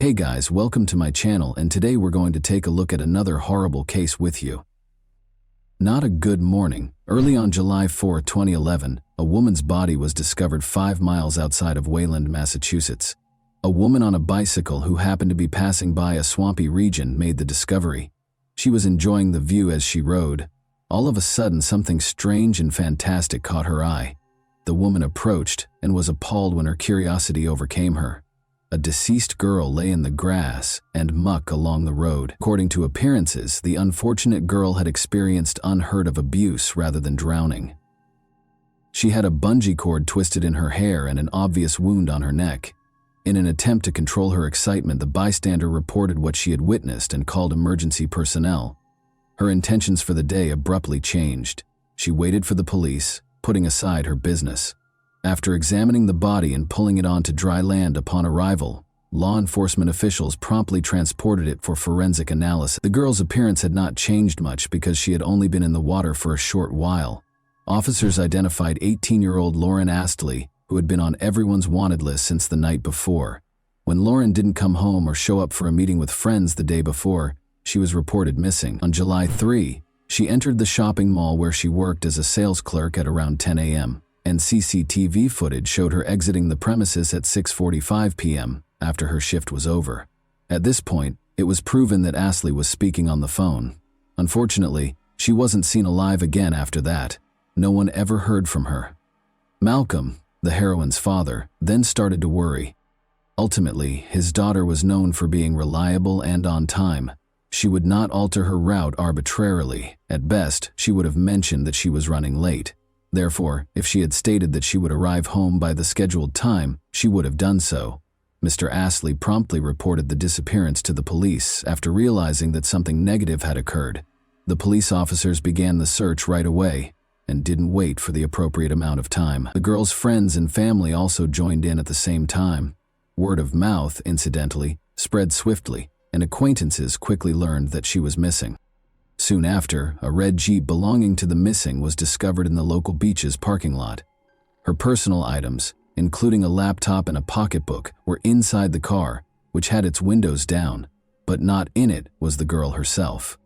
Hey guys, welcome to my channel, and today we're going to take a look at another horrible case with you. Not a good morning. Early on July 4, 2011, a woman's body was discovered 5 miles outside of Wayland, Massachusetts. A woman on a bicycle who happened to be passing by a swampy region made the discovery. She was enjoying the view as she rode. All of a sudden, something strange and fantastic caught her eye. The woman approached and was appalled when her curiosity overcame her. A deceased girl lay in the grass and muck along the road. According to appearances, the unfortunate girl had experienced unheard of abuse rather than drowning. She had a bungee cord twisted in her hair and an obvious wound on her neck. In an attempt to control her excitement, the bystander reported what she had witnessed and called emergency personnel. Her intentions for the day abruptly changed. She waited for the police, putting aside her business. After examining the body and pulling it onto dry land upon arrival, law enforcement officials promptly transported it for forensic analysis. The girl's appearance had not changed much because she had only been in the water for a short while. Officers identified 18-year-old Lauren Astley, who had been on everyone's wanted list since the night before. When Lauren didn't come home or show up for a meeting with friends the day before, she was reported missing. On July 3, she entered the shopping mall where she worked as a sales clerk at around 10 a.m. and CCTV footage showed her exiting the premises at 6:45 p.m. after her shift was over. At this point, it was proven that Astley was speaking on the phone. Unfortunately, she wasn't seen alive again after that. No one ever heard from her. Malcolm, the heroine's father, then started to worry. Ultimately, his daughter was known for being reliable and on time. She would not alter her route arbitrarily. At best, she would have mentioned that she was running late. Therefore, if she had stated that she would arrive home by the scheduled time, she would have done so. Mr. Astley promptly reported the disappearance to the police after realizing that something negative had occurred. The police officers began the search right away and didn't wait for the appropriate amount of time. The girl's friends and family also joined in at the same time. Word of mouth, incidentally, spread swiftly, and acquaintances quickly learned that she was missing. Soon after, a red Jeep belonging to the missing was discovered in the local beach's parking lot. Her personal items, including a laptop and a pocketbook, were inside the car, which had its windows down, but not in it was the girl herself.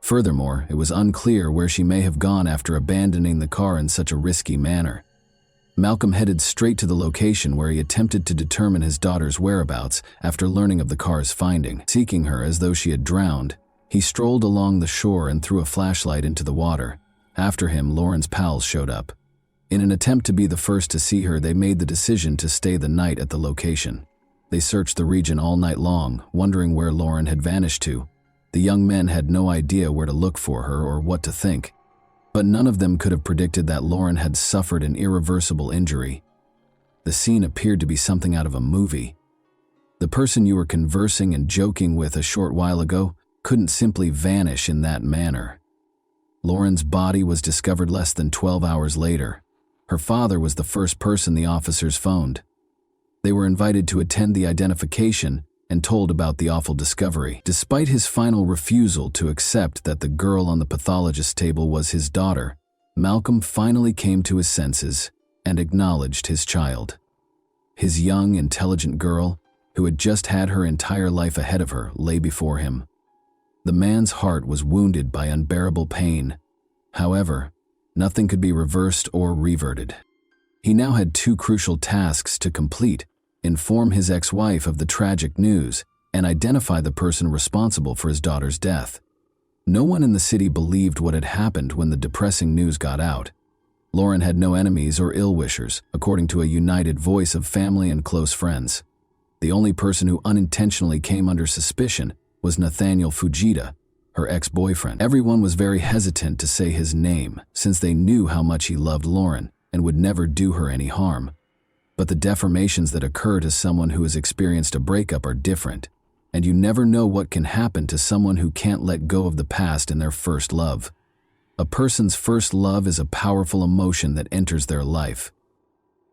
Furthermore, it was unclear where she may have gone after abandoning the car in such a risky manner. Malcolm headed straight to the location where he attempted to determine his daughter's whereabouts after learning of the car's finding. Seeking her as though she had drowned, he strolled along the shore and threw a flashlight into the water. After him, Lauren's pals showed up. In an attempt to be the first to see her, they made the decision to stay the night at the location. They searched the region all night long, wondering where Lauren had vanished to. The young men had no idea where to look for her or what to think. But none of them could have predicted that Lauren had suffered an irreversible injury. The scene appeared to be something out of a movie. The person you were conversing and joking with a short while ago couldn't simply vanish in that manner. Lauren's body was discovered less than 12 hours later. Her father was the first person the officers phoned. They were invited to attend the identification and told about the awful discovery. Despite his final refusal to accept that the girl on the pathologist's table was his daughter, Malcolm finally came to his senses and acknowledged his child. His young, intelligent girl, who had just had her entire life ahead of her, lay before him. The man's heart was wounded by unbearable pain. However, nothing could be reversed or reverted. He now had two crucial tasks to complete: inform his ex-wife of the tragic news and identify the person responsible for his daughter's death. No one in the city believed what had happened when the depressing news got out. Lauren had no enemies or ill-wishers, according to a united voice of family and close friends. The only person who unintentionally came under suspicion was Nathaniel Fujita, her ex-boyfriend. Everyone was very hesitant to say his name, since they knew how much he loved Lauren and would never do her any harm. But the deformations that occur to someone who has experienced a breakup are different, and you never know what can happen to someone who can't let go of the past in their first love. A person's first love is a powerful emotion that enters their life.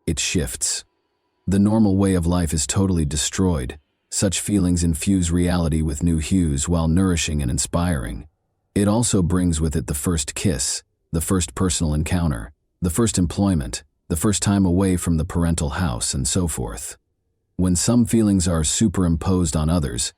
It shifts. The normal way of life is totally destroyed. Such feelings infuse reality with new hues while nourishing and inspiring. It also brings with it the first kiss, the first personal encounter, the first employment, the first time away from the parental house, and so forth. When some feelings are superimposed on others,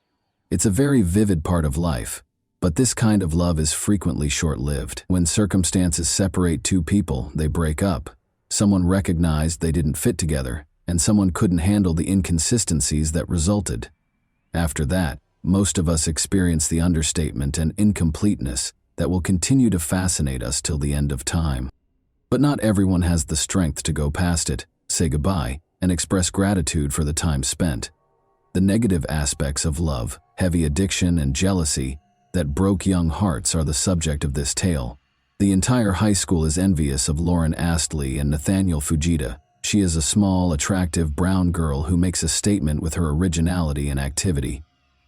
it's a very vivid part of life. But this kind of love is frequently short-lived. When circumstances separate two people, they break up. Someone recognized they didn't fit together, and someone couldn't handle the inconsistencies that resulted. After that, most of us experience the understatement and incompleteness that will continue to fascinate us till the end of time. But not everyone has the strength to go past it, say goodbye, and express gratitude for the time spent. The negative aspects of love, heavy addiction and jealousy that broke young hearts are the subject of this tale. The entire high school is envious of Lauren Astley and Nathaniel Fujita. She is a small, attractive brown girl who makes a statement with her originality and activity.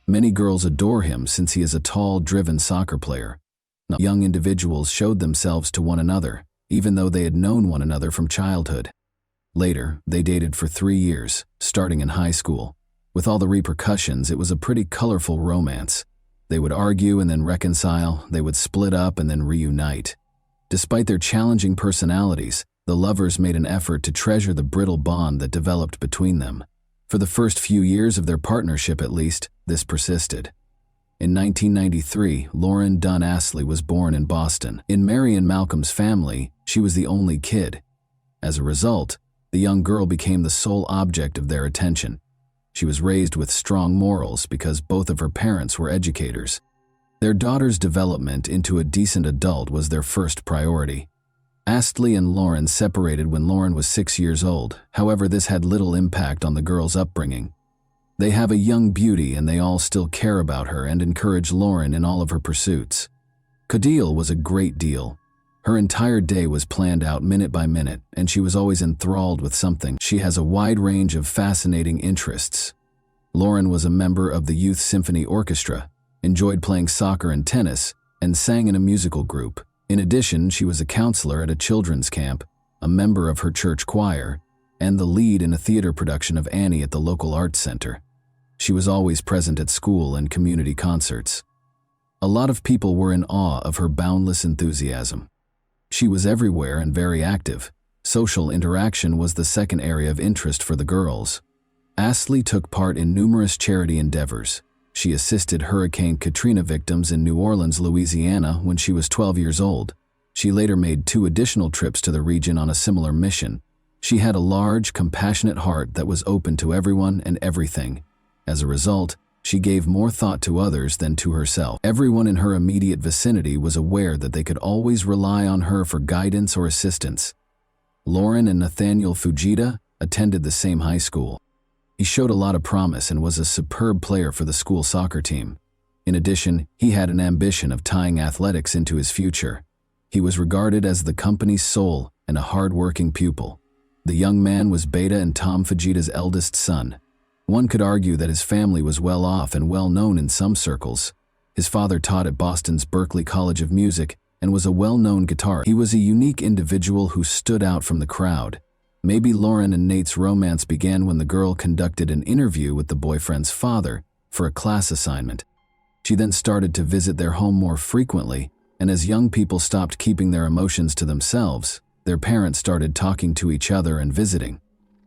Many girls adore him since he is a tall, driven soccer player. Young individuals showed themselves to one another, even though they had known one another from childhood. Later, they dated for 3 years, starting in high school. With all the repercussions, it was a pretty colorful romance. They would argue and then reconcile, they would split up and then reunite. Despite their challenging personalities, the lovers made an effort to treasure the brittle bond that developed between them. For the first few years of their partnership at least, this persisted. In 1993, Lauren Dunn Astley was born in Boston. In Mary and Malcolm's family, she was the only kid. As a result, the young girl became the sole object of their attention. She was raised with strong morals because both of her parents were educators. Their daughter's development into a decent adult was their first priority. Astley and Lauren separated when Lauren was 6 years old. However, this had little impact on the girl's upbringing. They have a young beauty and they all still care about her and encourage Lauren in all of her pursuits. Cadile was a great deal. Her entire day was planned out minute by minute, and she was always enthralled with something. She has a wide range of fascinating interests. Lauren was a member of the Youth Symphony Orchestra, enjoyed playing soccer and tennis, and sang in a musical group. In addition, she was a counselor at a children's camp, a member of her church choir, and the lead in a theater production of Annie at the local arts center. She was always present at school and community concerts. A lot of people were in awe of her boundless enthusiasm. She was everywhere and very active. Social interaction was the second area of interest for the girls. Astley took part in numerous charity endeavors. She assisted Hurricane Katrina victims in New Orleans, Louisiana when she was 12 years old. She later made 2 additional trips to the region on a similar mission. She had a large, compassionate heart that was open to everyone and everything. As a result, she gave more thought to others than to herself. Everyone in her immediate vicinity was aware that they could always rely on her for guidance or assistance. Lauren and Nathaniel Fujita attended the same high school. He showed a lot of promise and was a superb player for the school soccer team. In addition, he had an ambition of tying athletics into his future. He was regarded as the company's soul and a hard-working pupil. The young man was Beta and Tom Fujita's eldest son. One could argue that his family was well off and well known in some circles. His father taught at Boston's Berklee College of Music and was a well-known guitarist. He was a unique individual who stood out from the crowd. Maybe Lauren and Nate's romance began when the girl conducted an interview with the boyfriend's father for a class assignment. She then started to visit their home more frequently, and as young people stopped keeping their emotions to themselves, their parents started talking to each other and visiting.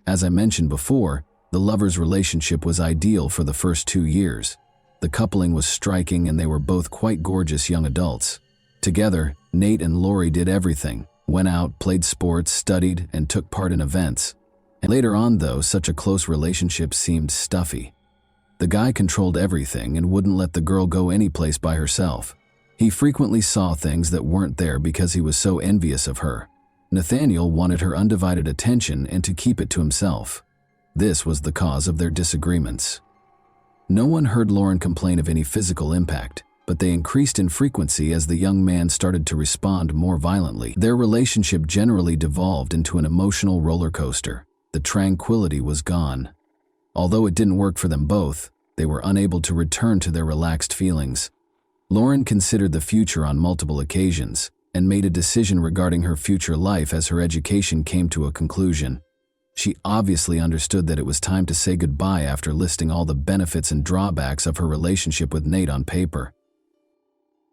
As I mentioned before, the lovers' relationship was ideal for the first 2 years. The coupling was striking and they were both quite gorgeous young adults. Together, Nate and Lori did everything, went out, played sports, studied, and took part in events. And later on though, such a close relationship seemed stuffy. The guy controlled everything and wouldn't let the girl go any place by herself. He frequently saw things that weren't there because he was so envious of her. Nathaniel wanted her undivided attention and to keep it to himself. This was the cause of their disagreements. No one heard Lauren complain of any physical impact, but they increased in frequency as the young man started to respond more violently. Their relationship generally devolved into an emotional roller coaster. The tranquility was gone. Although it didn't work for them both, they were unable to return to their relaxed feelings. Lauren considered the future on multiple occasions and made a decision regarding her future life as her education came to a conclusion. She obviously understood that it was time to say goodbye after listing all the benefits and drawbacks of her relationship with Nate on paper.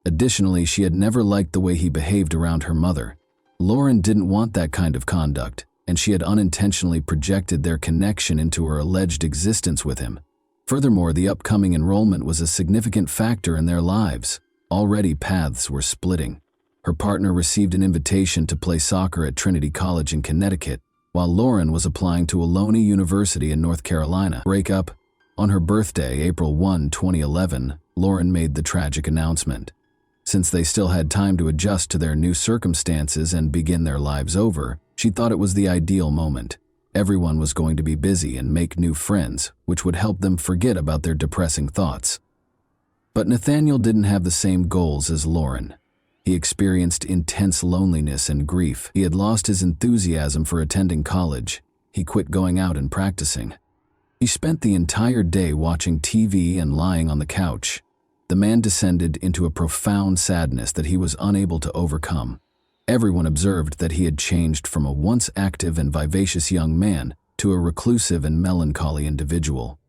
Additionally, she had never liked the way he behaved around her mother. Lauren didn't want that kind of conduct, and she had unintentionally projected their connection into her alleged existence with him. Furthermore, the upcoming enrollment was a significant factor in their lives. Already paths were splitting. Her partner received an invitation to play soccer at Trinity College in Connecticut, while Lauren was applying to Ohlone University in North Carolina. Breakup. On her birthday, April 1, 2011, Lauren made the tragic announcement. Since they still had time to adjust to their new circumstances and begin their lives over, she thought it was the ideal moment. Everyone was going to be busy and make new friends, which would help them forget about their depressing thoughts. But Nathaniel didn't have the same goals as Lauren. He experienced intense loneliness and grief. He had lost his enthusiasm for attending college. He quit going out and practicing. He spent the entire day watching TV and lying on the couch. The man descended into a profound sadness that he was unable to overcome. Everyone observed that he had changed from a once active and vivacious young man to a reclusive and melancholy individual.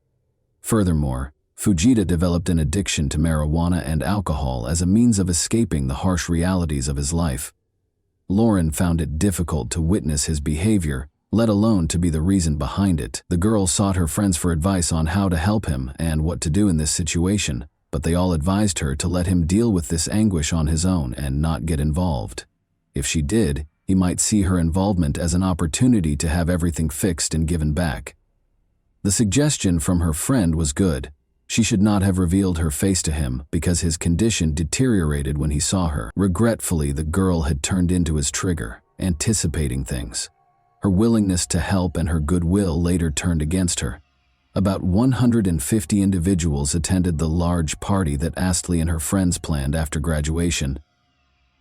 Furthermore, Fujita developed an addiction to marijuana and alcohol as a means of escaping the harsh realities of his life. Lauren found it difficult to witness his behavior, let alone to be the reason behind it. The girl sought her friends for advice on how to help him and what to do in this situation, but they all advised her to let him deal with this anguish on his own and not get involved. If she did, he might see her involvement as an opportunity to have everything fixed and given back. The suggestion from her friend was good. She should not have revealed her face to him because his condition deteriorated when he saw her. Regretfully, the girl had turned into his trigger, anticipating things. Her willingness to help and her goodwill later turned against her. About 150 individuals attended the large party that Astley and her friends planned after graduation.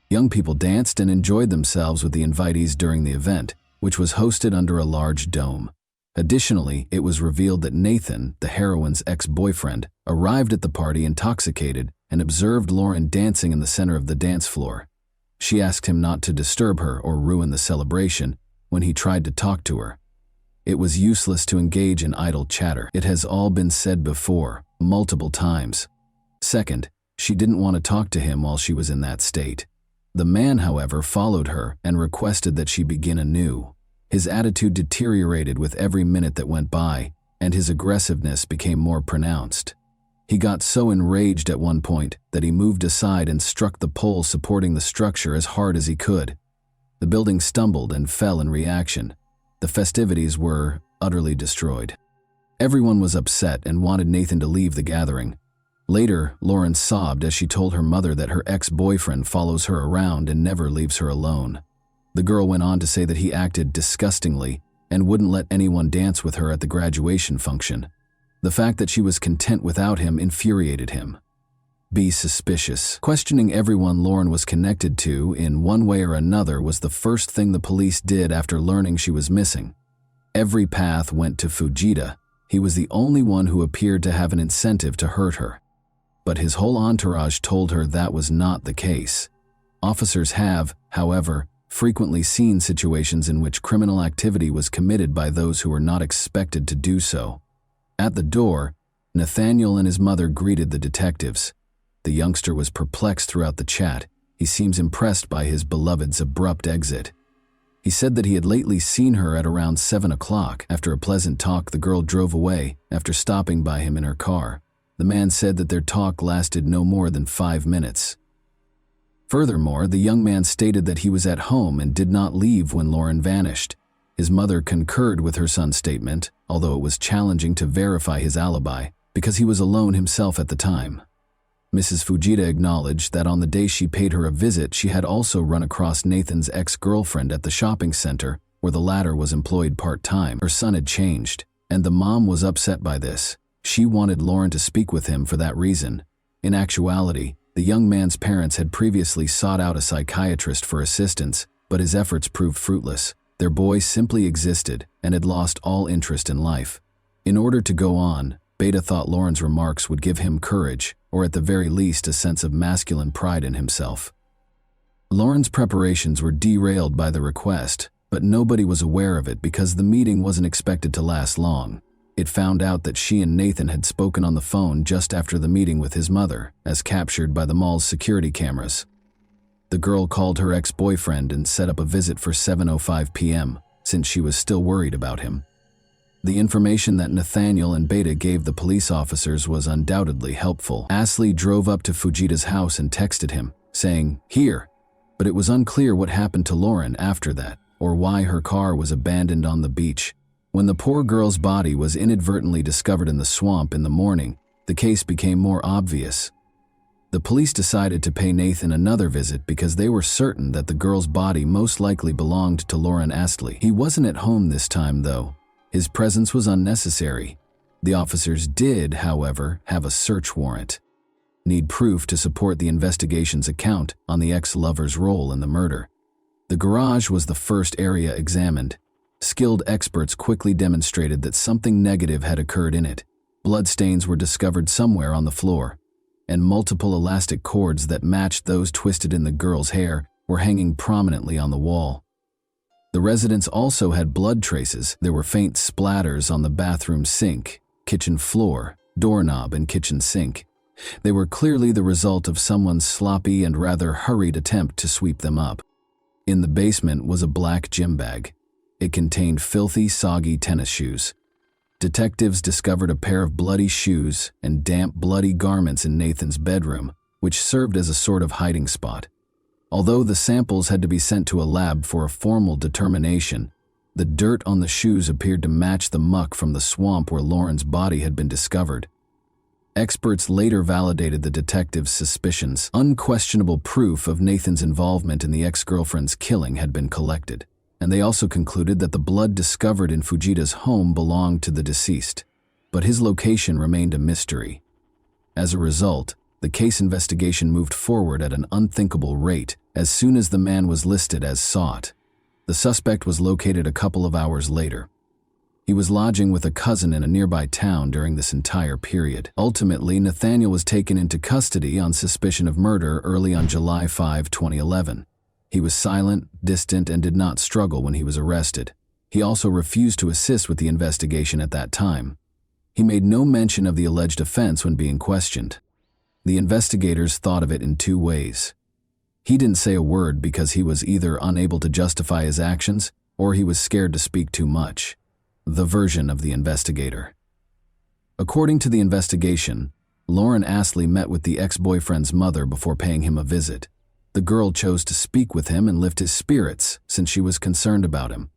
Young people danced and enjoyed themselves with the invitees during the event, which was hosted under a large dome. Additionally, it was revealed that Nathan, the heroine's ex-boyfriend, arrived at the party intoxicated and observed Lauren dancing in the center of the dance floor. She asked him not to disturb her or ruin the celebration when he tried to talk to her. It was useless to engage in idle chatter. It has all been said before, multiple times. Second, she didn't want to talk to him while she was in that state. The man, however, followed her and requested that she begin anew. His attitude deteriorated with every minute that went by, and his aggressiveness became more pronounced. He got so enraged at one point that he moved aside and struck the pole supporting the structure as hard as he could. The building stumbled and fell in reaction. The festivities were utterly destroyed. Everyone was upset and wanted Nathan to leave the gathering. Later, Lauren sobbed as she told her mother that her ex-boyfriend follows her around and never leaves her alone. The girl went on to say that he acted disgustingly and wouldn't let anyone dance with her at the graduation function. The fact that she was content without him infuriated him. Be suspicious. Questioning everyone Lauren was connected to in one way or another was the first thing the police did after learning she was missing. Every path went to Fujita. He was the only one who appeared to have an incentive to hurt her. But his whole entourage told her that was not the case. Officers have, however, frequently seen situations in which criminal activity was committed by those who were not expected to do so. At the door, Nathaniel and his mother greeted the detectives. The youngster was perplexed throughout the chat. He seems impressed by his beloved's abrupt exit. He said that he had lately seen her at around 7 o'clock. After a pleasant talk, the girl drove away after stopping by him in her car. The man said that their talk lasted no more than 5 minutes. Furthermore, the young man stated that he was at home and did not leave when Lauren vanished. His mother concurred with her son's statement, although it was challenging to verify his alibi because he was alone himself at the time. Mrs. Fujita acknowledged that on the day she paid her a visit, she had also run across Nathan's ex-girlfriend at the shopping center, where the latter was employed part-time. Her son had changed, and the mom was upset by this. She wanted Lauren to speak with him for that reason. In actuality, the young man's parents had previously sought out a psychiatrist for assistance, but his efforts proved fruitless. Their boy simply existed and had lost all interest in life. In order to go on, Beta thought Lauren's remarks would give him courage, or at the very least a sense of masculine pride in himself. Lauren's preparations were derailed by the request, but nobody was aware of it because the meeting wasn't expected to last long. It found out that she and Nathan had spoken on the phone just after the meeting with his mother, as captured by the mall's security cameras. The girl called her ex-boyfriend and set up a visit for 7:05 p.m., since she was still worried about him. The information that Nathaniel and Beta gave the police officers was undoubtedly helpful. Astley drove up to Fujita's house and texted him, saying, "Here," but it was unclear what happened to Lauren after that, or why her car was abandoned on the beach. When the poor girl's body was inadvertently discovered in the swamp in the morning, the case became more obvious. The police decided to pay Nathan another visit because they were certain that the girl's body most likely belonged to Lauren Astley. He wasn't at home this time, though. His presence was unnecessary. The officers did, however, have a search warrant. Need proof to support the investigation's account on the ex-lover's role in the murder. The garage was the first area examined. Skilled experts quickly demonstrated that something negative had occurred in it. Bloodstains were discovered somewhere on the floor, and multiple elastic cords that matched those twisted in the girl's hair were hanging prominently on the wall. The residence also had blood traces. There were faint splatters on the bathroom sink, kitchen floor, doorknob, and kitchen sink. They were clearly the result of someone's sloppy and rather hurried attempt to sweep them up. In the basement was a black gym bag. It contained filthy, soggy tennis shoes. Detectives discovered a pair of bloody shoes and damp, bloody garments in Nathan's bedroom, which served as a sort of hiding spot. Although the samples had to be sent to a lab for a formal determination, the dirt on the shoes appeared to match the muck from the swamp where Lauren's body had been discovered. Experts later validated the detectives' suspicions. Unquestionable proof of Nathan's involvement in the ex-girlfriend's killing had been collected, and they also concluded that the blood discovered in Fujita's home belonged to the deceased, but his location remained a mystery. As a result, the case investigation moved forward at an unthinkable rate as soon as the man was listed as sought. The suspect was located a couple of hours later. He was lodging with a cousin in a nearby town during this entire period. Ultimately, Nathaniel was taken into custody on suspicion of murder early on July 5, 2011. He was silent, distant, and did not struggle when he was arrested. He also refused to assist with the investigation at that time. He made no mention of the alleged offense when being questioned. The investigators thought of it in two ways. He didn't say a word because he was either unable to justify his actions or he was scared to speak too much. The version of the investigator. According to the investigation, Lauren Astley met with the ex-boyfriend's mother before paying him a visit. The girl chose to speak with him and lift his spirits since she was concerned about him.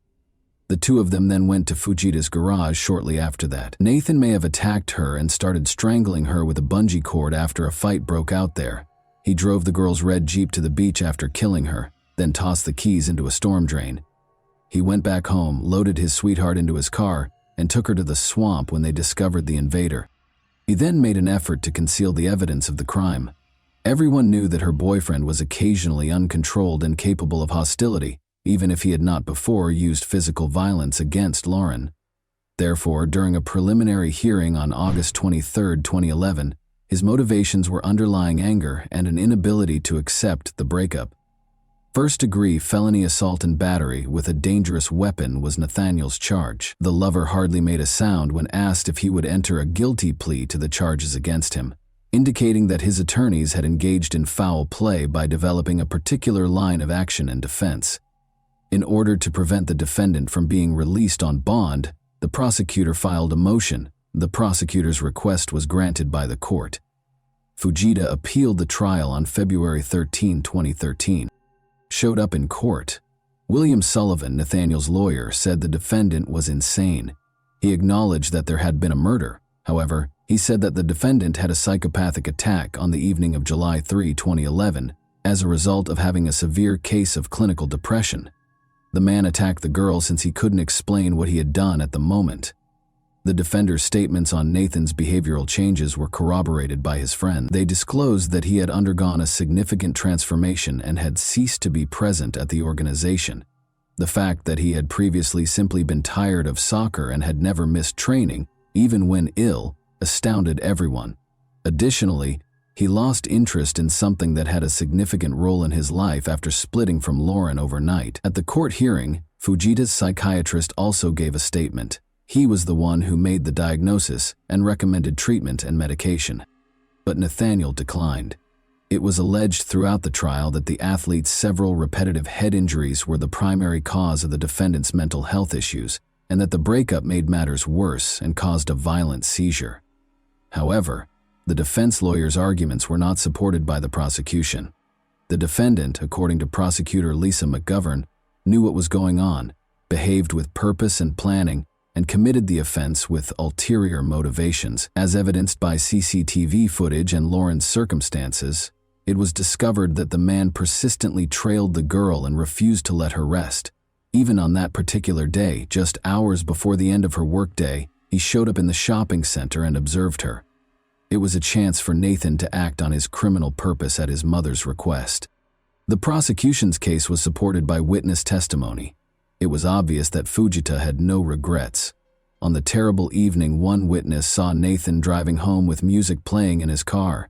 The two of them then went to Fujita's garage shortly after that. Nathan may have attacked her and started strangling her with a bungee cord after a fight broke out there. He drove the girl's red Jeep to the beach after killing her, then tossed the keys into a storm drain. He went back home, loaded his sweetheart into his car, and took her to the swamp when they discovered the invader. He then made an effort to conceal the evidence of the crime. Everyone knew that her boyfriend was occasionally uncontrolled and capable of hostility, even if he had not before used physical violence against Lauren. Therefore, during a preliminary hearing on August 23, 2011, his motivations were underlying anger and an inability to accept the breakup. First-degree felony assault and battery with a dangerous weapon was Nathaniel's charge. The lover hardly made a sound when asked if he would enter a guilty plea to the charges against him, indicating that his attorneys had engaged in foul play by developing a particular line of action and defense. In order to prevent the defendant from being released on bond, the prosecutor filed a motion. The prosecutor's request was granted by the court. Fujita appealed the trial on February 13, 2013. Showed up in court. William Sullivan, Nathaniel's lawyer, said the defendant was insane. He acknowledged that there had been a murder. However, he said that the defendant had a psychopathic attack on the evening of July 3, 2011, as a result of having a severe case of clinical depression. The man attacked the girl since he couldn't explain what he had done at the moment. The defender's statements on Nathan's behavioral changes were corroborated by his friend. They disclosed that he had undergone a significant transformation and had ceased to be present at the organization. The fact that he had previously simply been tired of soccer and had never missed training, even when ill, astounded everyone. Additionally, he lost interest in something that had a significant role in his life after splitting from Lauren overnight. At the court hearing, Fujita's psychiatrist also gave a statement. He was the one who made the diagnosis and recommended treatment and medication. But Nathaniel declined. It was alleged throughout the trial that the athlete's several repetitive head injuries were the primary cause of the defendant's mental health issues, and that the breakup made matters worse and caused a violent seizure. However, the defense lawyer's arguments were not supported by the prosecution. The defendant, according to prosecutor Lisa McGovern, knew what was going on, behaved with purpose and planning, and committed the offense with ulterior motivations. As evidenced by CCTV footage and Lauren's circumstances, it was discovered that the man persistently trailed the girl and refused to let her rest. Even on that particular day, just hours before the end of her workday, he showed up in the shopping center and observed her. It was a chance for Nathan to act on his criminal purpose at his mother's request. The prosecution's case was supported by witness testimony. It was obvious that Fujita had no regrets. On the terrible evening, one witness saw Nathan driving home with music playing in his car.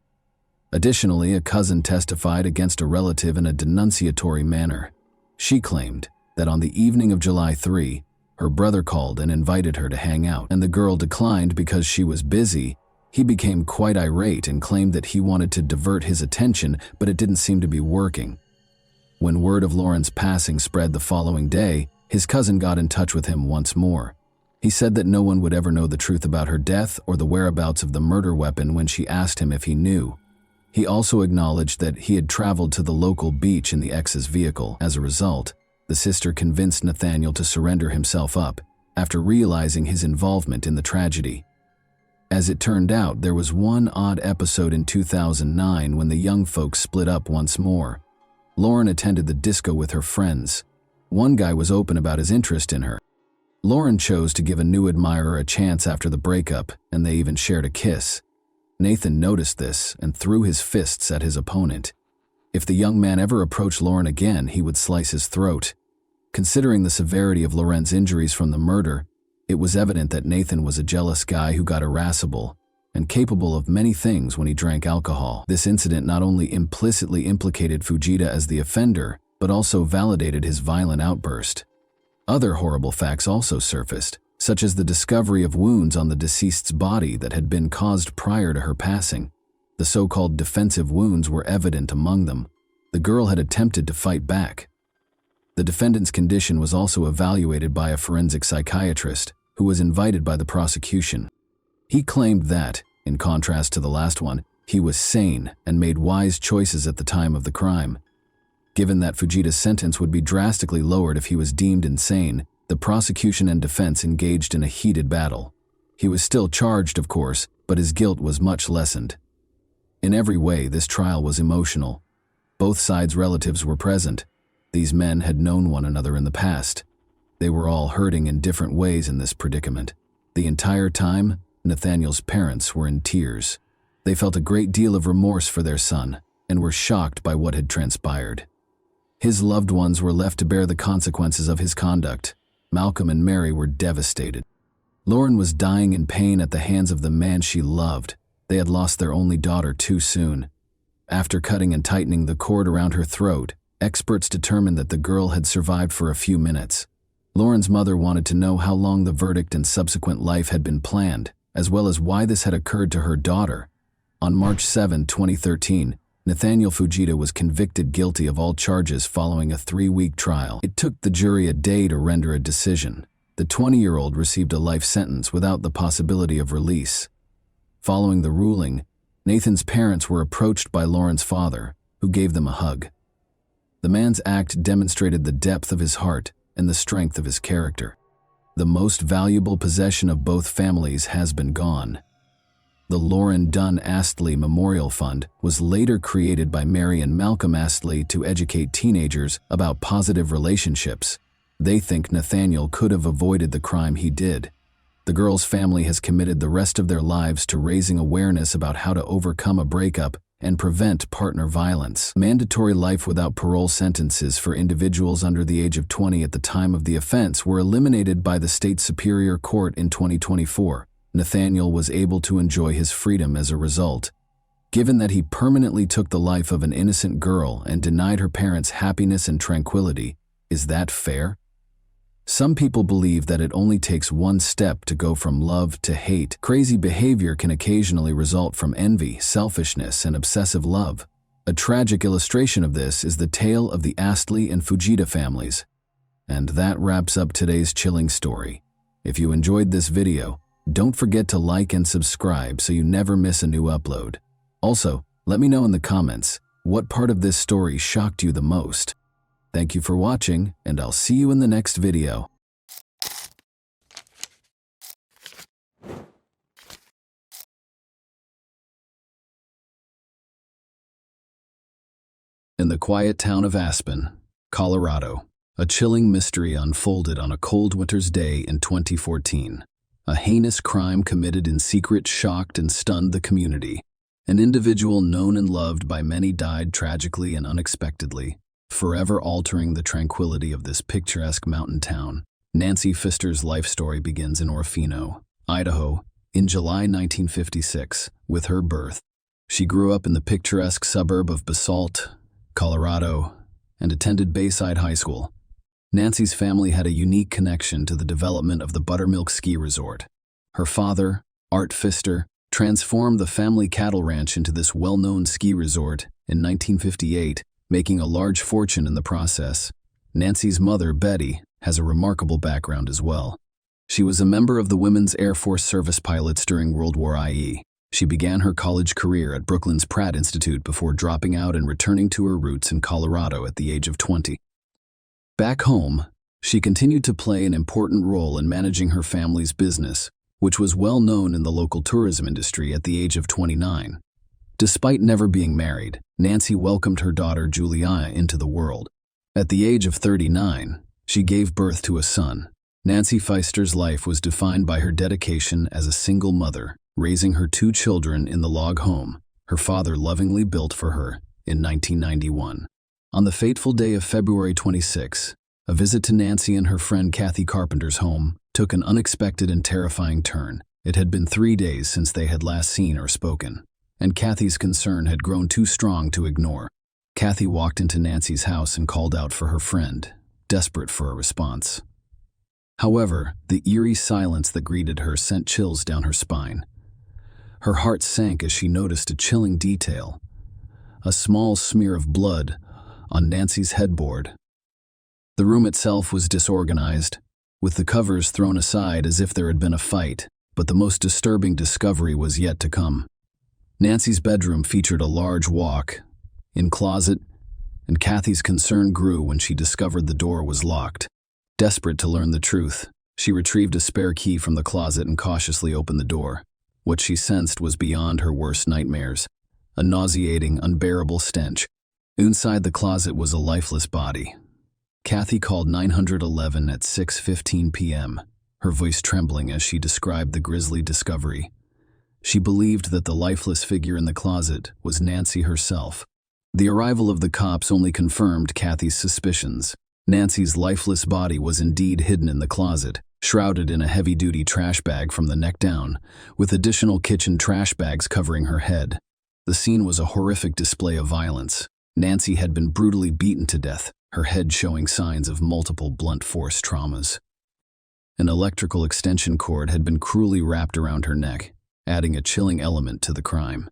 Additionally, a cousin testified against a relative in a denunciatory manner. She claimed that on the evening of July 3, her brother called and invited her to hang out, and the girl declined because she was busy. He became quite irate and claimed that he wanted to divert his attention, but it didn't seem to be working. When word of Lauren's passing spread the following day, his cousin got in touch with him once more. He said that no one would ever know the truth about her death or the whereabouts of the murder weapon when she asked him if he knew. He also acknowledged that he had traveled to the local beach in the ex's vehicle. As a result, the sister convinced Nathaniel to surrender himself up after realizing his involvement in the tragedy. As it turned out, there was one odd episode in 2009 when the young folks split up once more. Lauren attended the disco with her friends. One guy was open about his interest in her. Lauren chose to give a new admirer a chance after the breakup, and they even shared a kiss. Nathan noticed this and threw his fists at his opponent. If the young man ever approached Lauren again, he would slice his throat. Considering the severity of Lauren's injuries from the murder, it was evident that Nathan was a jealous guy who got irascible and capable of many things when he drank alcohol. This incident not only implicitly implicated Fujita as the offender, but also validated his violent outburst. Other horrible facts also surfaced, such as the discovery of wounds on the deceased's body that had been caused prior to her passing. The so-called defensive wounds were evident among them. The girl had attempted to fight back. The defendant's condition was also evaluated by a forensic psychiatrist who was invited by the prosecution. He claimed that, in contrast to the last one, he was sane and made wise choices at the time of the crime. Given that Fujita's sentence would be drastically lowered if he was deemed insane, the prosecution and defense engaged in a heated battle. He was still charged, of course, but his guilt was much lessened. In every way, this trial was emotional. Both sides' relatives were present. These men had known one another in the past. They were all hurting in different ways in this predicament. The entire time, Nathaniel's parents were in tears. They felt a great deal of remorse for their son and were shocked by what had transpired. His loved ones were left to bear the consequences of his conduct. Malcolm and Mary were devastated. Lauren was dying in pain at the hands of the man she loved. They had lost their only daughter too soon. After cutting and tightening the cord around her throat, experts determined that the girl had survived for a few minutes. Lauren's mother wanted to know how long the verdict and subsequent life had been planned, as well as why this had occurred to her daughter. On March 7, 2013, Nathaniel Fujita was convicted guilty of all charges following a 3-week trial. It took the jury a day to render a decision. The 20-year-old received a life sentence without the possibility of release. Following the ruling, Nathan's parents were approached by Lauren's father, who gave them a hug. The man's act demonstrated the depth of his heart and the strength of his character. The most valuable possession of both families has been gone. The Lauren Dunn Astley Memorial Fund was later created by Mary and Malcolm Astley to educate teenagers about positive relationships. They think Nathaniel could have avoided the crime he did. The girl's family has committed the rest of their lives to raising awareness about how to overcome a breakup and prevent partner violence. Mandatory life without parole sentences for individuals under the age of 20 at the time of the offense were eliminated by the state superior court in 2024. Nathaniel was able to enjoy his freedom as a result. Given that he permanently took the life of an innocent girl and denied her parents happiness and tranquility, is that fair? Some people believe that it only takes one step to go from love to hate. Crazy behavior can occasionally result from envy, selfishness, and obsessive love. A tragic illustration of this is the tale of the Astley and Fujita families. And that wraps up today's chilling story. If you enjoyed this video, don't forget to like and subscribe so you never miss a new upload. Also, let me know in the comments what part of this story shocked you the most. Thank you for watching, and I'll see you in the next video. In the quiet town of Aspen, Colorado, a chilling mystery unfolded on a cold winter's day in 2014. A heinous crime committed in secret shocked and stunned the community. An individual known and loved by many died tragically and unexpectedly, forever altering the tranquility of this picturesque mountain town. Nancy Pfister's life story begins in Orofino, Idaho, in July 1956, with her birth. She grew up in the picturesque suburb of Basalt, Colorado, and attended Bayside High School. Nancy's family had a unique connection to the development of the Buttermilk Ski Resort. Her father, Art Pfister, transformed the family cattle ranch into this well-known ski resort in 1958, making a large fortune in the process. Nancy's mother, Betty, has a remarkable background as well. She was a member of the Women's Air Force Service Pilots during World War IE. She began her college career at Brooklyn's Pratt Institute before dropping out and returning to her roots in Colorado at the age of 20. Back home, she continued to play an important role in managing her family's business, which was well known in the local tourism industry at the age of 29. Despite never being married, Nancy welcomed her daughter Juliana into the world. At the age of 39, she gave birth to a son. Nancy Pfister's life was defined by her dedication as a single mother, raising her two children in the log home her father lovingly built for her in 1991. On the fateful day of February 26, a visit to Nancy and her friend Kathy Carpenter's home took an unexpected and terrifying turn. It had been 3 days since they had last seen or spoken, and Kathy's concern had grown too strong to ignore. Kathy walked into Nancy's house and called out for her friend, desperate for a response. However, the eerie silence that greeted her sent chills down her spine. Her heart sank as she noticed a chilling detail: a small smear of blood on Nancy's headboard. The room itself was disorganized, with the covers thrown aside as if there had been a fight, but the most disturbing discovery was yet to come. Nancy's bedroom featured a large walk-in closet, and Kathy's concern grew when she discovered the door was locked. Desperate to learn the truth, she retrieved a spare key from the closet and cautiously opened the door. What she sensed was beyond her worst nightmares: a nauseating, unbearable stench. Inside the closet was a lifeless body. Kathy called 911 at 6:15 p.m., her voice trembling as she described the grisly discovery. She believed that the lifeless figure in the closet was Nancy herself. The arrival of the cops only confirmed Kathy's suspicions. Nancy's lifeless body was indeed hidden in the closet, shrouded in a heavy-duty trash bag from the neck down, with additional kitchen trash bags covering her head. The scene was a horrific display of violence. Nancy had been brutally beaten to death, her head showing signs of multiple blunt force traumas. An electrical extension cord had been cruelly wrapped around her neck, adding a chilling element to the crime.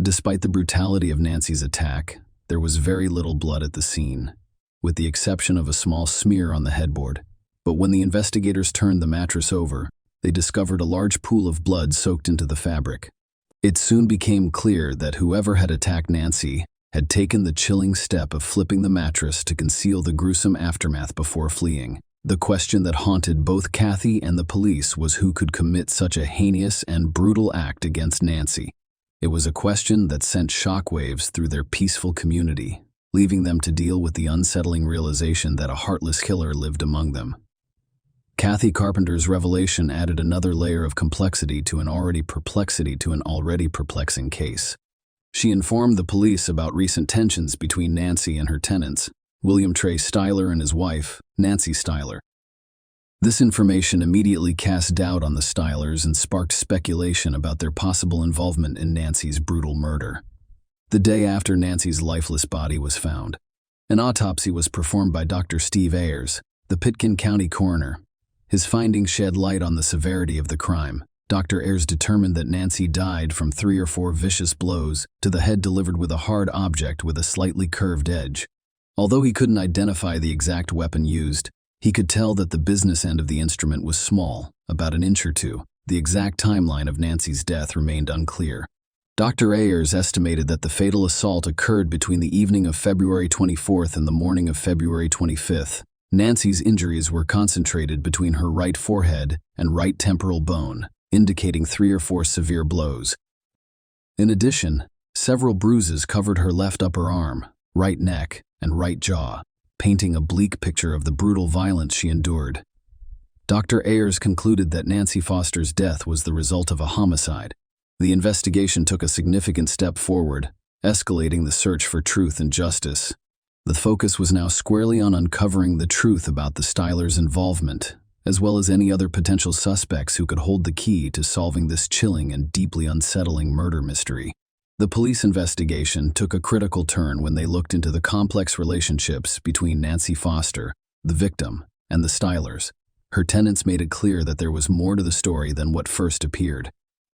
Despite the brutality of Nancy's attack, there was very little blood at the scene, with the exception of a small smear on the headboard. But when the investigators turned the mattress over, they discovered a large pool of blood soaked into the fabric. It soon became clear that whoever had attacked Nancy had taken the chilling step of flipping the mattress to conceal the gruesome aftermath before fleeing. The question that haunted both Kathy and the police was who could commit such a heinous and brutal act against Nancy. It was a question that sent shockwaves through their peaceful community, leaving them to deal with the unsettling realization that a heartless killer lived among them. Kathy Carpenter's revelation added another layer of complexity to an already perplexing case. She informed the police about recent tensions between Nancy and her tenants, William Trey Styler and his wife, Nancy Styler. This information immediately cast doubt on the Stylers and sparked speculation about their possible involvement in Nancy's brutal murder. The day after Nancy's lifeless body was found, an autopsy was performed by Dr. Steve Ayers, the Pitkin County coroner. His findings shed light on the severity of the crime. Dr. Ayers determined that Nancy died from 3 or 4 vicious blows to the head delivered with a hard object with a slightly curved edge. Although he couldn't identify the exact weapon used, he could tell that the business end of the instrument was small, about an inch or two. The exact timeline of Nancy's death remained unclear. Dr. Ayers estimated that the fatal assault occurred between the evening of February 24th and the morning of February 25th. Nancy's injuries were concentrated between her right forehead and right temporal bone, indicating 3 or 4 severe blows. In addition, several bruises covered her left upper arm, right neck, and right jaw, painting a bleak picture of the brutal violence she endured. Dr. Ayers concluded that Nancy Foster's death was the result of a homicide. The investigation took a significant step forward, escalating the search for truth and justice. The focus was now squarely on uncovering the truth about the Stylers' involvement, as well as any other potential suspects who could hold the key to solving this chilling and deeply unsettling murder mystery. The police investigation took a critical turn when they looked into the complex relationships between Nancy Foster, the victim, and the Stylers. Her tenants made it clear that there was more to the story than what first appeared.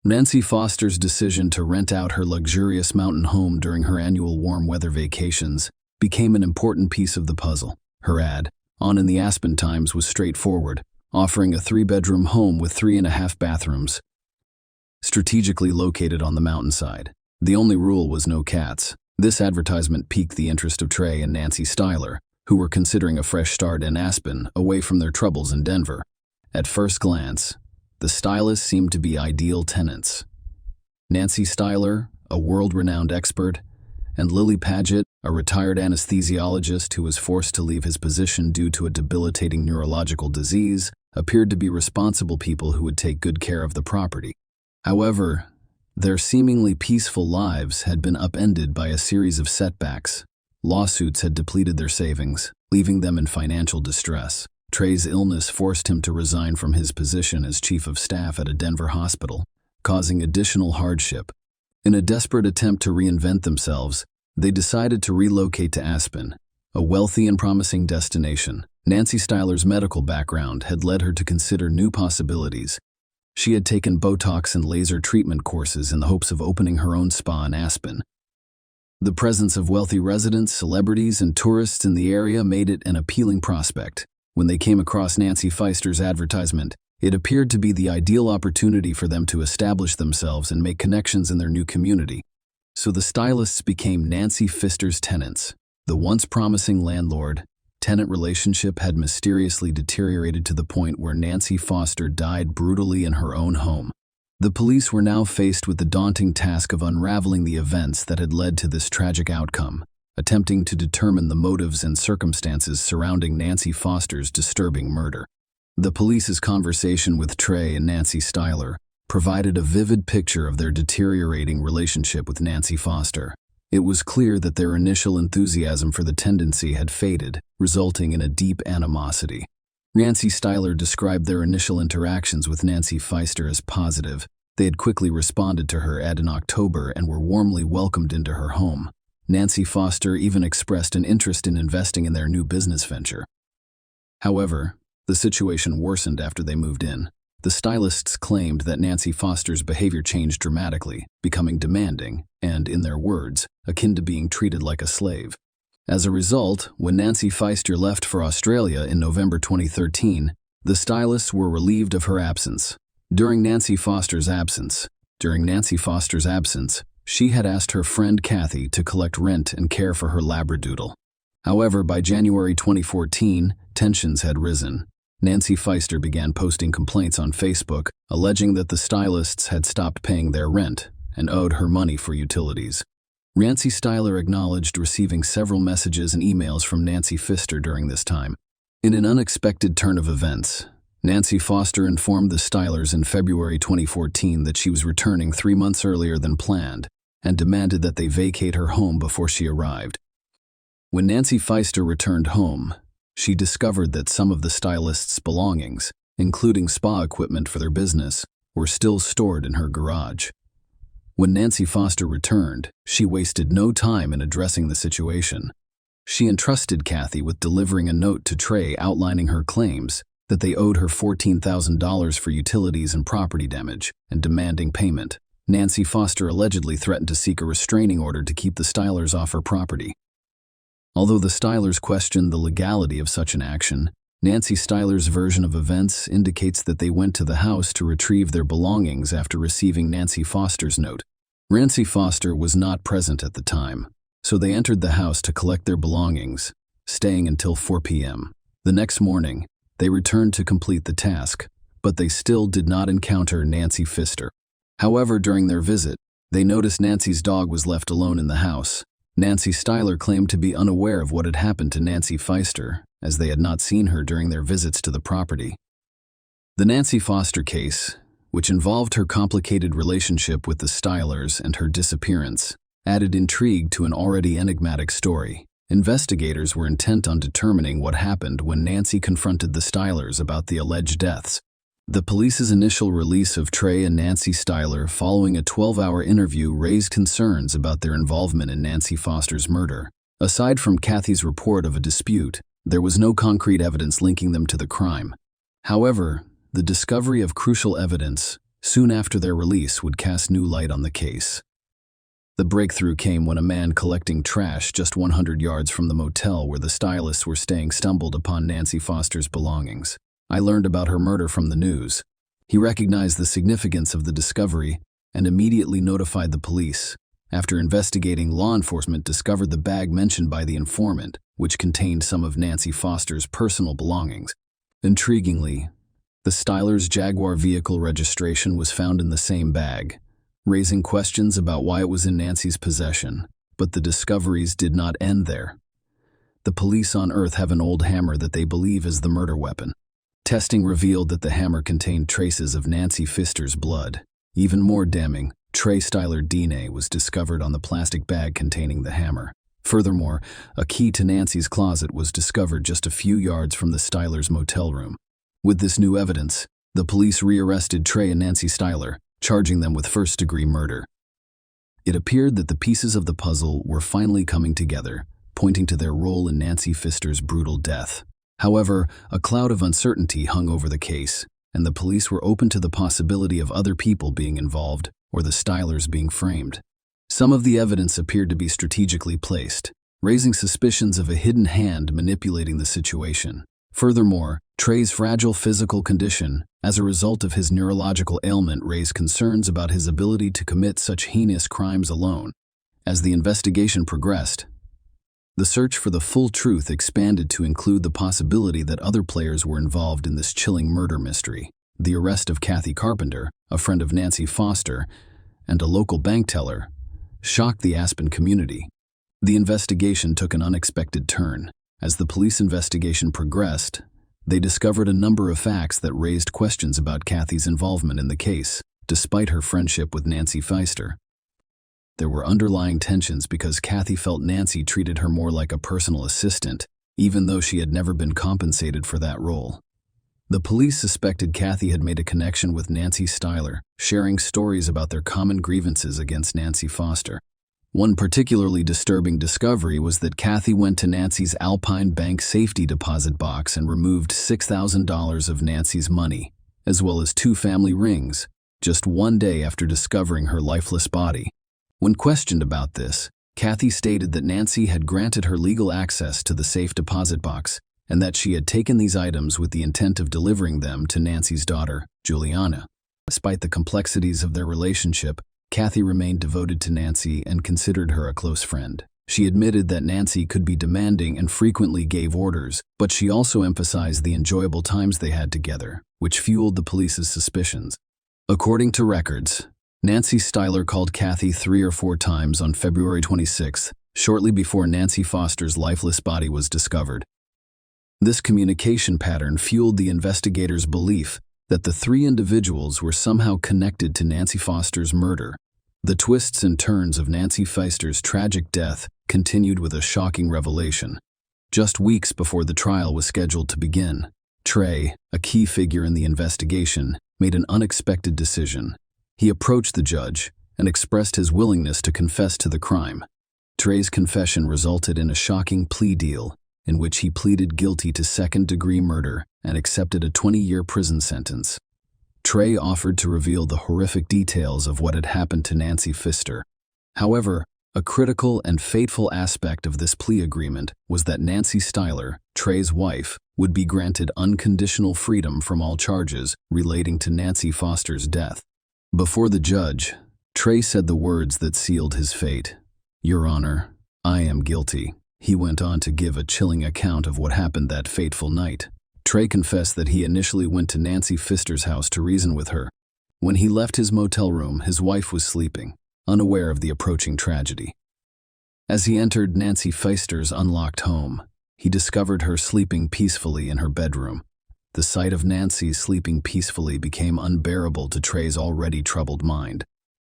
Nancy Foster's decision to rent out her luxurious mountain home during her annual warm weather vacations became an important piece of the puzzle. Her ad, on in the Aspen Times, was straightforward, offering a 3-bedroom home with 3.5 bathrooms, strategically located on the mountainside. The only rule was no cats. This advertisement piqued the interest of Trey and Nancy Styler, who were considering a fresh start in Aspen, away from their troubles in Denver. At first glance, the Stylers seemed to be ideal tenants. Nancy Styler, a world-renowned expert, and Lily Paget, a retired anesthesiologist who was forced to leave his position due to a debilitating neurological disease, appeared to be responsible people who would take good care of the property. However, their seemingly peaceful lives had been upended by a series of setbacks. Lawsuits had depleted their savings, leaving them in financial distress. Trey's illness forced him to resign from his position as chief of staff at a Denver hospital, causing additional hardship. In a desperate attempt to reinvent themselves, they decided to relocate to Aspen, a wealthy and promising destination. Nancy Styler's medical background had led her to consider new possibilities. She had taken Botox and laser treatment courses in the hopes of opening her own spa in Aspen. The presence of wealthy residents, celebrities, and tourists in the area made it an appealing prospect. When they came across Nancy Foster's advertisement, it appeared to be the ideal opportunity for them to establish themselves and make connections in their new community. So the stylists became Nancy Foster's tenants. The once promising landlord-tenant relationship had mysteriously deteriorated to the point where Nancy Foster died brutally in her own home. The police were now faced with the daunting task of unraveling the events that had led to this tragic outcome, attempting to determine the motives and circumstances surrounding Nancy Foster's disturbing murder. The police's conversation with Trey and Nancy Styler provided a vivid picture of their deteriorating relationship with Nancy Foster. It was clear that their initial enthusiasm for the tendency had faded, resulting in a deep animosity. Nancy Styler described their initial interactions with Nancy Foster as positive. They had quickly responded to her ad in October and were warmly welcomed into her home. Nancy Foster even expressed an interest in investing in their new business venture. However, the situation worsened after they moved in. The stylists claimed that Nancy Foster's behavior changed dramatically, becoming demanding and, in their words, akin to being treated like a slave. As a result, when Nancy Foster left for Australia in November 2013, the stylists were relieved of her absence. During Nancy Foster's absence, she had asked her friend Kathy to collect rent and care for her labradoodle. However, by January 2014, tensions had risen. Nancy Foster began posting complaints on Facebook, alleging that the stylists had stopped paying their rent and owed her money for utilities. Nancy Styler acknowledged receiving several messages and emails from Nancy Foster during this time. In an unexpected turn of events, Nancy Foster informed the Stylers in February 2014 that she was returning 3 months earlier than planned and demanded that they vacate her home before she arrived. When Nancy Foster returned home, she discovered that some of the stylists' belongings, including spa equipment for their business, were still stored in her garage. When Nancy Foster returned, she wasted no time in addressing the situation. She entrusted Kathy with delivering a note to Trey outlining her claims that they owed her $14,000 for utilities and property damage, and demanding payment. Nancy Foster allegedly threatened to seek a restraining order to keep the Stylers off her property. Although the Stylers questioned the legality of such an action, Nancy Styler's version of events indicates that they went to the house to retrieve their belongings after receiving Nancy Foster's note. Nancy Foster was not present at the time, so they entered the house to collect their belongings, staying until 4 p.m. The next morning, they returned to complete the task, but they still did not encounter Nancy Pfister. However, during their visit, they noticed Nancy's dog was left alone in the house. Nancy Styler claimed to be unaware of what had happened to Nancy Pfister, as they had not seen her during their visits to the property. The Nancy Foster case, which involved her complicated relationship with the Stylers and her disappearance, added intrigue to an already enigmatic story. Investigators were intent on determining what happened when Nancy confronted the Stylers about the alleged deaths. The police's initial release of Trey and Nancy Styler following a 12-hour interview raised concerns about their involvement in Nancy Foster's murder. Aside from Kathy's report of a dispute, there was no concrete evidence linking them to the crime. However, the discovery of crucial evidence soon after their release would cast new light on the case. The breakthrough came when a man collecting trash just 100 yards from the motel where the stylists were staying stumbled upon Nancy Foster's belongings. I learned about her murder from the news. He recognized the significance of the discovery and immediately notified the police. After investigating, law enforcement discovered the bag mentioned by the informant, which contained some of Nancy Foster's personal belongings. Intriguingly, the Stylers' Jaguar vehicle registration was found in the same bag, raising questions about why it was in Nancy's possession. But the discoveries did not end there. The police on Earth have an old hammer that they believe is the murder weapon. Testing revealed that the hammer contained traces of Nancy Pfister's blood. Even more damning, Trey Styler DNA was discovered on the plastic bag containing the hammer. Furthermore, a key to Nancy's closet was discovered just a few yards from the Stylers' motel room. With this new evidence, the police rearrested Trey and Nancy Styler, charging them with first-degree murder. It appeared that the pieces of the puzzle were finally coming together, pointing to their role in Nancy Pfister's brutal death. However, a cloud of uncertainty hung over the case, and the police were open to the possibility of other people being involved or the Stylers being framed. Some of the evidence appeared to be strategically placed, raising suspicions of a hidden hand manipulating the situation. Furthermore, Trey's fragile physical condition, as a result of his neurological ailment, raised concerns about his ability to commit such heinous crimes alone. As the investigation progressed, the search for the full truth expanded to include the possibility that other players were involved in this chilling murder mystery. The arrest of Kathy Carpenter, a friend of Nancy Foster, and a local bank teller, shocked the Aspen community. The investigation took an unexpected turn. As the police investigation progressed, they discovered a number of facts that raised questions about Kathy's involvement in the case, despite her friendship with Nancy Pfister. There were underlying tensions because Kathy felt Nancy treated her more like a personal assistant, even though she had never been compensated for that role. The police suspected Kathy had made a connection with Nancy Styler, sharing stories about their common grievances against Nancy Foster. One particularly disturbing discovery was that Kathy went to Nancy's Alpine Bank safety deposit box and removed $6,000 of Nancy's money, as well as 2 family rings, just one day after discovering her lifeless body. When questioned about this, Kathy stated that Nancy had granted her legal access to the safe deposit box and that she had taken these items with the intent of delivering them to Nancy's daughter, Juliana. Despite the complexities of their relationship, Kathy remained devoted to Nancy and considered her a close friend. She admitted that Nancy could be demanding and frequently gave orders, but she also emphasized the enjoyable times they had together, which fueled the police's suspicions. According to records, Nancy Styler called Kathy 3 or 4 times on February 26, shortly before Nancy Foster's lifeless body was discovered. This communication pattern fueled the investigators' belief that the 3 individuals were somehow connected to Nancy Foster's murder. The twists and turns of Nancy Pfister's tragic death continued with a shocking revelation. Just weeks before the trial was scheduled to begin, Trey, a key figure in the investigation, made an unexpected decision. He approached the judge and expressed his willingness to confess to the crime. Trey's confession resulted in a shocking plea deal, in which he pleaded guilty to second-degree murder and accepted a 20-year prison sentence. Trey offered to reveal the horrific details of what had happened to Nancy Pfister. However, a critical and fateful aspect of this plea agreement was that Nancy Styler, Trey's wife, would be granted unconditional freedom from all charges relating to Nancy Foster's death. Before the judge, Trey said the words that sealed his fate. "Your Honor, I am guilty." He went on to give a chilling account of what happened that fateful night. Trey confessed that he initially went to Nancy Pfister's house to reason with her. When he left his motel room, his wife was sleeping, unaware of the approaching tragedy. As he entered Nancy Pfister's unlocked home, he discovered her sleeping peacefully in her bedroom. The sight of Nancy sleeping peacefully became unbearable to Trey's already troubled mind.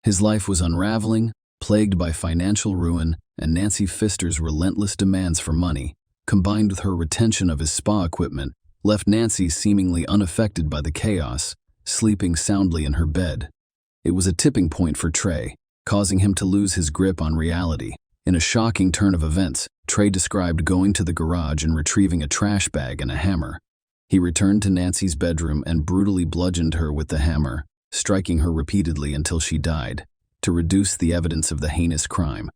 His life was unraveling, plagued by financial ruin, and Nancy Pfister's relentless demands for money, combined with her retention of his spa equipment, left Nancy seemingly unaffected by the chaos, sleeping soundly in her bed. It was a tipping point for Trey, causing him to lose his grip on reality. In a shocking turn of events, Trey described going to the garage and retrieving a trash bag and a hammer. He returned to Nancy's bedroom and brutally bludgeoned her with the hammer, striking her repeatedly until she died, to reduce the evidence of the heinous crime.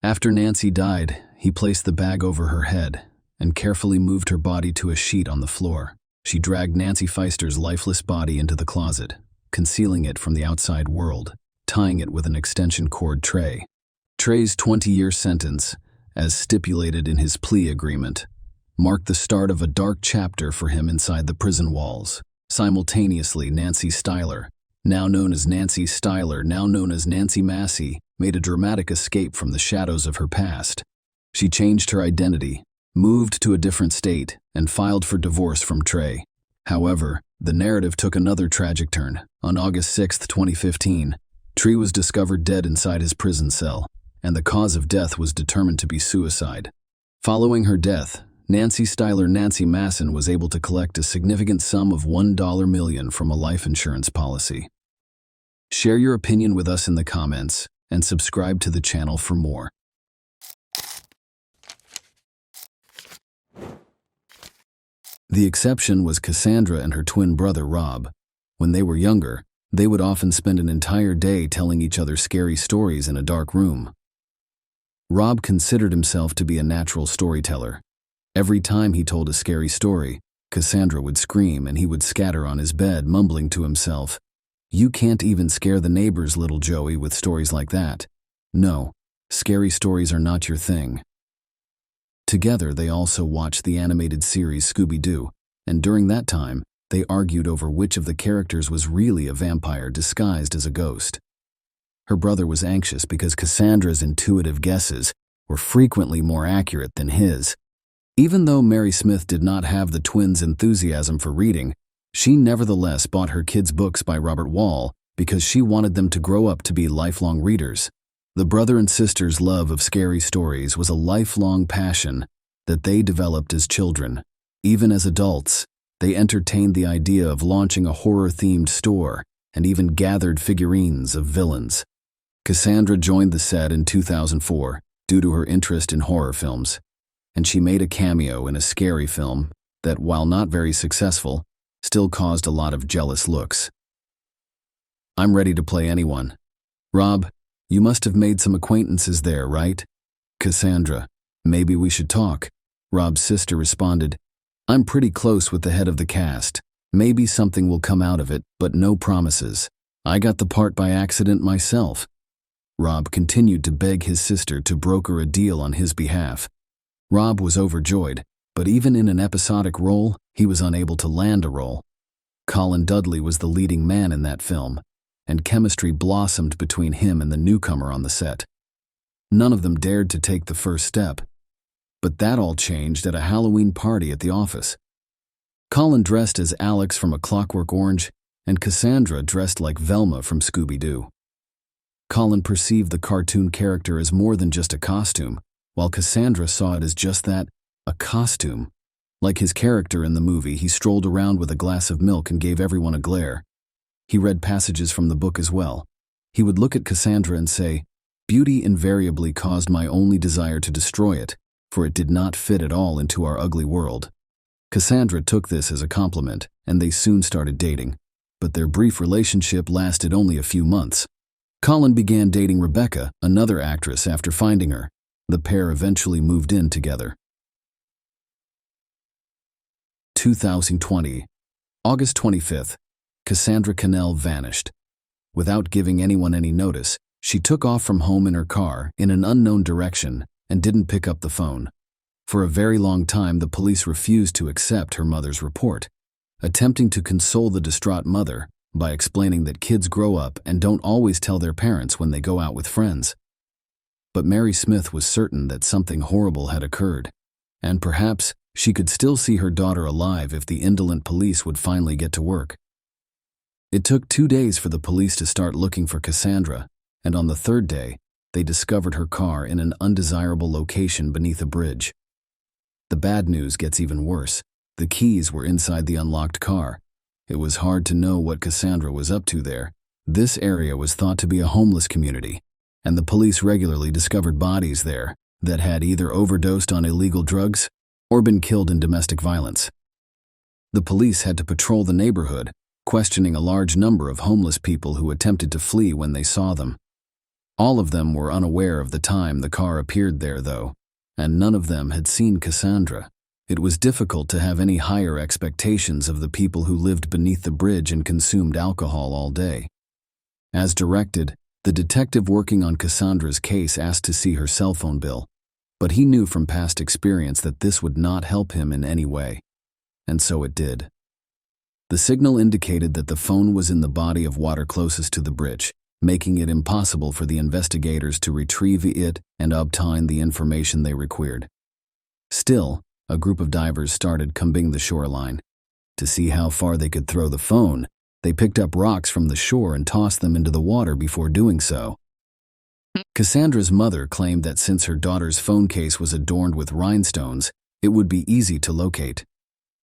After Nancy died, he placed the bag over her head and carefully moved her body to a sheet on the floor. She dragged Nancy Pfister's lifeless body into the closet, concealing it from the outside world, tying it with an extension cord tray. Trey's 20-year sentence, as stipulated in his plea agreement, marked the start of a dark chapter for him inside the prison walls. Simultaneously, Nancy Styler, now known as Nancy Styler, now known as Nancy Massey, made a dramatic escape from the shadows of her past. She changed her identity, moved to a different state, and filed for divorce from Trey. However, the narrative took another tragic turn. On August 6, 2015, Trey was discovered dead inside his prison cell, and the cause of death was determined to be suicide. Following her death, Nancy Styler Nancy Masson was able to collect a significant sum of $1 million from a life insurance policy. Share your opinion with us in the comments and subscribe to the channel for more. The exception was Cassandra and her twin brother Rob. When they were younger, they would often spend an entire day telling each other scary stories in a dark room. Rob considered himself to be a natural storyteller. Every time he told a scary story, Cassandra would scream and he would scatter on his bed, mumbling to himself, "You can't even scare the neighbors, little Joey, with stories like that. No, scary stories are not your thing." Together, they also watched the animated series Scooby-Doo, and during that time, they argued over which of the characters was really a vampire disguised as a ghost. Her brother was anxious because Cassandra's intuitive guesses were frequently more accurate than his. Even though Mary Smith did not have the twins' enthusiasm for reading, she nevertheless bought her kids' books by Robert Wall because she wanted them to grow up to be lifelong readers. The brother and sister's love of scary stories was a lifelong passion that they developed as children. Even as adults, they entertained the idea of launching a horror-themed store and even gathered figurines of villains. Cassandra joined the set in 2004 due to her interest in horror films, and she made a cameo in a scary film that, while not very successful, still caused a lot of jealous looks. "I'm ready to play anyone." "Rob, you must have made some acquaintances there, right?" "Cassandra, maybe we should talk." Rob's sister responded, "I'm pretty close with the head of the cast. Maybe something will come out of it, but no promises. I got the part by accident myself." Rob continued to beg his sister to broker a deal on his behalf. Rob was overjoyed, but even in an episodic role, he was unable to land a role. Colin Dudley was the leading man in that film, and chemistry blossomed between him and the newcomer on the set. None of them dared to take the first step. But that all changed at a Halloween party at the office. Colin dressed as Alex from A Clockwork Orange, and Cassandra dressed like Velma from Scooby-Doo. Colin perceived the cartoon character as more than just a costume, while Cassandra saw it as just that, a costume. Like his character in the movie, he strolled around with a glass of milk and gave everyone a glare. He read passages from the book as well. He would look at Cassandra and say, "Beauty invariably caused my only desire to destroy it, for it did not fit at all into our ugly world. Cassandra took this as a compliment, and they soon started dating. But their brief relationship lasted only a few months. Colin began dating Rebecca, another actress, after finding her. The pair eventually moved in together. 2020. August 25th. Cassandra Cannell vanished. Without giving anyone any notice, she took off from home in her car in an unknown direction and didn't pick up the phone. For a very long time, the police refused to accept her mother's report, attempting to console the distraught mother by explaining that kids grow up and don't always tell their parents when they go out with friends. But Mary Smith was certain that something horrible had occurred, and perhaps she could still see her daughter alive if the indolent police would finally get to work. It took 2 days for the police to start looking for Cassandra, and on the third day, they discovered her car in an undesirable location beneath a bridge. The bad news gets even worse. The keys were inside the unlocked car. It was hard to know what Cassandra was up to there. This area was thought to be a homeless community, and the police regularly discovered bodies there that had either overdosed on illegal drugs or been killed in domestic violence. The police had to patrol the neighborhood, questioning a large number of homeless people who attempted to flee when they saw them. All of them were unaware of the time the car appeared there, though, and none of them had seen Cassandra. It was difficult to have any higher expectations of the people who lived beneath the bridge and consumed alcohol all day. As directed, the detective working on Cassandra's case asked to see her cell phone bill, but he knew from past experience that this would not help him in any way, and so it did. The signal indicated that the phone was in the body of water closest to the bridge, making it impossible for the investigators to retrieve it and obtain the information they required. Still, a group of divers started combing the shoreline. To see how far they could throw the phone, they picked up rocks from the shore and tossed them into the water before doing so. Cassandra's mother claimed that since her daughter's phone case was adorned with rhinestones, it would be easy to locate.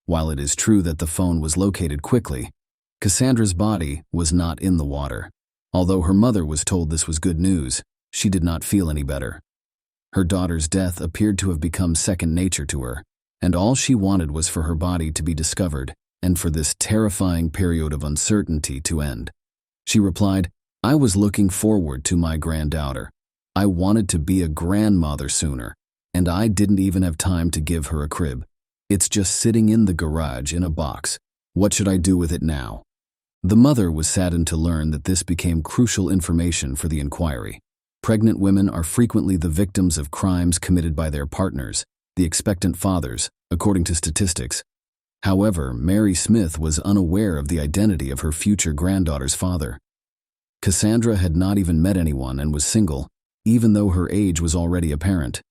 While it is true that the phone was located quickly, Cassandra's body was not in the water. Although her mother was told this was good news, she did not feel any better. Her daughter's death appeared to have become second nature to her, and all she wanted was for her body to be discovered and for this terrifying period of uncertainty to end. She replied, "I was looking forward to my granddaughter. I wanted to be a grandmother sooner, and I didn't even have time to give her a crib. It's just sitting in the garage in a box. What should I do with it now?" The mother was saddened to learn that this became crucial information for the inquiry. Pregnant women are frequently the victims of crimes committed by their partners, the expectant fathers, according to statistics. However, Mary Smith was unaware of the identity of her future granddaughter's father. Cassandra had not even met anyone and was single, even though her age was already apparent.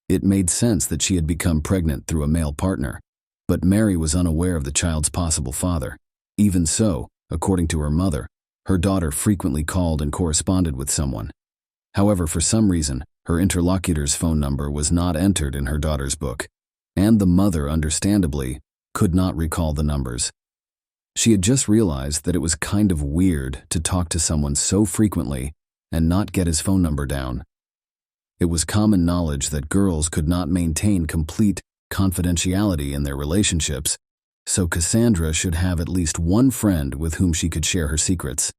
It made sense that she had become pregnant through a male partner, but Mary was unaware of the child's possible father. Even so, according to her mother, her daughter frequently called and corresponded with someone. However, for some reason, her interlocutor's phone number was not entered in her daughter's book, and the mother, understandably, could not recall the numbers. She had just realized that it was kind of weird to talk to someone so frequently and not get his phone number down. It was common knowledge that girls could not maintain complete confidentiality in their relationships, so Cassandra should have at least one friend with whom she could share her secrets,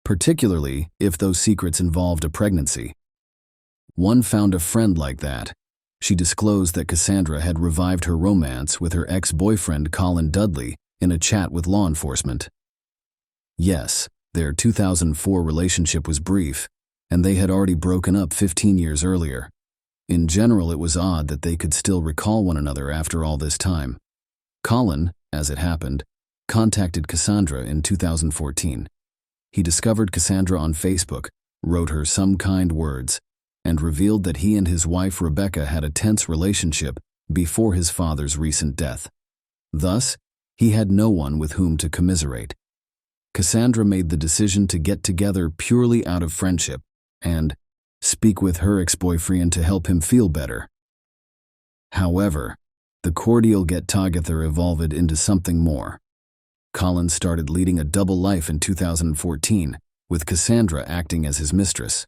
particularly if those secrets involved a pregnancy. One found a friend like that. She disclosed that Cassandra had revived her romance with her ex-boyfriend Colin Dudley in a chat with law enforcement. Yes, their 2004 relationship was brief, and they had already broken up 15 years earlier. In general, it was odd that they could still recall one another after all this time. Colin, as it happened, contacted Cassandra in 2014. He discovered Cassandra on Facebook, wrote her some kind words, and revealed that he and his wife Rebecca had a tense relationship before his father's recent death. Thus, he had no one with whom to commiserate. Cassandra made the decision to get together purely out of friendship and speak with her ex-boyfriend to help him feel better. However, the cordial get-together evolved into something more. Colin started leading a double life in 2014, with Cassandra acting as his mistress.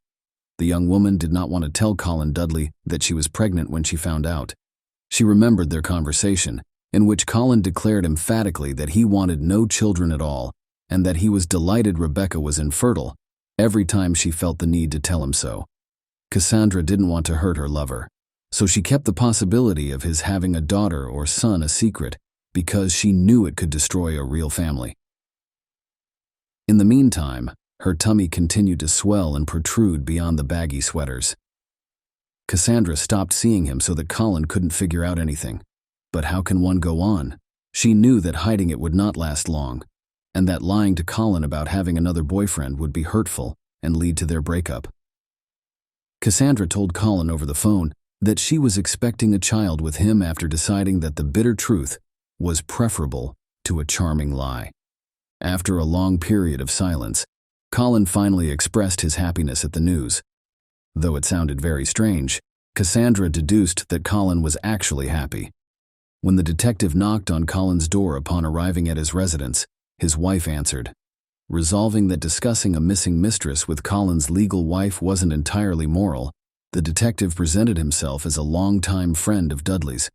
The young woman did not want to tell Colin Dudley that she was pregnant when she found out. She remembered their conversation, in which Colin declared emphatically that he wanted no children at all, and that he was delighted Rebecca was infertile, every time she felt the need to tell him so. Cassandra didn't want to hurt her lover, so she kept the possibility of his having a daughter or son a secret because she knew it could destroy a real family. In the meantime, her tummy continued to swell and protrude beyond the baggy sweaters. Cassandra stopped seeing him so that Colin couldn't figure out anything. But how can one go on? She knew that hiding it would not last long, and that lying to Colin about having another boyfriend would be hurtful and lead to their breakup. Cassandra told Colin over the phone that she was expecting a child with him after deciding that the bitter truth was preferable to a charming lie. After a long period of silence, Colin finally expressed his happiness at the news. Though it sounded very strange, Cassandra deduced that Colin was actually happy. When the detective knocked on Colin's door upon arriving at his residence, his wife answered. Resolving that discussing a missing mistress with Colin's legal wife wasn't entirely moral, the detective presented himself as a longtime friend of Dudley's.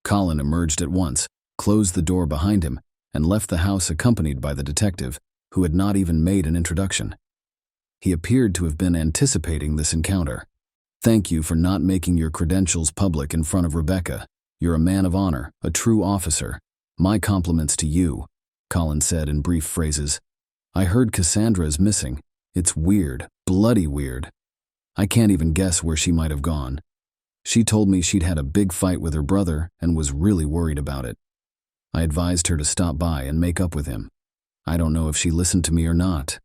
Colin emerged at once, closed the door behind him, and left the house accompanied by the detective, who had not even made an introduction. He appeared to have been anticipating this encounter. "Thank you for not making your credentials public in front of Rebecca. You're a man of honor, a true officer. My compliments to you," Colin said in brief phrases. "I heard Cassandra is missing. It's weird, bloody weird. I can't even guess where she might have gone. She told me she'd had a big fight with her brother and was really worried about it. I advised her to stop by and make up with him. I don't know if she listened to me or not."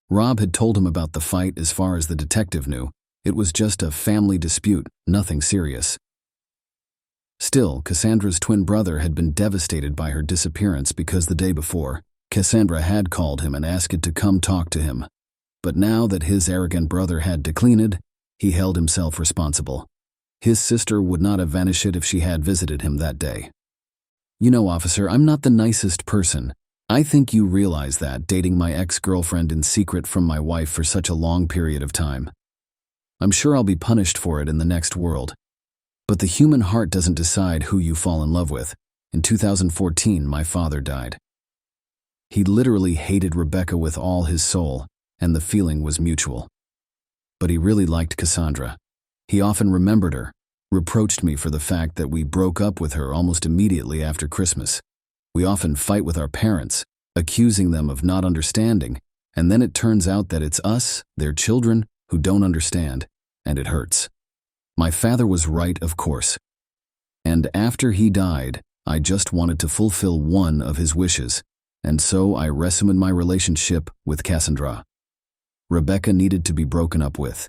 Rob had told him about the fight. As far as the detective knew, it was just a family dispute, nothing serious. Still, Cassandra's twin brother had been devastated by her disappearance because the day before, Cassandra had called him and asked to come talk to him. But now that his arrogant brother had declined, he held himself responsible. His sister would not have vanished if she had visited him that day. "You know, officer, I'm not the nicest person. I think you realize that, dating my ex-girlfriend in secret from my wife for such a long period of time. I'm sure I'll be punished for it in the next world. But the human heart doesn't decide who you fall in love with. In 2014, my father died. He literally hated Rebecca with all his soul, and the feeling was mutual. But he really liked Cassandra. He often remembered her, reproached me for the fact that we broke up with her almost immediately after Christmas. We often fight with our parents, accusing them of not understanding, and then it turns out that it's us, their children, who don't understand, and it hurts. My father was right, of course. And after he died, I just wanted to fulfill one of his wishes, and so I resumed my relationship with Cassandra. Rebecca needed to be broken up with.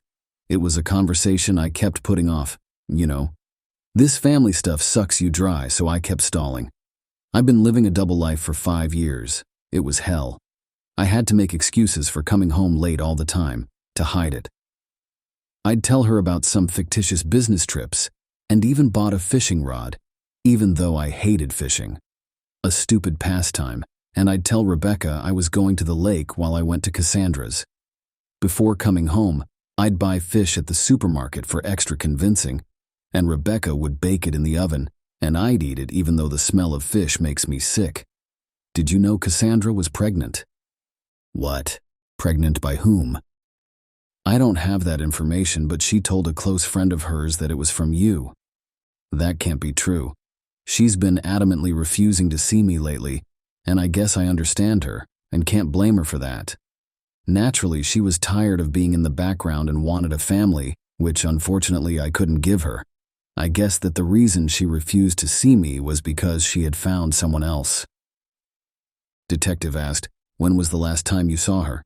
It was a conversation I kept putting off, you know. This family stuff sucks you dry, so I kept stalling. I've been living a double life for 5 years. It was hell. I had to make excuses for coming home late all the time, to hide it. I'd tell her about some fictitious business trips, and even bought a fishing rod, even though I hated fishing. A stupid pastime, and I'd tell Rebecca I was going to the lake while I went to Cassandra's. Before coming home, I'd buy fish at the supermarket for extra convincing, and Rebecca would bake it in the oven, and I'd eat it even though the smell of fish makes me sick. Did you know Cassandra was pregnant? What? Pregnant by whom? I don't have that information, but she told a close friend of hers that it was from you. That can't be true. She's been adamantly refusing to see me lately, and I guess I understand her, and can't blame her for that. Naturally, she was tired of being in the background and wanted a family, which unfortunately I couldn't give her. I guess that the reason she refused to see me was because she had found someone else. Detective asked, "When was the last time you saw her?"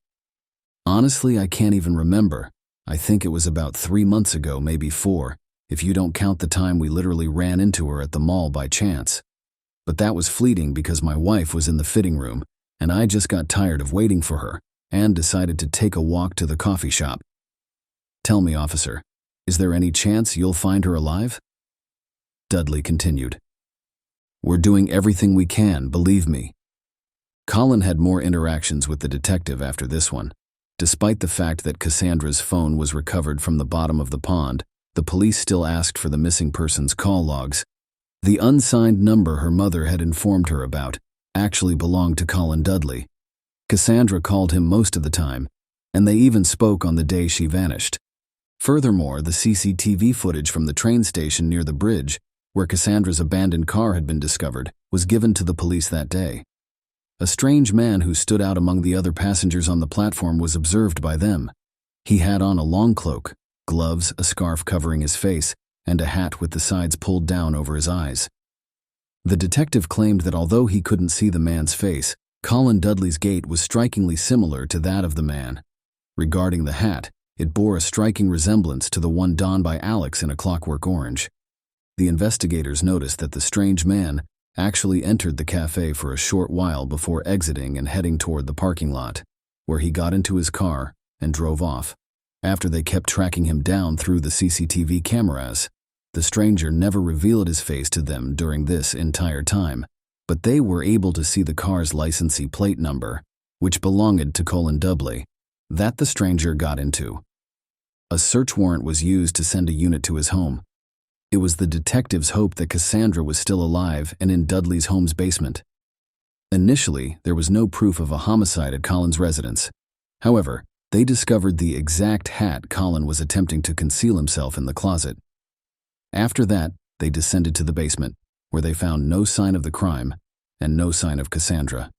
Honestly, I can't even remember. I think it was about 3 months ago, maybe 4, if you don't count the time we literally ran into her at the mall by chance. But that was fleeting because my wife was in the fitting room, and I just got tired of waiting for her and decided to take a walk to the coffee shop. Tell me, officer, is there any chance you'll find her alive? Dudley continued. We're doing everything we can, believe me. Colin had more interactions with the detective after this one. Despite the fact that Cassandra's phone was recovered from the bottom of the pond, the police still asked for the missing person's call logs. The unsigned number her mother had informed her about actually belonged to Colin Dudley. Cassandra called him most of the time, and they even spoke on the day she vanished. Furthermore, the CCTV footage from the train station near the bridge, where Cassandra's abandoned car had been discovered, was given to the police that day. A strange man who stood out among the other passengers on the platform was observed by them. He had on a long cloak, gloves, a scarf covering his face, and a hat with the sides pulled down over his eyes. The detective claimed that although he couldn't see the man's face, Colin Dudley's gait was strikingly similar to that of the man. Regarding the hat, it bore a striking resemblance to the one donned by Alex in A Clockwork Orange. The investigators noticed that the strange man actually entered the cafe for a short while before exiting and heading toward the parking lot, where he got into his car and drove off. After they kept tracking him down through the CCTV cameras, the stranger never revealed his face to them during this entire time, but they were able to see the car's licensee plate number, which belonged to Colin Dudley, that the stranger got into. A search warrant was used to send a unit to his home. It was the detectives' hope that Cassandra was still alive and in Dudley's home's basement. Initially, there was no proof of a homicide at Colin's residence. However, they discovered the exact hat Colin was attempting to conceal himself in the closet. After that, they descended to the basement, where they found no sign of the crime and no sign of Cassandra.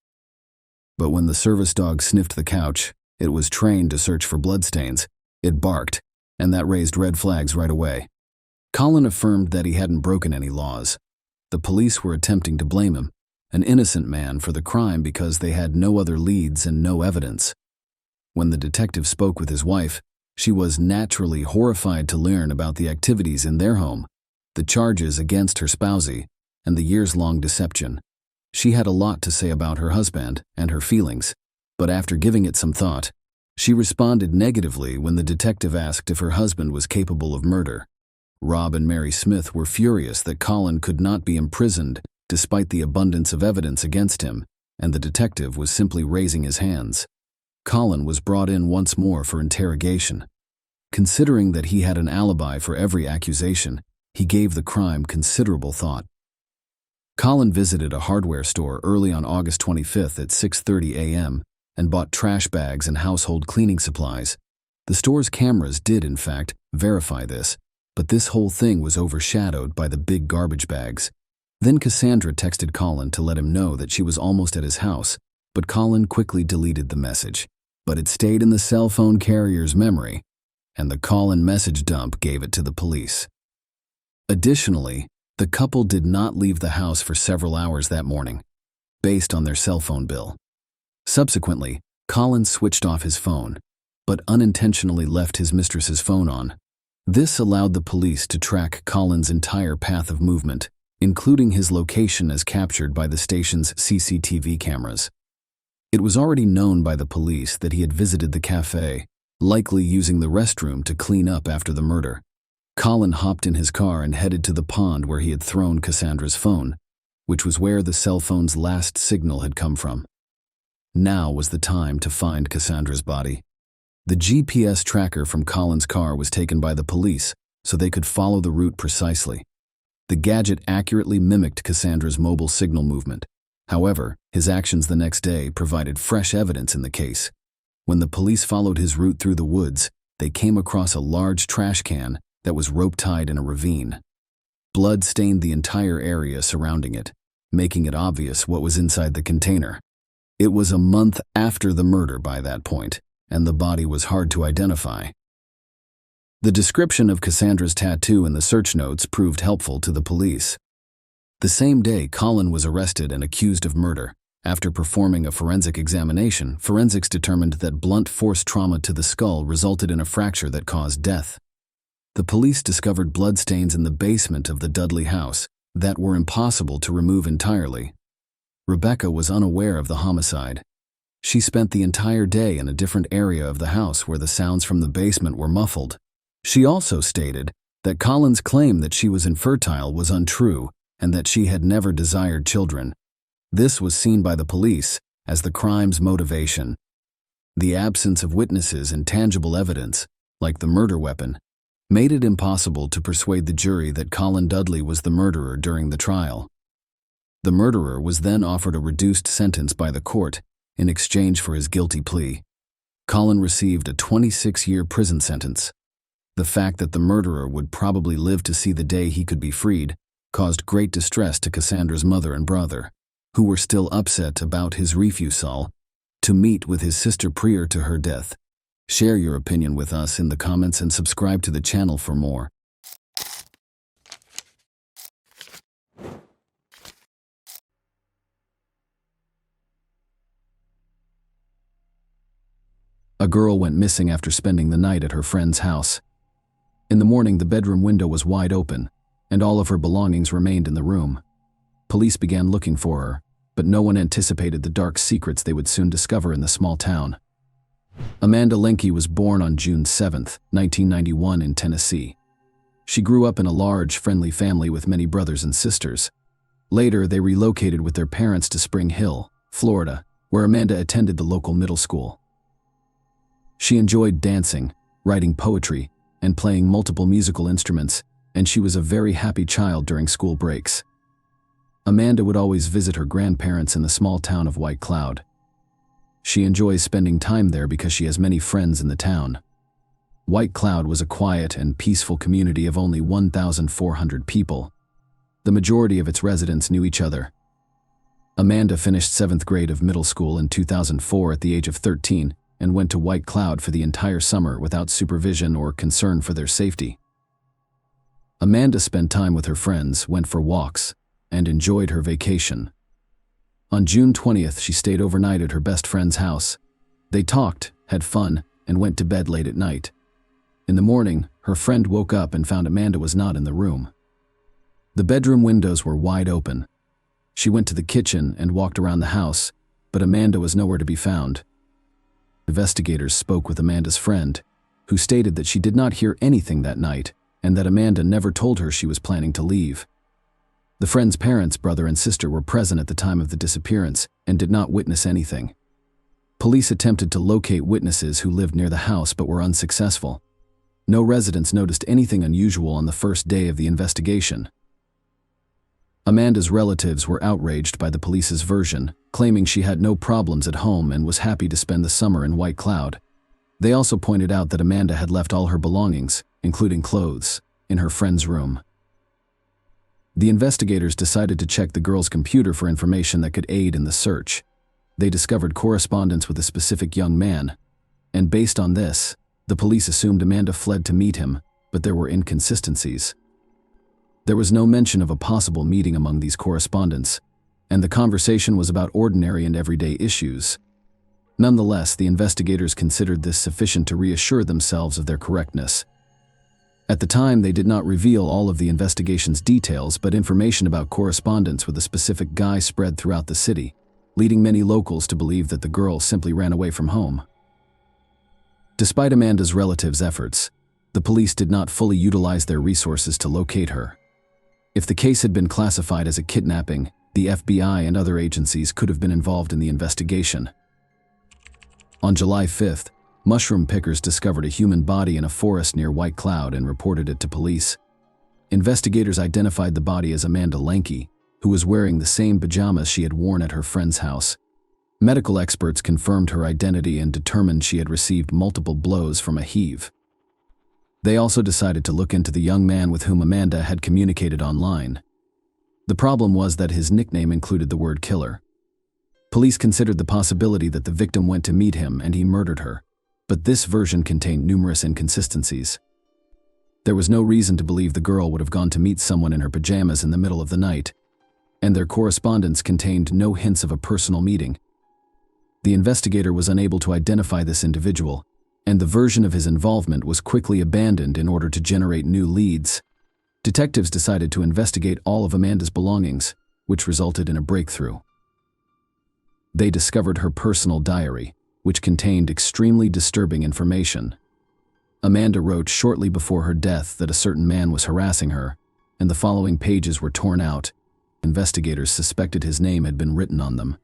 But when the service dog sniffed the couch, it was trained to search for bloodstains. It barked, and that raised red flags right away. Colin affirmed that he hadn't broken any laws. The police were attempting to blame him, an innocent man, for the crime because they had no other leads and no evidence. When the detective spoke with his wife, she was naturally horrified to learn about the activities in their home, the charges against her spousey, and the years-long deception. She had a lot to say about her husband and her feelings, but after giving it some thought, she responded negatively when the detective asked if her husband was capable of murder. Rob and Mary Smith were furious that Colin could not be imprisoned despite the abundance of evidence against him, and the detective was simply raising his hands. Colin was brought in once more for interrogation. Considering that he had an alibi for every accusation, he gave the crime considerable thought. Colin visited a hardware store early on August 25th at 6:30 a.m. and bought trash bags and household cleaning supplies. The store's cameras did, in fact, verify this, but this whole thing was overshadowed by the big garbage bags. Then Cassandra texted Colin to let him know that she was almost at his house, but Colin quickly deleted the message. But it stayed in the cell phone carrier's memory, and the call-in message dump gave it to the police. Additionally, the couple did not leave the house for several hours that morning, based on their cell phone bill. Subsequently, Colin switched off his phone, but unintentionally left his mistress's phone on. This allowed the police to track Colin's entire path of movement, including his location as captured by the station's CCTV cameras. It was already known by the police that he had visited the cafe, likely using the restroom to clean up after the murder. Colin hopped in his car and headed to the pond where he had thrown Cassandra's phone, which was where the cell phone's last signal had come from. Now was the time to find Cassandra's body. The GPS tracker from Colin's car was taken by the police so they could follow the route precisely. The gadget accurately mimicked Cassandra's mobile signal movement. However, his actions the next day provided fresh evidence in the case. When the police followed his route through the woods, they came across a large trash can that was rope-tied in a ravine. Blood stained the entire area surrounding it, making it obvious what was inside the container. It was a month after the murder by that point, and the body was hard to identify. The description of Cassandra's tattoo in the search notes proved helpful to the police. The same day, Colin was arrested and accused of murder. After performing a forensic examination, forensics determined that blunt force trauma to the skull resulted in a fracture that caused death. The police discovered bloodstains in the basement of the Dudley house that were impossible to remove entirely. Rebecca was unaware of the homicide. She spent the entire day in a different area of the house where the sounds from the basement were muffled. She also stated that Colin's claim that she was infertile was untrue and that she had never desired children. This was seen by the police as the crime's motivation. The absence of witnesses and tangible evidence, like the murder weapon, made it impossible to persuade the jury that Colin Dudley was the murderer during the trial. The murderer was then offered a reduced sentence by the court in exchange for his guilty plea. Colin received a 26-year prison sentence. The fact that the murderer would probably live to see the day he could be freed caused great distress to Cassandra's mother and brother, who were still upset about his refusal to meet with his sister prior to her death. Share your opinion with us in the comments and subscribe to the channel for more. A girl went missing after spending the night at her friend's house. In the morning, the bedroom window was wide open, and all of her belongings remained in the room. Police began looking for her, but no one anticipated the dark secrets they would soon discover in the small town. Amanda Lenke was born on June 7, 1991 in Tennessee. She grew up in a large, friendly family with many brothers and sisters. Later, they relocated with their parents to Spring Hill, Florida, where Amanda attended the local middle school. She enjoyed dancing, writing poetry, and playing multiple musical instruments, and she was a very happy child during school breaks. Amanda would always visit her grandparents in the small town of White Cloud. She enjoys spending time there because she has many friends in the town. White Cloud was a quiet and peaceful community of only 1,400 people. The majority of its residents knew each other. Amanda finished 7th grade of middle school in 2004 at the age of 13 and went to White Cloud for the entire summer without supervision or concern for their safety. Amanda spent time with her friends, went for walks, and enjoyed her vacation. On June 20th, she stayed overnight at her best friend's house. They talked, had fun, and went to bed late at night. In the morning, her friend woke up and found Amanda was not in the room. The bedroom windows were wide open. She went to the kitchen and walked around the house, but Amanda was nowhere to be found. Investigators spoke with Amanda's friend, who stated that she did not hear anything that night and that Amanda never told her she was planning to leave. The friend's parents, brother and sister were present at the time of the disappearance and did not witness anything. Police attempted to locate witnesses who lived near the house but were unsuccessful. No residents noticed anything unusual on the first day of the investigation. Amanda's relatives were outraged by the police's version, claiming she had no problems at home and was happy to spend the summer in White Cloud. They also pointed out that Amanda had left all her belongings, including clothes, in her friend's room. The investigators decided to check the girl's computer for information that could aid in the search. They discovered correspondence with a specific young man, and based on this, the police assumed Amanda fled to meet him, but there were inconsistencies. There was no mention of a possible meeting among these correspondents, and the conversation was about ordinary and everyday issues. Nonetheless, the investigators considered this sufficient to reassure themselves of their correctness. At the time, they did not reveal all of the investigation's details, but information about correspondence with a specific guy spread throughout the city, leading many locals to believe that the girl simply ran away from home. Despite Amanda's relatives' efforts, the police did not fully utilize their resources to locate her. If the case had been classified as a kidnapping, the FBI and other agencies could have been involved in the investigation. On July 5th, mushroom pickers discovered a human body in a forest near White Cloud and reported it to police. Investigators identified the body as Amanda Lenke, who was wearing the same pajamas she had worn at her friend's house. Medical experts confirmed her identity and determined she had received multiple blows from a heave. They also decided to look into the young man with whom Amanda had communicated online. The problem was that his nickname included the word killer. Police considered the possibility that the victim went to meet him and he murdered her, but this version contained numerous inconsistencies. There was no reason to believe the girl would have gone to meet someone in her pajamas in the middle of the night, and their correspondence contained no hints of a personal meeting. The investigator was unable to identify this individual, and the version of his involvement was quickly abandoned in order to generate new leads. Detectives decided to investigate all of Amanda's belongings, which resulted in a breakthrough. They discovered her personal diary, which contained extremely disturbing information. Amanda wrote shortly before her death that a certain man was harassing her, and the following pages were torn out. Investigators suspected his name had been written on them.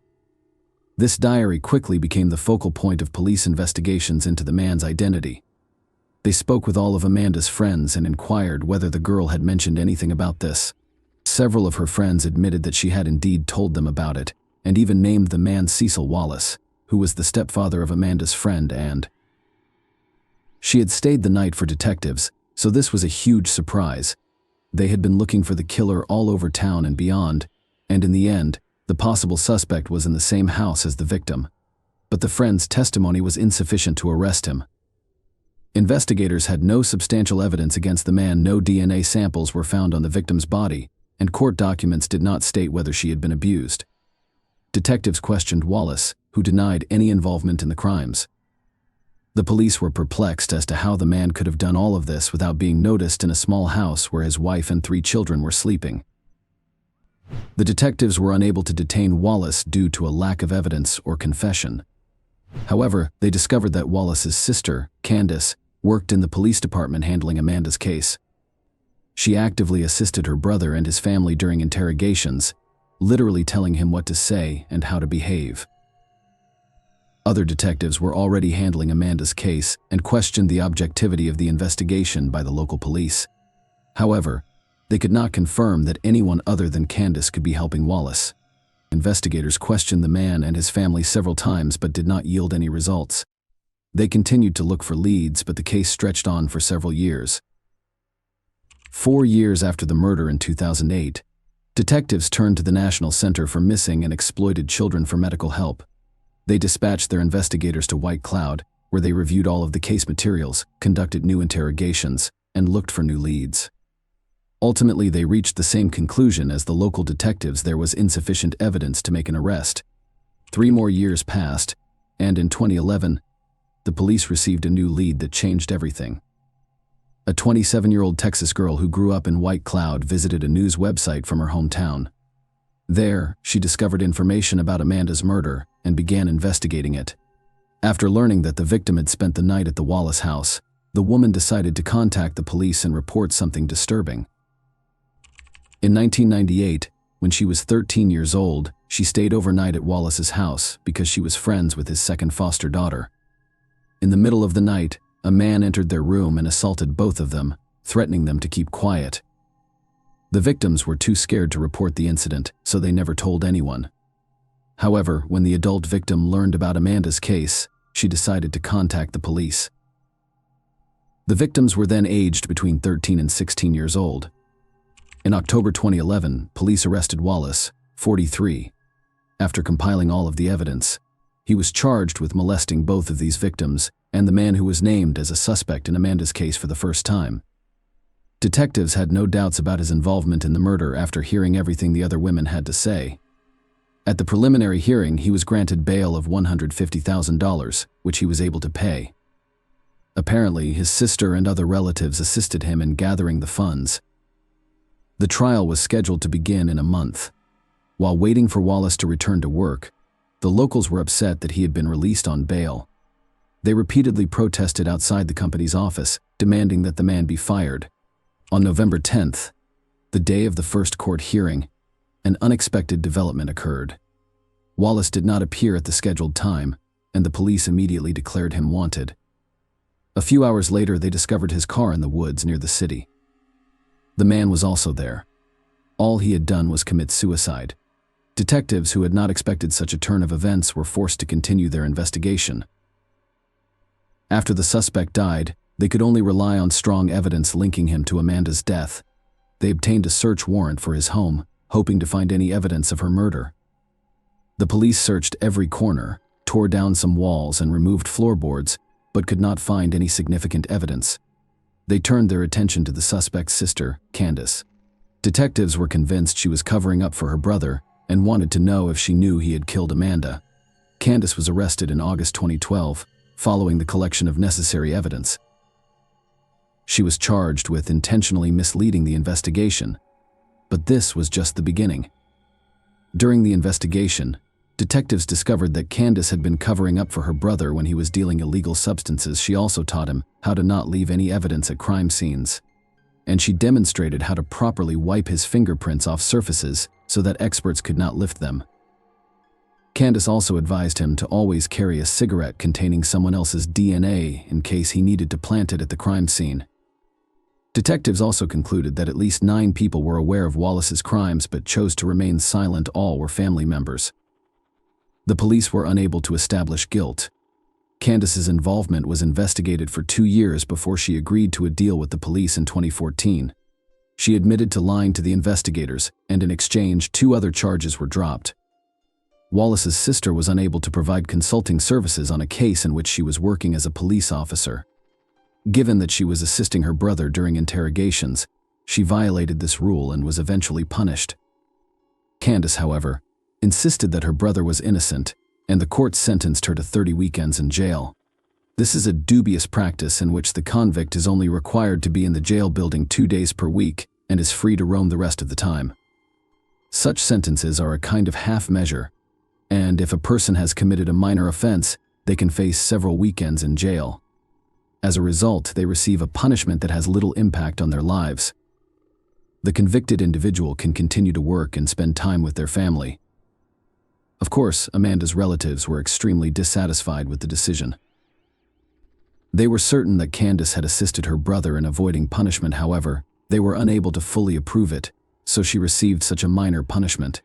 This diary quickly became the focal point of police investigations into the man's identity. They spoke with all of Amanda's friends and inquired whether the girl had mentioned anything about this. Several of her friends admitted that she had indeed told them about it, and even named the man Cecil Wallace, who was the stepfather of Amanda's friend, and she had stayed the night for detectives, so this was a huge surprise. They had been looking for the killer all over town and beyond, and in the end, the possible suspect was in the same house as the victim. But the friend's testimony was insufficient to arrest him. Investigators had no substantial evidence against the man. No DNA samples were found on the victim's body, and court documents did not state whether she had been abused. Detectives questioned Wallace, who denied any involvement in the crimes. The police were perplexed as to how the man could have done all of this without being noticed in a small house where his wife and 3 children were sleeping. The detectives were unable to detain Wallace due to a lack of evidence or confession. However, they discovered that Wallace's sister, Candace, worked in the police department handling Amanda's case. She actively assisted her brother and his family during interrogations, literally telling him what to say and how to behave. Other detectives were already handling Amanda's case and questioned the objectivity of the investigation by the local police. However, they could not confirm that anyone other than Candace could be helping Wallace. Investigators questioned the man and his family several times but did not yield any results. They continued to look for leads, but the case stretched on for several years. 4 years after the murder in 2008, detectives turned to the National Center for Missing and Exploited Children for medical help. They dispatched their investigators to White Cloud, where they reviewed all of the case materials, conducted new interrogations, and looked for new leads. Ultimately, they reached the same conclusion as the local detectives: there was insufficient evidence to make an arrest. 3 more years passed, and in 2011, the police received a new lead that changed everything. A 27-year-old Texas girl who grew up in White Cloud visited a news website from her hometown. There, she discovered information about Amanda's murder and began investigating it. After learning that the victim had spent the night at the Wallace house, the woman decided to contact the police and report something disturbing. In 1998, when she was 13 years old, she stayed overnight at Wallace's house because she was friends with his second foster daughter. In the middle of the night, a man entered their room and assaulted both of them, threatening them to keep quiet. The victims were too scared to report the incident, so they never told anyone. However, when the adult victim learned about Amanda's case, she decided to contact the police. The victims were then aged between 13 and 16 years old. In October 2011, police arrested Wallace, 43. After compiling all of the evidence, he was charged with molesting both of these victims and the man who was named as a suspect in Amanda's case for the first time. Detectives had no doubts about his involvement in the murder after hearing everything the other women had to say. At the preliminary hearing, he was granted bail of $150,000, which he was able to pay. Apparently, his sister and other relatives assisted him in gathering the funds. The trial was scheduled to begin in a month. While waiting for Wallace to return to work, the locals were upset that he had been released on bail. They repeatedly protested outside the company's office, demanding that the man be fired. On November 10th, the day of the first court hearing, an unexpected development occurred. Wallace did not appear at the scheduled time, and the police immediately declared him wanted. A few hours later, they discovered his car in the woods near the city. The man was also there. All he had done was commit suicide. Detectives who had not expected such a turn of events were forced to continue their investigation. After the suspect died, they could only rely on strong evidence linking him to Amanda's death. They obtained a search warrant for his home, hoping to find any evidence of her murder. The police searched every corner, tore down some walls and removed floorboards, but could not find any significant evidence. They turned their attention to the suspect's sister, Candace. Detectives were convinced she was covering up for her brother and wanted to know if she knew he had killed Amanda. Candace was arrested in August 2012, following the collection of necessary evidence. She was charged with intentionally misleading the investigation, but this was just the beginning. During the investigation, detectives discovered that Candace had been covering up for her brother when he was dealing illegal substances. She also taught him how to not leave any evidence at crime scenes, and she demonstrated how to properly wipe his fingerprints off surfaces so that experts could not lift them. Candace also advised him to always carry a cigarette containing someone else's DNA in case he needed to plant it at the crime scene. Detectives also concluded that at least 9 people were aware of Wallace's crimes but chose to remain silent. All were family members. The police were unable to establish guilt. Candace's involvement was investigated for 2 years before she agreed to a deal with the police in 2014. She admitted to lying to the investigators, and in exchange, 2 other charges were dropped. Wallace's sister was unable to provide consulting services on a case in which she was working as a police officer. Given that she was assisting her brother during interrogations, she violated this rule and was eventually punished. Candace, however, insisted that her brother was innocent, and the court sentenced her to 30 weekends in jail. This is a dubious practice in which the convict is only required to be in the jail building 2 days per week and is free to roam the rest of the time. Such sentences are a kind of half measure, and if a person has committed a minor offense, they can face several weekends in jail. As a result, they receive a punishment that has little impact on their lives. The convicted individual can continue to work and spend time with their family. Of course, Amanda's relatives were extremely dissatisfied with the decision. They were certain that Candace had assisted her brother in avoiding punishment. However, they were unable to fully approve it, so she received such a minor punishment.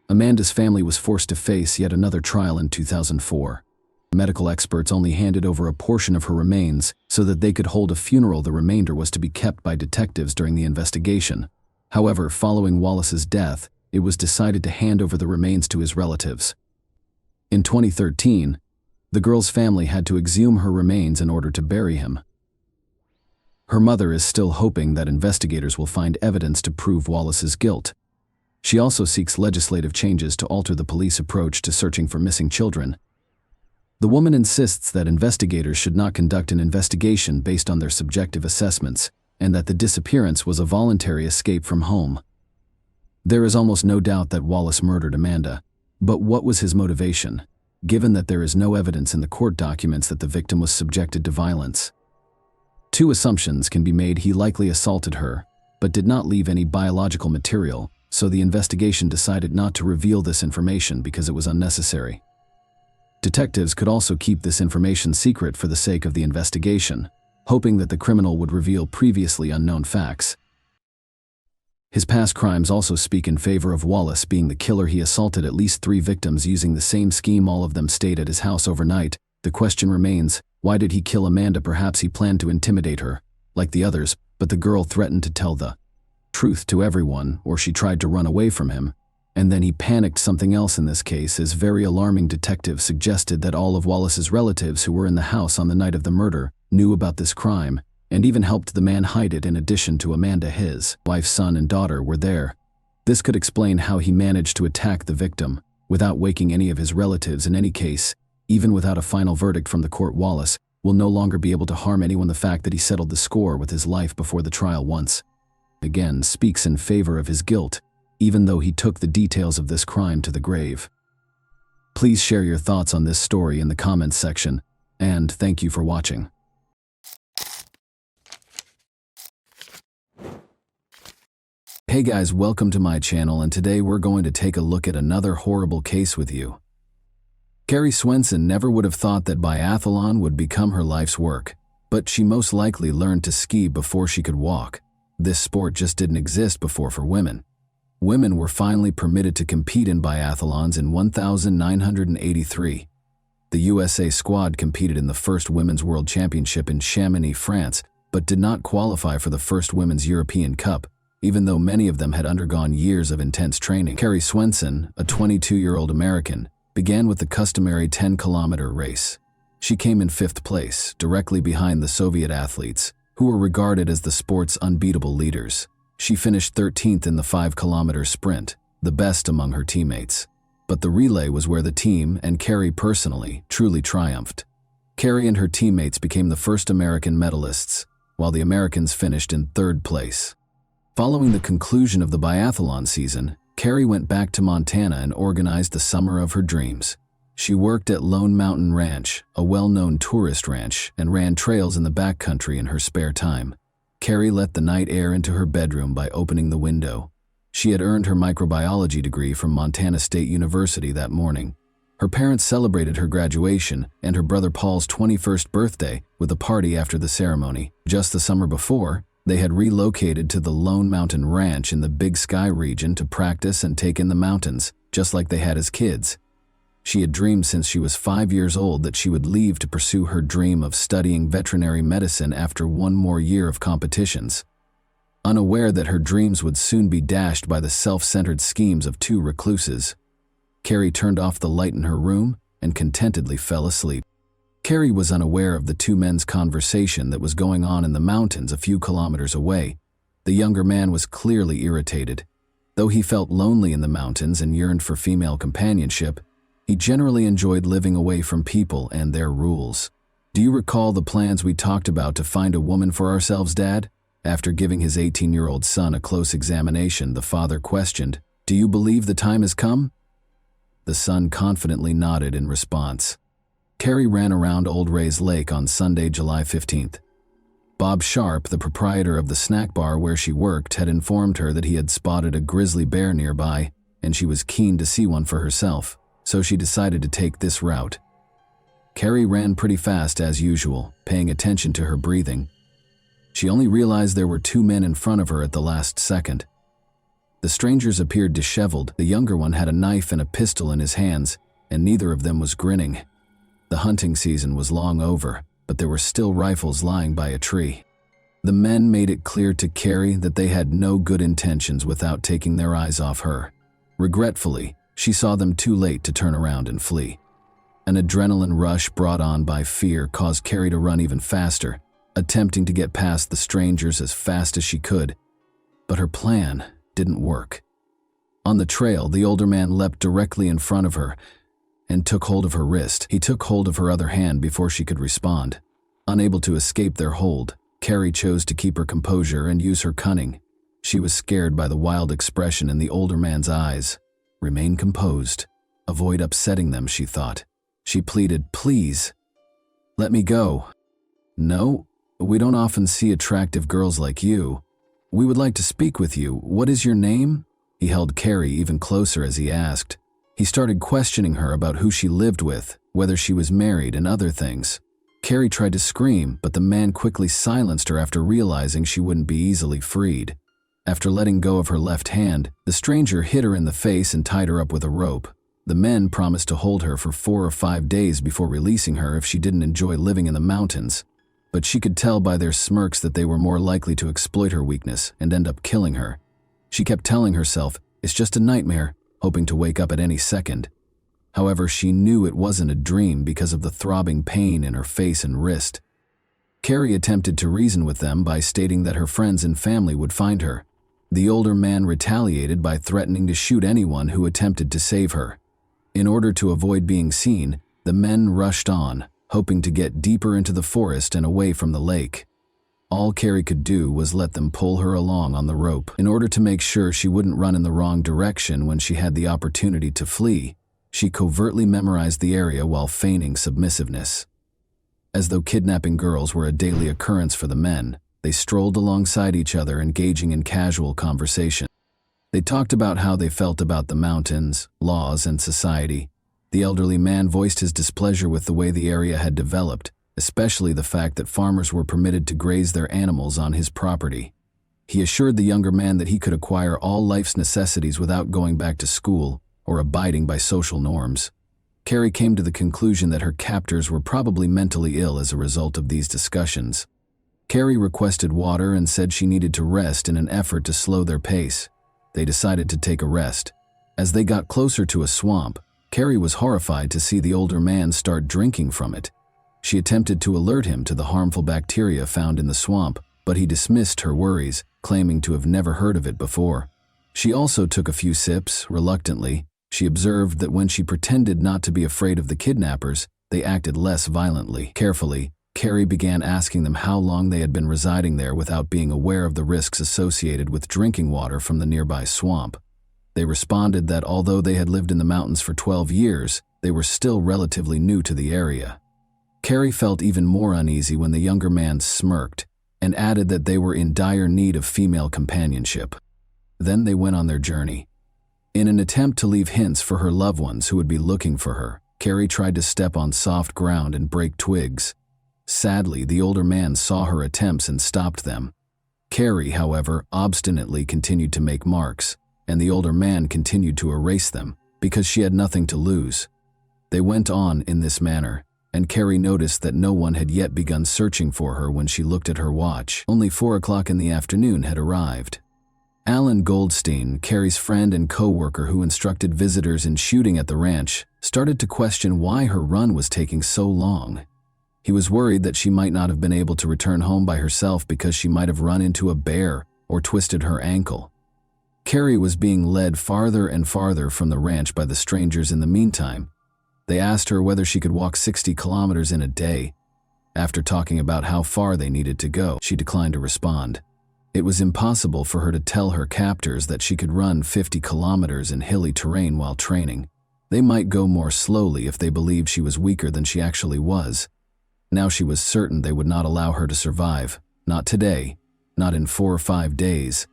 Amanda's family was forced to face yet another trial in 2004. Medical experts only handed over a portion of her remains so that they could hold a funeral. The remainder was to be kept by detectives during the investigation. However, following Wallace's death, it was decided to hand over the remains to his relatives. In 2013, the girl's family had to exhume her remains in order to bury him. Her mother is still hoping that investigators will find evidence to prove Wallace's guilt. She also seeks legislative changes to alter the police approach to searching for missing children. The woman insists that investigators should not conduct an investigation based on their subjective assessments, and that the disappearance was a voluntary escape from home. There is almost no doubt that Wallace murdered Amanda, but what was his motivation, given that there is no evidence in the court documents that the victim was subjected to violence? 2 assumptions can be made. He likely assaulted her, but did not leave any biological material, so the investigation decided not to reveal this information because it was unnecessary. Detectives could also keep this information secret for the sake of the investigation, hoping that the criminal would reveal previously unknown facts. His past crimes also speak in favor of Wallace being the killer. He assaulted at least 3 victims using the same scheme. All of them stayed at his house overnight. The question remains, why did he kill Amanda? Perhaps he planned to intimidate her, like the others, but the girl threatened to tell the truth to everyone, or she tried to run away from him, and then he panicked. Something else in this case is very alarming. Detectives suggested that all of Wallace's relatives who were in the house on the night of the murder knew about this crime, and even helped the man hide it. In addition to Amanda, his wife, son, and daughter were there. This could explain how he managed to attack the victim without waking any of his relatives. In any case, even without a final verdict from the court, Wallace will no longer be able to harm anyone. The fact that he settled the score with his life before the trial once again speaks in favor of his guilt, even though he took the details of this crime to the grave. Please share your thoughts on this story in the comments section, and thank you for watching. Hey guys, welcome to my channel, and today we're going to take a look at another horrible case with you. Carrie Swenson never would have thought that biathlon would become her life's work, but she most likely learned to ski before she could walk. This sport just didn't exist before for women. Women were finally permitted to compete in biathlons in 1983. The USA squad competed in the first Women's World Championship in Chamonix, France, but did not qualify for the first Women's European Cup, even though many of them had undergone years of intense training. Carrie Swenson, a 22-year-old American, began with the customary 10-kilometer race. She came in 5th place, directly behind the Soviet athletes, who were regarded as the sport's unbeatable leaders. She finished 13th in the 5-kilometer sprint, the best among her teammates. But the relay was where the team, and Carrie personally, truly triumphed. Carrie and her teammates became the first American medalists, while the Americans finished in 3rd place. Following the conclusion of the biathlon season, Carrie went back to Montana and organized the summer of her dreams. She worked at Lone Mountain Ranch, a well-known tourist ranch, and ran trails in the backcountry in her spare time. Carrie let the night air into her bedroom by opening the window. She had earned her microbiology degree from Montana State University that morning. Her parents celebrated her graduation and her brother Paul's 21st birthday with a party after the ceremony. Just the summer before, they had relocated to the Lone Mountain Ranch in the Big Sky region to practice and take in the mountains, just like they had as kids. She had dreamed since she was 5 years old that she would leave to pursue her dream of studying veterinary medicine after one more year of competitions. Unaware that her dreams would soon be dashed by the self-centered schemes of two recluses, Carrie turned off the light in her room and contentedly fell asleep. Carrie was unaware of the two men's conversation that was going on in the mountains a few kilometers away. The younger man was clearly irritated. Though he felt lonely in the mountains and yearned for female companionship, he generally enjoyed living away from people and their rules. "Do you recall the plans we talked about to find a woman for ourselves, Dad?" After giving his 18-year-old son a close examination, the father questioned, "Do you believe the time has come?" The son confidently nodded in response. Carrie ran around Old Ray's Lake on Sunday, July 15th. Bob Sharp, the proprietor of the snack bar where she worked, had informed her that he had spotted a grizzly bear nearby, and she was keen to see one for herself, so she decided to take this route. Carrie ran pretty fast as usual, paying attention to her breathing. She only realized there were two men in front of her at the last second. The strangers appeared disheveled. The younger one had a knife and a pistol in his hands, and neither of them was grinning. The hunting season was long over, but there were still rifles lying by a tree. The men made it clear to Carrie that they had no good intentions without taking their eyes off her. Regretfully, she saw them too late to turn around and flee. An adrenaline rush brought on by fear caused Carrie to run even faster, attempting to get past the strangers as fast as she could. But her plan didn't work. On the trail, the older man leapt directly in front of her and took hold of her wrist. He took hold of her other hand before she could respond. Unable to escape their hold, Carrie chose to keep her composure and use her cunning. She was scared by the wild expression in the older man's eyes. Remain composed. Avoid upsetting them, she thought. She pleaded, "Please, let me go." "No, we don't often see attractive girls like you. We would like to speak with you. What is your name?" He held Carrie even closer as he asked. He started questioning her about who she lived with, whether she was married, and other things. Carrie tried to scream, but the man quickly silenced her after realizing she wouldn't be easily freed. After letting go of her left hand, the stranger hit her in the face and tied her up with a rope. The men promised to hold her for 4 or 5 days before releasing her if she didn't enjoy living in the mountains. But she could tell by their smirks that they were more likely to exploit her weakness and end up killing her. She kept telling herself, "It's just a nightmare," hoping to wake up at any second. However, she knew it wasn't a dream because of the throbbing pain in her face and wrist. Carrie attempted to reason with them by stating that her friends and family would find her. The older man retaliated by threatening to shoot anyone who attempted to save her. In order to avoid being seen, the men rushed on, hoping to get deeper into the forest and away from the lake. All Carrie could do was let them pull her along on the rope. In order to make sure she wouldn't run in the wrong direction when she had the opportunity to flee, she covertly memorized the area while feigning submissiveness. As though kidnapping girls were a daily occurrence for the men, they strolled alongside each other, engaging in casual conversation. They talked about how they felt about the mountains, laws, and society. The elderly man voiced his displeasure with the way the area had developed, especially the fact that farmers were permitted to graze their animals on his property. He assured the younger man that he could acquire all life's necessities without going back to school or abiding by social norms. Carrie came to the conclusion that her captors were probably mentally ill as a result of these discussions. Carrie requested water and said she needed to rest in an effort to slow their pace. They decided to take a rest. As they got closer to a swamp, Carrie was horrified to see the older man start drinking from it. She attempted to alert him to the harmful bacteria found in the swamp, but he dismissed her worries, claiming to have never heard of it before. She also took a few sips, reluctantly. She observed that when she pretended not to be afraid of the kidnappers, they acted less violently. Carefully, Carrie began asking them how long they had been residing there without being aware of the risks associated with drinking water from the nearby swamp. They responded that although they had lived in the mountains for 12 years, they were still relatively new to the area. Carrie felt even more uneasy when the younger man smirked and added that they were in dire need of female companionship. Then they went on their journey. In an attempt to leave hints for her loved ones who would be looking for her, Carrie tried to step on soft ground and break twigs. Sadly, the older man saw her attempts and stopped them. Carrie, however, obstinately continued to make marks, and the older man continued to erase them, because she had nothing to lose. They went on in this manner, and Carrie noticed that no one had yet begun searching for her when she looked at her watch. Only 4 o'clock in the afternoon had arrived. Alan Goldstein, Carrie's friend and co-worker who instructed visitors in shooting at the ranch, started to question why her run was taking so long. He was worried that she might not have been able to return home by herself because she might have run into a bear or twisted her ankle. Carrie was being led farther and farther from the ranch by the strangers in the meantime. They asked her whether she could walk 60 kilometers in a day. After talking about how far they needed to go, she declined to respond. It was impossible for her to tell her captors that she could run 50 kilometers in hilly terrain while training. They might go more slowly if they believed she was weaker than she actually was. Now she was certain they would not allow her to survive. Not today. Not in 4 or 5 days.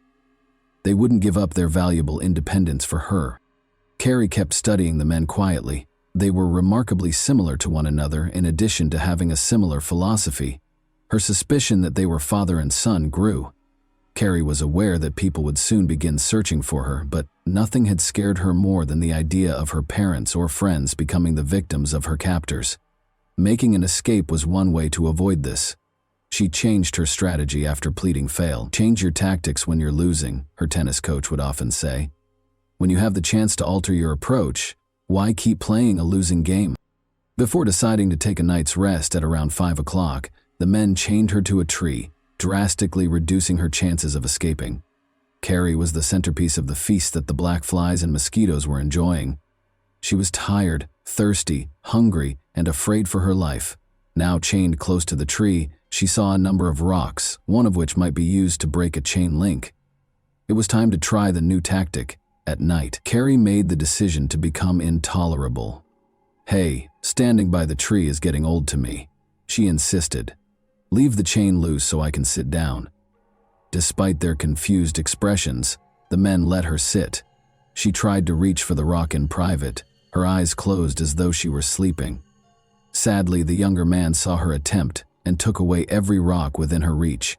They wouldn't give up their valuable independence for her. Carrie kept studying the men quietly. They were remarkably similar to one another in addition to having a similar philosophy. Her suspicion that they were father and son grew. Carrie was aware that people would soon begin searching for her, but nothing had scared her more than the idea of her parents or friends becoming the victims of her captors. Making an escape was one way to avoid this. She changed her strategy after pleading fail. "Change your tactics when you're losing," her tennis coach would often say. "When you have the chance to alter your approach, why keep playing a losing game?" Before deciding to take a night's rest at around 5 o'clock, the men chained her to a tree, drastically reducing her chances of escaping. Carrie was the centerpiece of the feast that the black flies and mosquitoes were enjoying. She was tired, thirsty, hungry, and afraid for her life. Now chained close to the tree, she saw a number of rocks, one of which might be used to break a chain link. It was time to try the new tactic. At night, Carrie made the decision to become intolerable. "Hey, standing by the tree is getting old to me," she insisted. "Leave the chain loose so I can sit down." Despite their confused expressions, the men let her sit. She tried to reach for the rock in private, her eyes closed as though she were sleeping. Sadly, the younger man saw her attempt and took away every rock within her reach.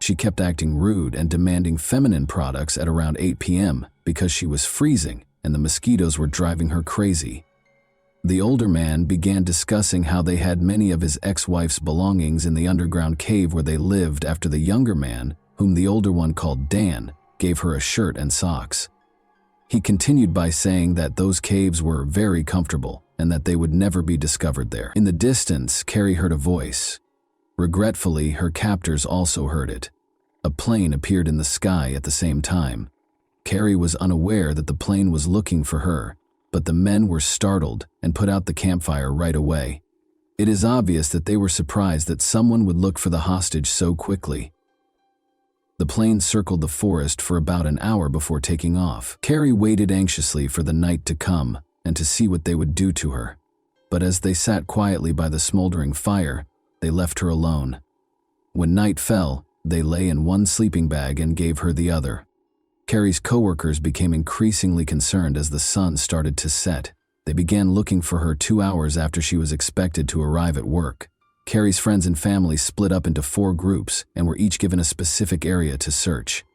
She kept acting rude and demanding feminine products at around 8 p.m. because she was freezing and the mosquitoes were driving her crazy. The older man began discussing how they had many of his ex-wife's belongings in the underground cave where they lived after the younger man, whom the older one called Dan, gave her a shirt and socks. He continued by saying that those caves were very comfortable and that they would never be discovered there. In the distance, Carrie heard a voice. Regretfully, her captors also heard it. A plane appeared in the sky at the same time. Carrie was unaware that the plane was looking for her, but the men were startled and put out the campfire right away. It is obvious that they were surprised that someone would look for the hostage so quickly. The plane circled the forest for about an hour before taking off. Carrie waited anxiously for the night to come and to see what they would do to her. But as they sat quietly by the smoldering fire, they left her alone. When night fell, they lay in one sleeping bag and gave her the other. Carrie's coworkers became increasingly concerned as the sun started to set. They began looking for her 2 hours after she was expected to arrive at work. Carrie's friends and family split up into 4 groups and were each given a specific area to search.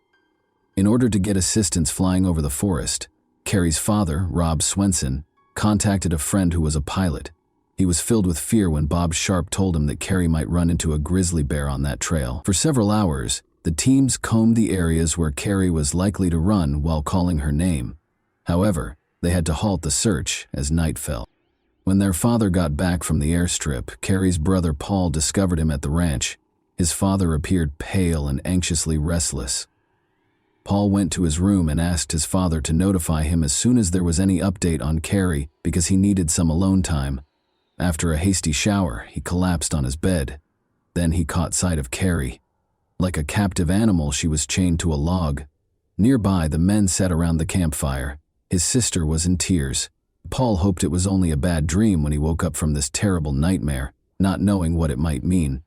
In order to get assistance flying over the forest, Carrie's father, Rob Swenson, contacted a friend who was a pilot. He was filled with fear when Bob Sharp told him that Carrie might run into a grizzly bear on that trail. For several hours, the teams combed the areas where Carrie was likely to run while calling her name. However, they had to halt the search as night fell. When their father got back from the airstrip, Carrie's brother Paul discovered him at the ranch. His father appeared pale and anxiously restless. Paul went to his room and asked his father to notify him as soon as there was any update on Carrie because he needed some alone time. After a hasty shower, he collapsed on his bed. Then he caught sight of Carrie. Like a captive animal, she was chained to a log. Nearby, the men sat around the campfire. His sister was in tears. Paul hoped it was only a bad dream when he woke up from this terrible nightmare, not knowing what it might mean.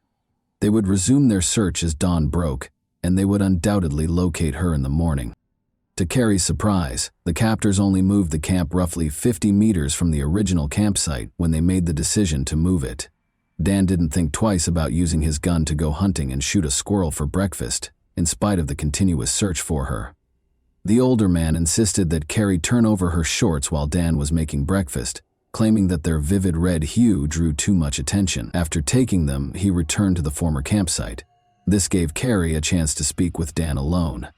They would resume their search as dawn broke, and they would undoubtedly locate her in the morning. To Carrie's surprise, the captors only moved the camp roughly 50 meters from the original campsite when they made the decision to move it. Dan didn't think twice about using his gun to go hunting and shoot a squirrel for breakfast, in spite of the continuous search for her. The older man insisted that Carrie turn over her shorts while Dan was making breakfast, claiming that their vivid red hue drew too much attention. After taking them, he returned to the former campsite. This gave Carrie a chance to speak with Dan alone.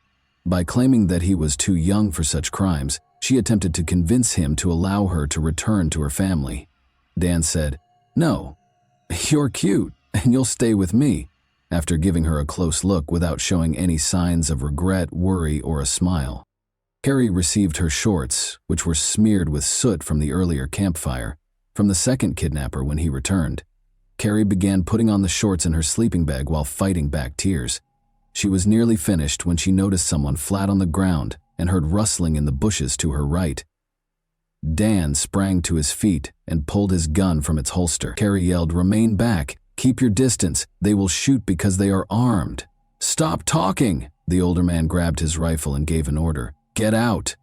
By claiming that he was too young for such crimes, she attempted to convince him to allow her to return to her family. Dan said, "No, you're cute, and you'll stay with me," after giving her a close look without showing any signs of regret, worry, or a smile. Carrie received her shorts, which were smeared with soot from the earlier campfire, from the second kidnapper when he returned. Carrie began putting on the shorts in her sleeping bag while fighting back tears. She was nearly finished when she noticed someone flat on the ground and heard rustling in the bushes to her right. Dan sprang to his feet and pulled his gun from its holster. Carrie yelled, "Remain back! Keep your distance! They will shoot because they are armed!" "Stop talking!" The older man grabbed his rifle and gave an order. "Get out!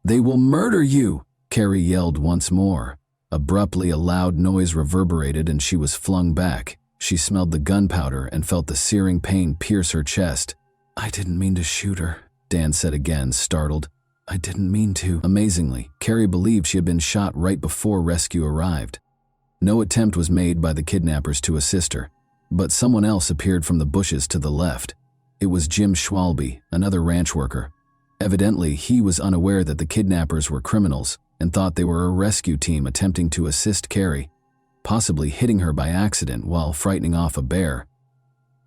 They will murder you!" Carrie yelled once more. Abruptly, a loud noise reverberated and she was flung back. She smelled the gunpowder and felt the searing pain pierce her chest. "I didn't mean to shoot her," Dan said again, startled. "I didn't mean to." Amazingly, Carrie believed she had been shot right before rescue arrived. No attempt was made by the kidnappers to assist her, but someone else appeared from the bushes to the left. It was Jim Schwalbe, another ranch worker. Evidently, he was unaware that the kidnappers were criminals and thought they were a rescue team attempting to assist Carrie, possibly hitting her by accident while frightening off a bear.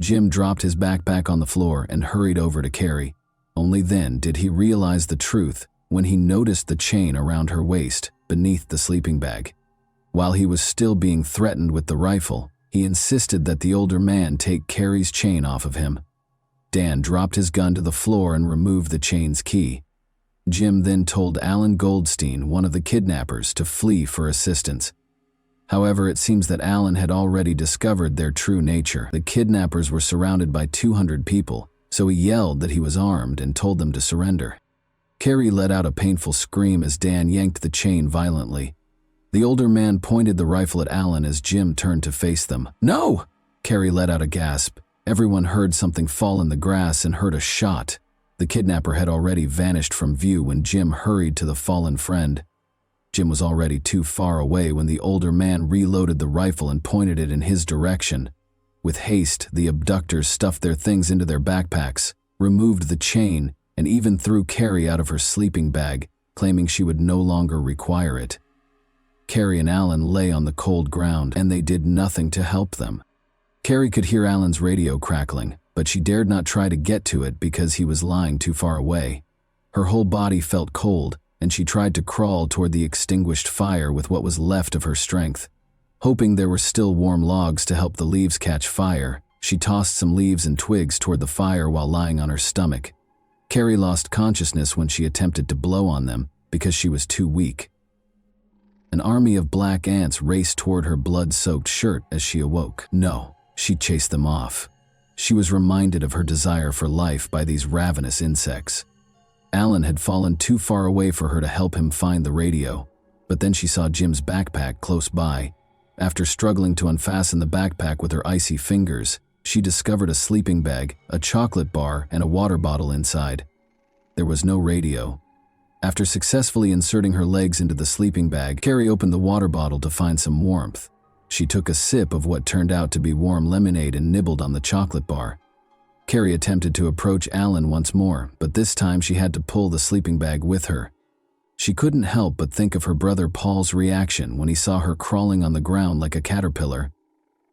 Jim dropped his backpack on the floor and hurried over to Carrie. Only then did he realize the truth when he noticed the chain around her waist beneath the sleeping bag. While he was still being threatened with the rifle, he insisted that the older man take Carrie's chain off of him. Dan dropped his gun to the floor and removed the chain's key. Jim then told Alan Goldstein, one of the kidnappers, to flee for assistance. However, it seems that Alan had already discovered their true nature. The kidnappers were surrounded by 200 people, so he yelled that he was armed and told them to surrender. Carrie let out a painful scream as Dan yanked the chain violently. The older man pointed the rifle at Alan as Jim turned to face them. "No!" Carrie let out a gasp. Everyone heard something fall in the grass and heard a shot. The kidnapper had already vanished from view when Jim hurried to the fallen friend. Jim was already too far away when the older man reloaded the rifle and pointed it in his direction. With haste, the abductors stuffed their things into their backpacks, removed the chain, and even threw Carrie out of her sleeping bag, claiming she would no longer require it. Carrie and Alan lay on the cold ground, and they did nothing to help them. Carrie could hear Alan's radio crackling, but she dared not try to get to it because he was lying too far away. Her whole body felt cold, and she tried to crawl toward the extinguished fire with what was left of her strength. Hoping there were still warm logs to help the leaves catch fire, she tossed some leaves and twigs toward the fire while lying on her stomach. Carrie lost consciousness when she attempted to blow on them because she was too weak. An army of black ants raced toward her blood-soaked shirt as she awoke. No, she chased them off. She was reminded of her desire for life by these ravenous insects. Alan had fallen too far away for her to help him find the radio, but then she saw Jim's backpack close by. After struggling to unfasten the backpack with her icy fingers, she discovered a sleeping bag, a chocolate bar, and a water bottle inside. There was no radio. After successfully inserting her legs into the sleeping bag, Carrie opened the water bottle to find some warmth. She took a sip of what turned out to be warm lemonade and nibbled on the chocolate bar. Carrie attempted to approach Alan once more, but this time she had to pull the sleeping bag with her. She couldn't help but think of her brother Paul's reaction when he saw her crawling on the ground like a caterpillar.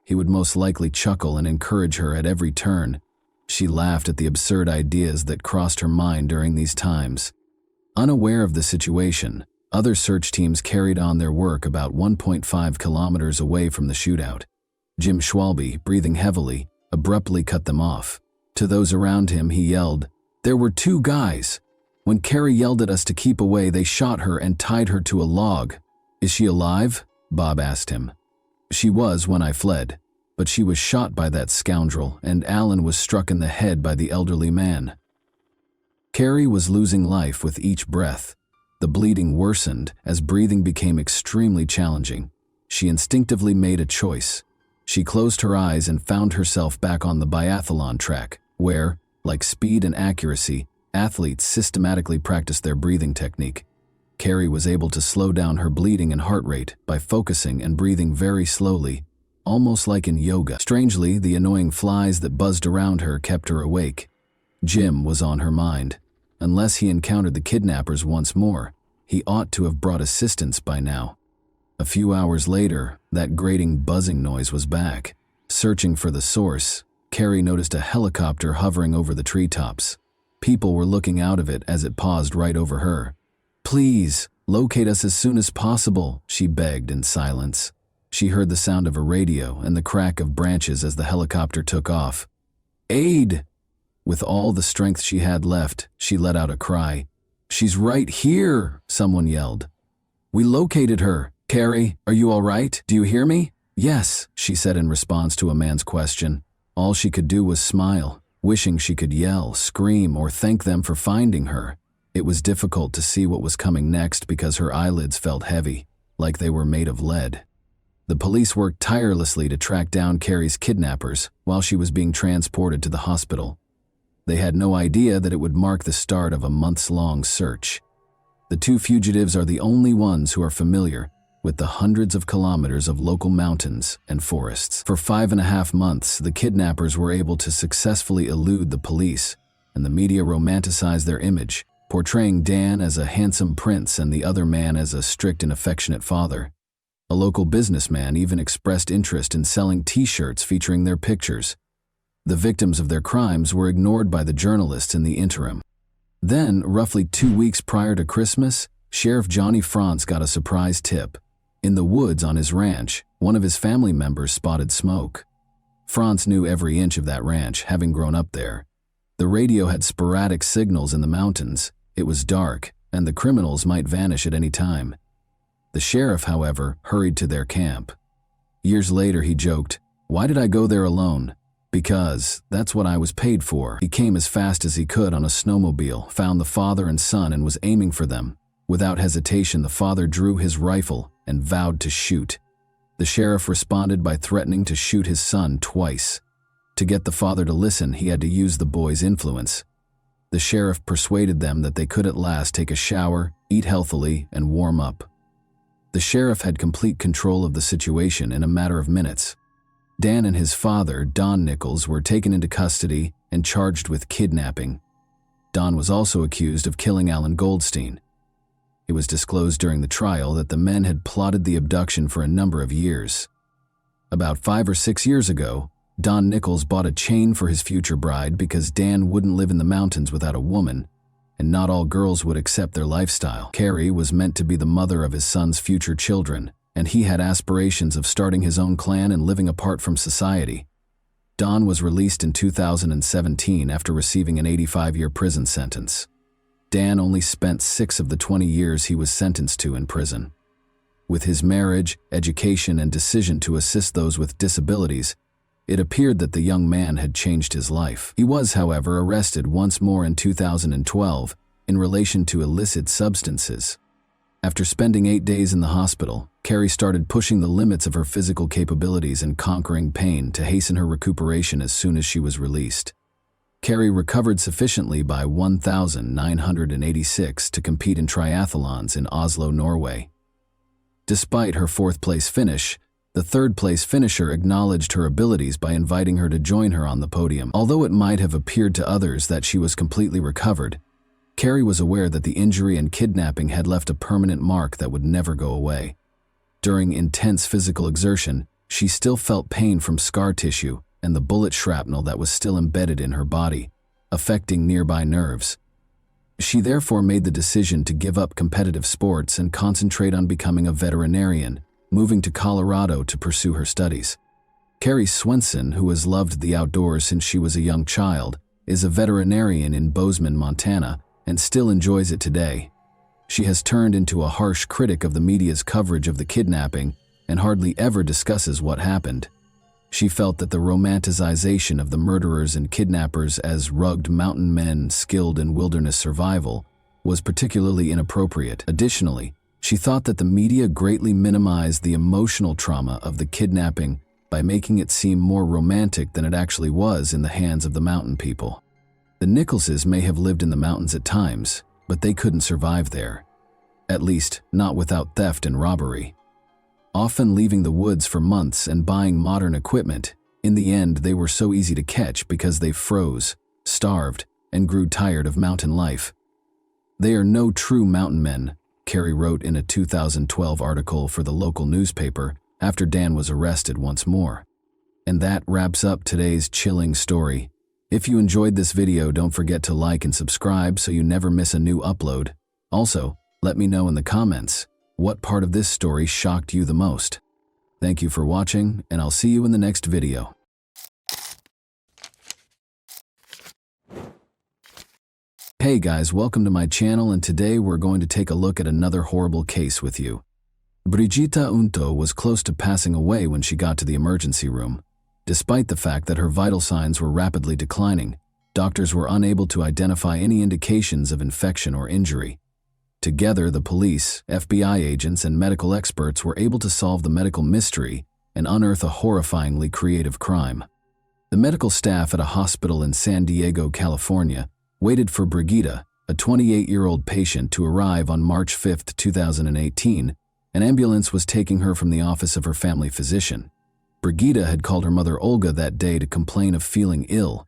He would most likely chuckle and encourage her at every turn. She laughed at the absurd ideas that crossed her mind during these times. Unaware of the situation, other search teams carried on their work about 1.5 kilometers away from the shootout. Jim Schwalbe, breathing heavily, abruptly cut them off. To those around him, he yelled, "There were 2 guys. When Carrie yelled at us to keep away, they shot her and tied her to a log." "Is she alive?" Bob asked him. "She was when I fled, but she was shot by that scoundrel, and Alan was struck in the head by the elderly man." Carrie was losing life with each breath. The bleeding worsened as breathing became extremely challenging. She instinctively made a choice. She closed her eyes and found herself back on the biathlon track, where, like speed and accuracy, athletes systematically practice their breathing technique. Carrie was able to slow down her bleeding and heart rate by focusing and breathing very slowly, almost like in yoga. Strangely, the annoying flies that buzzed around her kept her awake. Jim was on her mind. Unless he encountered the kidnappers once more, he ought to have brought assistance by now. A few hours later, that grating buzzing noise was back. Searching for the source, Carrie noticed a helicopter hovering over the treetops. People were looking out of it as it paused right over her. "Please, locate us as soon as possible," she begged in silence. She heard the sound of a radio and the crack of branches as the helicopter took off. "Aid!" With all the strength she had left, she let out a cry. "She's right here!" someone yelled. "We located her. Carrie, are you all right? Do you hear me?" "Yes," she said in response to a man's question. All she could do was smile, wishing she could yell, scream, or thank them for finding her. It was difficult to see what was coming next because her eyelids felt heavy, like they were made of lead. The police worked tirelessly to track down Carrie's kidnappers while she was being transported to the hospital. They had no idea that it would mark the start of a months-long search. The two fugitives are the only ones who are familiar with the hundreds of kilometers of local mountains and forests. For 5.5 months, the kidnappers were able to successfully elude the police, and the media romanticized their image, portraying Dan as a handsome prince and the other man as a strict and affectionate father. A local businessman even expressed interest in selling T-shirts featuring their pictures. The victims of their crimes were ignored by the journalists in the interim. Then, roughly 2 weeks prior to Christmas, Sheriff Johnny Franz got a surprise tip. In the woods on his ranch, one of his family members spotted smoke. Franz knew every inch of that ranch, having grown up there. The radio had sporadic signals in the mountains. It was dark, and the criminals might vanish at any time. The sheriff, however, hurried to their camp. Years later, he joked, "Why did I go there alone? Because that's what I was paid for." He came as fast as he could on a snowmobile, found the father and son, and was aiming for them. Without hesitation, the father drew his rifle and vowed to shoot. The sheriff responded by threatening to shoot his son twice. To get the father to listen, he had to use the boy's influence. The sheriff persuaded them that they could at last take a shower, eat healthily, and warm up. The sheriff had complete control of the situation in a matter of minutes. Dan and his father, Don Nichols, were taken into custody and charged with kidnapping. Don was also accused of killing Alan Goldstein. It was disclosed during the trial that the men had plotted the abduction for a number of years. About 5 or 6 years ago, Don Nichols bought a chain for his future bride because Dan wouldn't live in the mountains without a woman, and not all girls would accept their lifestyle. Carrie was meant to be the mother of his son's future children, and he had aspirations of starting his own clan and living apart from society. Don was released in 2017 after receiving an 85-year prison sentence. Dan only spent 6 of the 20 years he was sentenced to in prison. With his marriage, education, and decision to assist those with disabilities, it appeared that the young man had changed his life. He was, however, arrested once more in 2012 in relation to illicit substances. After spending 8 days in the hospital, Carrie started pushing the limits of her physical capabilities and conquering pain to hasten her recuperation as soon as she was released. Carrie recovered sufficiently by 1986 to compete in triathlons in Oslo, Norway. Despite her 4th-place finish, the 3rd-place finisher acknowledged her abilities by inviting her to join her on the podium. Although it might have appeared to others that she was completely recovered, Carrie was aware that the injury and kidnapping had left a permanent mark that would never go away. During intense physical exertion, she still felt pain from scar tissue and the bullet shrapnel that was still embedded in her body, affecting nearby nerves. She therefore made the decision to give up competitive sports and concentrate on becoming a veterinarian, moving to Colorado to pursue her studies. Carrie Swenson, who has loved the outdoors since she was a young child, is a veterinarian in Bozeman, Montana, and still enjoys it today. She has turned into a harsh critic of the media's coverage of the kidnapping and hardly ever discusses what happened. She felt that the romanticization of the murderers and kidnappers as rugged mountain men skilled in wilderness survival was particularly inappropriate. Additionally, she thought that the media greatly minimized the emotional trauma of the kidnapping by making it seem more romantic than it actually was in the hands of the mountain people. The Nicholses may have lived in the mountains at times, but they couldn't survive there. At least, not without theft and robbery. Often leaving the woods for months and buying modern equipment, in the end they were so easy to catch because they froze, starved, and grew tired of mountain life. They are no true mountain men, Carrie wrote in a 2012 article for the local newspaper after Dan was arrested once more. And that wraps up today's chilling story. If you enjoyed this video, don't forget to like and subscribe so you never miss a new upload. Also, let me know in the comments, what part of this story shocked you the most? Thank you for watching, and I'll see you in the next video. Hey guys, welcome to my channel, and today we're going to take a look at another horrible case with you. Brigitta Unto was close to passing away when she got to the emergency room. Despite the fact that her vital signs were rapidly declining, doctors were unable to identify any indications of infection or injury. Together, the police, FBI agents, and medical experts were able to solve the medical mystery and unearth a horrifyingly creative crime. The medical staff at a hospital in San Diego, California, waited for Brigitta, a 28-year-old patient, to arrive on March 5, 2018. An ambulance was taking her from the office of her family physician. Brigitta had called her mother Olga that day to complain of feeling ill.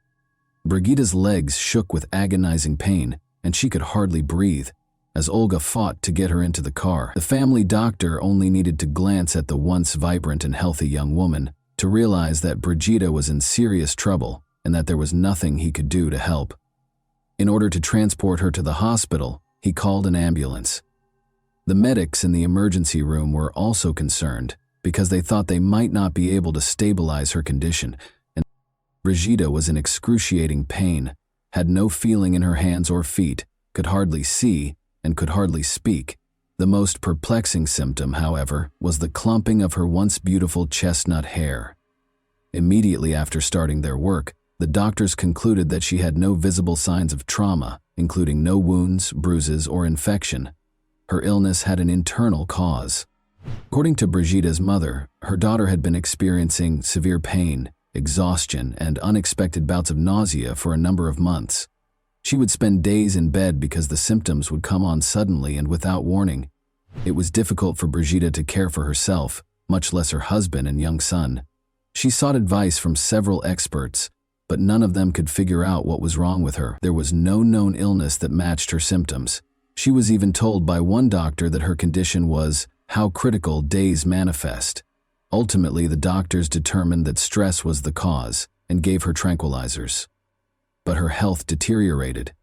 Brigitta's legs shook with agonizing pain, and she could hardly breathe, as Olga fought to get her into the car. The family doctor only needed to glance at the once vibrant and healthy young woman to realize that Brigitta was in serious trouble and that there was nothing he could do to help. In order to transport her to the hospital, he called an ambulance. The medics in the emergency room were also concerned because they thought they might not be able to stabilize her condition, and Brigitta was in excruciating pain, had no feeling in her hands or feet, could hardly see, and could hardly speak. The most perplexing symptom, however, was the clumping of her once beautiful chestnut hair. Immediately after starting their work, the doctors concluded that she had no visible signs of trauma, including no wounds, bruises, or infection. Her illness had an internal cause. According to Brigitta's mother, her daughter had been experiencing severe pain, exhaustion, and unexpected bouts of nausea for a number of months. She would spend days in bed because the symptoms would come on suddenly and without warning. It was difficult for Brigitta to care for herself, much less her husband and young son. She sought advice from several experts, but none of them could figure out what was wrong with her. There was no known illness that matched her symptoms. She was even told by one doctor that her condition was how critical days manifest. Ultimately, the doctors determined that stress was the cause and gave her tranquilizers. But her health deteriorated.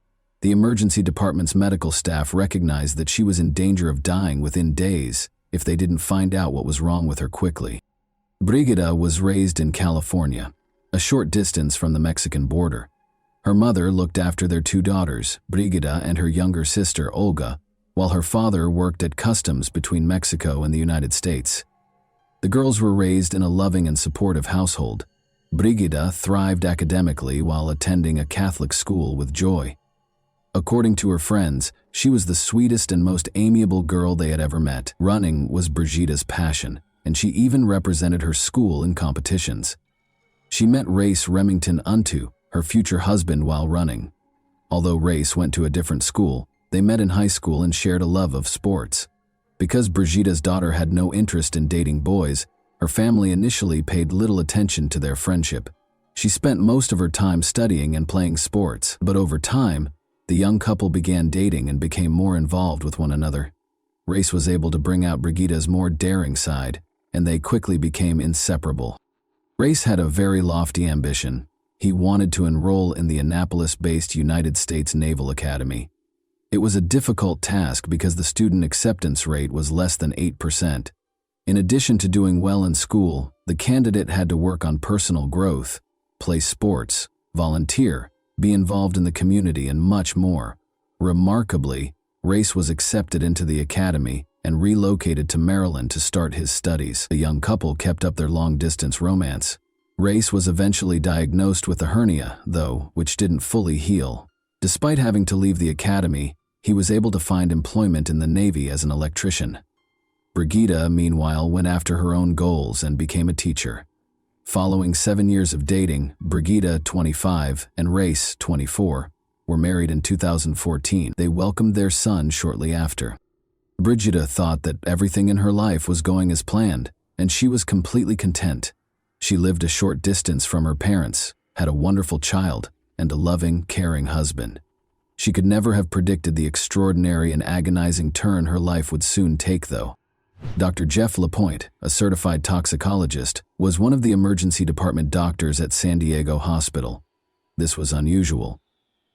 The emergency department's medical staff recognized that she was in danger of dying within days if they didn't find out what was wrong with her quickly. Brigitta was raised in California, a short distance from the Mexican border. Her mother looked after their two daughters, Brigitta and her younger sister, Olga, while her father worked at customs between Mexico and the United States. The girls were raised in a loving and supportive household. Brigitta thrived academically while attending a Catholic school with joy. According to her friends, she was the sweetest and most amiable girl they had ever met. Running was Brigitta's passion, and she even represented her school in competitions. She met Race Remington Unto, her future husband, while running. Although Race went to a different school, they met in high school and shared a love of sports. Because Brigitta's daughter had no interest in dating boys, her family initially paid little attention to their friendship. She spent most of her time studying and playing sports, but over time, the young couple began dating and became more involved with one another. Race was able to bring out Brigitta's more daring side, and they quickly became inseparable. Race had a very lofty ambition. He wanted to enroll in the Annapolis-based United States Naval Academy. It was a difficult task because the student acceptance rate was less than 8%. In addition to doing well in school, the candidate had to work on personal growth, play sports, volunteer, be involved in the community, and much more. Remarkably, Race was accepted into the academy and relocated to Maryland to start his studies. The young couple kept up their long-distance romance. Race was eventually diagnosed with a hernia, though, which didn't fully heal. Despite having to leave the academy, he was able to find employment in the Navy as an electrician. Brigida, meanwhile, went after her own goals and became a teacher. Following 7 years of dating, Brigida, 25, and Race, 24, were married in 2014. They welcomed their son shortly after. Brigida thought that everything in her life was going as planned, and she was completely content. She lived a short distance from her parents, had a wonderful child, and a loving, caring husband. She could never have predicted the extraordinary and agonizing turn her life would soon take, though. Dr. Jeff LaPointe, a certified toxicologist, was one of the emergency department doctors at San Diego Hospital. This was unusual.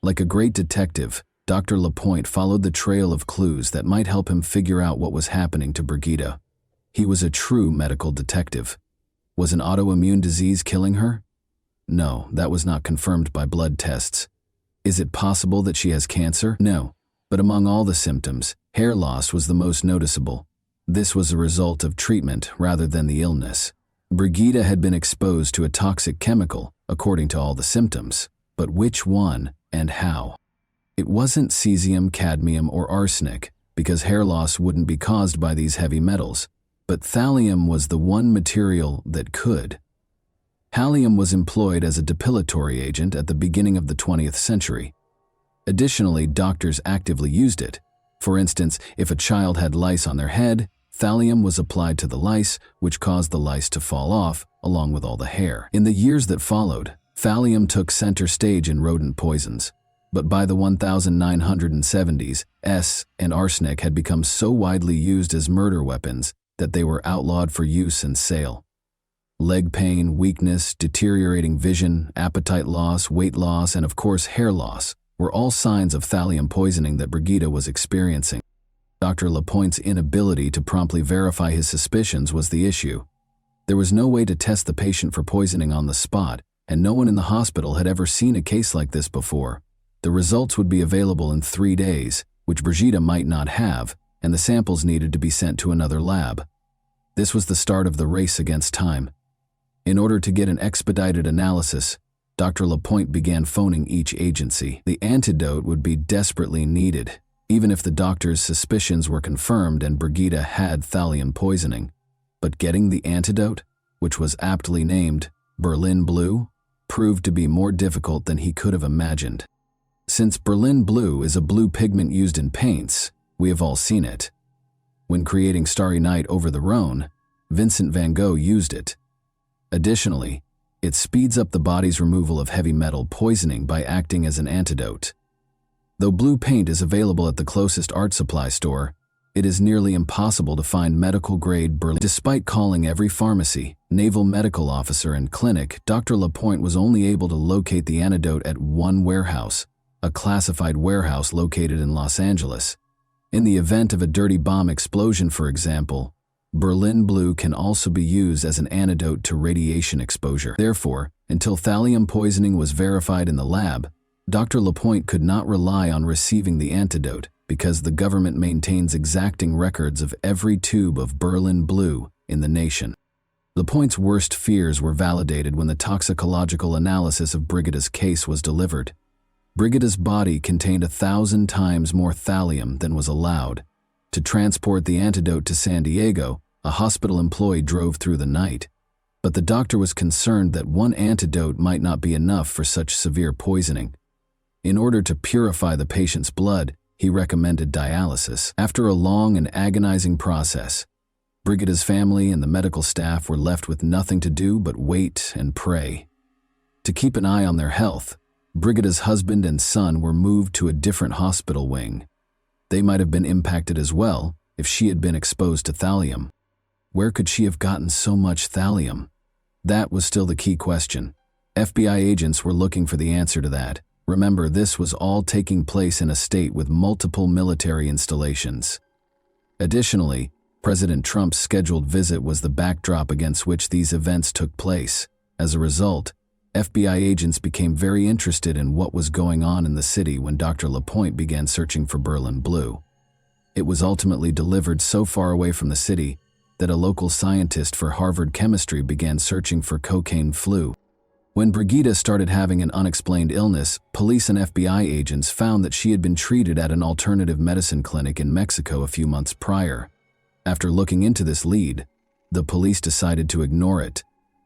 Like a great detective, Dr. LaPointe followed the trail of clues that might help him figure out what was happening to Brigida. He was a true medical detective. Was an autoimmune disease killing her? No, that was not confirmed by blood tests. Is it possible that she has cancer? No. But among all the symptoms, hair loss was the most noticeable. This was a result of treatment rather than the illness. Brigida had been exposed to a toxic chemical, according to all the symptoms. But which one and how? It wasn't cesium, cadmium, or arsenic, because hair loss wouldn't be caused by these heavy metals. But thallium was the one material that could. Thallium was employed as a depilatory agent at the beginning of the 20th century. Additionally, doctors actively used it. For instance, if a child had lice on their head, thallium was applied to the lice, which caused the lice to fall off, along with all the hair. In the years that followed, thallium took center stage in rodent poisons. But by the 1970s, and arsenic had become so widely used as murder weapons that they were outlawed for use and sale. Leg pain, weakness, deteriorating vision, appetite loss, weight loss, and of course hair loss were all signs of thallium poisoning that Brigida was experiencing. Dr. LaPointe's inability to promptly verify his suspicions was the issue. There was no way to test the patient for poisoning on the spot, and no one in the hospital had ever seen a case like this before. The results would be available in 3 days, which Brigida might not have, and the samples needed to be sent to another lab. This was the start of the race against time. In order to get an expedited analysis, Dr. LaPointe began phoning each agency. The antidote would be desperately needed, even if the doctor's suspicions were confirmed and Brigida had thallium poisoning. But getting the antidote, which was aptly named Berlin Blue, proved to be more difficult than he could have imagined. Since Berlin Blue is a blue pigment used in paints, we have all seen it. When creating Starry Night over the Rhone, Vincent van Gogh used it. Additionally, it speeds up the body's removal of heavy metal poisoning by acting as an antidote. Though blue paint is available at the closest art supply store, it is nearly impossible to find medical-grade Berlin. Despite calling every pharmacy, naval medical officer, and clinic, Dr. LaPointe was only able to locate the antidote at one warehouse, a classified warehouse located in Los Angeles. In the event of a dirty bomb explosion, for example, Berlin Blue can also be used as an antidote to radiation exposure. Therefore, until thallium poisoning was verified in the lab, Dr. LaPointe could not rely on receiving the antidote because the government maintains exacting records of every tube of Berlin Blue in the nation. LaPointe's worst fears were validated when the toxicological analysis of Brigida's case was delivered. Brigida's body contained 1,000 times more thallium than was allowed. To transport the antidote to San Diego, a hospital employee drove through the night. But the doctor was concerned that one antidote might not be enough for such severe poisoning. In order to purify the patient's blood, he recommended dialysis. After a long and agonizing process, Brigida's family and the medical staff were left with nothing to do but wait and pray. To keep an eye on their health, Brigida's husband and son were moved to a different hospital wing. They might have been impacted as well if she had been exposed to thallium. Where could she have gotten so much thallium? That was still the key question. FBI agents were looking for the answer to that. Remember, this was all taking place in a state with multiple military installations. Additionally, President Trump's scheduled visit was the backdrop against which these events took place. As a result, FBI agents became very interested in what was going on in the city when Dr. LaPointe began searching for Berlin Blue. It was ultimately delivered so far away from the city that a local scientist for Harvard chemistry began searching for cocaine flu. When Brigida started having an unexplained illness, police and FBI agents found that she had been treated at an alternative medicine clinic in Mexico a few months prior. After looking into this lead, the police decided to ignore it.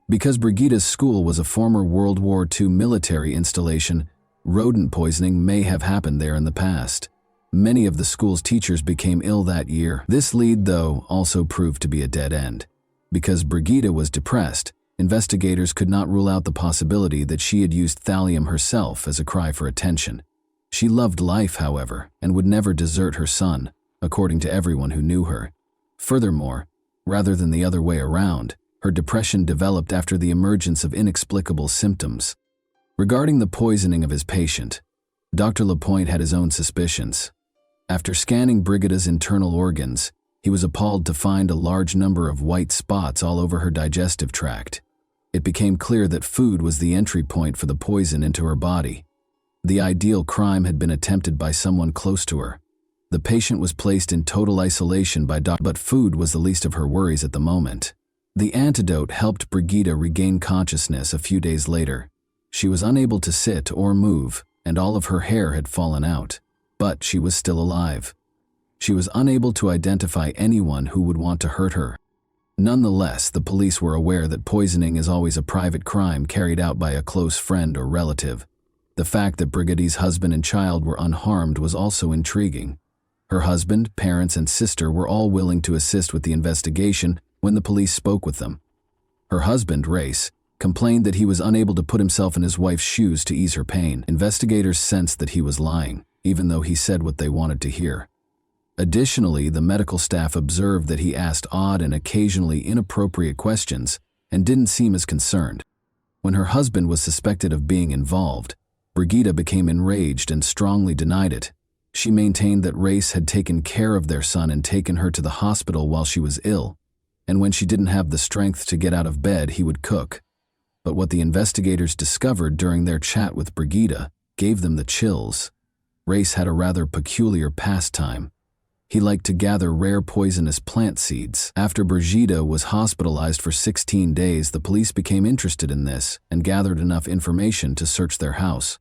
Because Brigida's school was a former World War II military installation, rodent poisoning may have happened there in the past. Many of the school's teachers became ill that year. This lead, though, also proved to be a dead end. Because Brigida was depressed, investigators could not rule out the possibility that she had used thallium herself as a cry for attention. She loved life, however, and would never desert her son, according to everyone who knew her. Furthermore, rather than the other way around, her depression developed after the emergence of inexplicable symptoms. Regarding the poisoning of his patient, Dr. Lapointe had his own suspicions. After scanning Brigida's internal organs, he was appalled to find a large number of white spots all over her digestive tract. It became clear that food was the entry point for the poison into her body. The ideal crime had been attempted by someone close to her. The patient was placed in total isolation by doctors, but food was the least of her worries at the moment. The antidote helped Brigida regain consciousness a few days later. She was unable to sit or move, and all of her hair had fallen out, but she was still alive. She was unable to identify anyone who would want to hurt her. Nonetheless, the police were aware that poisoning is always a private crime carried out by a close friend or relative. The fact that Brigida's husband and child were unharmed was also intriguing. Her husband, parents, and sister were all willing to assist with the investigation when the police spoke with them. Her husband, Race, complained that he was unable to put himself in his wife's shoes to ease her pain. Investigators sensed that he was lying, even though he said what they wanted to hear. Additionally, the medical staff observed that he asked odd and occasionally inappropriate questions and didn't seem as concerned. When her husband was suspected of being involved, Brigida became enraged and strongly denied it. She maintained that Race had taken care of their son and taken her to the hospital while she was ill, and when she didn't have the strength to get out of bed, he would cook. But what the investigators discovered during their chat with Brigida gave them the chills. Race had a rather peculiar pastime. He liked to gather rare poisonous plant seeds. After Brigida was hospitalized for 16 days, the police became interested in this and gathered enough information to search their house.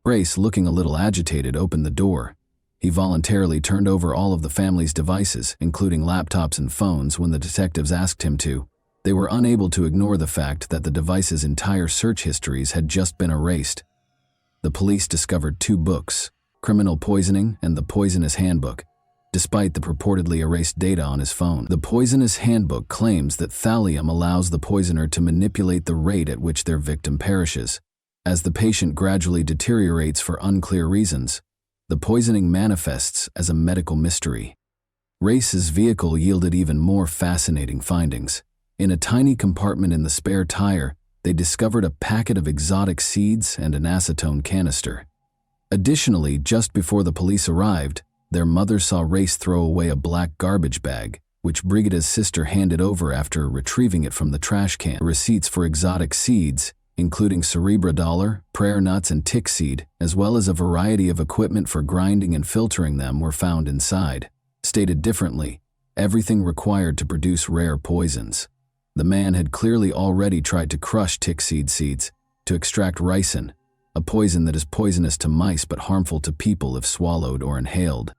Race, looking a little agitated, opened the door. He voluntarily turned over all of the family's devices, including laptops and phones, when the detectives asked him to. They were unable to ignore the fact that the device's entire search histories had just been erased. The police discovered 2 books, Criminal Poisoning and The Poisonous Handbook, despite the purportedly erased data on his phone. The Poisonous Handbook claims that thallium allows the poisoner to manipulate the rate at which their victim perishes. As the patient gradually deteriorates for unclear reasons, the poisoning manifests as a medical mystery. Race's vehicle yielded even more fascinating findings. In a tiny compartment in the spare tire, they discovered a packet of exotic seeds and an acetone canister. Additionally, just before the police arrived, their mother saw Race throw away a black garbage bag, which Brigida's sister handed over after retrieving it from the trash can. Receipts for exotic seeds, including cerebra dollar, prayer nuts, and tick seed, as well as a variety of equipment for grinding and filtering them, were found inside. Stated differently, everything required to produce rare poisons. The man had clearly already tried to crush tick seeds to extract ricin, a poison that is poisonous to mice but harmful to people if swallowed or inhaled.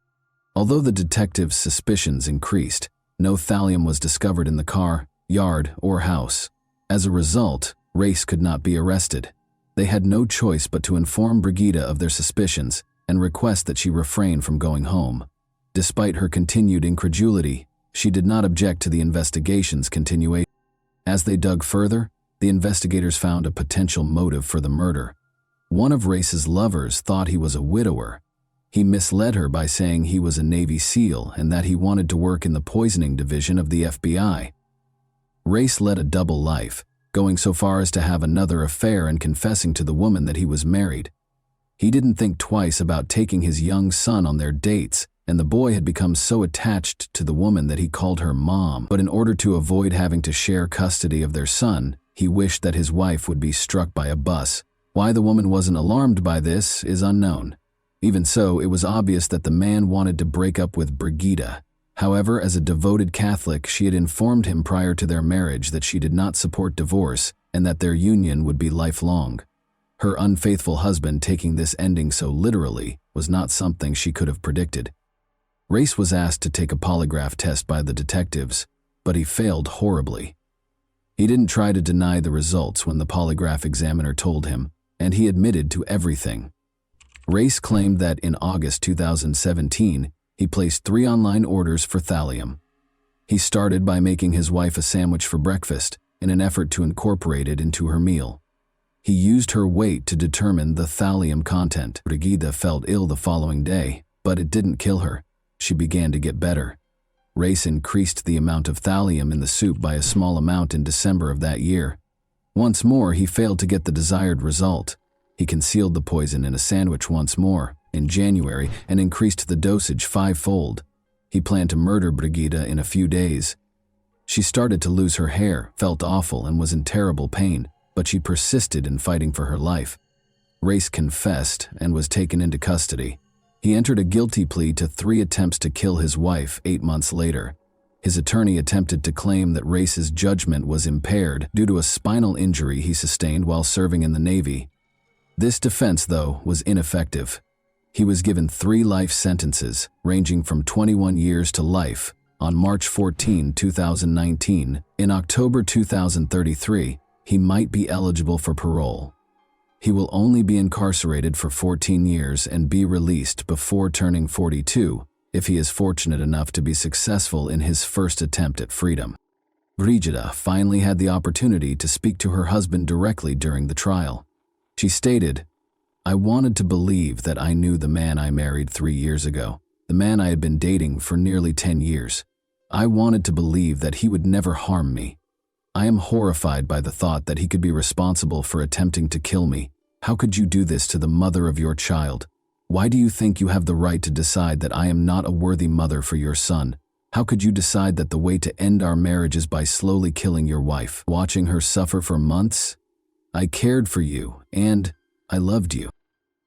Although the detectives' suspicions increased, no thallium was discovered in the car, yard, or house. As a result, Race could not be arrested. They had no choice but to inform Brigida of their suspicions and request that she refrain from going home. Despite her continued incredulity, she did not object to the investigation's continuation. As they dug further, the investigators found a potential motive for the murder. One of Race's lovers thought he was a widower. He misled her by saying he was a Navy SEAL and that he wanted to work in the poisoning division of the FBI. Race led a double life, going so far as to have another affair and confessing to the woman that he was married. He didn't think twice about taking his young son on their dates, and the boy had become so attached to the woman that he called her mom. But in order to avoid having to share custody of their son, he wished that his wife would be struck by a bus. Why the woman wasn't alarmed by this is unknown. Even so, it was obvious that the man wanted to break up with Brigida. However, as a devoted Catholic, she had informed him prior to their marriage that she did not support divorce and that their union would be lifelong. Her unfaithful husband taking this ending so literally was not something she could have predicted. Race was asked to take a polygraph test by the detectives, but he failed horribly. He didn't try to deny the results when the polygraph examiner told him, and he admitted to everything. Race claimed that in August 2017, he placed 3 online orders for thallium. He started by making his wife a sandwich for breakfast in an effort to incorporate it into her meal. He used her weight to determine the thallium content. Brigida felt ill the following day, but it didn't kill her. She began to get better. Race increased the amount of thallium in the soup by a small amount in December of that year. Once more, he failed to get the desired result. He concealed the poison in a sandwich once more, in January, and increased the dosage 5-fold. He planned to murder Brigida in a few days. She started to lose her hair, felt awful, and was in terrible pain, but she persisted in fighting for her life. Race confessed and was taken into custody. He entered a guilty plea to 3 attempts to kill his wife 8 months later. His attorney attempted to claim that Race's judgment was impaired due to a spinal injury he sustained while serving in the Navy. This defense, though, was ineffective. He was given 3 life sentences, ranging from 21 years to life, on March 14, 2019. In October 2033, he might be eligible for parole. He will only be incarcerated for 14 years and be released before turning 42 if he is fortunate enough to be successful in his first attempt at freedom. Brigida finally had the opportunity to speak to her husband directly during the trial. She stated, "I wanted to believe that I knew the man I married 3 years ago, the man I had been dating for nearly 10 years. I wanted to believe that he would never harm me. I am horrified by the thought that he could be responsible for attempting to kill me. How could you do this to the mother of your child? Why do you think you have the right to decide that I am not a worthy mother for your son? How could you decide that the way to end our marriage is by slowly killing your wife, watching her suffer for months? I cared for you, and I loved you."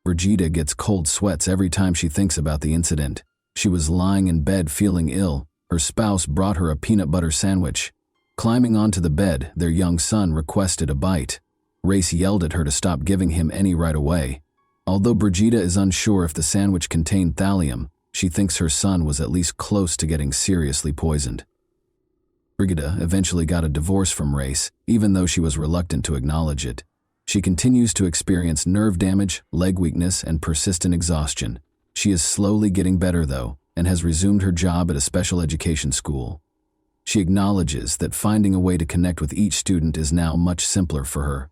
Brigida gets cold sweats every time she thinks about the incident. She was lying in bed feeling ill. Her spouse brought her a peanut butter sandwich. Climbing onto the bed, their young son requested a bite. Race yelled at her to stop giving him any right away. Although Brigida is unsure if the sandwich contained thallium, she thinks her son was at least close to getting seriously poisoned. Brigida eventually got a divorce from Race, even though she was reluctant to acknowledge it. She continues to experience nerve damage, leg weakness, and persistent exhaustion. She is slowly getting better, though, and has resumed her job at a special education school. She acknowledges that finding a way to connect with each student is now much simpler for her.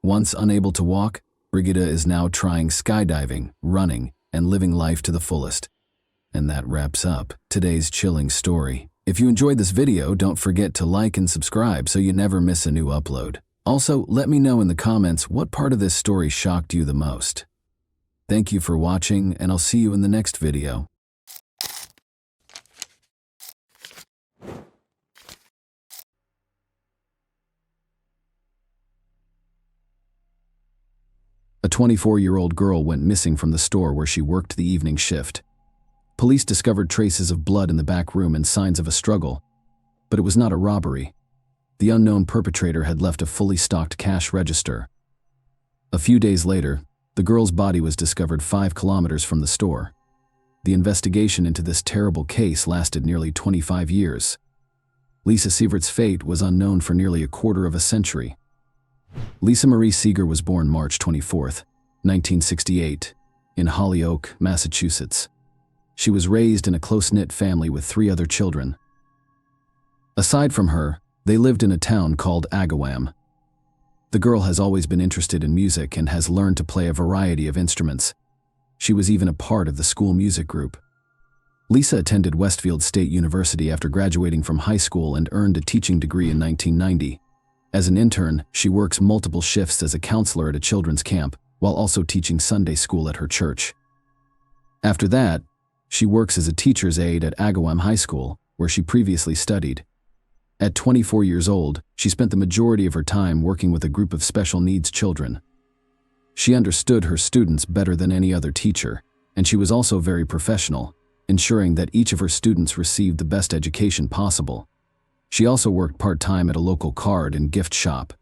Once unable to walk, Brigida is now trying skydiving, running, and living life to the fullest. And that wraps up today's chilling story. If you enjoyed this video, don't forget to like and subscribe so you never miss a new upload. Also, let me know in the comments what part of this story shocked you the most. Thank you for watching, and I'll see you in the next video. A 24-year-old girl went missing from the store where she worked the evening shift. Police discovered traces of blood in the back room and signs of a struggle, but it was not a robbery. The unknown perpetrator had left a fully stocked cash register. A few days later, the girl's body was discovered 5 kilometers from the store. The investigation into this terrible case lasted nearly 25 years. Lisa Sievert's fate was unknown for nearly a quarter of a century. Lisa Marie Seeger was born March 24, 1968, in Holyoke, Massachusetts. She was raised in a close-knit family with 3 other children. Aside from her, they lived in a town called Agawam. The girl has always been interested in music and has learned to play a variety of instruments. She was even a part of the school music group. Lisa attended Westfield State University after graduating from high school and earned a teaching degree in 1990. As an intern, she works multiple shifts as a counselor at a children's camp, while also teaching Sunday school at her church. After that, she works as a teacher's aide at Agawam High School, where she previously studied. At 24 years old, she spent the majority of her time working with a group of special needs children. She understood her students better than any other teacher, and she was also very professional, ensuring that each of her students received the best education possible. She also worked part-time at a local card and gift shop.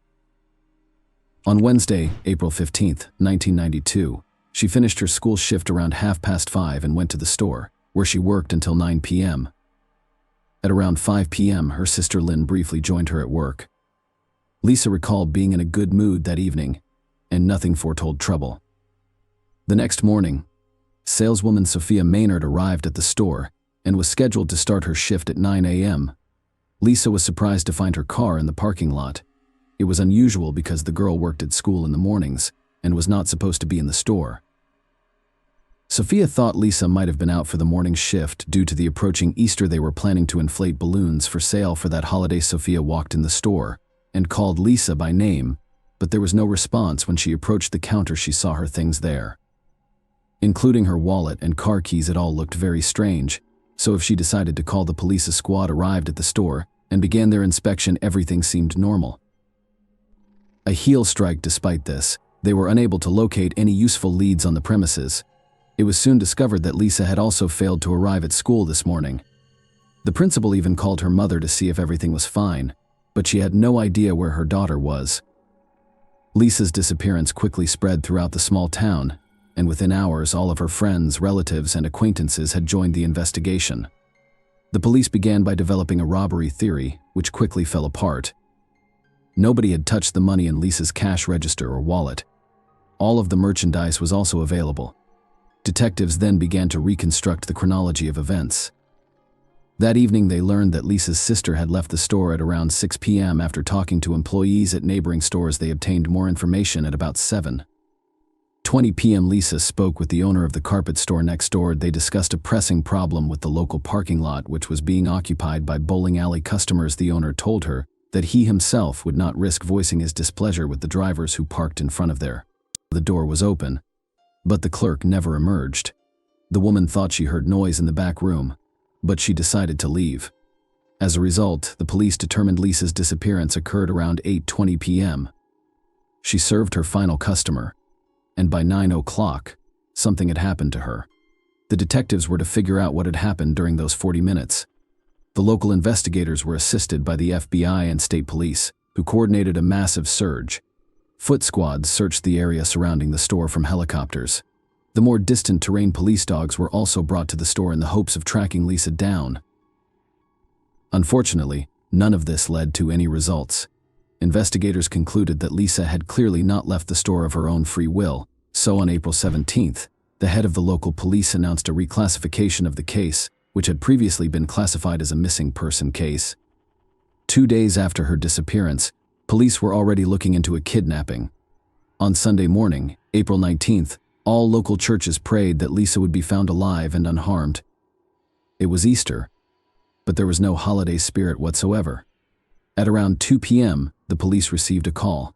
On Wednesday, April 15, 1992, she finished her school shift around 5:30 and went to the store, where she worked until 9 p.m. At around 5 p.m., her sister Lynn briefly joined her at work. Lisa recalled being in a good mood that evening, and nothing foretold trouble. The next morning, saleswoman Sophia Maynard arrived at the store and was scheduled to start her shift at 9 a.m. Lisa was surprised to find her car in the parking lot. It was unusual because the girl worked at school in the mornings and was not supposed to be in the store. Sophia thought Lisa might have been out for the morning shift due to the approaching Easter. They were planning to inflate balloons for sale for that holiday. Sophia walked in the store and called Lisa by name, but there was no response. When she approached the counter, she saw her things there, including her wallet and car keys. It all looked very strange, so if she decided to call the police, a squad arrived at the store and began their inspection. Everything seemed normal. A heel strike. Despite this, they were unable to locate any useful leads on the premises. It was soon discovered that Lisa had also failed to arrive at school this morning. The principal even called her mother to see if everything was fine, but she had no idea where her daughter was. Lisa's disappearance quickly spread throughout the small town, and within hours all of her friends, relatives, and acquaintances had joined the investigation. The police began by developing a robbery theory, which quickly fell apart. Nobody had touched the money in Lisa's cash register or wallet. All of the merchandise was also available. Detectives then began to reconstruct the chronology of events. That evening, they learned that Lisa's sister had left the store at around 6 p.m. After talking to employees at neighboring stores, they obtained more information at about 7:20 p.m. Lisa spoke with the owner of the carpet store next door. They discussed a pressing problem with the local parking lot, which was being occupied by bowling alley customers. The owner told her that he himself would not risk voicing his displeasure with the drivers who parked in front of there. The door was open, but the clerk never emerged. The woman thought she heard noise in the back room, but she decided to leave. As a result, the police determined Lisa's disappearance occurred around 8:20 p.m. She served her final customer, and by 9 o'clock, something had happened to her. The detectives were to figure out what had happened during those 40 minutes. The local investigators were assisted by the FBI and state police, who coordinated a massive search. Foot squads searched the area surrounding the store from helicopters. The more distant terrain police dogs were also brought to the store in the hopes of tracking Lisa down. Unfortunately, none of this led to any results. Investigators concluded that Lisa had clearly not left the store of her own free will, so on April 17th, the head of the local police announced a reclassification of the case, which had previously been classified as a missing person case. 2 days after her disappearance, police were already looking into a kidnapping. On Sunday morning, April 19th, all local churches prayed that Lisa would be found alive and unharmed. It was Easter, but there was no holiday spirit whatsoever. At around 2 p.m., the police received a call.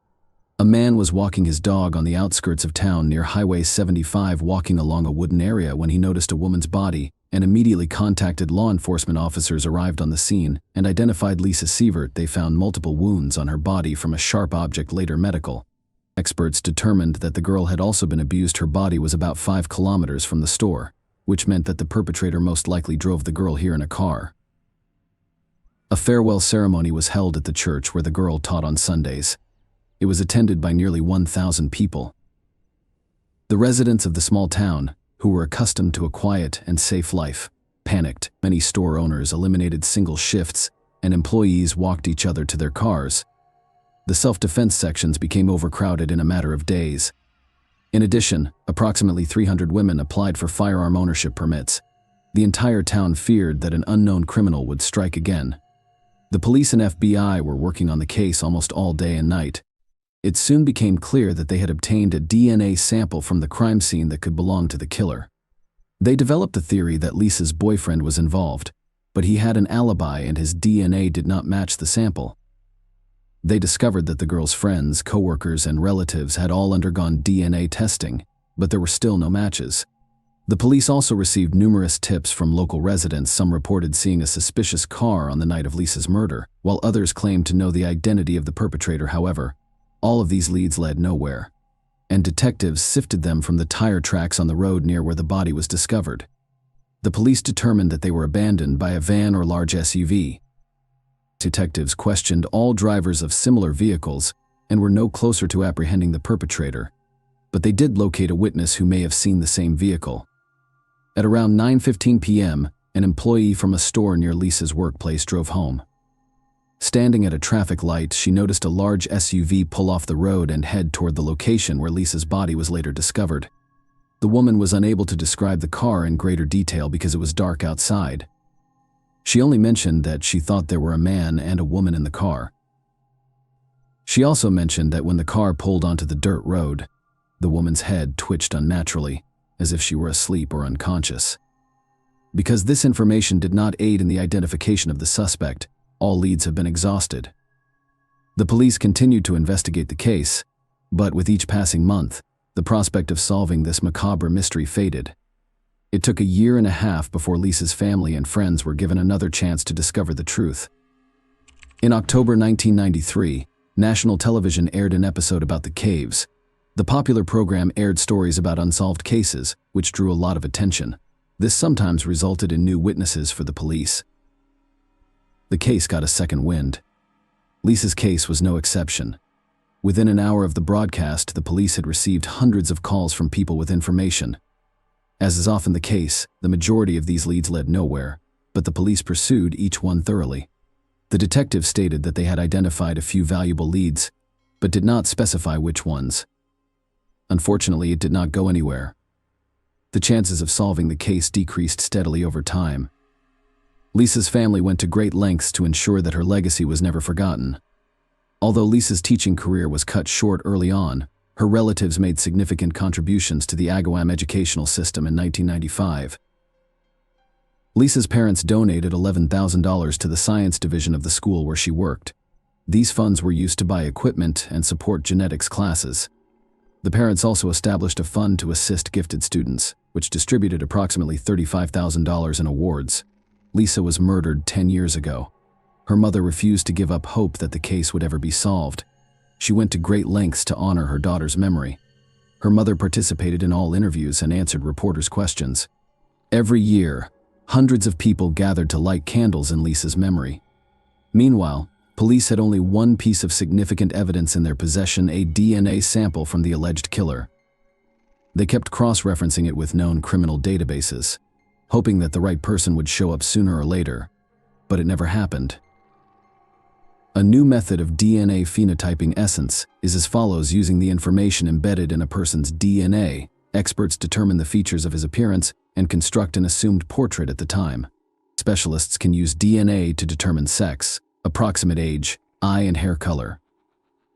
A man was walking his dog on the outskirts of town near Highway 75, walking along a wooden area when he noticed a woman's body and immediately contacted law enforcement. Officers arrived on the scene and identified Lisa Sievert. They found multiple wounds on her body from a sharp object. Later, medical experts determined that the girl had also been abused. Her body was about 5 kilometers from the store, which meant that the perpetrator most likely drove the girl here in a car. A farewell ceremony was held at the church where the girl taught on Sundays. It was attended by nearly 1,000 people. The residents of the small town, who were accustomed to a quiet and safe life, panicked. Many store owners eliminated single shifts, and employees walked each other to their cars. The self-defense sections became overcrowded in a matter of days. In addition, approximately 300 women applied for firearm ownership permits. The entire town feared that an unknown criminal would strike again. The police and FBI were working on the case almost all day and night. It soon became clear that they had obtained a DNA sample from the crime scene that could belong to the killer. They developed the theory that Lisa's boyfriend was involved, but he had an alibi and his DNA did not match the sample. They discovered that the girl's friends, coworkers, and relatives had all undergone DNA testing, but there were still no matches. The police also received numerous tips from local residents. Some reported seeing a suspicious car on the night of Lisa's murder, while others claimed to know the identity of the perpetrator. However, all of these leads led nowhere, and detectives sifted them from the tire tracks on the road near where the body was discovered. The police determined that they were abandoned by a van or large SUV. Detectives questioned all drivers of similar vehicles and were no closer to apprehending the perpetrator, but they did locate a witness who may have seen the same vehicle. At around 9:15 p.m., an employee from a store near Lisa's workplace drove home. Standing at a traffic light, she noticed a large SUV pull off the road and head toward the location where Lisa's body was later discovered. The woman was unable to describe the car in greater detail because it was dark outside. She only mentioned that she thought there were a man and a woman in the car. She also mentioned that when the car pulled onto the dirt road, the woman's head twitched unnaturally, as if she were asleep or unconscious. Because this information did not aid in the identification of the suspect, all leads have been exhausted. The police continued to investigate the case, but with each passing month, the prospect of solving this macabre mystery faded. It took 1.5 years before Lisa's family and friends were given another chance to discover the truth. In October 1993, national television aired an episode about the caves. The popular program aired stories about unsolved cases, which drew a lot of attention. This sometimes resulted in new witnesses for the police. The case got a second wind. Lisa's case was no exception. Within an hour of the broadcast, the police had received hundreds of calls from people with information. As is often the case, the majority of these leads led nowhere, but the police pursued each one thoroughly. The detectives stated that they had identified a few valuable leads, but did not specify which ones. Unfortunately, it did not go anywhere. The chances of solving the case decreased steadily over time. Lisa's family went to great lengths to ensure that her legacy was never forgotten. Although Lisa's teaching career was cut short early on, her relatives made significant contributions to the Agawam educational system in 1995. Lisa's parents donated $11,000 to the science division of the school where she worked. These funds were used to buy equipment and support genetics classes. The parents also established a fund to assist gifted students, which distributed approximately $35,000 in awards. Lisa was murdered 10 years ago. Her mother refused to give up hope that the case would ever be solved. She went to great lengths to honor her daughter's memory. Her mother participated in all interviews and answered reporters' questions. Every year, hundreds of people gathered to light candles in Lisa's memory. Meanwhile, police had only one piece of significant evidence in their possession: a DNA sample from the alleged killer. They kept cross-referencing it with known criminal databases, hoping that the right person would show up sooner or later, but it never happened. A new method of DNA phenotyping essence is as follows: using the information embedded in a person's DNA, experts determine the features of his appearance and construct an assumed portrait at the time. Specialists can use DNA to determine sex, approximate age, eye and hair color.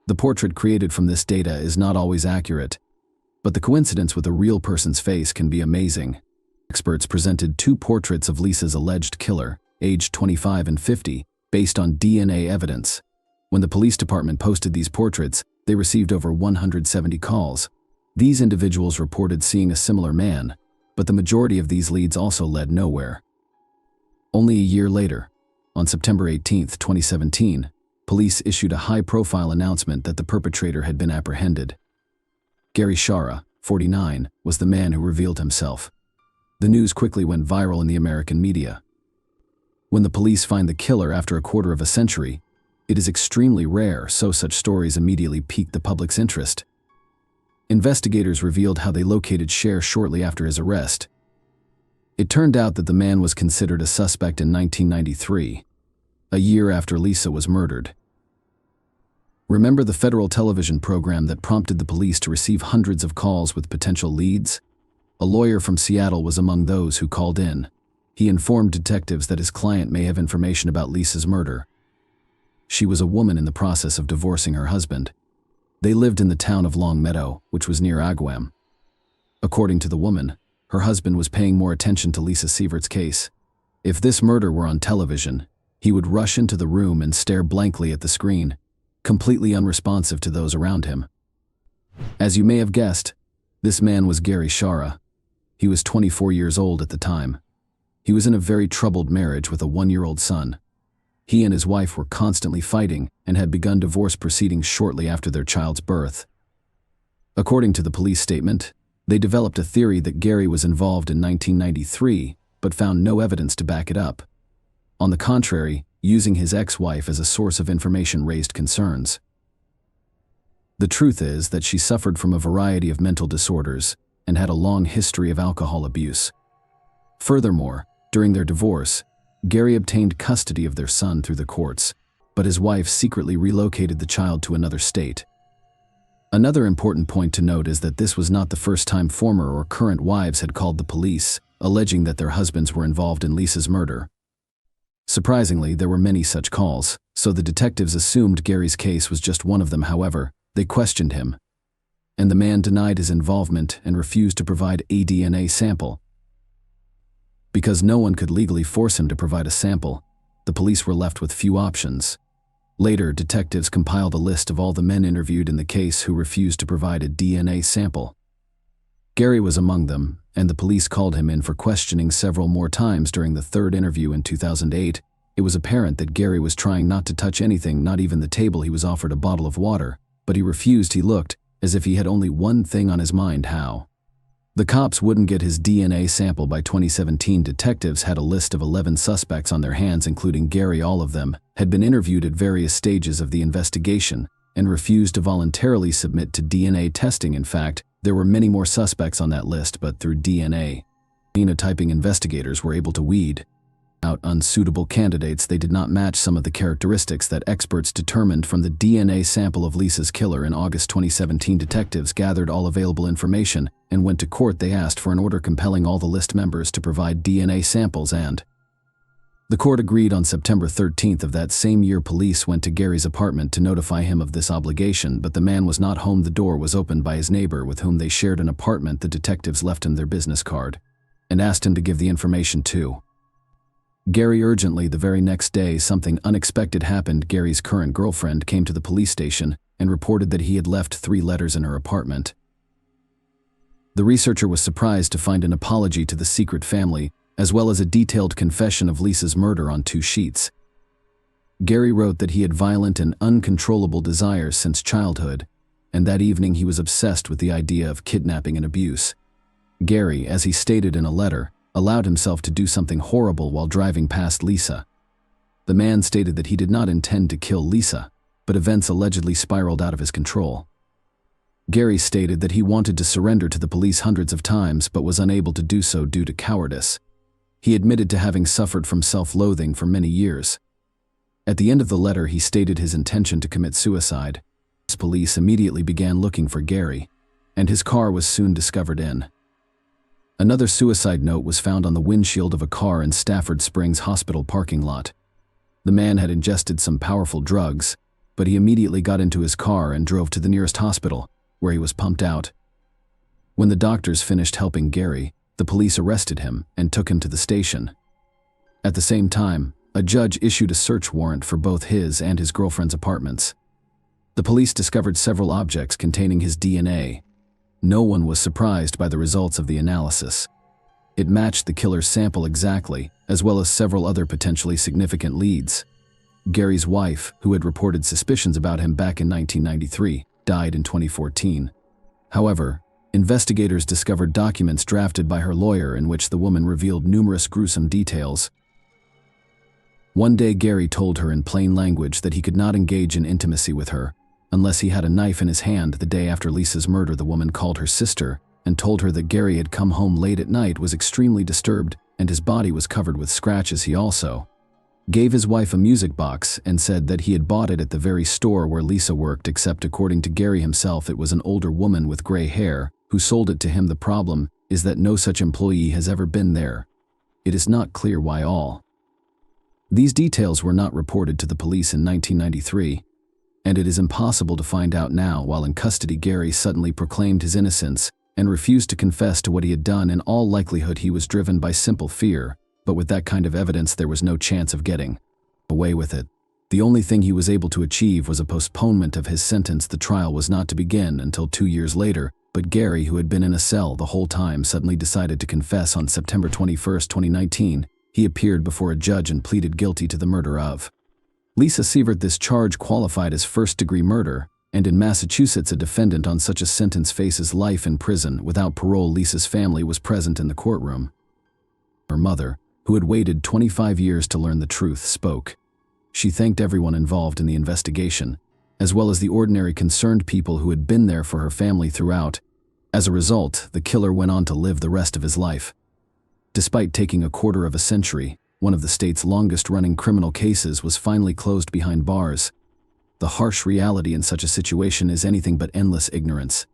The portrait created from this data is not always accurate, but the coincidence with a real person's face can be amazing. Experts presented 2 portraits of Lisa's alleged killer, aged 25 and 50, based on DNA evidence. When the police department posted these portraits, they received over 170 calls. These individuals reported seeing a similar man, but the majority of these leads also led nowhere. Only a year later, on September 18, 2017, police issued a high-profile announcement that the perpetrator had been apprehended. Gary Shara, 49, was the man who revealed himself. The news quickly went viral in the American media. When the police find the killer after a quarter of a century, it is extremely rare, so such stories immediately piqued the public's interest. Investigators revealed how they located Cher shortly after his arrest. It turned out that the man was considered a suspect in 1993, a year after Lisa was murdered. Remember the federal television program that prompted the police to receive hundreds of calls with potential leads? A lawyer from Seattle was among those who called in. He informed detectives that his client may have information about Lisa's murder. She was a woman in the process of divorcing her husband. They lived in the town of Long Meadow, which was near Agawam. According to the woman, her husband was paying more attention to Lisa Sievert's case. If this murder were on television, he would rush into the room and stare blankly at the screen, completely unresponsive to those around him. As you may have guessed, this man was Gary Shara. He was 24 years old at the time. He was in a very troubled marriage with a 1-year-old son. He and his wife were constantly fighting and had begun divorce proceedings shortly after their child's birth. According to the police statement, they developed a theory that Gary was involved in 1993 but found no evidence to back it up. On the contrary, using his ex-wife as a source of information raised concerns. The truth is that she suffered from a variety of mental disorders and had a long history of alcohol abuse. Furthermore, during their divorce, Gary obtained custody of their son through the courts, but his wife secretly relocated the child to another state. Another important point to note is that this was not the first time former or current wives had called the police, alleging that their husbands were involved in Lisa's murder. Surprisingly, there were many such calls, so the detectives assumed Gary's case was just one of them. However, they questioned him, and the man denied his involvement and refused to provide a DNA sample. Because no one could legally force him to provide a sample, the police were left with few options. Later, detectives compiled a list of all the men interviewed in the case who refused to provide a DNA sample. Gary was among them, and the police called him in for questioning several more times. During the third interview in 2008, it was apparent that Gary was trying not to touch anything, not even the table. He was offered a bottle of water, but he refused. He looked as if he had only one thing on his mind: how the cops wouldn't get his DNA sample. By 2017, detectives had a list of 11 suspects on their hands, including Gary. All of them had been interviewed at various stages of the investigation and refused to voluntarily submit to DNA testing. In fact, there were many more suspects on that list, but through DNA phenotyping, investigators were able to weed out unsuitable candidates. They did not match some of the characteristics that experts determined from the DNA sample of Lisa's killer. In August 2017, detectives gathered all available information and went to court. They asked for an order compelling all the list members to provide DNA samples, and the court agreed. On September 13th of that same year, police went to Gary's apartment to notify him of this obligation, but the man was not home. The door was opened by his neighbor with whom they shared an apartment. The detectives left him their business card and asked him to give the information to Gary urgently. The very next day, something unexpected happened. Gary's current girlfriend came to the police station and reported that he had left 3 letters in her apartment. The researcher was surprised to find an apology to the secret family, as well as a detailed confession of Lisa's murder on 2 sheets. Gary wrote that he had violent and uncontrollable desires since childhood, and that evening he was obsessed with the idea of kidnapping and abuse. Gary, as he stated in a letter, allowed himself to do something horrible while driving past Lisa. The man stated that he did not intend to kill Lisa, but events allegedly spiraled out of his control. Gary stated that he wanted to surrender to the police hundreds of times but was unable to do so due to cowardice. He admitted to having suffered from self-loathing for many years. At the end of the letter, he stated his intention to commit suicide. Police immediately began looking for Gary, and his car was soon discovered in. Another suicide note was found on the windshield of a car in Stafford Springs Hospital parking lot. The man had ingested some powerful drugs, but he immediately got into his car and drove to the nearest hospital, where he was pumped out. When the doctors finished helping Gary, the police arrested him and took him to the station. At the same time, a judge issued a search warrant for both his and his girlfriend's apartments. The police discovered several objects containing his DNA. No one was surprised by the results of the analysis. It matched the killer's sample exactly, as well as several other potentially significant leads. Gary's wife, who had reported suspicions about him back in 1993, died in 2014. However, investigators discovered documents drafted by her lawyer in which the woman revealed numerous gruesome details. One day, Gary told her in plain language that he could not engage in intimacy with her unless he had a knife in his hand. The day after Lisa's murder, the woman called her sister and told her that Gary had come home late at night, was extremely disturbed, and his body was covered with scratches. He also gave his wife a music box and said that he had bought it at the very store where Lisa worked, except according to Gary himself, it was an older woman with gray hair who sold it to him. The problem is that no such employee has ever been there. It is not clear why all these details were not reported to the police in 1993, and it is impossible to find out now. While in custody, Gary suddenly proclaimed his innocence and refused to confess to what he had done. In all likelihood, he was driven by simple fear, but with that kind of evidence, there was no chance of getting away with it. The only thing he was able to achieve was a postponement of his sentence. The trial was not to begin until 2 years later, but Gary, who had been in a cell the whole time, suddenly decided to confess. On September 21, 2019, he appeared before a judge and pleaded guilty to the murder of Lisa Sievert. This charge qualified as first-degree murder, and in Massachusetts, a defendant on such a sentence faces life in prison without parole. Lisa's family was present in the courtroom. Her mother, who had waited 25 years to learn the truth, spoke. She thanked everyone involved in the investigation, as well as the ordinary concerned people who had been there for her family throughout. As a result, the killer went on to live the rest of his life. Despite taking a quarter of a century, one of the state's longest-running criminal cases was finally closed behind bars. The harsh reality in such a situation is anything but endless ignorance.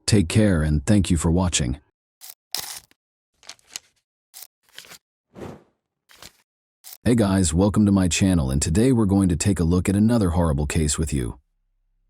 Take care and thank you for watching. Hey guys, welcome to my channel, and today we're going to take a look at another horrible case with you.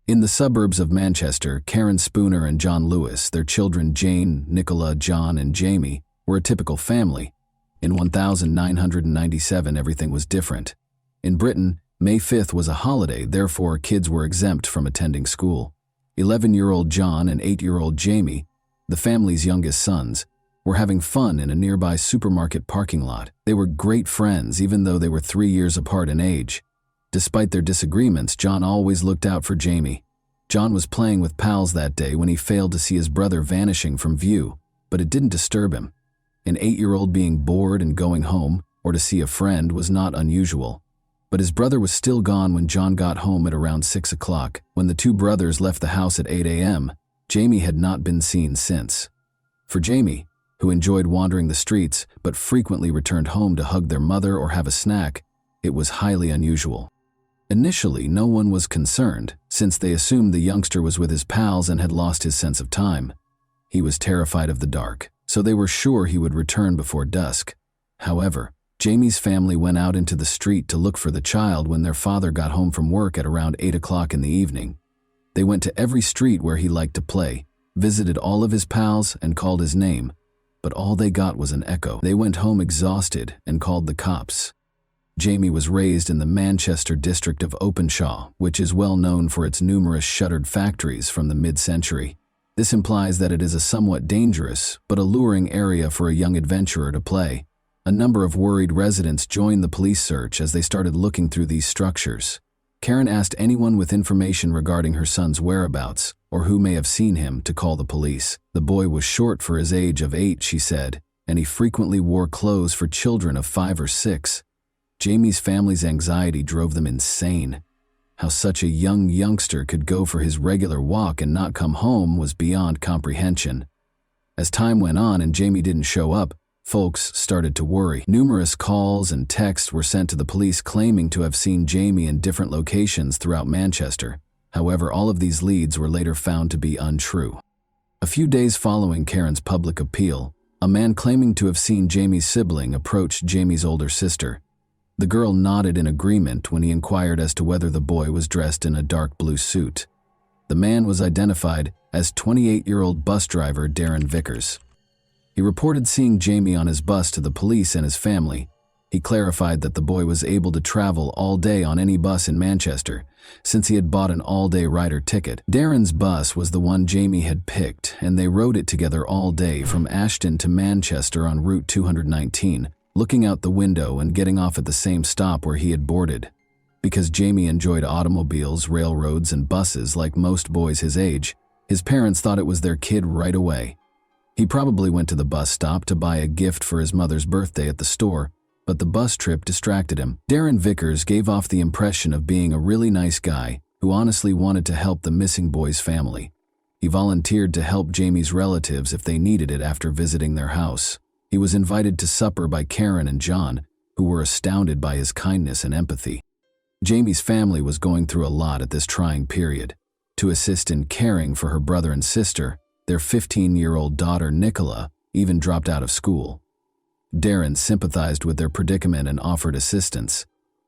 In the suburbs of Manchester, Karen Spooner and John Lewis, their children Jane, Nicola, John, and Jamie, were a typical family. In 1997, everything was different. In Britain, May 5th was a holiday, therefore kids were exempt from attending school. 11-year-old John and 8-year-old Jamie, the family's youngest sons, were having fun in a nearby supermarket parking lot. They were great friends even though they were 3 years apart in age. Despite their disagreements, John always looked out for Jamie. John was playing with pals that day when he failed to see his brother vanishing from view, but it didn't disturb him. An 8-year-old being bored and going home, or to see a friend, was not unusual. But his brother was still gone when John got home at around 6 o'clock. When the two brothers left the house at 8 a.m., Jamie had not been seen since. For Jamie, who enjoyed wandering the streets but frequently returned home to hug their mother or have a snack, it was highly unusual. Initially, no one was concerned, since they assumed the youngster was with his pals and had lost his sense of time. He was terrified of the dark, so they were sure he would return before dusk. However, Jamie's family went out into the street to look for the child when their father got home from work at around 8 o'clock in the evening. They went to every street where he liked to play, visited all of his pals, and called his name, but all they got was an echo. They went home exhausted and called the cops. Jamie was raised in the Manchester district of Openshaw, which is well known for its numerous shuttered factories from the mid-century. This implies that it is a somewhat dangerous but alluring area for a young adventurer to play. A number of worried residents joined the police search as they started looking through these structures. Karen asked anyone with information regarding her son's whereabouts, or who may have seen him, to call the police. The boy was short for his age of 8, she said, and he frequently wore clothes for children of 5 or 6. Jamie's family's anxiety drove them insane. How such a young youngster could go for his regular walk and not come home was beyond comprehension. As time went on and Jamie didn't show up, folks started to worry. Numerous calls and texts were sent to the police claiming to have seen Jamie in different locations throughout Manchester. However, all of these leads were later found to be untrue. A few days following Karen's public appeal, a man claiming to have seen Jamie's sibling approached Jamie's older sister. The girl nodded in agreement when he inquired as to whether the boy was dressed in a dark blue suit. The man was identified as 28-year-old bus driver Darren Vickers. He reported seeing Jamie on his bus to the police and his family. He clarified that the boy was able to travel all day on any bus in Manchester, since he had bought an all-day rider ticket. Darren's bus was the one Jamie had picked, and they rode it together all day from Ashton to Manchester on Route 219, looking out the window and getting off at the same stop where he had boarded. Because Jamie enjoyed automobiles, railroads, and buses like most boys his age, his parents thought it was their kid right away. He probably went to the bus stop to buy a gift for his mother's birthday at the store, but the bus trip distracted him. Darren Vickers gave off the impression of being a really nice guy who honestly wanted to help the missing boy's family. He volunteered to help Jamie's relatives if they needed it after visiting their house. He was invited to supper by Karen and John, who were astounded by his kindness and empathy. Jamie's family was going through a lot at this trying period. To assist in caring for her brother and sister, their 15-year-old daughter Nicola even dropped out of school. Darren sympathized with their predicament and offered assistance.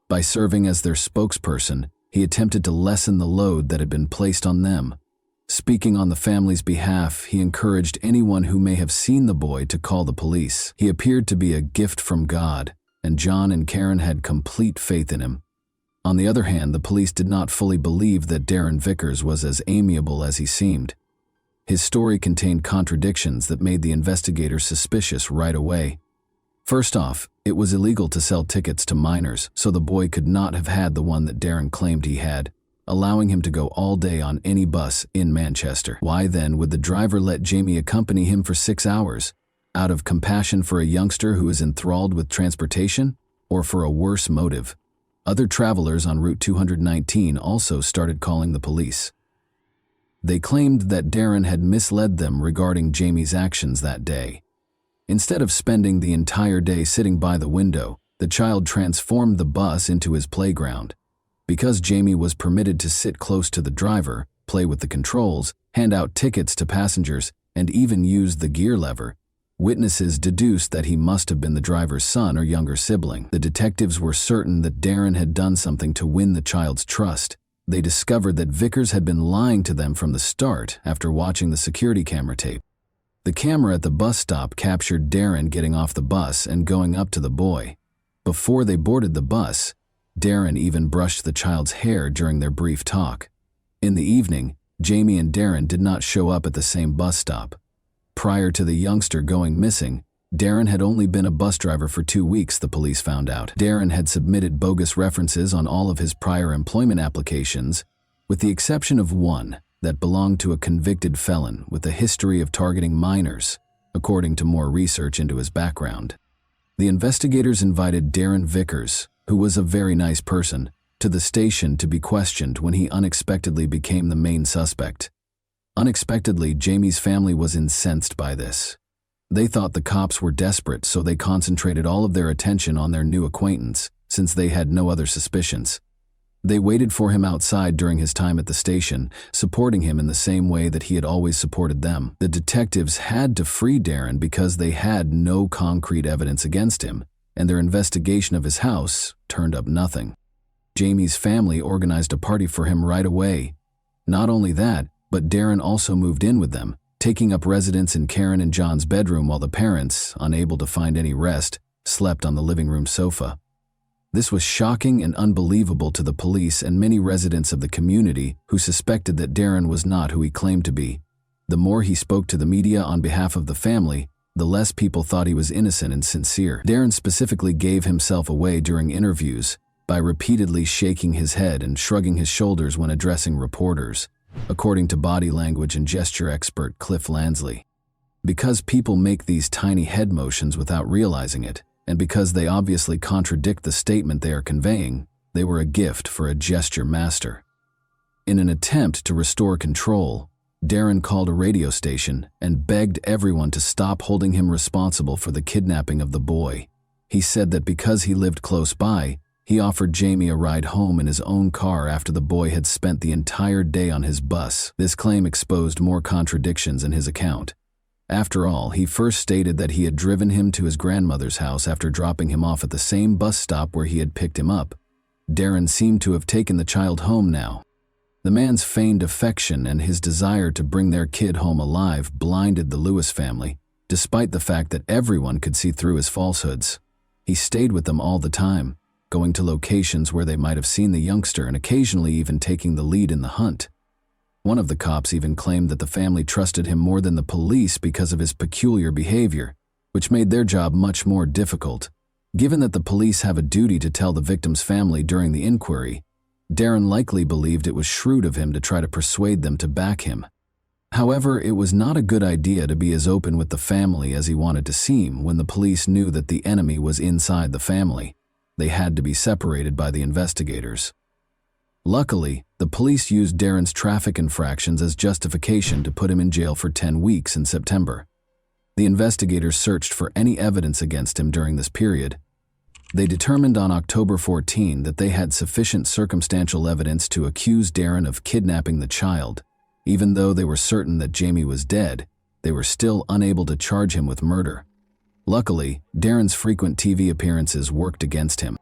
By serving as their spokesperson, he attempted to lessen the load that had been placed on them. Speaking on the family's behalf, he encouraged anyone who may have seen the boy to call the police. He appeared to be a gift from God, and John and Karen had complete faith in him. On the other hand, the police did not fully believe that Darren Vickers was as amiable as he seemed. His story contained contradictions that made the investigators suspicious right away. First off, it was illegal to sell tickets to minors, so the boy could not have had the one that Darren claimed he had, allowing him to go all day on any bus in Manchester. Why then would the driver let Jamie accompany him for 6 hours? Out of compassion for a youngster who is enthralled with transportation, or for a worse motive? Other travelers on Route 219 also started calling the police. They claimed that Darren had misled them regarding Jamie's actions that day. Instead of spending the entire day sitting by the window, the child transformed the bus into his playground. Because Jamie was permitted to sit close to the driver, play with the controls, hand out tickets to passengers, and even use the gear lever, witnesses deduced that he must have been the driver's son or younger sibling. The detectives were certain that Darren had done something to win the child's trust. They discovered that Vickers had been lying to them from the start after watching the security camera tape. The camera at the bus stop captured Darren getting off the bus and going up to the boy. Before they boarded the bus, Darren even brushed the child's hair during their brief talk. In the evening, Jamie and Darren did not show up at the same bus stop. Prior to the youngster going missing, Darren had only been a bus driver for 2 weeks, the police found out. Darren had submitted bogus references on all of his prior employment applications, with the exception of one that belonged to a convicted felon with a history of targeting minors, according to more research into his background. The investigators invited Darren Vickers, who was a very nice person, to the station to be questioned when he unexpectedly became the main suspect. Unexpectedly, Jamie's family was incensed by this. They thought the cops were desperate, so they concentrated all of their attention on their new acquaintance, since they had no other suspicions. They waited for him outside during his time at the station, supporting him in the same way that he had always supported them. The detectives had to free Darren because they had no concrete evidence against him, and their investigation of his house turned up nothing. Jamie's family organized a party for him right away. Not only that, but Darren also moved in with them, taking up residence in Karen and John's bedroom while the parents, unable to find any rest, slept on the living room sofa. This was shocking and unbelievable to the police and many residents of the community who suspected that Darren was not who he claimed to be. The more he spoke to the media on behalf of the family, the less people thought he was innocent and sincere. Darren specifically gave himself away during interviews by repeatedly shaking his head and shrugging his shoulders when addressing reporters, according to body language and gesture expert Cliff Lansley. Because people make these tiny head motions without realizing it, and because they obviously contradict the statement they are conveying, they were a gift for a gesture master. In an attempt to restore control, Darren called a radio station and begged everyone to stop holding him responsible for the kidnapping of the boy. He said that because he lived close by, he offered Jamie a ride home in his own car after the boy had spent the entire day on his bus. This claim exposed more contradictions in his account. After all, he first stated that he had driven him to his grandmother's house after dropping him off at the same bus stop where he had picked him up. Darren seemed to have taken the child home now. The man's feigned affection and his desire to bring their kid home alive blinded the Lewis family, despite the fact that everyone could see through his falsehoods. He stayed with them all the time, going to locations where they might have seen the youngster and occasionally even taking the lead in the hunt. One of the cops even claimed that the family trusted him more than the police because of his peculiar behavior, which made their job much more difficult. Given that the police have a duty to tell the victim's family during the inquiry, Darren likely believed it was shrewd of him to try to persuade them to back him. However, it was not a good idea to be as open with the family as he wanted to seem when the police knew that the enemy was inside the family. They had to be separated by the investigators. Luckily, the police used Darren's traffic infractions as justification to put him in jail for 10 weeks in September. The investigators searched for any evidence against him during this period. They determined on October 14 that they had sufficient circumstantial evidence to accuse Darren of kidnapping the child. Even though they were certain that Jamie was dead, they were still unable to charge him with murder. Luckily, Darren's frequent TV appearances worked against him.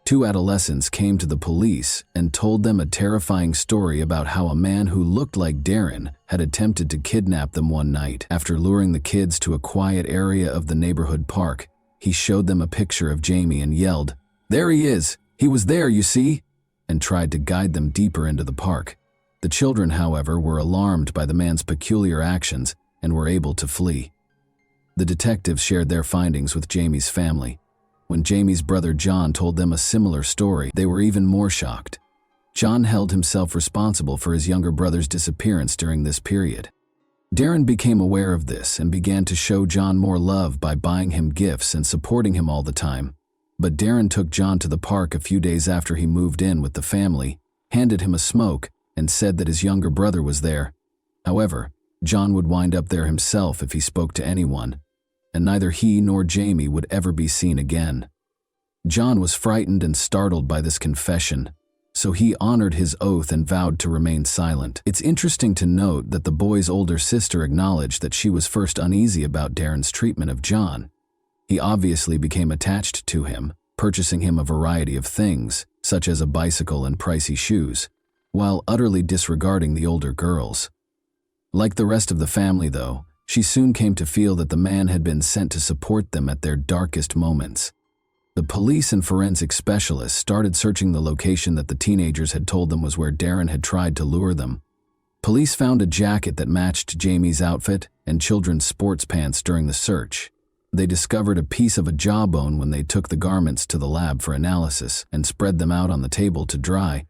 2 adolescents came to the police and told them a terrifying story about how a man who looked like Darren had attempted to kidnap them one night. After luring the kids to a quiet area of the neighborhood park, he showed them a picture of Jamie and yelled, "There he is! He was there, you see!" and tried to guide them deeper into the park. The children, however, were alarmed by the man's peculiar actions and were able to flee. The detectives shared their findings with Jamie's family. When Jamie's brother John told them a similar story, they were even more shocked. John held himself responsible for his younger brother's disappearance during this period. Darren became aware of this and began to show John more love by buying him gifts and supporting him all the time. But Darren took John to the park a few days after he moved in with the family, handed him a smoke, and said that his younger brother was there. However, John would wind up there himself if he spoke to anyone, and neither he nor Jamie would ever be seen again. John was frightened and startled by this confession, so he honored his oath and vowed to remain silent. It's interesting to note that the boy's older sister acknowledged that she was first uneasy about Darren's treatment of John. He obviously became attached to him, purchasing him a variety of things, such as a bicycle and pricey shoes, while utterly disregarding the older girls. Like the rest of the family, though, she soon came to feel that the man had been sent to support them at their darkest moments. The police and forensic specialists started searching the location that the teenagers had told them was where Darren had tried to lure them. Police found a jacket that matched Jamie's outfit and children's sports pants during the search. They discovered a piece of a jawbone when they took the garments to the lab for analysis and spread them out on the table to dry.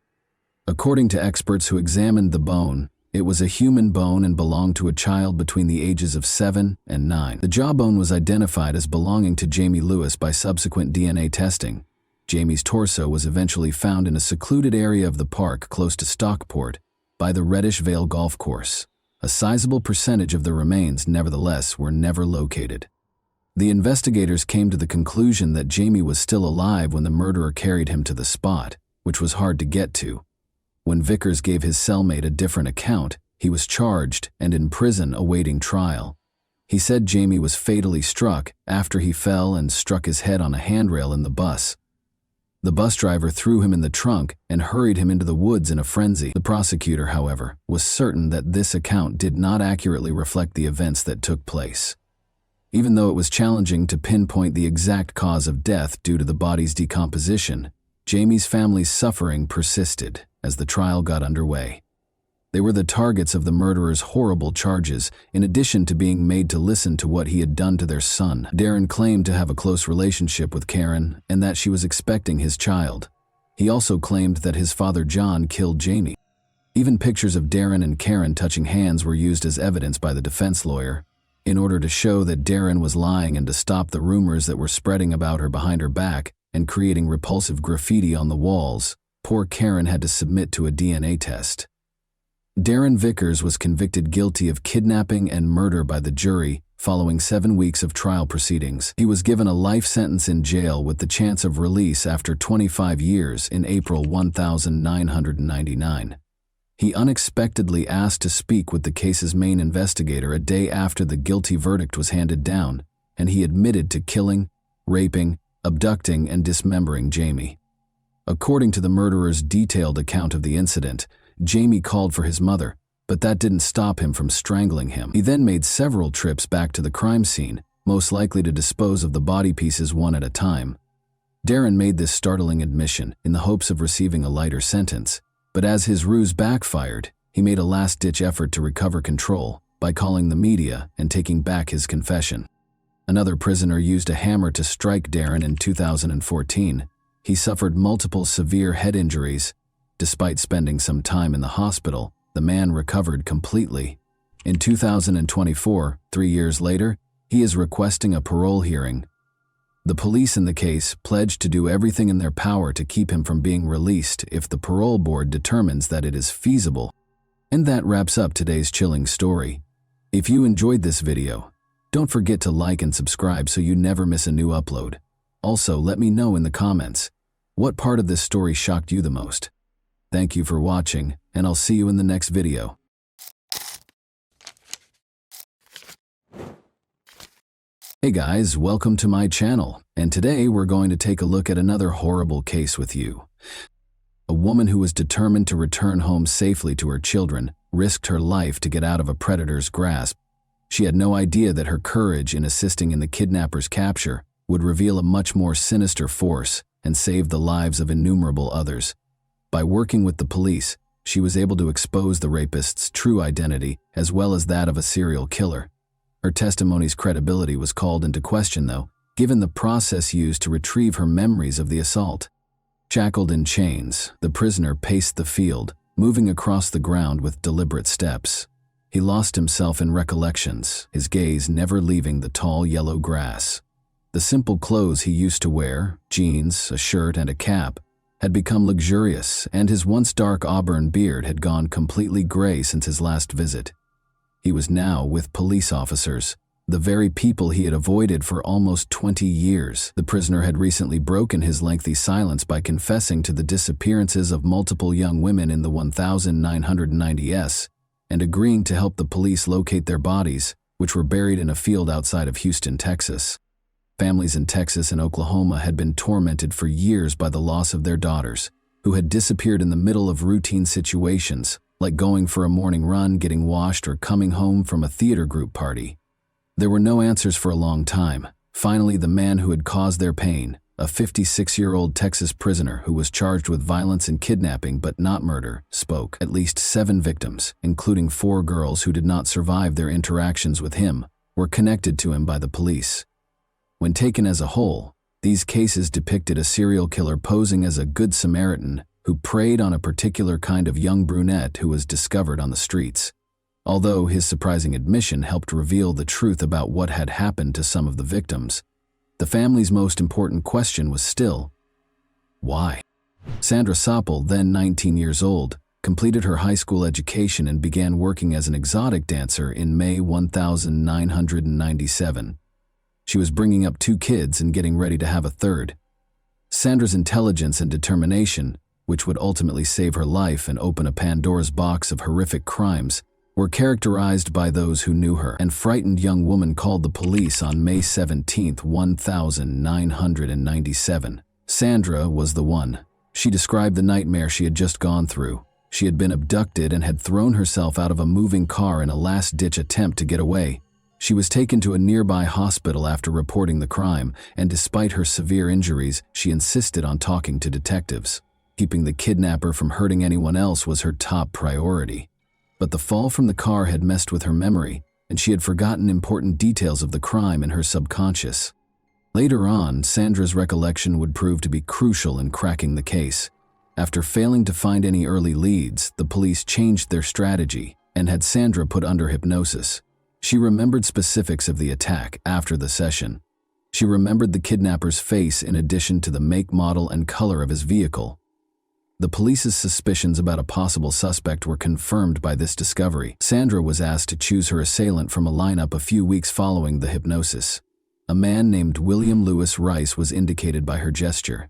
According to experts who examined the bone, it was a human bone and belonged to a child between the ages of 7 and 9. The jawbone was identified as belonging to Jamie Lewis by subsequent DNA testing. Jamie's torso was eventually found in a secluded area of the park close to Stockport by the Reddish Vale Golf Course. A sizable percentage of the remains, nevertheless, were never located. The investigators came to the conclusion that Jamie was still alive when the murderer carried him to the spot, which was hard to get to. When Vickers gave his cellmate a different account, he was charged and in prison awaiting trial. He said Jamie was fatally struck after he fell and struck his head on a handrail in the bus. The bus driver threw him in the trunk and hurried him into the woods in a frenzy. The prosecutor, however, was certain that this account did not accurately reflect the events that took place. Even though it was challenging to pinpoint the exact cause of death due to the body's decomposition, Jamie's family's suffering persisted as the trial got underway. They were the targets of the murderer's horrible charges, in addition to being made to listen to what he had done to their son. Darren claimed to have a close relationship with Karen and that she was expecting his child. He also claimed that his father John killed Jamie. Even pictures of Darren and Karen touching hands were used as evidence by the defense lawyer, in order to show that Darren was lying and to stop the rumors that were spreading about her behind her back and creating repulsive graffiti on the walls. Poor Karen had to submit to a DNA test. Darren Vickers was convicted guilty of kidnapping and murder by the jury following 7 weeks of trial proceedings. He was given a life sentence in jail with the chance of release after 25 years in April 1999. He unexpectedly asked to speak with the case's main investigator a day after the guilty verdict was handed down, and he admitted to killing, raping, abducting, and dismembering Jamie. According to the murderer's detailed account of the incident, Jamie called for his mother, but that didn't stop him from strangling him. He then made several trips back to the crime scene, most likely to dispose of the body pieces one at a time. Darren made this startling admission in the hopes of receiving a lighter sentence, but as his ruse backfired, he made a last-ditch effort to recover control by calling the media and taking back his confession. Another prisoner used a hammer to strike Darren in 2014. He suffered multiple severe head injuries. Despite spending some time in the hospital, the man recovered completely. In 2024, 3 years later, he is requesting a parole hearing. The police in the case pledged to do everything in their power to keep him from being released if the parole board determines that it is feasible. And that wraps up today's chilling story. If you enjoyed this video, don't forget to like and subscribe so you never miss a new upload. Also, let me know in the comments, what part of this story shocked you the most? Thank you for watching, and I'll see you in the next video. Hey guys, welcome to my channel, and today we're going to take a look at another horrible case with you. A woman who was determined to return home safely to her children risked her life to get out of a predator's grasp. She had no idea that her courage in assisting in the kidnapper's capture would reveal a much more sinister force and save the lives of innumerable others. By working with the police, she was able to expose the rapist's true identity as well as that of a serial killer. Her testimony's credibility was called into question, though, given the process used to retrieve her memories of the assault. Shackled in chains, the prisoner paced the field, moving across the ground with deliberate steps. He lost himself in recollections, his gaze never leaving the tall yellow grass. The simple clothes he used to wear, jeans, a shirt, and a cap, had become luxurious, and his once dark auburn beard had gone completely gray since his last visit. He was now with police officers, the very people he had avoided for almost 20 years. The prisoner had recently broken his lengthy silence by confessing to the disappearances of multiple young women in the 1990s and agreeing to help the police locate their bodies, which were buried in a field outside of Houston, Texas. Families in Texas and Oklahoma had been tormented for years by the loss of their daughters, who had disappeared in the middle of routine situations, like going for a morning run, getting washed, or coming home from a theater group party. There were no answers for a long time. Finally, the man who had caused their pain, a 56-year-old Texas prisoner who was charged with violence and kidnapping but not murder, spoke. At least 7 victims, including 4 girls who did not survive their interactions with him, were connected to him by the police. When taken as a whole, these cases depicted a serial killer posing as a good Samaritan who preyed on a particular kind of young brunette who was discovered on the streets. Although his surprising admission helped reveal the truth about what had happened to some of the victims, the family's most important question was still, why? Sandra Soppel, then 19 years old, completed her high school education and began working as an exotic dancer in May 1997. She was bringing up 2 kids and getting ready to have a third. Sandra's intelligence and determination, which would ultimately save her life and open a Pandora's box of horrific crimes, were characterized by those who knew her. An frightened young woman called the police on May 17, 1997. Sandra was the one. She described the nightmare she had just gone through. She had been abducted and had thrown herself out of a moving car in a last-ditch attempt to get away. She was taken to a nearby hospital after reporting the crime, and despite her severe injuries, she insisted on talking to detectives. Keeping the kidnapper from hurting anyone else was her top priority. But the fall from the car had messed with her memory, and she had forgotten important details of the crime in her subconscious. Later on, Sandra's recollection would prove to be crucial in cracking the case. After failing to find any early leads, the police changed their strategy and had Sandra put under hypnosis. She remembered specifics of the attack after the session. She remembered the kidnapper's face in addition to the make, model, and color of his vehicle. The police's suspicions about a possible suspect were confirmed by this discovery. Sandra was asked to choose her assailant from a lineup a few weeks following the hypnosis. A man named William Lewis Rice was indicated by her gesture.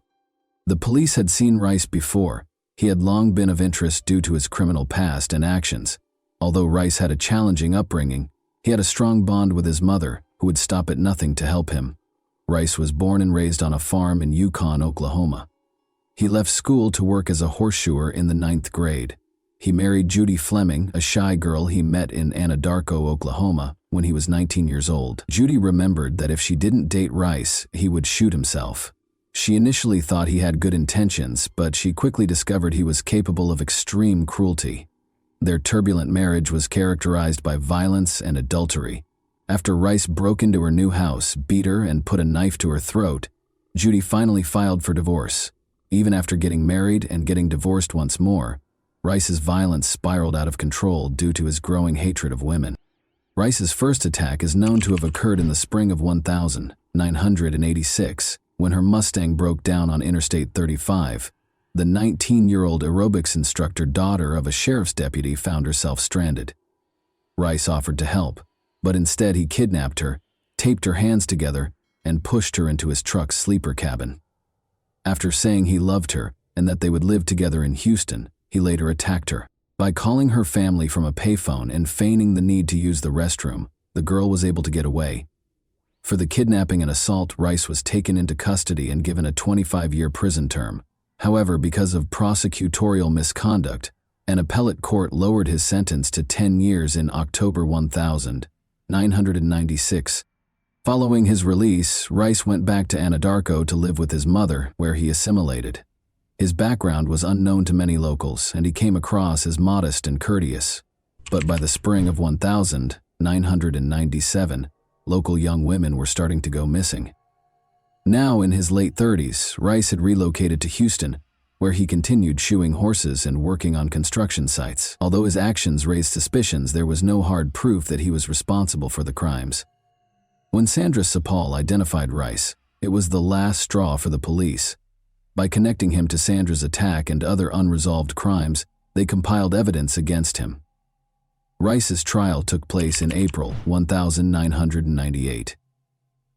The police had seen Rice before. He had long been of interest due to his criminal past and actions. Although Rice had a challenging upbringing, he had a strong bond with his mother, who would stop at nothing to help him. Rice was born and raised on a farm in Yukon, Oklahoma. He left school to work as a horseshoer in the 9th grade. He married Judy Fleming, a shy girl he met in Anadarko, Oklahoma, when he was 19 years old. Judy remembered that if she didn't date Rice, he would shoot himself. She initially thought he had good intentions, but she quickly discovered he was capable of extreme cruelty. Their turbulent marriage was characterized by violence and adultery. After Rice broke into her new house, beat her, and put a knife to her throat, Judy finally filed for divorce. Even after getting married and getting divorced once more, Rice's violence spiraled out of control due to his growing hatred of women. Rice's first attack is known to have occurred in the spring of 1986, when her Mustang broke down on Interstate 35. The 19-year-old aerobics instructor, daughter of a sheriff's deputy, found herself stranded. Rice offered to help, but instead he kidnapped her, taped her hands together, and pushed her into his truck's sleeper cabin. After saying he loved her and that they would live together in Houston, he later attacked her. By calling her family from a payphone and feigning the need to use the restroom, the girl was able to get away. For the kidnapping and assault, Rice was taken into custody and given a 25-year prison term. However, because of prosecutorial misconduct, an appellate court lowered his sentence to 10 years in October 1996. Following his release, Rice went back to Anadarko to live with his mother, where he assimilated. His background was unknown to many locals, and he came across as modest and courteous. But by the spring of 1997, local young women were starting to go missing. Now in his late 30s, Rice had relocated to Houston, where he continued shoeing horses and working on construction sites. Although his actions raised suspicions, there was no hard proof that he was responsible for the crimes. When Sandra Sapal identified Rice, it was the last straw for the police. By connecting him to Sandra's attack and other unresolved crimes, they compiled evidence against him. Rice's trial took place in April 1998.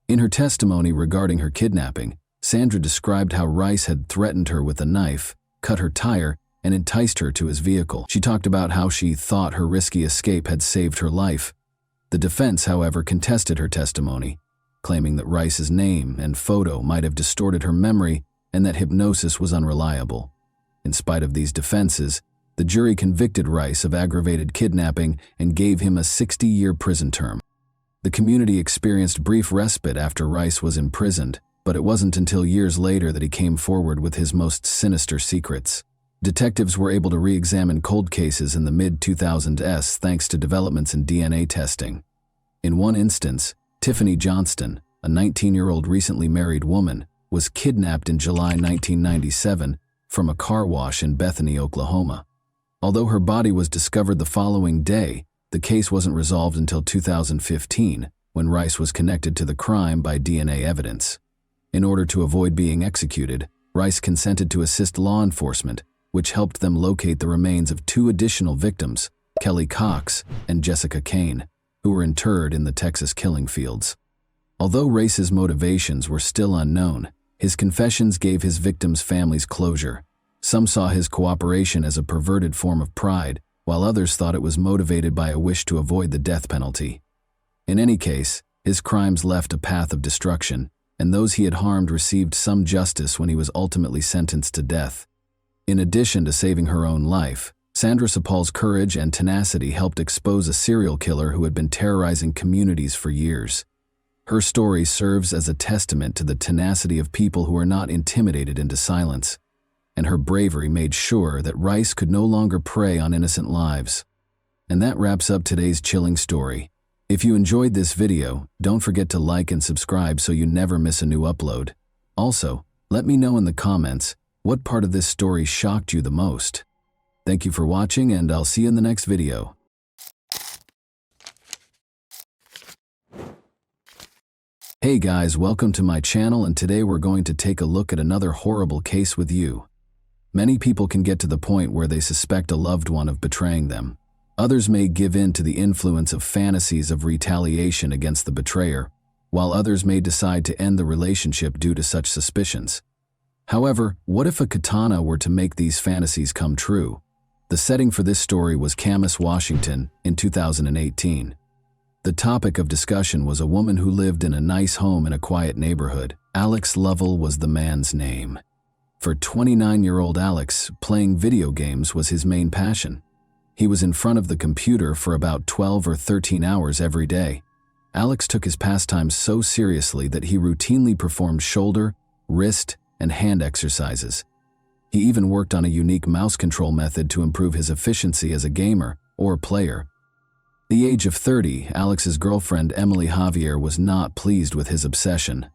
In her testimony regarding her kidnapping, Sandra described how Rice had threatened her with a knife, cut her tire, and enticed her to his vehicle. She talked about how she thought her risky escape had saved her life. The defense, however, contested her testimony, claiming that Rice's name and photo might have distorted her memory and that hypnosis was unreliable. In spite of these defenses, the jury convicted Rice of aggravated kidnapping and gave him a 60-year prison term. The community experienced brief respite after Rice was imprisoned, but it wasn't until years later that he came forward with his most sinister secrets. Detectives were able to re-examine cold cases in the mid-2000s thanks to developments in DNA testing. In one instance, Tiffany Johnston, a 19-year-old recently married woman, was kidnapped in July 1997 from a car wash in Bethany, Oklahoma. Although her body was discovered the following day, the case wasn't resolved until 2015, when Rice was connected to the crime by DNA evidence. In order to avoid being executed, Rice consented to assist law enforcement, which helped them locate the remains of two additional victims, Kelly Cox and Jessica Kane, who were interred in the Texas killing fields. Although Rice's motivations were still unknown, his confessions gave his victims' families closure. Some saw his cooperation as a perverted form of pride, while others thought it was motivated by a wish to avoid the death penalty. In any case, his crimes left a path of destruction, and those he had harmed received some justice when he was ultimately sentenced to death. In addition to saving her own life, Sandra Sapal's courage and tenacity helped expose a serial killer who had been terrorizing communities for years. Her story serves as a testament to the tenacity of people who are not intimidated into silence, and her bravery made sure that Rice could no longer prey on innocent lives. And that wraps up today's chilling story. If you enjoyed this video, don't forget to like and subscribe so you never miss a new upload. Also, let me know in the comments what part of this story shocked you the most. Thank you for watching, and I'll see you in the next video. Hey guys, welcome to my channel, and today we're going to take a look at another horrible case with you. Many people can get to the point where they suspect a loved one of betraying them. Others may give in to the influence of fantasies of retaliation against the betrayer, while others may decide to end the relationship due to such suspicions. However, what if a katana were to make these fantasies come true? The setting for this story was Camas, Washington, in 2018. The topic of discussion was a woman who lived in a nice home in a quiet neighborhood. Alex Lovell was the man's name. For 29-year-old Alex, playing video games was his main passion. He was in front of the computer for about 12 or 13 hours every day. Alex took his pastimes so seriously that he routinely performed shoulder, wrist, and hand exercises. He even worked on a unique mouse control method to improve his efficiency as a gamer or player. At the age of 30, Alex's girlfriend Emily Javier was not pleased with his obsession.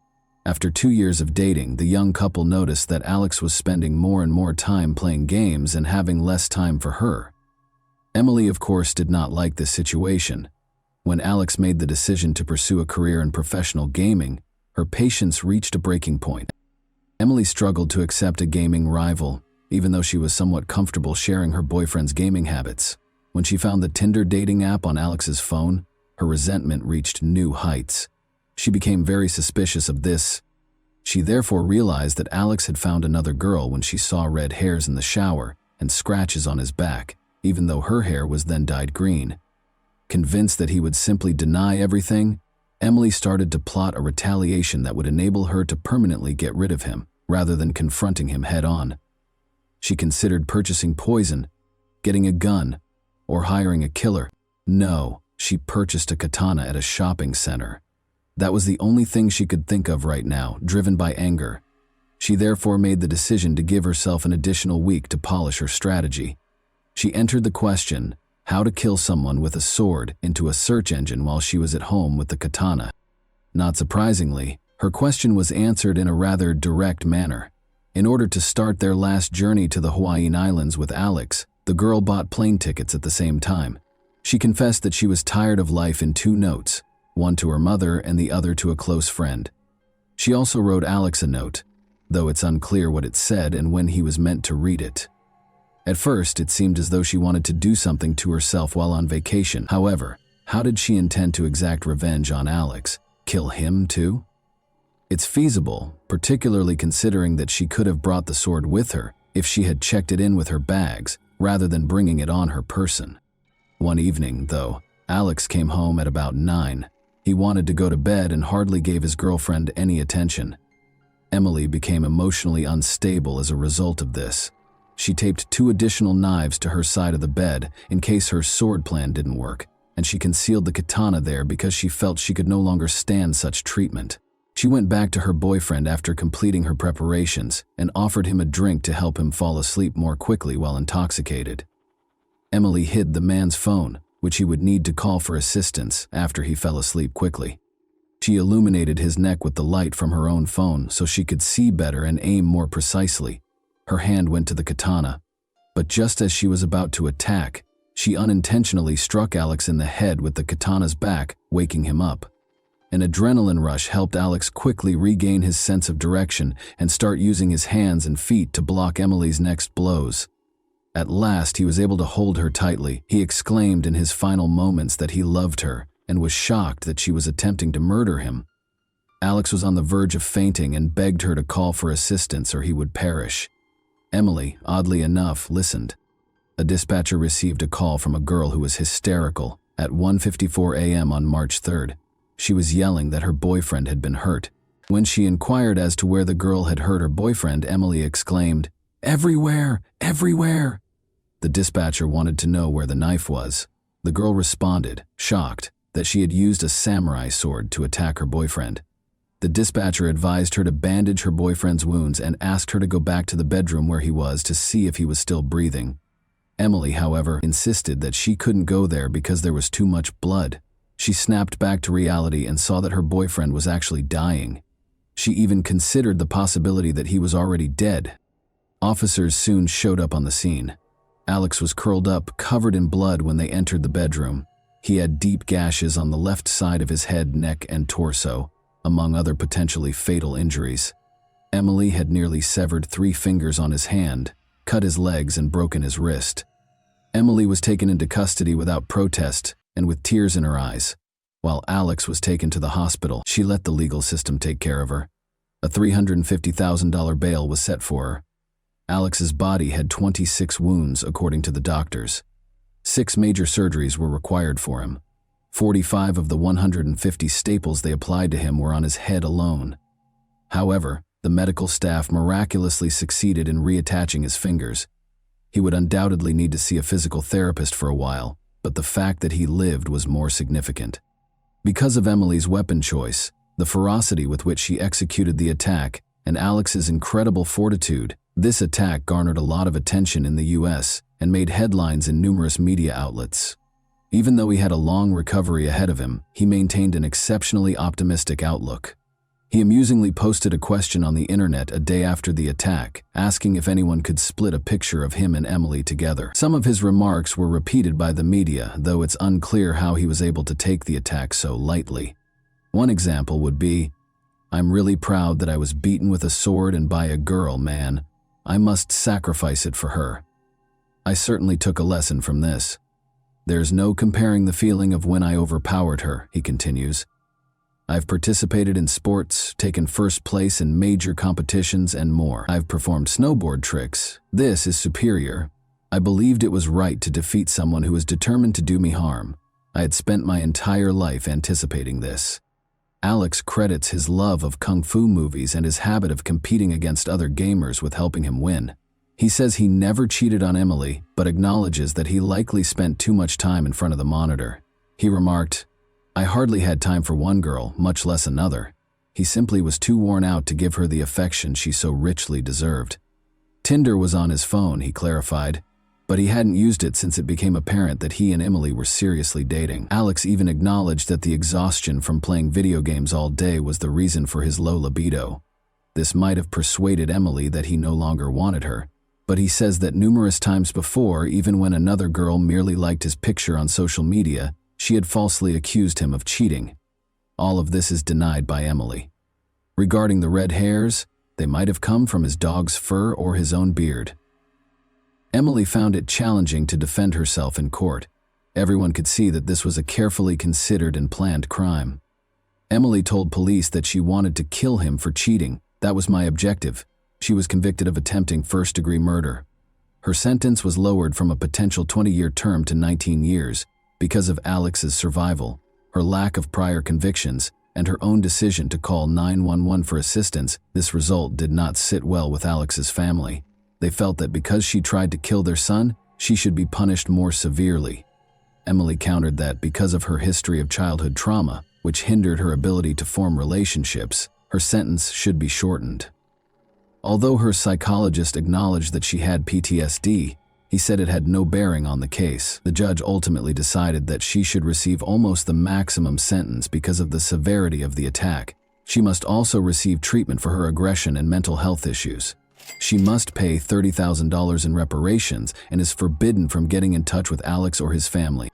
After 2 years of dating, the young couple noticed that Alex was spending more and more time playing games and having less time for her. Emily, of course, did not like this situation. When Alex made the decision to pursue a career in professional gaming, her patience reached a breaking point. Emily struggled to accept a gaming rival, even though she was somewhat comfortable sharing her boyfriend's gaming habits. When she found the Tinder dating app on Alex's phone, her resentment reached new heights. She became very suspicious of this. She therefore realized that Alex had found another girl when she saw red hairs in the shower and scratches on his back, even though her hair was then dyed green. Convinced that he would simply deny everything, Emily started to plot a retaliation that would enable her to permanently get rid of him, rather than confronting him head-on. She considered purchasing poison, getting a gun, or hiring a killer. No, she purchased a katana at a shopping center. That was the only thing she could think of right now, driven by anger. She therefore made the decision to give herself an additional week to polish her strategy. She entered the question, how to kill someone with a sword, into a search engine while she was at home with the katana. Not surprisingly, her question was answered in a rather direct manner. In order to start their last journey to the Hawaiian Islands with Alex, the girl bought plane tickets at the same time. She confessed that she was tired of life in 2 notes, one to her mother and the other to a close friend. She also wrote Alex a note, though it's unclear what it said and when he was meant to read it. At first, it seemed as though she wanted to do something to herself while on vacation. However, how did she intend to exact revenge on Alex? Kill him too? It's feasible, particularly considering that she could have brought the sword with her if she had checked it in with her bags, rather than bringing it on her person. One evening, though, Alex came home at about 9. He wanted to go to bed and hardly gave his girlfriend any attention. Emily became emotionally unstable as a result of this. She taped 2 additional knives to her side of the bed in case her sword plan didn't work, and she concealed the katana there because she felt she could no longer stand such treatment. She went back to her boyfriend after completing her preparations and offered him a drink to help him fall asleep more quickly while intoxicated. Emily hid the man's phone, which he would need to call for assistance after he fell asleep quickly. She illuminated his neck with the light from her own phone so she could see better and aim more precisely. Her hand went to the katana, but just as she was about to attack, she unintentionally struck Alex in the head with the katana's back, waking him up. An adrenaline rush helped Alex quickly regain his sense of direction and start using his hands and feet to block Emily's next blows. At last, he was able to hold her tightly. He exclaimed in his final moments that he loved her and was shocked that she was attempting to murder him. Alex was on the verge of fainting and begged her to call for assistance or he would perish. Emily, oddly enough, listened. A dispatcher received a call from a girl who was hysterical at 1:54 a.m. on March 3rd. She was yelling that her boyfriend had been hurt. When she inquired as to where the girl had hurt her boyfriend, Emily exclaimed, "Everywhere! Everywhere!" The dispatcher wanted to know where the knife was. The girl responded, shocked, that she had used a samurai sword to attack her boyfriend. The dispatcher advised her to bandage her boyfriend's wounds and asked her to go back to the bedroom where he was to see if he was still breathing. Emily, however, insisted that she couldn't go there because there was too much blood. She snapped back to reality and saw that her boyfriend was actually dying. She even considered the possibility that he was already dead. Officers soon showed up on the scene. Alex was curled up, covered in blood when they entered the bedroom. He had deep gashes on the left side of his head, neck, and torso, among other potentially fatal injuries. Emily had nearly severed 3 fingers on his hand, cut his legs, and broken his wrist. Emily was taken into custody without protest and with tears in her eyes. While Alex was taken to the hospital, she let the legal system take care of her. A $350,000 bail was set for her. Alex's body had 26 wounds, according to the doctors. 6 major surgeries were required for him. 45 of the 150 staples they applied to him were on his head alone. However, the medical staff miraculously succeeded in reattaching his fingers. He would undoubtedly need to see a physical therapist for a while, but the fact that he lived was more significant. Because of Emily's weapon choice, the ferocity with which she executed the attack, and Alex's incredible fortitude, this attack garnered a lot of attention in the US and made headlines in numerous media outlets. Even though he had a long recovery ahead of him, he maintained an exceptionally optimistic outlook. He amusingly posted a question on the internet a day after the attack, asking if anyone could split a picture of him and Emily together. Some of his remarks were repeated by the media, though it's unclear how he was able to take the attack so lightly. One example would be, "I'm really proud that I was beaten with a sword and by a girl, man. I must sacrifice it for her. I certainly took a lesson from this. There's no comparing the feeling of when I overpowered her," he continues. "I've participated in sports, taken first place in major competitions, and more. I've performed snowboard tricks. This is superior. I believed it was right to defeat someone who was determined to do me harm. I had spent my entire life anticipating this." Alex credits his love of kung fu movies and his habit of competing against other gamers with helping him win. He says he never cheated on Emily, but acknowledges that he likely spent too much time in front of the monitor. He remarked, "I hardly had time for one girl, much less another. He simply was too worn out to give her the affection she so richly deserved." Tinder was on his phone, he clarified, but he hadn't used it since it became apparent that he and Emily were seriously dating. Alex even acknowledged that the exhaustion from playing video games all day was the reason for his low libido. This might have persuaded Emily that he no longer wanted her, but he says that numerous times before, even when another girl merely liked his picture on social media, she had falsely accused him of cheating. All of this is denied by Emily. Regarding the red hairs, they might have come from his dog's fur or his own beard. Emily found it challenging to defend herself in court. Everyone could see that this was a carefully considered and planned crime. Emily told police that she wanted to kill him for cheating. That was my objective. She was convicted of attempting first-degree murder. Her sentence was lowered from a potential 20-year term to 19 years because of Alex's survival, her lack of prior convictions, and her own decision to call 911 for assistance. This result did not sit well with Alex's family. They felt that because she tried to kill their son, she should be punished more severely. Emily countered that because of her history of childhood trauma, which hindered her ability to form relationships, her sentence should be shortened. Although her psychologist acknowledged that she had PTSD, he said it had no bearing on the case. The judge ultimately decided that she should receive almost the maximum sentence because of the severity of the attack. She must also receive treatment for her aggression and mental health issues. She must pay $30,000 in reparations and is forbidden from getting in touch with Alex or his family.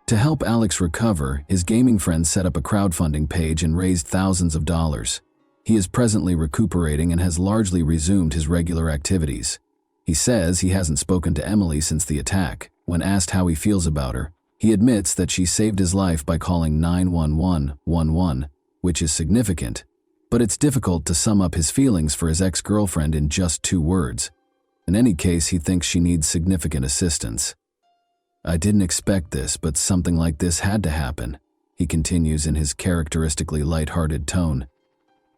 To help Alex recover, his gaming friends set up a crowdfunding page and raised thousands of dollars. He is presently recuperating and has largely resumed his regular activities. He says he hasn't spoken to Emily since the attack. When asked how he feels about her, he admits that she saved his life by calling 911, which is significant. But it's difficult to sum up his feelings for his ex-girlfriend in just 2 words. In any case, he thinks she needs significant assistance. "I didn't expect this, but something like this had to happen," he continues in his characteristically lighthearted tone.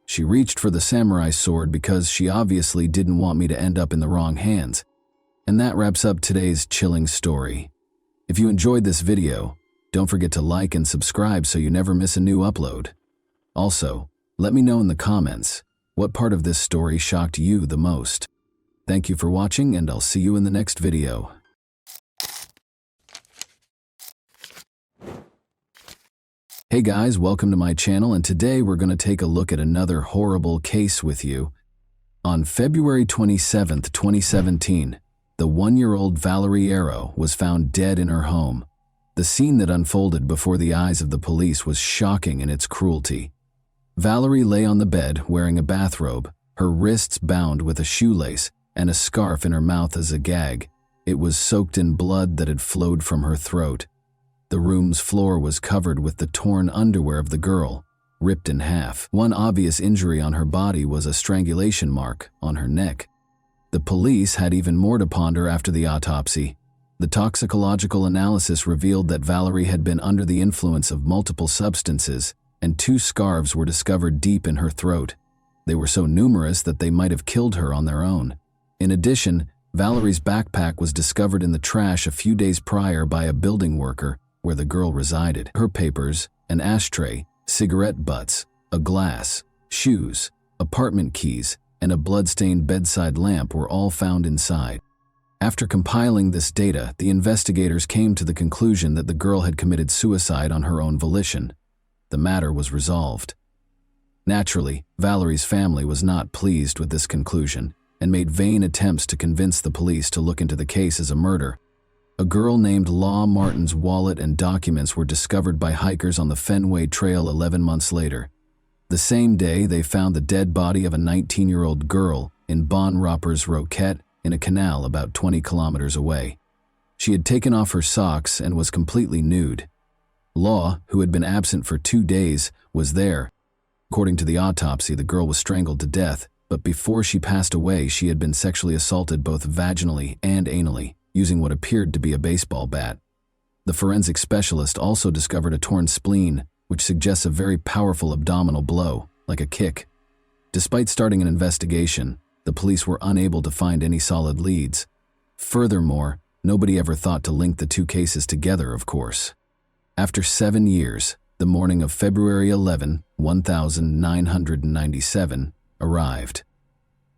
"She reached for the samurai sword because she obviously didn't want me to end up in the wrong hands." And that wraps up today's chilling story. If you enjoyed this video, don't forget to like and subscribe so you never miss a new upload. Also, let me know in the comments, what part of this story shocked you the most? Thank you for watching, and I'll see you in the next video. Hey guys, welcome to my channel, and today we're going to take a look at another horrible case with you. On February 27, 2017, the 1-year-old Valerie Arrow was found dead in her home. The scene that unfolded before the eyes of the police was shocking in its cruelty. Valerie lay on the bed wearing a bathrobe, her wrists bound with a shoelace, and a scarf in her mouth as a gag. It was soaked in blood that had flowed from her throat. The room's floor was covered with the torn underwear of the girl, ripped in half. One obvious injury on her body was a strangulation mark on her neck. The police had even more to ponder after the autopsy. The toxicological analysis revealed that Valerie had been under the influence of multiple substances, and 2 scarves were discovered deep in her throat. They were so numerous that they might have killed her on their own. In addition, Valerie's backpack was discovered in the trash a few days prior by a building worker where the girl resided. Her papers, an ashtray, cigarette butts, a glass, shoes, apartment keys, and a blood-stained bedside lamp were all found inside. After compiling this data, the investigators came to the conclusion that the girl had committed suicide on her own volition. The matter was resolved. Naturally, Valerie's family was not pleased with this conclusion and made vain attempts to convince the police to look into the case as a murder. A girl named Law Martin's wallet and documents were discovered by hikers on the Fenway Trail 11 months later. The same day, they found the dead body of a 19-year-old girl in Bon Roppers Roquette in a canal about 20 kilometers away. She had taken off her socks and was completely nude. Law, who had been absent for 2 days, was there. According to the autopsy, the girl was strangled to death, but before she passed away, she had been sexually assaulted both vaginally and anally, using what appeared to be a baseball bat. The forensic specialist also discovered a torn spleen, which suggests a very powerful abdominal blow, like a kick. Despite starting an investigation, the police were unable to find any solid leads. Furthermore, nobody ever thought to link the 2 cases together, of course. After 7 years, the morning of February 11, 1997, arrived.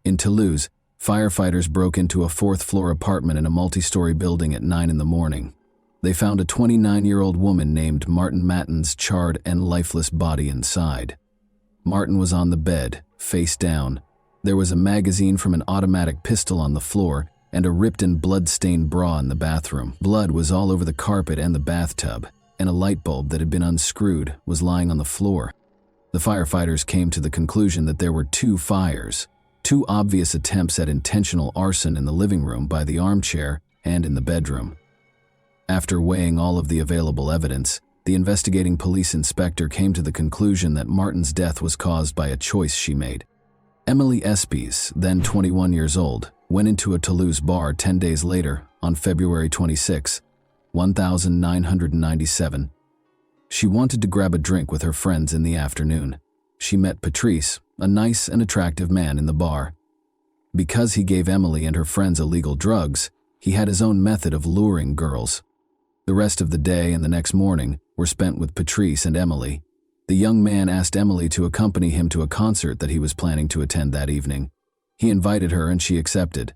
In Toulouse, firefighters broke into a 4th-floor apartment in a multi-story building at 9 in the morning. They found a 29-year-old woman named Martin Matten's charred and lifeless body inside. Martin was on the bed, face down, There was a magazine from an automatic pistol on the floor and a ripped and blood-stained bra in the bathroom. Blood was all over the carpet and the bathtub, and a light bulb that had been unscrewed was lying on the floor. The firefighters came to the conclusion that there were two fires, two obvious attempts at intentional arson in the living room by the armchair and in the bedroom. After weighing all of the available evidence, the investigating police inspector came to the conclusion that Martin's death was caused by a choice she made. Emily Espes, then 21 years old, went into a Toulouse bar 10 days later, on February 26, 1997. She wanted to grab a drink with her friends in the afternoon. She met Patrice, a nice and attractive man in the bar. Because he gave Emily and her friends illegal drugs, he had his own method of luring girls. The rest of the day and the next morning were spent with Patrice and Emily. The young man asked Emily to accompany him to a concert that he was planning to attend that evening. He invited her and she accepted.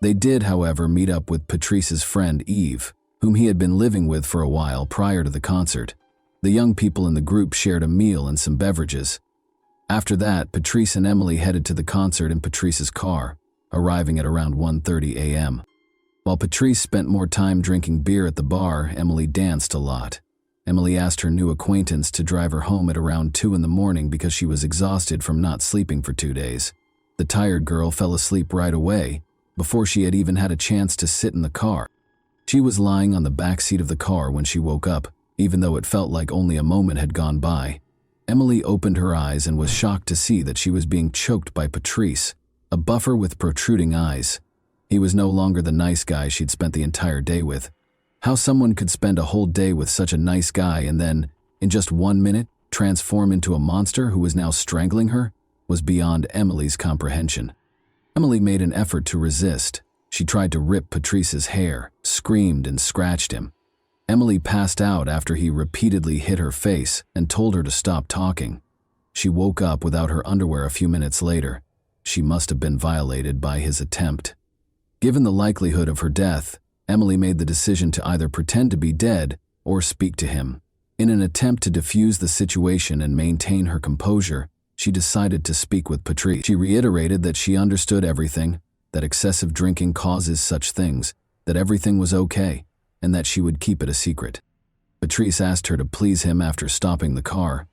They did, however, meet up with Patrice's friend Eve, whom he had been living with for a while prior to the concert. The young people in the group shared a meal and some beverages. After that, Patrice and Emily headed to the concert in Patrice's car, arriving at around 1:30 a.m. While Patrice spent more time drinking beer at the bar, Emily danced a lot. Emily asked her new acquaintance to drive her home at around 2 in the morning because she was exhausted from not sleeping for 2 days. The tired girl fell asleep right away, before she had even had a chance to sit in the car. She was lying on the back seat of the car when she woke up, even though it felt like only a moment had gone by. Emily opened her eyes and was shocked to see that she was being choked by Patrice, a buffer with protruding eyes. He was no longer the nice guy she'd spent the entire day with. How someone could spend a whole day with such a nice guy and then, in just 1 minute, transform into a monster who was now strangling her was beyond Emily's comprehension. Emily made an effort to resist. She tried to rip Patrice's hair, screamed and scratched him. Emily passed out after he repeatedly hit her face and told her to stop talking. She woke up without her underwear a few minutes later. She must have been violated by his attempt. Given the likelihood of her death, Emily made the decision to either pretend to be dead or speak to him. In an attempt to defuse the situation and maintain her composure, she decided to speak with Patrice. She reiterated that she understood everything, that excessive drinking causes such things, that everything was okay, and that she would keep it a secret. Patrice asked her to please him after stopping the car.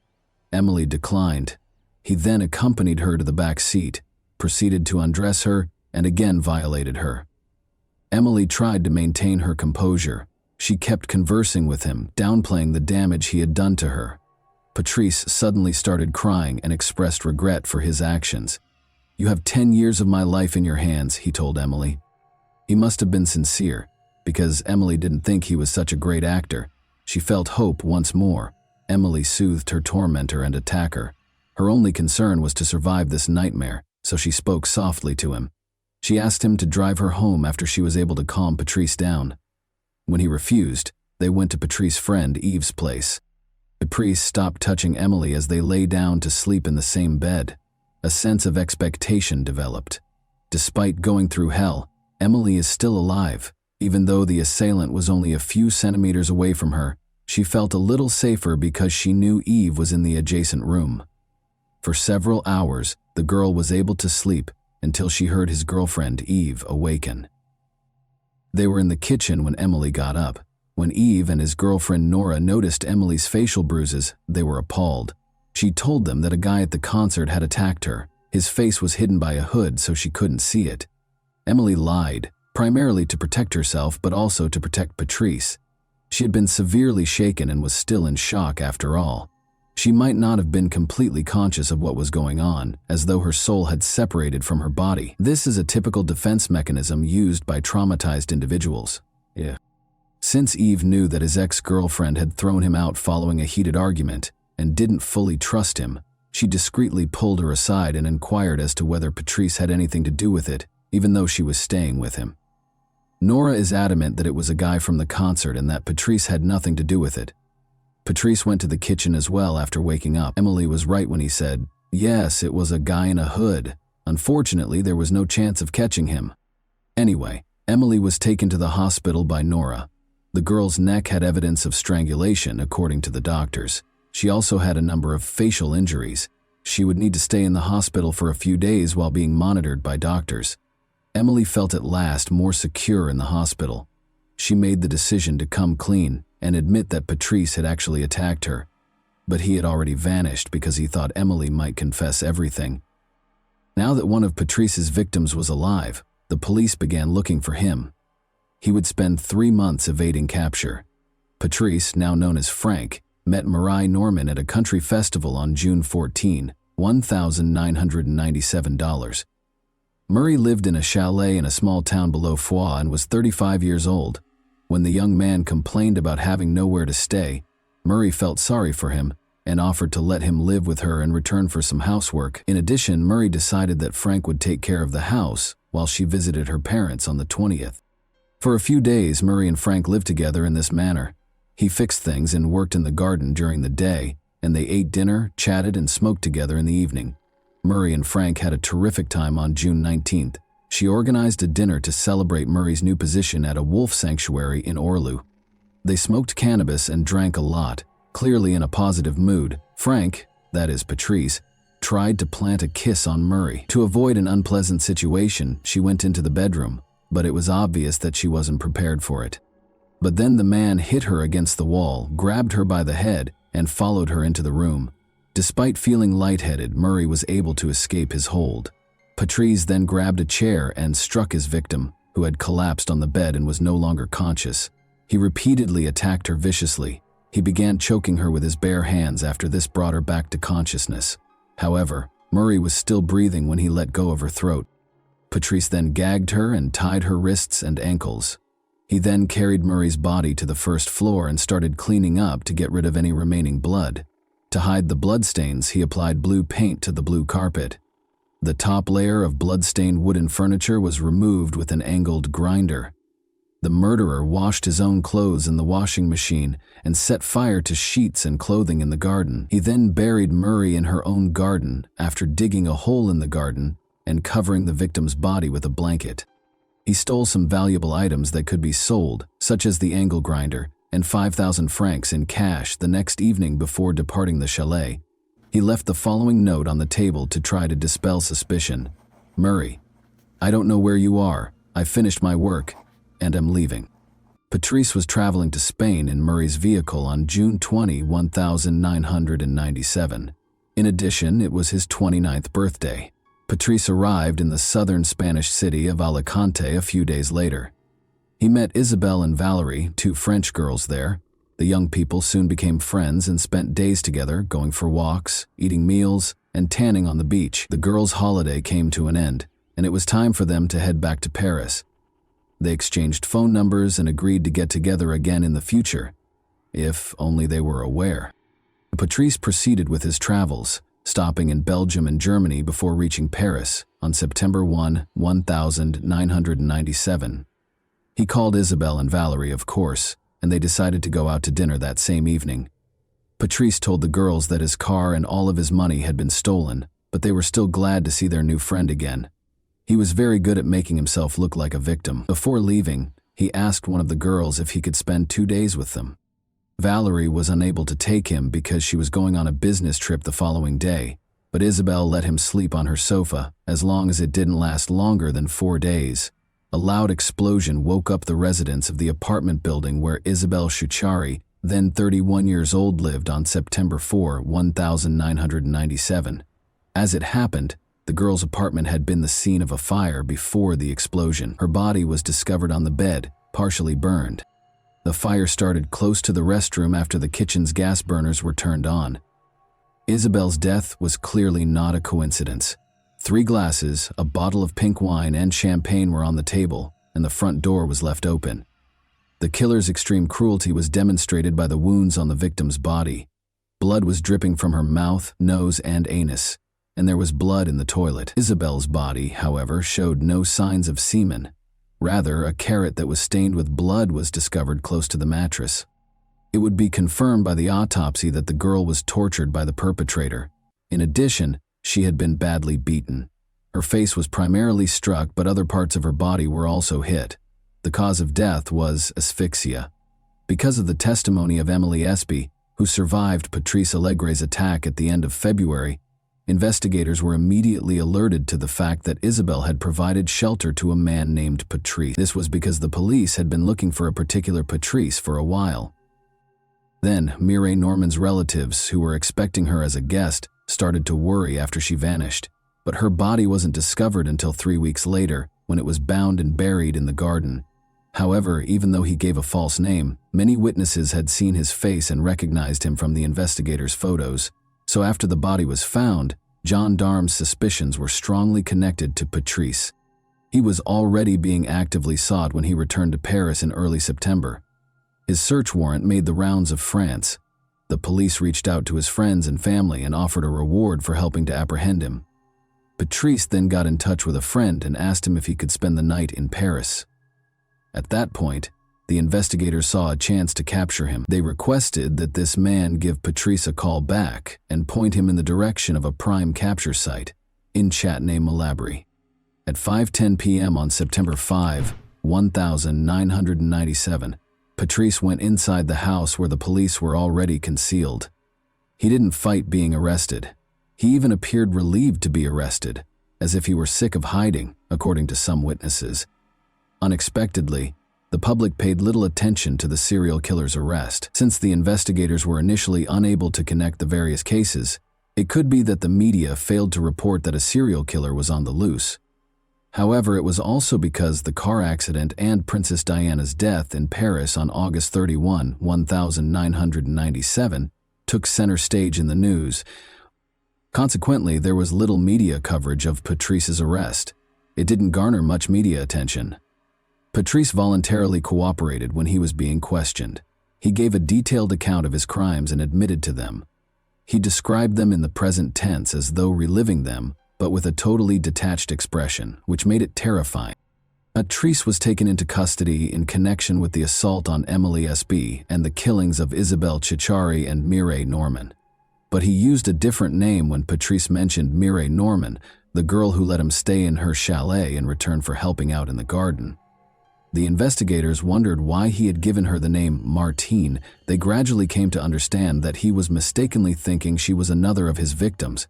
Emily declined. He then accompanied her to the back seat, proceeded to undress her, and again violated her. Emily tried to maintain her composure. She kept conversing with him, downplaying the damage he had done to her. Patrice suddenly started crying and expressed regret for his actions. "You have 10 years of my life in your hands," he told Emily. He must have been sincere, because Emily didn't think he was such a great actor. She felt hope once more. Emily soothed her tormentor and attacker. Her only concern was to survive this nightmare, so she spoke softly to him. She asked him to drive her home after she was able to calm Patrice down. When he refused, they went to Patrice's friend Eve's place. Patrice stopped touching Emily as they lay down to sleep in the same bed. A sense of expectation developed. Despite going through hell, Emily is still alive. Even though the assailant was only a few centimeters away from her, she felt a little safer because she knew Eve was in the adjacent room. For several hours, the girl was able to sleep until she heard his girlfriend Eve awaken. They were in the kitchen when Emily got up. When Eve and his girlfriend Nora noticed Emily's facial bruises, they were appalled. She told them that a guy at the concert had attacked her. His face was hidden by a hood so she couldn't see it. Emily lied, primarily to protect herself but also to protect Patrice. She had been severely shaken and was still in shock after all. She might not have been completely conscious of what was going on, as though her soul had separated from her body. This is a typical defense mechanism used by traumatized individuals. Since Eve knew that his ex-girlfriend had thrown him out following a heated argument and didn't fully trust him, she discreetly pulled her aside and inquired as to whether Patrice had anything to do with it, even though she was staying with him. Nora is adamant that it was a guy from the concert and that Patrice had nothing to do with it. Patrice went to the kitchen as well after waking up. Emily was right when he said, "Yes, it was a guy in a hood. Unfortunately, there was no chance of catching him." Anyway, Emily was taken to the hospital by Nora. The girl's neck had evidence of strangulation, according to the doctors. She also had a number of facial injuries. She would need to stay in the hospital for a few days while being monitored by doctors. Emily felt at last more secure in the hospital. She made the decision to come clean and admit that Patrice had actually attacked her, but he had already vanished because he thought Emily might confess everything. Now that one of Patrice's victims was alive, the police began looking for him. He would spend 3 months evading capture. Patrice, now known as Frank, met Marie Norman at a country festival on June 14, $1,997. Murray lived in a chalet in a small town below Foix and was 35 years old. When the young man complained about having nowhere to stay, Murray felt sorry for him and offered to let him live with her in return for some housework. In addition, Murray decided that Frank would take care of the house while she visited her parents on the 20th. For a few days, Murray and Frank lived together in this manner. He fixed things and worked in the garden during the day, and they ate dinner, chatted, and smoked together in the evening. Murray and Frank had a terrific time on June 19th. She organized a dinner to celebrate Murray's new position at a wolf sanctuary in Orlu. They smoked cannabis and drank a lot, clearly in a positive mood. Frank, that is Patrice, tried to plant a kiss on Murray. To avoid an unpleasant situation, she went into the bedroom, but it was obvious that she wasn't prepared for it. But then the man hit her against the wall, grabbed her by the head, and followed her into the room. Despite feeling lightheaded, Murray was able to escape his hold. Patrice then grabbed a chair and struck his victim, who had collapsed on the bed and was no longer conscious. He repeatedly attacked her viciously. He began choking her with his bare hands. After this brought her back to consciousness. However, Murray was still breathing when he let go of her throat. Patrice then gagged her and tied her wrists and ankles. He then carried Murray's body to the first floor and started cleaning up to get rid of any remaining blood. To hide the bloodstains, he applied blue paint to the blue carpet. The top layer of blood-stained wooden furniture was removed with an angled grinder. The murderer washed his own clothes in the washing machine and set fire to sheets and clothing in the garden. He then buried Murray in her own garden after digging a hole in the garden and covering the victim's body with a blanket. He stole some valuable items that could be sold, such as the angle grinder, and 5,000 francs in cash the next evening before departing the chalet. He left the following note on the table to try to dispel suspicion. Murray, I don't know where you are. I finished my work and am leaving. Patrice was traveling to Spain in Murray's vehicle on June 20, 1997. In addition, it was his 29th birthday. Patrice arrived in the southern Spanish city of Alicante a few days later. He met Isabelle and Valerie, 2 French girls there. The young people soon became friends and spent days together, going for walks, eating meals, and tanning on the beach. The girls' holiday came to an end, and it was time for them to head back to Paris. They exchanged phone numbers and agreed to get together again in the future, if only they were aware. Patrice proceeded with his travels, stopping in Belgium and Germany before reaching Paris on September 1, 1997. He called Isabelle and Valerie, of course, and they decided to go out to dinner that same evening. Patrice told the girls that his car and all of his money had been stolen, but they were still glad to see their new friend again. He was very good at making himself look like a victim. Before leaving, he asked one of the girls if he could spend 2 days with them. Valerie was unable to take him because she was going on a business trip the following day, but Isabelle let him sleep on her sofa as long as it didn't last longer than 4 days. A loud explosion woke up the residents of the apartment building where Isabelle Chouchari, then 31 years old, lived on September 4, 1997. As it happened, the girl's apartment had been the scene of a fire before the explosion. Her body was discovered on the bed, partially burned. The fire started close to the restroom after the kitchen's gas burners were turned on. Isabelle's death was clearly not a coincidence. 3 glasses, a bottle of pink wine, and champagne were on the table, and the front door was left open. The killer's extreme cruelty was demonstrated by the wounds on the victim's body. Blood was dripping from her mouth, nose, and anus, and there was blood in the toilet. Isabelle's body, however, showed no signs of semen. Rather, a carrot that was stained with blood was discovered close to the mattress. It would be confirmed by the autopsy that the girl was tortured by the perpetrator. In addition, she had been badly beaten. Her face was primarily struck, but other parts of her body were also hit. The cause of death was asphyxia. Because of the testimony of Emily Espy, who survived Patrice Allegre's attack at the end of February, investigators were immediately alerted to the fact that Isabel had provided shelter to a man named Patrice. This was because the police had been looking for a particular Patrice for a while. Then, Mireille Norman's relatives, who were expecting her as a guest, started to worry after she vanished, but her body wasn't discovered until 3 weeks later, when it was bound and buried in the garden. However, even though he gave a false name, many witnesses had seen his face and recognized him from the investigators' photos. So after the body was found, gendarmes' suspicions were strongly connected to Patrice. He was already being actively sought when he returned to Paris in early September. His search warrant made the rounds of France. The police reached out to his friends and family and offered a reward for helping to apprehend him. Patrice then got in touch with a friend and asked him if he could spend the night in Paris. At that point, the investigators saw a chance to capture him. They requested that this man give Patrice a call back and point him in the direction of a prime capture site in Châtenay-Malabry. At 5:10 p.m. on September 5, 1997, Patrice went inside the house where the police were already concealed. He didn't fight being arrested. He even appeared relieved to be arrested, as if he were sick of hiding, according to some witnesses. Unexpectedly, the public paid little attention to the serial killer's arrest. Since the investigators were initially unable to connect the various cases, it could be that the media failed to report that a serial killer was on the loose. However, it was also because the car accident and Princess Diana's death in Paris on August 31, 1997, took center stage in the news. Consequently, there was little media coverage of Patrice's arrest. It didn't garner much media attention. Patrice voluntarily cooperated when he was being questioned. He gave a detailed account of his crimes and admitted to them. He described them in the present tense as though reliving them, but with a totally detached expression, which made it terrifying. Patrice was taken into custody in connection with the assault on Emily S.B. and the killings of Isabelle Ciccari and Mireille Norman. But he used a different name when Patrice mentioned Mireille Norman, the girl who let him stay in her chalet in return for helping out in the garden. The investigators wondered why he had given her the name Martine. They gradually came to understand that he was mistakenly thinking she was another of his victims.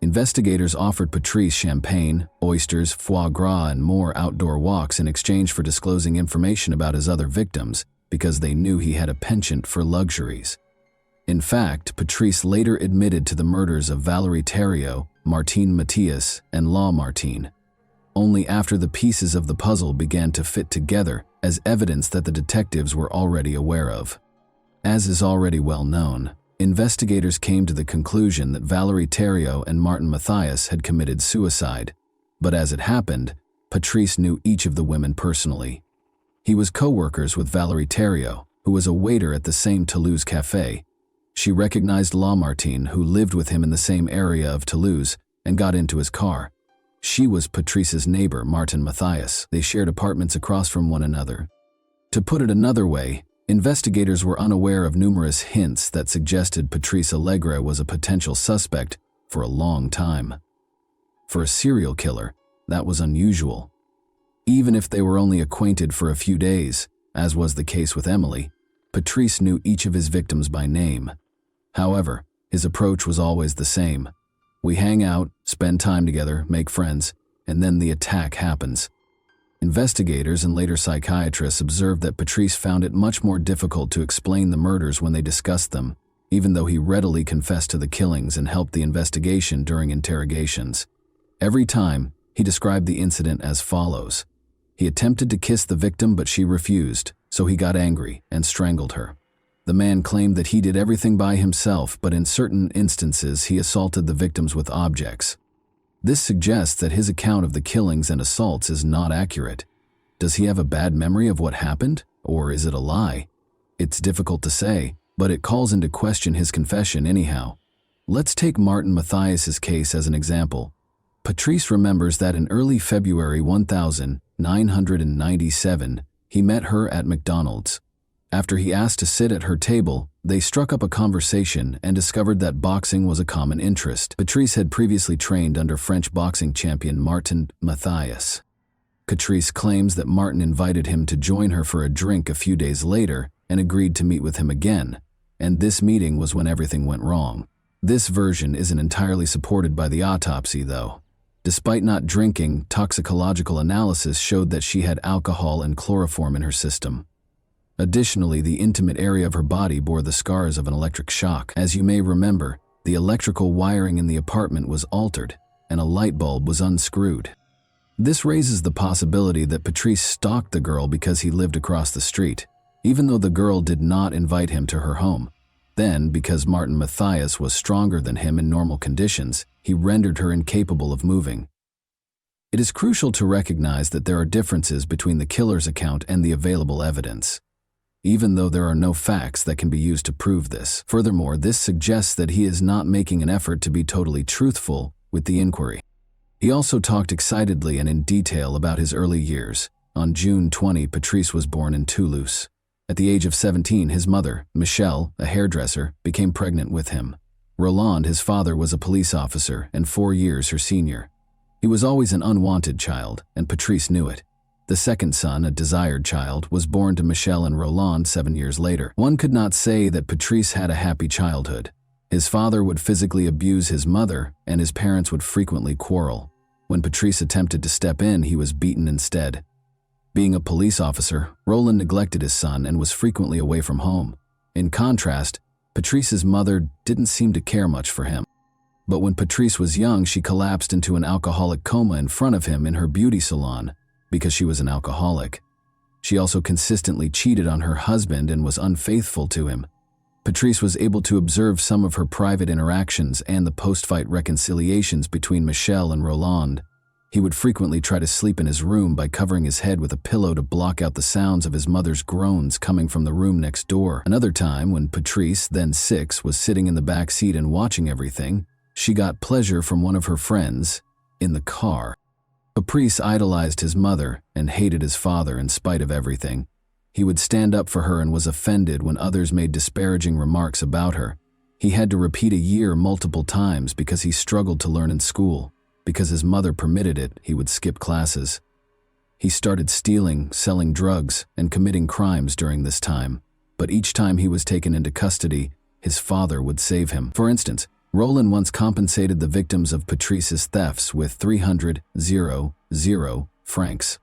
Investigators offered Patrice champagne, oysters, foie gras, and more outdoor walks in exchange for disclosing information about his other victims, because they knew he had a penchant for luxuries. In fact, Patrice later admitted to the murders of Valérie Thériault, Martine Mathias, and Laure Martine. Only after the pieces of the puzzle began to fit together as evidence that the detectives were already aware of. As is already well known, investigators came to the conclusion that Valérie Thériault and Martin Mathias had committed suicide, but as it happened, Patrice knew each of the women personally. He was co-workers with Valérie Thériault, who was a waiter at the same Toulouse cafe. She recognized Laure Martine, who lived with him in the same area of Toulouse, and got into his car. She was Patrice's neighbor, Martin Mathias. They shared apartments across from one another. To put it another way, investigators were unaware of numerous hints that suggested Patrice Allegre was a potential suspect for a long time. For a serial killer, that was unusual. Even if they were only acquainted for a few days, as was the case with Emily, Patrice knew each of his victims by name. However, his approach was always the same. We hang out, spend time together, make friends, and then the attack happens. Investigators and later psychiatrists observed that Patrice found it much more difficult to explain the murders when they discussed them, even though he readily confessed to the killings and helped the investigation during interrogations. Every time, he described the incident as follows. He attempted to kiss the victim, but she refused, so he got angry and strangled her. The man claimed that he did everything by himself, but in certain instances he assaulted the victims with objects. This suggests that his account of the killings and assaults is not accurate. Does he have a bad memory of what happened, or is it a lie? It's difficult to say, but it calls into question his confession anyhow. Let's take Martin Mathias's case as an example. Patrice remembers that in early February 1997, he met her at McDonald's. After he asked to sit at her table, they struck up a conversation and discovered that boxing was a common interest. Patrice had previously trained under French boxing champion Martin Mathias. Patrice claims that Martin invited him to join her for a drink a few days later and agreed to meet with him again, and this meeting was when everything went wrong. This version isn't entirely supported by the autopsy, though. Despite not drinking, toxicological analysis showed that she had alcohol and chloroform in her system. Additionally, the intimate area of her body bore the scars of an electric shock. As you may remember, the electrical wiring in the apartment was altered, and a light bulb was unscrewed. This raises the possibility that Patrice stalked the girl because he lived across the street, even though the girl did not invite him to her home. Then, because Martin Matthias was stronger than him in normal conditions, he rendered her incapable of moving. It is crucial to recognize that there are differences between the killer's account and the available evidence, even though there are no facts that can be used to prove this. Furthermore, this suggests that he is not making an effort to be totally truthful with the inquiry. He also talked excitedly and in detail about his early years. On June 20, Patrice was born in Toulouse. At the age of 17, his mother, Michelle, a hairdresser, became pregnant with him. Roland, his father, was a police officer and 4 years her senior. He was always an unwanted child, and Patrice knew it. The second son, a desired child, was born to Michelle and Roland 7 years later. One could not say that Patrice had a happy childhood. His father would physically abuse his mother, and his parents would frequently quarrel. When Patrice attempted to step in, he was beaten instead. Being a police officer, Roland neglected his son and was frequently away from home. In contrast, Patrice's mother didn't seem to care much for him. But when Patrice was young, she collapsed into an alcoholic coma in front of him in her beauty salon because she was an alcoholic. She also consistently cheated on her husband and was unfaithful to him. Patrice was able to observe some of her private interactions and the post-fight reconciliations between Michelle and Roland. He would frequently try to sleep in his room by covering his head with a pillow to block out the sounds of his mother's groans coming from the room next door. Another time, when Patrice, then 6, was sitting in the back seat and watching everything, she got pleasure from one of her friends in the car. Patrice idolized his mother and hated his father in spite of everything. He would stand up for her and was offended when others made disparaging remarks about her. He had to repeat a year multiple times because he struggled to learn in school. Because his mother permitted it, he would skip classes. He started stealing, selling drugs, and committing crimes during this time. But each time he was taken into custody, his father would save him. For instance, Roland once compensated the victims of Patrice's thefts with 300 francs.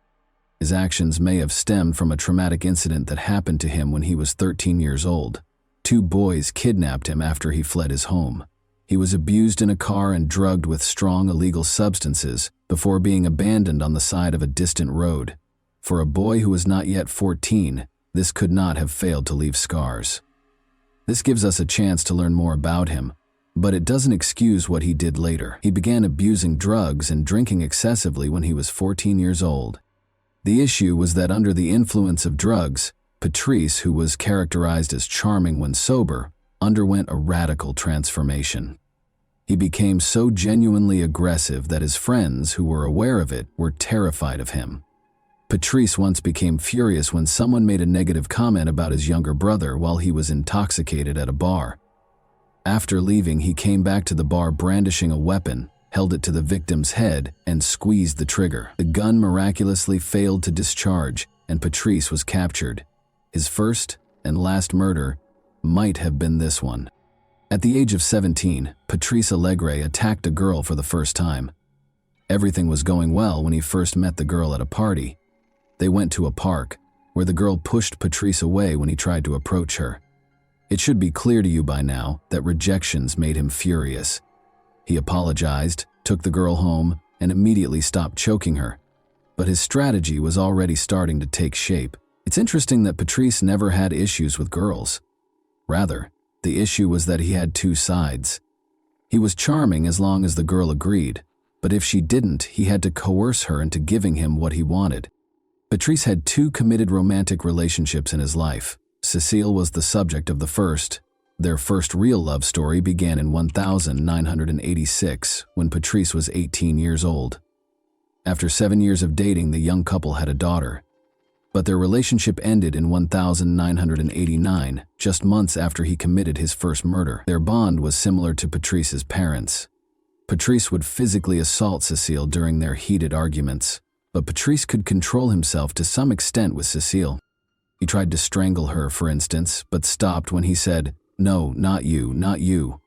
His actions may have stemmed from a traumatic incident that happened to him when he was 13 years old. 2 boys kidnapped him after he fled his home. He was abused in a car and drugged with strong illegal substances before being abandoned on the side of a distant road. For a boy who was not yet 14, this could not have failed to leave scars. This gives us a chance to learn more about him, but it doesn't excuse what he did later. He began abusing drugs and drinking excessively when he was 14 years old. The issue was that under the influence of drugs, Patrice, who was characterized as charming when sober, underwent a radical transformation. He became so genuinely aggressive that his friends, who were aware of it, were terrified of him. Patrice once became furious when someone made a negative comment about his younger brother while he was intoxicated at a bar. After leaving, he came back to the bar brandishing a weapon, held it to the victim's head, and squeezed the trigger. The gun miraculously failed to discharge, and Patrice was captured. His first and last murder might have been this one. At the age of 17, Patrice Allegre attacked a girl for the first time. Everything was going well when he first met the girl at a party. They went to a park, where the girl pushed Patrice away when he tried to approach her. It should be clear to you by now that rejections made him furious. He apologized, took the girl home, and immediately stopped choking her. But his strategy was already starting to take shape. It's interesting that Patrice never had issues with girls. Rather, the issue was that he had 2 sides. He was charming as long as the girl agreed, but if she didn't, he had to coerce her into giving him what he wanted. Patrice had 2 committed romantic relationships in his life. Cécile was the subject of the first. Their first real love story began in 1986, when Patrice was 18 years old. After 7 years of dating, the young couple had a daughter. But their relationship ended in 1989, just months after he committed his first murder. Their bond was similar to Patrice's parents. Patrice would physically assault Cécile during their heated arguments, but Patrice could control himself to some extent with Cécile. He tried to strangle her, for instance, but stopped when he said, "No, not you, not you."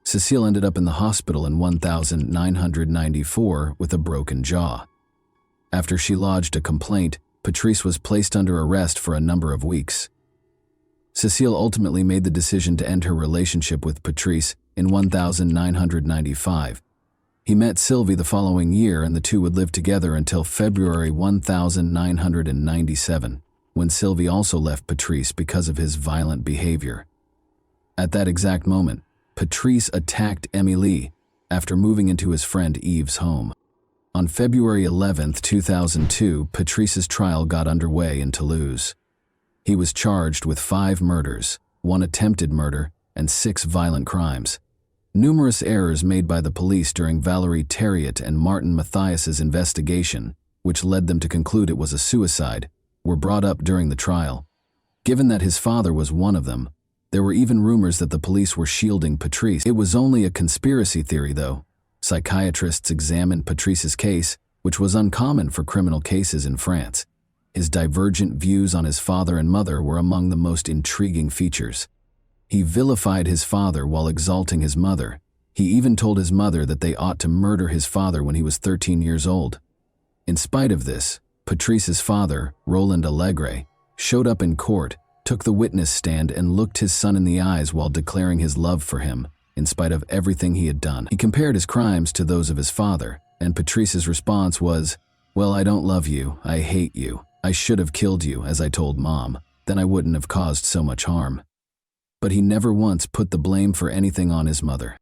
Cecile ended up in the hospital in 1994 with a broken jaw. After she lodged a complaint, Patrice was placed under arrest for a number of weeks. Cecile ultimately made the decision to end her relationship with Patrice in 1995. He met Sylvie the following year, and the two would live together until February 1997, when Sylvie also left Patrice because of his violent behavior. At that exact moment, Patrice attacked Émilie after moving into his friend Yves' home. On February 11, 2002, Patrice's trial got underway in Toulouse. He was charged with 5 murders, 1 attempted murder, and 6 violent crimes. Numerous errors made by the police during Valérie Thériault and Martin Mathias's investigation, which led them to conclude it was a suicide, were brought up during the trial. Given that his father was one of them, there were even rumors that the police were shielding Patrice. It was only a conspiracy theory, though. Psychiatrists examined Patrice's case, which was uncommon for criminal cases in France. His divergent views on his father and mother were among the most intriguing features. He vilified his father while exalting his mother. He even told his mother that they ought to murder his father when he was 13 years old. In spite of this, Patrice's father, Roland Allegre, showed up in court, took the witness stand, and looked his son in the eyes while declaring his love for him, in spite of everything he had done. He compared his crimes to those of his father, and Patrice's response was, "Well, I don't love you, I hate you. I should have killed you, as I told Mom, then I wouldn't have caused so much harm." But he never once put the blame for anything on his mother.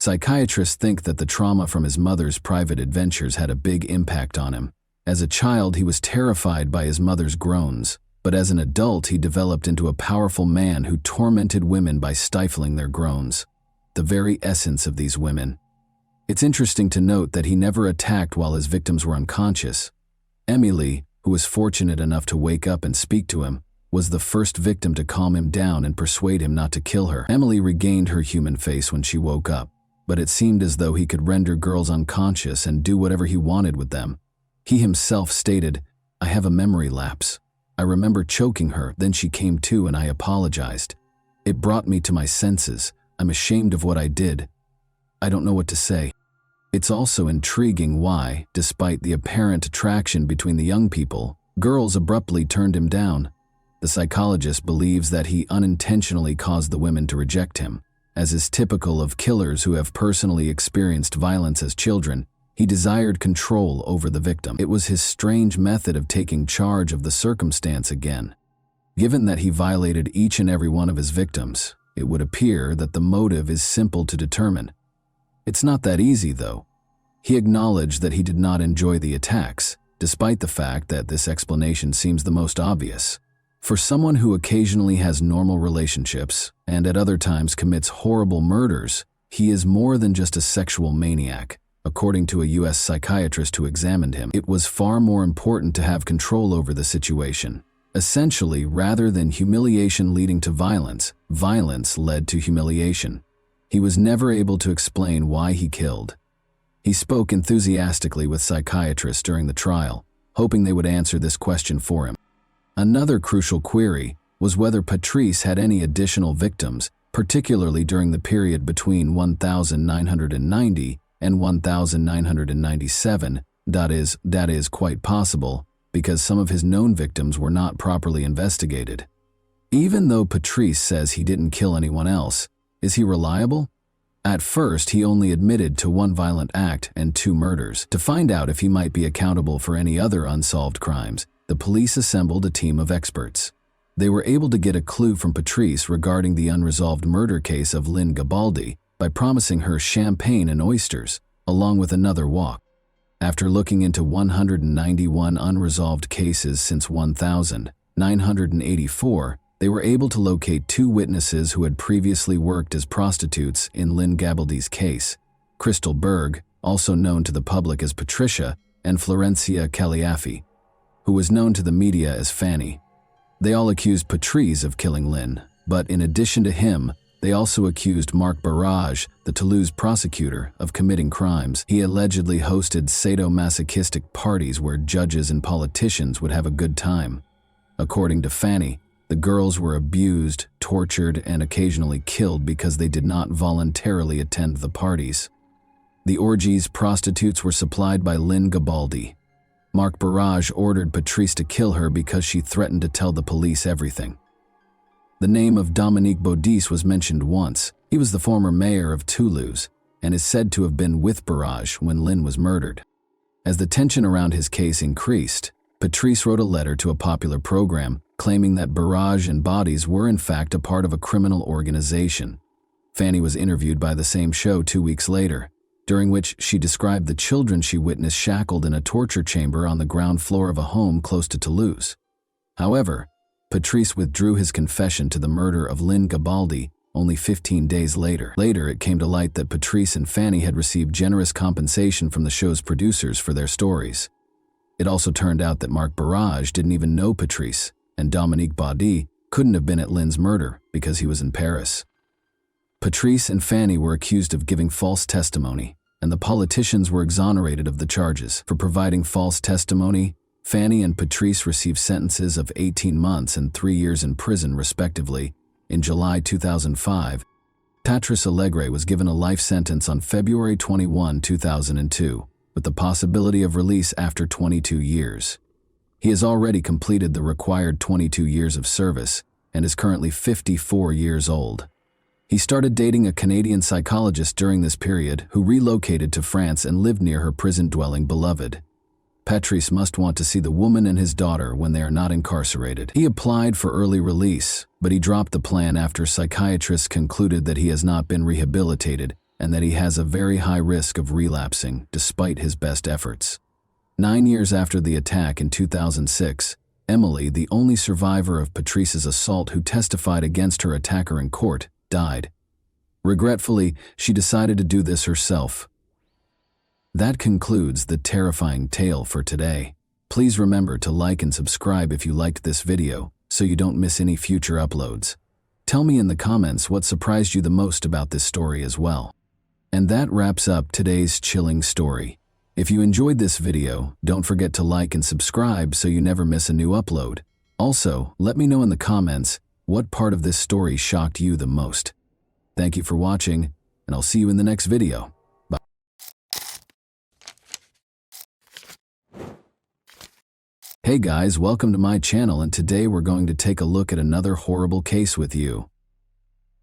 Psychiatrists think that the trauma from his mother's private adventures had a big impact on him. As a child, he was terrified by his mother's groans, but as an adult, he developed into a powerful man who tormented women by stifling their groans, the very essence of these women. It's interesting to note that he never attacked while his victims were unconscious. Émilie, who was fortunate enough to wake up and speak to him, was the first victim to calm him down and persuade him not to kill her. Émilie regained her human face when she woke up, but it seemed as though he could render girls unconscious and do whatever he wanted with them. He himself stated, "I have a memory lapse. I remember choking her, then she came to and I apologized. It brought me to my senses. I'm ashamed of what I did. I don't know what to say." It's also intriguing why, despite the apparent attraction between the young people, girls abruptly turned him down. The psychologist believes that he unintentionally caused the women to reject him. As is typical of killers who have personally experienced violence as children, he desired control over the victim. It was his strange method of taking charge of the circumstance again. Given that he violated each and every one of his victims, it would appear that the motive is simple to determine. It's not that easy, though. He acknowledged that he did not enjoy the attacks, despite the fact that this explanation seems the most obvious. For someone who occasionally has normal relationships and at other times commits horrible murders, he is more than just a sexual maniac. According to a U.S. psychiatrist who examined him, it was far more important to have control over the situation. Essentially, rather than humiliation leading to violence, violence led to humiliation. He was never able to explain why he killed. He spoke enthusiastically with psychiatrists during the trial, hoping they would answer this question for him. Another crucial query was whether Patrice had any additional victims, particularly during the period between 1990 and 1997. That is quite possible, because some of his known victims were not properly investigated. Even though Patrice says he didn't kill anyone else, is he reliable? At first, he only admitted to 1 violent act and 2 murders. To find out if he might be accountable for any other unsolved crimes, the police assembled a team of experts. They were able to get a clue from Patrice regarding the unresolved murder case of Lynn Gabaldi by promising her champagne and oysters, along with another walk. After looking into 191 unresolved cases since 1984, they were able to locate 2 witnesses who had previously worked as prostitutes in Lynn Gabaldi's case, Crystal Berg, also known to the public as Patricia, and Florencia Caliafi, who was known to the media as Fanny. They all accused Patrice of killing Lynn, but in addition to him, they also accused Marc Barrage, the Toulouse prosecutor, of committing crimes. He allegedly hosted sadomasochistic parties where judges and politicians would have a good time. According to Fanny, The girls were abused, tortured, and occasionally killed because they did not voluntarily attend the parties. The orgies prostitutes were supplied by Lynn Gabaldi. Marc Barrage ordered Patrice to kill her because she threatened to tell the police everything. The name of Dominique Baudis was mentioned once. He was the former mayor of Toulouse and is said to have been with Barrage when Lynn was murdered. As the tension around his case increased, Patrice wrote a letter to a popular program claiming that Barrage and Baudis were in fact a part of a criminal organization. Fanny was interviewed by the same show 2 weeks later, during which she described the children she witnessed shackled in a torture chamber on the ground floor of a home close to Toulouse. However, Patrice withdrew his confession to the murder of Lynn Gabaldi only 15 days later. Later, it came to light that Patrice and Fanny had received generous compensation from the show's producers for their stories. It also turned out that Marc Barrage didn't even know Patrice, and Dominique Baudis couldn't have been at Lynn's murder because he was in Paris. Patrice and Fanny were accused of giving false testimony, and the politicians were exonerated of the charges. For providing false testimony, Fanny and Patrice received sentences of 18 months and 3 years in prison, respectively. In July 2005, Patrice Allegre was given a life sentence on February 21, 2002, with the possibility of release after 22 years. He has already completed the required 22 years of service and is currently 54 years old. He started dating a Canadian psychologist during this period who relocated to France and lived near her prison-dwelling beloved. Patrice must want to see the woman and his daughter when they are not incarcerated. He applied for early release, but he dropped the plan after psychiatrists concluded that he has not been rehabilitated and that he has a very high risk of relapsing, despite his best efforts. 9 years after the attack in 2006, Emily, the only survivor of Patrice's assault who testified against her attacker in court, died. Regretfully, she decided to do this herself. That concludes the terrifying tale for today. Please remember to like and subscribe if you liked this video, so you don't miss any future uploads. Tell me in the comments what surprised you the most about this story as well. And that wraps up today's chilling story. If you enjoyed this video, don't forget to like and subscribe so you never miss a new upload. Also, let me know in the comments what part of this story shocked you the most. Thank you for watching, and I'll see you in the next video. Bye. Hey guys, welcome to my channel, and today we're going to take a look at another horrible case with you.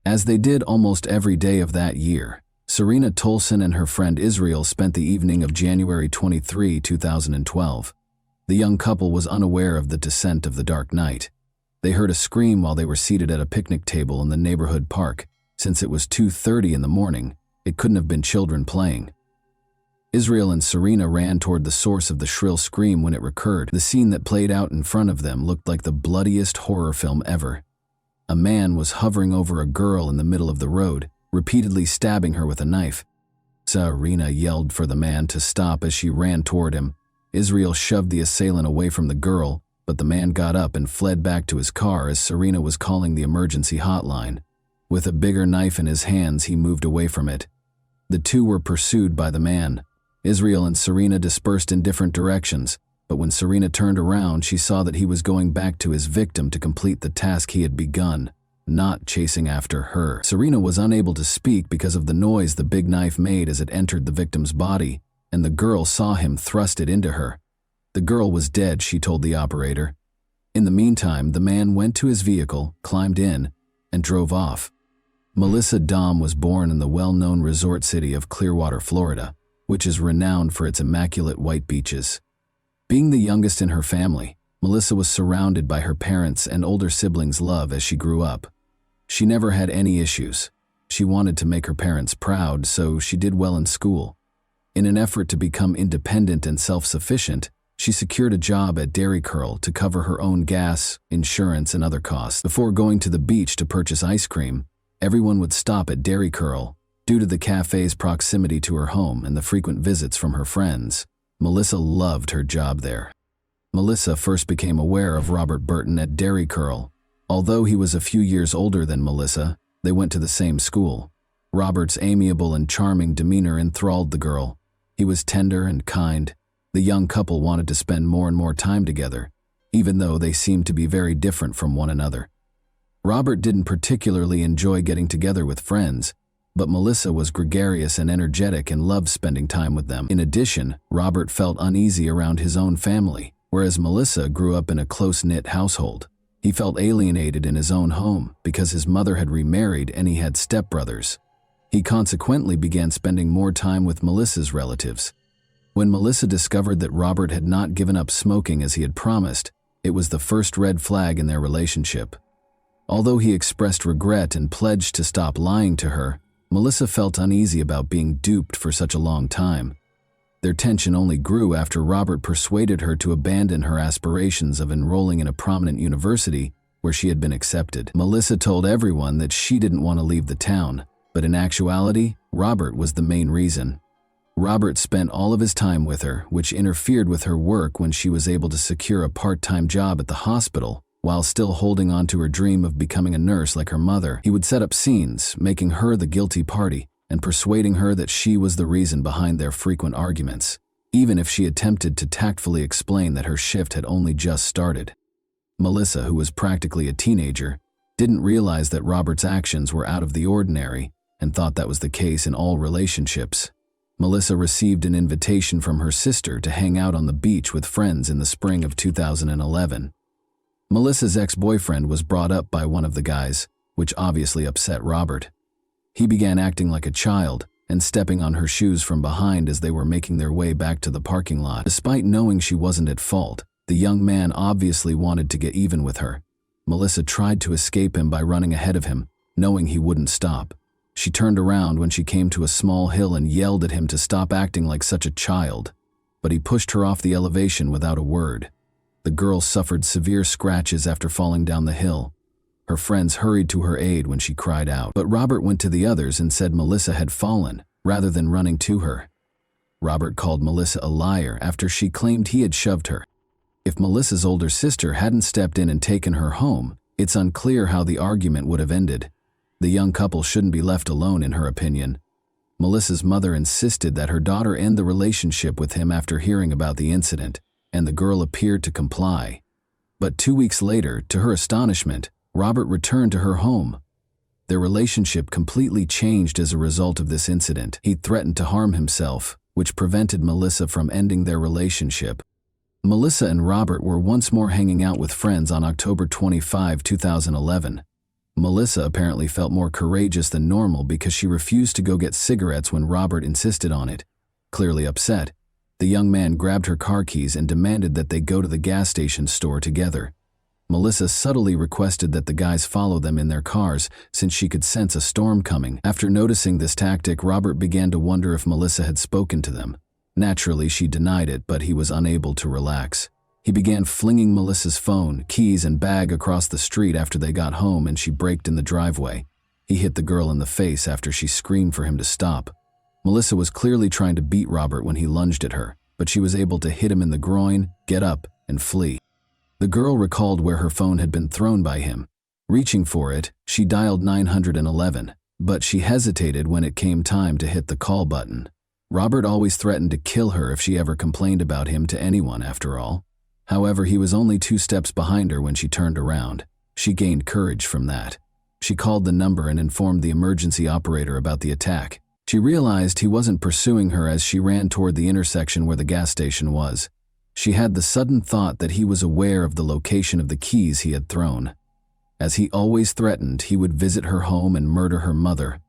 As they did almost every day of that year, Serena Tolson and her friend Israel spent the evening of January 23, 2012. The young couple was unaware of the descent of the dark night. They heard a scream while they were seated at a picnic table in the neighborhood park. Since it was 2:30 in the morning, it couldn't have been children playing. Israel and Serena ran toward the source of the shrill scream when it recurred. The scene that played out in front of them looked like the bloodiest horror film ever. A man was hovering over a girl in the middle of the road, repeatedly stabbing her with a knife. Serena yelled for the man to stop as she ran toward him. Israel shoved the assailant away from the girl, but the man got up and fled back to his car as Serena was calling the emergency hotline. With a bigger knife in his hands, he moved away from it. The two were pursued by the man. Israel and Serena dispersed in different directions, but when Serena turned around, she saw that he was going back to his victim to complete the task he had begun, not chasing after her. Serena was unable to speak because of the noise the big knife made as it entered the victim's body, and the girl saw him thrust it into her. The girl was dead, she told the operator. In the meantime, the man went to his vehicle, climbed in, and drove off. Melissa Dahm was born in the well-known resort city of Clearwater, Florida, which is renowned for its immaculate white beaches. Being the youngest in her family, Melissa was surrounded by her parents' and older siblings' love as she grew up. She never had any issues. She wanted to make her parents proud, so she did well in school. In an effort to become independent and self-sufficient, she secured a job at Dairy Curl to cover her own gas, insurance, and other costs. Before going to the beach to purchase ice cream, everyone would stop at Dairy Curl. Due to the cafe's proximity to her home and the frequent visits from her friends, Melissa loved her job there. Melissa first became aware of Robert Burton at Dairy Curl. Although he was a few years older than Melissa, they went to the same school. Robert's amiable and charming demeanor enthralled the girl. He was tender and kind. The young couple wanted to spend more and more time together, even though they seemed to be very different from one another. Robert didn't particularly enjoy getting together with friends, but Melissa was gregarious and energetic and loved spending time with them. In addition, Robert felt uneasy around his own family, whereas Melissa grew up in a close-knit household. He felt alienated in his own home because his mother had remarried and he had stepbrothers. He consequently began spending more time with Melissa's relatives. When Melissa discovered that Robert had not given up smoking as he had promised, it was the first red flag in their relationship. Although he expressed regret and pledged to stop lying to her, Melissa felt uneasy about being duped for such a long time. Their tension only grew after Robert persuaded her to abandon her aspirations of enrolling in a prominent university where she had been accepted. Melissa told everyone that she didn't want to leave the town, but in actuality, Robert was the main reason. Robert spent all of his time with her, which interfered with her work when she was able to secure a part-time job at the hospital. While still holding on to her dream of becoming a nurse like her mother, he would set up scenes, making her the guilty party and persuading her that she was the reason behind their frequent arguments, even if she attempted to tactfully explain that her shift had only just started. Melissa, who was practically a teenager, didn't realize that Robert's actions were out of the ordinary and thought that was the case in all relationships. Melissa received an invitation from her sister to hang out on the beach with friends in the spring of 2011. Melissa's ex-boyfriend was brought up by one of the guys, which obviously upset Robert. He began acting like a child and stepping on her shoes from behind as they were making their way back to the parking lot. Despite knowing she wasn't at fault, the young man obviously wanted to get even with her. Melissa tried to escape him by running ahead of him, knowing he wouldn't stop. She turned around when she came to a small hill and yelled at him to stop acting like such a child, but he pushed her off the elevation without a word. The girl suffered severe scratches after falling down the hill. Her friends hurried to her aid when she cried out, but Robert went to the others and said Melissa had fallen, rather than running to her. Robert called Melissa a liar after she claimed he had shoved her. If Melissa's older sister hadn't stepped in and taken her home, it's unclear how the argument would have ended. The young couple shouldn't be left alone, in her opinion. Melissa's mother insisted that her daughter end the relationship with him after hearing about the incident, and the girl appeared to comply. But 2 weeks later, to her astonishment, Robert returned to her home. Their relationship completely changed as a result of this incident. He threatened to harm himself, which prevented Melissa from ending their relationship. Melissa and Robert were once more hanging out with friends on October 25, 2011. Melissa apparently felt more courageous than normal because she refused to go get cigarettes when Robert insisted on it. Clearly upset, the young man grabbed her car keys and demanded that they go to the gas station store together. Melissa subtly requested that the guys follow them in their cars since she could sense a storm coming. After noticing this tactic, Robert began to wonder if Melissa had spoken to them. Naturally, she denied it, but he was unable to relax. He began flinging Melissa's phone, keys, and bag across the street after they got home and she braked in the driveway. He hit the girl in the face after she screamed for him to stop. Melissa was clearly trying to beat Robert when he lunged at her, but she was able to hit him in the groin, get up, and flee. The girl recalled where her phone had been thrown by him. Reaching for it, she dialed 911, but she hesitated when it came time to hit the call button. Robert always threatened to kill her if she ever complained about him to anyone, after all. However, he was only 2 steps behind her when she turned around. She gained courage from that. She called the number and informed the emergency operator about the attack. She realized he wasn't pursuing her as she ran toward the intersection where the gas station was. She had the sudden thought that he was aware of the location of the keys he had thrown. As he always threatened, he would visit her home and murder her mother.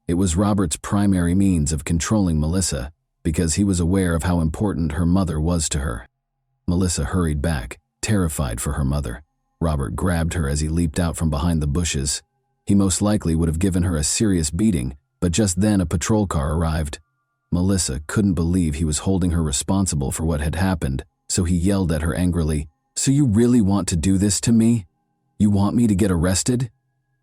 It was Robert's primary means of controlling Melissa, because he was aware of how important her mother was to her. Melissa hurried back, terrified for her mother. Robert grabbed her as he leaped out from behind the bushes. He most likely would have given her a serious beating, but just then a patrol car arrived. Melissa couldn't believe he was holding her responsible for what had happened, so he yelled at her angrily, "So you really want to do this to me? You want me to get arrested?"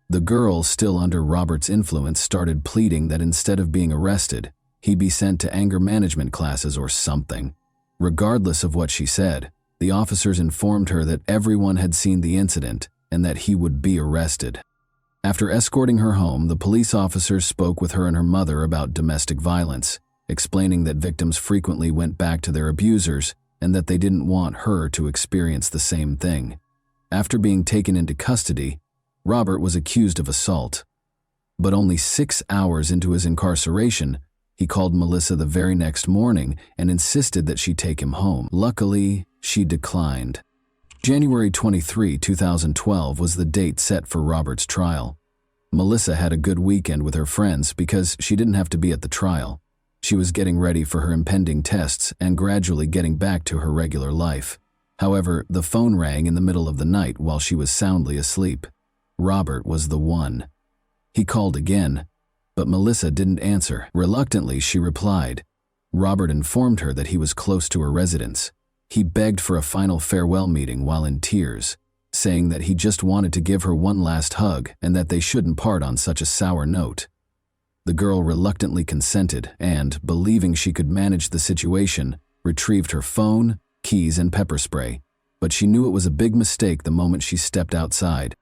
The girl, still under Robert's influence, started pleading that instead of being arrested, he be sent to anger management classes or something. Regardless of what she said, the officers informed her that everyone had seen the incident and that he would be arrested. After escorting her home, the police officers spoke with her and her mother about domestic violence, explaining that victims frequently went back to their abusers and that they didn't want her to experience the same thing. After being taken into custody, Robert was accused of assault. But only 6 hours into his incarceration, he called Melissa the very next morning and insisted that she take him home. Luckily, she declined. January 23, 2012 was the date set for Robert's trial. Melissa had a good weekend with her friends because she didn't have to be at the trial. She was getting ready for her impending tests and gradually getting back to her regular life. However, the phone rang in the middle of the night while she was soundly asleep. Robert was the one. He called again, but Melissa didn't answer. Reluctantly, she replied. Robert informed her that he was close to her residence. He begged for a final farewell meeting while in tears, saying that he just wanted to give her one last hug and that they shouldn't part on such a sour note. The girl reluctantly consented and, believing she could manage the situation, retrieved her phone, keys, and pepper spray, but she knew it was a big mistake the moment she stepped outside.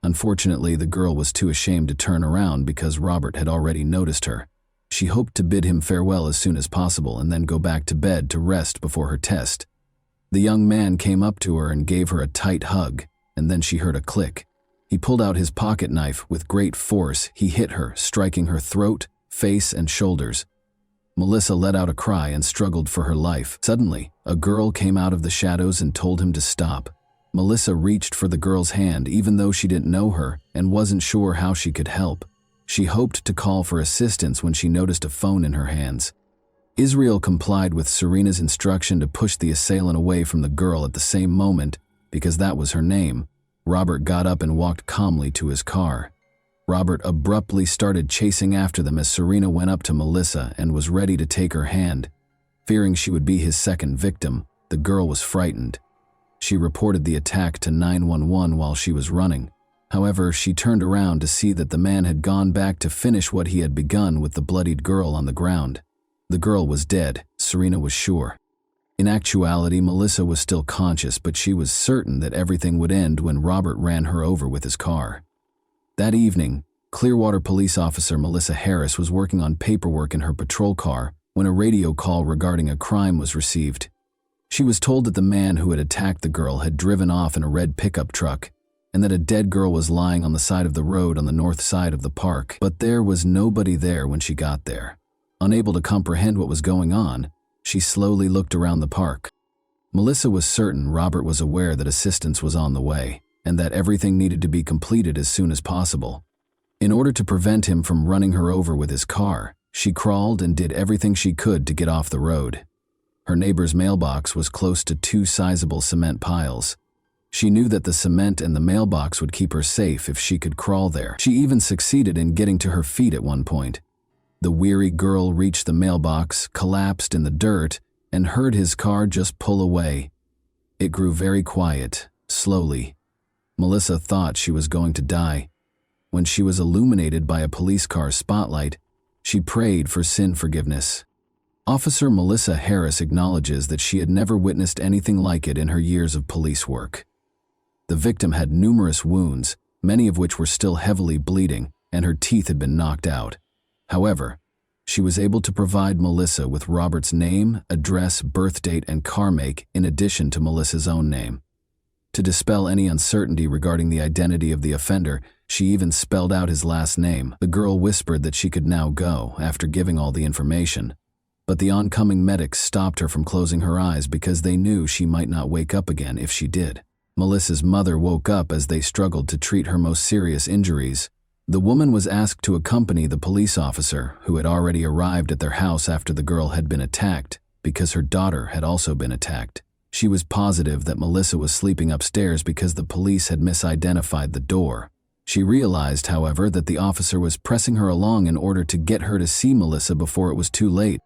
Unfortunately, the girl was too ashamed to turn around because Robert had already noticed her. She hoped to bid him farewell as soon as possible and then go back to bed to rest before her test. The young man came up to her and gave her a tight hug, and then she heard a click. He pulled out his pocket knife. With great force, he hit her, striking her throat, face, and shoulders. Melissa let out a cry and struggled for her life. Suddenly, a girl came out of the shadows and told him to stop. Melissa reached for the girl's hand even though she didn't know her and wasn't sure how she could help. She hoped to call for assistance when she noticed a phone in her hands. Israel complied with Serena's instruction to push the assailant away from the girl at the same moment, because that was her name. Robert got up and walked calmly to his car. Robert abruptly started chasing after them as Serena went up to Melissa and was ready to take her hand. Fearing she would be his second victim, the girl was frightened. She reported the attack to 911 while she was running. However, she turned around to see that the man had gone back to finish what he had begun with the bloodied girl on the ground. The girl was dead, Serena was sure. In actuality, Melissa was still conscious, but she was certain that everything would end when Robert ran her over with his car. That evening, Clearwater police officer Melissa Harris was working on paperwork in her patrol car when a radio call regarding a crime was received. She was told that the man who had attacked the girl had driven off in a red pickup truck and that a dead girl was lying on the side of the road on the north side of the park, but there was nobody there when she got there. Unable to comprehend what was going on, she slowly looked around the park. Melissa was certain Robert was aware that assistance was on the way and that everything needed to be completed as soon as possible. In order to prevent him from running her over with his car, she crawled and did everything she could to get off the road. Her neighbor's mailbox was close to 2 sizable cement piles. She knew that the cement and the mailbox would keep her safe if she could crawl there. She even succeeded in getting to her feet at one point. The weary girl reached the mailbox, collapsed in the dirt, and heard his car just pull away. It grew very quiet, slowly. Melissa thought she was going to die. When she was illuminated by a police car's spotlight, she prayed for sin forgiveness. Officer Melissa Harris acknowledges that she had never witnessed anything like it in her years of police work. The victim had numerous wounds, many of which were still heavily bleeding, and her teeth had been knocked out. However, she was able to provide Melissa with Robert's name, address, birth date, and car make in addition to Melissa's own name. To dispel any uncertainty regarding the identity of the offender, she even spelled out his last name. The girl whispered that she could now go after giving all the information. But the oncoming medics stopped her from closing her eyes because they knew she might not wake up again if she did. Melissa's mother woke up as they struggled to treat her most serious injuries. The woman was asked to accompany the police officer, who had already arrived at their house after the girl had been attacked, because her daughter had also been attacked. She was positive that Melissa was sleeping upstairs because the police had misidentified the door. She realized, however, that the officer was pressing her along in order to get her to see Melissa before it was too late.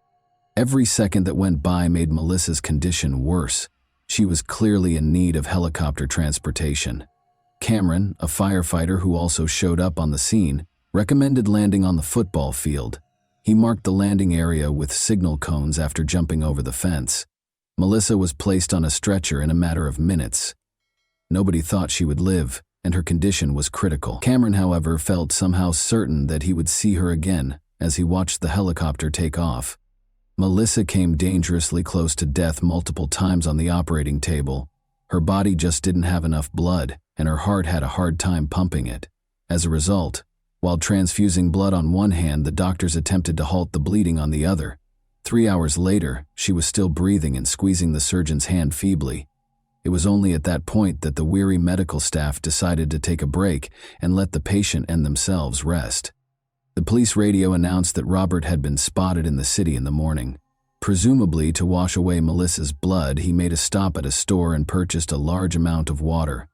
Every second that went by made Melissa's condition worse. She was clearly in need of helicopter transportation. Cameron, a firefighter who also showed up on the scene, recommended landing on the football field. He marked the landing area with signal cones after jumping over the fence. Melissa was placed on a stretcher in a matter of minutes. Nobody thought she would live, and her condition was critical. Cameron, however, felt somehow certain that he would see her again as he watched the helicopter take off. Melissa came dangerously close to death multiple times on the operating table. Her body just didn't have enough blood, and her heart had a hard time pumping it. As a result, while transfusing blood on one hand, the doctors attempted to halt the bleeding on the other. 3 hours later, she was still breathing and squeezing the surgeon's hand feebly. It was only at that point that the weary medical staff decided to take a break and let the patient and themselves rest. The police radio announced that Robert had been spotted in the city in the morning. Presumably to wash away Melissa's blood, he made a stop at a store and purchased a large amount of water.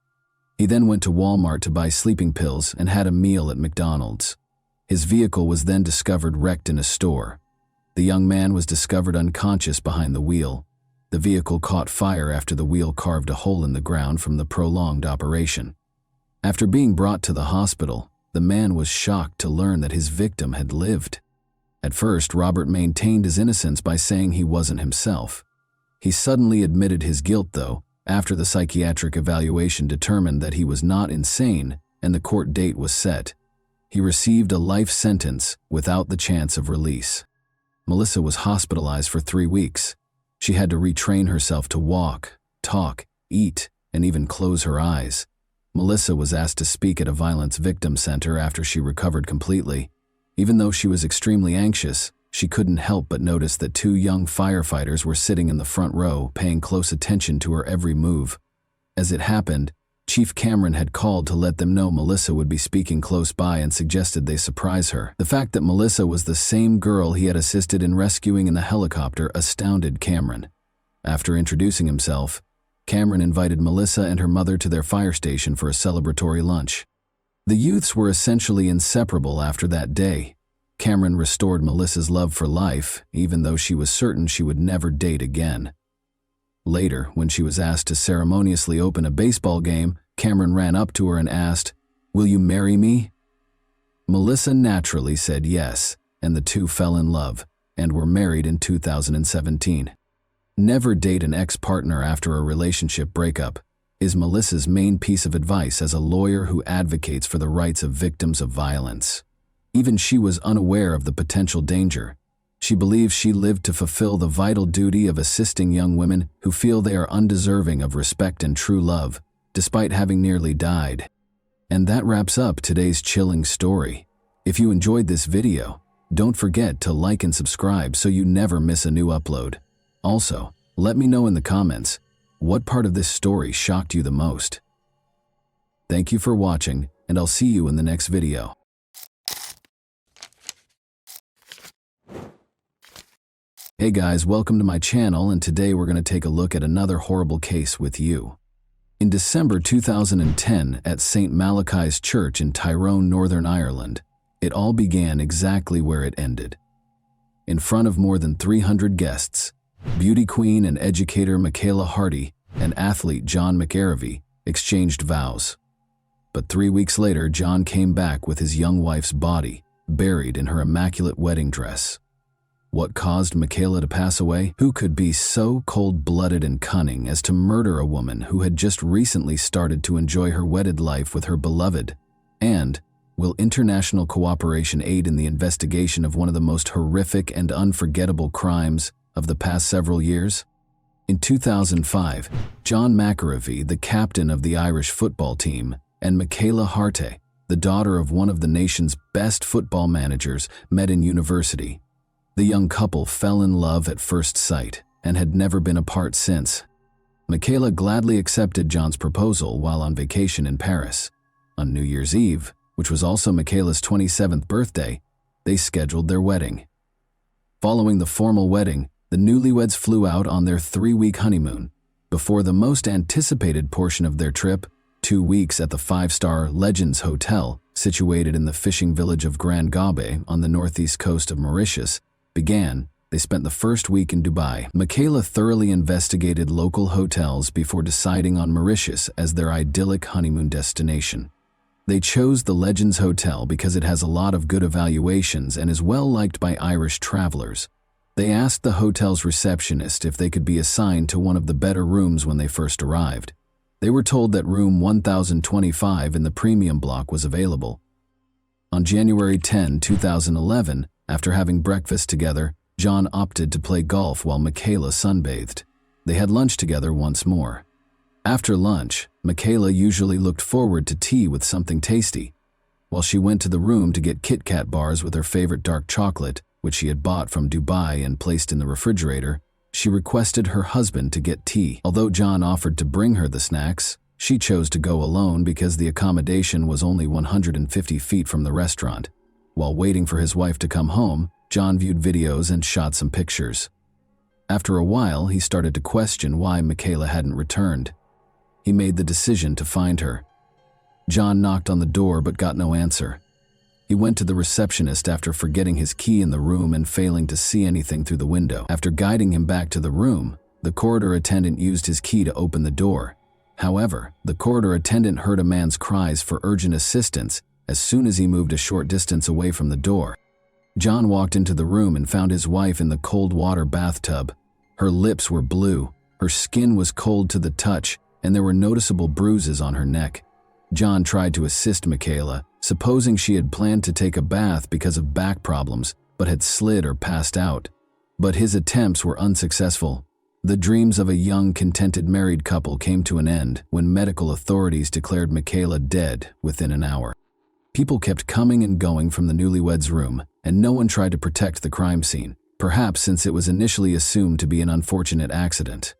He then went to Walmart to buy sleeping pills and had a meal at McDonald's. His vehicle was then discovered wrecked in a store. The young man was discovered unconscious behind the wheel. The vehicle caught fire after the wheel carved a hole in the ground from the prolonged operation. After being brought to the hospital, the man was shocked to learn that his victim had lived. At first, Robert maintained his innocence by saying he wasn't himself. He suddenly admitted his guilt, though, after the psychiatric evaluation determined that he was not insane and the court date was set. He received a life sentence without the chance of release. Melissa was hospitalized for 3 weeks. She had to retrain herself to walk, talk, eat, and even close her eyes. Melissa was asked to speak at a violence victim center after she recovered completely. Even though she was extremely anxious, she couldn't help but notice that 2 young firefighters were sitting in the front row, paying close attention to her every move. As it happened, Chief Cameron had called to let them know Melissa would be speaking close by and suggested they surprise her. The fact that Melissa was the same girl he had assisted in rescuing in the helicopter astounded Cameron. After introducing himself, Cameron invited Melissa and her mother to their fire station for a celebratory lunch. The youths were essentially inseparable after that day. Cameron restored Melissa's love for life, even though she was certain she would never date again. Later, when she was asked to ceremoniously open a baseball game, Cameron ran up to her and asked, "Will you marry me?" Melissa naturally said yes, and the two fell in love and were married in 2017. Never date an ex-partner after a relationship breakup is Melissa's main piece of advice as a lawyer who advocates for the rights of victims of violence. Even she was unaware of the potential danger. She believes she lived to fulfill the vital duty of assisting young women who feel they are undeserving of respect and true love, despite having nearly died. And that wraps up today's chilling story. If you enjoyed this video, don't forget to like and subscribe so you never miss a new upload. Also, let me know in the comments, what part of this story shocked you the most? Thank you for watching, and I'll see you in the next video. Hey guys, welcome to my channel, and today we're going to take a look at another horrible case with you. In December 2010, at St. Malachi's Church in Tyrone, Northern Ireland, it all began exactly where it ended. In front of more than 300 guests, beauty queen and educator Michaela Hardy and athlete John McArevey exchanged vows. But 3 weeks later, John came back with his young wife's body, buried in her immaculate wedding dress. What caused Michaela to pass away? Who could be so cold-blooded and cunning as to murder a woman who had just recently started to enjoy her wedded life with her beloved? And will international cooperation aid in the investigation of one of the most horrific and unforgettable crimes of the past several years? In 2005, John McArevey, the captain of the Irish football team, and Michaela Hardy, the daughter of one of the nation's best football managers, met in university. The young couple fell in love at first sight and had never been apart since. Michaela gladly accepted John's proposal while on vacation in Paris. On New Year's Eve, which was also Michaela's 27th birthday, they scheduled their wedding. Following the formal wedding, the newlyweds flew out on their 3-week honeymoon. Before the most anticipated portion of their trip, 2 weeks at the 5-star Legends Hotel, situated in the fishing village of Grand Gabe on the northeast coast of Mauritius, began, they spent the first week in Dubai. Michaela thoroughly investigated local hotels before deciding on Mauritius as their idyllic honeymoon destination. They chose the Legends Hotel because it has a lot of good evaluations and is well liked by Irish travelers. They asked the hotel's receptionist if they could be assigned to one of the better rooms when they first arrived. They were told that room 1025 in the premium block was available. On January 10, 2011, after having breakfast together, John opted to play golf while Michaela sunbathed. They had lunch together once more. After lunch, Michaela usually looked forward to tea with something tasty. While she went to the room to get Kit Kat bars with her favorite dark chocolate, which she had bought from Dubai and placed in the refrigerator, she requested her husband to get tea. Although John offered to bring her the snacks, she chose to go alone because the accommodation was only 150 feet from the restaurant. While waiting for his wife to come home, John viewed videos and shot some pictures. After a while, he started to question why Michaela hadn't returned. He made the decision to find her. John knocked on the door but got no answer. He went to the receptionist after forgetting his key in the room and failing to see anything through the window. After guiding him back to the room, the corridor attendant used his key to open the door. However, the corridor attendant heard a man's cries for urgent assistance as soon as he moved a short distance away from the door. John walked into the room and found his wife in the cold water bathtub. Her lips were blue, her skin was cold to the touch, and there were noticeable bruises on her neck. John tried to assist Michaela, supposing she had planned to take a bath because of back problems, but had slid or passed out. But his attempts were unsuccessful. The dreams of a young, contented married couple came to an end when medical authorities declared Michaela dead within an hour. People kept coming and going from the newlyweds' room, and no one tried to protect the crime scene, perhaps since it was initially assumed to be an unfortunate accident.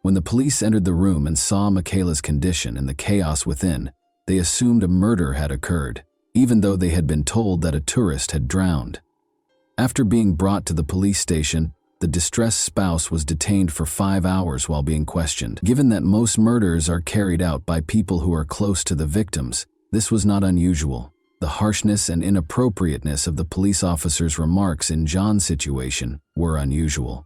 When the police entered the room and saw Michaela's condition and the chaos within, they assumed a murder had occurred, even though they had been told that a tourist had drowned. After being brought to the police station, the distressed spouse was detained for 5 hours while being questioned. Given that most murders are carried out by people who are close to the victims, this was not unusual. The harshness and inappropriateness of the police officer's remarks in John's situation were unusual.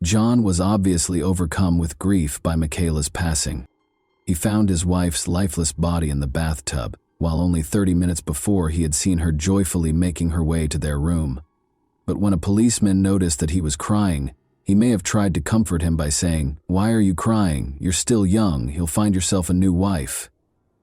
John was obviously overcome with grief by Michaela's passing. He found his wife's lifeless body in the bathtub, while only 30 minutes before he had seen her joyfully making her way to their room. But when a policeman noticed that he was crying, he may have tried to comfort him by saying, "Why are you crying? You're still young, you'll find yourself a new wife."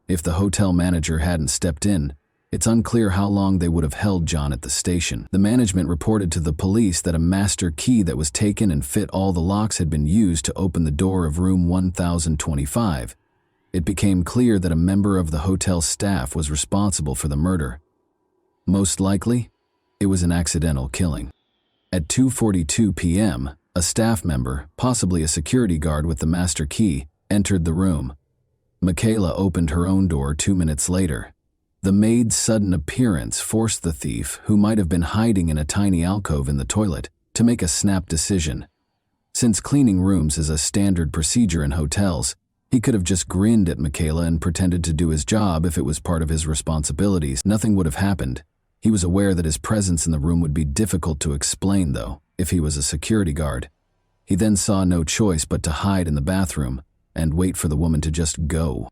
If the hotel manager hadn't stepped in, it's unclear how long they would have held John at the station. The management reported to the police that a master key that was taken and fit all the locks had been used to open the door of room 1025. It became clear that a member of the hotel staff was responsible for the murder. Most likely, it was an accidental killing. At 2:42 p.m., a staff member, possibly a security guard with the master key, entered the room. Michaela opened her own door 2 minutes later. The maid's sudden appearance forced the thief, who might have been hiding in a tiny alcove in the toilet, to make a snap decision. Since cleaning rooms is a standard procedure in hotels, he could have just grinned at Michaela and pretended to do his job if it was part of his responsibilities. Nothing would have happened. He was aware that his presence in the room would be difficult to explain, though, if he was a security guard. He then saw no choice but to hide in the bathroom and wait for the woman to just go.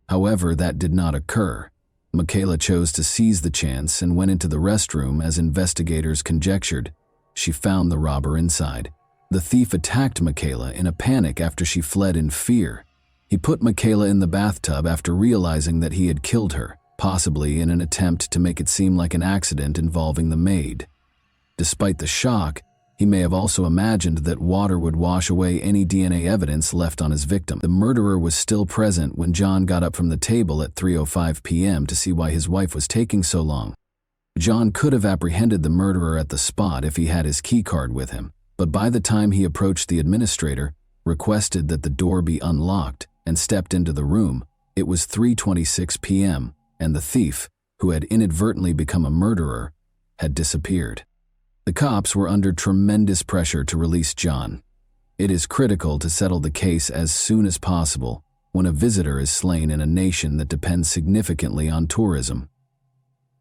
However, that did not occur. Michaela chose to seize the chance and went into the restroom as investigators conjectured. She found the robber inside. The thief attacked Michaela in a panic after she fled in fear. He put Michaela in the bathtub after realizing that he had killed her, possibly in an attempt to make it seem like an accident involving the maid. Despite the shock, he may have also imagined that water would wash away any DNA evidence left on his victim. The murderer was still present when John got up from the table at 3:05 p.m. to see why his wife was taking so long. John could have apprehended the murderer at the spot if he had his key card with him, but by the time he approached the administrator, requested that the door be unlocked, and stepped into the room, it was 3:26 p.m., and the thief, who had inadvertently become a murderer, had disappeared. The cops were under tremendous pressure to release John. It is critical to settle the case as soon as possible when a visitor is slain in a nation that depends significantly on tourism.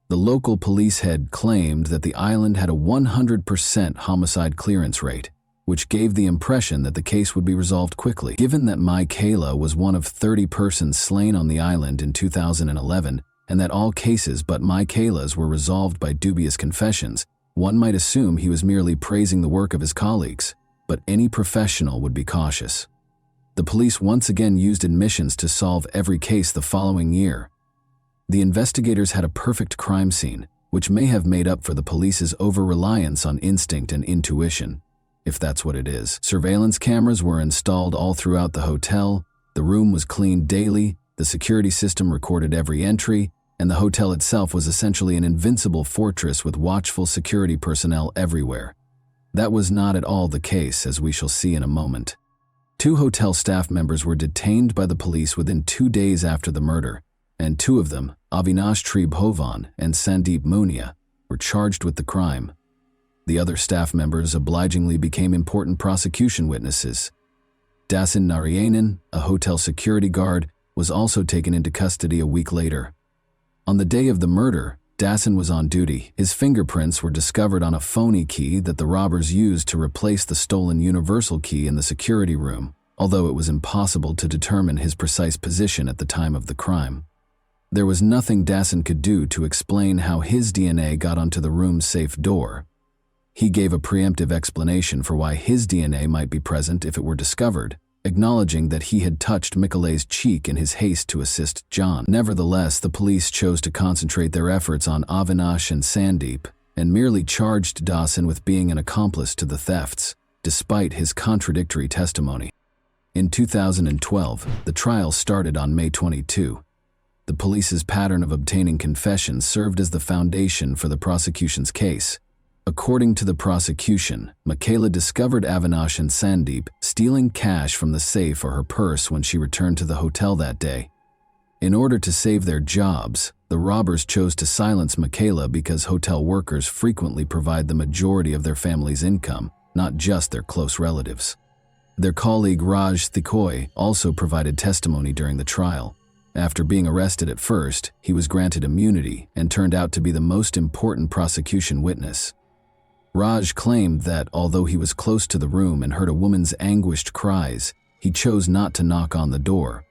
The local police head claimed that the island had a 100% homicide clearance rate, which gave the impression that the case would be resolved quickly. Given that Michaela was one of 30 persons slain on the island in 2011, and that all cases but Michaela's were resolved by dubious confessions, one might assume he was merely praising the work of his colleagues, but any professional would be cautious. The police once again used admissions to solve every case the following year. The investigators had a perfect crime scene, which may have made up for the police's over-reliance on instinct and intuition, if that's what it is. Surveillance cameras were installed all throughout the hotel, the room was cleaned daily, the security system recorded every entry, and the hotel itself was essentially an invincible fortress with watchful security personnel everywhere. That was not at all the case, as we shall see in a moment. 2 hotel staff members were detained by the police within 2 days after the murder, and 2 of them, Avinash Tribhovan and Sandeep Munia, were charged with the crime. The other staff members obligingly became important prosecution witnesses. Dasan Narayanan, a hotel security guard, was also taken into custody a week later. On the day of the murder, Dasan was on duty. His fingerprints were discovered on a phony key that the robbers used to replace the stolen universal key in the security room, although it was impossible to determine his precise position at the time of the crime. There was nothing Dasan could do to explain how his DNA got onto the room's safe door. He gave a preemptive explanation for why his DNA might be present if it were discovered, acknowledging that he had touched Michele's cheek in his haste to assist John. Nevertheless, the police chose to concentrate their efforts on Avinash and Sandeep and merely charged Dasan with being an accomplice to the thefts, despite his contradictory testimony. In 2012, the trial started on May 22. The police's pattern of obtaining confessions served as the foundation for the prosecution's case. According to the prosecution, Michele discovered Avinash and Sandeep stealing cash from the safe or her purse when she returned to the hotel that day. In order to save their jobs, the robbers chose to silence Michele because hotel workers frequently provide the majority of their family's income, not just their close relatives. Their colleague Raj Thikoi also provided testimony during the trial. After being arrested at first, he was granted immunity and turned out to be the most important prosecution witness. Raj claimed that although he was close to the room and heard a woman's anguished cries, he chose not to knock on the door.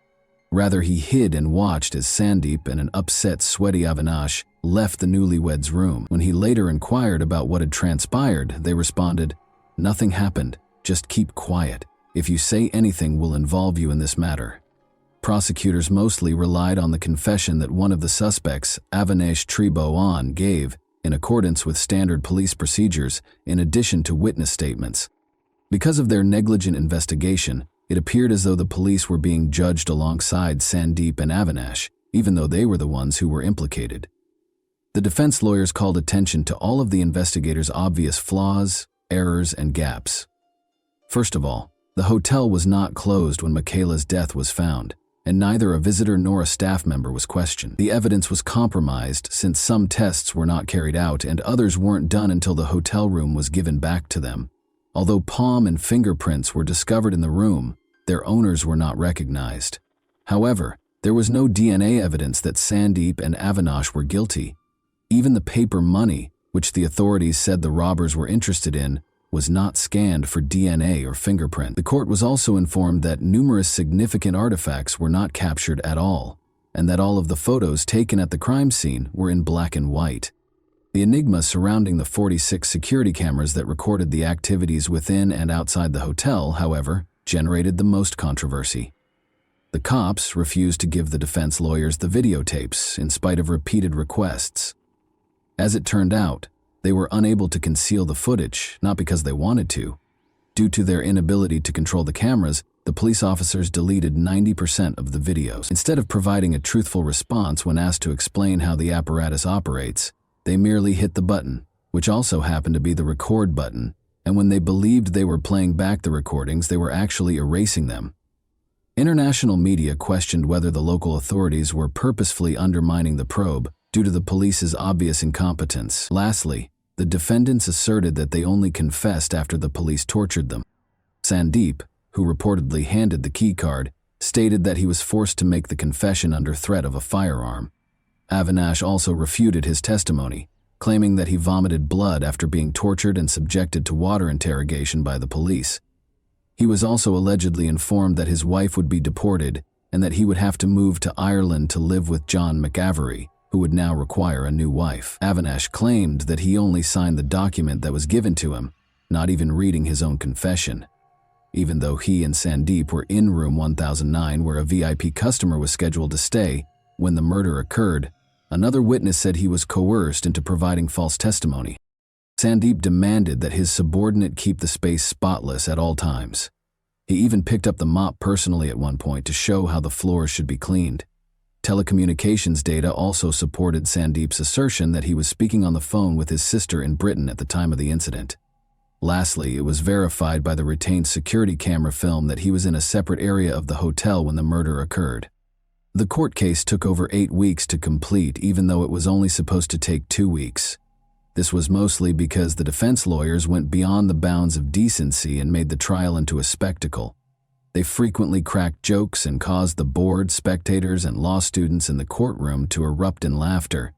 Rather, he hid and watched as Sandeep and an upset, sweaty Avinash left the newlyweds' room. When he later inquired about what had transpired, they responded, "Nothing happened, just keep quiet. If you say anything, we'll involve you in this matter." Prosecutors mostly relied on the confession that one of the suspects, Avinash Tribhovan, gave, in accordance with standard police procedures, in addition to witness statements. Because of their negligent investigation, it appeared as though the police were being judged alongside Sandeep and Avinash, even though they were the ones who were implicated. The defense lawyers called attention to all of the investigators' obvious flaws, errors, and gaps. First of all, the hotel was not closed when Michele's death was found, and neither a visitor nor a staff member was questioned. The evidence was compromised since some tests were not carried out and others weren't done until the hotel room was given back to them. Although palm and fingerprints were discovered in the room, their owners were not recognized. However, there was no DNA evidence that Sandeep and Avinash were guilty. Even the paper money, which the authorities said the robbers were interested in, was not scanned for DNA or fingerprint. The court was also informed that numerous significant artifacts were not captured at all, and that all of the photos taken at the crime scene were in black and white. The enigma surrounding the 46 security cameras that recorded the activities within and outside the hotel, however, generated the most controversy. The cops refused to give the defense lawyers the videotapes in spite of repeated requests. As it turned out, they were unable to conceal the footage, not because they wanted to. Due to their inability to control the cameras, the police officers deleted 90% of the videos. Instead of providing a truthful response when asked to explain how the apparatus operates, they merely hit the button, which also happened to be the record button, and when they believed they were playing back the recordings, they were actually erasing them. International media questioned whether the local authorities were purposefully undermining the probe due to the police's obvious incompetence. Lastly, the defendants asserted that they only confessed after the police tortured them. Sandeep, who reportedly handed the key card, stated that he was forced to make the confession under threat of a firearm. Avinash also refuted his testimony, claiming that he vomited blood after being tortured and subjected to water interrogation by the police. He was also allegedly informed that his wife would be deported and that he would have to move to Ireland to live with John McAvery, who would now require a new wife. Avinash claimed that he only signed the document that was given to him, not even reading his own confession. Even though he and Sandeep were in room 1009 where a VIP customer was scheduled to stay when the murder occurred, another witness said he was coerced into providing false testimony. Sandeep demanded that his subordinate keep the space spotless at all times. He even picked up the mop personally at one point to show how the floors should be cleaned. Telecommunications data also supported Sandeep's assertion that he was speaking on the phone with his sister in Britain at the time of the incident. Lastly, it was verified by the retained security camera film that he was in a separate area of the hotel when the murder occurred. The court case took over 8 weeks to complete, even though it was only supposed to take 2 weeks. This was mostly because the defense lawyers went beyond the bounds of decency and made the trial into a spectacle. They frequently cracked jokes and caused the board, spectators, and law students in the courtroom to erupt in laughter.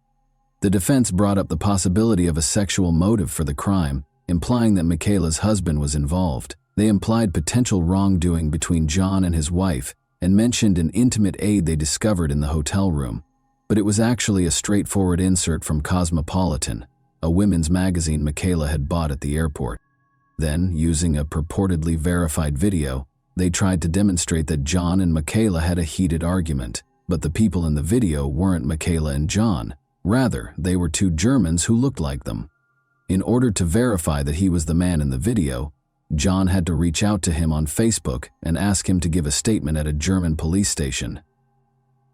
The defense brought up the possibility of a sexual motive for the crime, implying that Michaela's husband was involved. They implied potential wrongdoing between John and his wife and mentioned an intimate aid they discovered in the hotel room. But it was actually a straightforward insert from Cosmopolitan, a women's magazine Michaela had bought at the airport. Then, using a purportedly verified video, they tried to demonstrate that John and Michaela had a heated argument, but the people in the video weren't Michaela and John. Rather, they were 2 Germans who looked like them. In order to verify that he was the man in the video, John had to reach out to him on Facebook and ask him to give a statement at a German police station.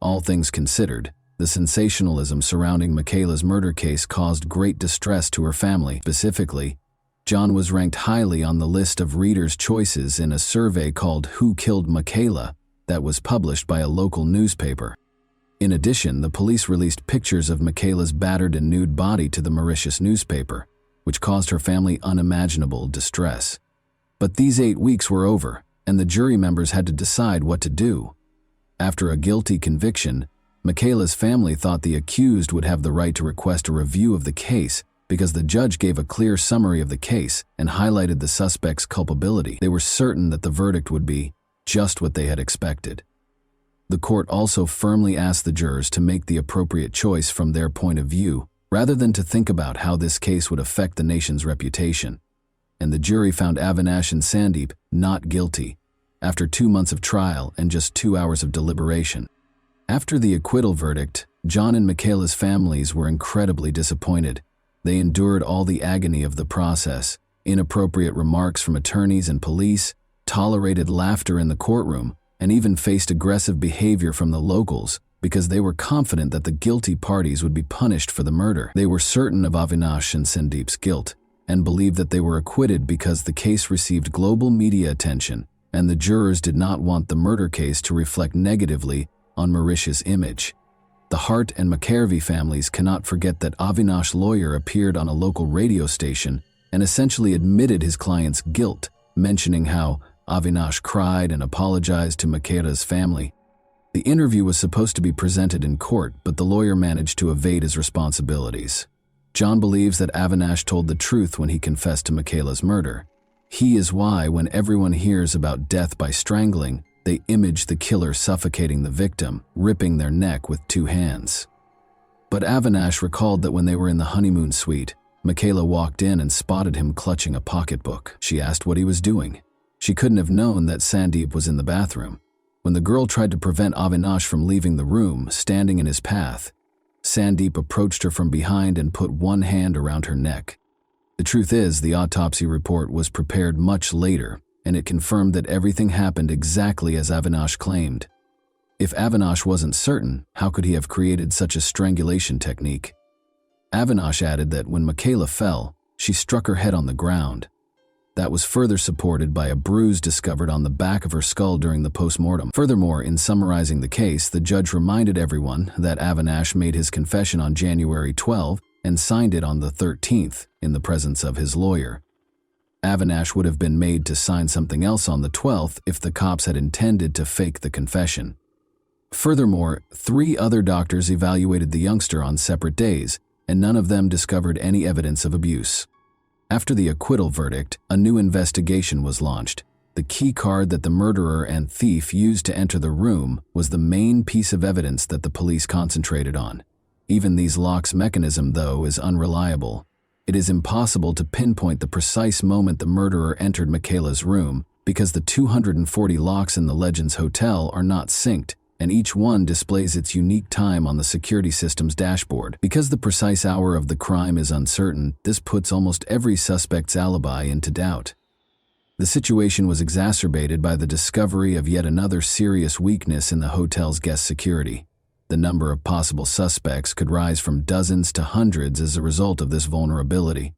All things considered, the sensationalism surrounding Michaela's murder case caused great distress to her family. Specifically, John was ranked highly on the list of readers' choices in a survey called Who Killed Michaela that was published by a local newspaper. In addition, the police released pictures of Michaela's battered and nude body to the Mauritius newspaper, which caused her family unimaginable distress. But these 8 weeks were over, and the jury members had to decide what to do. After a guilty conviction, Michaela's family thought the accused would have the right to request a review of the case because the judge gave a clear summary of the case and highlighted the suspect's culpability. They were certain that the verdict would be just what they had expected. The court also firmly asked the jurors to make the appropriate choice from their point of view, rather than to think about how this case would affect the nation's reputation. And the jury found Avinash and Sandeep not guilty, after 2 months of trial and just 2 hours of deliberation. After the acquittal verdict, John and Michaela's families were incredibly disappointed. They endured all the agony of the process, inappropriate remarks from attorneys and police, tolerated laughter in the courtroom, and even faced aggressive behavior from the locals because they were confident that the guilty parties would be punished for the murder. They were certain of Avinash and Sandeep's guilt and believed that they were acquitted because the case received global media attention, and the jurors did not want the murder case to reflect negatively on Mauritius' image. The Hart and McKervey families cannot forget that Avinash's lawyer appeared on a local radio station and essentially admitted his client's guilt, mentioning how Avinash cried and apologized to Michaela's family. The interview was supposed to be presented in court, but the lawyer managed to evade his responsibilities. John believes that Avinash told the truth when he confessed to Michaela's murder. He is why, when everyone hears about death by strangling, they image the killer suffocating the victim, ripping their neck with 2 hands. But Avinash recalled that when they were in the honeymoon suite, Michaela walked in and spotted him clutching a pocketbook. She asked what he was doing. She couldn't have known that Sandeep was in the bathroom. When the girl tried to prevent Avinash from leaving the room, standing in his path, Sandeep approached her from behind and put one hand around her neck. The truth is, the autopsy report was prepared much later, and it confirmed that everything happened exactly as Avinash claimed. If Avinash wasn't certain, how could he have created such a strangulation technique? Avinash added that when Michaela fell, she struck her head on the ground. That was further supported by a bruise discovered on the back of her skull during the postmortem. Furthermore, in summarizing the case, the judge reminded everyone that Avinash made his confession on January 12 and signed it on the 13th in the presence of his lawyer. Avinash would have been made to sign something else on the 12th if the cops had intended to fake the confession. Furthermore, 3 other doctors evaluated the youngster on separate days, and none of them discovered any evidence of abuse. After the acquittal verdict, a new investigation was launched. The key card that the murderer and thief used to enter the room was the main piece of evidence that the police concentrated on. Even these locks' mechanism, though, is unreliable. It is impossible to pinpoint the precise moment the murderer entered Michaela's room because the 240 locks in the Legends Hotel are not synced, and each one displays its unique time on the security system's dashboard. Because the precise hour of the crime is uncertain, this puts almost every suspect's alibi into doubt. The situation was exacerbated by the discovery of yet another serious weakness in the hotel's guest security. The number of possible suspects could rise from dozens to hundreds as a result of this vulnerability.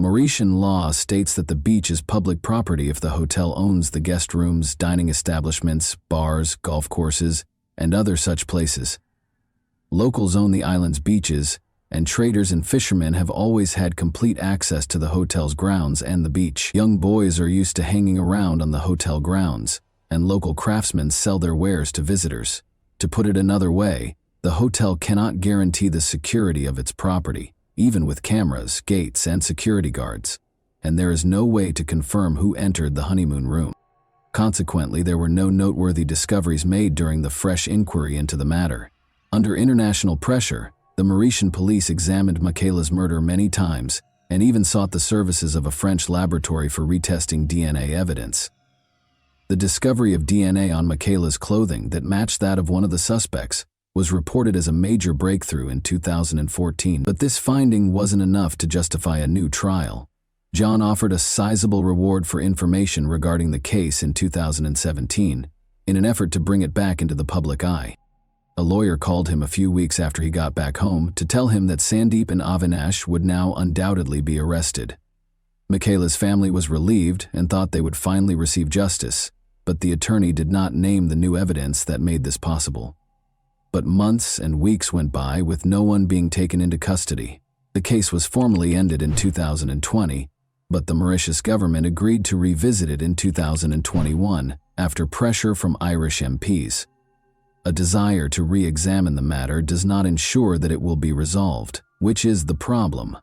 Mauritian law states that the beach is public property if the hotel owns the guest rooms, dining establishments, bars, golf courses, and other such places. Locals own the island's beaches, and traders and fishermen have always had complete access to the hotel's grounds and the beach. Young boys are used to hanging around on the hotel grounds, and local craftsmen sell their wares to visitors. To put it another way, the hotel cannot guarantee the security of its property, even with cameras, gates, and security guards, and there is no way to confirm who entered the honeymoon room. Consequently, there were no noteworthy discoveries made during the fresh inquiry into the matter. Under international pressure, the Mauritian police examined Michaela's murder many times and even sought the services of a French laboratory for retesting DNA evidence. The discovery of DNA on Michaela's clothing that matched that of one of the suspects was reported as a major breakthrough in 2014, but this finding wasn't enough to justify a new trial. John offered a sizable reward for information regarding the case in 2017, in an effort to bring it back into the public eye. A lawyer called him a few weeks after he got back home to tell him that Sandeep and Avinash would now undoubtedly be arrested. Michaela's family was relieved and thought they would finally receive justice, but the attorney did not name the new evidence that made this possible. But months and weeks went by with no one being taken into custody. The case was formally ended in 2020, but the Mauritius government agreed to revisit it in 2021 after pressure from Irish MPs. A desire to re-examine the matter does not ensure that it will be resolved, which is the problem.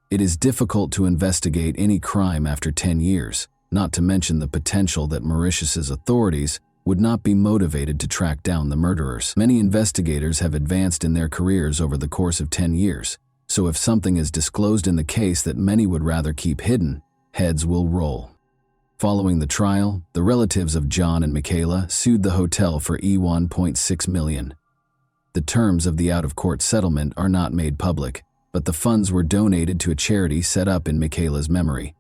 It is difficult to investigate any crime after 10 years, not to mention the potential that Mauritius's authorities would not be motivated to track down the murderers. Many investigators have advanced in their careers over the course of 10 years, so if something is disclosed in the case that many would rather keep hidden, heads will roll. Following the trial, the relatives of John and Michaela sued the hotel for $1.6 million. The terms of the out-of-court settlement are not made public, but the funds were donated to a charity set up in Michaela's memory.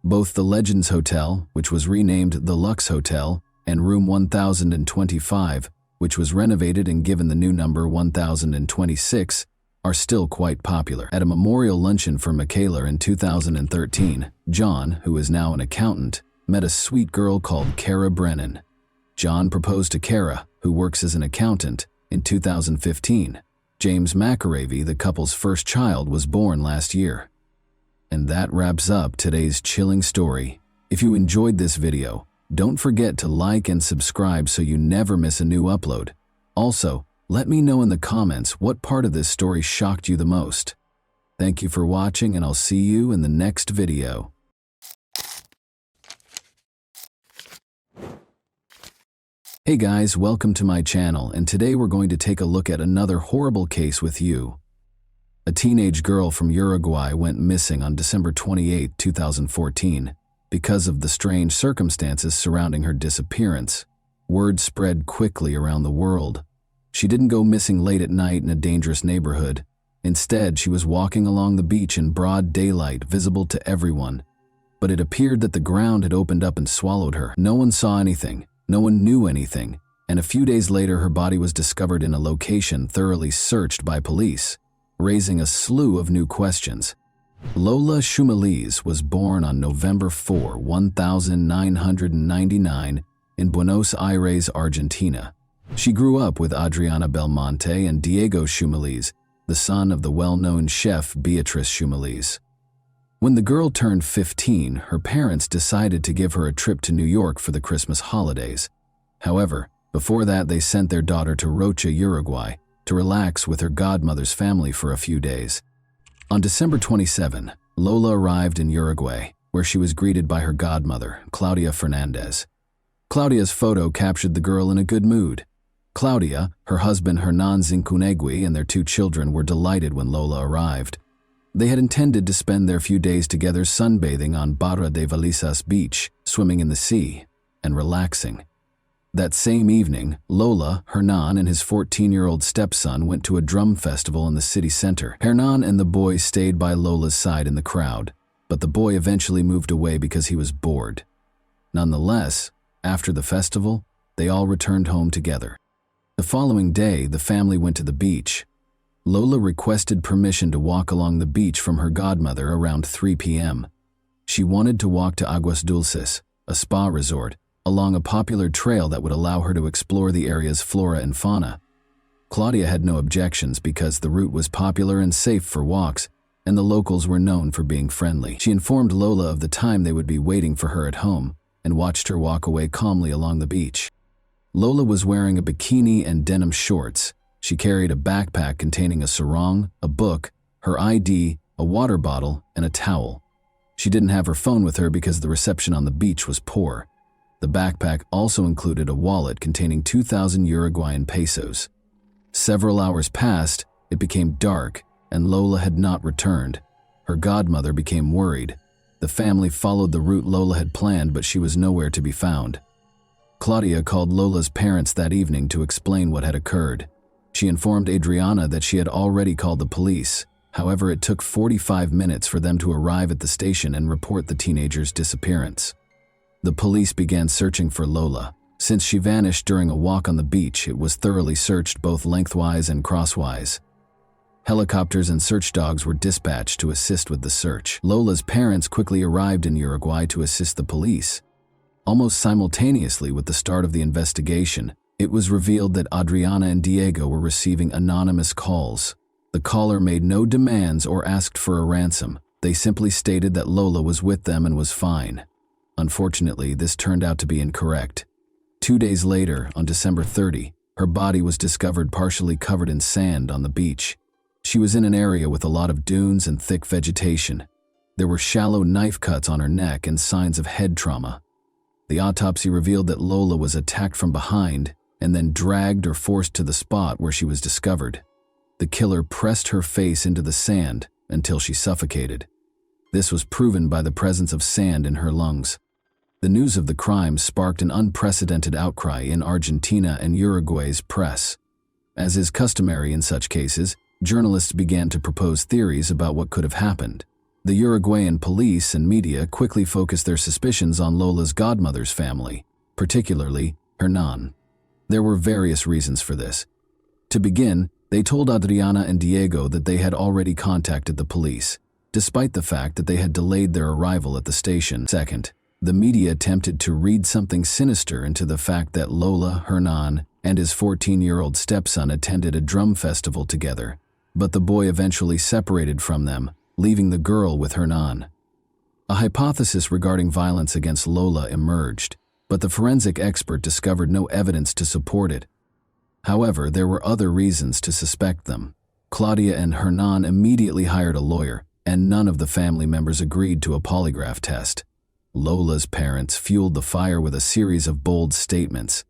Both the Legends Hotel, which was renamed the Lux Hotel, and Room 1025, which was renovated and given the new number 1026, are still quite popular. At a memorial luncheon for Michaela in 2013, John, who is now an accountant, met a sweet girl called Cara Brennan. John proposed to Cara, who works as an accountant, in 2015. James McAravey, the couple's first child, was born last year. And that wraps up today's chilling story. If you enjoyed this video, don't forget to like and subscribe so you never miss a new upload. Also, let me know in the comments what part of this story shocked you the most. Thank you for watching, and I'll see you in the next video. Hey guys, welcome to my channel, and today we're going to take a look at another horrible case with you. A teenage girl from Uruguay went missing on December 28, 2014. Because of the strange circumstances surrounding her disappearance, word spread quickly around the world. She didn't go missing late at night in a dangerous neighborhood. Instead, she was walking along the beach in broad daylight, visible to everyone. But it appeared that the ground had opened up and swallowed her. No one saw anything, no one knew anything, and a few days later her body was discovered in a location thoroughly searched by police, raising a slew of new questions. Lola Shumalise was born on November 4, 1999 in Buenos Aires, Argentina. She grew up with Adriana Belmonte and Diego Shumalise, the son of the well-known chef Beatrice Shumalise. When the girl turned 15, her parents decided to give her a trip to New York for the Christmas holidays. However, before that they sent their daughter to Rocha, Uruguay, to relax with her godmother's family for a few days. On December 27, Lola arrived in Uruguay, where she was greeted by her godmother, Claudia Fernandez. Claudia's photo captured the girl in a good mood. Claudia, her husband Hernan Zincunegui, and their 2 children were delighted when Lola arrived. They had intended to spend their few days together sunbathing on Barra de Valisas beach, swimming in the sea, and relaxing. That same evening, Lola, Hernan, and his 14-year-old stepson went to a drum festival in the city center. Hernan and the boy stayed by Lola's side in the crowd, but the boy eventually moved away because he was bored. Nonetheless, after the festival, they all returned home together. The following day, the family went to the beach. Lola requested permission to walk along the beach from her godmother around 3 p.m. She wanted to walk to Aguas Dulces, a spa resort, along a popular trail that would allow her to explore the area's flora and fauna. Claudia had no objections because the route was popular and safe for walks, and the locals were known for being friendly. She informed Lola of the time they would be waiting for her at home and watched her walk away calmly along the beach. Lola was wearing a bikini and denim shorts. She carried a backpack containing a sarong, a book, her ID, a water bottle, and a towel. She didn't have her phone with her because the reception on the beach was poor. The backpack also included a wallet containing 2,000 Uruguayan pesos. Several hours passed, it became dark, and Lola had not returned. Her godmother became worried. The family followed the route Lola had planned, but she was nowhere to be found. Claudia called Lola's parents that evening to explain what had occurred. She informed Adriana that she had already called the police. However, it took 45 minutes for them to arrive at the station and report the teenager's disappearance. The police began searching for Lola. Since she vanished during a walk on the beach, it was thoroughly searched both lengthwise and crosswise. Helicopters and search dogs were dispatched to assist with the search. Lola's parents quickly arrived in Uruguay to assist the police. Almost simultaneously with the start of the investigation, it was revealed that Adriana and Diego were receiving anonymous calls. The caller made no demands or asked for a ransom. They simply stated that Lola was with them and was fine. Unfortunately, this turned out to be incorrect. 2 days later, on December 30, her body was discovered partially covered in sand on the beach. She was in an area with a lot of dunes and thick vegetation. There were shallow knife cuts on her neck and signs of head trauma. The autopsy revealed that Lola was attacked from behind and then dragged or forced to the spot where she was discovered. The killer pressed her face into the sand until she suffocated. This was proven by the presence of sand in her lungs. The news of the crime sparked an unprecedented outcry in Argentina and Uruguay's press. As is customary in such cases, journalists began to propose theories about what could have happened. The Uruguayan police and media quickly focused their suspicions on Lola's godmother's family, particularly Hernan. There were various reasons for this. To begin, they told Adriana and Diego that they had already contacted the police, despite the fact that they had delayed their arrival at the station. Second, the media attempted to read something sinister into the fact that Lola, Hernan, and his 14-year-old stepson attended a drum festival together, but the boy eventually separated from them, leaving the girl with Hernan. A hypothesis regarding violence against Lola emerged, but the forensic expert discovered no evidence to support it. However, there were other reasons to suspect them. Claudia and Hernan immediately hired a lawyer, and none of the family members agreed to a polygraph test. Lola's parents fueled the fire with a series of bold statements.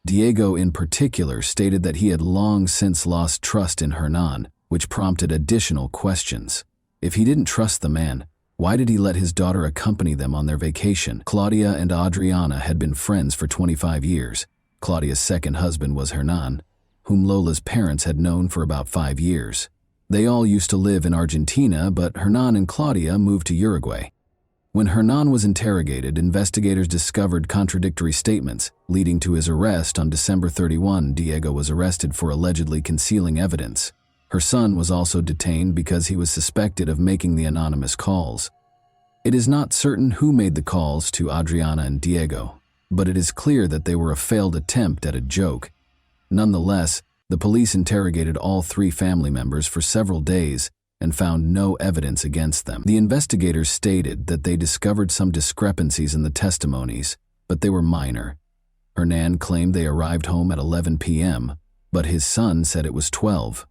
Diego in particular stated that he had long since lost trust in Hernan, which prompted additional questions. If he didn't trust the man, why did he let his daughter accompany them on their vacation? Claudia and Adriana had been friends for 25 years. Claudia's second husband was Hernan, whom Lola's parents had known for about 5 years. They all used to live in Argentina, but Hernan and Claudia moved to Uruguay. When Hernan was interrogated, investigators discovered contradictory statements, leading to his arrest on December 31. Diego was arrested for allegedly concealing evidence. Her son was also detained because he was suspected of making the anonymous calls. It is not certain who made the calls to Adriana and Diego, but it is clear that they were a failed attempt at a joke. Nonetheless, the police interrogated all 3 family members for several days and found no evidence against them. The investigators stated that they discovered some discrepancies in the testimonies, but they were minor. Hernan claimed they arrived home at 11 p.m., but his son said it was 12.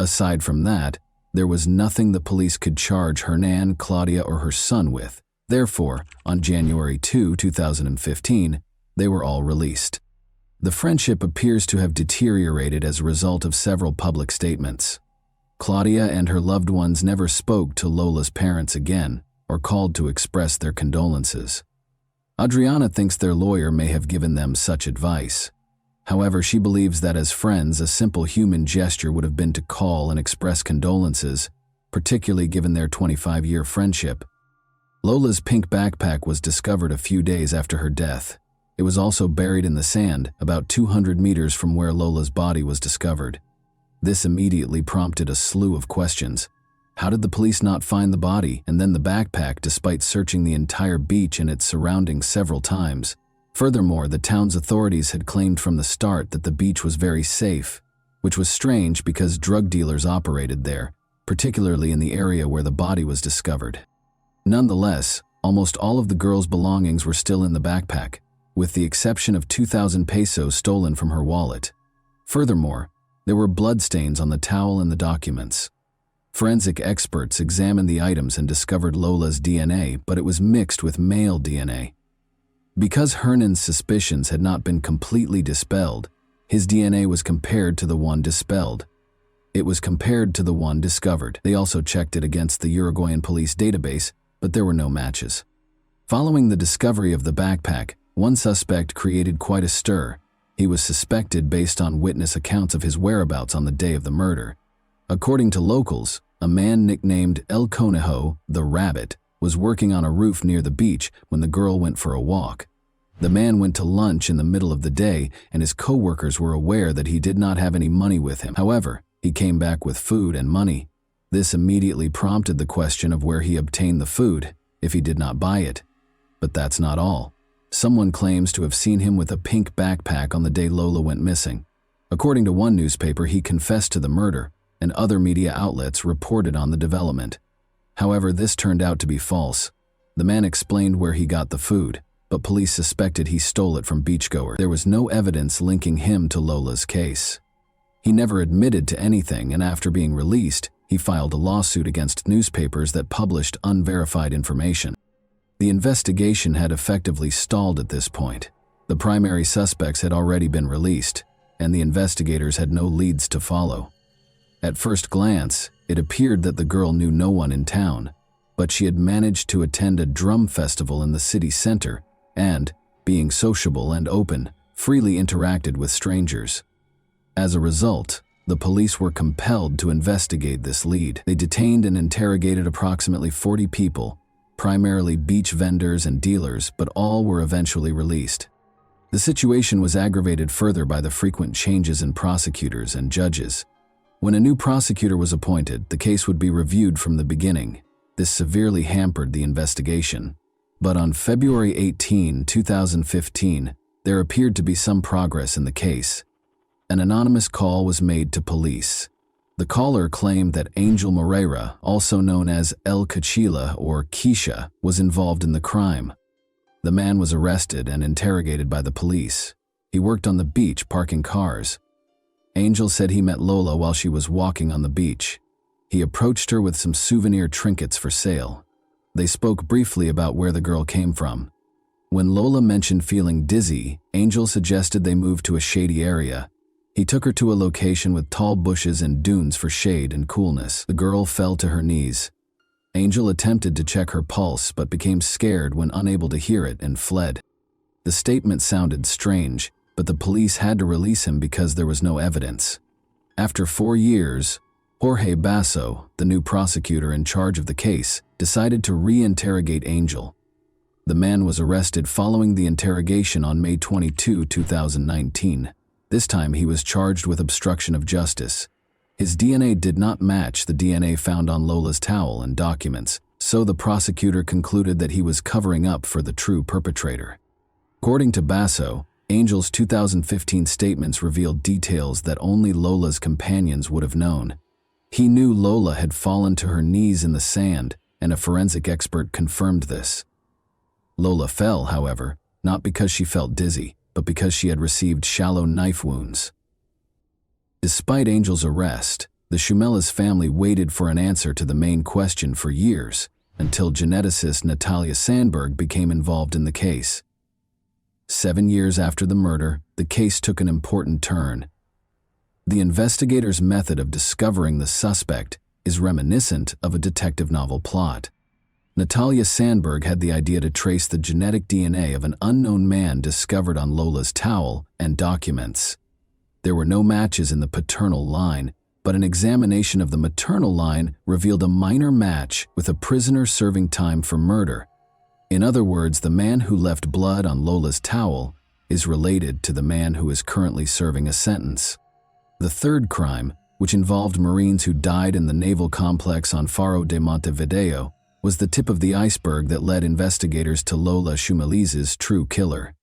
Aside from that, there was nothing the police could charge Hernan, Claudia, or her son with. Therefore, on January 2, 2015, they were all released. The friendship appears to have deteriorated as a result of several public statements. Claudia and her loved ones never spoke to Lola's parents again or called to express their condolences. Adriana thinks their lawyer may have given them such advice. However, she believes that as friends, a simple human gesture would have been to call and express condolences, particularly given their 25-year friendship. Lola's pink backpack was discovered a few days after her death. It was also buried in the sand, about 200 meters from where Lola's body was discovered. This immediately prompted a slew of questions. How did the police not find the body and then the backpack despite searching the entire beach and its surroundings several times? Furthermore, the town's authorities had claimed from the start that the beach was very safe, which was strange because drug dealers operated there, particularly in the area where the body was discovered. Nonetheless, almost all of the girl's belongings were still in the backpack, with the exception of 2,000 pesos stolen from her wallet. Furthermore, there were bloodstains on the towel and the documents. Forensic experts examined the items and discovered Lola's DNA, but it was mixed with male DNA. Because Hernan's suspicions had not been completely dispelled, his DNA was compared to the one dispelled. It was compared to the one discovered. They also checked it against the Uruguayan police database, but there were no matches. Following the discovery of the backpack, one suspect created quite a stir. He was suspected based on witness accounts of his whereabouts on the day of the murder. According to locals, a man nicknamed El Conejo, the Rabbit, was working on a roof near the beach when the girl went for a walk. The man went to lunch in the middle of the day, and his co-workers were aware that he did not have any money with him. However, he came back with food and money. This immediately prompted the question of where he obtained the food, if he did not buy it. But that's not all. Someone claims to have seen him with a pink backpack on the day Lola went missing. According to one newspaper, he confessed to the murder, and other media outlets reported on the development. However, this turned out to be false. The man explained where he got the food, but police suspected he stole it from beachgoers. There was no evidence linking him to Lola's case. He never admitted to anything, and after being released, he filed a lawsuit against newspapers that published unverified information. The investigation had effectively stalled at this point. The primary suspects had already been released, and the investigators had no leads to follow. At first glance, it appeared that the girl knew no one in town, but she had managed to attend a drum festival in the city center and, being sociable and open, freely interacted with strangers. As a result, the police were compelled to investigate this lead. They detained and interrogated approximately 40 people, primarily beach vendors and dealers, but all were eventually released. The situation was aggravated further by the frequent changes in prosecutors and judges. When a new prosecutor was appointed, the case would be reviewed from the beginning. This severely hampered the investigation. But on February 18, 2015, there appeared to be some progress in the case. An anonymous call was made to police. The caller claimed that Angel Moreira, also known as El Cachila or Keisha, was involved in the crime. The man was arrested and interrogated by the police. He worked on the beach parking cars. Angel said he met Lola while she was walking on the beach. He approached her with some souvenir trinkets for sale. They spoke briefly about where the girl came from. When Lola mentioned feeling dizzy, Angel suggested they move to a shady area. He took her to a location with tall bushes and dunes for shade and coolness. The girl fell to her knees. Angel attempted to check her pulse but became scared when unable to hear it and fled. The statement sounded strange, but the police had to release him because there was no evidence. After 4 years, Jorge Basso, the new prosecutor in charge of the case, decided to re-interrogate Angel. The man was arrested following the interrogation on May 22, 2019. This time he was charged with obstruction of justice. His DNA did not match the DNA found on Lola's towel and documents, so the prosecutor concluded that he was covering up for the true perpetrator. According to Basso, Angel's 2015 statements revealed details that only Lola's companions would have known. He knew Lola had fallen to her knees in the sand, and a forensic expert confirmed this. Lola fell, however, not because she felt dizzy, but because she had received shallow knife wounds. Despite Angel's arrest, the Shumela's family waited for an answer to the main question for years, until geneticist Natalia Sandberg became involved in the case. 7 years after the murder, the case took an important turn. The investigator's method of discovering the suspect is reminiscent of a detective novel plot. Natalia Sandberg had the idea to trace the genetic DNA of an unknown man discovered on Lola's towel and documents. There were no matches in the paternal line, but an examination of the maternal line revealed a minor match with a prisoner serving time for murder. In other words, the man who left blood on Lola's towel is related to the man who is currently serving a sentence. The third crime, which involved Marines who died in the naval complex on Faro de Montevideo, was the tip of the iceberg that led investigators to Lola Shumaliza's true killer.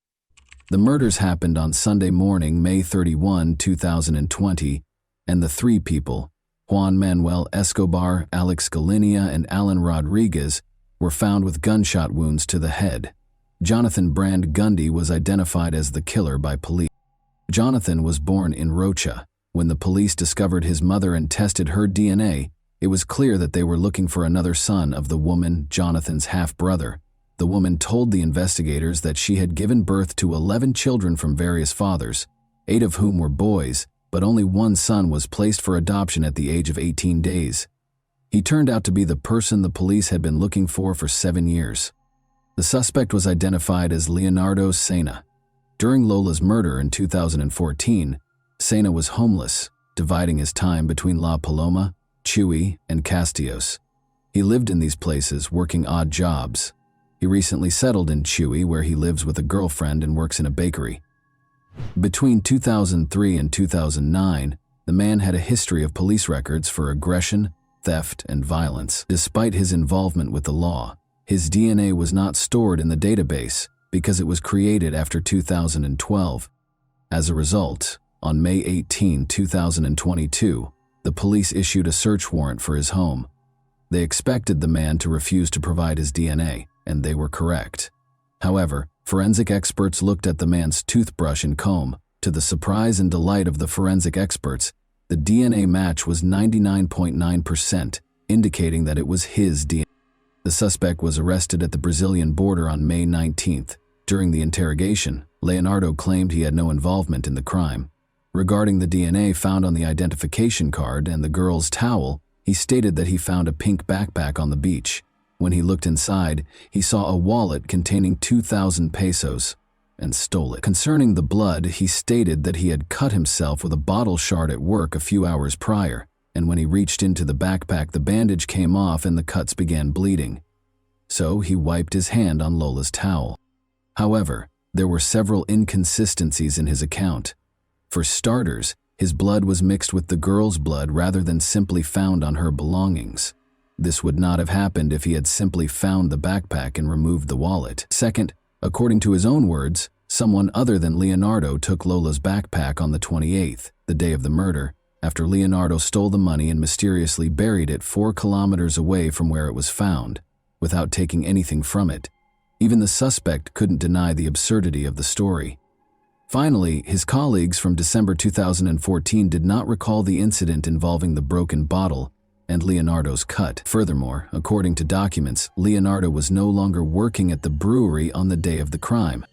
The murders happened on Sunday morning, May 31, 2020, and the three people, Juan Manuel Escobar, Alex Galinia, and Alan Rodriguez, were found with gunshot wounds to the head. Jonathan Brand Gundy was identified as the killer by police. Jonathan was born in Rocha. When the police discovered his mother and tested her DNA, it was clear that they were looking for another son of the woman, Jonathan's half-brother. The woman told the investigators that she had given birth to 11 children from various fathers, 8 of whom were boys, but only one son was placed for adoption at the age of 18 days. He turned out to be the person the police had been looking for 7 years. The suspect was identified as Leonardo Sena. During Lola's murder in 2014, Sena was homeless, dividing his time between La Paloma, Chuy, and Castillos. He lived in these places, working odd jobs. He recently settled in Chuy, where he lives with a girlfriend and works in a bakery. Between 2003 and 2009, the man had a history of police records for aggression, theft, and violence. Despite his involvement with the law, his DNA was not stored in the database because it was created after 2012. As a result, on May 18, 2022, the police issued a search warrant for his home. They expected the man to refuse to provide his DNA, and they were correct. However, forensic experts looked at the man's toothbrush and comb. To the surprise and delight of the forensic experts, the DNA match was 99.9%, indicating that it was his DNA. The suspect was arrested at the Brazilian border on May 19th. During the interrogation, Leonardo claimed he had no involvement in the crime. Regarding the DNA found on the identification card and the girl's towel, he stated that he found a pink backpack on the beach. When he looked inside, he saw a wallet containing 2,000 pesos and stole it. Concerning the blood, he stated that he had cut himself with a bottle shard at work a few hours prior, and when he reached into the backpack, the bandage came off and the cuts began bleeding. So he wiped his hand on Lola's towel. However, there were several inconsistencies in his account. For starters, his blood was mixed with the girl's blood rather than simply found on her belongings. This would not have happened if he had simply found the backpack and removed the wallet. Second, according to his own words, someone other than Leonardo took Lola's backpack on the 28th, the day of the murder, after Leonardo stole the money and mysteriously buried it 4 kilometers away from where it was found, without taking anything from it. Even the suspect couldn't deny the absurdity of the story. Finally, his colleagues from December 2014 did not recall the incident involving the broken bottle and Leonardo's cut. Furthermore, according to documents, Leonardo was no longer working at the brewery on the day of the crime.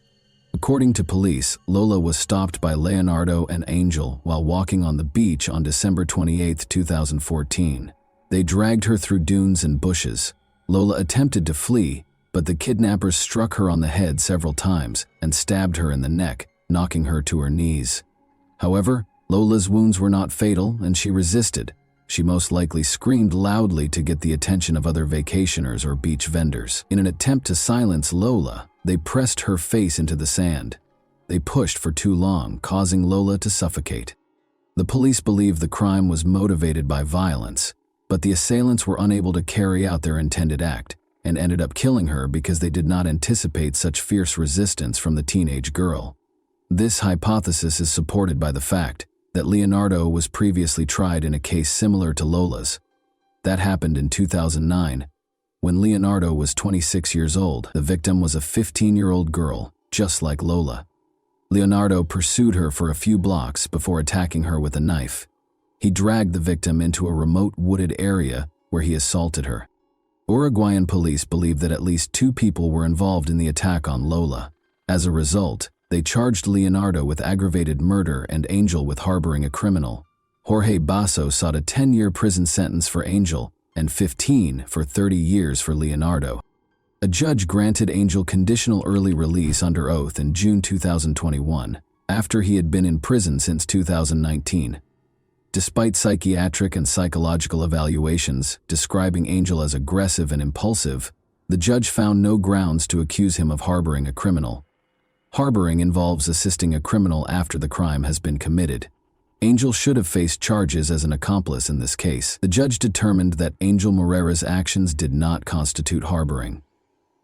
According to police, Lola was stopped by Leonardo and Angel while walking on the beach on December 28, 2014. They dragged her through dunes and bushes. Lola attempted to flee, but the kidnappers struck her on the head several times and stabbed her in the neck, knocking her to her knees. However, Lola's wounds were not fatal and she resisted. She most likely screamed loudly to get the attention of other vacationers or beach vendors. In an attempt to silence Lola, they pressed her face into the sand. They pushed for too long, causing Lola to suffocate. The police believe the crime was motivated by violence, but the assailants were unable to carry out their intended act and ended up killing her because they did not anticipate such fierce resistance from the teenage girl. This hypothesis is supported by the fact that Leonardo was previously tried in a case similar to Lola's. That happened in 2009. When Leonardo was 26 years old, the victim was a 15-year-old girl, just like Lola. Leonardo pursued her for a few blocks before attacking her with a knife. He dragged the victim into a remote wooded area where he assaulted her. Uruguayan police believe that at least 2 people were involved in the attack on Lola. As a result, they charged Leonardo with aggravated murder and Angel with harboring a criminal. Jorge Basso sought a 10-year prison sentence for Angel and 15 for 30 years for Leonardo. A judge granted Angel conditional early release under oath in June 2021, after he had been in prison since 2019. Despite psychiatric and psychological evaluations describing Angel as aggressive and impulsive, the judge found no grounds to accuse him of harboring a criminal. Harboring involves assisting a criminal after the crime has been committed. Angel should have faced charges as an accomplice in this case. The judge determined that Angel Moreira's actions did not constitute harboring.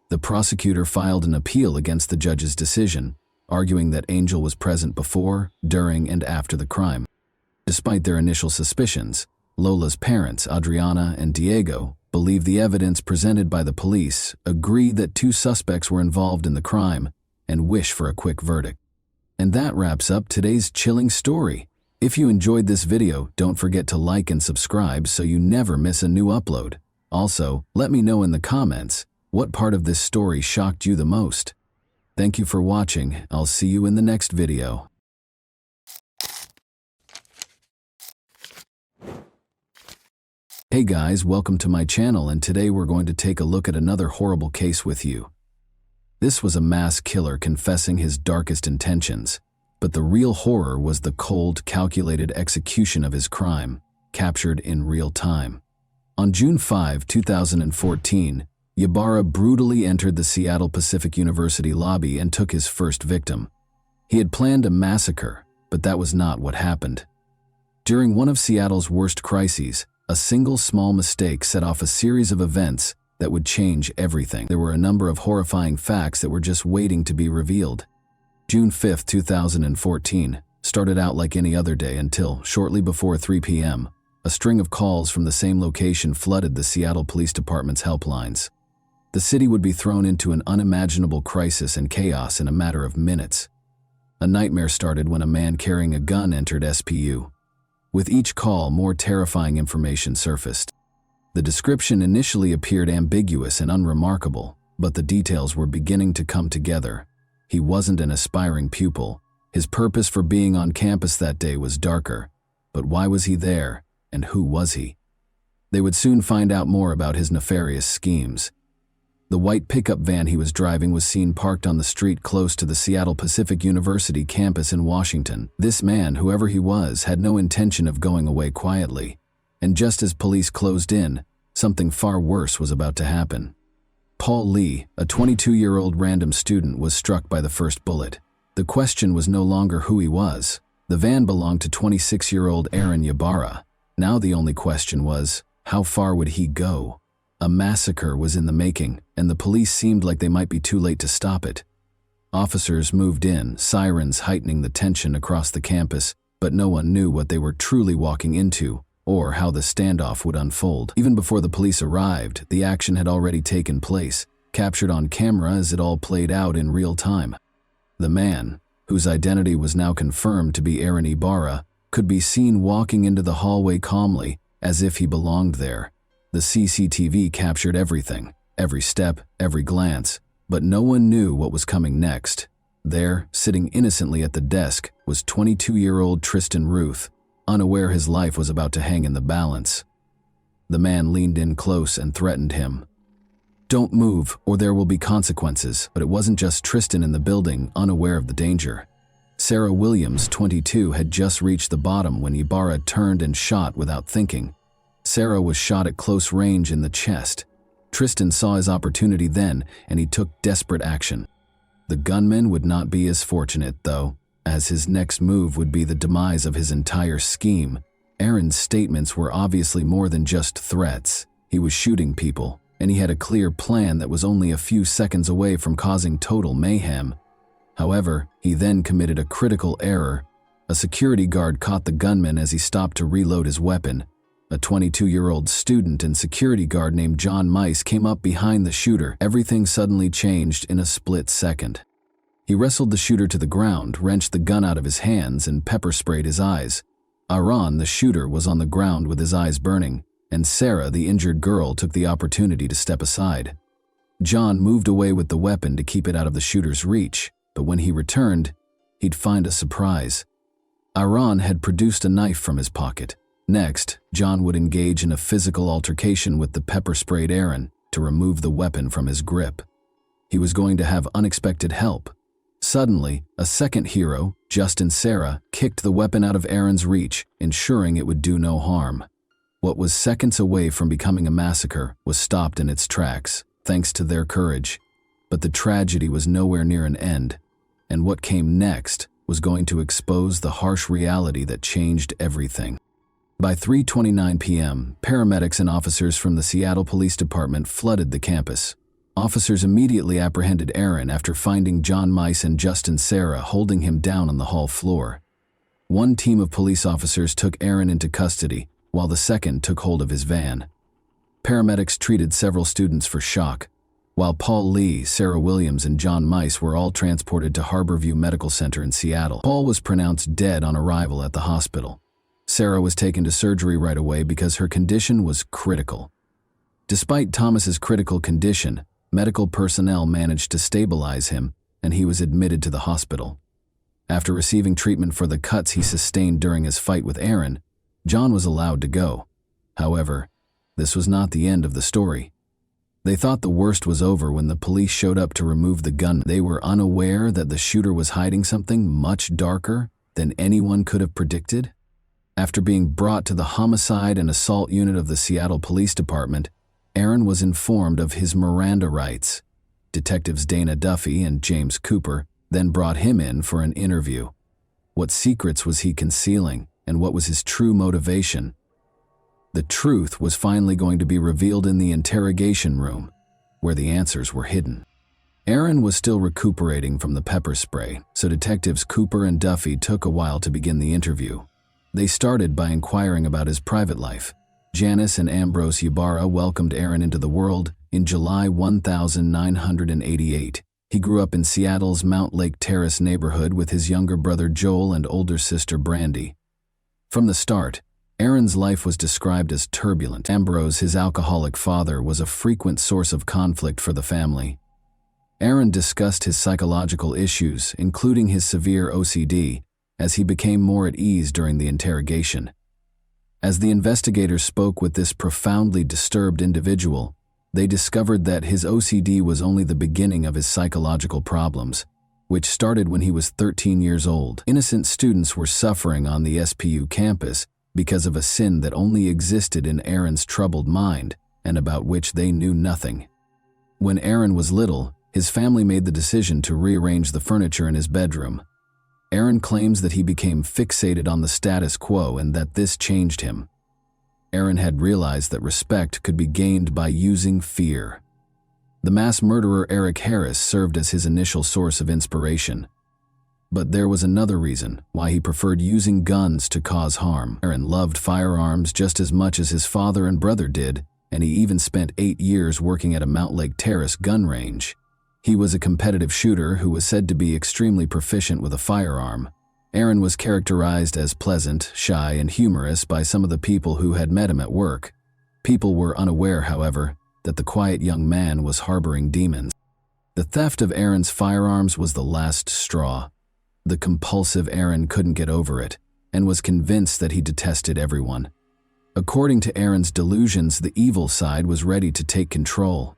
The prosecutor filed an appeal against the judge's decision, arguing that Angel was present before, during, and after the crime. Despite their initial suspicions, Lola's parents, Adriana and Diego, believe the evidence presented by the police, agree that two suspects were involved in the crime, and wish for a quick verdict. And that wraps up today's chilling story. If you enjoyed this video, don't forget to like and subscribe so you never miss a new upload. Also, let me know in the comments what part of this story shocked you the most. Thank you for watching. I'll see you in the next video. Hey guys, welcome to my channel, and today we're going to take a look at another horrible case with you. This was a mass killer confessing his darkest intentions, but the real horror was the cold, calculated execution of his crime, captured in real time. On June 5, 2014, Ybarra brutally entered the Seattle Pacific University lobby and took his first victim. He had planned a massacre, but that was not what happened. During one of Seattle's worst crises, a single small mistake set off a series of events that would change everything. There were a number of horrifying facts that were just waiting to be revealed. June 5, 2014, started out like any other day until, shortly before 3 p.m., a string of calls from the same location flooded the Seattle Police Department's helplines. The city would be thrown into an unimaginable crisis and chaos in a matter of minutes. A nightmare started when a man carrying a gun entered SPU. With each call, more terrifying information surfaced. The description initially appeared ambiguous and unremarkable, but the details were beginning to come together. He wasn't an aspiring pupil. His purpose for being on campus that day was darker. But why was he there, and who was he? They would soon find out more about his nefarious schemes. The white pickup van he was driving was seen parked on the street close to the Seattle Pacific University campus in Washington. This man, whoever he was, had no intention of going away quietly. And just as police closed in, something far worse was about to happen. Paul Lee, a 22-year-old random student, was struck by the first bullet. The question was no longer who he was. The van belonged to 26-year-old Aaron Ybarra. Now the only question was, how far would he go? A massacre was in the making, and the police seemed like they might be too late to stop it. Officers moved in, sirens heightening the tension across the campus, but no one knew what they were truly walking into, or how the standoff would unfold. Even before the police arrived, the action had already taken place, captured on camera as it all played out in real time. The man, whose identity was now confirmed to be Aaron Ybarra, could be seen walking into the hallway calmly, as if he belonged there. The CCTV captured everything, every step, every glance, but no one knew what was coming next. There, sitting innocently at the desk, was 22-year-old Tristan Ruth, unaware his life was about to hang in the balance. The man leaned in close and threatened him. "Don't move, or there will be consequences." But it wasn't just Tristan in the building, unaware of the danger. Sarah Williams, 22, had just reached the bottom when Ybarra turned and shot without thinking. Sarah was shot at close range in the chest. Tristan saw his opportunity then, and he took desperate action. The gunman would not be as fortunate, though, as his next move would be the demise of his entire scheme. Aaron's statements were obviously more than just threats. He was shooting people, and he had a clear plan that was only a few seconds away from causing total mayhem. However, he then committed a critical error. A security guard caught the gunman as he stopped to reload his weapon. A 22-year-old student and security guard named John Mice came up behind the shooter. Everything suddenly changed in a split second. He wrestled the shooter to the ground, wrenched the gun out of his hands, and pepper-sprayed his eyes. Aaron, the shooter, was on the ground with his eyes burning, and Sarah, the injured girl, took the opportunity to step aside. John moved away with the weapon to keep it out of the shooter's reach, but when he returned, he'd find a surprise. Aaron had produced a knife from his pocket. Next, John would engage in a physical altercation with the pepper-sprayed Aaron to remove the weapon from his grip. He was going to have unexpected help. Suddenly, a second hero, Justin Sarah, kicked the weapon out of Aaron's reach, ensuring it would do no harm. What was seconds away from becoming a massacre was stopped in its tracks, thanks to their courage. But the tragedy was nowhere near an end. and what came next was going to expose the harsh reality that changed everything. By 3:29 p.m., paramedics and officers from the Seattle Police Department flooded the campus. Officers immediately apprehended Aaron after finding John Mice and Justin Serra holding him down on the hall floor. One team of police officers took Aaron into custody, while the second took hold of his van. Paramedics treated several students for shock, while Paul Lee, Sarah Williams, and John Mice were all transported to Harborview Medical Center in Seattle. Paul was pronounced dead on arrival at the hospital. Sarah was taken to surgery right away because her condition was critical. Despite Thomas's critical condition, medical personnel managed to stabilize him, and he was admitted to the hospital. After receiving treatment for the cuts he sustained during his fight with Aaron, John was allowed to go. However, this was not the end of the story. They thought the worst was over when the police showed up to remove the gun. They were unaware that the shooter was hiding something much darker than anyone could have predicted. After being brought to the homicide and assault unit of the Seattle Police Department, Aaron was informed of his Miranda rights. Detectives Dana Duffy and James Cooper then brought him in for an interview. What secrets was he concealing, and what was his true motivation? The truth was finally going to be revealed in the interrogation room, where the answers were hidden. Aaron was still recuperating from the pepper spray, so detectives Cooper and Duffy took a while to begin the interview. They started by inquiring about his private life. Janice and Ambrose Ybarra welcomed Aaron into the world in July 1988. He grew up in Seattle's Mount Lake Terrace neighborhood with his younger brother Joel and older sister Brandy. From the start, Aaron's life was described as turbulent. Ambrose, his alcoholic father, was a frequent source of conflict for the family. Aaron discussed his psychological issues, including his severe OCD, as he became more at ease during the interrogation. As the investigators spoke with this profoundly disturbed individual, they discovered that his OCD was only the beginning of his psychological problems, which started when he was 13 years old. Innocent students were suffering on the SPU campus because of a sin that only existed in Aaron's troubled mind and about which they knew nothing. When Aaron was little, his family made the decision to rearrange the furniture in his bedroom. Aaron claims that he became fixated on the status quo and that this changed him. Aaron had realized that respect could be gained by using fear. The mass murderer Eric Harris served as his initial source of inspiration. But there was another reason why he preferred using guns to cause harm. Aaron loved firearms just as much as his father and brother did, and he even spent 8 years working at a Mount Lake Terrace gun range. He was a competitive shooter who was said to be extremely proficient with a firearm. Aaron was characterized as pleasant, shy, and humorous by some of the people who had met him at work. People were unaware, however, that the quiet young man was harboring demons. The theft of Aaron's firearms was the last straw. The compulsive Aaron couldn't get over it, and was convinced that he detested everyone. According to Aaron's delusions, the evil side was ready to take control.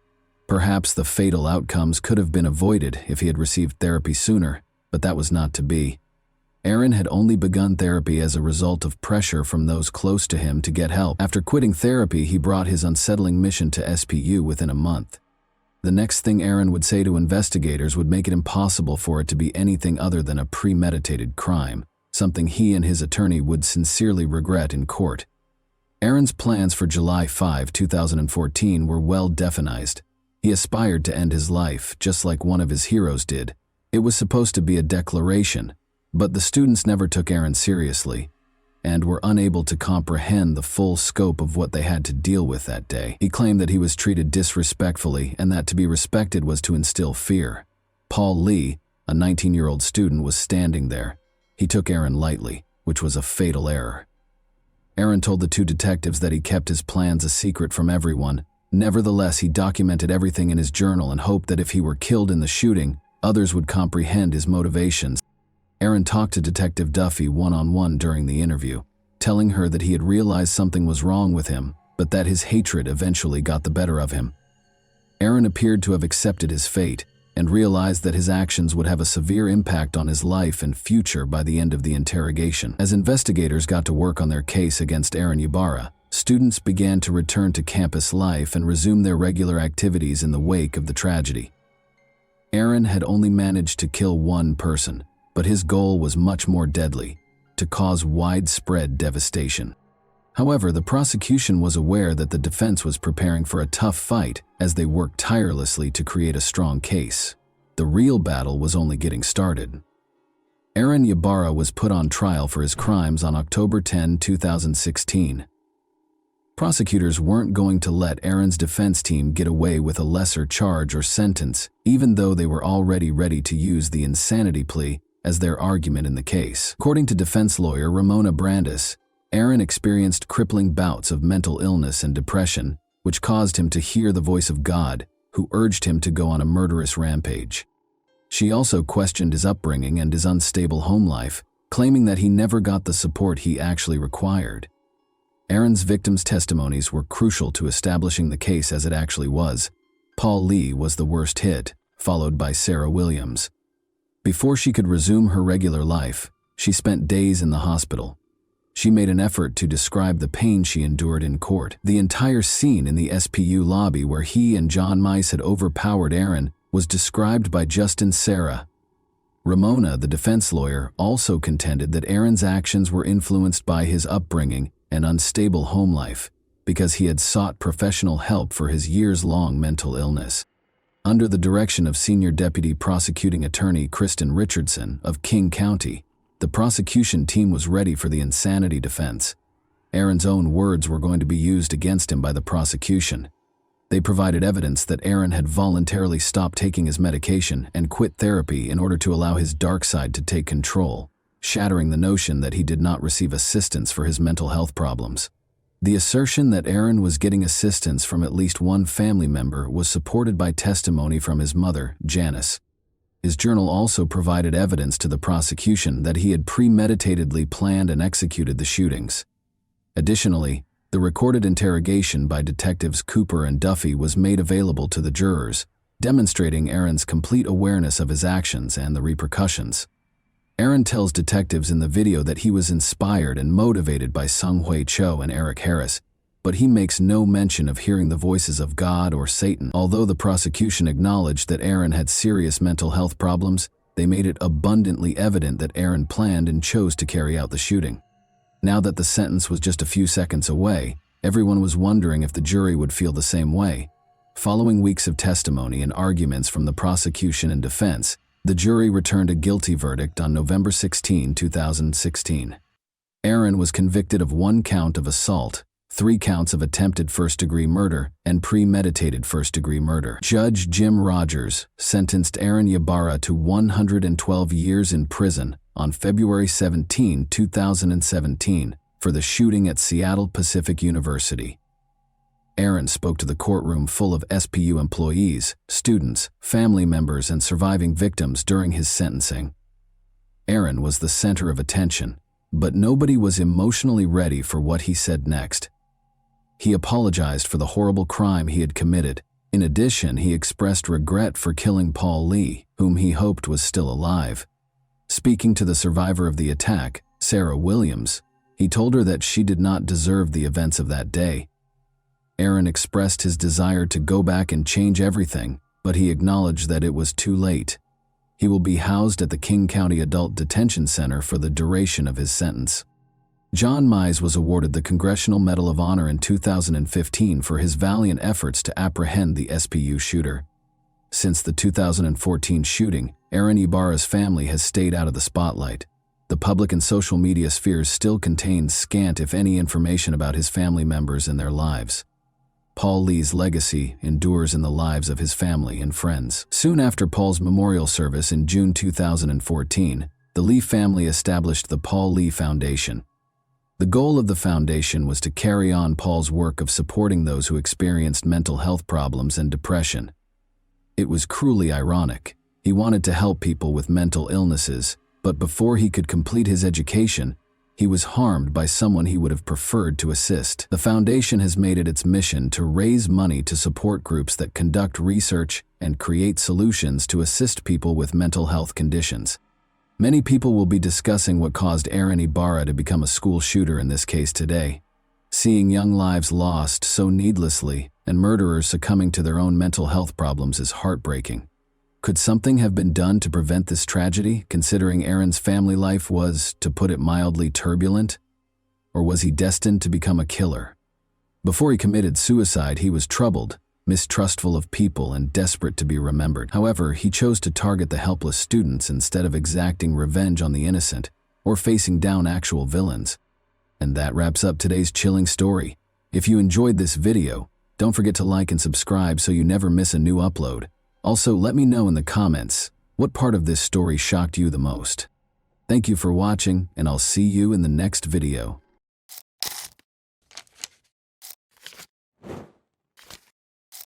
Perhaps the fatal outcomes could have been avoided if he had received therapy sooner, but that was not to be. Aaron had only begun therapy as a result of pressure from those close to him to get help. After quitting therapy, he brought his unsettling mission to SPU within a month. The next thing Aaron would say to investigators would make it impossible for it to be anything other than a premeditated crime, something he and his attorney would sincerely regret in court. Aaron's plans for July 5, 2014 were well defined. He aspired to end his life, just like one of his heroes did. It was supposed to be a declaration, but the students never took Aaron seriously and were unable to comprehend the full scope of what they had to deal with that day. He claimed that he was treated disrespectfully and that to be respected was to instill fear. Paul Lee, a 19-year-old student, was standing there. He took Aaron lightly, which was a fatal error. Aaron told the two detectives that he kept his plans a secret from everyone. Nevertheless, he documented everything in his journal and hoped that if he were killed in the shooting, others would comprehend his motivations. Aaron talked to Detective Duffy one-on-one during the interview, telling her that he had realized something was wrong with him, but that his hatred eventually got the better of him. Aaron appeared to have accepted his fate and realized that his actions would have a severe impact on his life and future by the end of the interrogation. As investigators got to work on their case against Aaron Ybarra, students began to return to campus life and resume their regular activities in the wake of the tragedy. Aaron had only managed to kill one person, but his goal was much more deadly: to cause widespread devastation. However, the prosecution was aware that the defense was preparing for a tough fight as they worked tirelessly to create a strong case. The real battle was only getting started. Aaron Ybarra was put on trial for his crimes on October 10, 2016. Prosecutors weren't going to let Aaron's defense team get away with a lesser charge or sentence, even though they were already ready to use the insanity plea as their argument in the case. According to defense lawyer Ramona Brandis, Aaron experienced crippling bouts of mental illness and depression, which caused him to hear the voice of God, who urged him to go on a murderous rampage. She also questioned his upbringing and his unstable home life, claiming that he never got the support he actually required. Aaron's victims' testimonies were crucial to establishing the case as it actually was. Paul Lee was the worst hit, followed by Sarah Williams. Before she could resume her regular life, she spent days in the hospital. She made an effort to describe the pain she endured in court. The entire scene in the SPU lobby where he and John Mice had overpowered Aaron was described by Justin Sarah. Ramona, the defense lawyer, also contended that Aaron's actions were influenced by his upbringing and unstable home life because he had sought professional help for his years-long mental illness. Under the direction of Senior Deputy Prosecuting Attorney Kristen Richardson of King County, the prosecution team was ready for the insanity defense. Aaron's own words were going to be used against him by the prosecution. They provided evidence that Aaron had voluntarily stopped taking his medication and quit therapy in order to allow his dark side to take control, shattering the notion that he did not receive assistance for his mental health problems. The assertion that Aaron was getting assistance from at least one family member was supported by testimony from his mother, Janice. His journal also provided evidence to the prosecution that he had premeditatedly planned and executed the shootings. Additionally, the recorded interrogation by detectives Cooper and Duffy was made available to the jurors, demonstrating Aaron's complete awareness of his actions and the repercussions. Aaron tells detectives in the video that he was inspired and motivated by Sung Hui Cho and Eric Harris, but he makes no mention of hearing the voices of God or Satan. Although the prosecution acknowledged that Aaron had serious mental health problems, they made it abundantly evident that Aaron planned and chose to carry out the shooting. Now that the sentence was just a few seconds away, everyone was wondering if the jury would feel the same way. Following weeks of testimony and arguments from the prosecution and defense, the jury returned a guilty verdict on November 16, 2016. Aaron was convicted of 1 count of assault, 3 counts of attempted first-degree murder, and premeditated first-degree murder. Judge Jim Rogers sentenced Aaron Ybarra to 112 years in prison on February 17, 2017, for the shooting at Seattle Pacific University. Aaron spoke to the courtroom full of SPU employees, students, family members, and surviving victims during his sentencing. Aaron was the center of attention, but nobody was emotionally ready for what he said next. He apologized for the horrible crime he had committed. In addition, he expressed regret for killing Paul Lee, whom he hoped was still alive. Speaking to the survivor of the attack, Sarah Williams, he told her that she did not deserve the events of that day. Aaron expressed his desire to go back and change everything, but he acknowledged that it was too late. He will be housed at the King County Adult Detention Center for the duration of his sentence. John Mize was awarded the Congressional Medal of Honor in 2015 for his valiant efforts to apprehend the SPU shooter. Since the 2014 shooting, Aaron Ybarra's family has stayed out of the spotlight. The public and social media spheres still contain scant if any information about his family members and their lives. Paul Lee's legacy endures in the lives of his family and friends. Soon after Paul's memorial service in June 2014, the Lee family established the Paul Lee Foundation. The goal of the foundation was to carry on Paul's work of supporting those who experienced mental health problems and depression. It was cruelly ironic. He wanted to help people with mental illnesses, but before he could complete his education, he was harmed by someone he would have preferred to assist. The foundation has made it its mission to raise money to support groups that conduct research and create solutions to assist people with mental health conditions. Many people will be discussing what caused Aaron Ybarra to become a school shooter in this case today. Seeing young lives lost so needlessly and murderers succumbing to their own mental health problems is heartbreaking. Could something have been done to prevent this tragedy, considering Aaron's family life was, to put it mildly, turbulent? Or was he destined to become a killer? Before he committed suicide, he was troubled, mistrustful of people, and desperate to be remembered. However, he chose to target the helpless students instead of exacting revenge on the innocent or facing down actual villains. And that wraps up today's chilling story. If you enjoyed this video, don't forget to like and subscribe so you never miss a new upload. Also, let me know in the comments what part of this story shocked you the most. Thank you for watching, and I'll see you in the next video.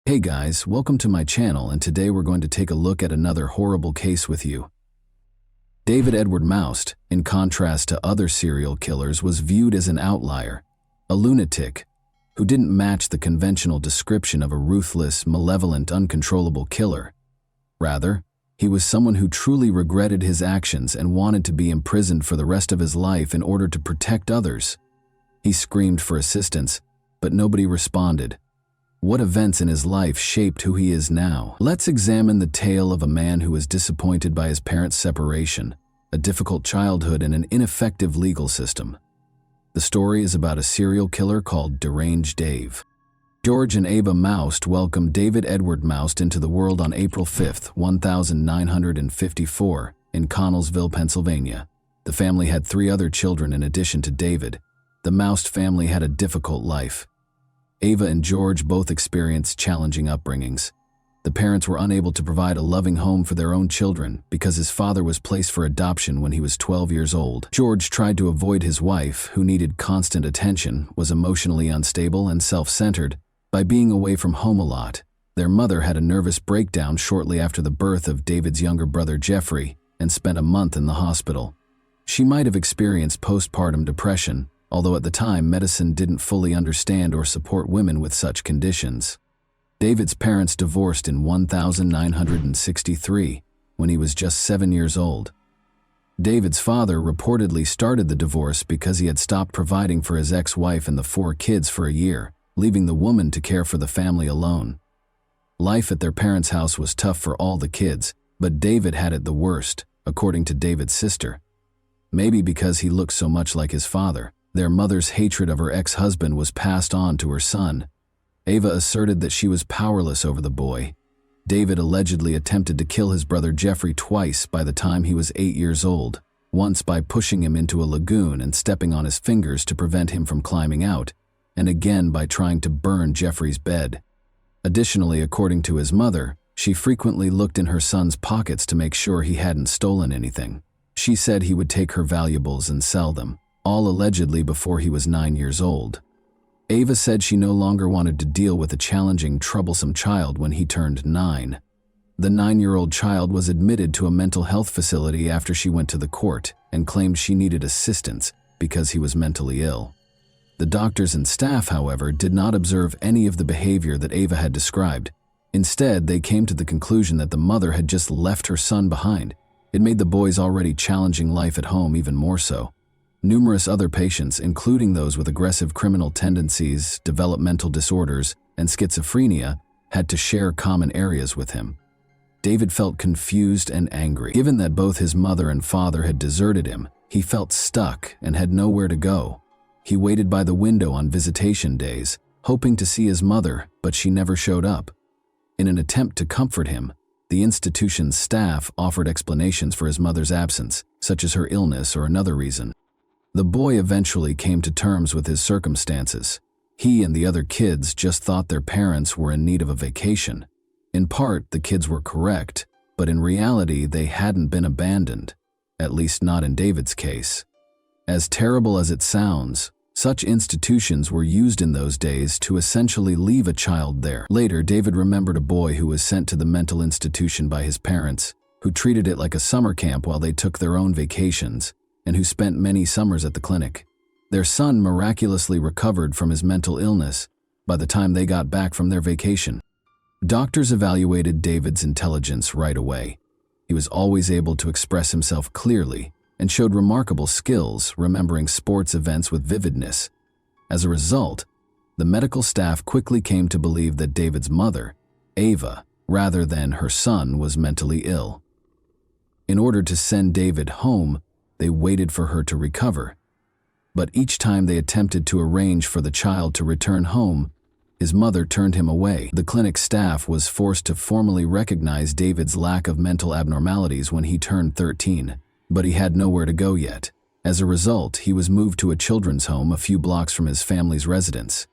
Hey guys, welcome to my channel, and today we're going to take a look at another horrible case with you. David Edward Moust, in contrast to other serial killers, was viewed as an outlier, a lunatic, who didn't match the conventional description of a ruthless, malevolent, uncontrollable killer. Rather, he was someone who truly regretted his actions and wanted to be imprisoned for the rest of his life in order to protect others. He screamed for assistance, but nobody responded. What events in his life shaped who he is now? Let's examine the tale of a man who was disappointed by his parents' separation, a difficult childhood, and an ineffective legal system. The story is about a serial killer called Deranged Dave. George and Ava Moust welcomed David Edward Moust into the world on April 5, 1954, in Connellsville, Pennsylvania. The family had 3 other children in addition to David. The Moust family had a difficult life. Ava and George both experienced challenging upbringings. The parents were unable to provide a loving home for their own children because his father was placed for adoption when he was 12 years old. George tried to avoid his wife, who needed constant attention, was emotionally unstable, and self-centered, by being away from home a lot. Their mother had a nervous breakdown shortly after the birth of David's younger brother Jeffrey and spent a month in the hospital. She might have experienced postpartum depression, although at the time medicine didn't fully understand or support women with such conditions. David's parents divorced in 1963 when he was just 7 years old. David's father reportedly started the divorce because he had stopped providing for his ex-wife and the 4 kids for a year, leaving the woman to care for the family alone. Life at their parents' house was tough for all the kids, but David had it the worst, according to David's sister. Maybe because he looked so much like his father, their mother's hatred of her ex-husband was passed on to her son. Ava asserted that she was powerless over the boy. David allegedly attempted to kill his brother Jeffrey twice by the time he was 8 years old, once by pushing him into a lagoon and stepping on his fingers to prevent him from climbing out, and again by trying to burn Jeffrey's bed. Additionally, according to his mother, she frequently looked in her son's pockets to make sure he hadn't stolen anything. She said he would take her valuables and sell them, all allegedly before he was 9 years old. Ava said she no longer wanted to deal with a challenging, troublesome child when he turned 9. The 9-year-old child was admitted to a mental health facility after she went to the court and claimed she needed assistance because he was mentally ill. The doctors and staff, however, did not observe any of the behavior that Ava had described. Instead, they came to the conclusion that the mother had just left her son behind. It made the boy's already challenging life at home even more so. Numerous other patients, including those with aggressive criminal tendencies, developmental disorders, and schizophrenia, had to share common areas with him. David felt confused and angry. Given that both his mother and father had deserted him, he felt stuck and had nowhere to go. He waited by the window on visitation days, hoping to see his mother, but she never showed up. In an attempt to comfort him, the institution's staff offered explanations for his mother's absence, such as her illness or another reason. The boy eventually came to terms with his circumstances. He and the other kids just thought their parents were in need of a vacation. In part, the kids were correct, but in reality, they hadn't been abandoned, at least not in David's case. As terrible as it sounds, such institutions were used in those days to essentially leave a child there. Later, David remembered a boy who was sent to the mental institution by his parents, who treated it like a summer camp while they took their own vacations, and who spent many summers at the clinic. Their son miraculously recovered from his mental illness by the time they got back from their vacation. Doctors evaluated David's intelligence right away. He was always able to express himself clearly and showed remarkable skills remembering sports events with vividness. As a result, the medical staff quickly came to believe that David's mother, Ava, rather than her son was mentally ill. In order to send David home, they waited for her to recover. But each time they attempted to arrange for the child to return home, his mother turned him away. The clinic staff was forced to formally recognize David's lack of mental abnormalities when he turned 13, but he had nowhere to go yet. As a result, he was moved to a children's home a few blocks from his family's residence.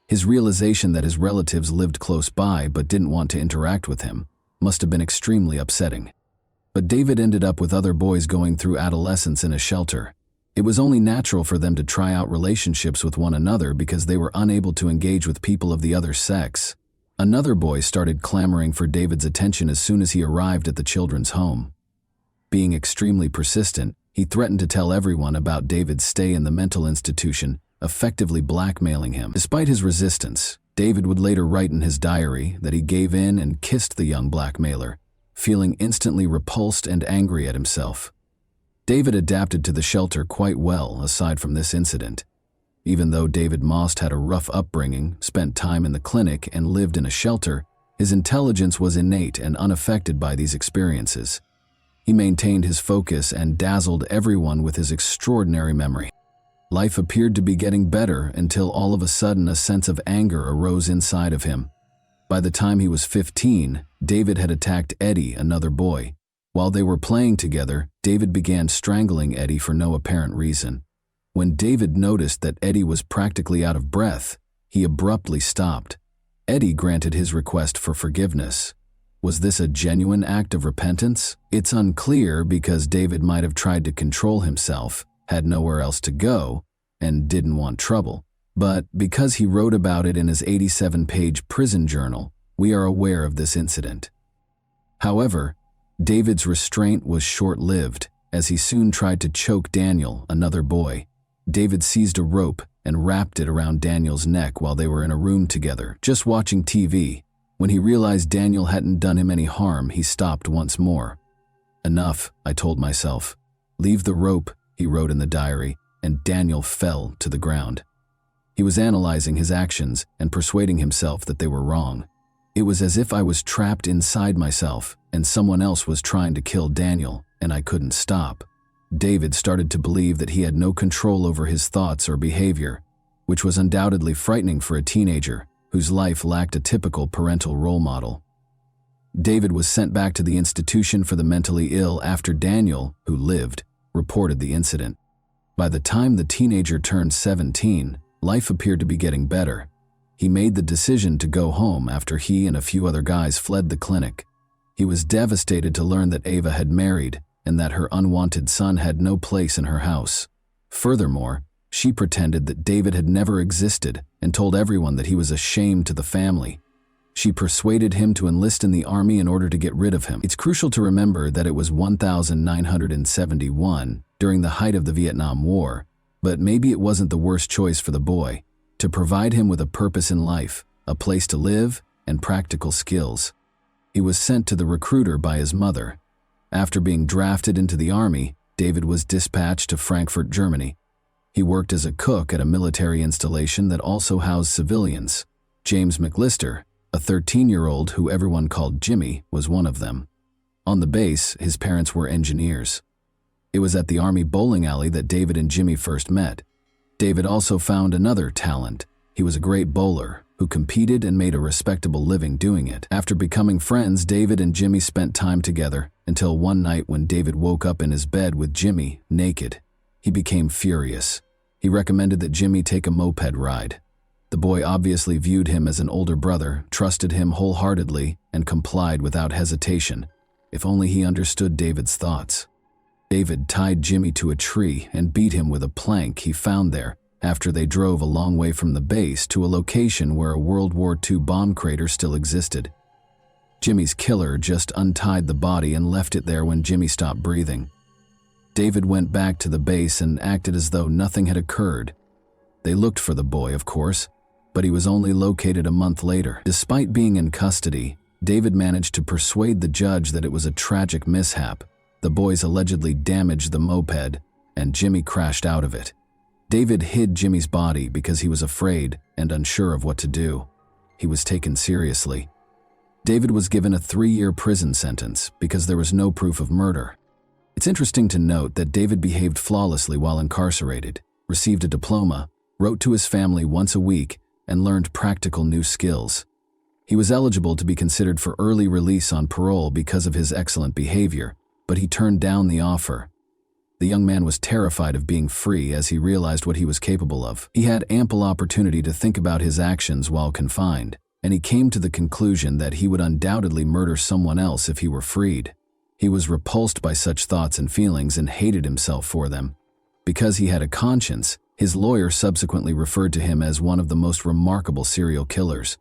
His realization that his relatives lived close by but didn't want to interact with him must have been extremely upsetting. But David ended up with other boys going through adolescence in a shelter. It was only natural for them to try out relationships with one another because they were unable to engage with people of the other sex. Another boy started clamoring for David's attention as soon as he arrived at the children's home. Being extremely persistent, he threatened to tell everyone about David's stay in the mental institution, effectively blackmailing him. Despite his resistance, David would later write in his diary that he gave in and kissed the young blackmailer, feeling instantly repulsed and angry at himself. David adapted to the shelter quite well aside from this incident. Even though David Most had a rough upbringing, spent time in the clinic, and lived in a shelter, his intelligence was innate and unaffected by these experiences. He maintained his focus and dazzled everyone with his extraordinary memory. Life appeared to be getting better until all of a sudden a sense of anger arose inside of him. By the time he was 15, David had attacked Eddie, another boy. While they were playing together, David began strangling Eddie for no apparent reason. When David noticed that Eddie was practically out of breath, he abruptly stopped. Eddie granted his request for forgiveness. Was this a genuine act of repentance? It's unclear because David might have tried to control himself, had nowhere else to go, and didn't want trouble. But because he wrote about it in his 87-page prison journal, we are aware of this incident. However, David's restraint was short-lived, as he soon tried to choke Daniel, another boy. David seized a rope and wrapped it around Daniel's neck while they were in a room together, just watching TV. When he realized Daniel hadn't done him any harm, he stopped once more. "Enough," I told myself. "Leave the rope," he wrote in the diary, and Daniel fell to the ground. He was analyzing his actions and persuading himself that they were wrong. It was as if I was trapped inside myself and someone else was trying to kill Daniel, and I couldn't stop. David started to believe that he had no control over his thoughts or behavior, which was undoubtedly frightening for a teenager whose life lacked a typical parental role model. David was sent back to the institution for the mentally ill after Daniel, who lived, reported the incident. By the time the teenager turned 17, life appeared to be getting better. He made the decision to go home after he and a few other guys fled the clinic. He was devastated to learn that Ava had married and that her unwanted son had no place in her house. Furthermore, she pretended that David had never existed and told everyone that he was a shame to the family. She persuaded him to enlist in the army in order to get rid of him. It's crucial to remember that it was 1971, during the height of the Vietnam War, but maybe it wasn't the worst choice for the boy, to provide him with a purpose in life, a place to live, and practical skills. He was sent to the recruiter by his mother. After being drafted into the army, David was dispatched to Frankfurt, Germany. He worked as a cook at a military installation that also housed civilians. James McLister, a 13-year-old who everyone called Jimmy, was one of them. On the base, his parents were engineers. It was at the army bowling alley that David and Jimmy first met. David also found another talent. He was a great bowler who competed and made a respectable living doing it. After becoming friends, David and Jimmy spent time together until one night when David woke up in his bed with Jimmy, naked. He became furious. He recommended that Jimmy take a moped ride. The boy obviously viewed him as an older brother, trusted him wholeheartedly, and complied without hesitation. If only he understood David's thoughts. David tied Jimmy to a tree and beat him with a plank he found there after they drove a long way from the base to a location where a World War II bomb crater still existed. Jimmy's killer just untied the body and left it there when Jimmy stopped breathing. David went back to the base and acted as though nothing had occurred. They looked for the boy, of course, but he was only located a month later. Despite being in custody, David managed to persuade the judge that it was a tragic mishap. The boys allegedly damaged the moped, and Jimmy crashed out of it. David hid Jimmy's body because he was afraid and unsure of what to do. He was taken seriously. David was given a 3-year prison sentence because there was no proof of murder. It's interesting to note that David behaved flawlessly while incarcerated, received a diploma, wrote to his family once a week, and learned practical new skills. He was eligible to be considered for early release on parole because of his excellent behavior, but he turned down the offer. The young man was terrified of being free as he realized what he was capable of. He had ample opportunity to think about his actions while confined, and he came to the conclusion that he would undoubtedly murder someone else if he were freed. He was repulsed by such thoughts and feelings and hated himself for them. Because he had a conscience, his lawyer subsequently referred to him as one of the most remarkable serial killers.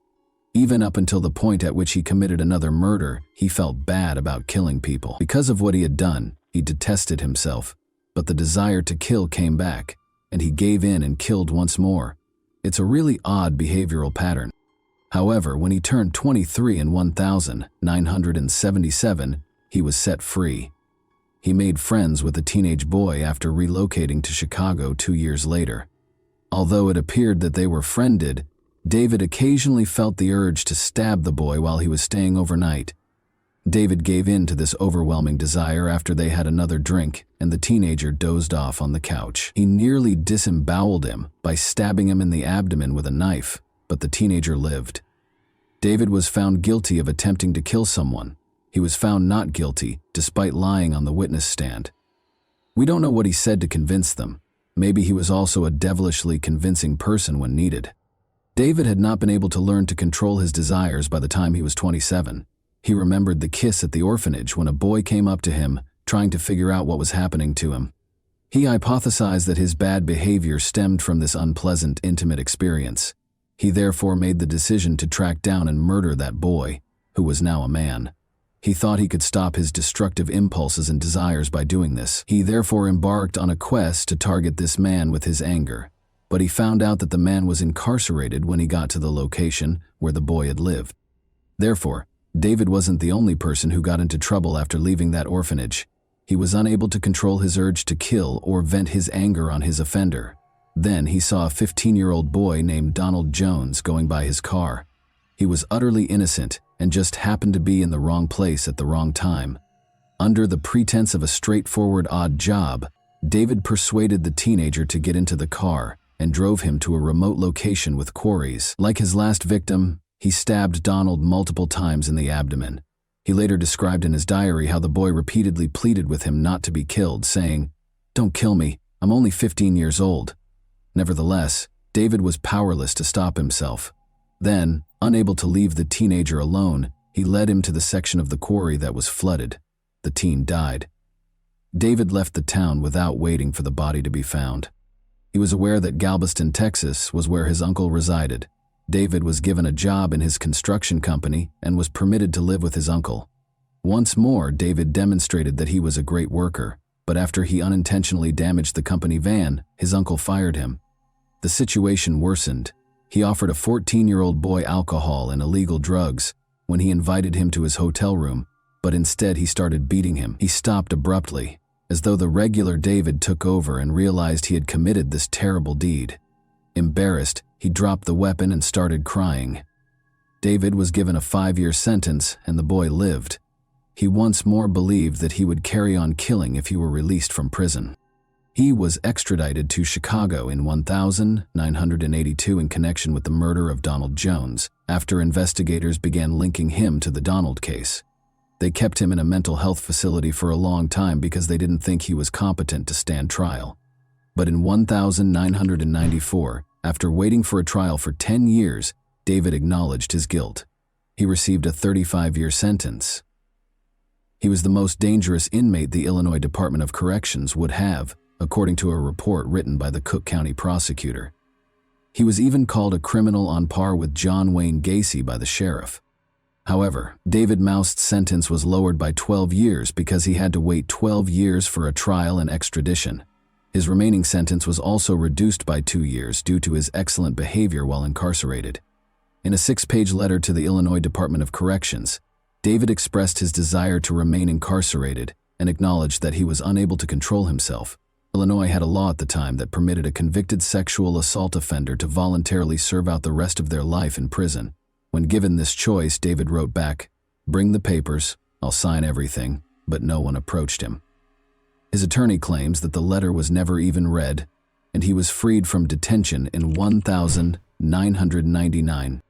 Even up until the point at which he committed another murder, he felt bad about killing people. Because of what he had done, he detested himself, but the desire to kill came back, and he gave in and killed once more. It's a really odd behavioral pattern. However, when he turned 23 in 1977, he was set free. He made friends with a teenage boy after relocating to Chicago 2 years later. Although it appeared that they were friended, David occasionally felt the urge to stab the boy while he was staying overnight. David gave in to this overwhelming desire after they had another drink, and the teenager dozed off on the couch. He nearly disemboweled him by stabbing him in the abdomen with a knife, but the teenager lived. David was found guilty of attempting to kill someone. He was found not guilty, despite lying on the witness stand. We don't know what he said to convince them. Maybe he was also a devilishly convincing person when needed. David had not been able to learn to control his desires by the time he was 27. He remembered the kiss at the orphanage when a boy came up to him, trying to figure out what was happening to him. He hypothesized that his bad behavior stemmed from this unpleasant, intimate experience. He therefore made the decision to track down and murder that boy, who was now a man. He thought he could stop his destructive impulses and desires by doing this. He therefore embarked on a quest to target this man with his anger. But he found out that the man was incarcerated when he got to the location where the boy had lived. Therefore, David wasn't the only person who got into trouble after leaving that orphanage. He was unable to control his urge to kill or vent his anger on his offender. Then he saw a 15-year-old boy named Donald Jones going by his car. He was utterly innocent and just happened to be in the wrong place at the wrong time. Under the pretense of a straightforward odd job, David persuaded the teenager to get into the car and drove him to a remote location with quarries. Like his last victim, he stabbed Donald multiple times in the abdomen. He later described in his diary how the boy repeatedly pleaded with him not to be killed, saying, "Don't kill me, I'm only 15 years old." Nevertheless, David was powerless to stop himself. Then, unable to leave the teenager alone, he led him to the section of the quarry that was flooded. The teen died. David left the town without waiting for the body to be found. He was aware that Galveston, Texas, was where his uncle resided. David was given a job in his construction company and was permitted to live with his uncle. Once more, David demonstrated that he was a great worker, but after he unintentionally damaged the company van, his uncle fired him. The situation worsened. He offered a 14-year-old boy alcohol and illegal drugs when he invited him to his hotel room, but instead he started beating him. He stopped abruptly, as though the regular David took over and realized he had committed this terrible deed. Embarrassed, he dropped the weapon and started crying. David was given a 5-year sentence and the boy lived. He once more believed that he would carry on killing if he were released from prison. He was extradited to Chicago in 1982 in connection with the murder of Donald Jones, after investigators began linking him to the Donald case. They kept him in a mental health facility for a long time because they didn't think he was competent to stand trial. But in 1994, after waiting for a trial for 10 years, David acknowledged his guilt. He received a 35-year sentence. He was the most dangerous inmate the Illinois Department of Corrections would have, according to a report written by the Cook County prosecutor. He was even called a criminal on par with John Wayne Gacy by the sheriff. However, David Moust's sentence was lowered by 12 years because he had to wait 12 years for a trial and extradition. His remaining sentence was also reduced by 2 years due to his excellent behavior while incarcerated. In a 6-page letter to the Illinois Department of Corrections, David expressed his desire to remain incarcerated and acknowledged that he was unable to control himself. Illinois had a law at the time that permitted a convicted sexual assault offender to voluntarily serve out the rest of their life in prison. When given this choice, David wrote back, "Bring the papers, I'll sign everything," but no one approached him. His attorney claims that the letter was never even read, and he was freed from detention in 1999.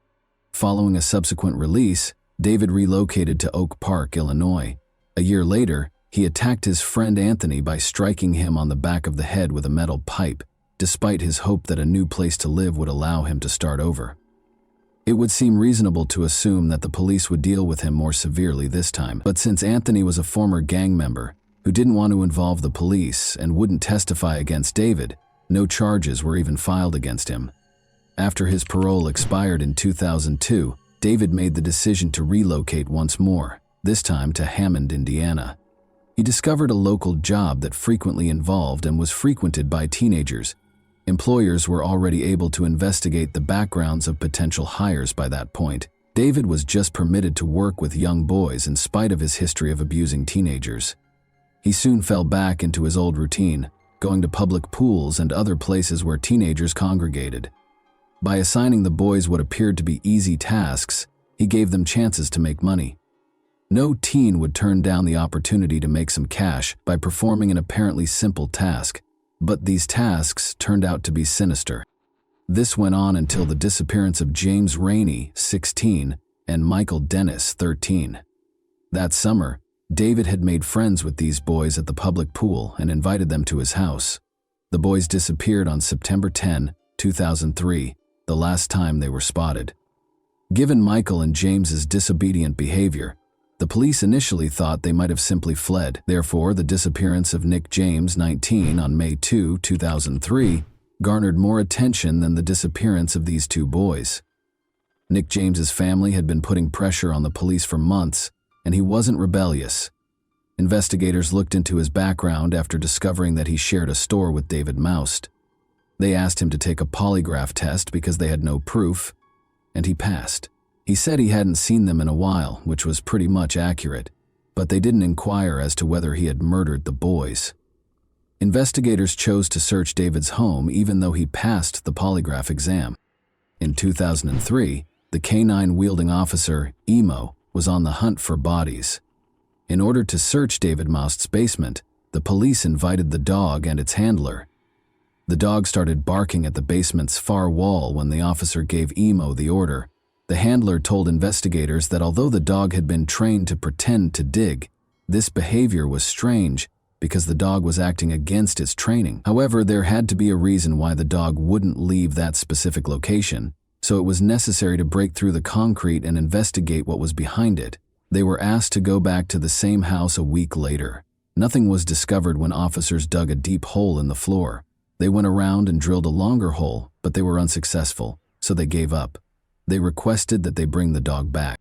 Following a subsequent release, David relocated to Oak Park, Illinois. A year later, he attacked his friend Anthony by striking him on the back of the head with a metal pipe, despite his hope that a new place to live would allow him to start over. It would seem reasonable to assume that the police would deal with him more severely this time, but since Anthony was a former gang member who didn't want to involve the police and wouldn't testify against David, no charges were even filed against him. After his parole expired in 2002, David made the decision to relocate once more, this time to Hammond, Indiana. He discovered a local job that frequently involved and was frequented by teenagers. Employers were already able to investigate the backgrounds of potential hires by that point. David was just permitted to work with young boys in spite of his history of abusing teenagers. He soon fell back into his old routine, going to public pools and other places where teenagers congregated. By assigning the boys what appeared to be easy tasks, he gave them chances to make money. No teen would turn down the opportunity to make some cash by performing an apparently simple task, but these tasks turned out to be sinister. This went on until the disappearance of James Rainey, 16, and Michael Dennis, 13. That summer, David had made friends with these boys at the public pool and invited them to his house. The boys disappeared on September 10, 2003, the last time they were spotted. Given Michael and James's disobedient behavior, the police initially thought they might have simply fled. Therefore, the disappearance of Nick James, 19, on May 2, 2003, garnered more attention than the disappearance of these two boys. Nick James's family had been putting pressure on the police for months, and he wasn't rebellious. Investigators looked into his background after discovering that he shared a store with David Moust. They asked him to take a polygraph test because they had no proof, and he passed. He said he hadn't seen them in a while, which was pretty much accurate, but they didn't inquire as to whether he had murdered the boys. Investigators chose to search David's home even though he passed the polygraph exam. In 2003, the canine-wielding officer, Emo, was on the hunt for bodies. In order to search David Moust's basement, the police invited the dog and its handler. The dog started barking at the basement's far wall when the officer gave Emo the order. The handler told investigators that although the dog had been trained to pretend to dig, this behavior was strange because the dog was acting against its training. However, there had to be a reason why the dog wouldn't leave that specific location, so it was necessary to break through the concrete and investigate what was behind it. They were asked to go back to the same house a week later. Nothing was discovered when officers dug a deep hole in the floor. They went around and drilled a longer hole, but they were unsuccessful, so they gave up. They requested that they bring the dog back.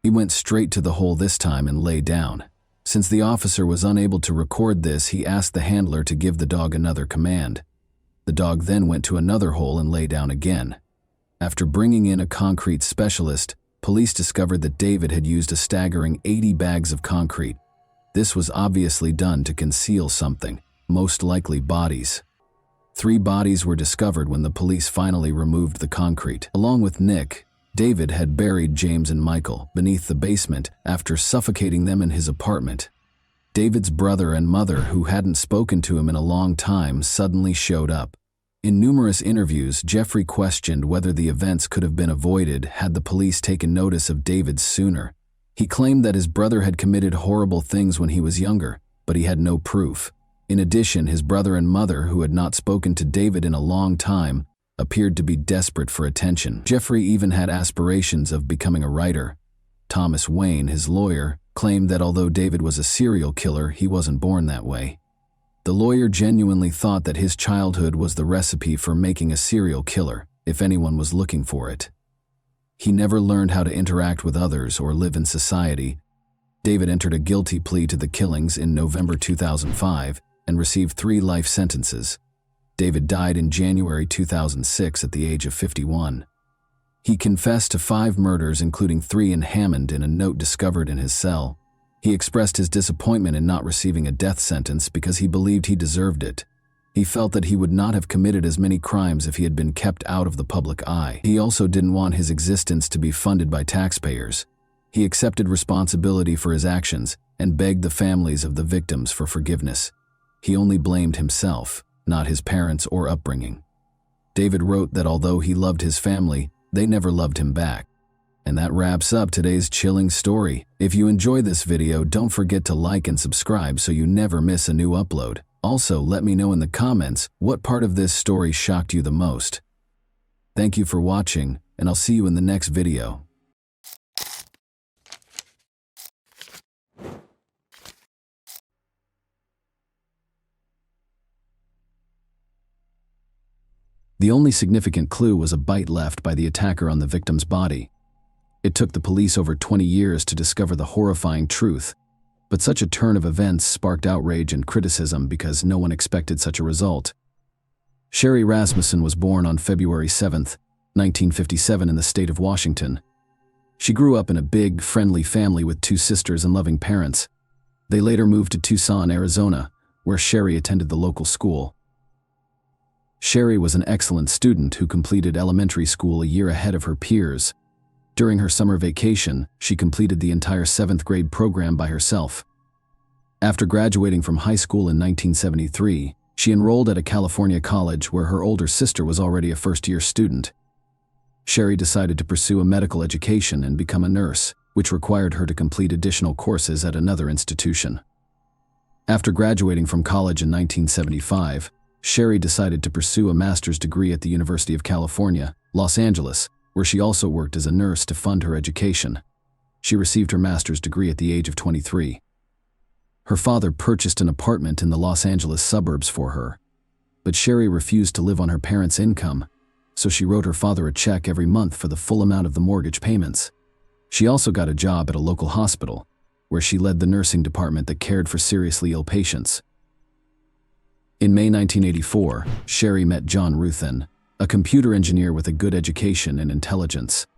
He went straight to the hole this time and lay down. Since the officer was unable to record this, he asked the handler to give the dog another command. The dog then went to another hole and lay down again. After bringing in a concrete specialist, police discovered that David had used a staggering 80 bags of concrete. This was obviously done to conceal something, most likely bodies. 3 bodies were discovered when the police finally removed the concrete. Along with Nick, David had buried James and Michael beneath the basement after suffocating them in his apartment. David's brother and mother, who hadn't spoken to him in a long time, suddenly showed up. In numerous interviews, Jeffrey questioned whether the events could have been avoided had the police taken notice of David sooner. He claimed that his brother had committed horrible things when he was younger, but he had no proof. In addition, his brother and mother, who had not spoken to David in a long time, appeared to be desperate for attention. Jeffrey even had aspirations of becoming a writer. Thomas Wayne, his lawyer, claimed that although David was a serial killer, he wasn't born that way. The lawyer genuinely thought that his childhood was the recipe for making a serial killer, if anyone was looking for it. He never learned how to interact with others or live in society. David entered a guilty plea to the killings in November 2005 and received 3 life sentences. David died in January 2006 at the age of 51. He confessed to 5 murders, including 3 in Hammond, in a note discovered in his cell. He expressed his disappointment in not receiving a death sentence because he believed he deserved it. He felt that he would not have committed as many crimes if he had been kept out of the public eye. He also didn't want his existence to be funded by taxpayers. He accepted responsibility for his actions and begged the families of the victims for forgiveness. He only blamed himself, not his parents or upbringing. David wrote that although he loved his family, they never loved him back. And that wraps up today's chilling story. If you enjoyed this video, don't forget to like and subscribe so you never miss a new upload. Also, let me know in the comments what part of this story shocked you the most. Thank you for watching, and I'll see you in the next video. The only significant clue was a bite left by the attacker on the victim's body. It took the police over 20 years to discover the horrifying truth, but such a turn of events sparked outrage and criticism because no one expected such a result. Sherry Rasmussen was born on February 7, 1957 in the state of Washington. She grew up in a big, friendly family with 2 sisters and loving parents. They later moved to Tucson, Arizona, where Sherry attended the local school. Sherry was an excellent student who completed elementary school a year ahead of her peers. During her summer vacation, she completed the entire 7th grade program by herself. After graduating from high school in 1973, she enrolled at a California college where her older sister was already a first-year student. Sherry decided to pursue a medical education and become a nurse, which required her to complete additional courses at another institution. After graduating from college in 1975, Sherry decided to pursue a master's degree at the University of California, Los Angeles, where she also worked as a nurse to fund her education. She received her master's degree at the age of 23. Her father purchased an apartment in the Los Angeles suburbs for her, but Sherry refused to live on her parents' income, so she wrote her father a check every month for the full amount of the mortgage payments. She also got a job at a local hospital, where she led the nursing department that cared for seriously ill patients. In May 1984, Sherry met John Ruthin, a computer engineer with a good education and intelligence.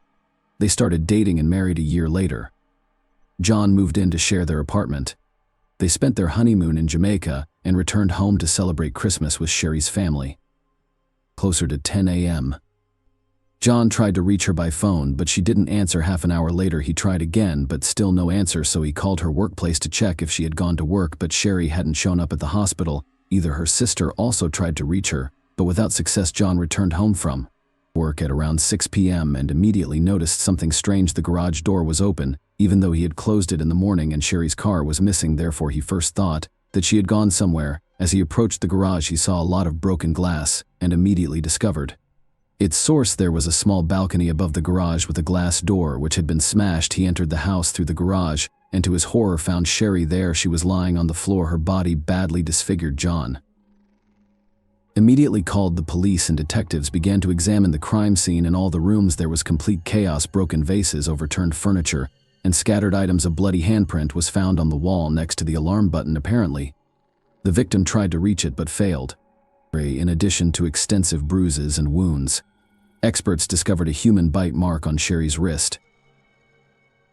They started dating and married a year later. John moved in to share their apartment. They spent their honeymoon in Jamaica and returned home to celebrate Christmas with Sherry's family. Closer to 10 a.m. John tried to reach her by phone, but she didn't answer. Half an hour later, he tried again, but still no answer, so he called her workplace to check if she had gone to work, but Sherry hadn't shown up at the hospital. Either her sister also tried to reach her, but without success. John returned home from work at around 6 p.m. and immediately noticed something strange. The garage door was open, even though he had closed it in the morning, and Sherry's car was missing. Therefore, he first thought that she had gone somewhere. As he approached the garage, he saw a lot of broken glass and immediately discovered its source. There was a small balcony above the garage with a glass door which had been smashed. He entered the house through the garage and to his horror found Sherry there. She was lying on the floor, her body badly disfigured. John immediately called the police, and detectives began to examine the crime scene. In all the rooms there was complete chaos. Broken vases, overturned furniture, and scattered items. A bloody handprint was found on the wall next to the alarm button. Apparently, the victim tried to reach it but failed. In addition to extensive bruises and wounds, experts discovered a human bite mark on Sherry's wrist.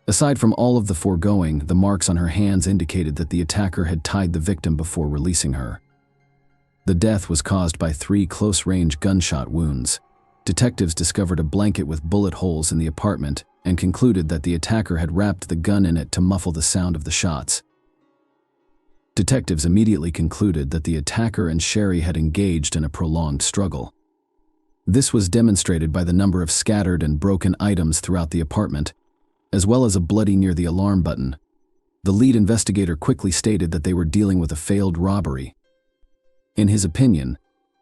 Aside from all of the foregoing, the marks on her hands indicated that the attacker had tied the victim before releasing her. The death was caused by 3 close-range gunshot wounds. Detectives discovered a blanket with bullet holes in the apartment and concluded that the attacker had wrapped the gun in it to muffle the sound of the shots. Detectives immediately concluded that the attacker and Sherry had engaged in a prolonged struggle. This was demonstrated by the number of scattered and broken items throughout the apartment, as well as a bloody near the alarm button. The lead investigator quickly stated that they were dealing with a failed robbery. In his opinion,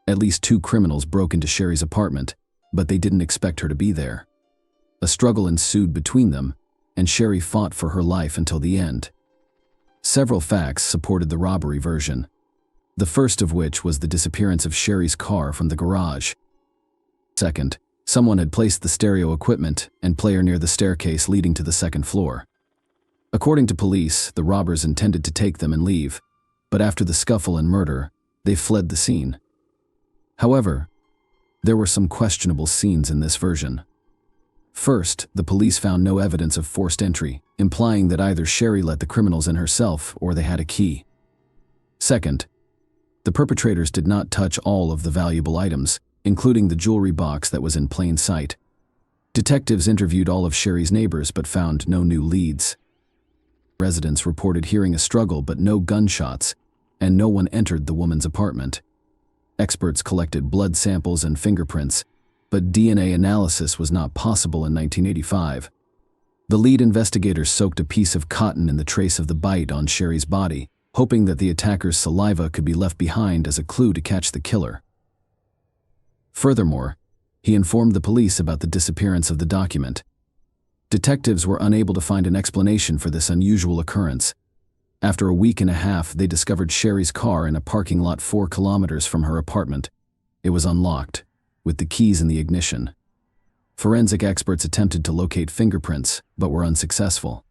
at least 2 criminals broke into Sherry's apartment, but they didn't expect her to be there. A struggle ensued between them, and Sherry fought for her life until the end. Several facts supported the robbery version, the first of which was the disappearance of Sherry's car from the garage. Second, someone had placed the stereo equipment and player near the staircase leading to the 2nd floor. According to police, the robbers intended to take them and leave, but after the scuffle and murder, they fled the scene. However, there were some questionable scenes in this version. First, the police found no evidence of forced entry, implying that either Sherry let the criminals in herself or they had a key. Second, the perpetrators did not touch all of the valuable items, including the jewelry box that was in plain sight. Detectives interviewed all of Sherry's neighbors but found no new leads. Residents reported hearing a struggle but no gunshots, and no one entered the woman's apartment. Experts collected blood samples and fingerprints, but DNA analysis was not possible in 1985. The lead investigator soaked a piece of cotton in the trace of the bite on Sherry's body, hoping that the attacker's saliva could be left behind as a clue to catch the killer. Furthermore, he informed the police about the disappearance of the document. Detectives were unable to find an explanation for this unusual occurrence. After a week and a half, they discovered Sherry's car in a parking lot 4 kilometers from her apartment. It was unlocked, with the keys in the ignition. Forensic experts attempted to locate fingerprints, but were unsuccessful.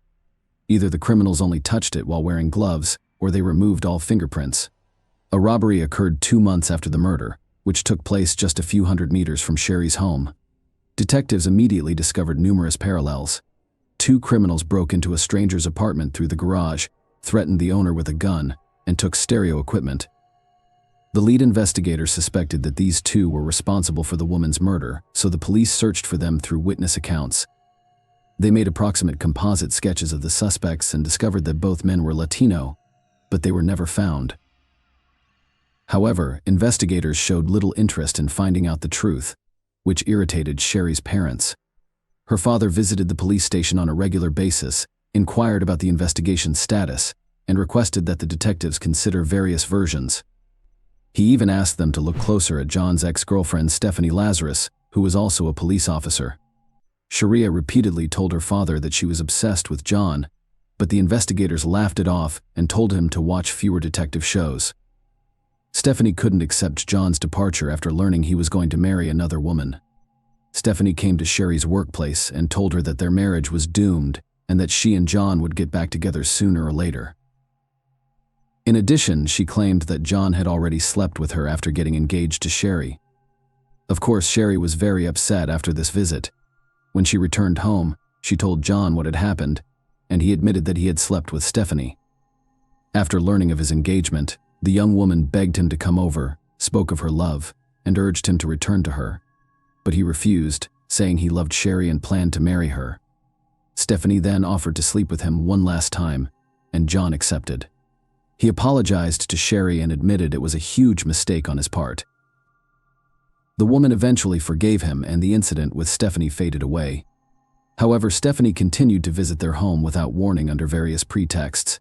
Either the criminals only touched it while wearing gloves, or they removed all fingerprints. A robbery occurred 2 months after the murder, which took place just a few hundred meters from Sherry's home. Detectives immediately discovered numerous parallels. 2 criminals broke into a stranger's apartment through the garage, threatened the owner with a gun, and took stereo equipment. The lead investigator suspected that these 2 were responsible for the woman's murder, so the police searched for them through witness accounts. They made approximate composite sketches of the suspects and discovered that both men were Latino, but they were never found. However, investigators showed little interest in finding out the truth, which irritated Sherry's parents. Her father visited the police station on a regular basis, inquired about the investigation's status, and requested that the detectives consider various versions. He even asked them to look closer at John's ex-girlfriend Stephanie Lazarus, who was also a police officer. Sharia repeatedly told her father that she was obsessed with John, but the investigators laughed it off and told him to watch fewer detective shows. Stephanie couldn't accept John's departure after learning he was going to marry another woman. Stephanie came to Sherry's workplace and told her that their marriage was doomed and that she and John would get back together sooner or later. In addition, she claimed that John had already slept with her after getting engaged to Sherry. Of course, Sherry was very upset after this visit. When she returned home, she told John what had happened, and he admitted that he had slept with Stephanie. After learning of his engagement, the young woman begged him to come over, spoke of her love, and urged him to return to her. But he refused, saying he loved Sherry and planned to marry her. Stephanie then offered to sleep with him one last time, and John accepted. He apologized to Sherry and admitted it was a huge mistake on his part. The woman eventually forgave him and the incident with Stephanie faded away. However, Stephanie continued to visit their home without warning under various pretexts.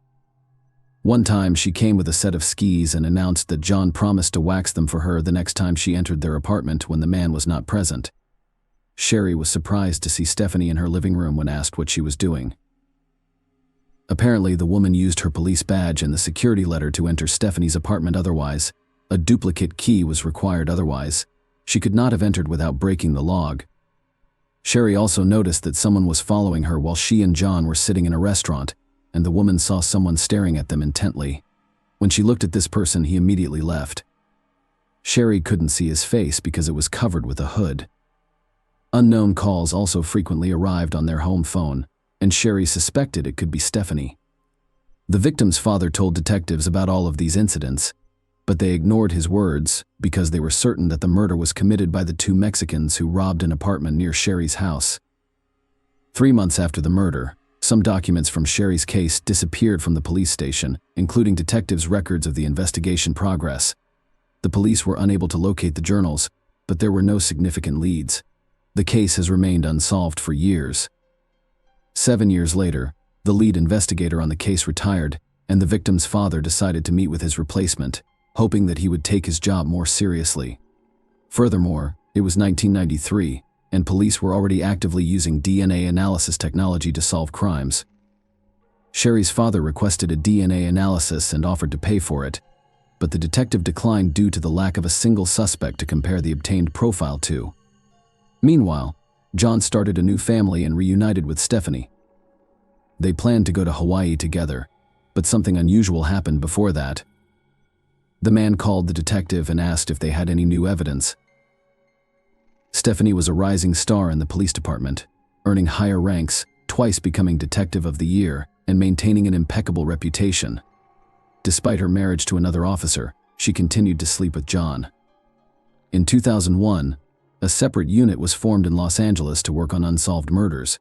One time, she came with a set of skis and announced that John promised to wax them for her the next time she entered their apartment when the man was not present. Sherry was surprised to see Stephanie in her living room when asked what she was doing. Apparently, the woman used her police badge and the security letter to enter Stephanie's apartment otherwise. A duplicate key was required otherwise. She could not have entered without breaking the log. Sherry also noticed that someone was following her while she and John were sitting in a restaurant, and the woman saw someone staring at them intently. When she looked at this person, he immediately left. Sherry couldn't see his face because it was covered with a hood. Unknown calls also frequently arrived on their home phone, and Sherry suspected it could be Stephanie. The victim's father told detectives about all of these incidents, but they ignored his words because they were certain that the murder was committed by the 2 Mexicans who robbed an apartment near Sherry's house. 3 months after the murder, some documents from Sherry's case disappeared from the police station, including detectives' records of the investigation progress. The police were unable to locate the journals, but there were no significant leads. The case has remained unsolved for years. 7 years later, the lead investigator on the case retired, and the victim's father decided to meet with his replacement, hoping that he would take his job more seriously. Furthermore, it was 1993, and police were already actively using DNA analysis technology to solve crimes. Sherry's father requested a DNA analysis and offered to pay for it, but the detective declined due to the lack of a single suspect to compare the obtained profile to. Meanwhile, John started a new family and reunited with Stephanie. They planned to go to Hawaii together, but something unusual happened before that. The man called the detective and asked if they had any new evidence. Stephanie was a rising star in the police department, earning higher ranks, twice becoming Detective of the Year, and maintaining an impeccable reputation. Despite her marriage to another officer, she continued to sleep with John. In 2001, A separate unit was formed in Los Angeles to work on unsolved murders.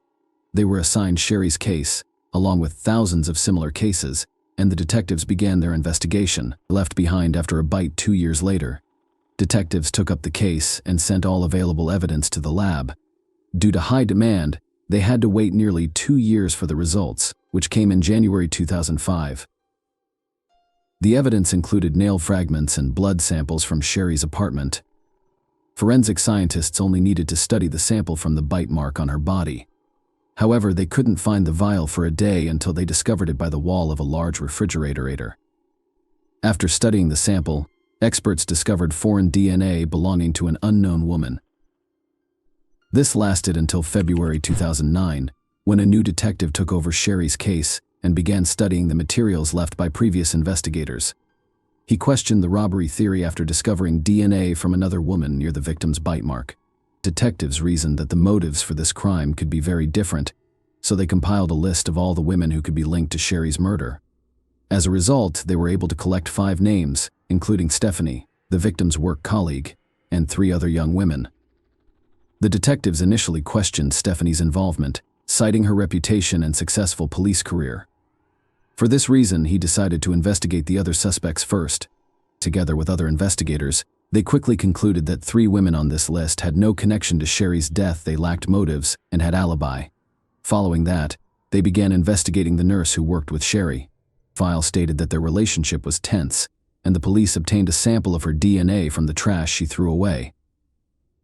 They were assigned Sherry's case, along with thousands of similar cases, and the detectives began their investigation, left behind after a bite 2 years later. Detectives took up the case and sent all available evidence to the lab. Due to high demand, they had to wait nearly 2 years for the results, which came in January 2005. The evidence included nail fragments and blood samples from Sherry's apartment. Forensic scientists only needed to study the sample from the bite mark on her body. However, they couldn't find the vial for a day until they discovered it by the wall of a large refrigerator. After studying the sample, experts discovered foreign DNA belonging to an unknown woman. This lasted until February 2009, when a new detective took over Sherry's case and began studying the materials left by previous investigators. He questioned the robbery theory after discovering DNA from another woman near the victim's bite mark. Detectives reasoned that the motives for this crime could be very different, so they compiled a list of all the women who could be linked to Sherry's murder. As a result, they were able to collect 5 names, including Stephanie, the victim's work colleague, and 3 other young women. The detectives initially questioned Stephanie's involvement, citing her reputation and successful police career. For this reason, he decided to investigate the other suspects first. Together with other investigators, they quickly concluded that 3 women on this list had no connection to Sherry's death, they lacked motives, and had alibi. Following that, they began investigating the nurse who worked with Sherry. The file stated that their relationship was tense, and the police obtained a sample of her DNA from the trash she threw away.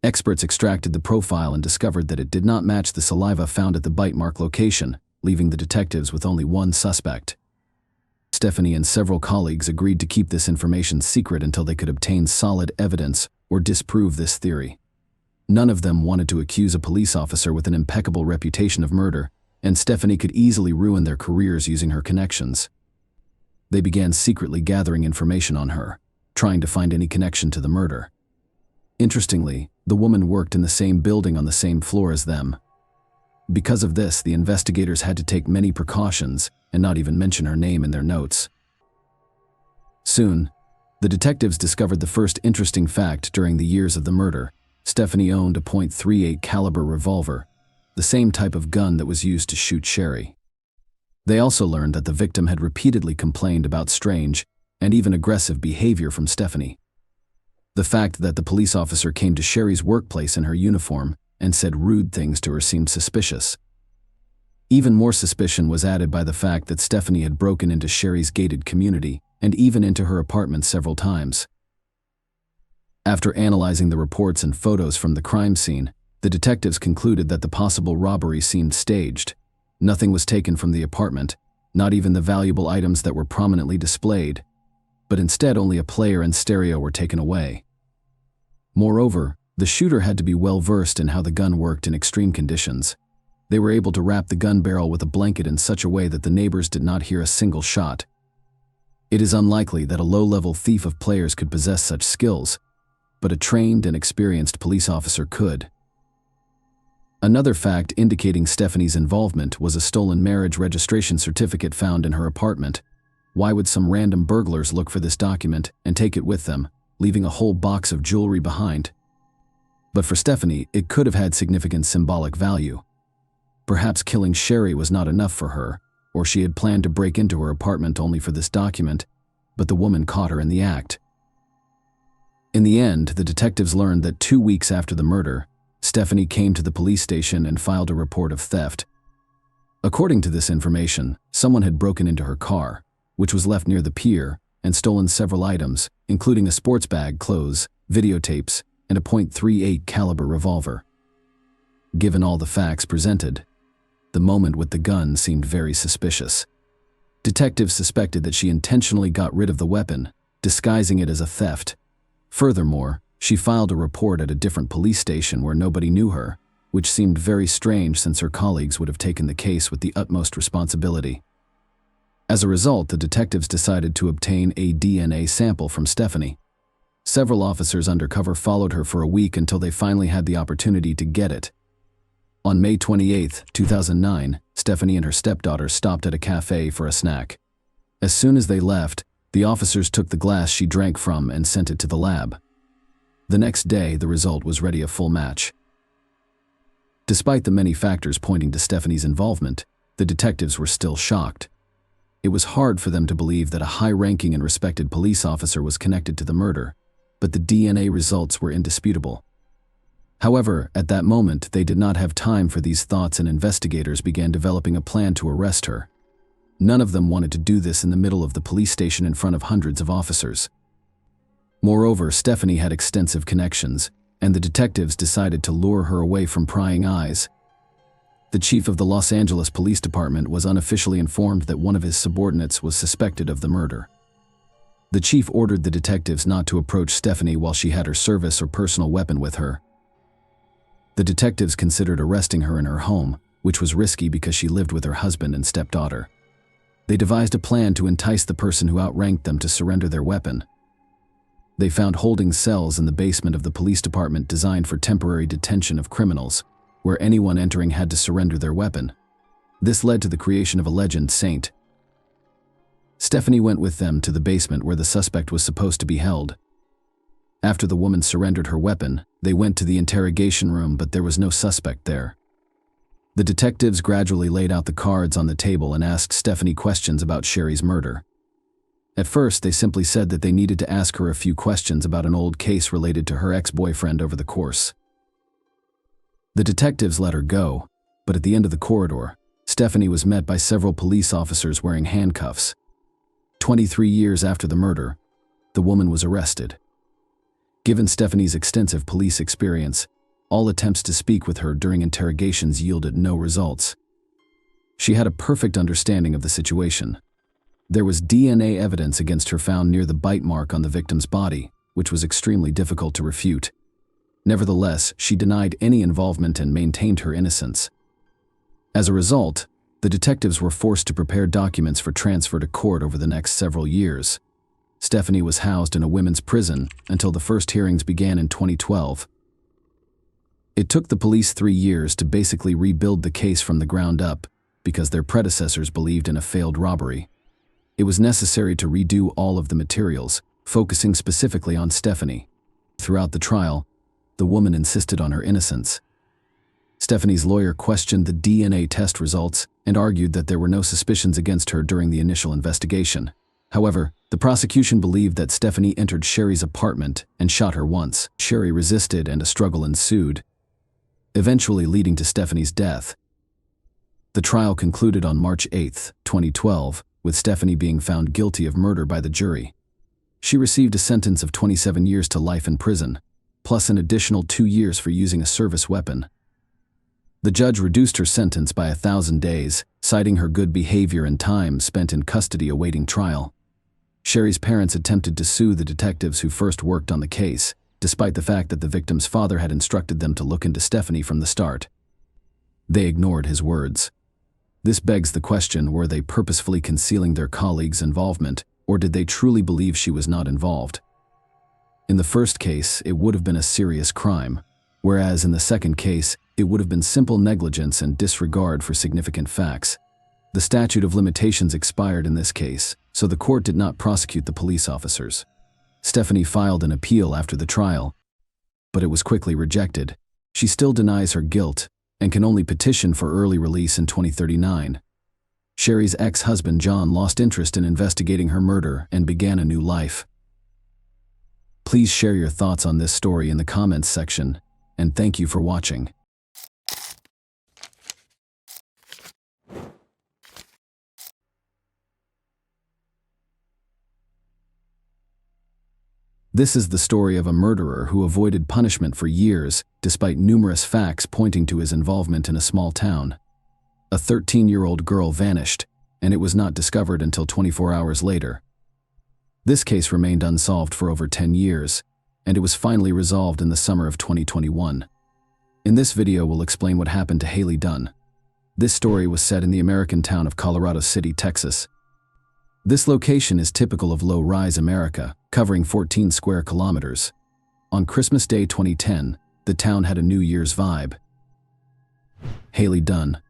Experts extracted the profile and discovered that it did not match the saliva found at the bite mark location, leaving the detectives with only one suspect. Stephanie and several colleagues agreed to keep this information secret until they could obtain solid evidence or disprove this theory. None of them wanted to accuse a police officer with an impeccable reputation of murder, and Stephanie could easily ruin their careers using her connections. They began secretly gathering information on her, trying to find any connection to the murder. Interestingly, the woman worked in the same building on the same floor as them. Because of this, the investigators had to take many precautions and not even mention her name in their notes. Soon, the detectives discovered the first interesting fact during the years of the murder. Stephanie owned a .38 caliber revolver, the same type of gun that was used to shoot Sherry. They also learned that the victim had repeatedly complained about strange and even aggressive behavior from Stephanie. The fact that the police officer came to Sherry's workplace in her uniform and said rude things to her seemed suspicious. Even more suspicion was added by the fact that Stephanie had broken into Sherry's gated community and even into her apartment several times. After analyzing the reports and photos from the crime scene, the detectives concluded that the possible robbery seemed staged. Nothing was taken from the apartment, not even the valuable items that were prominently displayed, but instead only a player and stereo were taken away. Moreover, the shooter had to be well versed in how the gun worked in extreme conditions. They were able to wrap the gun barrel with a blanket in such a way that the neighbors did not hear a single shot. It is unlikely that a low-level thief of players could possess such skills, but a trained and experienced police officer could. Another fact indicating Stephanie's involvement was a stolen marriage registration certificate found in her apartment. Why would some random burglars look for this document and take it with them, leaving a whole box of jewelry behind? But for Stephanie, it could have had significant symbolic value. Perhaps killing Sherry was not enough for her, or she had planned to break into her apartment only for this document, but the woman caught her in the act. In the end, the detectives learned that 2 weeks after the murder, Stephanie came to the police station and filed a report of theft. According to this information, someone had broken into her car, which was left near the pier, and stolen several items, including a sports bag, clothes, videotapes, and a .38 caliber revolver. Given all the facts presented, the moment with the gun seemed very suspicious. Detectives suspected that she intentionally got rid of the weapon, disguising it as a theft. Furthermore, she filed a report at a different police station where nobody knew her, which seemed very strange since her colleagues would have taken the case with the utmost responsibility. As a result, the detectives decided to obtain a DNA sample from Stephanie. Several officers undercover followed her for a week until they finally had the opportunity to get it. On May 28, 2009, Stephanie and her stepdaughter stopped at a cafe for a snack. As soon as they left, the officers took the glass she drank from and sent it to the lab. The next day, the result was ready a full match. Despite the many factors pointing to Stephanie's involvement, the detectives were still shocked. It was hard for them to believe that a high-ranking and respected police officer was connected to the murder, but the DNA results were indisputable. However, at that moment, they did not have time for these thoughts, and investigators began developing a plan to arrest her. None of them wanted to do this in the middle of the police station in front of hundreds of officers. Moreover, Stephanie had extensive connections, and the detectives decided to lure her away from prying eyes. The chief of the Los Angeles Police Department was unofficially informed that one of his subordinates was suspected of the murder. The chief ordered the detectives not to approach Stephanie while she had her service or personal weapon with her. The detectives considered arresting her in her home, which was risky because she lived with her husband and stepdaughter. They devised a plan to entice the person who outranked them to surrender their weapon. They found holding cells in the basement of the police department designed for temporary detention of criminals, where anyone entering had to surrender their weapon. This led to the creation of a legend saint. Stephanie went with them to the basement where the suspect was supposed to be held. After the woman surrendered her weapon, they went to the interrogation room, but there was no suspect there. The detectives gradually laid out the cards on the table and asked Stephanie questions about Sherry's murder. At first, they simply said that they needed to ask her a few questions about an old case related to her ex-boyfriend over the course. The detectives let her go, but at the end of the corridor, Stephanie was met by several police officers wearing handcuffs. 23 years after the murder, the woman was arrested. Given Stephanie's extensive police experience, all attempts to speak with her during interrogations yielded no results. She had a perfect understanding of the situation. There was DNA evidence against her found near the bite mark on the victim's body, which was extremely difficult to refute. Nevertheless, she denied any involvement and maintained her innocence. As a result, the detectives were forced to prepare documents for transfer to court over the next several years. Stephanie was housed in a women's prison until the first hearings began in 2012. It took the police 3 years to basically rebuild the case from the ground up because their predecessors believed in a failed robbery. It was necessary to redo all of the materials, focusing specifically on Stephanie. Throughout the trial, the woman insisted on her innocence. Stephanie's lawyer questioned the DNA test results and argued that there were no suspicions against her during the initial investigation. However, the prosecution believed that Stephanie entered Sherry's apartment and shot her once. Sherry resisted and a struggle ensued, eventually leading to Stephanie's death. The trial concluded on March 8, 2012, with Stephanie being found guilty of murder by the jury. She received a sentence of 27 years to life in prison, plus an additional 2 years for using a service weapon. The judge reduced her sentence by 1,000 days, citing her good behavior and time spent in custody awaiting trial. Sherry's parents attempted to sue the detectives who first worked on the case, despite the fact that the victim's father had instructed them to look into Stephanie from the start. They ignored his words. This begs the question, were they purposefully concealing their colleagues' involvement, or did they truly believe she was not involved? In the first case, it would have been a serious crime, whereas in the second case, it would have been simple negligence and disregard for significant facts. The statute of limitations expired in this case, so the court did not prosecute the police officers. Stephanie filed an appeal after the trial, but it was quickly rejected. She still denies her guilt and can only petition for early release in 2039. Sherry's ex-husband John lost interest in investigating her murder and began a new life. Please share your thoughts on this story in the comments section, and thank you for watching. This is the story of a murderer who avoided punishment for years, despite numerous facts pointing to his involvement in a small town. A 13-year-old girl vanished, and it was not discovered until 24 hours later. This case remained unsolved for over 10 years, and it was finally resolved in the summer of 2021. In this video, we'll explain what happened to Haley Dunn. This story was set in the American town of Colorado City, Texas. This location is typical of low-rise America, covering 14 square kilometers. On Christmas Day 2010, the town had a New Year's vibe. Haley Dunn,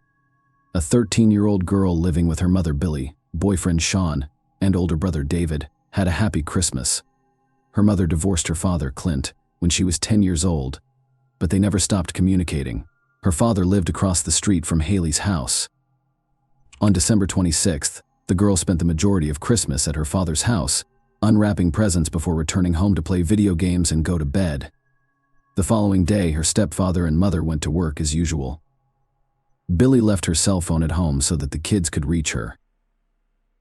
a 13-year-old girl living with her mother Billy, boyfriend Sean, and older brother David, had a happy Christmas. Her mother divorced her father Clint when she was 10 years old, but they never stopped communicating. Her father lived across the street from Haley's house. On December 26th, the girl spent the majority of Christmas at her father's house, unwrapping presents before returning home to play video games and go to bed. The following day, her stepfather and mother went to work as usual. Billy left her cell phone at home so that the kids could reach her.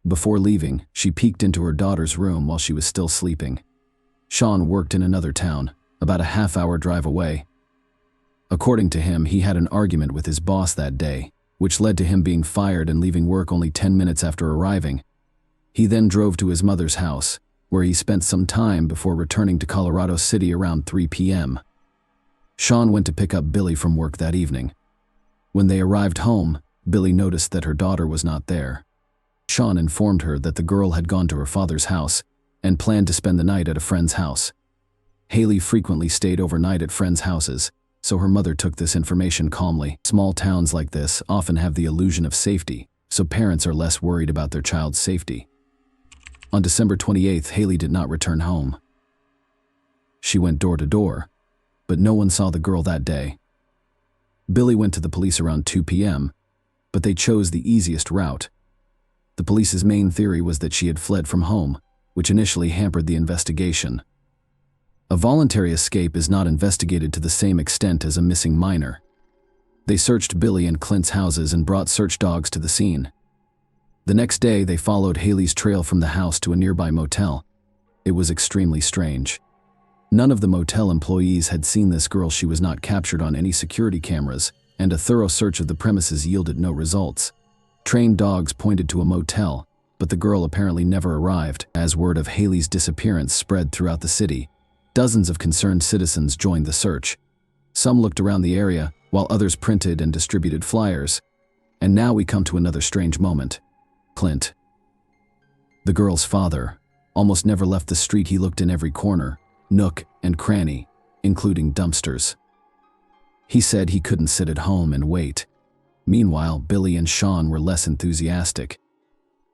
Before leaving, she peeked into her daughter's room while she was still sleeping. Sean worked in another town, about a half-hour drive away. According to him, he had an argument with his boss that day, which led to him being fired and leaving work only 10 minutes after arriving. He then drove to his mother's house, where he spent some time before returning to Colorado City around 3 p.m. Sean went to pick up Billy from work that evening. When they arrived home, Billy noticed that her daughter was not there. Sean informed her that the girl had gone to her father's house and planned to spend the night at a friend's house. Haley frequently stayed overnight at friends' houses, so her mother took this information calmly. Small towns like this often have the illusion of safety, so parents are less worried about their child's safety. On December 28th, Haley did not return home. She went door to door, but no one saw the girl that day. Billy went to the police around 2 p.m., but they chose the easiest route. The police's main theory was that she had fled from home, which initially hampered the investigation. A voluntary escape is not investigated to the same extent as a missing minor. They searched Billy and Clint's houses and brought search dogs to the scene. The next day, they followed Haley's trail from the house to a nearby motel. It was extremely strange. None of the motel employees had seen this girl. She was not captured on any security cameras, and a thorough search of the premises yielded no results. Trained dogs pointed to a motel, but the girl apparently never arrived. As word of Haley's disappearance spread throughout the city, dozens of concerned citizens joined the search. Some looked around the area, while others printed and distributed flyers. And now we come to another strange moment. Clint, the girl's father, almost never left the street. He looked in every corner, nook and cranny, including dumpsters. He said he couldn't sit at home and wait. Meanwhile, Billy and Sean were less enthusiastic.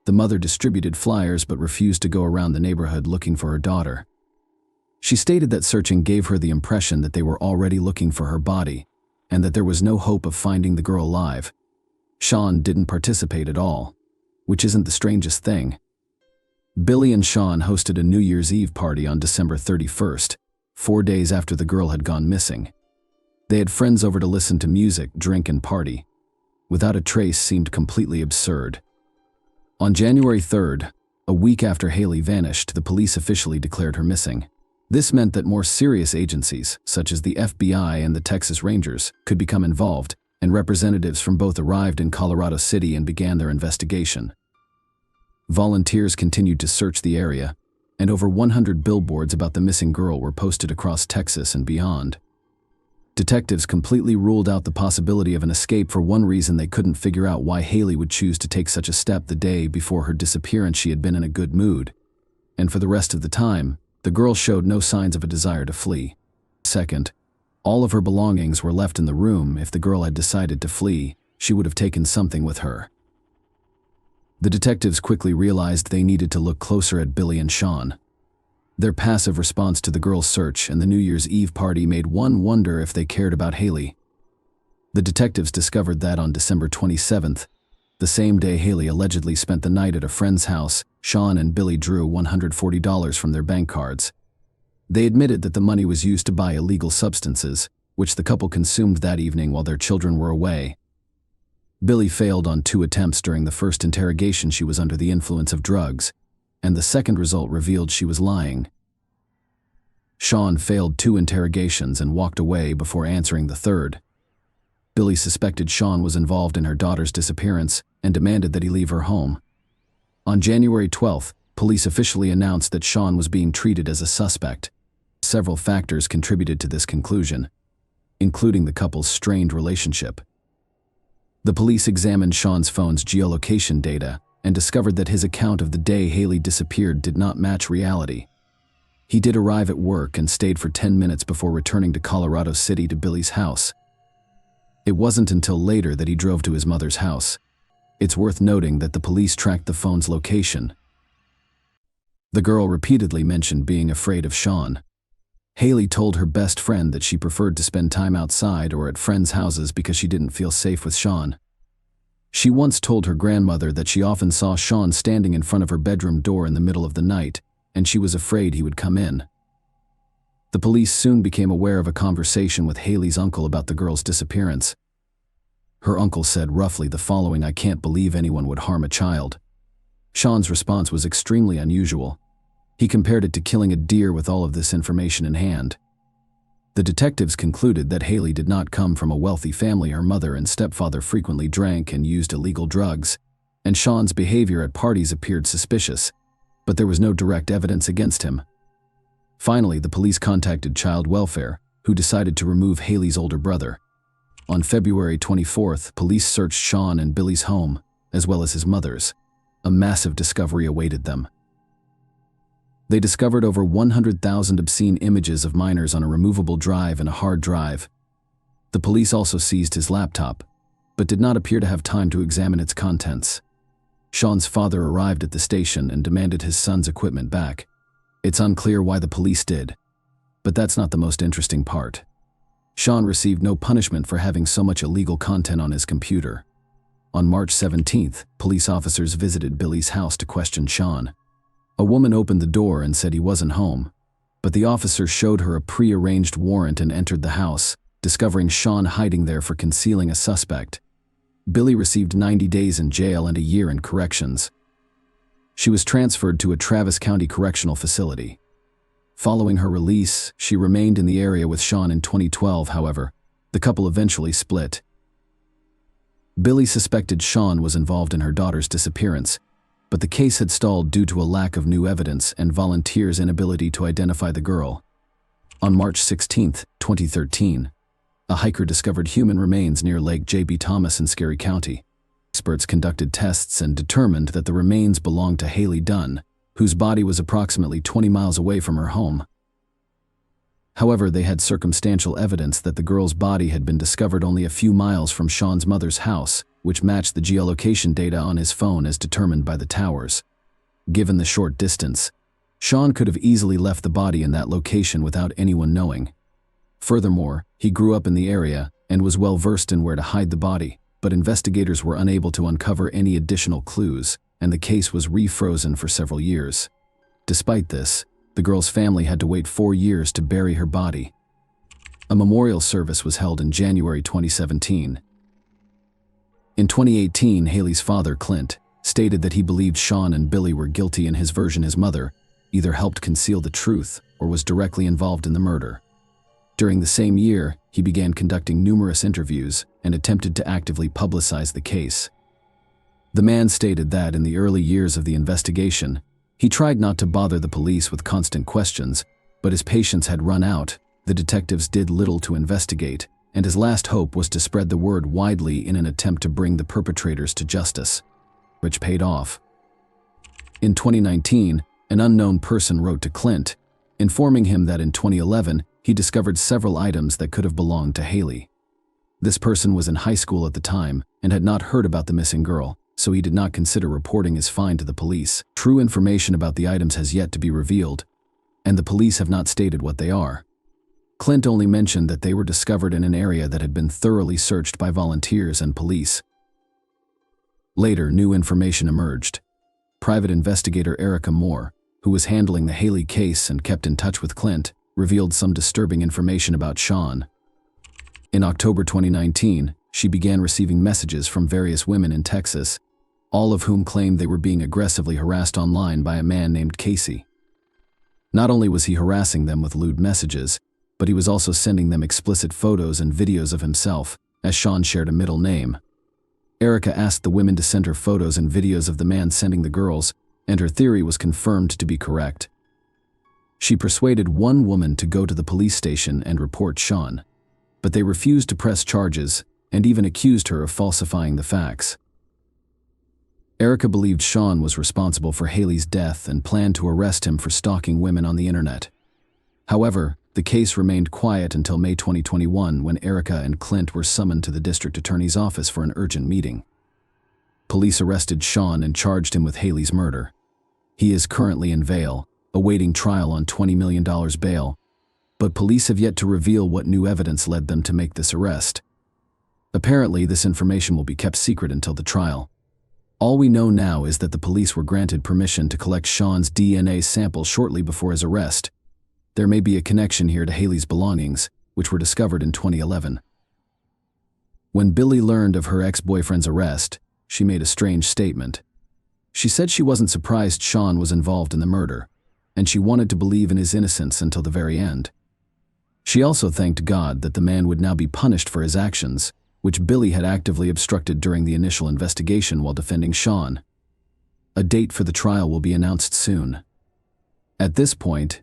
The mother distributed flyers but refused to go around the neighborhood looking for her daughter. She stated that searching gave her the impression that they were already looking for her body, and that there was no hope of finding the girl alive. Sean didn't participate at all, which isn't the strangest thing. Billy and Sean hosted a New Year's Eve party on December 31st, 4 days after the girl had gone missing. They had friends over to listen to music, drink, and party. Without a trace seemed completely absurd. On January 3rd, a week after Haley vanished, the police officially declared her missing. This meant that more serious agencies, such as the FBI and the Texas Rangers, could become involved, and representatives from both arrived in Colorado City and began their investigation. Volunteers continued to search the area, and over 100 billboards about the missing girl were posted across Texas and beyond. Detectives completely ruled out the possibility of an escape. For one reason, they couldn't figure out why Haley would choose to take such a step the day before her disappearance. She had been in a good mood, and for the rest of the time, the girl showed no signs of a desire to flee. Second, all of her belongings were left in the room. If the girl had decided to flee, she would have taken something with her. The detectives quickly realized they needed to look closer at Billy and Sean. Their passive response to the girl's search and the New Year's Eve party made one wonder if they cared about Haley. The detectives discovered that on December 27th, the same day Haley allegedly spent the night at a friend's house, Sean and Billy drew $140 from their bank cards. They admitted that the money was used to buy illegal substances, which the couple consumed that evening while their children were away. Billy failed on 2 attempts. During the first interrogation, she was under the influence of drugs, and the second result revealed she was lying. Sean failed 2 interrogations and walked away before answering the third. Billy suspected Sean was involved in her daughter's disappearance and demanded that he leave her home. On January 12th, police officially announced that Sean was being treated as a suspect. Several factors contributed to this conclusion, including the couple's strained relationship. The police examined Sean's phone's geolocation data and discovered that his account of the day Haley disappeared did not match reality. He did arrive at work and stayed for 10 minutes before returning to Colorado City to Billy's house. It wasn't until later that he drove to his mother's house. It's worth noting that the police tracked the phone's location. The girl repeatedly mentioned being afraid of Sean. Haley told her best friend that she preferred to spend time outside or at friends' houses because she didn't feel safe with Sean. She once told her grandmother that she often saw Sean standing in front of her bedroom door in the middle of the night, and she was afraid he would come in. The police soon became aware of a conversation with Haley's uncle about the girl's disappearance. Her uncle said roughly the following: "I can't believe anyone would harm a child." Sean's response was extremely unusual. He compared it to killing a deer with all of this information in hand. The detectives concluded that Haley did not come from a wealthy family. Her mother and stepfather frequently drank and used illegal drugs, and Sean's behavior at parties appeared suspicious, but there was no direct evidence against him. Finally, the police contacted child welfare, who decided to remove Haley's older brother. On February 24th, police searched Sean and Billy's home, as well as his mother's. A massive discovery awaited them. They discovered over 100,000 obscene images of minors on a removable drive and a hard drive. The police also seized his laptop, but did not appear to have time to examine its contents. Sean's father arrived at the station and demanded his son's equipment back. It's unclear why the police did, but that's not the most interesting part. Sean received no punishment for having so much illegal content on his computer. On March 17th, police officers visited Billy's house to question Sean. A woman opened the door and said he wasn't home, but the officer showed her a pre-arranged warrant and entered the house, discovering Sean hiding there for concealing a suspect. Billy received 90 days in jail and a year in corrections. She was transferred to a Travis County Correctional Facility. Following her release, she remained in the area with Sean in 2012. However, the couple eventually split. Billy suspected Sean was involved in her daughter's disappearance, but the case had stalled due to a lack of new evidence and volunteers' inability to identify the girl. On March 16, 2013, a hiker discovered human remains near Lake J.B. Thomas in Scary County. Experts conducted tests and determined that the remains belonged to Haley Dunn, whose body was approximately 20 miles away from her home. However, they had circumstantial evidence that the girl's body had been discovered only a few miles from Sean's mother's house, which matched the geolocation data on his phone as determined by the towers. Given the short distance, Sean could have easily left the body in that location without anyone knowing. Furthermore, he grew up in the area and was well versed in where to hide the body, but investigators were unable to uncover any additional clues, and the case was refrozen for several years. Despite this, the girl's family had to wait 4 years to bury her body. A memorial service was held in January 2017. In 2018, Haley's father, Clint, stated that he believed Sean and Billy were guilty in his version. His mother either helped conceal the truth or was directly involved in the murder. During the same year, he began conducting numerous interviews and attempted to actively publicize the case. The man stated that in the early years of the investigation, he tried not to bother the police with constant questions, but his patience had run out. The detectives did little to investigate, and his last hope was to spread the word widely in an attempt to bring the perpetrators to justice, which paid off. In 2019, an unknown person wrote to Clint, informing him that in 2011, he discovered several items that could have belonged to Haley. This person was in high school at the time and had not heard about the missing girl, so he did not consider reporting his find to the police. True information about the items has yet to be revealed, and the police have not stated what they are. Clint only mentioned that they were discovered in an area that had been thoroughly searched by volunteers and police. Later, new information emerged. Private investigator Erica Moore, who was handling the Haley case and kept in touch with Clint, revealed some disturbing information about Sean. In October 2019, she began receiving messages from various women in Texas, all of whom claimed they were being aggressively harassed online by a man named Casey. Not only was he harassing them with lewd messages, but he was also sending them explicit photos and videos of himself, as Sean shared a middle name. Erica asked the women to send her photos and videos of the man sending the girls, and her theory was confirmed to be correct. She persuaded one woman to go to the police station and report Sean, but they refused to press charges and even accused her of falsifying the facts. Erica believed Sean was responsible for Haley's death and planned to arrest him for stalking women on the internet. However, the case remained quiet until May 2021 when Erica and Clint were summoned to the district attorney's office for an urgent meeting. Police arrested Sean and charged him with Haley's murder. He is currently in Vail, awaiting trial on $20 million bail. but police have yet to reveal what new evidence led them to make this arrest. Apparently, this information will be kept secret until the trial. All we know now is that the police were granted permission to collect Sean's DNA sample shortly before his arrest. There may be a connection here to Haley's belongings, which were discovered in 2011. When Billy learned of her ex-boyfriend's arrest, she made a strange statement. She said she wasn't surprised Sean was involved in the murder, and she wanted to believe in his innocence until the very end. She also thanked God that the man would now be punished for his actions, which Billy had actively obstructed during the initial investigation while defending Sean. A date for the trial will be announced soon. At this point,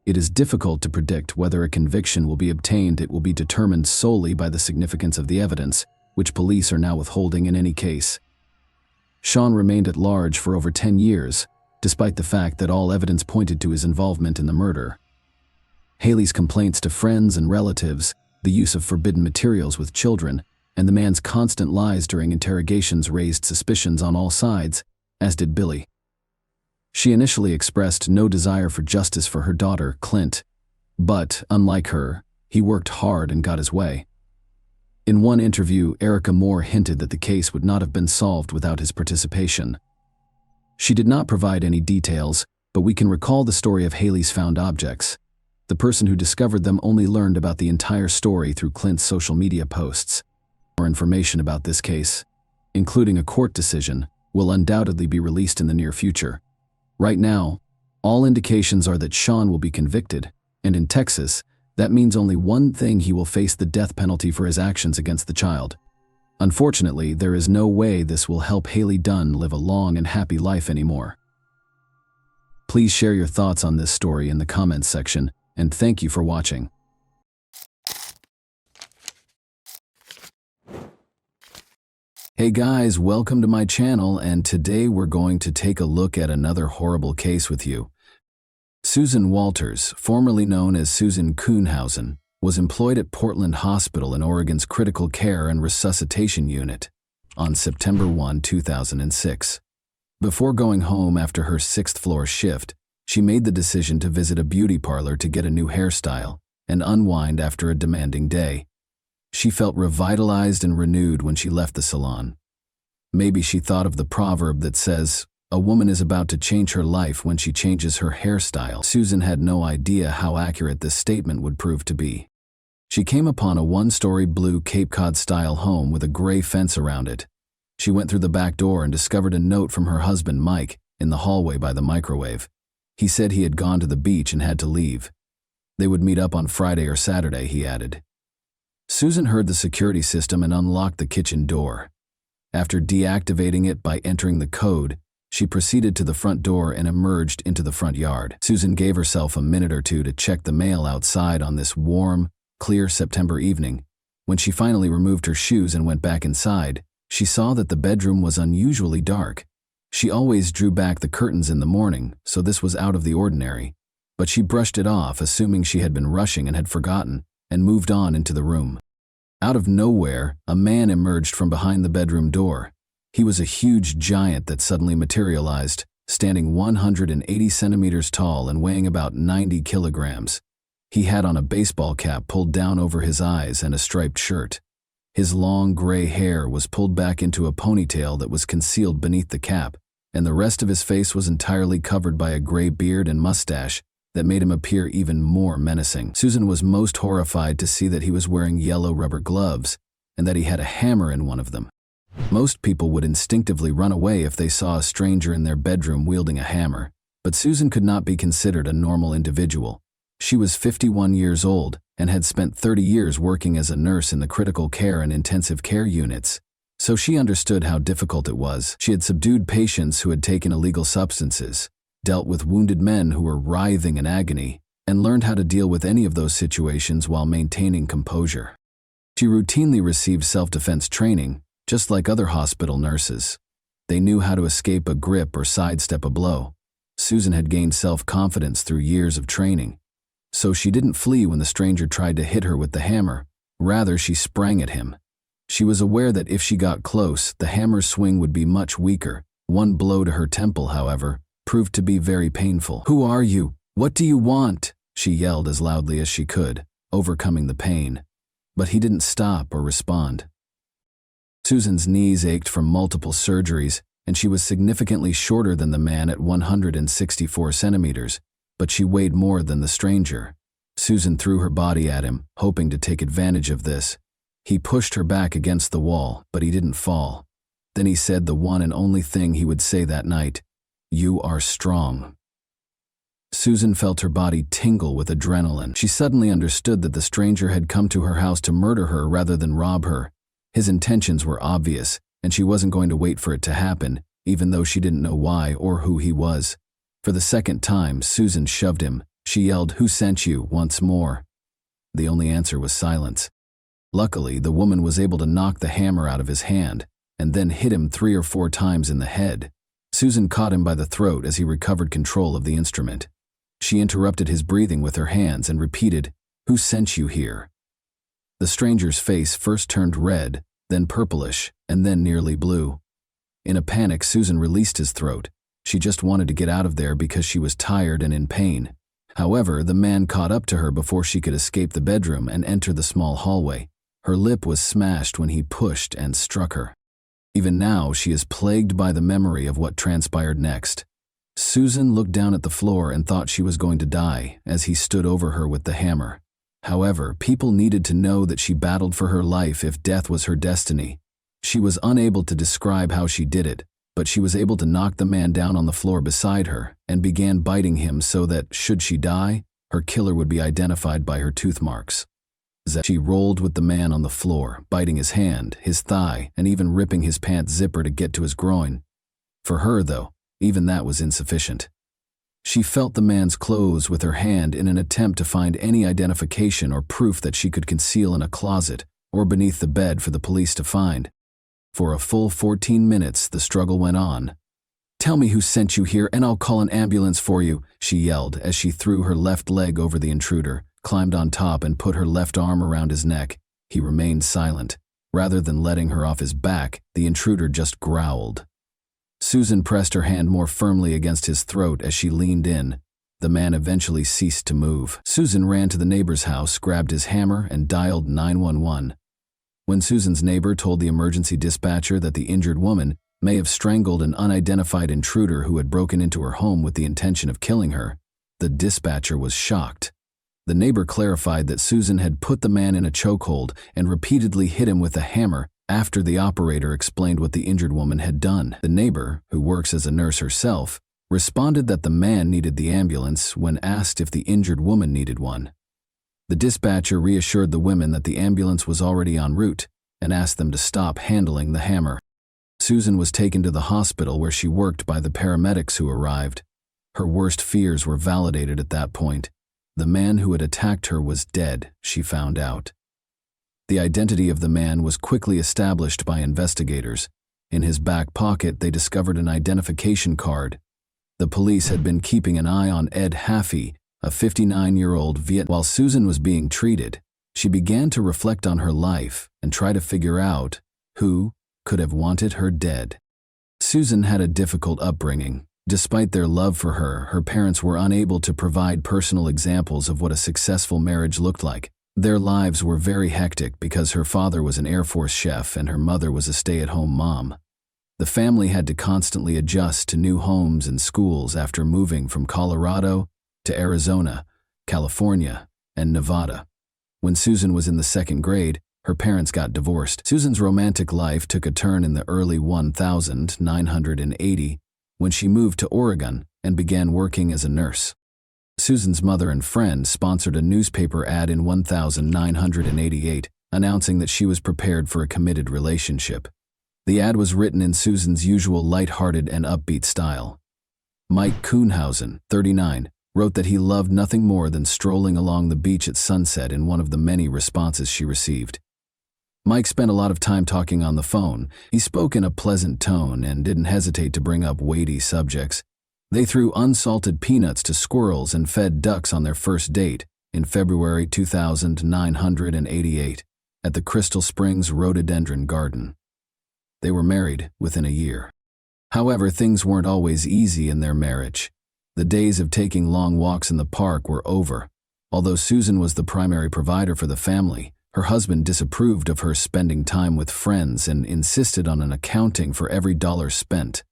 it is difficult to predict whether a conviction will be obtained. It will be determined solely by the significance of the evidence, which police are now withholding in any case. Sean remained at large for over 10 years, despite the fact that all evidence pointed to his involvement in the murder. Haley's complaints to friends and relatives, the use of forbidden materials with children, and the man's constant lies during interrogations raised suspicions on all sides, as did Billy. She initially expressed no desire for justice for her daughter, Clint, but, unlike her, he worked hard and got his way. In one interview, Erica Moore hinted that the case would not have been solved without his participation. She did not provide any details, but we can recall the story of Haley's found objects. The person who discovered them only learned about the entire story through Clint's social media posts. More information about this case, including a court decision, will undoubtedly be released in the near future. Right now, all indications are that Sean will be convicted, and in Texas, that means only one thing: he will face the death penalty for his actions against the child. Unfortunately, there is no way this will help Haley Dunn live a long and happy life anymore. Please share your thoughts on this story in the comments section, and thank you for watching. Hey guys, welcome to my channel, and today we're going to take a look at another horrible case with you. Susan Walters, formerly known as Susan Kuhnhausen, was employed at Portland Hospital in Oregon's Critical Care and Resuscitation Unit on September 1, 2006. Before going home after her sixth-floor shift, she made the decision to visit a beauty parlor to get a new hairstyle and unwind after a demanding day. She felt revitalized and renewed when she left the salon. Maybe she thought of the proverb that says, "A woman is about to change her life when she changes her hairstyle." Susan had no idea how accurate this statement would prove to be. She came upon a one-story blue Cape Cod-style home with a gray fence around it. She went through the back door and discovered a note from her husband, Mike, in the hallway by the microwave. He said he had gone to the beach and had to leave. They would meet up on Friday or Saturday, he added. Susan heard the security system and unlocked the kitchen door. After deactivating it by entering the code, she proceeded to the front door and emerged into the front yard. Susan gave herself a minute or two to check the mail outside on this warm, clear September evening. When she finally removed her shoes and went back inside, she saw that the bedroom was unusually dark. She always drew back the curtains in the morning, so this was out of the ordinary. But she brushed it off, assuming she had been rushing and had forgotten, and moved on into the room. Out of nowhere, a man emerged from behind the bedroom door. He was a huge giant that suddenly materialized, standing 180 centimeters tall and weighing about 90 kilograms. He had on a baseball cap pulled down over his eyes and a striped shirt. His long gray hair was pulled back into a ponytail that was concealed beneath the cap, and the rest of his face was entirely covered by a gray beard and mustache that made him appear even more menacing. Susan was most horrified to see that he was wearing yellow rubber gloves and that he had a hammer in one of them. Most people would instinctively run away if they saw a stranger in their bedroom wielding a hammer, but Susan could not be considered a normal individual. She was 51 years old and had spent 30 years working as a nurse in the critical care and intensive care units, so she understood how difficult it was. She had subdued patients who had taken illegal substances, dealt with wounded men who were writhing in agony, and learned how to deal with any of those situations while maintaining composure. She routinely received self-defense training, just like other hospital nurses. They knew how to escape a grip or sidestep a blow. Susan had gained self-confidence through years of training, so she didn't flee when the stranger tried to hit her with the hammer. Rather, she sprang at him. She was aware that if she got close, the hammer's swing would be much weaker. One blow to her temple, however, proved to be very painful. "Who are you? What do you want?" she yelled as loudly as she could, overcoming the pain. But he didn't stop or respond. Susan's knees ached from multiple surgeries, and she was significantly shorter than the man at 164 centimeters, but she weighed more than the stranger. Susan threw her body at him, hoping to take advantage of this. He pushed her back against the wall, but he didn't fall. Then he said the one and only thing he would say that night: "You are strong." Susan felt her body tingle with adrenaline. She suddenly understood that the stranger had come to her house to murder her rather than rob her. His intentions were obvious, and she wasn't going to wait for it to happen, even though she didn't know why or who he was. For the second time, Susan shoved him. She yelled, "Who sent you?" once more. The only answer was silence. Luckily, the woman was able to knock the hammer out of his hand, and then hit him 3 or 4 times in the head. Susan caught him by the throat as he recovered control of the instrument. She interrupted his breathing with her hands and repeated, "Who sent you here?" The stranger's face first turned red, then purplish, and then nearly blue. In a panic, Susan released his throat. She just wanted to get out of there because she was tired and in pain. However, the man caught up to her before she could escape the bedroom and enter the small hallway. Her lip was smashed when he pushed and struck her. Even now, she is plagued by the memory of what transpired next. Susan looked down at the floor and thought she was going to die as he stood over her with the hammer. However, people needed to know that she battled for her life if death was her destiny. She was unable to describe how she did it, but she was able to knock the man down on the floor beside her and began biting him so that, should she die, her killer would be identified by her tooth marks. She rolled with the man on the floor, biting his hand, his thigh, and even ripping his pants zipper to get to his groin. For her, though, even that was insufficient. She felt the man's clothes with her hand in an attempt to find any identification or proof that she could conceal in a closet or beneath the bed for the police to find. For a full 14 minutes, the struggle went on. "Tell me who sent you here and I'll call an ambulance for you," she yelled as she threw her left leg over the intruder, climbed on top and put her left arm around his neck. He remained silent. Rather than letting her off his back, the intruder just growled. Susan pressed her hand more firmly against his throat as she leaned in. The man eventually ceased to move. Susan ran to the neighbor's house, grabbed his hammer, and dialed 911. When Susan's neighbor told the emergency dispatcher that the injured woman may have strangled an unidentified intruder who had broken into her home with the intention of killing her, the dispatcher was shocked. The neighbor clarified that Susan had put the man in a chokehold and repeatedly hit him with a hammer after the operator explained what the injured woman had done. The neighbor, who works as a nurse herself, responded that the man needed the ambulance when asked if the injured woman needed one. The dispatcher reassured the women that the ambulance was already en route and asked them to stop handling the hammer. Susan was taken to the hospital where she worked by the paramedics who arrived. Her worst fears were validated at that point. The man who had attacked her was dead, she found out. The identity of the man was quickly established by investigators. In his back pocket, they discovered an identification card. The police had been keeping an eye on Ed Haffey, a 59-year-old Viet. While Susan was being treated, she began to reflect on her life and try to figure out who could have wanted her dead. Susan had a difficult upbringing. Despite their love for her, her parents were unable to provide personal examples of what a successful marriage looked like. Their lives were very hectic because her father was an Air Force chef and her mother was a stay-at-home mom. The family had to constantly adjust to new homes and schools after moving from Colorado to Arizona, California, and Nevada. When Susan was in the 2nd grade, her parents got divorced. Susan's romantic life took a turn in the early 1980 when she moved to Oregon and began working as a nurse. Susan's mother and friend sponsored a newspaper ad in 1988 announcing that she was prepared for a committed relationship. The ad was written in Susan's usual light-hearted and upbeat style. Mike Kuhnhausen, 39, wrote that he loved nothing more than strolling along the beach at sunset in one of the many responses she received. Mike spent a lot of time talking on the phone. He spoke in a pleasant tone and didn't hesitate to bring up weighty subjects. They threw unsalted peanuts to squirrels and fed ducks on their first date in February 1988 at the Crystal Springs Rhododendron Garden. They were married within a year. However, things weren't always easy in their marriage. The days of taking long walks in the park were over. Although Susan was the primary provider for the family, her husband disapproved of her spending time with friends and insisted on an accounting for every dollar spent.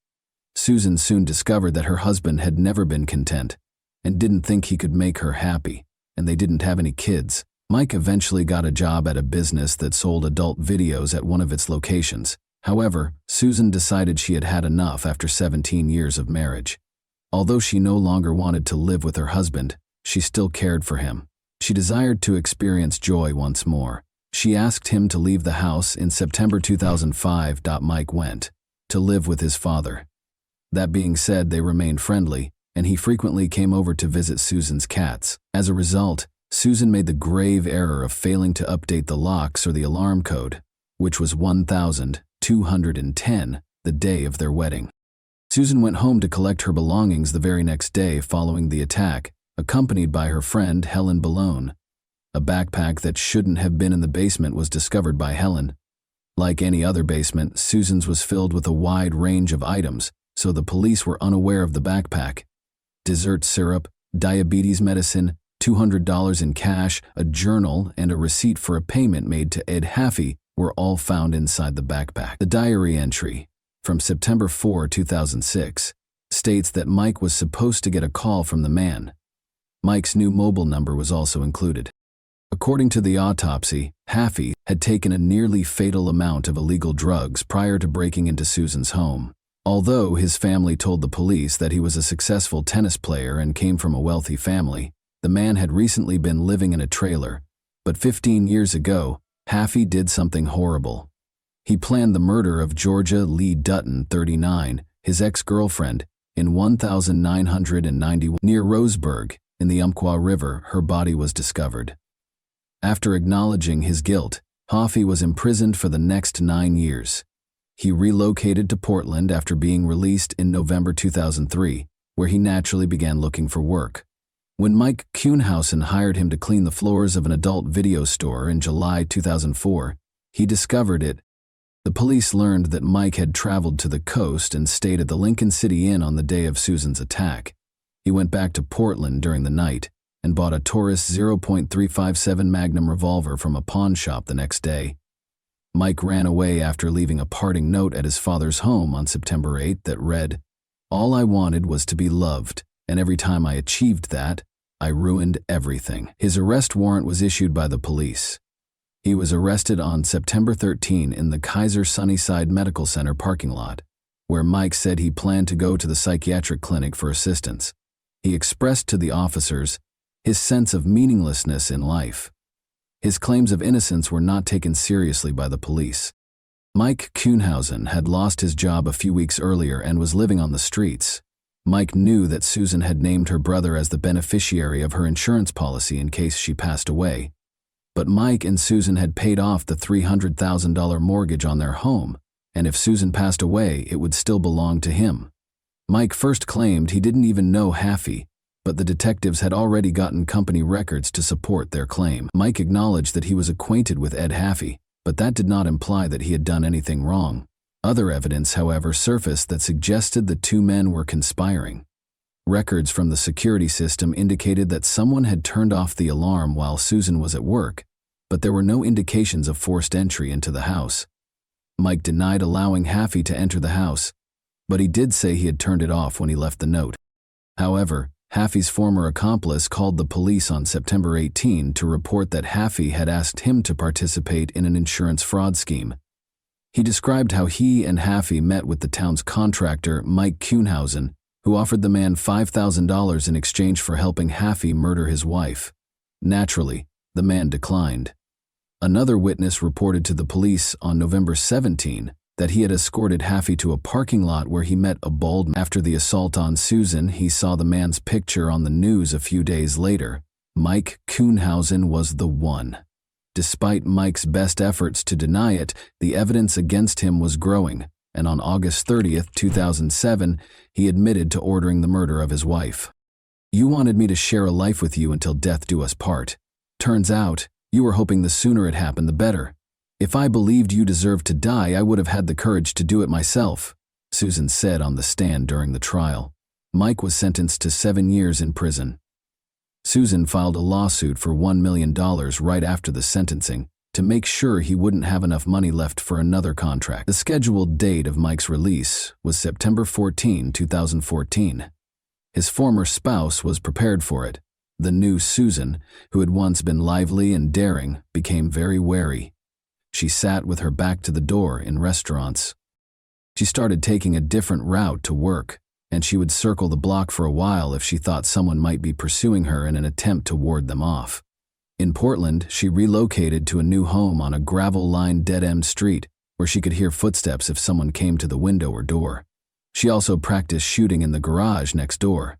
Susan soon discovered that her husband had never been content and didn't think he could make her happy, and they didn't have any kids. Mike eventually got a job at a business that sold adult videos at one of its locations. However, Susan decided she had had enough after 17 years of marriage. Although she no longer wanted to live with her husband, she still cared for him. She desired to experience joy once more. She asked him to leave the house in September 2005. Mike went to live with his father. That being said, they remained friendly, and he frequently came over to visit Susan's cats. As a result, Susan made the grave error of failing to update the locks or the alarm code, which was 1,210 the day of their wedding. Susan went home to collect her belongings the very next day following the attack, accompanied by her friend Helen Balone. A backpack that shouldn't have been in the basement was discovered by Helen. Like any other basement, Susan's was filled with a wide range of items, so the police were unaware of the backpack. Dessert syrup, diabetes medicine, $200 in cash, a journal, and a receipt for a payment made to Ed Haffey were all found inside the backpack. The diary entry, from September 4, 2006, states that Mike was supposed to get a call from the man. Mike's new mobile number was also included. According to the autopsy, Haffey had taken a nearly fatal amount of illegal drugs prior to breaking into Susan's home. Although his family told the police that he was a successful tennis player and came from a wealthy family, the man had recently been living in a trailer. But 15 years ago, Haffey did something horrible. He planned the murder of Georgia Lee Dutton, 39, his ex-girlfriend, in 1991 near Roseburg, in the Umpqua River. Her body was discovered. After acknowledging his guilt, Haffey was imprisoned for the next 9 years. He relocated to Portland after being released in November 2003, where he naturally began looking for work. When Mike Kuhnhausen hired him to clean the floors of an adult video store in July 2004, he discovered it. The police learned that Mike had traveled to the coast and stayed at the Lincoln City Inn on the day of Susan's attack. He went back to Portland during the night and bought a Taurus .357 Magnum revolver from a pawn shop the next day. Mike ran away after leaving a parting note at his father's home on September 8 that read, "All I wanted was to be loved, and every time I achieved that, I ruined everything." His arrest warrant was issued by the police. He was arrested on September 13 in the Kaiser Sunnyside Medical Center parking lot, where Mike said he planned to go to the psychiatric clinic for assistance. He expressed to the officers his sense of meaninglessness in life. His claims of innocence were not taken seriously by the police. Mike Kuhnhausen had lost his job a few weeks earlier and was living on the streets. Mike knew that Susan had named her brother as the beneficiary of her insurance policy in case she passed away. But Mike and Susan had paid off the $300,000 mortgage on their home, and if Susan passed away, it would still belong to him. Mike first claimed he didn't even know Haffey, but the detectives had already gotten company records to support their claim. Mike acknowledged that he was acquainted with Ed Haffey, but that did not imply that he had done anything wrong. Other evidence, however, surfaced that suggested the two men were conspiring. Records from the security system indicated that someone had turned off the alarm while Susan was at work, but there were no indications of forced entry into the house. Mike denied allowing Haffey to enter the house, but he did say he had turned it off when he left the note. However, Haffey's former accomplice called the police on September 18 to report that Haffey had asked him to participate in an insurance fraud scheme. He described how he and Haffey met with the town's contractor, Mike Kuhnhausen, who offered the man $5,000 in exchange for helping Haffey murder his wife. Naturally, the man declined. Another witness reported to the police on November 17 that he had escorted Haffey to a parking lot where he met a bald man. After the assault on Susan, he saw the man's picture on the news a few days later. Mike Kuhnhausen was the one. Despite Mike's best efforts to deny it, the evidence against him was growing, and on August 30, 2007, he admitted to ordering the murder of his wife. "You wanted me to share a life with you until death do us part. Turns out, you were hoping the sooner it happened the better. If I believed you deserved to die, I would have had the courage to do it myself," Susan said on the stand during the trial. Mike was sentenced to 7 years in prison. Susan filed a lawsuit for $1 million right after the sentencing to make sure he wouldn't have enough money left for another contract. The scheduled date of Mike's release was September 14, 2014. His former spouse was prepared for it. The new Susan, who had once been lively and daring, became very wary. She sat with her back to the door in restaurants. She started taking a different route to work, and she would circle the block for a while if she thought someone might be pursuing her in an attempt to ward them off. In Portland, she relocated to a new home on a gravel-lined dead-end street where she could hear footsteps if someone came to the window or door. She also practiced shooting in the garage next door.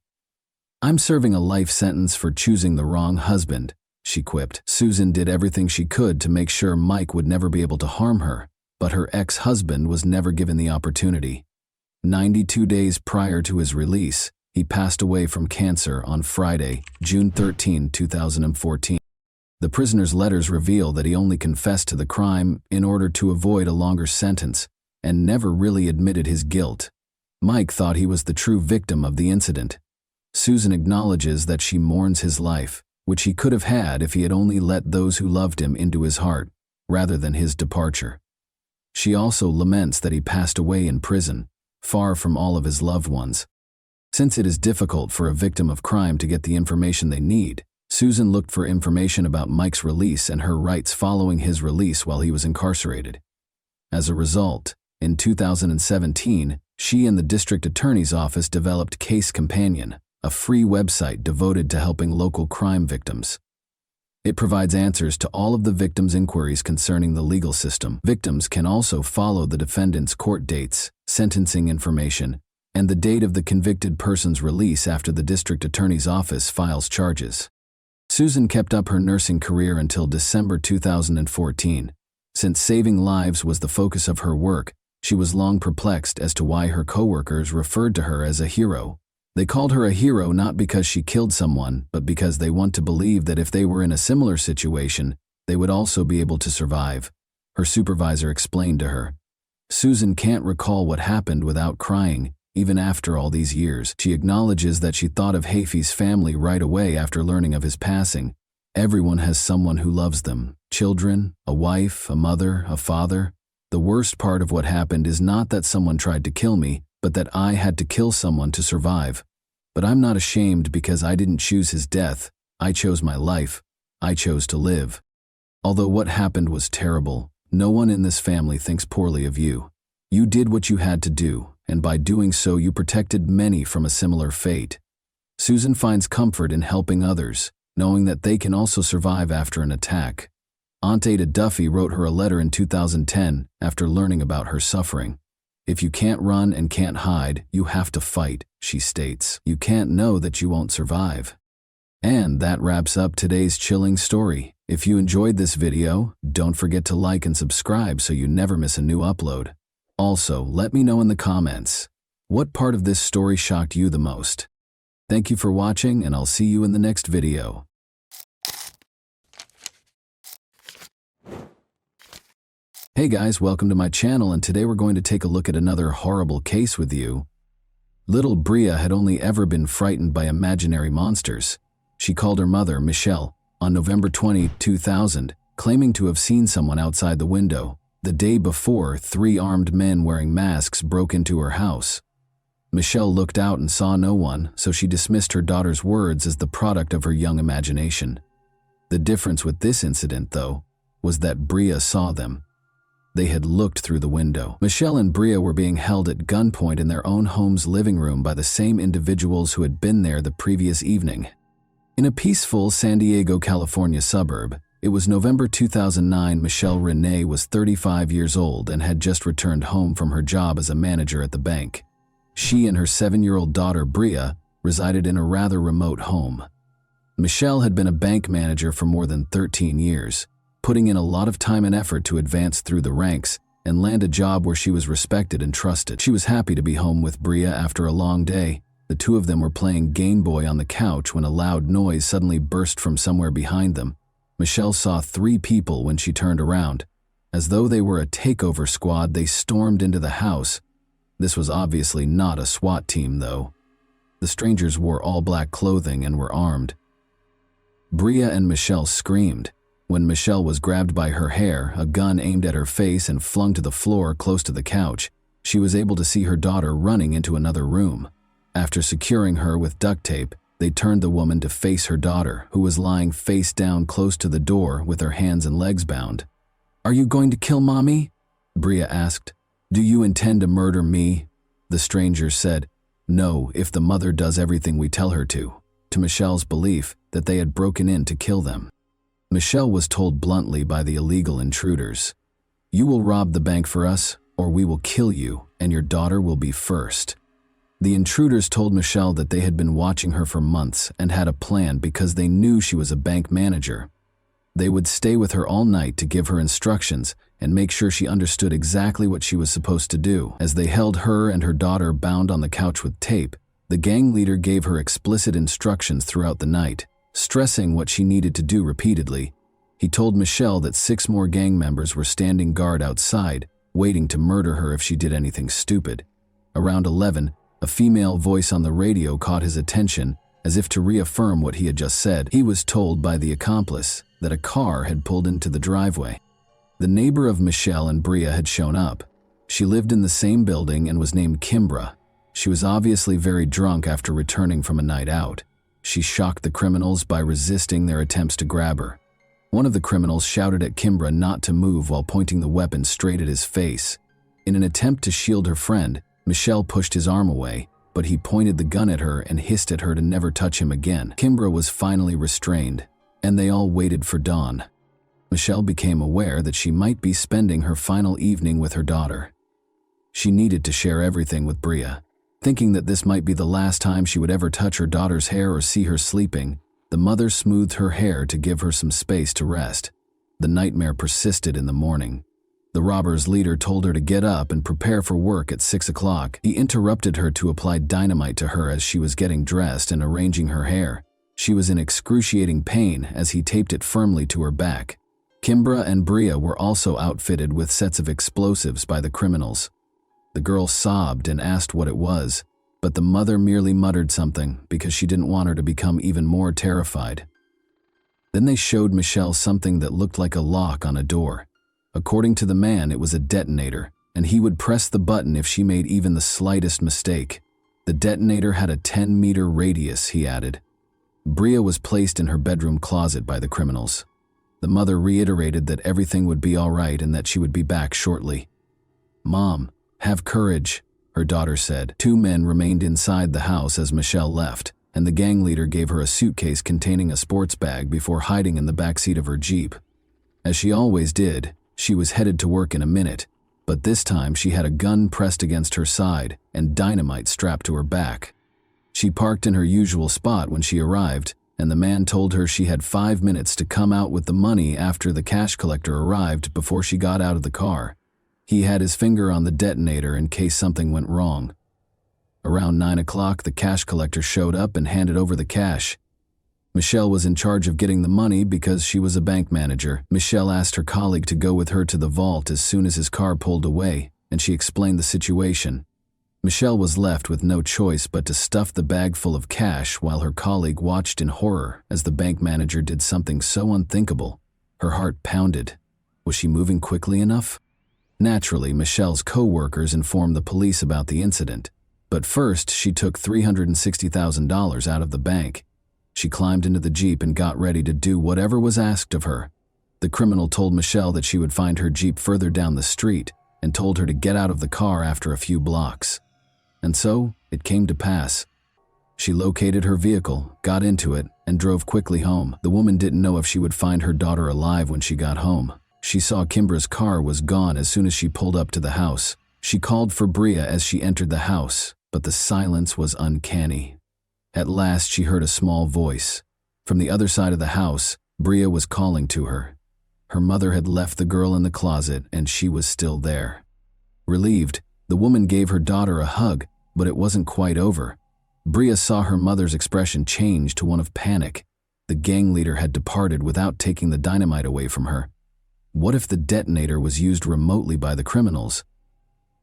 "I'm serving a life sentence for choosing the wrong husband," she quipped. Susan did everything she could to make sure Mike would never be able to harm her, but her ex-husband was never given the opportunity. 92 days prior to his release, he passed away from cancer on Friday, June 13, 2014. The prisoner's letters reveal that he only confessed to the crime in order to avoid a longer sentence and never really admitted his guilt. Mike thought he was the true victim of the incident. Susan acknowledges that she mourns his life, which he could have had if he had only let those who loved him into his heart, rather than his departure. She also laments that he passed away in prison, far from all of his loved ones. Since it is difficult for a victim of crime to get the information they need, Susan looked for information about Mike's release and her rights following his release while he was incarcerated. As a result, in 2017, she and the district attorney's office developed Case Companion, a free website devoted to helping local crime victims. It provides answers to all of the victims' inquiries concerning the legal system. Victims can also follow the defendant's court dates, sentencing information, and the date of the convicted person's release after the district attorney's office files charges. Susan kept up her nursing career until December 2014. Since saving lives was the focus of her work, she was long perplexed as to why her coworkers referred to her as a hero. They called her a hero not because she killed someone, but because they want to believe that if they were in a similar situation, they would also be able to survive, her supervisor explained to her. Susan can't recall what happened without crying, even after all these years. She acknowledges that she thought of Hafey's family right away after learning of his passing. Everyone has someone who loves them. Children, a wife, a mother, a father. The worst part of what happened is not that someone tried to kill me, but that I had to kill someone to survive. But I'm not ashamed because I didn't choose his death. I chose my life. I chose to live. Although what happened was terrible, no one in this family thinks poorly of you. You did what you had to do, and by doing so you protected many from a similar fate. Susan finds comfort in helping others, knowing that they can also survive after an attack. Aunt Ada Duffy wrote her a letter in 2010 after learning about her suffering. "If you can't run and can't hide, you have to fight," she states. "You can't know that you won't survive." And that wraps up today's chilling story. If you enjoyed this video, don't forget to like and subscribe so you never miss a new upload. Also, let me know in the comments, what part of this story shocked you the most? Thank you for watching, and I'll see you in the next video. Hey guys, welcome to my channel, and today we're going to take a look at another horrible case with you. Little Bria had only ever been frightened by imaginary monsters. She called her mother, Michelle, on November 20, 2000, claiming to have seen someone outside the window. The day before, 3 armed men wearing masks broke into her house. Michelle looked out and saw no one, so she dismissed her daughter's words as the product of her young imagination. The difference with this incident, though, was that Bria saw them. They had looked through the window. Michelle and Bria were being held at gunpoint in their own home's living room by the same individuals who had been there the previous evening. In a peaceful San Diego, California suburb, it was November 2009. Michelle Renee was 35 years old and had just returned home from her job as a manager at the bank. She and her 7-year-old daughter, Bria, resided in a rather remote home. Michelle had been a bank manager for more than 13 years, putting in a lot of time and effort to advance through the ranks and land a job where she was respected and trusted. She was happy to be home with Bria after a long day. The two of them were playing Game Boy on the couch when a loud noise suddenly burst from somewhere behind them. Michelle saw 3 people when she turned around. As though they were a takeover squad, they stormed into the house. This was obviously not a SWAT team, though. The strangers wore all black clothing and were armed. Bria and Michelle screamed. When Michelle was grabbed by her hair, a gun aimed at her face and flung to the floor close to the couch, she was able to see her daughter running into another room. After securing her with duct tape, they turned the woman to face her daughter, who was lying face down close to the door with her hands and legs bound. "Are you going to kill Mommy?" Bria asked. "Do you intend to murder me?" The stranger said, "No, if the mother does everything we tell her to Michelle's belief that they had broken in to kill them. Michelle was told bluntly by the illegal intruders, "You will rob the bank for us, or we will kill you, and your daughter will be first." The intruders told Michelle that they had been watching her for months and had a plan because they knew she was a bank manager. They would stay with her all night to give her instructions and make sure she understood exactly what she was supposed to do. As they held her and her daughter bound on the couch with tape, the gang leader gave her explicit instructions throughout the night, stressing what she needed to do repeatedly. He told Michelle that 6 more gang members were standing guard outside, waiting to murder her if she did anything stupid. Around 11, a female voice on the radio caught his attention, as if to reaffirm what he had just said. He was told by the accomplice that a car had pulled into the driveway. The neighbor of Michelle and Bria had shown up. She lived in the same building and was named Kimbra. She was obviously very drunk after returning from a night out. She shocked the criminals by resisting their attempts to grab her. One of the criminals shouted at Kimbra not to move while pointing the weapon straight at his face. In an attempt to shield her friend, Michelle pushed his arm away, but he pointed the gun at her and hissed at her to never touch him again. Kimbra was finally restrained, and they all waited for dawn. Michelle became aware that she might be spending her final evening with her daughter. She needed to share everything with Bria. Thinking that this might be the last time she would ever touch her daughter's hair or see her sleeping, the mother smoothed her hair to give her some space to rest. The nightmare persisted in the morning. The robbers' leader told her to get up and prepare for work at 6 o'clock. He interrupted her to apply dynamite to her as she was getting dressed and arranging her hair. She was in excruciating pain as he taped it firmly to her back. Kimbra and Bria were also outfitted with sets of explosives by the criminals. The girl sobbed and asked what it was, but the mother merely muttered something because she didn't want her to become even more terrified. Then they showed Michelle something that looked like a lock on a door. According to the man, it was a detonator, and he would press the button if she made even the slightest mistake. The detonator had a 10-meter radius, he added. Bria was placed in her bedroom closet by the criminals. The mother reiterated that everything would be all right and that she would be back shortly. "Mom, have courage," her daughter said. 2 men remained inside the house as Michelle left, and the gang leader gave her a suitcase containing a sports bag before hiding in the backseat of her Jeep. As she always did, she was headed to work in a minute, but this time she had a gun pressed against her side and dynamite strapped to her back. She parked in her usual spot when she arrived, and the man told her she had 5 minutes to come out with the money after the cash collector arrived before she got out of the car. He had his finger on the detonator in case something went wrong. Around 9 o'clock, the cash collector showed up and handed over the cash. Michelle was in charge of getting the money because she was a bank manager. Michelle asked her colleague to go with her to the vault as soon as his car pulled away, and she explained the situation. Michelle was left with no choice but to stuff the bag full of cash while her colleague watched in horror as the bank manager did something so unthinkable. Her heart pounded. Was she moving quickly enough? Naturally, Michelle's co-workers informed the police about the incident, but first she took $360,000 out of the bank. She climbed into the Jeep and got ready to do whatever was asked of her. The criminal told Michelle that she would find her Jeep further down the street and told her to get out of the car after a few blocks. And so, it came to pass. She located her vehicle, got into it, and drove quickly home. The woman didn't know if she would find her daughter alive when she got home. She saw Kimbra's car was gone as soon as she pulled up to the house. She called for Bria as she entered the house, but the silence was uncanny. At last, she heard a small voice. From the other side of the house, Bria was calling to her. Her mother had left the girl in the closet, and she was still there. Relieved, the woman gave her daughter a hug, but it wasn't quite over. Bria saw her mother's expression change to one of panic. The gang leader had departed without taking the dynamite away from her. What if the detonator was used remotely by the criminals?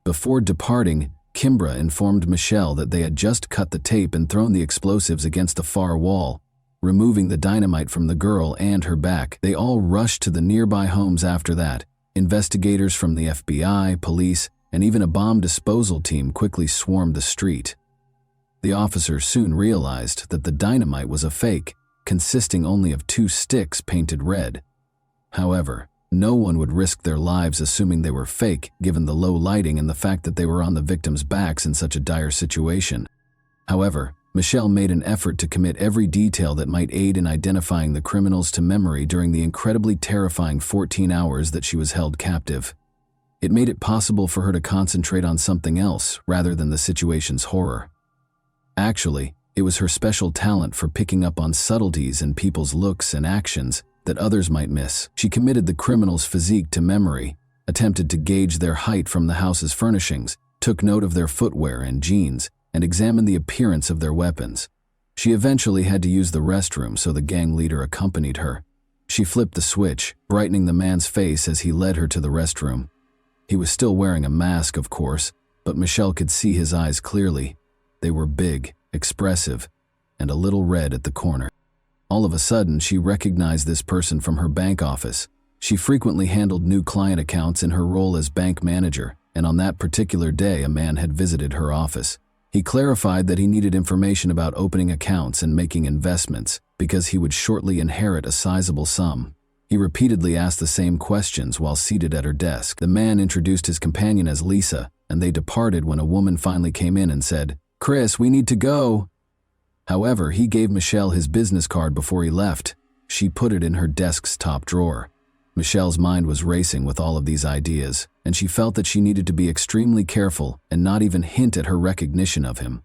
Before departing, Kimbra informed Michelle that they had just cut the tape and thrown the explosives against the far wall. removing the dynamite from the girl and her back. They all rushed to the nearby homes after that. Investigators from the FBI, police, and even a bomb disposal team quickly swarmed the street. The officers soon realized that the dynamite was a fake, consisting only of 2 sticks painted red. However, no one would risk their lives assuming they were fake, given the low lighting and the fact that they were on the victims' backs in such a dire situation. However, Michelle made an effort to commit every detail that might aid in identifying the criminals to memory during the incredibly terrifying 14 hours that she was held captive. It made it possible for her to concentrate on something else rather than the situation's horror. Actually, it was her special talent for picking up on subtleties in people's looks and actions that others might miss. She committed the criminals' physique to memory, attempted to gauge their height from the house's furnishings, took note of their footwear and jeans, and examined the appearance of their weapons. She eventually had to use the restroom, so the gang leader accompanied her. She flipped the switch, brightening the man's face as he led her to the restroom. He was still wearing a mask, of course, but Michelle could see his eyes clearly. They were big, expressive, and a little red at the corner. All of a sudden, she recognized this person from her bank office. She frequently handled new client accounts in her role as bank manager, and on that particular day, a man had visited her office. He clarified that he needed information about opening accounts and making investments because he would shortly inherit a sizable sum. He repeatedly asked the same questions while seated at her desk. The man introduced his companion as Lisa, and they departed when a woman finally came in and said, "Chris, we need to go." However, he gave Michelle his business card before he left. She put it in her desk's top drawer. Michelle's mind was racing with all of these ideas, and she felt that she needed to be extremely careful and not even hint at her recognition of him.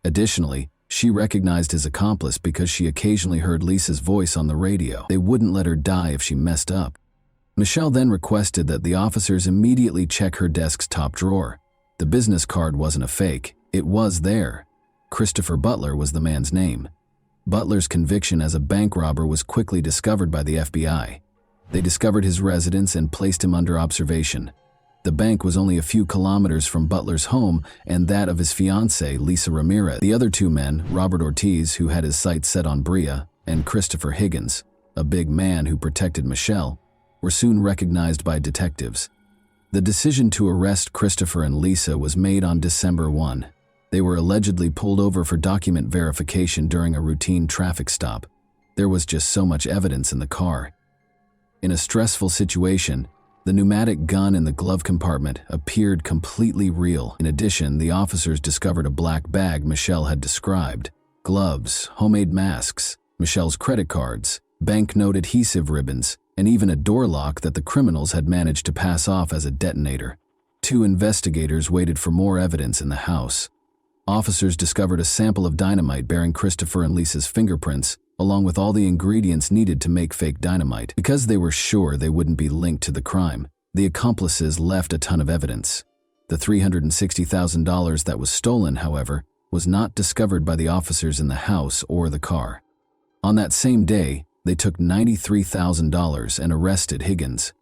Additionally, she recognized his accomplice because she occasionally heard Lisa's voice on the radio. They wouldn't let her die if she messed up. Michelle then requested that the officers immediately check her desk's top drawer. The business card wasn't a fake. It was there. Christopher Butler was the man's name. Butler's conviction as a bank robber was quickly discovered by the FBI. They discovered his residence and placed him under observation. The bank was only a few kilometers from Butler's home and that of his fiancée, Lisa Ramirez. The other 2 men, Robert Ortiz, who had his sights set on Bria, and Christopher Higgins, a big man who protected Michelle, were soon recognized by detectives. The decision to arrest Christopher and Lisa was made on December 1. They were allegedly pulled over for document verification during a routine traffic stop. There was just so much evidence in the car. In a stressful situation, the pneumatic gun in the glove compartment appeared completely real. In addition, the officers discovered a black bag Michelle had described, gloves, homemade masks, Michelle's credit cards, banknote adhesive ribbons, and even a door lock that the criminals had managed to pass off as a detonator. 2 investigators waited for more evidence in the house. Officers discovered a sample of dynamite bearing Christopher and Lisa's fingerprints, along with all the ingredients needed to make fake dynamite. Because they were sure they wouldn't be linked to the crime, the accomplices left a ton of evidence. The $360,000 that was stolen, however, was not discovered by the officers in the house or the car. On that same day, they took $93,000 and arrested Higgins.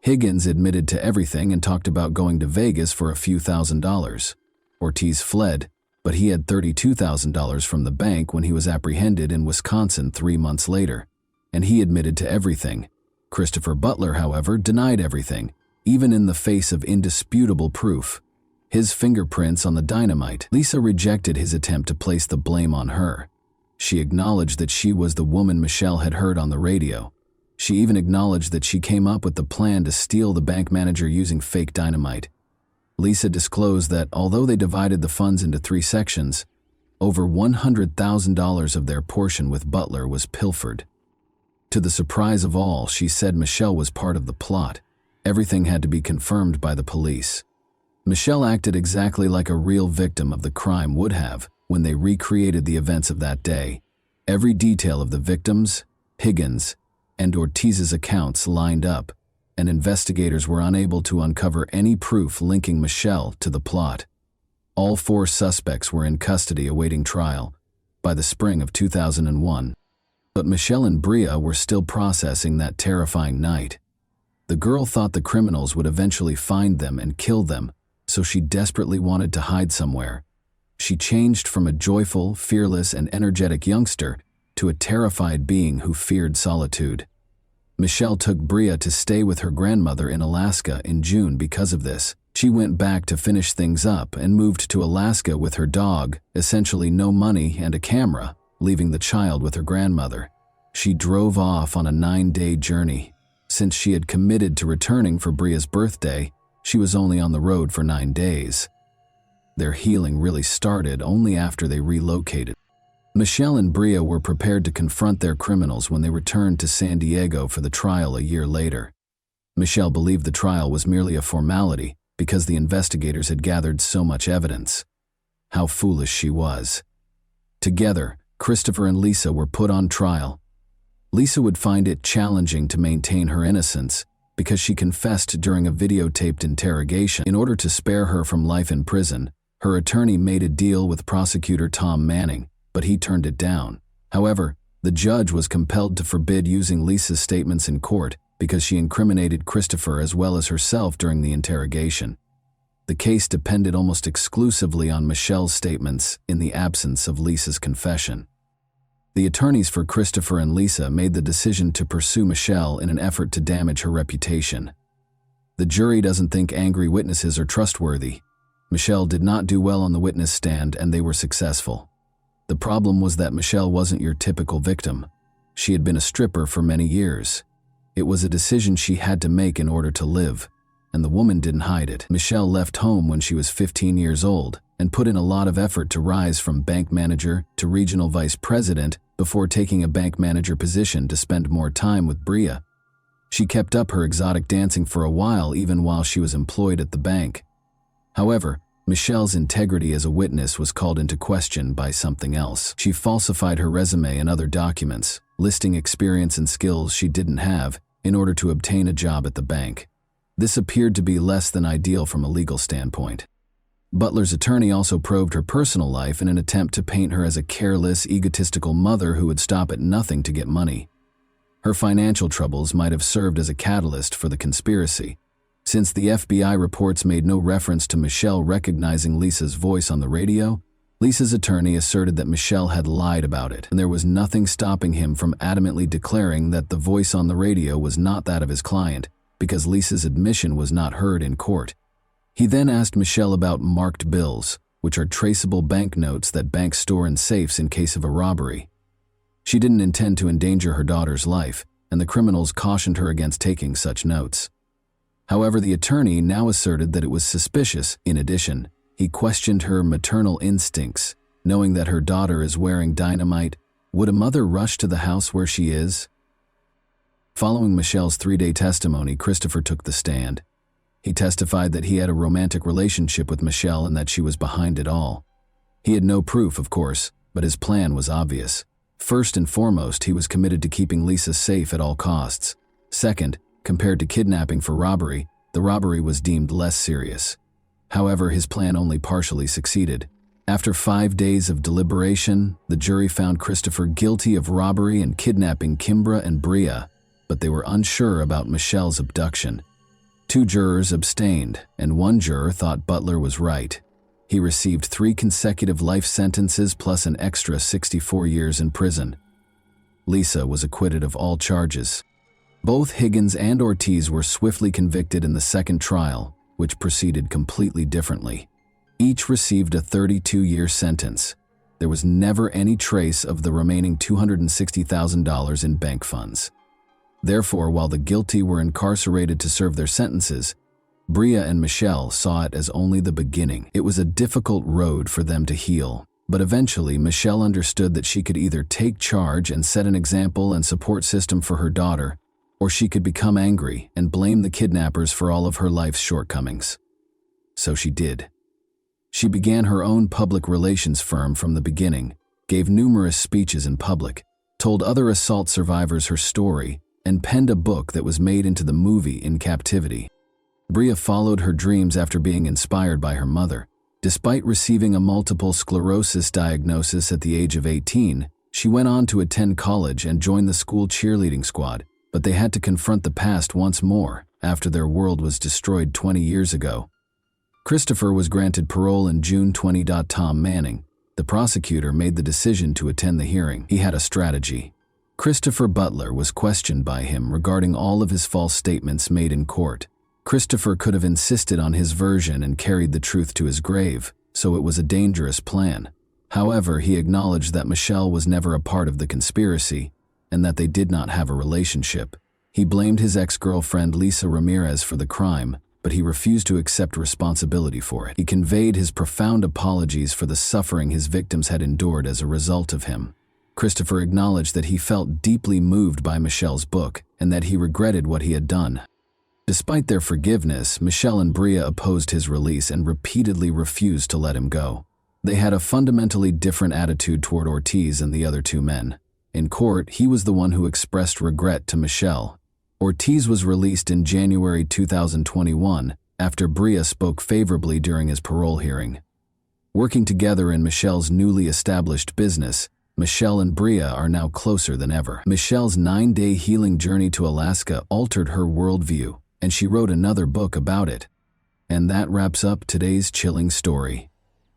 Higgins admitted to everything and talked about going to Vegas for a few $1,000s. Ortiz fled, but he had $32,000 from the bank when he was apprehended in Wisconsin 3 months later, and he admitted to everything. Christopher Butler, however, denied everything, even in the face of indisputable proof. His fingerprints on the dynamite. Lisa rejected his attempt to place the blame on her. She acknowledged that she was the woman Michelle had heard on the radio. She even acknowledged that she came up with the plan to steal the bank manager using fake dynamite. Lisa disclosed that although they divided the funds into 3 sections, over $100,000 of their portion with Butler was pilfered. To the surprise of all, she said Michelle was part of the plot. Everything had to be confirmed by the police. Michelle acted exactly like a real victim of the crime would have when they recreated the events of that day. Every detail of the victims, Higgins, and Ortiz's accounts lined up, and investigators were unable to uncover any proof linking Michelle to the plot. All 4 suspects were in custody awaiting trial by the spring of 2001. But Michelle and Bria were still processing that terrifying night. The girl thought the criminals would eventually find them and kill them, so she desperately wanted to hide somewhere. She changed from a joyful, fearless, and energetic youngster to a terrified being who feared solitude. Michelle took Bria to stay with her grandmother in Alaska in June because of this. She went back to finish things up and moved to Alaska with her dog, essentially no money and a camera, leaving the child with her grandmother. She drove off on a 9-day journey. Since she had committed to returning for Bria's birthday, she was only on the road for 9 days. Their healing really started only after they relocated. Michelle and Bria were prepared to confront their criminals when they returned to San Diego for the trial a year later. Michelle believed the trial was merely a formality because the investigators had gathered so much evidence. How foolish she was. Together, Christopher and Lisa were put on trial. Lisa would find it challenging to maintain her innocence because she confessed during a videotaped interrogation. In order to spare her from life in prison, her attorney made a deal with prosecutor Tom Manning, but he turned it down. However, the judge was compelled to forbid using Lisa's statements in court because she incriminated Christopher as well as herself during the interrogation. The case depended almost exclusively on Michelle's statements in the absence of Lisa's confession. The attorneys for Christopher and Lisa made the decision to pursue Michelle in an effort to damage her reputation. The jury doesn't think angry witnesses are trustworthy. Michelle did not do well on the witness stand and they were successful. The problem was that Michelle wasn't your typical victim. She had been a stripper for many years. It was a decision she had to make in order to live, and the woman didn't hide it. Michelle left home when she was 15 years old and put in a lot of effort to rise from bank manager to regional vice president before taking a bank manager position to spend more time with Bria. She kept up her exotic dancing for a while even while she was employed at the bank. However, Michelle's integrity as a witness was called into question by something else. She falsified her resume and other documents, listing experience and skills she didn't have in order to obtain a job at the bank. This appeared to be less than ideal from a legal standpoint. Butler's attorney also probed her personal life in an attempt to paint her as a careless, egotistical mother who would stop at nothing to get money. Her financial troubles might have served as a catalyst for the conspiracy. Since the FBI reports made no reference to Michelle recognizing Lisa's voice on the radio, Lisa's attorney asserted that Michelle had lied about it, and there was nothing stopping him from adamantly declaring that the voice on the radio was not that of his client, because Lisa's admission was not heard in court. He then asked Michelle about marked bills, which are traceable banknotes that banks store in safes in case of a robbery. She didn't intend to endanger her daughter's life, and the criminals cautioned her against taking such notes. However, the attorney now asserted that it was suspicious. In addition, he questioned her maternal instincts, knowing that her daughter is wearing dynamite. Would a mother rush to the house where she is? Following Michelle's 3-day testimony, Christopher took the stand. He testified that he had a romantic relationship with Michelle and that she was behind it all. He had no proof, of course, but his plan was obvious. First and foremost, he was committed to keeping Lisa safe at all costs. Second, compared to kidnapping for robbery, the robbery was deemed less serious. However, his plan only partially succeeded. After 5 days of deliberation, the jury found Christopher guilty of robbery and kidnapping Kimbra and Bria, but they were unsure about Michelle's abduction. 2 jurors abstained, and 1 juror thought Butler was right. He received 3 consecutive life sentences plus an extra 64 years in prison. Lisa was acquitted of all charges. Both Higgins and Ortiz were swiftly convicted in the second trial, which proceeded completely differently. Each received a 32-year sentence. There was never any trace of the remaining $260,000 in bank funds. Therefore, while the guilty were incarcerated to serve their sentences, Bria and Michelle saw it as only the beginning. It was a difficult road for them to heal, but eventually Michelle understood that she could either take charge and set an example and support system for her daughter, or she could become angry and blame the kidnappers for all of her life's shortcomings. So she did. She began her own public relations firm from the beginning, gave numerous speeches in public, told other assault survivors her story, and penned a book that was made into the movie In Captivity. Bria followed her dreams after being inspired by her mother. Despite receiving a multiple sclerosis diagnosis at the age of 18, she went on to attend college and join the school cheerleading squad, but they had to confront the past once more after their world was destroyed 20 years ago. Christopher was granted parole in June 20. Tom Manning, The prosecutor made the decision to attend the hearing. He had a strategy. Christopher Butler was questioned by him regarding all of his false statements made in court. Christopher could have insisted on his version and carried the truth to his grave, so it was a dangerous plan. However, he acknowledged that Michelle was never a part of the conspiracy and that they did not have a relationship. He blamed his ex-girlfriend Lisa Ramirez for the crime, but he refused to accept responsibility for it. He conveyed his profound apologies for the suffering his victims had endured as a result of him. Christopher acknowledged that he felt deeply moved by Michelle's book and that he regretted what he had done. Despite their forgiveness, Michelle and Bria opposed his release and repeatedly refused to let him go. They had a fundamentally different attitude toward Ortiz and the other two men. In court, he was the one who expressed regret to Michelle. Ortiz was released in January 2021 after Bria spoke favorably during his parole hearing. Working together in Michelle's newly established business, Michelle and Bria are now closer than ever. Michelle's 9-day healing journey to Alaska altered her worldview, and she wrote another book about it. And that wraps up today's chilling story.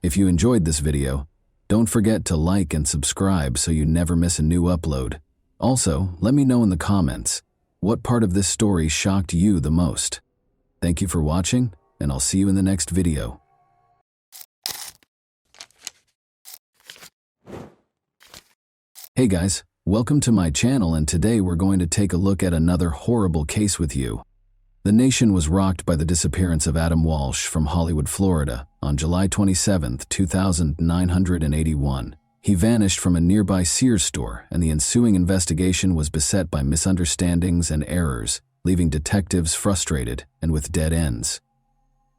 If you enjoyed this video, don't forget to like and subscribe so you never miss a new upload. Also, let me know in the comments, what part of this story shocked you the most? Thank you for watching, and I'll see you in the next video. Hey guys, welcome to my channel, and today we're going to take a look at another horrible case with you. The nation was rocked by the disappearance of Adam Walsh from Hollywood, Florida, on July 27, 2981. He vanished from a nearby Sears store, and the ensuing investigation was beset by misunderstandings and errors, leaving detectives frustrated and with dead ends.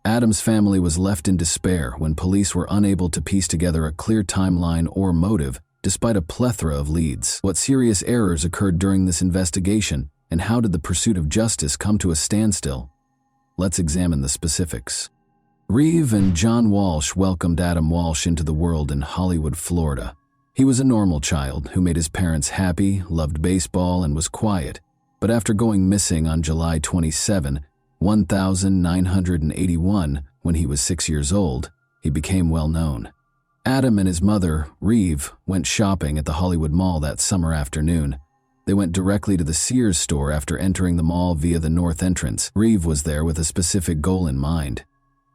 Adam's family was left in despair when police were unable to piece together a clear timeline or motive despite a plethora of leads. What serious errors occurred during this investigation, and how did the pursuit of justice come to a standstill? Let's examine the specifics. Reeve and John Walsh welcomed Adam Walsh into the world in Hollywood, Florida. He was a normal child who made his parents happy, loved baseball, and was quiet. But after going missing on July 27, 1981, when he was 6 years old, he became well known. Adam and his mother, Reeve, went shopping at the Hollywood Mall that summer afternoon. They went directly to the Sears store after entering the mall via the north entrance. Reeve was there with a specific goal in mind: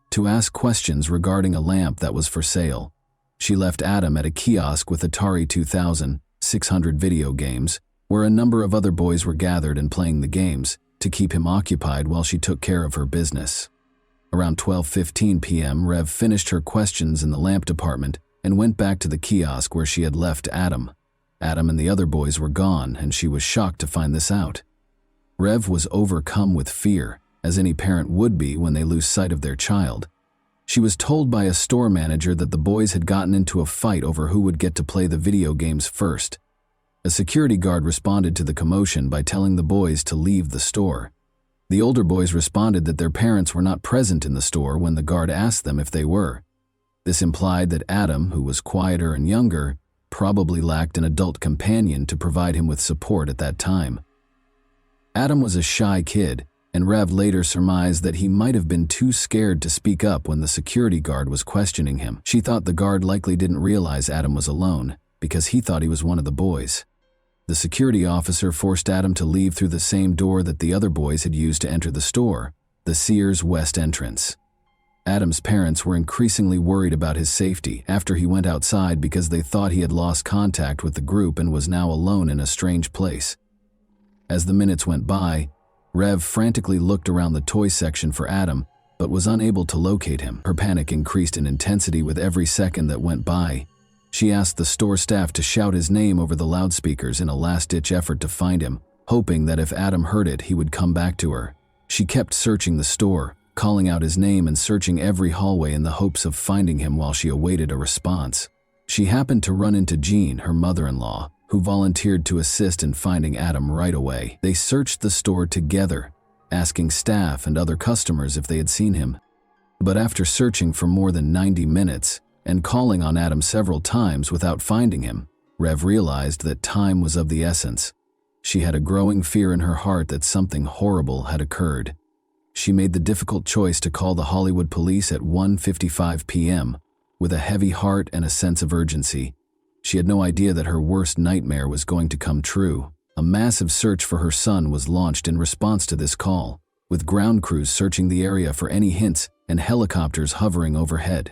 to ask questions regarding a lamp that was for sale. She left Adam at a kiosk with Atari 2600 video games, where a number of other boys were gathered and playing the games, to keep him occupied while she took care of her business. Around 12:15 p.m., Rev finished her questions in the lamp department and went back to the kiosk where she had left Adam. Adam and the other boys were gone, and she was shocked to find this out. Rev was overcome with fear, as any parent would be when they lose sight of their child. She was told by a store manager that the boys had gotten into a fight over who would get to play the video games first. A security guard responded to the commotion by telling the boys to leave the store. The older boys responded that their parents were not present in the store when the guard asked them if they were. This implied that Adam, who was quieter and younger, probably lacked an adult companion to provide him with support at that time. Adam was a shy kid, and Rev later surmised that he might have been too scared to speak up when the security guard was questioning him. She thought the guard likely didn't realize Adam was alone, because he thought he was one of the boys. The security officer forced Adam to leave through the same door that the other boys had used to enter the store, the Sears West entrance. Adam's parents were increasingly worried about his safety after he went outside because they thought he had lost contact with the group and was now alone in a strange place. As the minutes went by, Rev frantically looked around the toy section for Adam, but was unable to locate him. Her panic increased in intensity with every second that went by. She asked the store staff to shout his name over the loudspeakers in a last-ditch effort to find him, hoping that if Adam heard it, he would come back to her. She kept searching the store, calling out his name and searching every hallway in the hopes of finding him while she awaited a response. She happened to run into Jean, her mother-in-law, who volunteered to assist in finding Adam right away. They searched the store together, asking staff and other customers if they had seen him. But after searching for more than 90 minutes, and calling on Adam several times without finding him, Rev realized that time was of the essence. She had a growing fear in her heart that something horrible had occurred. She made the difficult choice to call the Hollywood police at 1:55 p.m., with a heavy heart and a sense of urgency. She had no idea that her worst nightmare was going to come true. A massive search for her son was launched in response to this call, with ground crews searching the area for any hints and helicopters hovering overhead.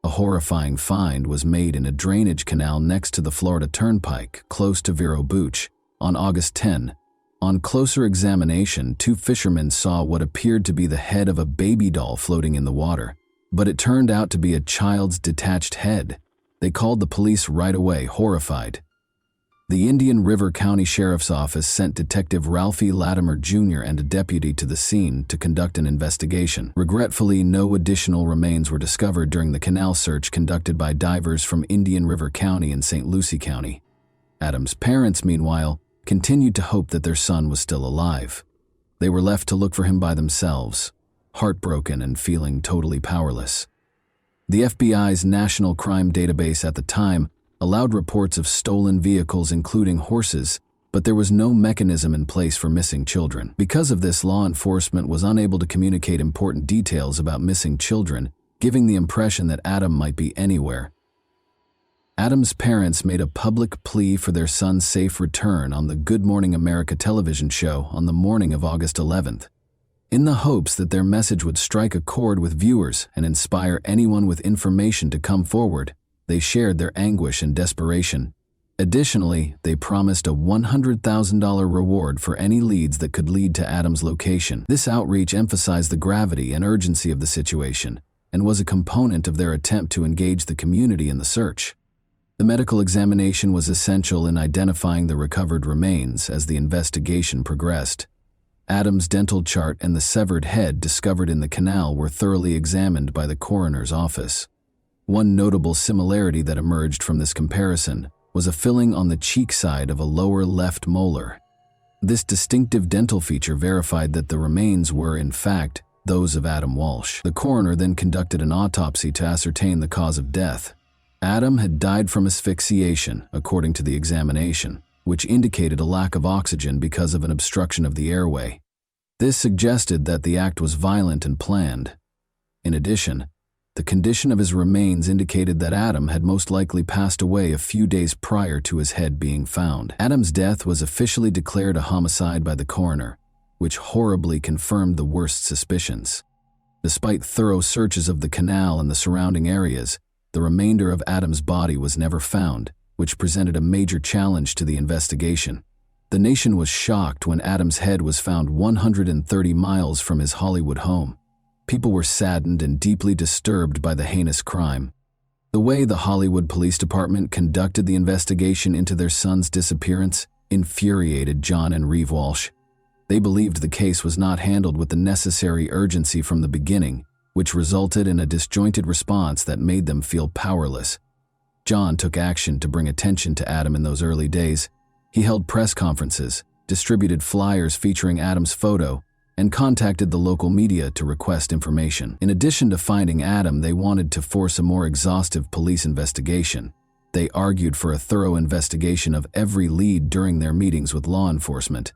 A horrifying find was made in a drainage canal next to the Florida Turnpike, close to Vero Beach, on August 10. On closer examination, 2 fishermen saw what appeared to be the head of a baby doll floating in the water, but it turned out to be a child's detached head. They called the police right away, horrified. The Indian River County Sheriff's Office sent Detective Ralphie Latimer Jr. and a deputy to the scene to conduct an investigation. Regretfully, no additional remains were discovered during the canal search conducted by divers from Indian River County and St. Lucie County. Adam's parents, meanwhile, continued to hope that their son was still alive. They were left to look for him by themselves, heartbroken and feeling totally powerless. The FBI's National Crime Database at the time allowed reports of stolen vehicles including horses, but there was no mechanism in place for missing children. Because of this, law enforcement was unable to communicate important details about missing children, giving the impression that Adam might be anywhere. Adam's parents made a public plea for their son's safe return on the Good Morning America television show on the morning of August 11th, in the hopes that their message would strike a chord with viewers and inspire anyone with information to come forward. They shared their anguish and desperation. Additionally, they promised a $100,000 reward for any leads that could lead to Adam's location. This outreach emphasized the gravity and urgency of the situation and was a component of their attempt to engage the community in the search. The medical examination was essential in identifying the recovered remains as the investigation progressed. Adam's dental chart and the severed head discovered in the canal were thoroughly examined by the coroner's office. One notable similarity that emerged from this comparison was a filling on the cheek side of a lower left molar. This distinctive dental feature verified that the remains were, in fact, those of Adam Walsh. The coroner then conducted an autopsy to ascertain the cause of death. Adam had died from asphyxiation, according to the examination, which indicated a lack of oxygen because of an obstruction of the airway. This suggested that the act was violent and planned. In addition, the condition of his remains indicated that Adam had most likely passed away a few days prior to his head being found. Adam's death was officially declared a homicide by the coroner, which horribly confirmed the worst suspicions. Despite thorough searches of the canal and the surrounding areas, the remainder of Adam's body was never found, which presented a major challenge to the investigation. The nation was shocked when Adam's head was found 130 miles from his Hollywood home. People were saddened and deeply disturbed by the heinous crime. The way the Hollywood Police Department conducted the investigation into their son's disappearance infuriated John and Reeve Walsh. They believed the case was not handled with the necessary urgency from the beginning, which resulted in a disjointed response that made them feel powerless. John took action to bring attention to Adam in those early days. He held press conferences, distributed flyers featuring Adam's photo, and contacted the local media to request information. In addition to finding Adam, they wanted to force a more exhaustive police investigation. They argued for a thorough investigation of every lead during their meetings with law enforcement.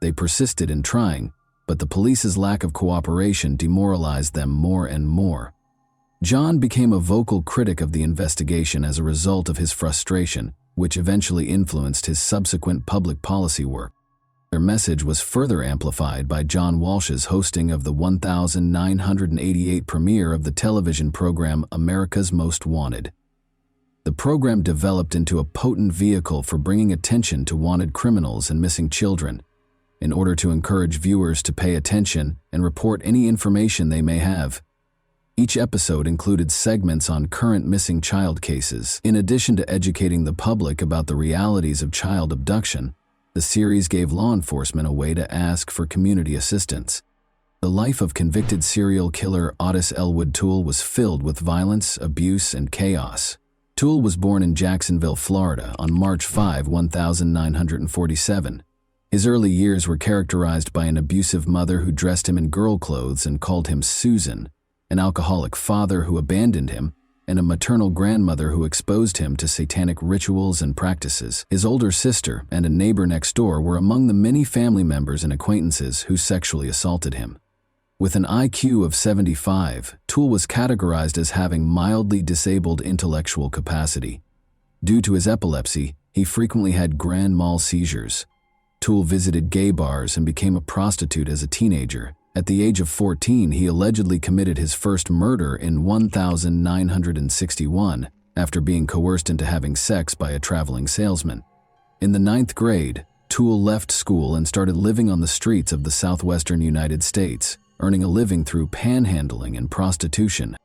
They persisted in trying, but the police's lack of cooperation demoralized them more and more. John became a vocal critic of the investigation as a result of his frustration, which eventually influenced his subsequent public policy work. Their message was further amplified by John Walsh's hosting of the 1988 premiere of the television program America's Most Wanted. The program developed into a potent vehicle for bringing attention to wanted criminals and missing children, in order to encourage viewers to pay attention and report any information they may have. Each episode included segments on current missing child cases. In addition to educating the public about the realities of child abduction, the series gave law enforcement a way to ask for community assistance. The life of convicted serial killer Otis Elwood Toole was filled with violence, abuse, and chaos. Toole was born in Jacksonville, Florida, on March 5, 1947. His early years were characterized by an abusive mother who dressed him in girl clothes and called him Susan, an alcoholic father who abandoned him, and a maternal grandmother who exposed him to satanic rituals and practices. His older sister and a neighbor next door were among the many family members and acquaintances who sexually assaulted him. With an IQ of 75, Toole was categorized as having mildly disabled intellectual capacity. Due to his epilepsy, he frequently had grand mal seizures. Toole visited gay bars and became a prostitute as a teenager. At the age of 14, he allegedly committed his first murder in 1961 after being coerced into having sex by a traveling salesman. In the 9th grade, Toole left school and started living on the streets of the southwestern United States, earning a living through panhandling and prostitution.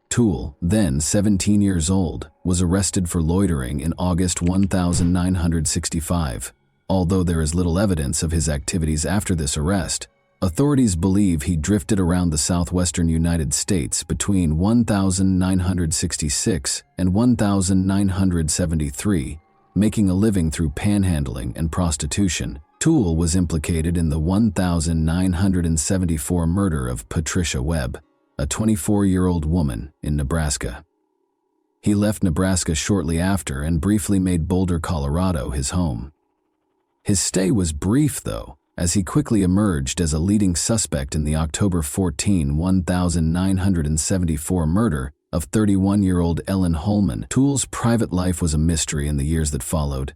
Toole, then 17 years old, was arrested for loitering in August 1965. Although there is little evidence of his activities after this arrest, authorities believe he drifted around the southwestern United States between 1966 and 1973, making a living through panhandling and prostitution. Toole was implicated in the 1974 murder of Patricia Webb, a 24-year-old woman in Nebraska. He left Nebraska shortly after and briefly made Boulder, Colorado, his home. His stay was brief, though, as he quickly emerged as a leading suspect in the October 14, 1974 murder of 31-year-old Ellen Holman. Toole's private life was a mystery in the years that followed.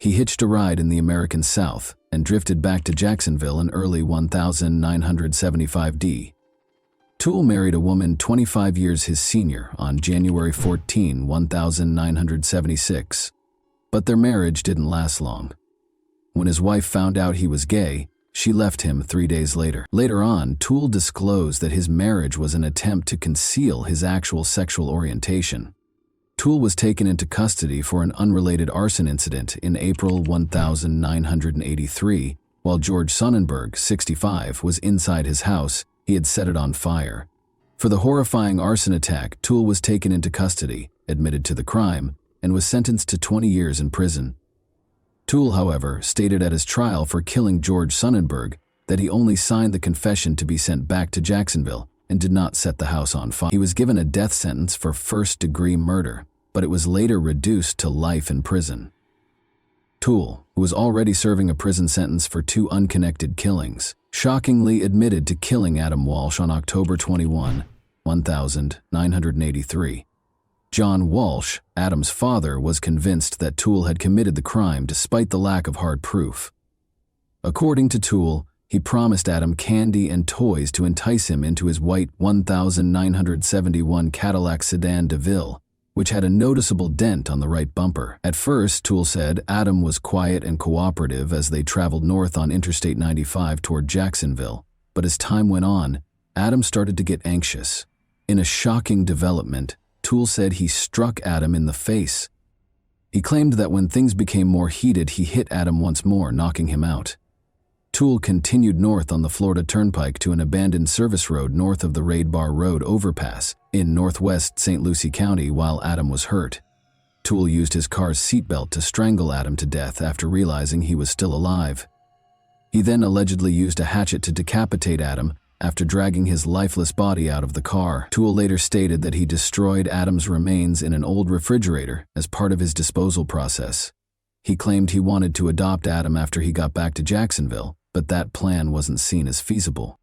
He hitched a ride in the American South and drifted back to Jacksonville in early 1975 D. Toole married a woman 25 years his senior on January 14, 1976, but their marriage didn't last long. When his wife found out he was gay, she left him 3 days later. Later on, Toole disclosed that his marriage was an attempt to conceal his actual sexual orientation. Toole was taken into custody for an unrelated arson incident in April 1983, while George Sonnenberg, 65, was inside his house. He had set it on fire. For the horrifying arson attack, Toole was taken into custody, admitted to the crime, and was sentenced to 20 years in prison. Toole, however, stated at his trial for killing George Sonnenberg that he only signed the confession to be sent back to Jacksonville and did not set the house on fire. He was given a death sentence for first-degree murder, but it was later reduced to life in prison. Toole, who was already serving a prison sentence for 2 unconnected killings, shockingly admitted to killing Adam Walsh on October 21, 1983. John Walsh, Adam's father, was convinced that Toole had committed the crime despite the lack of hard proof. According to Toole, he promised Adam candy and toys to entice him into his white 1971 Cadillac sedan DeVille, which had a noticeable dent on the right bumper. At first, Toole said Adam was quiet and cooperative as they traveled north on Interstate 95 toward Jacksonville, but as time went on, Adam started to get anxious. In a shocking development, Toole said he struck Adam in the face. He claimed that when things became more heated, he hit Adam once more, knocking him out. Toole continued north on the Florida Turnpike to an abandoned service road north of the Raid Bar Road overpass in northwest St. Lucie County while Adam was hurt. Toole used his car's seatbelt to strangle Adam to death after realizing he was still alive. He then allegedly used a hatchet to decapitate Adam after dragging his lifeless body out of the car. Toole later stated that he destroyed Adam's remains in an old refrigerator as part of his disposal process. He claimed he wanted to adopt Adam after he got back to Jacksonville, but that plan wasn't seen as feasible.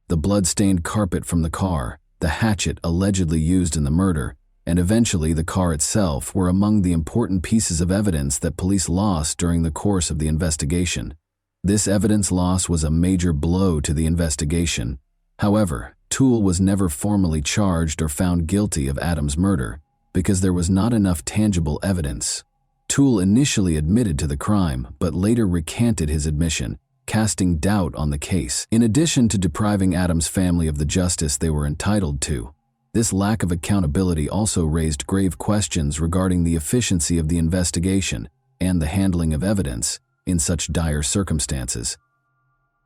The blood-stained carpet from the car, the hatchet allegedly used in the murder, and eventually the car itself were among the important pieces of evidence that police lost during the course of the investigation. This evidence loss was a major blow to the investigation. However, Toole was never formally charged or found guilty of Adam's murder because there was not enough tangible evidence. Toole initially admitted to the crime, but later recanted his admission, casting doubt on the case. In addition to depriving Adam's family of the justice they were entitled to, this lack of accountability also raised grave questions regarding the efficiency of the investigation and the handling of evidence in such dire circumstances.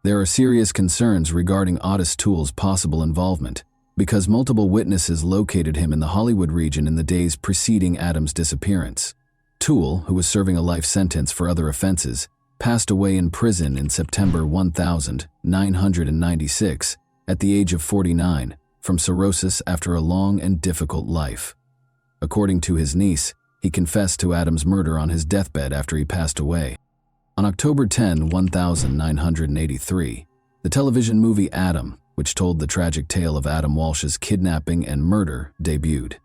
There are serious concerns regarding Otis Toole's possible involvement, because multiple witnesses located him in the Hollywood region in the days preceding Adam's disappearance. Toole, who was serving a life sentence for other offenses, passed away in prison in September 1996 at the age of 49 from cirrhosis after a long and difficult life. According to his niece, he confessed to Adam's murder on his deathbed after he passed away. On October 10, 1983, the television movie Adam, which told the tragic tale of Adam Walsh's kidnapping and murder, debuted.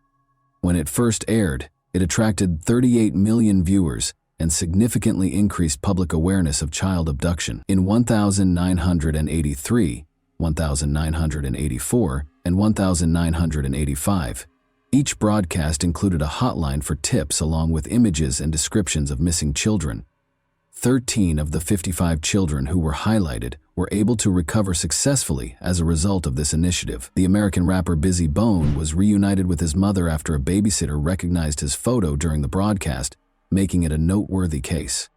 When it first aired, it attracted 38 million viewers and significantly increased public awareness of child abduction. In 1983, 1984, and 1985, each broadcast included a hotline for tips along with images and descriptions of missing children. 13 of the 55 children who were highlighted were able to recover successfully as a result of this initiative. The American rapper Bizzy Bone was reunited with his mother after a babysitter recognized his photo during the broadcast, making it a noteworthy case.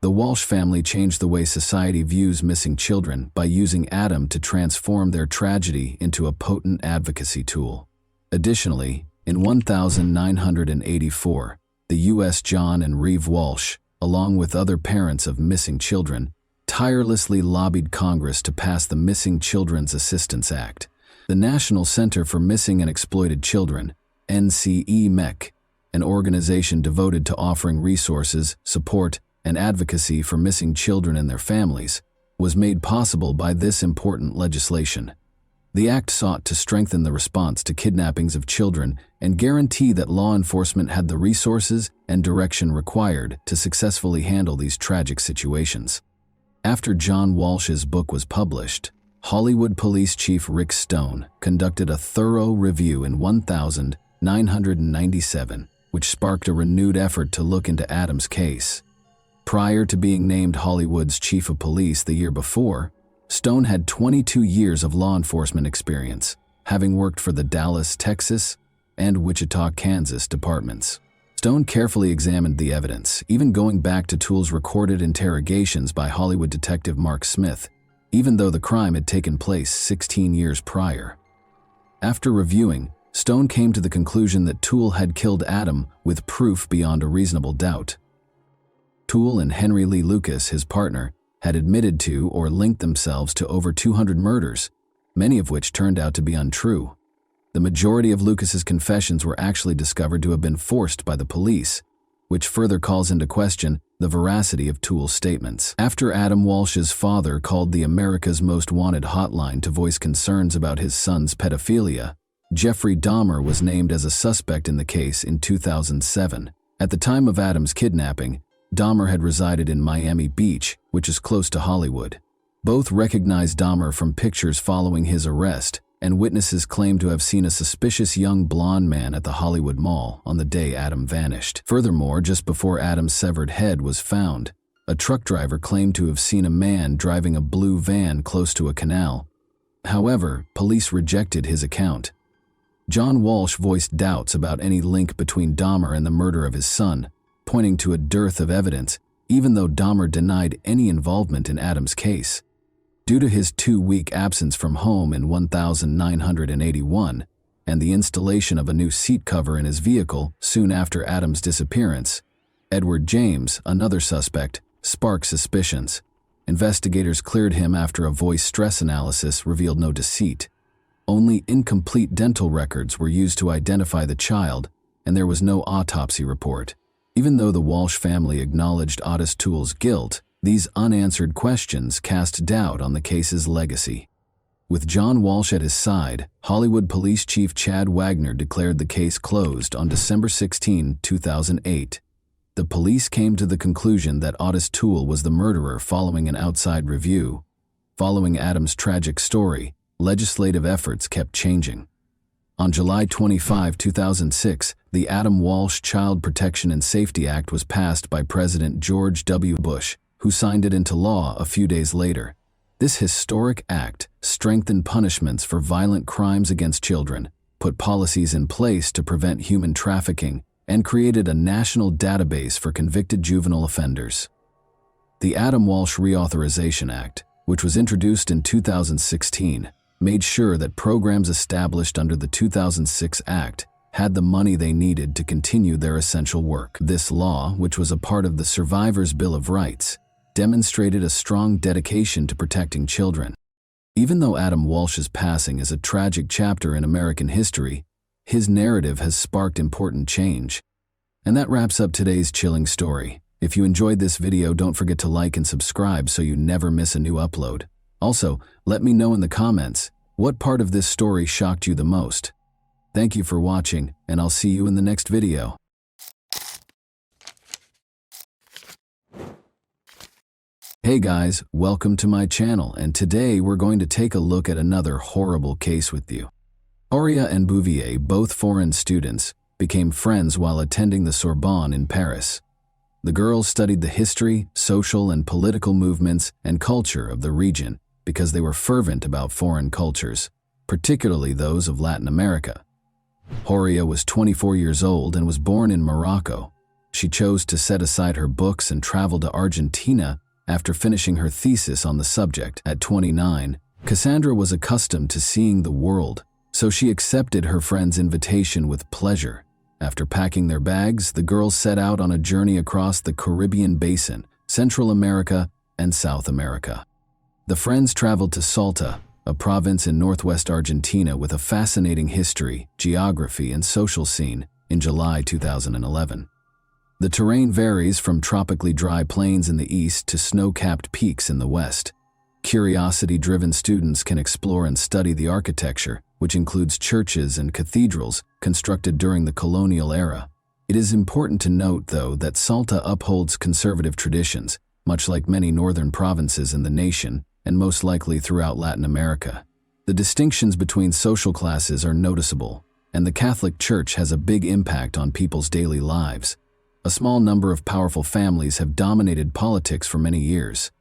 The Walsh family changed the way society views missing children by using Adam to transform their tragedy into a potent advocacy tool. Additionally, in 1984, the U.S. John and Reeve Walsh, along with other parents of missing children, tirelessly lobbied Congress to pass the Missing Children's Assistance Act. The National Center for Missing and Exploited Children, NCEMEC, an organization devoted to offering resources, support, and advocacy for missing children and their families, was made possible by this important legislation. The act sought to strengthen the response to kidnappings of children and guarantee that law enforcement had the resources and direction required to successfully handle these tragic situations. After John Walsh's book was published, Hollywood Police Chief Rick Stone conducted a thorough review in 1997, which sparked a renewed effort to look into Adam's case. Prior to being named Hollywood's Chief of Police the year before, Stone had 22 years of law enforcement experience, having worked for the Dallas, Texas, and Wichita, Kansas departments. Stone carefully examined the evidence, even going back to Toole's recorded interrogations by Hollywood detective Mark Smith, even though the crime had taken place 16 years prior. After reviewing, Stone came to the conclusion that Toole had killed Adam with proof beyond a reasonable doubt. Toole and Henry Lee Lucas, his partner, had admitted to or linked themselves to over 200 murders, many of which turned out to be untrue. The majority of Lucas's confessions were actually discovered to have been forced by the police, which further calls into question the veracity of Toole's statements. After Adam Walsh's father called the America's Most Wanted hotline to voice concerns about his son's pedophilia, Jeffrey Dahmer was named as a suspect in the case in 2007. At the time of Adam's kidnapping, Dahmer had resided in Miami Beach, which is close to Hollywood. Both recognized Dahmer from pictures following his arrest, and witnesses claimed to have seen a suspicious young blonde man at the Hollywood Mall on the day Adam vanished. Furthermore, just before Adam's severed head was found, a truck driver claimed to have seen a man driving a blue van close to a canal. However, police rejected his account. John Walsh voiced doubts about any link between Dahmer and the murder of his son, pointing to a dearth of evidence, even though Dahmer denied any involvement in Adam's case. Due to his 2-week absence from home in 1981 and the installation of a new seat cover in his vehicle soon after Adam's disappearance, Edward James, another suspect, sparked suspicions. Investigators cleared him after a voice stress analysis revealed no deceit. Only incomplete dental records were used to identify the child, and there was no autopsy report. Even though the Walsh family acknowledged Otis Toole's guilt, these unanswered questions cast doubt on the case's legacy. With John Walsh at his side, Hollywood Police Chief Chad Wagner declared the case closed on December 16, 2008. The police came to the conclusion that Otis Toole was the murderer following an outside review. Following Adam's tragic story, legislative efforts kept changing. On July 25, 2006, the Adam Walsh Child Protection and Safety Act was passed by President George W. Bush, who signed it into law a few days later. This historic act strengthened punishments for violent crimes against children, put policies in place to prevent human trafficking, and created a national database for convicted juvenile offenders. The Adam Walsh Reauthorization Act, which was introduced in 2016, made sure that programs established under the 2006 Act had the money they needed to continue their essential work. This law, which was a part of the Survivors' Bill of Rights, demonstrated a strong dedication to protecting children. Even though Adam Walsh's passing is a tragic chapter in American history, his narrative has sparked important change. And that wraps up today's chilling story. If you enjoyed this video, don't forget to like and subscribe so you never miss a new upload. Also, let me know in the comments, What part of this story shocked you the most? Thank you for watching, and I'll see you in the next video. Hey guys, welcome to my channel, and today we're going to take a look at another horrible case with you. Horia and Bouvier, both foreign students, became friends while attending the Sorbonne in Paris. The girls studied the history, social and political movements and culture of the region because they were fervent about foreign cultures, particularly those of Latin America. Horia was 24 years old and was born in Morocco. She chose to set aside her books and travel to Argentina after finishing her thesis on the subject. At 29, Cassandra was accustomed to seeing the world, so she accepted her friend's invitation with pleasure. After packing their bags, the girls set out on a journey across the Caribbean basin, Central America, and South America. The friends traveled to Salta, a province in northwest Argentina with a fascinating history, geography, and social scene, in July 2011. The terrain varies from tropically dry plains in the east to snow-capped peaks in the west. Curiosity-driven students can explore and study the architecture, which includes churches and cathedrals constructed during the colonial era. It is important to note, though, that Salta upholds conservative traditions, much like many northern provinces in the nation, and most likely throughout Latin America. The distinctions between social classes are noticeable, and the Catholic Church has a big impact on people's daily lives. A small number of powerful families have dominated politics for many years.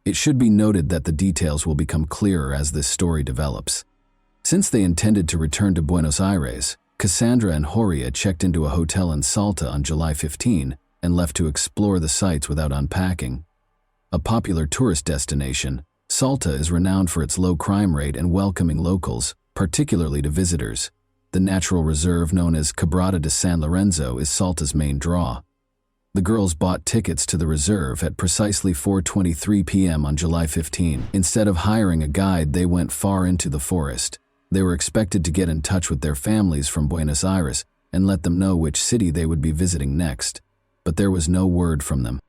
It should be noted that the details will become clearer as this story develops. Since they intended to return to Buenos Aires, Cassandra and Horia checked into a hotel in Salta on July 15 and left to explore the sights without unpacking. A popular tourist destination, Salta is renowned for its low crime rate and welcoming locals, particularly to visitors. The natural reserve known as Quebrada de San Lorenzo is Salta's main draw. The girls bought tickets to the reserve at precisely 4:23 p.m. on July 15. Instead of hiring a guide, they went far into the forest. They were expected to get in touch with their families from Buenos Aires and let them know which city they would be visiting next, but there was no word from them.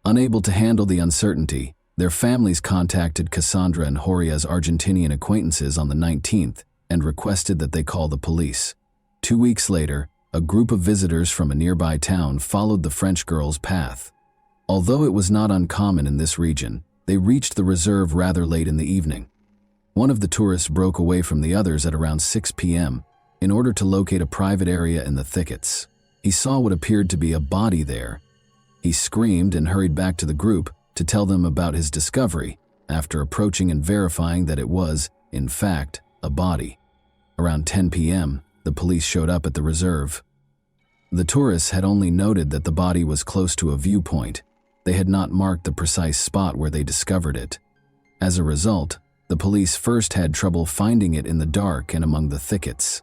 Unable to handle the uncertainty, their families contacted Cassandra and Horia's Argentinian acquaintances on the 19th and requested that they call the police. 2 weeks later, a group of visitors from a nearby town followed the French girl's path. Although it was not uncommon in this region, they reached the reserve rather late in the evening. One of the tourists broke away from the others at around 6 p.m. in order to locate a private area in the thickets. He saw what appeared to be a body there. He screamed and hurried back to the group to tell them about his discovery, after approaching and verifying that it was, in fact, a body. Around 10 p.m., the police showed up at the reserve. The tourists had only noted that the body was close to a viewpoint. They had not marked the precise spot where they discovered it. As a result, the police first had trouble finding it in the dark and among the thickets.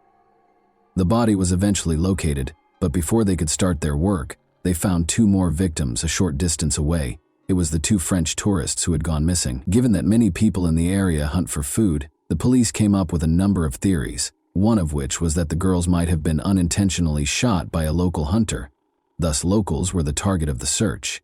The body was eventually located, but before they could start their work, they found 2 more victims a short distance away. It was the 2 French tourists who had gone missing. Given that many people in the area hunt for food, the police came up with a number of theories, one of which was that the girls might have been unintentionally shot by a local hunter. Thus, locals were the target of the search.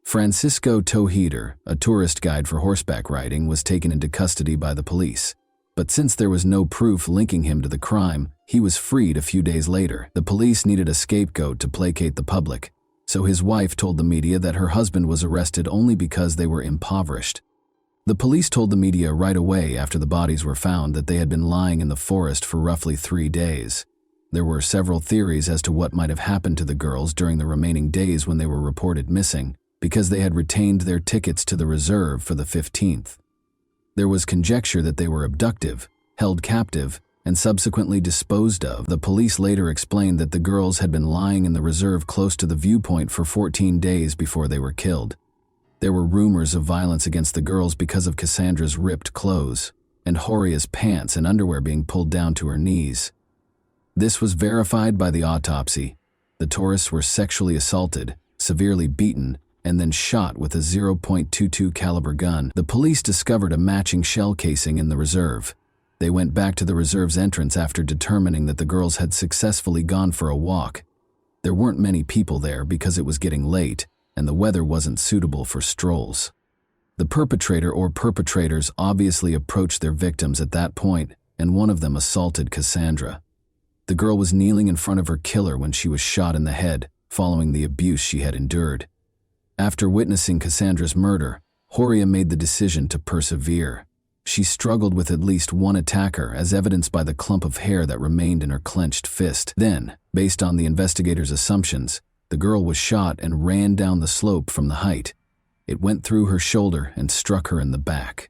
Francisco Tojeder, a tourist guide for horseback riding, was taken into custody by the police. But since there was no proof linking him to the crime, he was freed a few days later. The police needed a scapegoat to placate the public, so his wife told the media that her husband was arrested only because they were impoverished. The police told the media right away after the bodies were found that they had been lying in the forest for roughly 3 days. There were several theories as to what might have happened to the girls during the remaining days when they were reported missing, because they had retained their tickets to the reserve for the 15th. There was conjecture that they were abducted, held captive, and subsequently disposed of. The police later explained that the girls had been lying in the reserve close to the viewpoint for 14 days before they were killed. There were rumors of violence against the girls because of Cassandra's ripped clothes, and Horia's pants and underwear being pulled down to her knees. This was verified by the autopsy. The tourists were sexually assaulted, severely beaten, and then shot with a .22 caliber gun. The police discovered a matching shell casing in the reserve. They went back to the reserve's entrance after determining that the girls had successfully gone for a walk. There weren't many people there because it was getting late, and the weather wasn't suitable for strolls. The perpetrator or perpetrators obviously approached their victims at that point, and one of them assaulted Cassandra. The girl was kneeling in front of her killer when she was shot in the head, following the abuse she had endured. After witnessing Cassandra's murder, Horia made the decision to persevere. She struggled with at least one attacker, as evidenced by the clump of hair that remained in her clenched fist. Then, based on the investigators' assumptions, the girl was shot and ran down the slope from the height. It went through her shoulder and struck her in the back.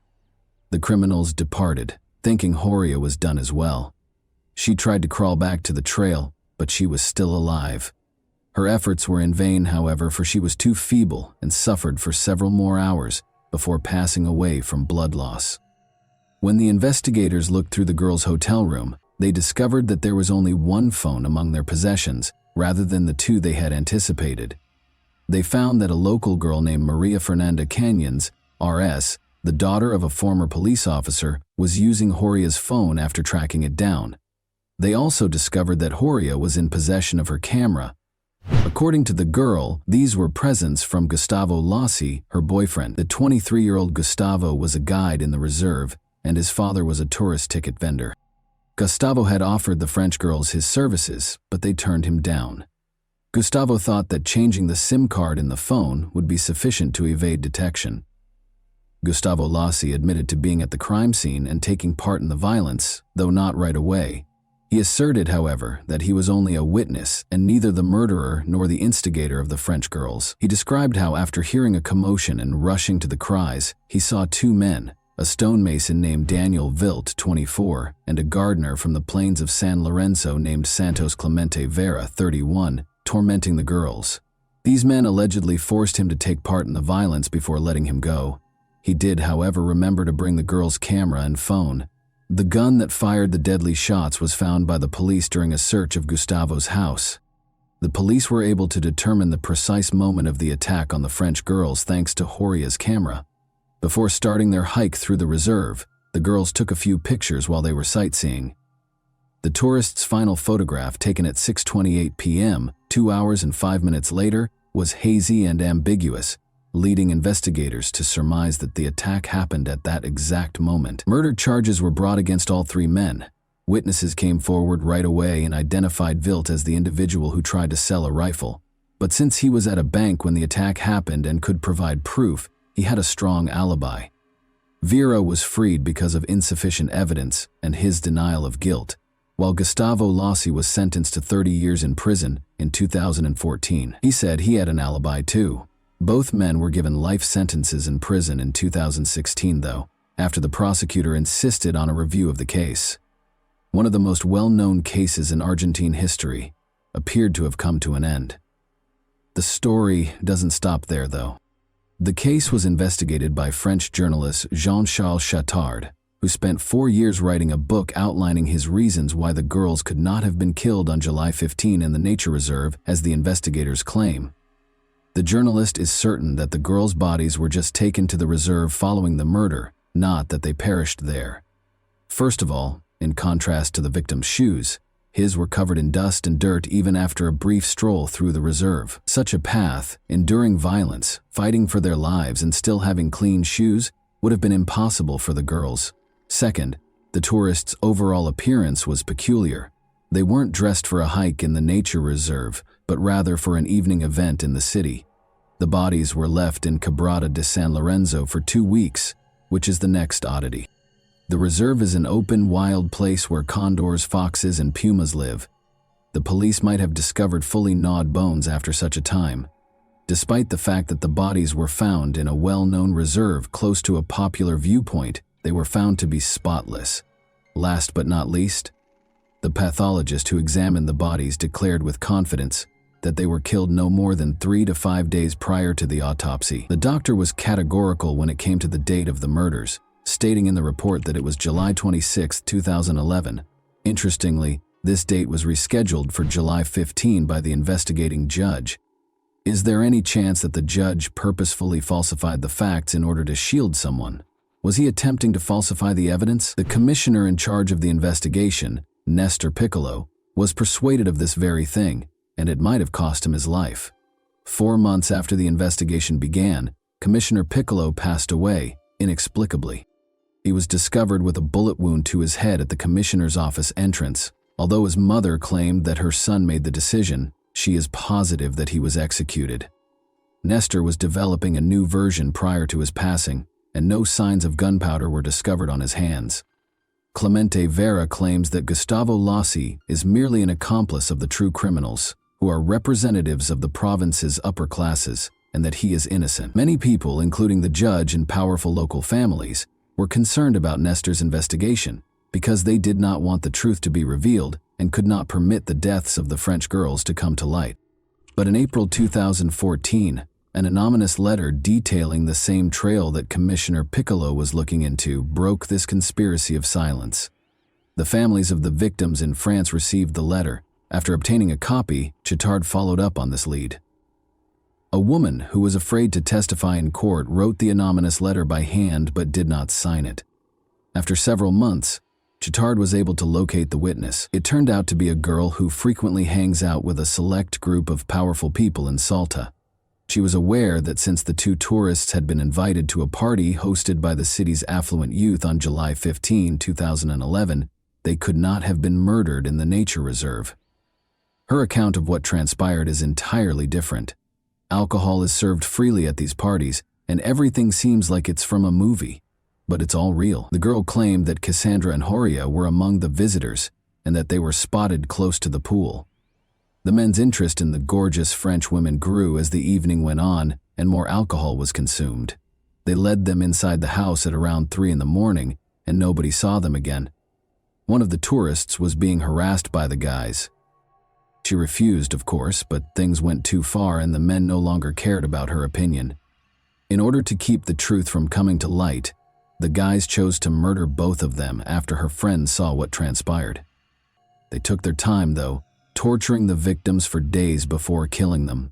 The criminals departed, thinking Horia was done as well. She tried to crawl back to the trail, but she was still alive. Her efforts were in vain, however, for she was too feeble and suffered for several more hours before passing away from blood loss. When the investigators looked through the girl's hotel room, they discovered that there was only one phone among their possessions, rather than the two they had anticipated. They found that a local girl named Maria Fernanda Canyons, RS, the daughter of a former police officer, was using Horia's phone after tracking it down. They also discovered that Horia was in possession of her camera. According to the girl, these were presents from Gustavo Lassi, her boyfriend. The 23-year-old Gustavo was a guide in the reserve, and his father was a tourist ticket vendor. Gustavo had offered the French girls his services, but they turned him down. Gustavo thought that changing the SIM card in the phone would be sufficient to evade detection. Gustavo Lassi admitted to being at the crime scene and taking part in the violence, though not right away. He asserted, however, that he was only a witness and neither the murderer nor the instigator of the French girls. He described how, after hearing a commotion and rushing to the cries, he saw two men, a stonemason named Daniel Vilt, 24, and a gardener from the plains of San Lorenzo named Santos Clemente Vera, 31, tormenting the girls. These men allegedly forced him to take part in the violence before letting him go. He did, however, remember to bring the girl's camera and phone. The gun that fired the deadly shots was found by the police during a search of Gustavo's house. The police were able to determine the precise moment of the attack on the French girls thanks to Horia's camera. Before starting their hike through the reserve, the girls took a few pictures while they were sightseeing. The tourists' final photograph, taken at 6:28 p.m., 2 hours and 5 minutes later, was hazy and ambiguous, leading investigators to surmise that the attack happened at that exact moment. Murder charges were brought against all three men. Witnesses came forward right away and identified Vilt as the individual who tried to sell a rifle. But since he was at a bank when the attack happened and could provide proof, he had a strong alibi. Vera was freed because of insufficient evidence and his denial of guilt, while Gustavo Lassi was sentenced to 30 years in prison in 2014. He said he had an alibi too. Both men were given life sentences in prison in 2016, though, after the prosecutor insisted on a review of the case. One of the most well-known cases in Argentine history appeared to have come to an end. The story doesn't stop there, though. The case was investigated by French journalist Jean-Charles Chattard, who spent 4 years writing a book outlining his reasons why the girls could not have been killed on July 15 in the nature reserve, as the investigators claim. The journalist is certain that the girls' bodies were just taken to the reserve following the murder, not that they perished there. First of all, in contrast to the victim's shoes, his were covered in dust and dirt even after a brief stroll through the reserve. Such a path, enduring violence, fighting for their lives, and still having clean shoes would have been impossible for the girls. Second, the tourists' overall appearance was peculiar. They weren't dressed for a hike in the nature reserve, but rather for an evening event in the city. The bodies were left in Quebrada de San Lorenzo for 2 weeks, which is the next oddity. The reserve is an open, wild place where condors, foxes, and pumas live. The police might have discovered fully gnawed bones after such a time. Despite the fact that the bodies were found in a well-known reserve close to a popular viewpoint, they were found to be spotless. Last but not least, the pathologist who examined the bodies declared with confidence that they were killed no more than 3 to 5 days prior to the autopsy. The doctor was categorical when it came to the date of the murders, stating in the report that it was July 26, 2011. Interestingly, this date was rescheduled for July 15 by the investigating judge. Is there any chance that the judge purposefully falsified the facts in order to shield someone? Was he attempting to falsify the evidence? The commissioner in charge of the investigation, Nestor Piccolo, was persuaded of this very thing, and it might have cost him his life. 4 months after the investigation began, Commissioner Piccolo passed away, inexplicably. He was discovered with a bullet wound to his head at the commissioner's office entrance. Although his mother claimed that her son made the decision, she is positive that he was executed. Nestor was developing a new version prior to his passing, and no signs of gunpowder were discovered on his hands. Clemente Vera claims that Gustavo Lassi is merely an accomplice of the true criminals, who are representatives of the province's upper classes, and that he is innocent. Many people, including the judge and powerful local families, were concerned about Nestor's investigation because they did not want the truth to be revealed and could not permit the deaths of the French girls to come to light. But in April 2014, an anonymous letter detailing the same trail that Commissioner Piccolo was looking into broke this conspiracy of silence. The families of the victims in France received the letter. After obtaining a copy, Chittard followed up on this lead. A woman who was afraid to testify in court wrote the anonymous letter by hand but did not sign it. After several months, Chittard was able to locate the witness. It turned out to be a girl who frequently hangs out with a select group of powerful people in Salta. She was aware that since the two tourists had been invited to a party hosted by the city's affluent youth on July 15, 2011, they could not have been murdered in the nature reserve. Her account of what transpired is entirely different. Alcohol is served freely at these parties, and everything seems like it's from a movie. But it's all real. The girl claimed that Cassandra and Horia were among the visitors and that they were spotted close to the pool. The men's interest in the gorgeous French women grew as the evening went on and more alcohol was consumed. They led them inside the house at around 3 in the morning and nobody saw them again. One of the tourists was being harassed by the guys. She refused, of course, but things went too far and the men no longer cared about her opinion. In order to keep the truth from coming to light, the guys chose to murder both of them after her friends saw what transpired. They took their time, though, torturing the victims for days before killing them.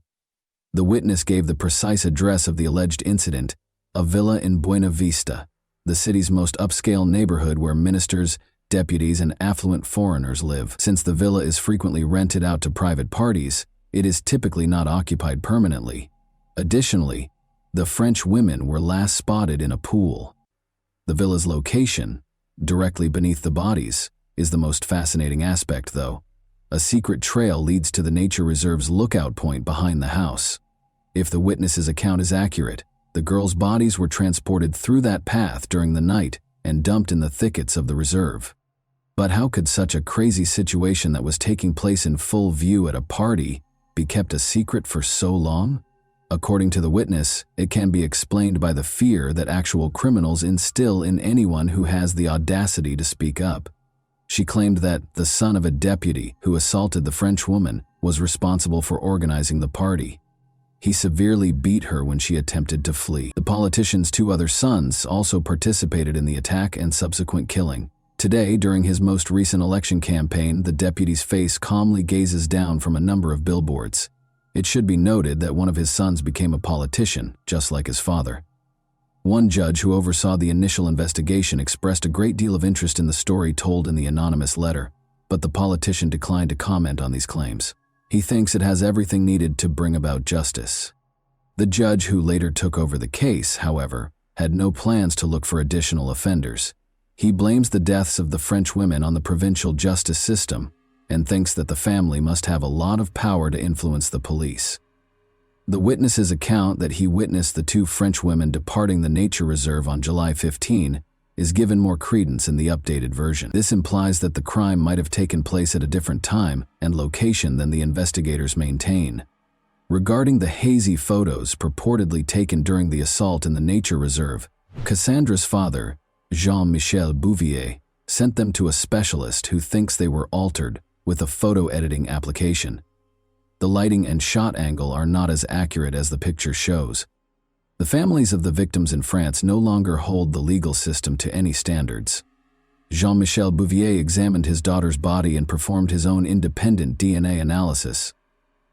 The witness gave the precise address of the alleged incident, a villa in Buena Vista, the city's most upscale neighborhood where ministers, deputies, and affluent foreigners live. Since the villa is frequently rented out to private parties, it is typically not occupied permanently. Additionally, the French women were last spotted in a pool. The villa's location, directly beneath the bodies, is the most fascinating aspect, though. A secret trail leads to the nature reserve's lookout point behind the house. If the witness's account is accurate, the girls' bodies were transported through that path during the night and dumped in the thickets of the reserve. But how could such a crazy situation that was taking place in full view at a party be kept a secret for so long? According to the witness, it can be explained by the fear that actual criminals instill in anyone who has the audacity to speak up. She claimed that the son of a deputy who assaulted the French woman was responsible for organizing the party. He severely beat her when she attempted to flee. The politician's 2 other sons also participated in the attack and subsequent killing. Today, during his most recent election campaign, the deputy's face calmly gazes down from a number of billboards. It should be noted that one of his sons became a politician, just like his father. One judge who oversaw the initial investigation expressed a great deal of interest in the story told in the anonymous letter, but the politician declined to comment on these claims. He thinks it has everything needed to bring about justice. The judge who later took over the case, however, had no plans to look for additional offenders. He blames the deaths of the French women on the provincial justice system and thinks that the family must have a lot of power to influence the police. The witness's account that he witnessed the 2 French women departing the nature reserve on July 15 is given more credence in the updated version. This implies that the crime might have taken place at a different time and location than the investigators maintain. Regarding the hazy photos purportedly taken during the assault in the nature reserve, Cassandra's father, Jean-Michel Bouvier, sent them to a specialist who thinks they were altered with a photo editing application. The lighting and shot angle are not as accurate as the picture shows. The families of the victims in France no longer hold the legal system to any standards. Jean-Michel Bouvier examined his daughter's body and performed his own independent DNA analysis.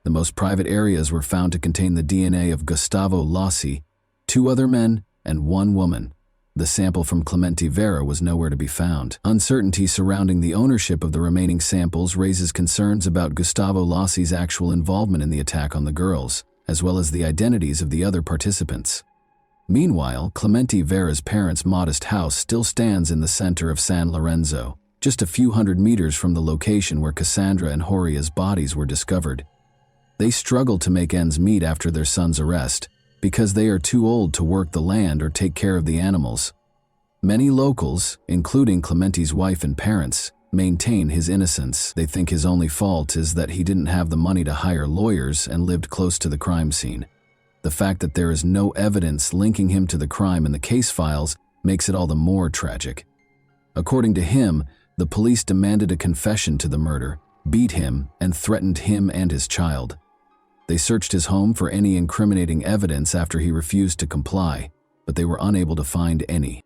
The most private areas were found to contain the DNA of Gustavo Lassi, 2 other men, and 1 woman. The sample from Clemente Vera was nowhere to be found. Uncertainty surrounding the ownership of the remaining samples raises concerns about Gustavo Lassi's actual involvement in the attack on the girls, as well as the identities of the other participants. Meanwhile, Clemente Vera's parents' modest house still stands in the center of San Lorenzo, just a few hundred meters from the location where Cassandra and Horia's bodies were discovered. They struggle to make ends meet after their son's arrest, because they are too old to work the land or take care of the animals. Many locals, including Clemente's wife and parents, maintain his innocence. They think his only fault is that he didn't have the money to hire lawyers and lived close to the crime scene. The fact that there is no evidence linking him to the crime in the case files makes it all the more tragic. According to him, the police demanded a confession to the murder, beat him, and threatened him and his child. They searched his home for any incriminating evidence after he refused to comply, but they were unable to find any.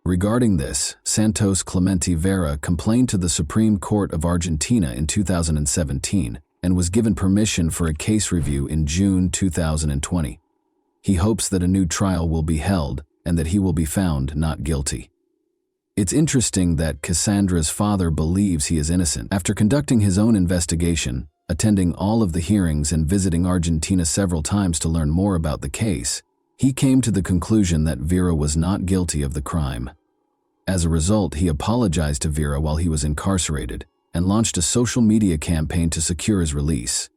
Regarding this, Santos Clemente Vera complained to the Supreme Court of Argentina in 2017 and was given permission for a case review in June 2020. He hopes that a new trial will be held and that he will be found not guilty. It's interesting that Cassandra's father believes he is innocent. After conducting his own investigation, attending all of the hearings and visiting Argentina several times to learn more about the case, he came to the conclusion that Vera was not guilty of the crime. As a result, he apologized to Vera while he was incarcerated and launched a social media campaign to secure his release.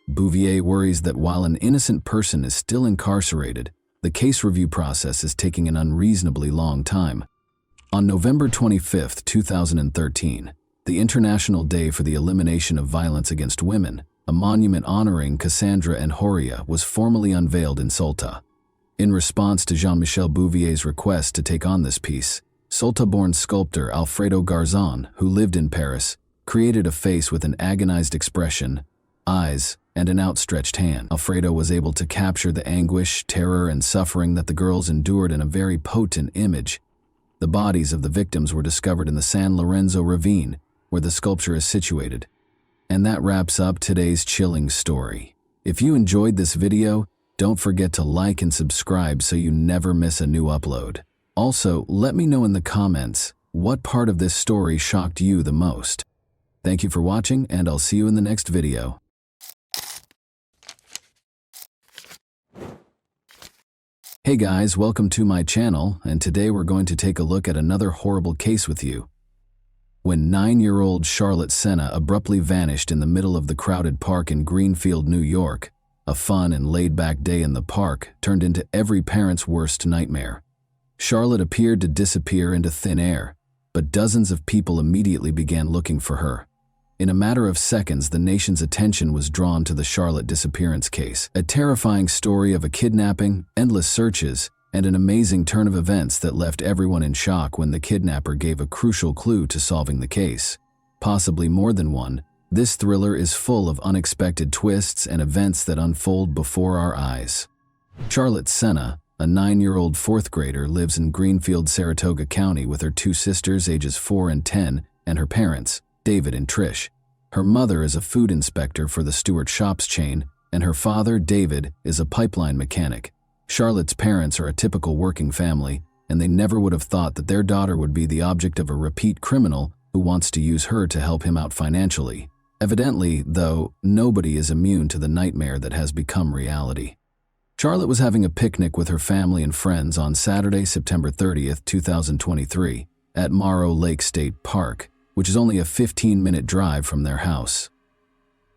Bouvier worries that while an innocent person is still incarcerated, the case review process is taking an unreasonably long time. On November 25, 2013, the International Day for the Elimination of Violence Against Women, a monument honoring Cassandra and Horia was formally unveiled in Salta. In response to Jean-Michel Bouvier's request to take on this piece, Salta-born sculptor Alfredo Garzon, who lived in Paris, created a face with an agonized expression, eyes, and an outstretched hand. Alfredo was able to capture the anguish, terror, and suffering that the girls endured in a very potent image. The bodies of the victims were discovered in the San Lorenzo ravine, where the sculpture is situated. And that wraps up today's chilling story. If you enjoyed this video, don't forget to like and subscribe so you never miss a new upload. Also, let me know in the comments what part of this story shocked you the most. Thank you for watching, and I'll see you in the next video. Hey guys, welcome to my channel, and today we're going to take a look at another horrible case with you. When 9-year-old Charlotte Senna abruptly vanished in the middle of the crowded park in Greenfield, New York, a fun and laid-back day in the park turned into every parent's worst nightmare. Charlotte appeared to disappear into thin air, but dozens of people immediately began looking for her. In a matter of seconds, the nation's attention was drawn to the Charlotte disappearance case, a terrifying story of a kidnapping, endless searches, and an amazing turn of events that left everyone in shock when the kidnapper gave a crucial clue to solving the case. Possibly more than one, this thriller is full of unexpected twists and events that unfold before our eyes. Charlotte Senna, a 9-year-old fourth grader, lives in Greenfield, Saratoga County with her two sisters ages 4 and 10 and her parents, David and Trish. Her mother is a food inspector for the Stewart Shops chain, and her father, David, is a pipeline mechanic. Charlotte's parents are a typical working family, and they never would have thought that their daughter would be the object of a repeat criminal who wants to use her to help him out financially. Evidently, though, nobody is immune to the nightmare that has become reality. Charlotte was having a picnic with her family and friends on Saturday, September 30th, 2023, at Morrow Lake State Park, which is only a 15-minute drive from their house.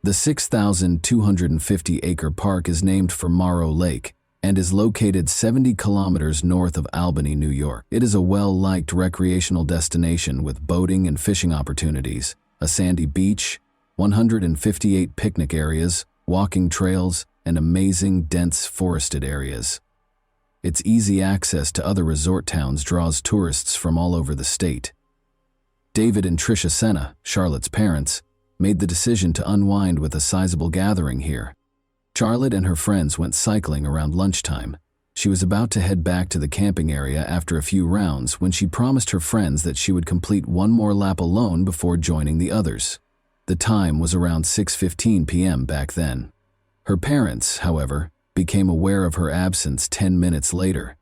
The 6,250-acre park is named for Morrow Lake and is located 70 kilometers north of Albany, New York. It is a well-liked recreational destination with boating and fishing opportunities, a sandy beach, 158 picnic areas, walking trails, and amazing dense forested areas. Its easy access to other resort towns draws tourists from all over the state. David and Tricia Senna, Charlotte's parents, made the decision to unwind with a sizable gathering here. Charlotte and her friends went cycling around lunchtime. She was about to head back to the camping area after a few rounds when she promised her friends that she would complete one more lap alone before joining the others. The time was around 6:15 p.m. back then. Her parents, however, became aware of her absence 10 minutes later.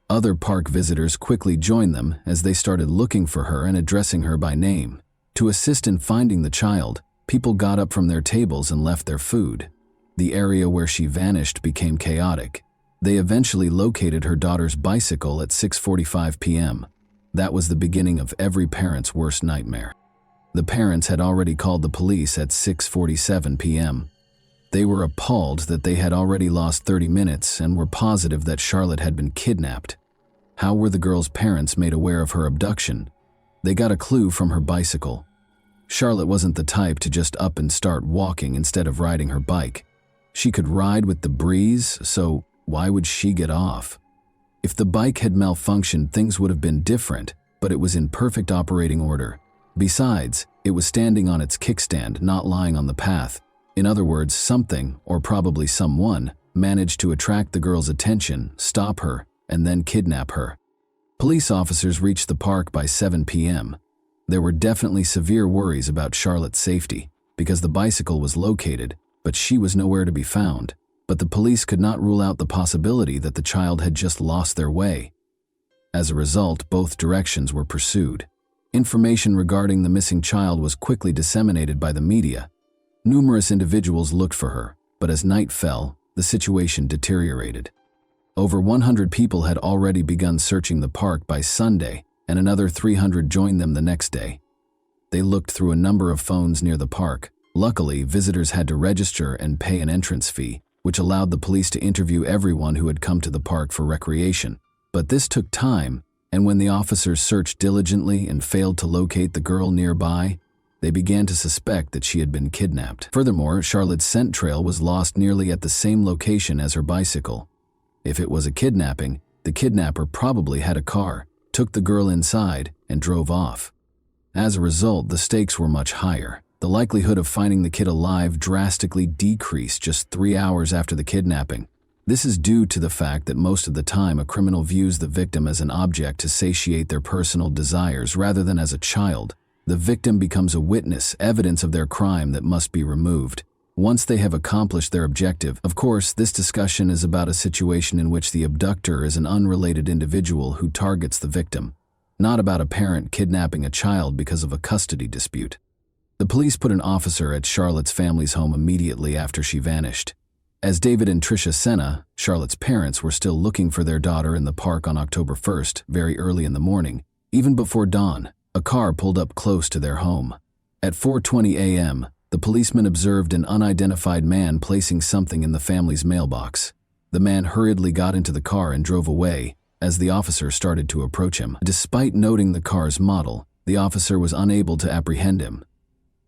Other park visitors quickly joined them as they started looking for her and addressing her by name. To assist in finding the child, people got up from their tables and left their food. The area where she vanished became chaotic. They eventually located her daughter's bicycle at 6:45 p.m. That was the beginning of every parent's worst nightmare. The parents had already called the police at 6:47 p.m. They were appalled that they had already lost 30 minutes and were positive that Charlotte had been kidnapped. How were the girl's parents made aware of her abduction? They got a clue from her bicycle. Charlotte wasn't the type to just up and start walking instead of riding her bike. She could ride with the breeze, so why would she get off? If the bike had malfunctioned, things would have been different, but it was in perfect operating order. Besides, it was standing on its kickstand, not lying on the path. In other words, something, or probably someone, managed to attract the girl's attention, stop her, and then kidnap her. Police officers reached the park by 7 p.m. There were definitely severe worries about Charlotte's safety, because the bicycle was located, but she was nowhere to be found. But the police could not rule out the possibility that the child had just lost their way. As a result, both directions were pursued. Information regarding the missing child was quickly disseminated by the media. Numerous individuals looked for her, but as night fell, the situation deteriorated. Over 100 people had already begun searching the park by Sunday, and another 300 joined them the next day. They looked through a number of phones near the park. Luckily, visitors had to register and pay an entrance fee, which allowed the police to interview everyone who had come to the park for recreation. But this took time, and when the officers searched diligently and failed to locate the girl nearby, they began to suspect that she had been kidnapped. Furthermore, Charlotte's scent trail was lost nearly at the same location as her bicycle. If it was a kidnapping, the kidnapper probably had a car, took the girl inside, and drove off. As a result, the stakes were much higher. The likelihood of finding the kid alive drastically decreased just 3 hours after the kidnapping. This is due to the fact that most of the time a criminal views the victim as an object to satiate their personal desires rather than as a child. The victim becomes a witness, evidence of their crime that must be removed. Once they have accomplished their objective, of course, this discussion is about a situation in which the abductor is an unrelated individual who targets the victim, not about a parent kidnapping a child because of a custody dispute. The police put an officer at Charlotte's family's home immediately after she vanished. As David and Tricia Senna, Charlotte's parents, were still looking for their daughter in the park on October 1st, very early in the morning, even before dawn, a car pulled up close to their home. At 4:20 a.m., the policeman observed an unidentified man placing something in the family's mailbox. The man hurriedly got into the car and drove away as the officer started to approach him. Despite noting the car's model, the officer was unable to apprehend him.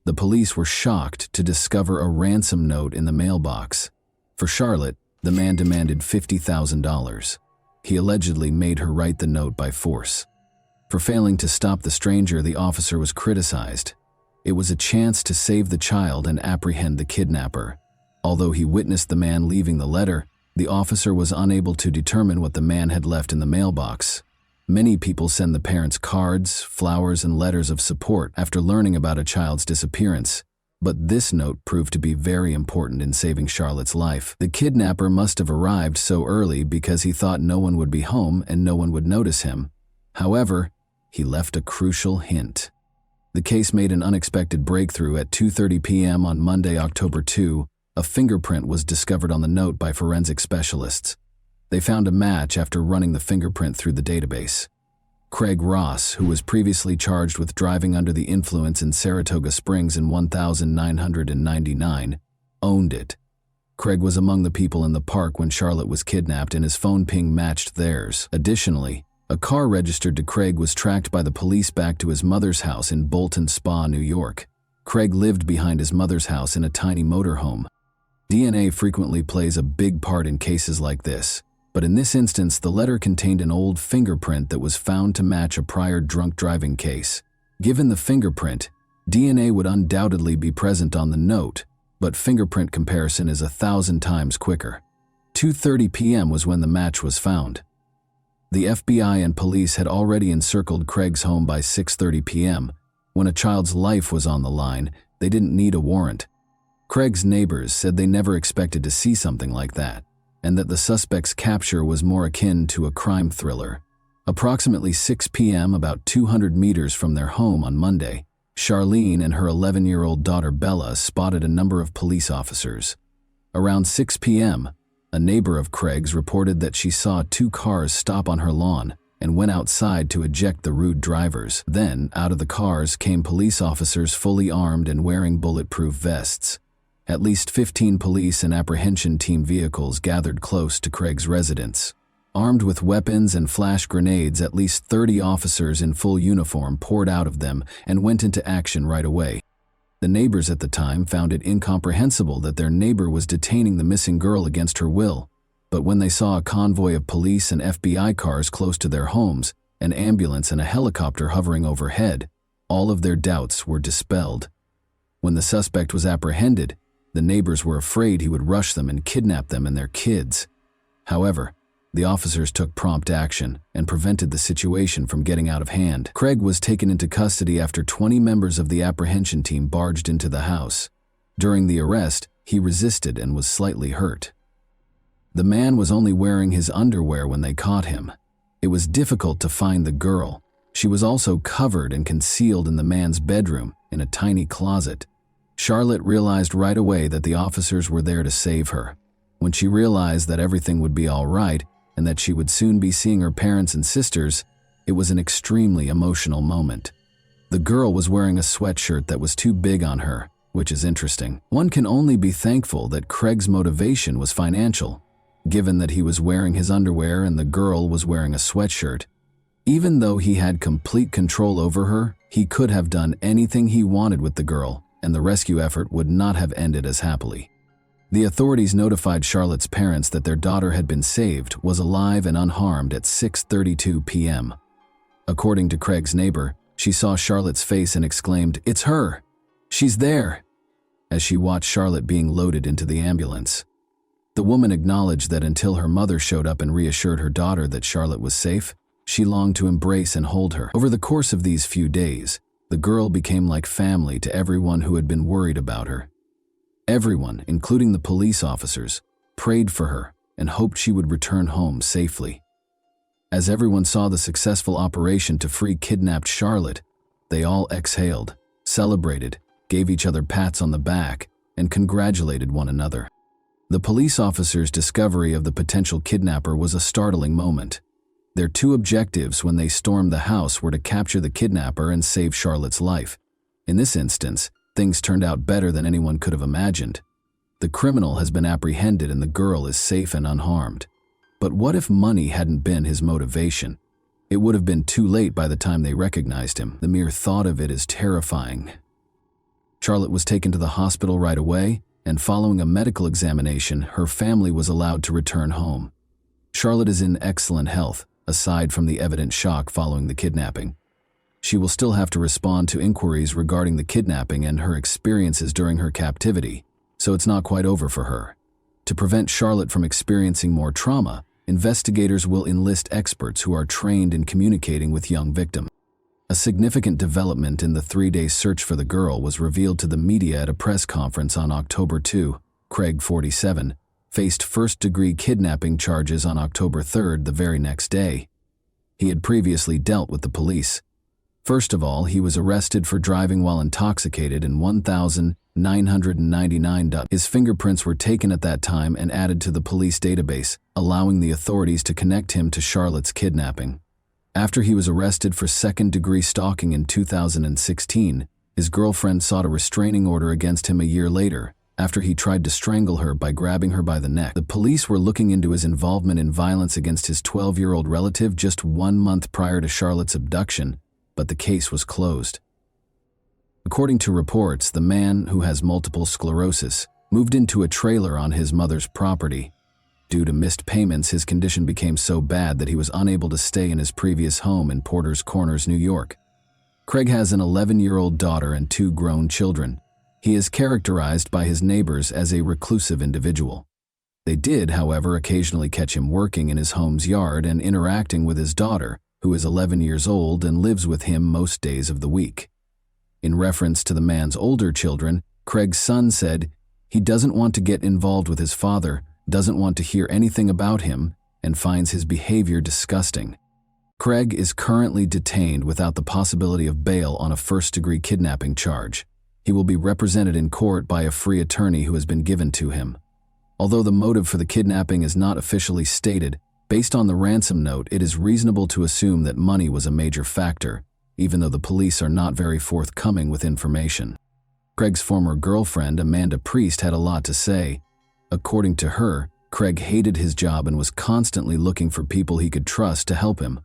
The police were shocked to discover a ransom note in the mailbox. For Charlotte, the man demanded $50,000. He allegedly made her write the note by force. For failing to stop the stranger, the officer was criticized. It was a chance to save the child and apprehend the kidnapper. Although he witnessed the man leaving the letter, the officer was unable to determine what the man had left in the mailbox. Many people send the parents cards, flowers, and letters of support after learning about a child's disappearance. But this note proved to be very important in saving Charlotte's life. The kidnapper must have arrived so early because he thought no one would be home and no one would notice him. However, he left a crucial hint. The case made an unexpected breakthrough at 2:30 p.m. on Monday, October 2. A fingerprint was discovered on the note by forensic specialists. They found a match after running the fingerprint through the database. Craig Ross, who was previously charged with driving under the influence in Saratoga Springs in 1999, owned it. Craig was among the people in the park when Charlotte was kidnapped, and his phone ping matched theirs. Additionally, a car registered to Craig was tracked by the police back to his mother's house in Bolton Spa, New York. Craig lived behind his mother's house in a tiny motorhome. DNA frequently plays a big part in cases like this. But in this instance, the letter contained an old fingerprint that was found to match a prior drunk driving case. Given the fingerprint, DNA would undoubtedly be present on the note, but fingerprint comparison is 1,000 times quicker. 2:30 p.m. was when the match was found. The FBI and police had already encircled Craig's home by 6:30 p.m. When a child's life was on the line, they didn't need a warrant. Craig's neighbors said they never expected to see something like that, and that the suspect's capture was more akin to a crime thriller. Approximately 6 p.m., about 200 meters from their home on Monday, Charlene and her 11-year-old daughter Bella spotted a number of police officers. Around 6 p.m., A neighbor of Craig's reported that she saw 2 cars stop on her lawn and went outside to eject the rude drivers. Then, out of the cars came police officers fully armed and wearing bulletproof vests. At least 15 police and apprehension team vehicles gathered close to Craig's residence. Armed with weapons and flash grenades, at least 30 officers in full uniform poured out of them and went into action right away. The neighbors at the time found it incomprehensible that their neighbor was detaining the missing girl against her will. But when they saw a convoy of police and FBI cars close to their homes, an ambulance and a helicopter hovering overhead, all of their doubts were dispelled. When the suspect was apprehended, the neighbors were afraid he would rush them and kidnap them and their kids. However, the officers took prompt action and prevented the situation from getting out of hand. Craig was taken into custody after 20 members of the apprehension team barged into the house. During the arrest, he resisted and was slightly hurt. The man was only wearing his underwear when they caught him. It was difficult to find the girl. She was also covered and concealed in the man's bedroom in a tiny closet. Charlotte realized right away that the officers were there to save her. When she realized that everything would be all right and that she would soon be seeing her parents and sisters, it was an extremely emotional moment. The girl was wearing a sweatshirt that was too big on her, which is interesting. One can only be thankful that Craig's motivation was financial, given that he was wearing his underwear and the girl was wearing a sweatshirt. Even though he had complete control over her, he could have done anything he wanted with the girl, and the rescue effort would not have ended as happily. The authorities notified Charlotte's parents that their daughter had been saved, was alive and unharmed at 6:32 p.m. According to Craig's neighbor, she saw Charlotte's face and exclaimed, "It's her! She's there!" as she watched Charlotte being loaded into the ambulance. The woman acknowledged that until her mother showed up and reassured her daughter that Charlotte was safe, she longed to embrace and hold her. Over the course of these few days, the girl became like family to everyone who had been worried about her. Everyone, including the police officers, prayed for her and hoped she would return home safely. As everyone saw the successful operation to free kidnapped Charlotte, they all exhaled, celebrated, gave each other pats on the back, and congratulated one another. The police officers' discovery of the potential kidnapper was a startling moment. Their 2 objectives when they stormed the house were to capture the kidnapper and save Charlotte's life. In this instance, things turned out better than anyone could have imagined. The criminal has been apprehended and the girl is safe and unharmed. But what if money hadn't been his motivation? It would have been too late by the time they recognized him. The mere thought of it is terrifying. Charlotte was taken to the hospital right away, and following a medical examination, her family was allowed to return home. Charlotte is in excellent health, aside from the evident shock following the kidnapping. She will still have to respond to inquiries regarding the kidnapping and her experiences during her captivity, so it's not quite over for her. To prevent Charlotte from experiencing more trauma, investigators will enlist experts who are trained in communicating with young victims. A significant development in the 3-day search for the girl was revealed to the media at a press conference on October 2. Craig, 47, faced first-degree kidnapping charges on October 3rd, the very next day. He had previously dealt with the police. First of all, he was arrested for driving while intoxicated in 1,999. His fingerprints were taken at that time and added to the police database, allowing the authorities to connect him to Charlotte's kidnapping. After he was arrested for second-degree stalking in 2016, his girlfriend sought a restraining order against him a year later, after he tried to strangle her by grabbing her by the neck. The police were looking into his involvement in violence against his 12-year-old relative just 1 month prior to Charlotte's abduction, but the case was closed. According to reports, the man, who has multiple sclerosis, moved into a trailer on his mother's property. Due to missed payments, his condition became so bad that he was unable to stay in his previous home in Porter's Corners, New York. Craig has an 11-year-old daughter and 2 grown children. He is characterized by his neighbors as a reclusive individual. They did, however, occasionally catch him working in his home's yard and interacting with his daughter, who is 11 years old and lives with him most days of the week. In reference to the man's older children, Craig's son said he doesn't want to get involved with his father, doesn't want to hear anything about him, and finds his behavior disgusting. Craig is currently detained without the possibility of bail on a first-degree kidnapping charge. He will be represented in court by a free attorney who has been given to him. Although the motive for the kidnapping is not officially stated, based on the ransom note, it is reasonable to assume that money was a major factor, even though the police are not very forthcoming with information. Craig's former girlfriend, Amanda Priest, had a lot to say. According to her, Craig hated his job and was constantly looking for people he could trust to help him.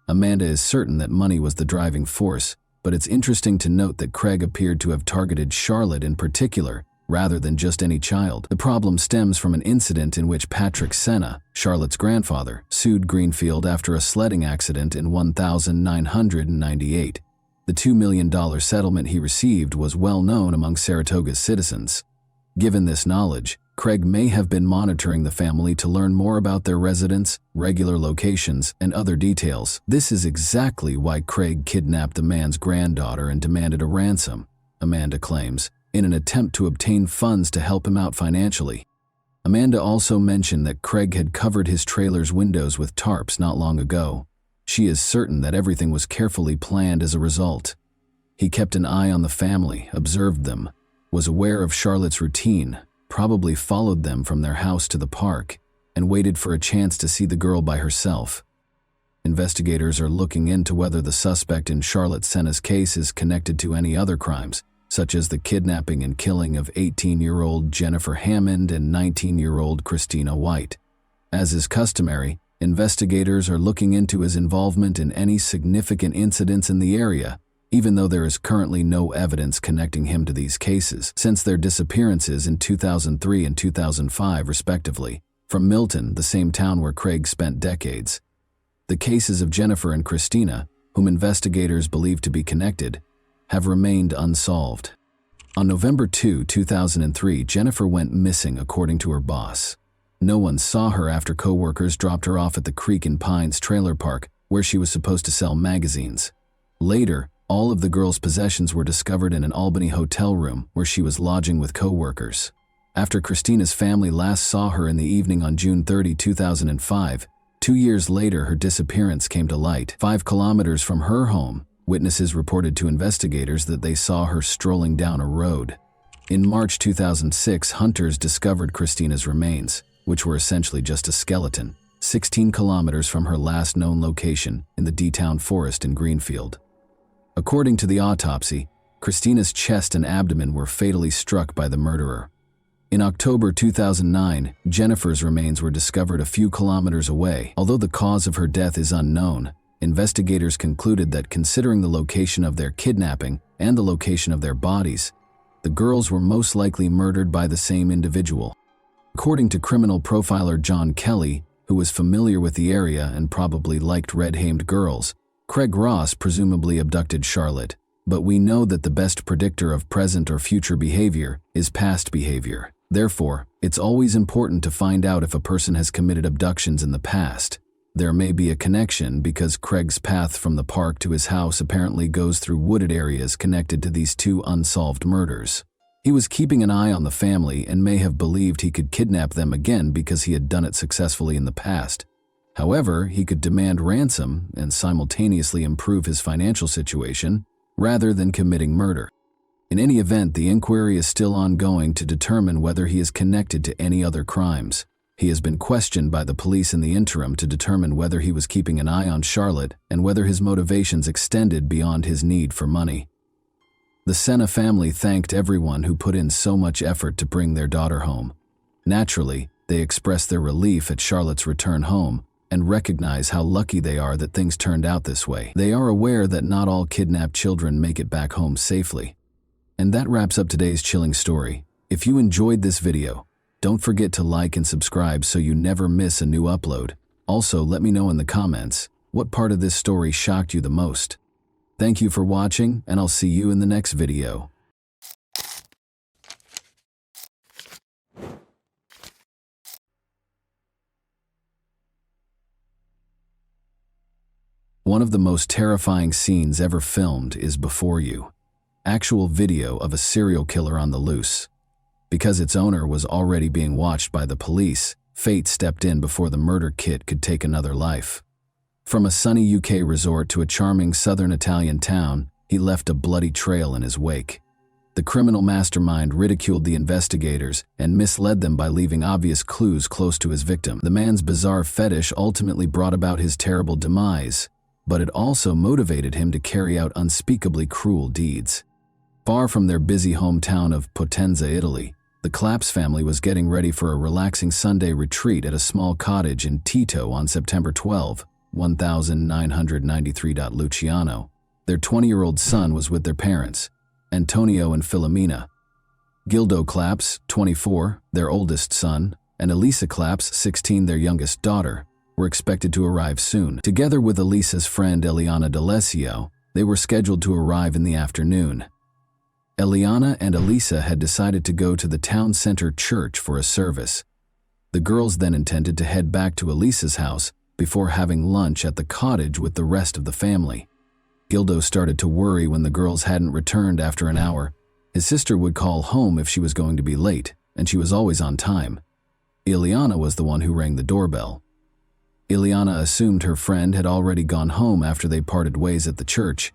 Amanda is certain that money was the driving force, but it's interesting to note that Craig appeared to have targeted Charlotte in particular, rather than just any child. The problem stems from an incident in which Patrick Senna, Charlotte's grandfather, sued Greenfield after a sledding accident in 1998. The $2 million settlement he received was well known among Saratoga's citizens. Given this knowledge, Craig may have been monitoring the family to learn more about their residence, regular locations, and other details. This is exactly why Craig kidnapped the man's granddaughter and demanded a ransom, Amanda claims, in an attempt to obtain funds to help him out financially. Amanda also mentioned that Craig had covered his trailer's windows with tarps not long ago. She is certain that everything was carefully planned as a result. He kept an eye on the family, observed them, was aware of Charlotte's routine, probably followed them from their house to the park, and waited for a chance to see the girl by herself. Investigators are looking into whether the suspect in Charlotte Senna's case is connected to any other crimes, such as the kidnapping and killing of 18-year-old Jennifer Hammond and 19-year-old Christina White. As is customary, investigators are looking into his involvement in any significant incidents in the area, even though there is currently no evidence connecting him to these cases, since their disappearances in 2003 and 2005 respectively, from Milton, the same town where Craig spent decades. The cases of Jennifer and Christina, whom investigators believe to be connected, have remained unsolved. On November 2, 2003, Jennifer went missing according to her boss. No one saw her after co-workers dropped her off at the Creek and Pines trailer park, where she was supposed to sell magazines. Later, all of the girl's possessions were discovered in an Albany hotel room where she was lodging with co-workers. After Christina's family last saw her in the evening on June 30, 2005, 2 years later her disappearance came to light. 5 kilometers from her home, witnesses reported to investigators that they saw her strolling down a road. In March 2006, hunters discovered Christina's remains, which were essentially just a skeleton, 16 kilometers from her last known location in the D-Town Forest in Greenfield. According to the autopsy, Christina's chest and abdomen were fatally struck by the murderer. In October 2009, Jennifer's remains were discovered a few kilometers away. Although the cause of her death is unknown, investigators concluded that considering the location of their kidnapping and the location of their bodies, the girls were most likely murdered by the same individual. According to criminal profiler John Kelly, who was familiar with the area and probably liked red-hamed girls, Craig Ross presumably abducted Charlotte, but we know that the best predictor of present or future behavior is past behavior. Therefore, it's always important to find out if a person has committed abductions in the past. There may be a connection because Craig's path from the park to his house apparently goes through wooded areas connected to these 2 unsolved murders. He was keeping an eye on the family and may have believed he could kidnap them again because he had done it successfully in the past. However, he could demand ransom and simultaneously improve his financial situation rather than committing murder. In any event, the inquiry is still ongoing to determine whether he is connected to any other crimes. He has been questioned by the police in the interim to determine whether he was keeping an eye on Charlotte and whether his motivations extended beyond his need for money. The Senna family thanked everyone who put in so much effort to bring their daughter home. Naturally, they expressed their relief at Charlotte's return home and recognize how lucky they are that things turned out this way. They are aware that not all kidnapped children make it back home safely. And that wraps up today's chilling story. If you enjoyed this video, don't forget to like and subscribe so you never miss a new upload. Also, let me know in the comments what part of this story shocked you the most. Thank you for watching, and I'll see you in the next video. One of the most terrifying scenes ever filmed is before you. Actual video of a serial killer on the loose. Because its owner was already being watched by the police, fate stepped in before the murder kit could take another life. From a sunny UK resort to a charming southern Italian town, he left a bloody trail in his wake. The criminal mastermind ridiculed the investigators and misled them by leaving obvious clues close to his victim. The man's bizarre fetish ultimately brought about his terrible demise, but it also motivated him to carry out unspeakably cruel deeds. Far from their busy hometown of Potenza, Italy, the Claps family was getting ready for a relaxing Sunday retreat at a small cottage in Tito on September 12, 1993. Luciano, their 20-year-old son, was with their parents, Antonio and Filomena. Gildo Claps, 24, their oldest son, and Elisa Claps, 16, their youngest daughter, were expected to arrive soon. Together with Elisa's friend Eliana D'Alessio, they were scheduled to arrive in the afternoon. Eliana and Elisa had decided to go to the town center church for a service. The girls then intended to head back to Elisa's house before having lunch at the cottage with the rest of the family. Gildo started to worry when the girls hadn't returned after an hour. His sister would call home if she was going to be late, and she was always on time. Eliana was the one who rang the doorbell. Eliana assumed her friend had already gone home after they parted ways at the church.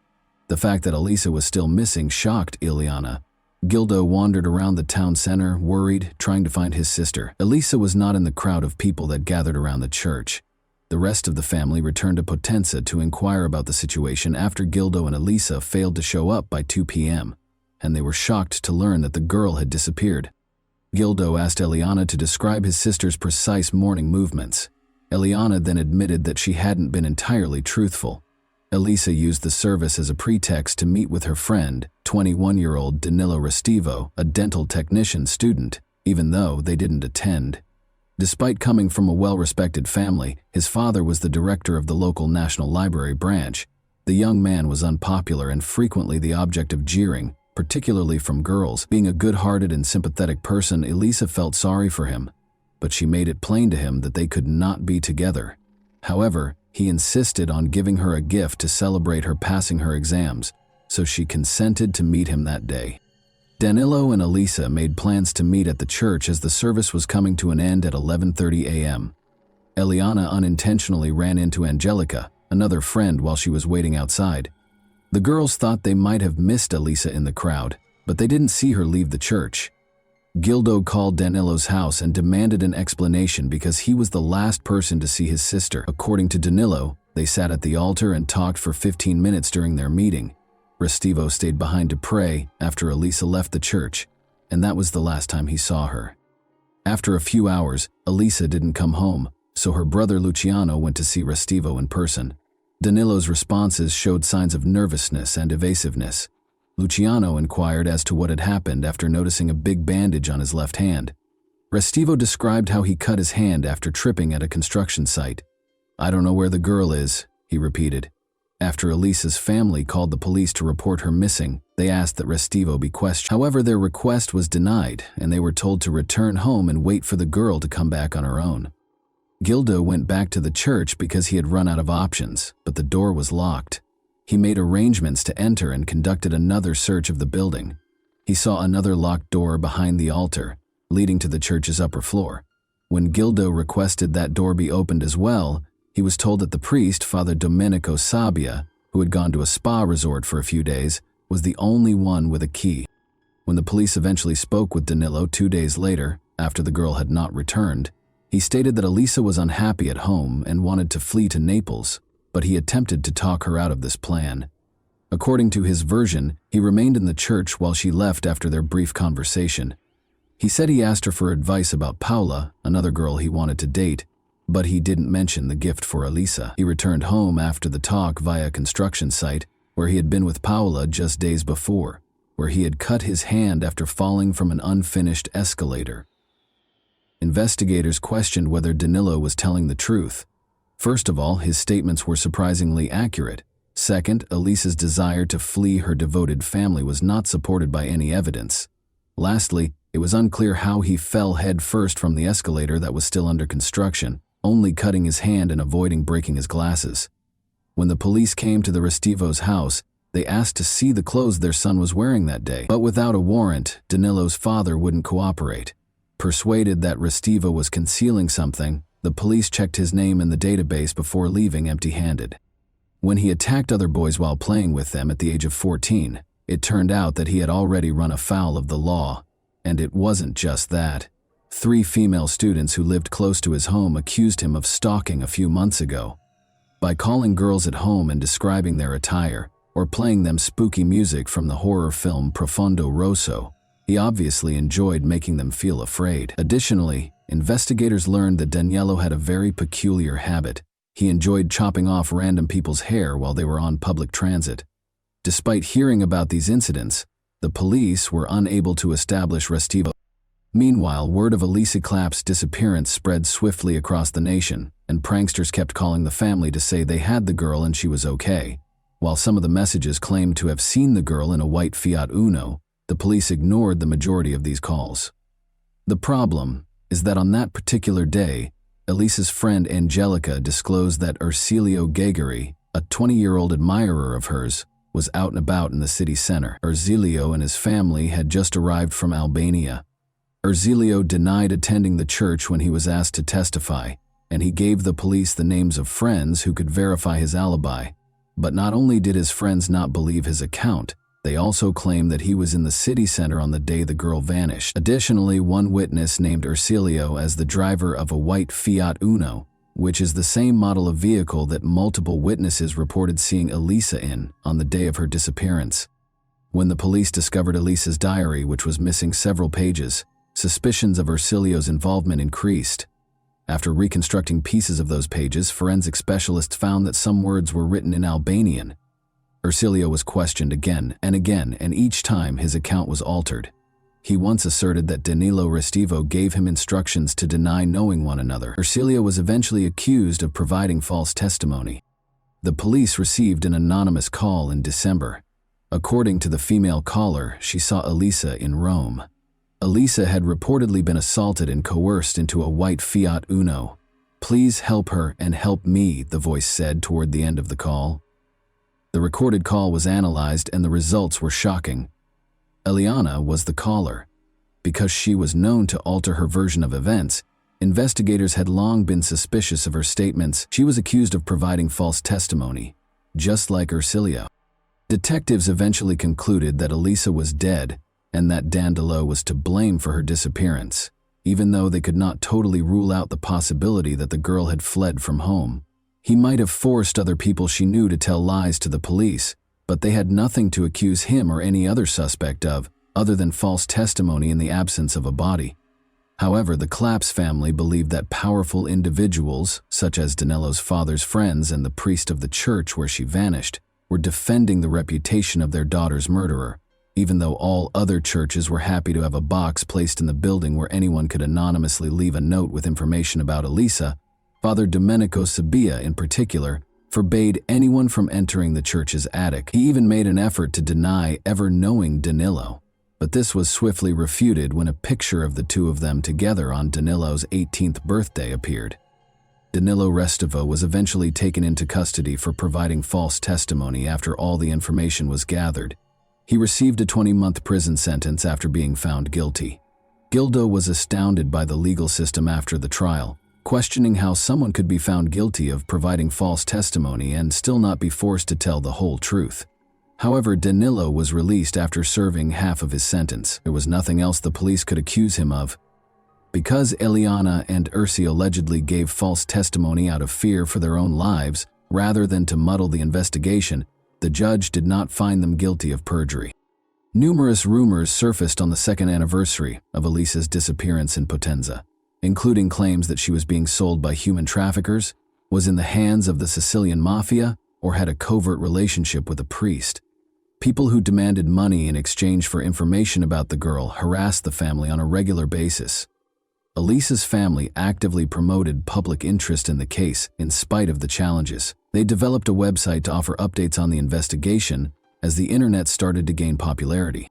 The fact that Elisa was still missing shocked Eliana. Gildo wandered around the town center, worried, trying to find his sister. Elisa was not in the crowd of people that gathered around the church. The rest of the family returned to Potenza to inquire about the situation after Gildo and Elisa failed to show up by 2 p.m., and they were shocked to learn that the girl had disappeared. Gildo asked Eliana to describe his sister's precise morning movements. Eliana then admitted that she hadn't been entirely truthful. Elisa used the service as a pretext to meet with her friend, 21-year-old Danilo Restivo, a dental technician student, even though they didn't attend. Despite coming from a well-respected family, his father was the director of the local National Library branch. The young man was unpopular and frequently the object of jeering, particularly from girls. Being a good-hearted and sympathetic person, Elisa felt sorry for him, but she made it plain to him that they could not be together. However, he insisted on giving her a gift to celebrate her passing her exams, so she consented to meet him that day. Danilo and Elisa made plans to meet at the church as the service was coming to an end at 11:30 a.m. Eliana unintentionally ran into Angelica, another friend, while she was waiting outside. The girls thought they might have missed Elisa in the crowd, but they didn't see her leave the church. Gildo called Danilo's house and demanded an explanation because he was the last person to see his sister. According to Danilo, they sat at the altar and talked for 15 minutes during their meeting. Restivo stayed behind to pray after Elisa left the church, and that was the last time he saw her. After a few hours, Elisa didn't come home, so her brother Luciano went to see Restivo in person. Danilo's responses showed signs of nervousness and evasiveness. Luciano inquired as to what had happened after noticing a big bandage on his left hand. Restivo described how he cut his hand after tripping at a construction site. "I don't know where the girl is," he repeated. After Elisa's family called the police to report her missing, they asked that Restivo be questioned. However, their request was denied, and they were told to return home and wait for the girl to come back on her own. Gildo went back to the church because he had run out of options, but the door was locked. He made arrangements to enter and conducted another search of the building. He saw another locked door behind the altar, leading to the church's upper floor. When Gildo requested that door be opened as well, he was told that the priest, Father Domenico Sabbia, who had gone to a spa resort for a few days, was the only one with a key. When the police eventually spoke with Danilo 2 days later, after the girl had not returned, he stated that Elisa was unhappy at home and wanted to flee to Naples, but he attempted to talk her out of this plan. According to his version, he remained in the church while she left after their brief conversation. He said he asked her for advice about Paula, another girl he wanted to date, but he didn't mention the gift for Elisa. He returned home after the talk via a construction site where he had been with Paula just days before, where he had cut his hand after falling from an unfinished escalator. Investigators questioned whether Danilo was telling the truth. First of all, his statements were surprisingly accurate. Second, Elisa's desire to flee her devoted family was not supported by any evidence. Lastly, it was unclear how he fell head first from the escalator that was still under construction, only cutting his hand and avoiding breaking his glasses. When the police came to the Restivo's house, they asked to see the clothes their son was wearing that day. But without a warrant, Danilo's father wouldn't cooperate. Persuaded that Restivo was concealing something, the police checked his name in the database before leaving empty-handed. When he attacked other boys while playing with them at the age of 14, It turned out that he had already run afoul of the law, and it wasn't just that. 3 female students who lived close to his home accused him of stalking a few months ago. By calling girls at home and describing their attire, or playing them spooky music from the horror film Profondo Rosso, he obviously enjoyed making them feel afraid. Additionally, investigators learned that Daniello had a very peculiar habit. He enjoyed chopping off random people's hair while they were on public transit. Despite hearing about these incidents, the police were unable to establish Restivo. Meanwhile, word of Elisa Clapp's disappearance spread swiftly across the nation, and pranksters kept calling the family to say they had the girl and she was okay. While some of the messages claimed to have seen the girl in a white Fiat Uno, the police ignored the majority of these calls. The problem is that on that particular day, Elisa's friend Angelica disclosed that Ercilio Gegari, a 20-year-old admirer of hers, was out and about in the city center. Ercilio and his family had just arrived from Albania. Ercilio denied attending the church when he was asked to testify, and he gave the police the names of friends who could verify his alibi. But not only did his friends not believe his account, they also claimed that he was in the city center on the day the girl vanished. Additionally, one witness named Ercilio as the driver of a white Fiat Uno, which is the same model of vehicle that multiple witnesses reported seeing Elisa in on the day of her disappearance. When the police discovered Elisa's diary, which was missing several pages, suspicions of Ercilio's involvement increased. After reconstructing pieces of those pages, forensic specialists found that some words were written in Albanian. Ercilio was questioned again, and each time his account was altered. He once asserted that Danilo Restivo gave him instructions to deny knowing one another. Ercilio was eventually accused of providing false testimony. The police received an anonymous call in December. According to the female caller, she saw Elisa in Rome. Elisa had reportedly been assaulted and coerced into a white Fiat Uno. "Please help her and help me," the voice said toward the end of the call. The recorded call was analyzed and the results were shocking. Eliana was the caller. Because she was known to alter her version of events, investigators had long been suspicious of her statements. She was accused of providing false testimony, just like Ercilio. Detectives eventually concluded that Elisa was dead and that Danilo was to blame for her disappearance, even though they could not totally rule out the possibility that the girl had fled from home. He might have forced other people she knew to tell lies to the police, but they had nothing to accuse him or any other suspect of, other than false testimony in the absence of a body. However, the Claps family believed that powerful individuals, such as Danilo's father's friends and the priest of the church where she vanished, were defending the reputation of their daughter's murderer, even though all other churches were happy to have a box placed in the building where anyone could anonymously leave a note with information about Elisa. Father Domenico Sabia, in particular, forbade anyone from entering the church's attic. He even made an effort to deny ever knowing Danilo, but this was swiftly refuted when a picture of the two of them together on Danilo's 18th birthday appeared. Danilo Restivo was eventually taken into custody for providing false testimony after all the information was gathered. He received a 20-month prison sentence after being found guilty. Gildo was astounded by the legal system after the trial, questioning how someone could be found guilty of providing false testimony and still not be forced to tell the whole truth. However, Danilo was released after serving half of his sentence. There was nothing else the police could accuse him of. Because Eliana and Ursi allegedly gave false testimony out of fear for their own lives, rather than to muddle the investigation, the judge did not find them guilty of perjury. Numerous rumors surfaced on the second anniversary of Elisa's disappearance in Potenza, including claims that she was being sold by human traffickers, was in the hands of the Sicilian mafia, or had a covert relationship with a priest. People who demanded money in exchange for information about the girl harassed the family on a regular basis. Elisa's family actively promoted public interest in the case in spite of the challenges. They developed a website to offer updates on the investigation as the internet started to gain popularity.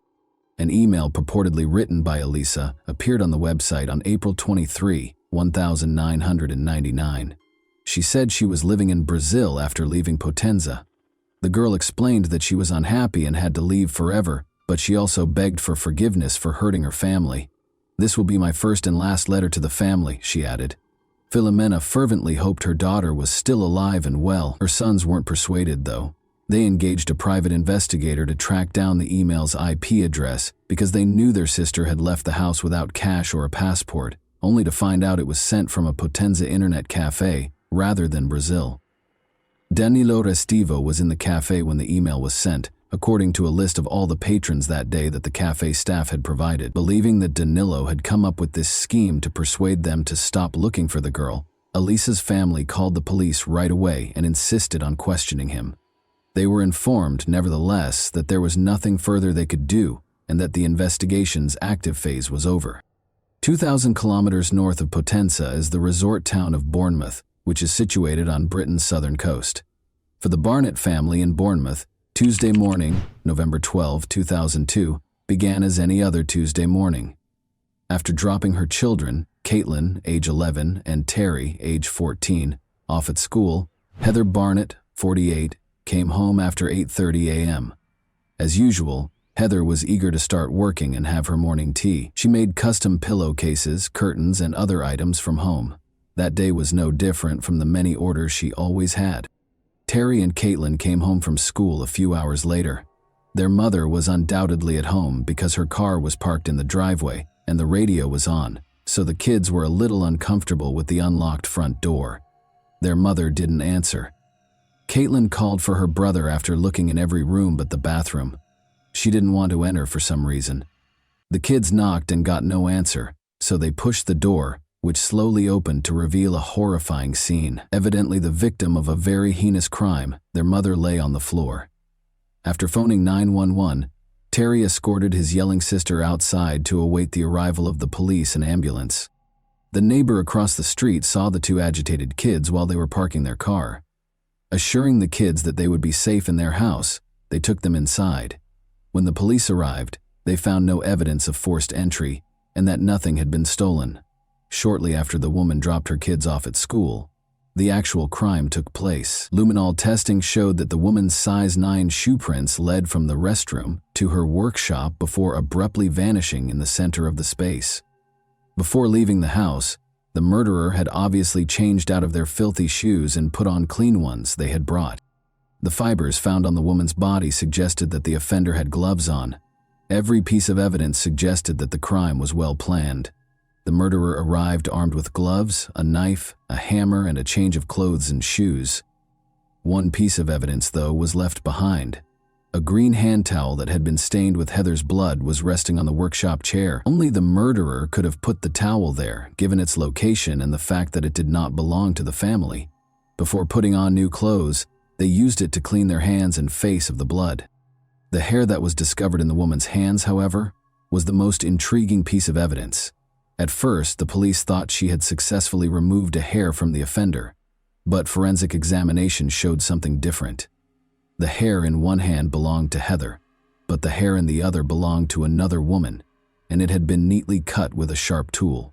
An email purportedly written by Elisa appeared on the website on April 23, 1999. She said she was living in Brazil after leaving Potenza. The girl explained that she was unhappy and had to leave forever, but she also begged for forgiveness for hurting her family. "This will be my first and last letter to the family," she added. Filomena fervently hoped her daughter was still alive and well. Her sons weren't persuaded, though. They engaged a private investigator to track down the email's IP address because they knew their sister had left the house without cash or a passport, only to find out it was sent from a Potenza internet cafe rather than Brazil. Danilo Restivo was in the cafe when the email was sent, according to a list of all the patrons that day that the cafe staff had provided. Believing that Danilo had come up with this scheme to persuade them to stop looking for the girl, Elisa's family called the police right away and insisted on questioning him. They were informed, nevertheless, that there was nothing further they could do and that the investigation's active phase was over. 2,000 kilometers north of Potenza is the resort town of Bournemouth, which is situated on Britain's southern coast. For the Barnett family in Bournemouth, Tuesday morning, November 12, 2002, began as any other Tuesday morning. After dropping her children, Caitlin, age 11, and Terry, age 14, off at school, Heather Barnett, 48, came home after 8:30 a.m. As usual, Heather was eager to start working and have her morning tea. She made custom pillowcases, curtains, and other items from home. That day was no different from the many orders she always had. Terry and Caitlin came home from school a few hours later. Their mother was undoubtedly at home because her car was parked in the driveway and the radio was on, so the kids were a little uncomfortable with the unlocked front door. Their mother didn't answer. Caitlin called for her brother after looking in every room but the bathroom. She didn't want to enter for some reason. The kids knocked and got no answer, so they pushed the door, which slowly opened to reveal a horrifying scene. Evidently the victim of a very heinous crime, their mother lay on the floor. After phoning 911, Terry escorted his yelling sister outside to await the arrival of the police and ambulance. The neighbor across the street saw the two agitated kids while they were parking their car. Assuring the kids that they would be safe in their house, they took them inside. When the police arrived, they found no evidence of forced entry and that nothing had been stolen. Shortly after the woman dropped her kids off at school, the actual crime took place. Luminol testing showed that the woman's size 9 shoe prints led from the restroom to her workshop before abruptly vanishing in the center of the space. Before leaving the house, the murderer had obviously changed out of their filthy shoes and put on clean ones they had brought. The fibers found on the woman's body suggested that the offender had gloves on. Every piece of evidence suggested that the crime was well planned. The murderer arrived armed with gloves, a knife, a hammer, and a change of clothes and shoes. One piece of evidence, though, was left behind. A green hand towel that had been stained with Heather's blood was resting on the workshop chair. Only the murderer could have put the towel there, given its location and the fact that it did not belong to the family. Before putting on new clothes, they used it to clean their hands and face of the blood. The hair that was discovered in the woman's hands, however, was the most intriguing piece of evidence. At first, the police thought she had successfully removed a hair from the offender, but forensic examination showed something different. The hair in one hand belonged to Heather, but the hair in the other belonged to another woman, and it had been neatly cut with a sharp tool.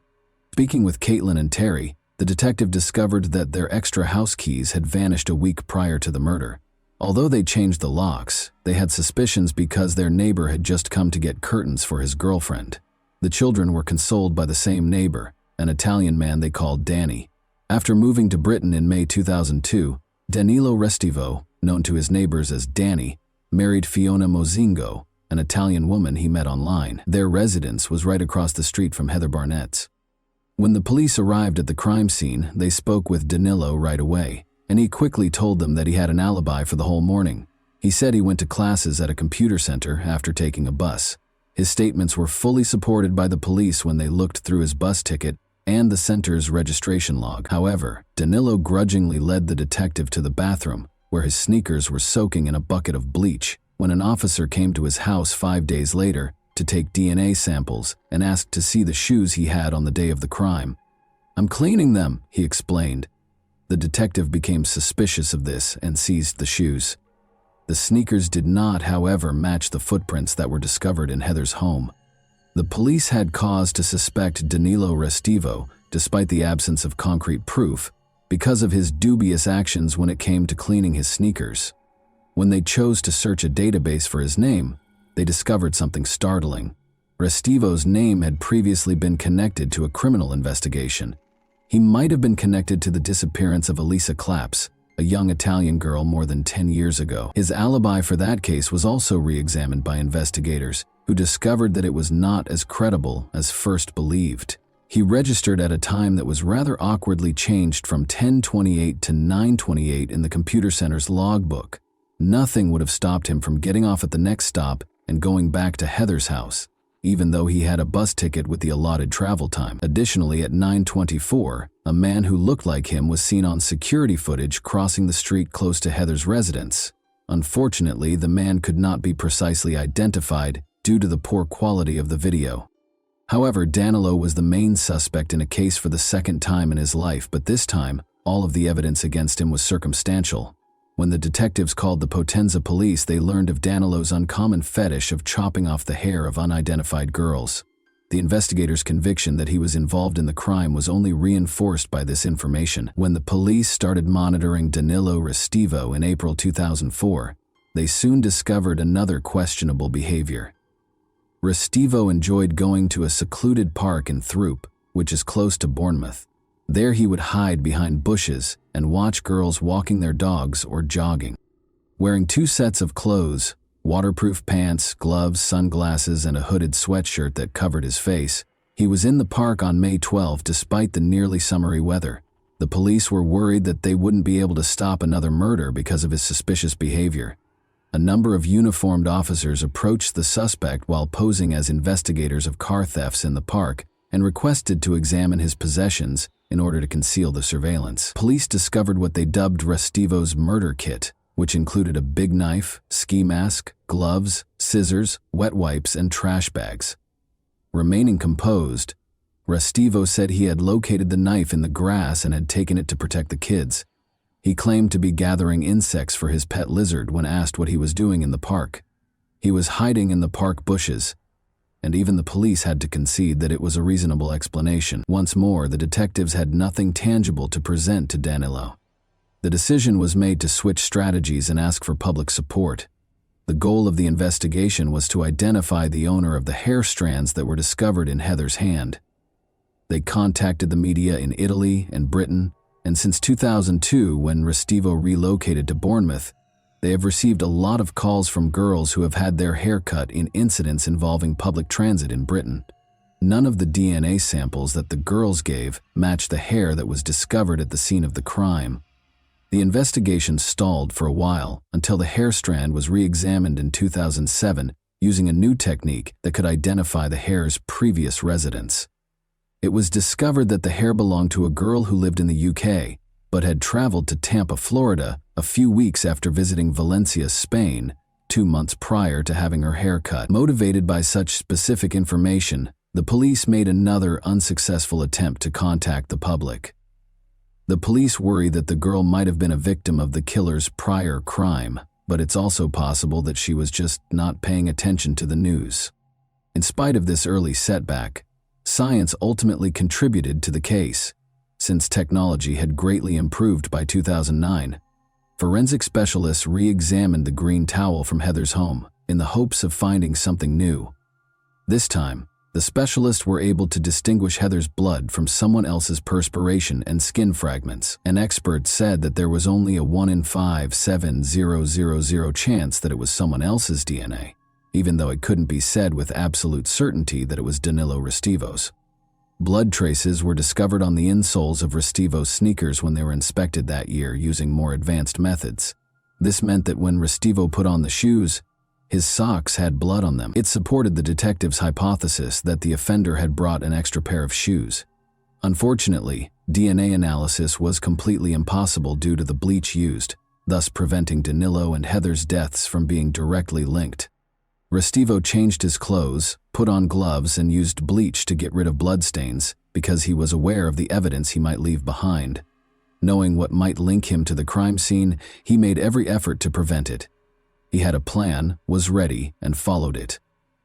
Speaking with Caitlin and Terry, the detective discovered that their extra house keys had vanished a week prior to the murder. Although they changed the locks, they had suspicions because their neighbor had just come to get curtains for his girlfriend. The children were consoled by the same neighbor, an Italian man they called Danny. After moving to Britain in May 2002, Danilo Restivo, known to his neighbors as Danny, married Fiona Mozingo, an Italian woman he met online. Their residence was right across the street from Heather Barnett's. When the police arrived at the crime scene, they spoke with Danilo right away, and he quickly told them that he had an alibi for the whole morning. He said he went to classes at a computer center after taking a bus. His statements were fully supported by the police when they looked through his bus ticket and the center's registration log. However, Danilo grudgingly led the detective to the bathroom, where his sneakers were soaking in a bucket of bleach, when an officer came to his house 5 days later to take DNA samples and asked to see the shoes he had on the day of the crime. "I'm cleaning them," he explained. The detective became suspicious of this and seized the shoes. The sneakers did not, however, match the footprints that were discovered in Heather's home. The police had cause to suspect Danilo Restivo, despite the absence of concrete proof, because of his dubious actions when it came to cleaning his sneakers. When they chose to search a database for his name, they discovered something startling. Restivo's name had previously been connected to a criminal investigation. He might have been connected to the disappearance of Elisa Claps, a young Italian girl more than 10 years ago. His alibi for that case was also re-examined by investigators, who discovered that it was not as credible as first believed. He registered at a time that was rather awkwardly changed from 10:28 to 9:28 in the computer center's logbook. Nothing would have stopped him from getting off at the next stop and going back to Heather's house, even though he had a bus ticket with the allotted travel time. Additionally, at 9:24, a man who looked like him was seen on security footage crossing the street close to Heather's residence. Unfortunately, the man could not be precisely identified due to the poor quality of the video. However, Danilo was the main suspect in a case for the second time in his life, but this time, all of the evidence against him was circumstantial. When the detectives called the Potenza police, they learned of Danilo's uncommon fetish of chopping off the hair of unidentified girls. The investigators' conviction that he was involved in the crime was only reinforced by this information. When the police started monitoring Danilo Restivo in April 2004, they soon discovered another questionable behavior. Restivo enjoyed going to a secluded park in Throop, which is close to Bournemouth. There he would hide behind bushes and watch girls walking their dogs or jogging. Wearing 2 sets of clothes, waterproof pants, gloves, sunglasses, and a hooded sweatshirt that covered his face, he was in the park on May 12 despite the nearly summery weather. The police were worried that they wouldn't be able to stop another murder because of his suspicious behavior. A number of uniformed officers approached the suspect while posing as investigators of car thefts in the park and requested to examine his possessions in order to conceal the surveillance. Police discovered what they dubbed Restivo's murder kit, which included a big knife, ski mask, gloves, scissors, wet wipes, and trash bags. Remaining composed, Restivo said he had located the knife in the grass and had taken it to protect the kids. He claimed to be gathering insects for his pet lizard when asked what he was doing in the park. He was hiding in the park bushes, and even the police had to concede that it was a reasonable explanation. Once more, the detectives had nothing tangible to present to Danilo. The decision was made to switch strategies and ask for public support. The goal of the investigation was to identify the owner of the hair strands that were discovered in Heather's hand. They contacted the media in Italy and Britain, and since 2002, when Restivo relocated to Bournemouth, they have received a lot of calls from girls who have had their hair cut in incidents involving public transit in Britain. None of the DNA samples that the girls gave matched the hair that was discovered at the scene of the crime. The investigation stalled for a while until the hair strand was re-examined in 2007 using a new technique that could identify the hair's previous residence. It was discovered that the hair belonged to a girl who lived in the UK, but had traveled to Tampa, Florida, a few weeks after visiting Valencia, Spain, 2 months prior to having her hair cut. Motivated by such specific information, the police made another unsuccessful attempt to contact the public. The police worry that the girl might have been a victim of the killer's prior crime, but it's also possible that she was just not paying attention to the news. In spite of this early setback, science ultimately contributed to the case. Since technology had greatly improved by 2009, forensic specialists re-examined the green towel from Heather's home in the hopes of finding something new. This time, the specialists were able to distinguish Heather's blood from someone else's perspiration and skin fragments. An expert said that there was only a 1 in 5,7,000 chance that it was someone else's DNA, even though it couldn't be said with absolute certainty that it was Danilo Restivo's. Blood traces were discovered on the insoles of Restivo's sneakers when they were inspected that year using more advanced methods. This meant that when Restivo put on the shoes, his socks had blood on them. It supported the detectives' hypothesis that the offender had brought an extra pair of shoes. Unfortunately, DNA analysis was completely impossible due to the bleach used, thus preventing Danilo and Heather's deaths from being directly linked. Restivo changed his clothes, put on gloves, and used bleach to get rid of bloodstains because he was aware of the evidence he might leave behind. Knowing what might link him to the crime scene, he made every effort to prevent it. He had a plan, was ready, and followed it.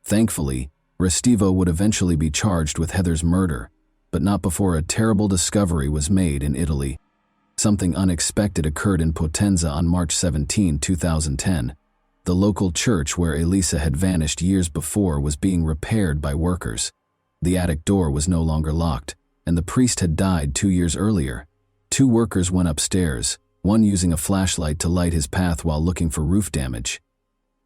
Thankfully, Restivo would eventually be charged with Heather's murder, but not before a terrible discovery was made in Italy. Something unexpected occurred in Potenza on March 17, 2010. The local church where Elisa had vanished years before was being repaired by workers. The attic door was no longer locked, and the priest had died 2 years earlier. 2 workers went upstairs, one using a flashlight to light his path while looking for roof damage.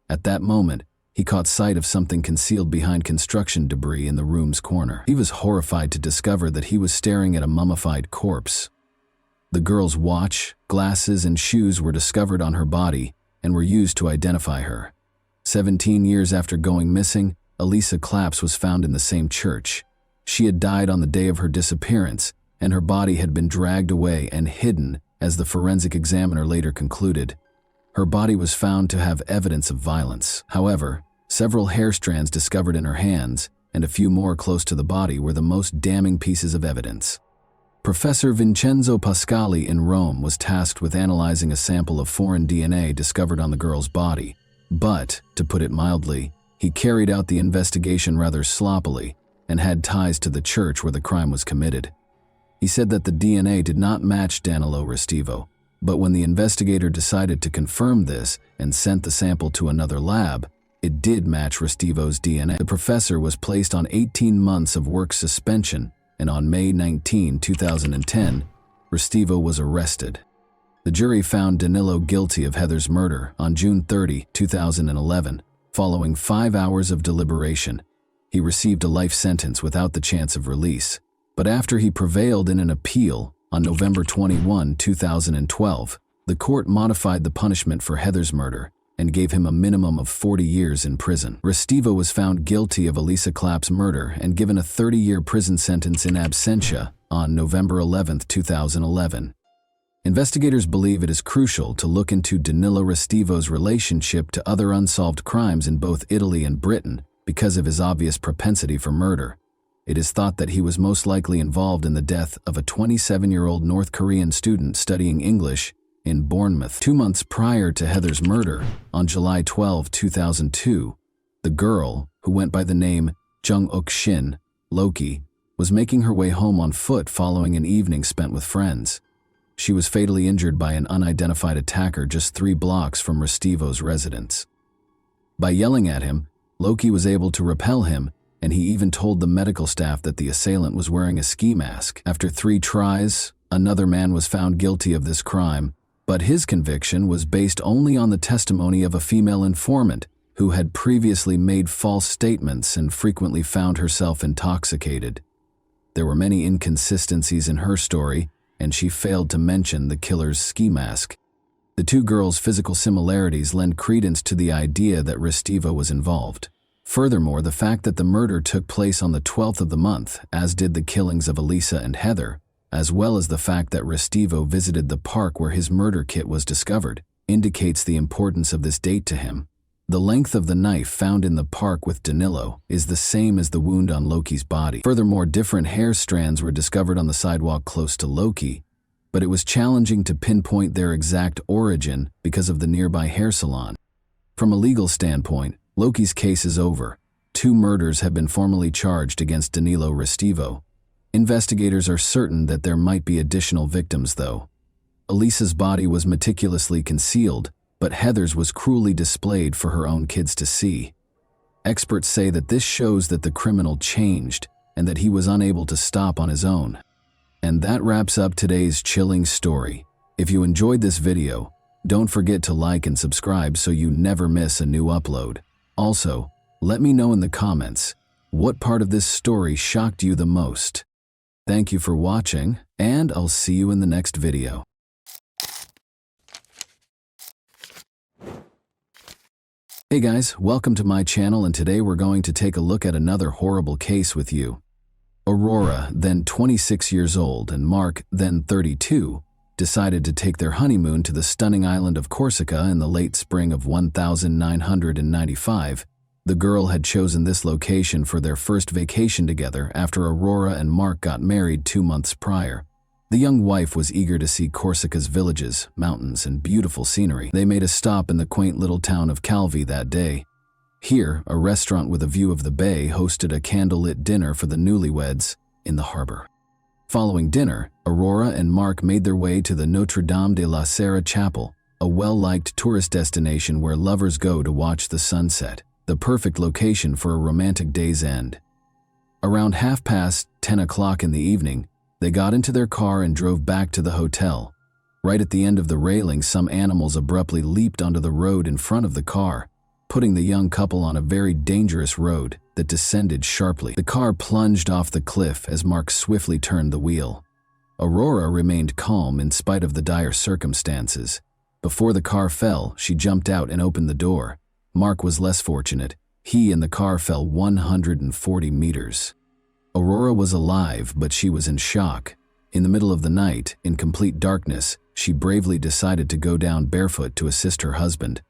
At that moment, he caught sight of something concealed behind construction debris in the room's corner. He was horrified to discover that he was staring at a mummified corpse. The girl's watch, glasses, and shoes were discovered on her body and were used to identify her. 17 years after going missing, Elisa Claps was found in the same church. She had died on the day of her disappearance, and her body had been dragged away and hidden, as the forensic examiner later concluded. Her body was found to have evidence of violence. However, several hair strands discovered in her hands and a few more close to the body were the most damning pieces of evidence. Professor Vincenzo Pascali in Rome was tasked with analyzing a sample of foreign DNA discovered on the girl's body. But, to put it mildly, he carried out the investigation rather sloppily and had ties to the church where the crime was committed. He said that the DNA did not match Danilo Restivo, but when the investigator decided to confirm this and sent the sample to another lab, it did match Restivo's DNA. The professor was placed on 18 months of work suspension, and on May 19, 2010, Restivo was arrested. The jury found Danilo guilty of Heather's murder on June 30, 2011. Following 5 hours of deliberation, he received a life sentence without the chance of release. But after he prevailed in an appeal on November 21, 2012, the court modified the punishment for Heather's murder and gave him a minimum of 40 years in prison. Restivo was found guilty of Elisa Claps' murder and given a 30-year prison sentence in absentia on November 11, 2011. Investigators believe it is crucial to look into Danilo Restivo's relationship to other unsolved crimes in both Italy and Britain because of his obvious propensity for murder. It is thought that he was most likely involved in the death of a 27-year-old North Korean student studying English in Bournemouth. 2 months prior to Heather's murder, on July 12, 2002, the girl, who went by the name Jung-uk Shin, Loki, was making her way home on foot following an evening spent with friends. She was fatally injured by an unidentified attacker just 3 blocks from Restivo's residence. By yelling at him, Loki was able to repel him, and he even told the medical staff that the assailant was wearing a ski mask. After 3 tries, another man was found guilty of this crime, but his conviction was based only on the testimony of a female informant who had previously made false statements and frequently found herself intoxicated. There were many inconsistencies in her story, and she failed to mention the killer's ski mask. The 2 girls' physical similarities lend credence to the idea that Restivo was involved. Furthermore, the fact that the murder took place on the 12th of the month, as did the killings of Elisa and Heather, as well as the fact that Restivo visited the park where his murder kit was discovered, indicates the importance of this date to him. The length of the knife found in the park with Danilo is the same as the wound on Loki's body. Furthermore, different hair strands were discovered on the sidewalk close to Loki, but it was challenging to pinpoint their exact origin because of the nearby hair salon. From a legal standpoint, Loki's case is over. 2 murders have been formally charged against Danilo Restivo. Investigators are certain that there might be additional victims, though. Elisa's body was meticulously concealed, but Heather's was cruelly displayed for her own kids to see. Experts say that this shows that the criminal changed and that he was unable to stop on his own. And that wraps up today's chilling story. If you enjoyed this video, don't forget to like and subscribe so you never miss a new upload. Also, let me know in the comments, what part of this story shocked you the most? Thank you for watching, and I'll see you in the next video. Hey guys, welcome to my channel, and today we're going to take a look at another horrible case with you. Aurora, then 26 years old, and Mark, then 32, decided to take their honeymoon to the stunning island of Corsica in the late spring of 1995. The girl had chosen this location for their first vacation together after Aurora and Mark got married 2 months prior. The young wife was eager to see Corsica's villages, mountains, and beautiful scenery. They made a stop in the quaint little town of Calvi that day. Here, a restaurant with a view of the bay hosted a candlelit dinner for the newlyweds in the harbor. Following dinner, Aurora and Mark made their way to the Notre Dame de la Serra Chapel, a well-liked tourist destination where lovers go to watch the sunset, the perfect location for a romantic day's end. Around 10:30 in the evening, they got into their car and drove back to the hotel. Right at the end of the railing, some animals abruptly leaped onto the road in front of the car, putting the young couple on a very dangerous road that descended sharply. The car plunged off the cliff as Mark swiftly turned the wheel. Aurora remained calm in spite of the dire circumstances. Before the car fell, she jumped out and opened the door. Mark was less fortunate. He and the car fell 140 meters. Aurora was alive, but she was in shock. In the middle of the night, in complete darkness, she bravely decided to go down barefoot to assist her husband.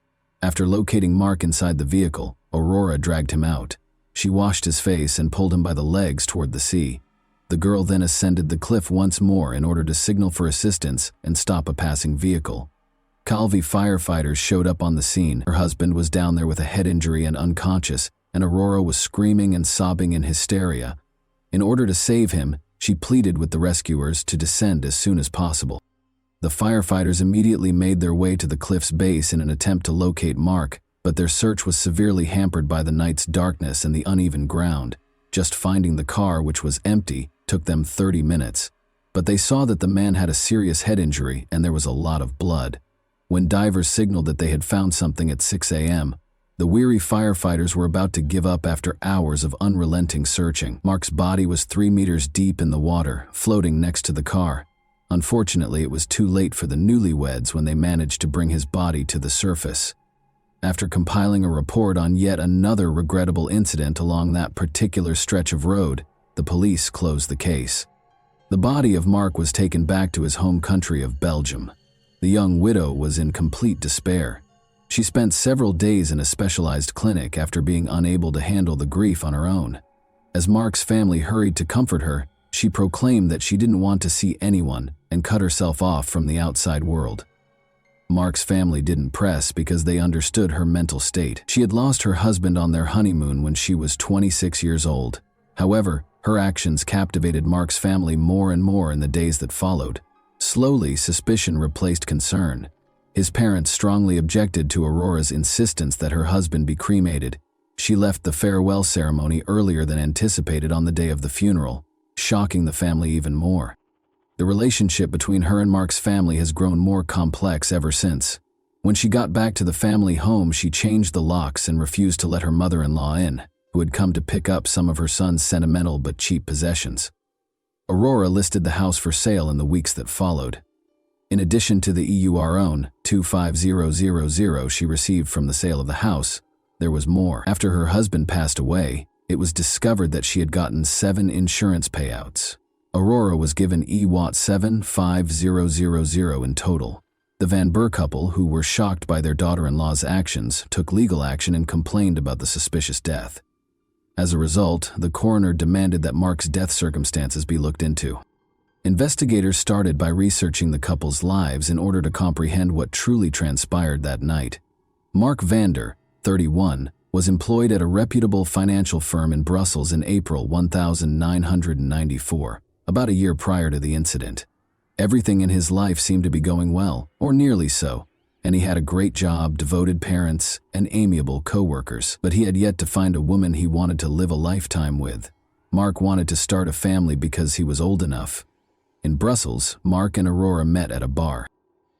After locating Mark inside the vehicle, Aurora dragged him out. She washed his face and pulled him by the legs toward the sea. The girl then ascended the cliff once more in order to signal for assistance and stop a passing vehicle. Calvi firefighters showed up on the scene. Her husband was down there with a head injury and unconscious, and Aurora was screaming and sobbing in hysteria. In order to save him, she pleaded with the rescuers to descend as soon as possible. The firefighters immediately made their way to the cliff's base in an attempt to locate Mark, but their search was severely hampered by the night's darkness and the uneven ground. Just finding the car, which was empty, took them 30 minutes. But they saw that the man had a serious head injury and there was a lot of blood. When divers signaled that they had found something at 6 a.m., the weary firefighters were about to give up after hours of unrelenting searching. Mark's body was 3 meters deep in the water, floating next to the car. Unfortunately, it was too late for the newlyweds when they managed to bring his body to the surface. After compiling a report on yet another regrettable incident along that particular stretch of road, the police closed the case. The body of Mark was taken back to his home country of Belgium. The young widow was in complete despair. She spent several days in a specialized clinic after being unable to handle the grief on her own. As Mark's family hurried to comfort her, she proclaimed that she didn't want to see anyone and cut herself off from the outside world. Mark's family didn't press because they understood her mental state. She had lost her husband on their honeymoon when she was 26 years old. However, her actions captivated Mark's family more and more in the days that followed. Slowly, suspicion replaced concern. His parents strongly objected to Aurora's insistence that her husband be cremated. She left the farewell ceremony earlier than anticipated on the day of the funeral, shocking the family even more. The relationship between her and Mark's family has grown more complex ever since. When she got back to the family home, she changed the locks and refused to let her mother-in-law in, who had come to pick up some of her son's sentimental but cheap possessions. Aurora listed the house for sale in the weeks that followed. In addition to the EUR 25000 she received from the sale of the house, there was more. After her husband passed away, it was discovered that she had gotten 7 insurance payouts. Aurora was given EWAT 75000 in total. The Van Burr couple, who were shocked by their daughter-in-law's actions, took legal action and complained about the suspicious death. As a result, the coroner demanded that Mark's death circumstances be looked into. Investigators started by researching the couple's lives in order to comprehend what truly transpired that night. Mark Vander, 31, was employed at a reputable financial firm in Brussels in April 1994, about a year prior to the incident. Everything in his life seemed to be going well, or nearly so, and he had a great job, devoted parents, and amiable co-workers, but he had yet to find a woman he wanted to live a lifetime with. Mark wanted to start a family because he was old enough. In Brussels, Mark and Aurora met at a bar.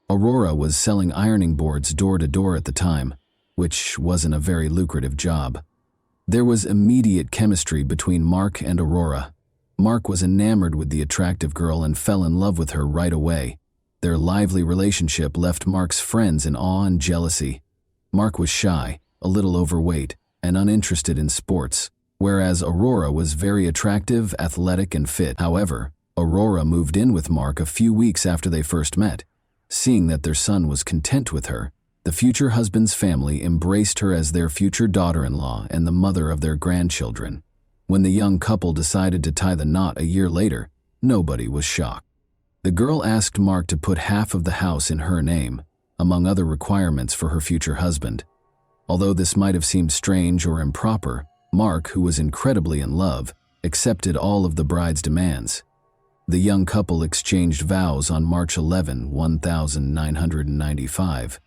Aurora was selling ironing boards door to door at the time, which wasn't a very lucrative job. There was immediate chemistry between Mark and Aurora. Mark was enamored with the attractive girl and fell in love with her right away. Their lively relationship left Mark's friends in awe and jealousy. Mark was shy, a little overweight, and uninterested in sports, whereas Aurora was very attractive, athletic, and fit. However, Aurora moved in with Mark a few weeks after they first met. Seeing that their son was content with her, the future husband's family embraced her as their future daughter-in-law and the mother of their grandchildren. When the young couple decided to tie the knot a year later, nobody was shocked. The girl asked Mark to put half of the house in her name, among other requirements for her future husband. Although this might have seemed strange or improper, Mark, who was incredibly in love, accepted all of the bride's demands. The young couple exchanged vows on March 11, 1995.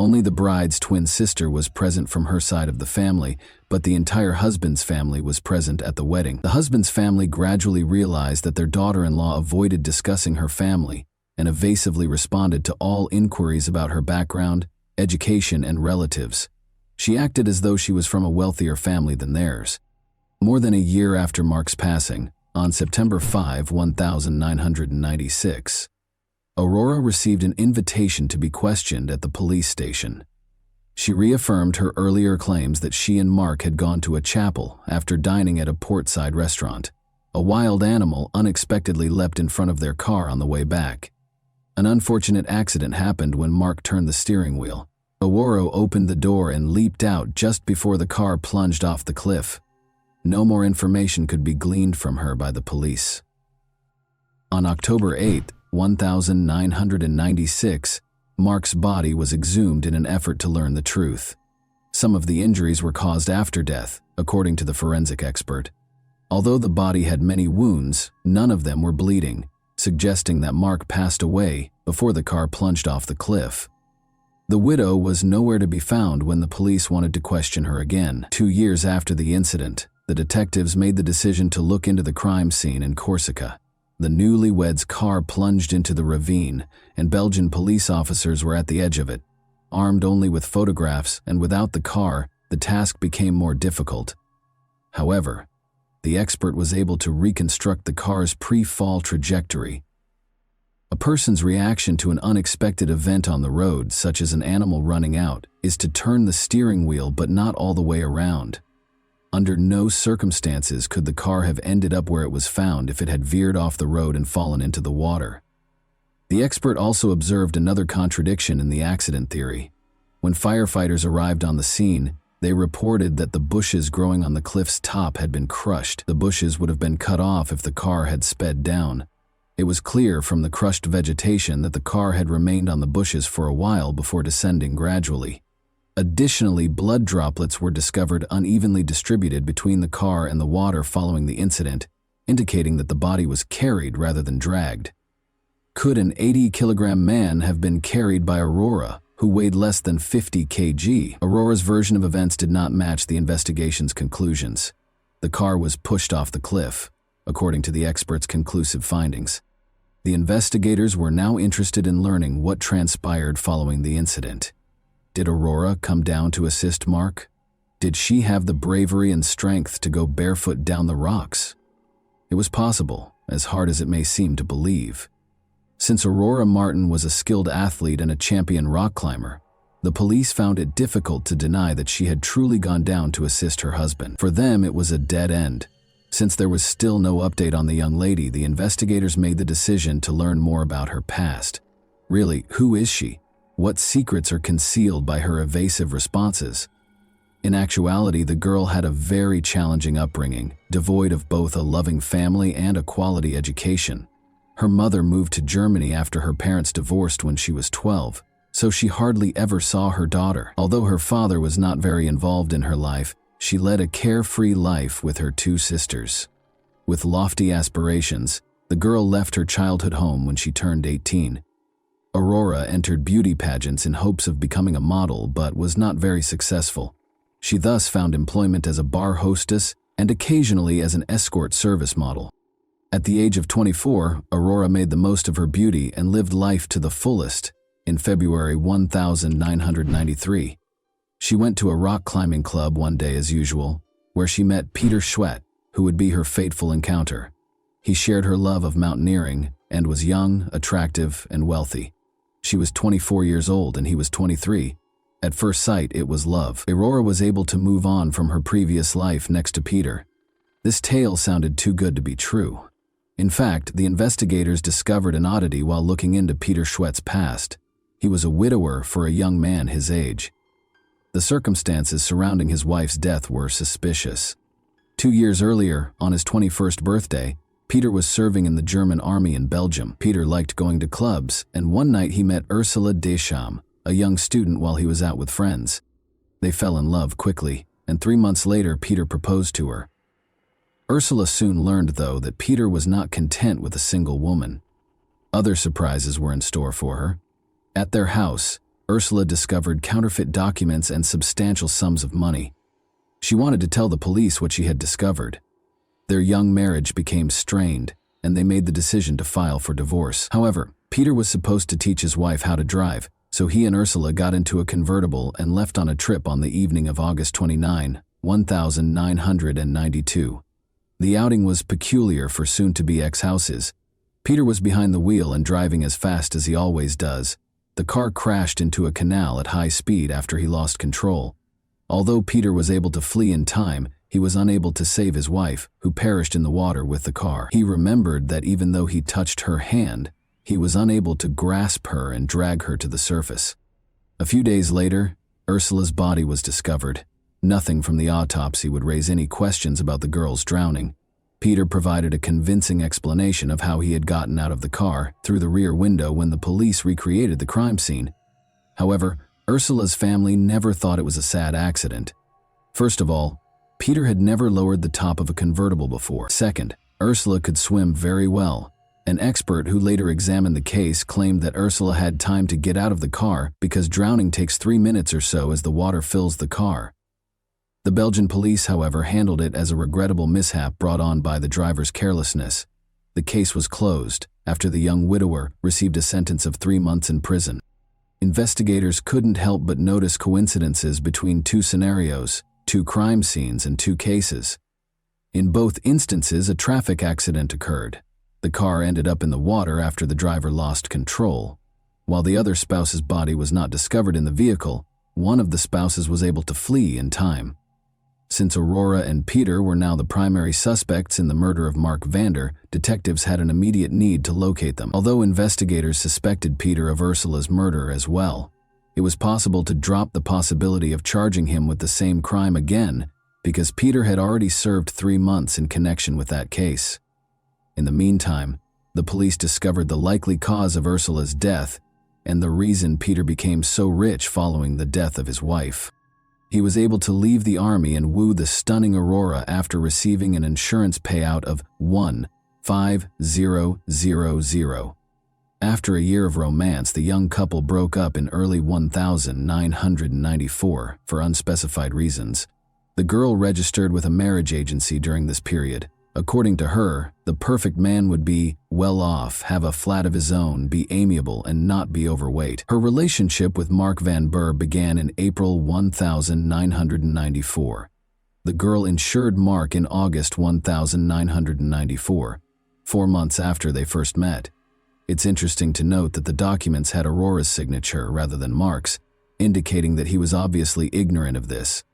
Only the bride's twin sister was present from her side of the family, but the entire husband's family was present at the wedding. The husband's family gradually realized that their daughter-in-law avoided discussing her family, and evasively responded to all inquiries about her background, education, and relatives. She acted as though she was from a wealthier family than theirs. More than a year after Mark's passing, on September 5, 1996, Aurora received an invitation to be questioned at the police station. She reaffirmed her earlier claims that she and Mark had gone to a chapel after dining at a portside restaurant. A wild animal unexpectedly leapt in front of their car on the way back. An unfortunate accident happened when Mark turned the steering wheel. Aurora opened the door and leaped out just before the car plunged off the cliff. No more information could be gleaned from her by the police. On October 8, 1996, Mark's body was exhumed in an effort to learn the truth. Some of the injuries were caused after death, according to the forensic expert. Although the body had many wounds, none of them were bleeding, suggesting that Mark passed away before the car plunged off the cliff. The widow was nowhere to be found when the police wanted to question her again. 2 years after the incident, the detectives made the decision to look into the crime scene in Corsica. The newlyweds' car plunged into the ravine, and Belgian police officers were at the edge of it. Armed only with photographs and without the car, the task became more difficult. However, the expert was able to reconstruct the car's pre-fall trajectory. A person's reaction to an unexpected event on the road, such as an animal running out, is to turn the steering wheel but not all the way around. Under no circumstances could the car have ended up where it was found if it had veered off the road and fallen into the water. The expert also observed another contradiction in the accident theory. When firefighters arrived on the scene, they reported that the bushes growing on the cliff's top had been crushed. The bushes would have been cut off if the car had sped down. It was clear from the crushed vegetation that the car had remained on the bushes for a while before descending gradually. Additionally, blood droplets were discovered unevenly distributed between the car and the water following the incident, indicating that the body was carried rather than dragged. Could an 80-kilogram man have been carried by Aurora, who weighed less than 50 kg? Aurora's version of events did not match the investigation's conclusions. The car was pushed off the cliff, according to the expert's conclusive findings. The investigators were now interested in learning what transpired following the incident. Did Aurora come down to assist Mark? Did she have the bravery and strength to go barefoot down the rocks? It was possible, as hard as it may seem to believe. Since Aurora Martin was a skilled athlete and a champion rock climber, the police found it difficult to deny that she had truly gone down to assist her husband. For them, it was a dead end. Since there was still no update on the young lady, the investigators made the decision to learn more about her past. Really, who is she? What secrets are concealed by her evasive responses? In actuality, the girl had a very challenging upbringing, devoid of both a loving family and a quality education. Her mother moved to Germany after her parents divorced when she was 12, so she hardly ever saw her daughter. Although her father was not very involved in her life, she led a carefree life with her 2 sisters. With lofty aspirations, the girl left her childhood home when she turned 18. Aurora entered beauty pageants in hopes of becoming a model, but was not very successful. She thus found employment as a bar hostess and occasionally as an escort service model. At the age of 24, Aurora made the most of her beauty and lived life to the fullest. In February 1993, she went to a rock climbing club one day as usual, where she met Peter Schwett, who would be her fateful encounter. He shared her love of mountaineering and was young, attractive, and wealthy. She was 24 years old and he was 23. At first sight, it was love. Aurora was able to move on from her previous life next to Peter. This tale sounded too good to be true. In fact, the investigators discovered an oddity while looking into Peter Schwett's past. He was a widower for a young man his age. The circumstances surrounding his wife's death were suspicious. 2 years earlier, on his 21st birthday, Peter was serving in the German army in Belgium. Peter liked going to clubs, and one night he met Ursula Deschamps, a young student, while he was out with friends. They fell in love quickly, and 3 months later Peter proposed to her. Ursula soon learned, though, that Peter was not content with a single woman. Other surprises were in store for her. At their house, Ursula discovered counterfeit documents and substantial sums of money. She wanted to tell the police what she had discovered. Their young marriage became strained, and they made the decision to file for divorce. However, Peter was supposed to teach his wife how to drive, so he and Ursula got into a convertible and left on a trip on the evening of August 29, 1992. The outing was peculiar for soon-to-be ex-houses. Peter was behind the wheel and driving as fast as he always does. The car crashed into a canal at high speed after he lost control. Although Peter was able to flee in time, he was unable to save his wife, who perished in the water with the car. He remembered that even though he touched her hand, he was unable to grasp her and drag her to the surface. A few days later, Ursula's body was discovered. Nothing from the autopsy would raise any questions about the girl's drowning. Peter provided a convincing explanation of how he had gotten out of the car through the rear window when the police recreated the crime scene. However, Ursula's family never thought it was a sad accident. First of all, Peter had never lowered the top of a convertible before. Second, Ursula could swim very well. An expert who later examined the case claimed that Ursula had time to get out of the car because drowning takes 3 minutes or so as the water fills the car. The Belgian police, however, handled it as a regrettable mishap brought on by the driver's carelessness. The case was closed after the young widower received a sentence of 3 months in prison. Investigators couldn't help but notice coincidences between two scenarios, two crime scenes, and two cases. In both instances, a traffic accident occurred. The car ended up in the water after the driver lost control. While the other spouse's body was not discovered in the vehicle, one of the spouses was able to flee in time. Since Aurora and Peter were now the primary suspects in the murder of Mark Vander, detectives had an immediate need to locate them. Although investigators suspected Peter of Ursula's murder as well, it was possible to drop the possibility of charging him with the same crime again because Peter had already served 3 months in connection with that case. In the meantime, the police discovered the likely cause of Ursula's death and the reason Peter became so rich following the death of his wife. He was able to leave the army and woo the stunning Aurora after receiving an insurance payout of $1,500. After a year of romance, the young couple broke up in early 1994 for unspecified reasons. The girl registered with a marriage agency during this period. According to her, the perfect man would be well off, have a flat of his own, be amiable, and not be overweight. Her relationship with Mark Van Burr began in April 1994. The girl insured Mark in August 1994, 4 months after they first met. It's interesting to note that the documents had Aurora's signature rather than Mark's, indicating that he was obviously ignorant of this.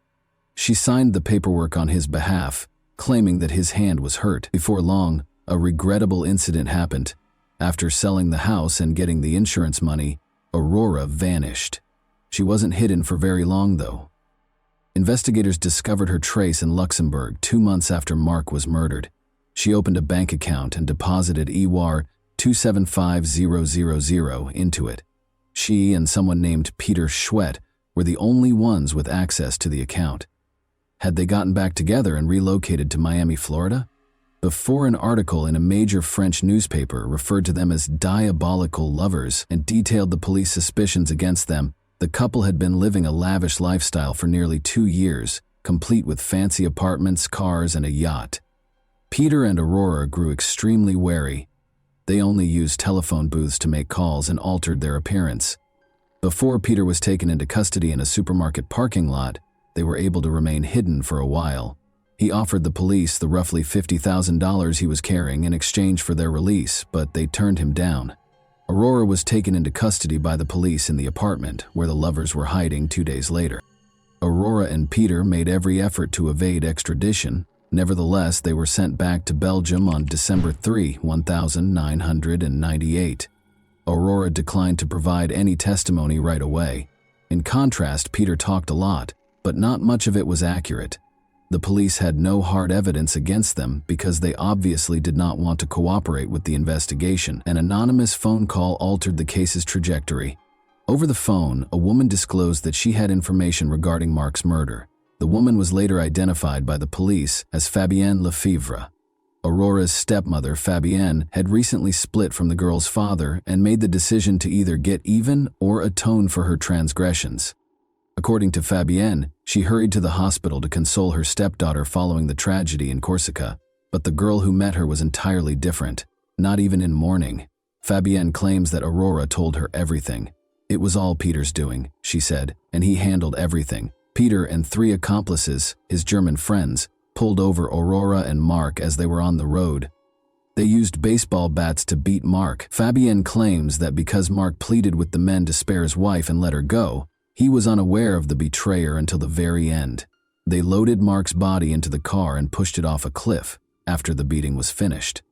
She signed the paperwork on his behalf, claiming that his hand was hurt. Before long, a regrettable incident happened. After selling the house and getting the insurance money, Aurora vanished. She wasn't hidden for very long, though. Investigators discovered her trace in Luxembourg 2 months after Mark was murdered. She opened a bank account and deposited EWAR 275000 into it. She and someone named Peter Schwett were the only ones with access to the account. Had they gotten back together and relocated to Miami, Florida? Before an article in a major French newspaper referred to them as diabolical lovers and detailed the police suspicions against them, the couple had been living a lavish lifestyle for nearly 2 years, complete with fancy apartments, cars, and a yacht. Peter and Aurora grew extremely wary. They only used telephone booths to make calls and altered their appearance. Before Peter was taken into custody in a supermarket parking lot, they were able to remain hidden for a while. He offered the police the roughly $50,000 he was carrying in exchange for their release, but they turned him down. Aurora was taken into custody by the police in the apartment where the lovers were hiding 2 days later. Aurora and Peter made every effort to evade extradition. Nevertheless, they were sent back to Belgium on December 3, 1998. Aurora declined to provide any testimony right away. In contrast, Peter talked a lot, but not much of it was accurate. The police had no hard evidence against them because they obviously did not want to cooperate with the investigation. An anonymous phone call altered the case's trajectory. Over the phone, a woman disclosed that she had information regarding Mark's murder. The woman was later identified by the police as Fabienne Lefevre. Aurora's stepmother, Fabienne, had recently split from the girl's father and made the decision to either get even or atone for her transgressions. According to Fabienne, she hurried to the hospital to console her stepdaughter following the tragedy in Corsica, but the girl who met her was entirely different, not even in mourning. Fabienne claims that Aurora told her everything. "It was all Peter's doing," she said, "and he handled everything." Peter and 3 accomplices, his German friends, pulled over Aurora and Mark as they were on the road. They used baseball bats to beat Mark. Fabienne claims that because Mark pleaded with the men to spare his wife and let her go, he was unaware of the betrayer until the very end. They loaded Mark's body into the car and pushed it off a cliff after the beating was finished.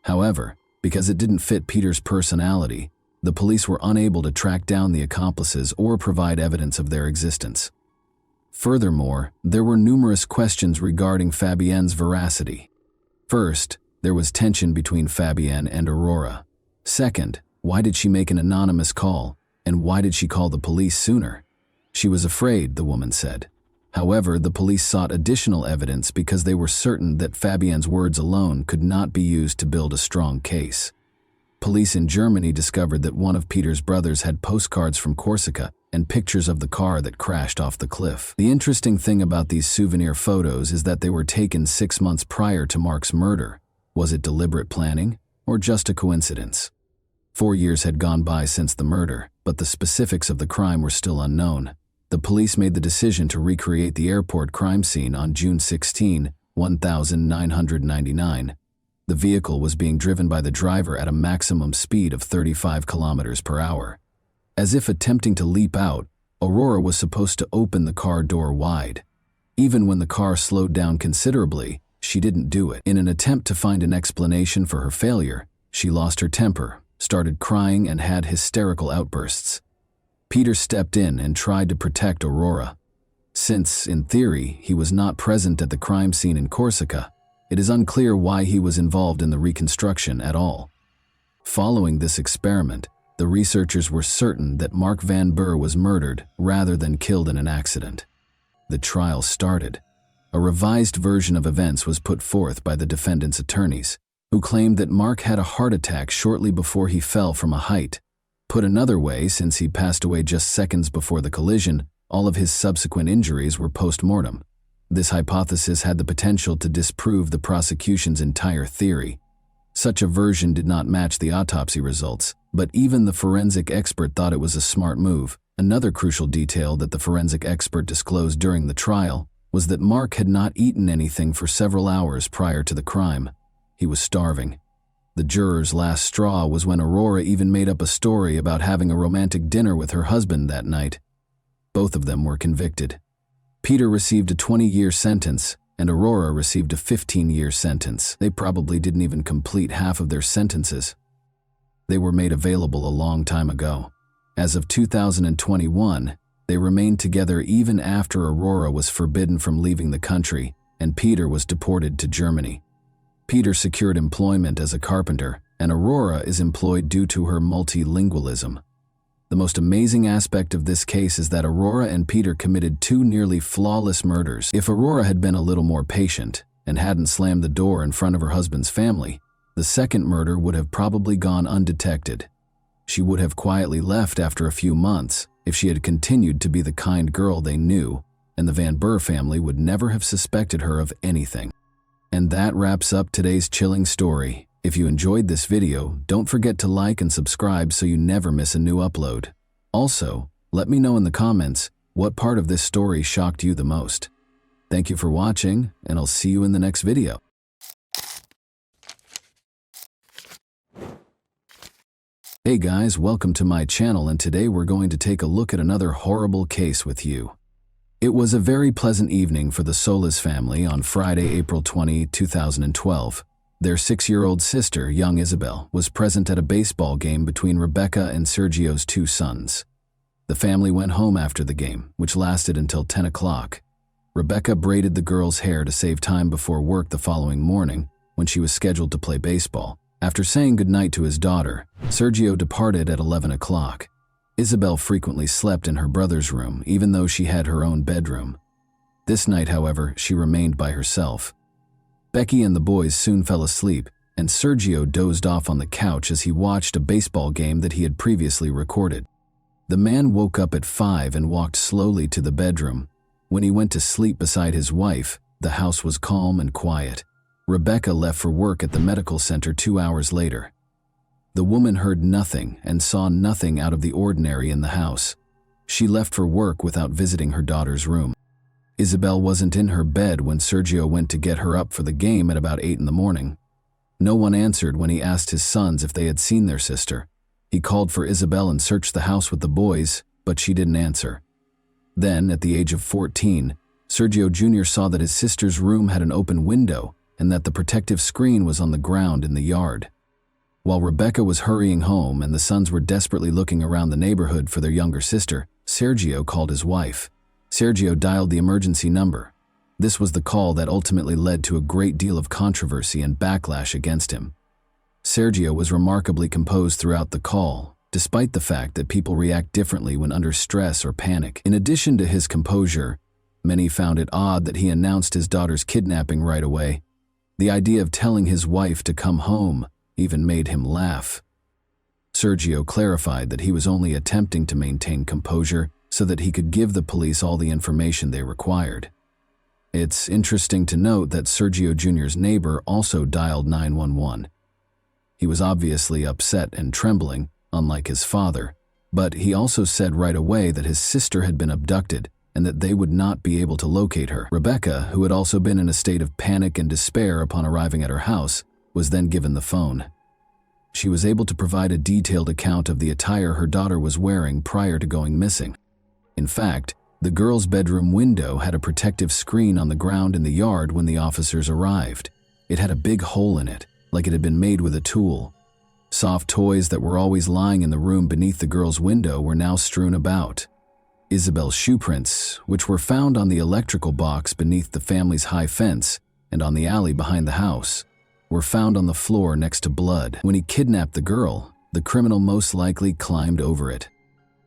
However, because it didn't fit Peter's personality, the police were unable to track down the accomplices or provide evidence of their existence. Furthermore, there were numerous questions regarding Fabienne's veracity. First, there was tension between Fabienne and Aurora. Second, why did she make an anonymous call, and why did she call the police sooner? She was afraid, the woman said. However, the police sought additional evidence because they were certain that Fabienne's words alone could not be used to build a strong case. Police in Germany discovered that one of Peter's brothers had postcards from Corsica and pictures of the car that crashed off the cliff. The interesting thing about these souvenir photos is that they were taken 6 months prior to Mark's murder. Was it deliberate planning, or just a coincidence? 4 years had gone by since the murder, but the specifics of the crime were still unknown. The police made the decision to recreate the airport crime scene on June 16, 1999. The vehicle was being driven by the driver at a maximum speed of 35 kilometers per hour. As if attempting to leap out, Aurora was supposed to open the car door wide. Even when the car slowed down considerably, she didn't do it. In an attempt to find an explanation for her failure, she lost her temper, started crying, and had hysterical outbursts. Peter stepped in and tried to protect Aurora. Since, in theory, he was not present at the crime scene in Corsica, it is unclear why he was involved in the reconstruction at all. Following this experiment, the researchers were certain that Mark Van Burr was murdered rather than killed in an accident. The trial started. A revised version of events was put forth by the defendant's attorneys, who claimed that Mark had a heart attack shortly before he fell from a height. Put another way, since he passed away just seconds before the collision, all of his subsequent injuries were post-mortem. This hypothesis had the potential to disprove the prosecution's entire theory. Such a version did not match the autopsy results, but even the forensic expert thought it was a smart move. Another crucial detail that the forensic expert disclosed during the trial was that Mark had not eaten anything for several hours prior to the crime. He was starving. The juror's last straw was when Aurora even made up a story about having a romantic dinner with her husband that night. Both of them were convicted. Peter received a 20-year sentence, and Aurora received a 15-year sentence. They probably didn't even complete half of their sentences. They were made available a long time ago. As of 2021, they remained together even after Aurora was forbidden from leaving the country, and Peter was deported to Germany. Peter secured employment as a carpenter, and Aurora is employed due to her multilingualism. The most amazing aspect of this case is that Aurora and Peter committed 2 nearly flawless murders. If Aurora had been a little more patient and hadn't slammed the door in front of her husband's family, the second murder would have probably gone undetected. She would have quietly left after a few months if she had continued to be the kind girl they knew, and the Van Burr family would never have suspected her of anything. And that wraps up today's chilling story. If you enjoyed this video, don't forget to like and subscribe so you never miss a new upload. Also, let me know in the comments what part of this story shocked you the most. Thank you for watching, and I'll see you in the next video. Hey guys, welcome to my channel, and today we're going to take a look at another horrible case with you. It was a very pleasant evening for the Solis family on Friday, April 20, 2012. Their 6-year-old sister, young Isabel, was present at a baseball game between Rebecca and Sergio's 2 sons. The family went home after the game, which lasted until 10 o'clock. Rebecca braided the girl's hair to save time before work the following morning, when she was scheduled to play baseball. After saying goodnight to his daughter, Sergio departed at 11 o'clock. Isabel frequently slept in her brother's room, even though she had her own bedroom. This night, however, she remained by herself. Becky and the boys soon fell asleep, and Sergio dozed off on the couch as he watched a baseball game that he had previously recorded. The man woke up at 5 and walked slowly to the bedroom. When he went to sleep beside his wife, the house was calm and quiet. Rebecca left for work at the medical center 2 hours later. The woman heard nothing and saw nothing out of the ordinary in the house. She left for work without visiting her daughter's room. Isabel wasn't in her bed when Sergio went to get her up for the game at about 8 in the morning. No one answered when he asked his sons if they had seen their sister. He called for Isabel and searched the house with the boys, but she didn't answer. Then, at the age of 14, Sergio Jr. saw that his sister's room had an open window and that the protective screen was on the ground in the yard. While Rebecca was hurrying home and the sons were desperately looking around the neighborhood for their younger sister, Sergio called his wife. Sergio dialed the emergency number. This was the call that ultimately led to a great deal of controversy and backlash against him. Sergio was remarkably composed throughout the call, despite the fact that people react differently when under stress or panic. In addition to his composure, many found it odd that he announced his daughter's kidnapping right away. The idea of telling his wife to come home even made him laugh. Sergio clarified that he was only attempting to maintain composure so that he could give the police all the information they required. It's interesting to note that Sergio Jr.'s neighbor also dialed 911. He was obviously upset and trembling, unlike his father, but he also said right away that his sister had been abducted and that they would not be able to locate her. Rebecca, who had also been in a state of panic and despair upon arriving at her house, was then given the phone. She was able to provide a detailed account of the attire her daughter was wearing prior to going missing. In fact, the girl's bedroom window had a protective screen on the ground in the yard when the officers arrived. It had a big hole in it, like it had been made with a tool. Soft toys that were always lying in the room beneath the girl's window were now strewn about. Isabel's shoe prints, which were found on the electrical box beneath the family's high fence and on the alley behind the house, were found on the floor next to blood. When he kidnapped the girl, the criminal most likely climbed over it.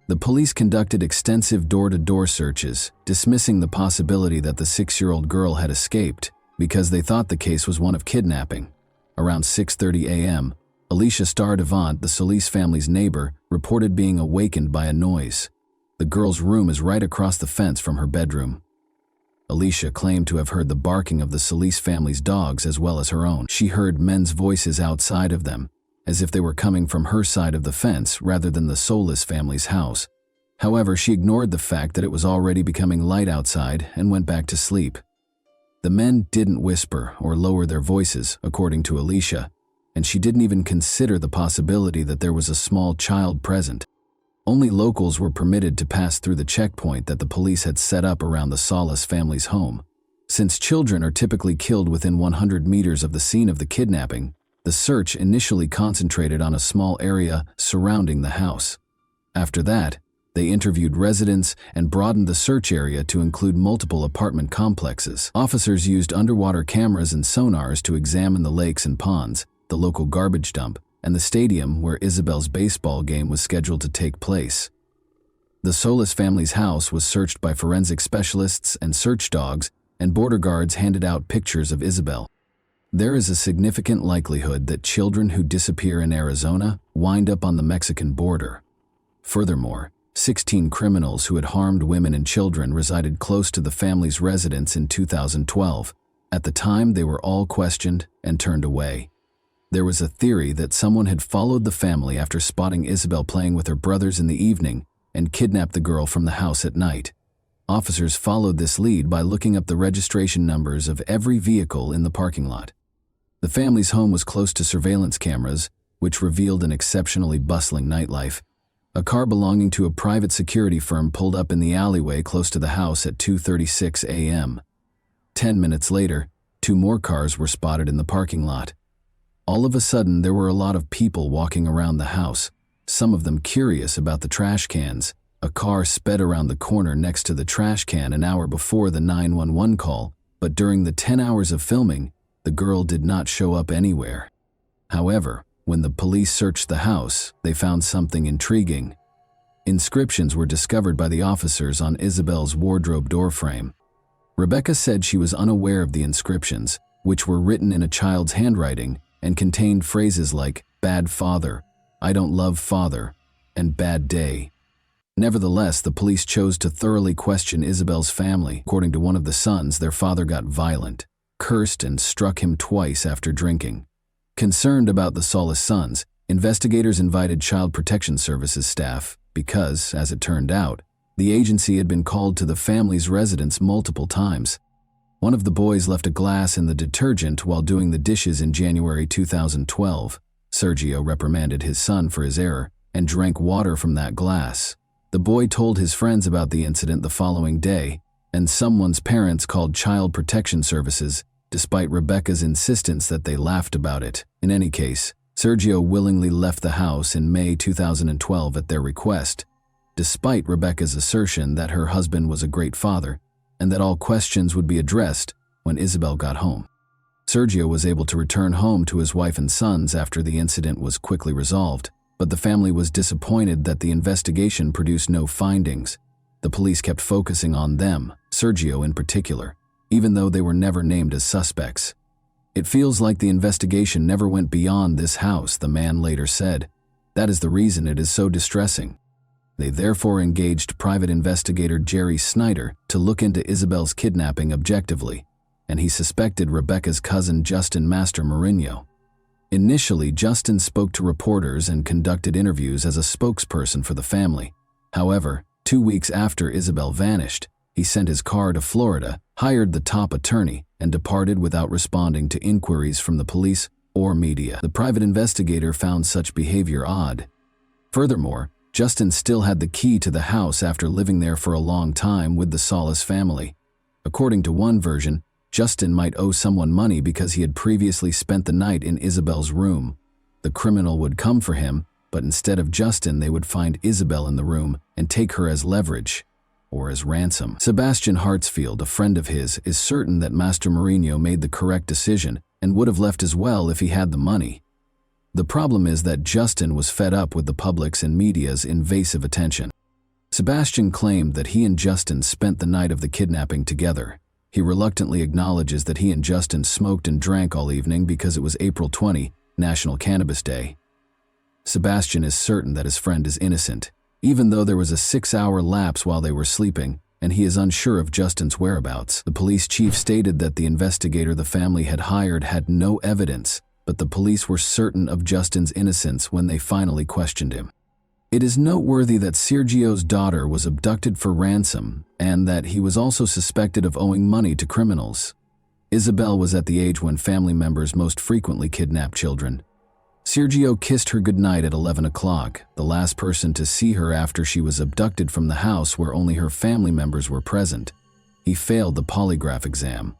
The police conducted extensive door-to-door searches, dismissing the possibility that the 6-year-old girl had escaped because they thought the case was one of kidnapping. Around 6:30 a.m., Alicia Stardavant, the Solis family's neighbor, reported being awakened by a noise. The girl's room is right across the fence from her bedroom. Alicia claimed to have heard the barking of the Solis family's dogs as well as her own. She heard men's voices outside of them, as if they were coming from her side of the fence rather than the Solis family's house. However, she ignored the fact that it was already becoming light outside and went back to sleep. The men didn't whisper or lower their voices, according to Alicia, and she didn't even consider the possibility that there was a small child present. Only locals were permitted to pass through the checkpoint that the police had set up around the Solis family's home. Since children are typically killed within 100 meters of the scene of the kidnapping, the search initially concentrated on a small area surrounding the house. After that, they interviewed residents and broadened the search area to include multiple apartment complexes. Officers used underwater cameras and sonars to examine the lakes and ponds, the local garbage dump, and the stadium where Isabel's baseball game was scheduled to take place. The Solis family's house was searched by forensic specialists and search dogs, and border guards handed out pictures of Isabel. There is a significant likelihood that children who disappear in Arizona wind up on the Mexican border. Furthermore, 16 criminals who had harmed women and children resided close to the family's residence in 2012. At the time, they were all questioned and turned away. There was a theory that someone had followed the family after spotting Isabel playing with her brothers in the evening and kidnapped the girl from the house at night. Officers followed this lead by looking up the registration numbers of every vehicle in the parking lot. The family's home was close to surveillance cameras, which revealed an exceptionally bustling nightlife. A car belonging to a private security firm pulled up in the alleyway close to the house at 2:36 a.m. 10 minutes later, 2 more cars were spotted in the parking lot. All of a sudden, there were a lot of people walking around the house, some of them curious about the trash cans. A car sped around the corner next to the trash can an hour before the 911 call, but during the 10 hours of filming, the girl did not show up anywhere. However, when the police searched the house, they found something intriguing. Inscriptions were discovered by the officers on Isabel's wardrobe doorframe. Rebecca said she was unaware of the inscriptions, which were written in a child's handwriting and contained phrases like "bad father," "I don't love father," and "bad day." Nevertheless, the police chose to thoroughly question Isabel's family. According to one of the sons, their father got violent, cursed, and struck him twice after drinking. Concerned about the Solis sons, Investigators invited Child Protection Services staff because, as it turned out, the agency had been called to the family's residence multiple times. One of the boys left a glass in the detergent while doing the dishes in January 2012. Sergio reprimanded his son for his error and drank water from that glass. The boy told his friends about the incident the following day, and someone's parents called Child Protection Services, despite Rebecca's insistence that they laughed about it. In any case, Sergio willingly left the house in May 2012 at their request, despite Rebecca's assertion that her husband was a great father and that all questions would be addressed when Isabel got home. Sergio was able to return home to his wife and sons after the incident was quickly resolved, but the family was disappointed that the investigation produced no findings. The police kept focusing on them, Sergio in particular, even though they were never named as suspects. "It feels like the investigation never went beyond this house," the man later said. "That is the reason it is so distressing." They therefore engaged private investigator Jerry Snyder to look into Isabel's kidnapping objectively, and he suspected Rebecca's cousin Justin Master Mourinho. Initially, Justin spoke to reporters and conducted interviews as a spokesperson for the family. However, 2 weeks after Isabel vanished, he sent his car to Florida, hired the top attorney, and departed without responding to inquiries from the police or media. The private investigator found such behavior odd. Furthermore, Justin still had the key to the house after living there for a long time with the Solis family. According to one version, Justin might owe someone money because he had previously spent the night in Isabel's room. The criminal would come for him, but instead of Justin, they would find Isabel in the room and take her as leverage, or as ransom. Sebastian Hartsfield, a friend of his, is certain that Master Mourinho made the correct decision and would have left as well if he had the money. The problem is that Justin was fed up with the public's and media's invasive attention. Sebastian claimed that he and Justin spent the night of the kidnapping together. He reluctantly acknowledges that he and Justin smoked and drank all evening because it was April 20, National Cannabis Day. Sebastian is certain that his friend is innocent, even though there was a 6-hour lapse while they were sleeping, and he is unsure of Justin's whereabouts. The police chief stated that the investigator the family had hired had no evidence, but the police were certain of Justin's innocence when they finally questioned him. It is noteworthy that Sergio's daughter was abducted for ransom and that he was also suspected of owing money to criminals. Isabel was at the age when family members most frequently kidnap children. Sergio kissed her goodnight at 11 o'clock, the last person to see her after she was abducted from the house where only her family members were present. He failed the polygraph exam.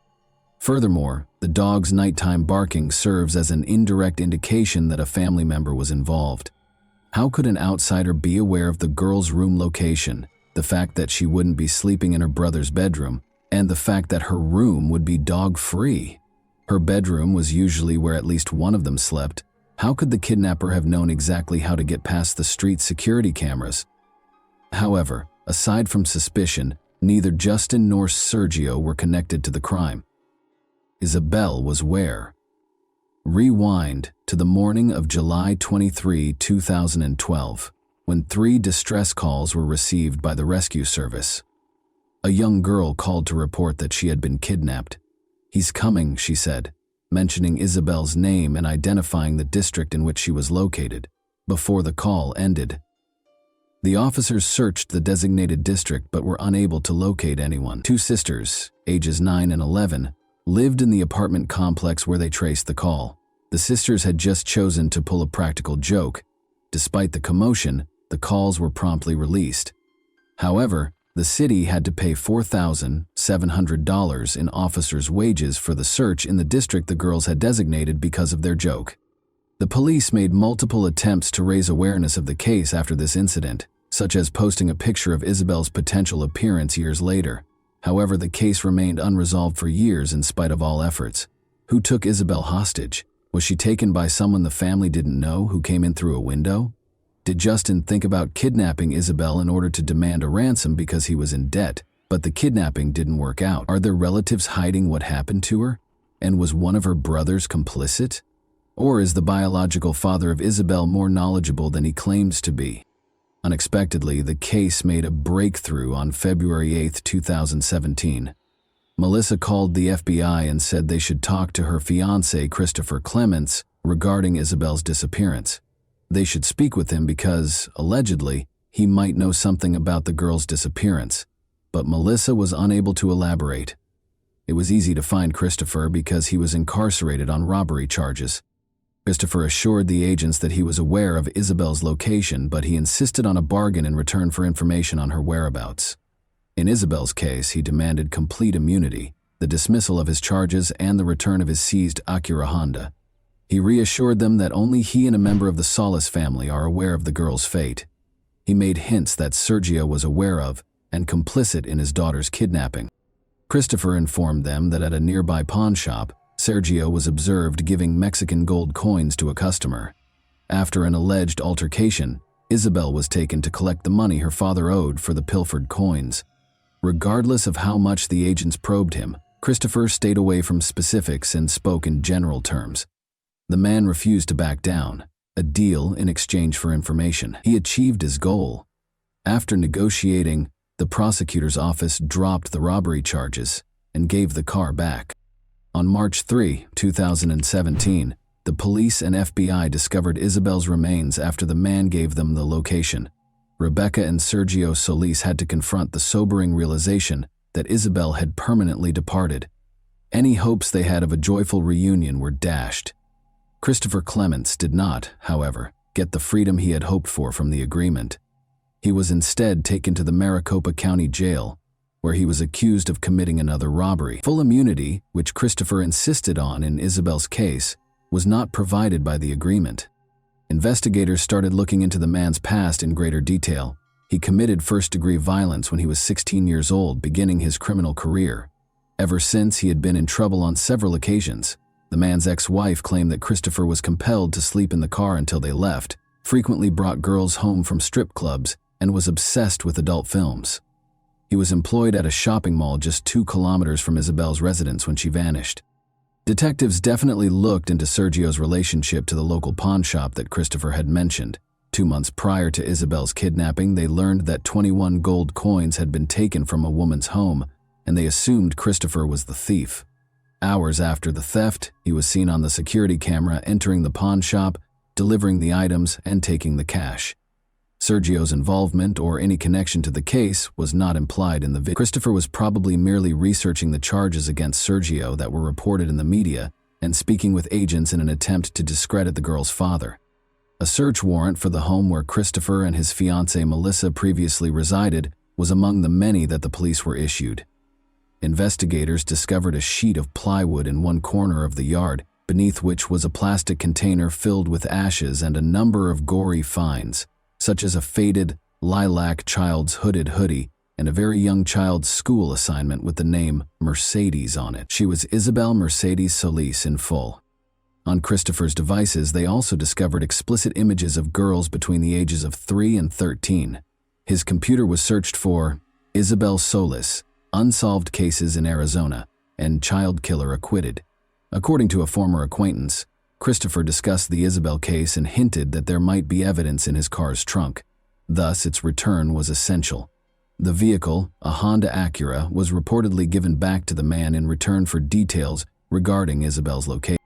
Furthermore, the dog's nighttime barking serves as an indirect indication that a family member was involved. How could an outsider be aware of the girl's room location, the fact that she wouldn't be sleeping in her brother's bedroom, and the fact that her room would be dog-free? Her bedroom was usually where at least one of them slept. How could the kidnapper have known exactly how to get past the street security cameras? However, aside from suspicion, neither Justin nor Sergio were connected to the crime. Isabel was where? Rewind to the morning of July 23, 2012, when 3 distress calls were received by the rescue service. A young girl called to report that she had been kidnapped. "He's coming," she said, mentioning Isabel's name and identifying the district in which she was located, before the call ended. The officers searched the designated district but were unable to locate anyone. 2 sisters, ages 9 and 11, lived in the apartment complex where they traced the call. The sisters had just chosen to pull a practical joke. Despite the commotion, the calls were promptly released. However, the city had to pay $4,700 in officers' wages for the search in the district the girls had designated because of their joke. The police made multiple attempts to raise awareness of the case after this incident, such as posting a picture of Isabel's potential appearance years later. However, the case remained unresolved for years in spite of all efforts. Who took Isabel hostage? Was she taken by someone the family didn't know who came in through a window? Did Justin think about kidnapping Isabel in order to demand a ransom because he was in debt, but the kidnapping didn't work out? Are there relatives hiding what happened to her? And was one of her brothers complicit? Or is the biological father of Isabel more knowledgeable than he claims to be? Unexpectedly, the case made a breakthrough on February 8, 2017. Melissa called the FBI and said they should talk to her fiancé, Christopher Clements, regarding Isabel's disappearance. They should speak with him because, allegedly, he might know something about the girl's disappearance, but Melissa was unable to elaborate. It was easy to find Christopher because he was incarcerated on robbery charges. Christopher assured the agents that he was aware of Isabel's location, but he insisted on a bargain in return for information on her whereabouts. In Isabel's case, he demanded complete immunity, the dismissal of his charges, and the return of his seized Acura Honda. He reassured them that only he and a member of the Solis family are aware of the girl's fate. He made hints that Sergio was aware of and complicit in his daughter's kidnapping. Christopher informed them that at a nearby pawn shop, Sergio was observed giving Mexican gold coins to a customer. After an alleged altercation, Isabel was taken to collect the money her father owed for the pilfered coins. Regardless of how much the agents probed him, Christopher stayed away from specifics and spoke in general terms. The man refused to back down, a deal in exchange for information. He achieved his goal. After negotiating, the prosecutor's office dropped the robbery charges and gave the car back. On March 3, 2017, the police and FBI discovered Isabel's remains after the man gave them the location. Rebecca and Sergio Solis had to confront the sobering realization that Isabel had permanently departed. Any hopes they had of a joyful reunion were dashed. Christopher Clements did not, however, get the freedom he had hoped for from the agreement. He was instead taken to the Maricopa County Jail, where he was accused of committing another robbery. Full immunity, which Christopher insisted on in Isabel's case, was not provided by the agreement. Investigators started looking into the man's past in greater detail. He committed first-degree violence when he was 16 years old, beginning his criminal career. Ever since, he had been in trouble on several occasions. The man's ex-wife claimed that Christopher was compelled to sleep in the car until they left, frequently brought girls home from strip clubs, and was obsessed with adult films. He was employed at a shopping mall just 2 kilometers from Isabel's residence when she vanished. Detectives definitely looked into Sergio's relationship to the local pawn shop that Christopher had mentioned. 2 months prior to Isabel's kidnapping, they learned that 21 gold coins had been taken from a woman's home, and they assumed Christopher was the thief. Hours after the theft, he was seen on the security camera entering the pawn shop, delivering the items, and taking the cash. Sergio's involvement or any connection to the case was not implied in the video. Christopher was probably merely researching the charges against Sergio that were reported in the media and speaking with agents in an attempt to discredit the girl's father. A search warrant for the home where Christopher and his fiancée Melissa previously resided was among the many that the police were issued. Investigators discovered a sheet of plywood in one corner of the yard, beneath which was a plastic container filled with ashes and a number of gory finds, such as a faded, lilac child's hooded hoodie and a very young child's school assignment with the name Mercedes on it. She was Isabel Mercedes Solis in full. On Christopher's devices, they also discovered explicit images of girls between the ages of 3 and 13. His computer was searched for Isabel Solis, unsolved cases in Arizona, and child killer acquitted. According to a former acquaintance, Christopher discussed the Isabel case and hinted that there might be evidence in his car's trunk. Thus, its return was essential. The vehicle, a Honda Acura, was reportedly given back to the man in return for details regarding Isabel's location.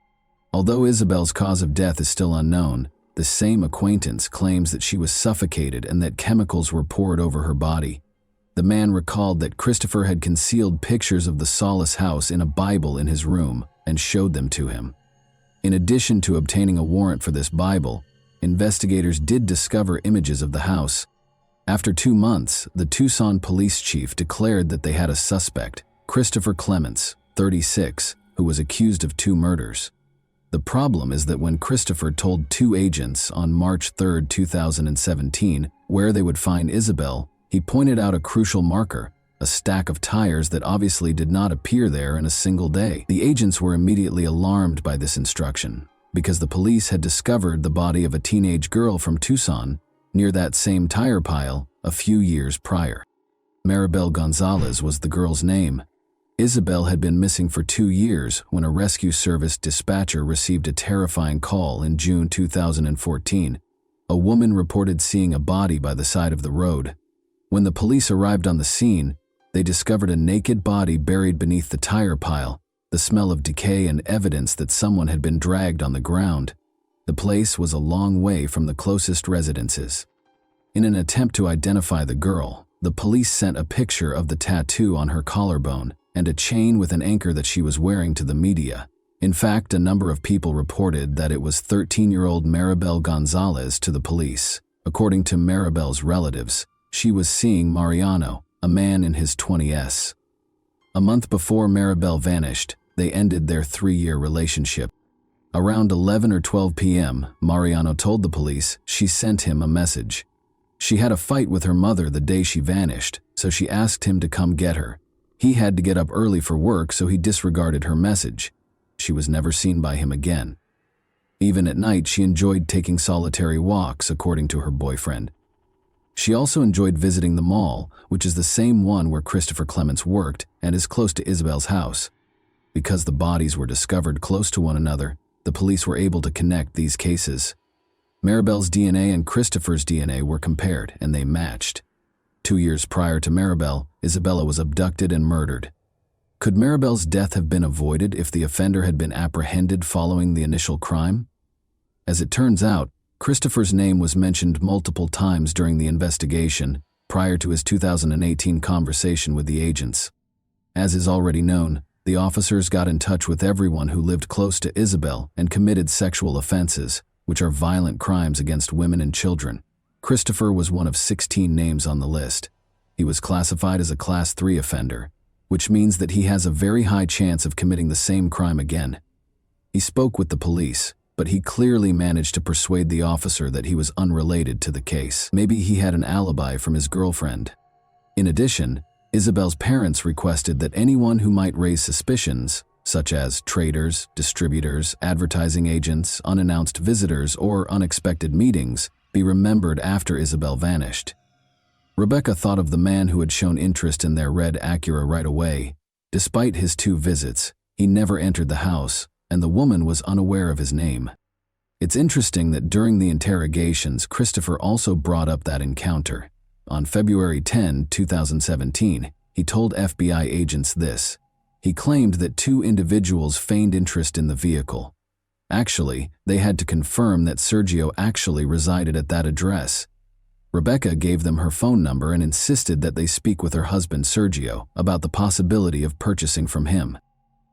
Although Isabel's cause of death is still unknown, the same acquaintance claims that she was suffocated and that chemicals were poured over her body. The man recalled that Christopher had concealed pictures of the Solis house in a Bible in his room and showed them to him. In addition to obtaining a warrant for this Bible, investigators did discover images of the house. After 2 months, the Tucson police chief declared that they had a suspect, Christopher Clements, 36, who was accused of 2 murders. The problem is that when Christopher told 2 agents on March 3, 2017, where they would find Isabel, he pointed out a crucial marker, a stack of tires that obviously did not appear there in a single day. The agents were immediately alarmed by this instruction, because the police had discovered the body of a teenage girl from Tucson near that same tire pile a few years prior. Maribel Gonzalez was the girl's name. Isabel had been missing for 2 years when a rescue service dispatcher received a terrifying call in June 2014. A woman reported seeing a body by the side of the road. When the police arrived on the scene, they discovered a naked body buried beneath the tire pile, the smell of decay and evidence that someone had been dragged on the ground. The place was a long way from the closest residences. In an attempt to identify the girl, the police sent a picture of the tattoo on her collarbone and a chain with an anchor that she was wearing to the media. In fact, a number of people reported that it was 13-year-old Maribel Gonzalez to the police. According to Maribel's relatives, she was seeing Mariano, a man in his 20s. A month before Maribel vanished, they ended their 3-year relationship. Around 11 or 12 p.m., Mariano told the police she sent him a message. She had a fight with her mother the day she vanished, so she asked him to come get her. He had to get up early for work, so he disregarded her message. She was never seen by him again. Even at night, she enjoyed taking solitary walks, according to her boyfriend. She also enjoyed visiting the mall, which is the same one where Christopher Clements worked and is close to Isabel's house. Because the bodies were discovered close to one another, the police were able to connect these cases. Maribel's DNA and Christopher's DNA were compared, and they matched. 2 years prior to Maribel, Isabella was abducted and murdered. Could Maribel's death have been avoided if the offender had been apprehended following the initial crime? As it turns out, Christopher's name was mentioned multiple times during the investigation prior to his 2018 conversation with the agents. As is already known, the officers got in touch with everyone who lived close to Isabel and committed sexual offenses, which are violent crimes against women and children. Christopher was one of 16 names on the list. He was classified as a Class 3 offender, which means that he has a very high chance of committing the same crime again. He spoke with the police, but he clearly managed to persuade the officer that he was unrelated to the case. Maybe he had an alibi from his girlfriend. In addition, Isabel's parents requested that anyone who might raise suspicions, such as traders, distributors, advertising agents, unannounced visitors, or unexpected meetings, be remembered after Isabel vanished. Rebecca thought of the man who had shown interest in their red Acura right away. Despite his 2 visits, he never entered the house, and the woman was unaware of his name. It's interesting that during the interrogations, Christopher also brought up that encounter. On February 10, 2017, he told FBI agents this. He claimed that 2 individuals feigned interest in the vehicle. Actually, they had to confirm that Sergio actually resided at that address. Rebecca gave them her phone number and insisted that they speak with her husband Sergio about the possibility of purchasing from him.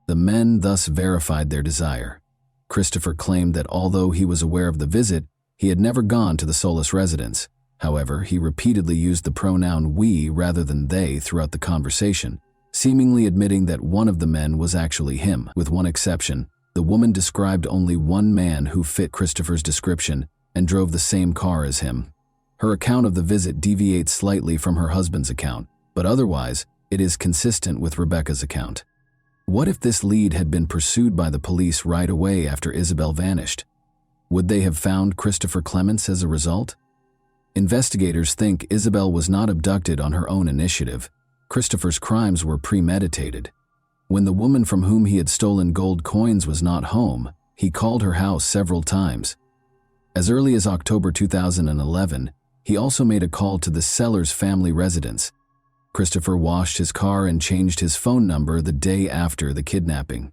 The men thus verified their desire. Christopher claimed that although he was aware of the visit, he had never gone to the Solis residence. However, he repeatedly used the pronoun we rather than they throughout the conversation, seemingly admitting that one of the men was actually him. With one exception, the woman described only one man who fit Christopher's description and drove the same car as him. Her account of the visit deviates slightly from her husband's account, but otherwise, it is consistent with Rebecca's account. What if this lead had been pursued by the police right away after Isabel vanished? Would they have found Christopher Clements as a result? Investigators think Isabel was not abducted on her own initiative. Christopher's crimes were premeditated. When the woman from whom he had stolen gold coins was not home, he called her house several times. As early as October 2011, he also made a call to the seller's family residence. Christopher washed his car and changed his phone number the day after the kidnapping.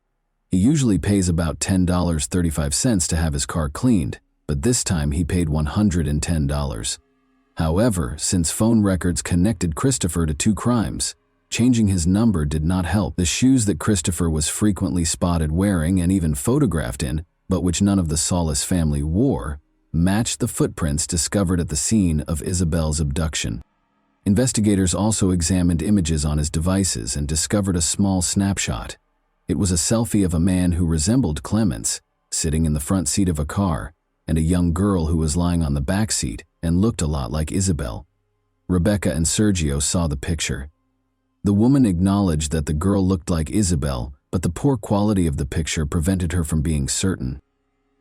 He usually pays about $10.35 to have his car cleaned, but this time he paid $110. However, since phone records connected Christopher to 2 crimes, changing his number did not help. The shoes that Christopher was frequently spotted wearing and even photographed in, but which none of the Solis family wore, matched the footprints discovered at the scene of Isabel's abduction. Investigators also examined images on his devices and discovered a small snapshot. It was a selfie of a man who resembled Clements, sitting in the front seat of a car, and a young girl who was lying on the back seat and looked a lot like Isabel. Rebecca and Sergio saw the picture. The woman acknowledged that the girl looked like Isabel, but the poor quality of the picture prevented her from being certain.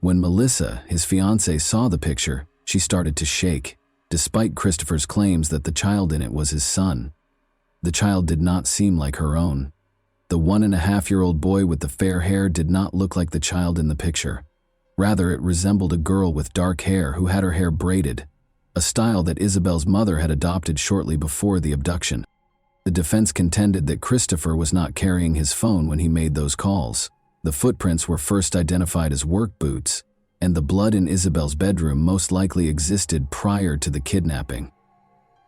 When Melissa, his fiancée, saw the picture, she started to shake, despite Christopher's claims that the child in it was his son. The child did not seem like her own. The 1.5-year-old boy with the fair hair did not look like the child in the picture. Rather, it resembled a girl with dark hair who had her hair braided, a style that Isabel's mother had adopted shortly before the abduction. The defense contended that Christopher was not carrying his phone when he made those calls. The footprints were first identified as work boots. and the blood in Isabel's bedroom most likely existed prior to the kidnapping.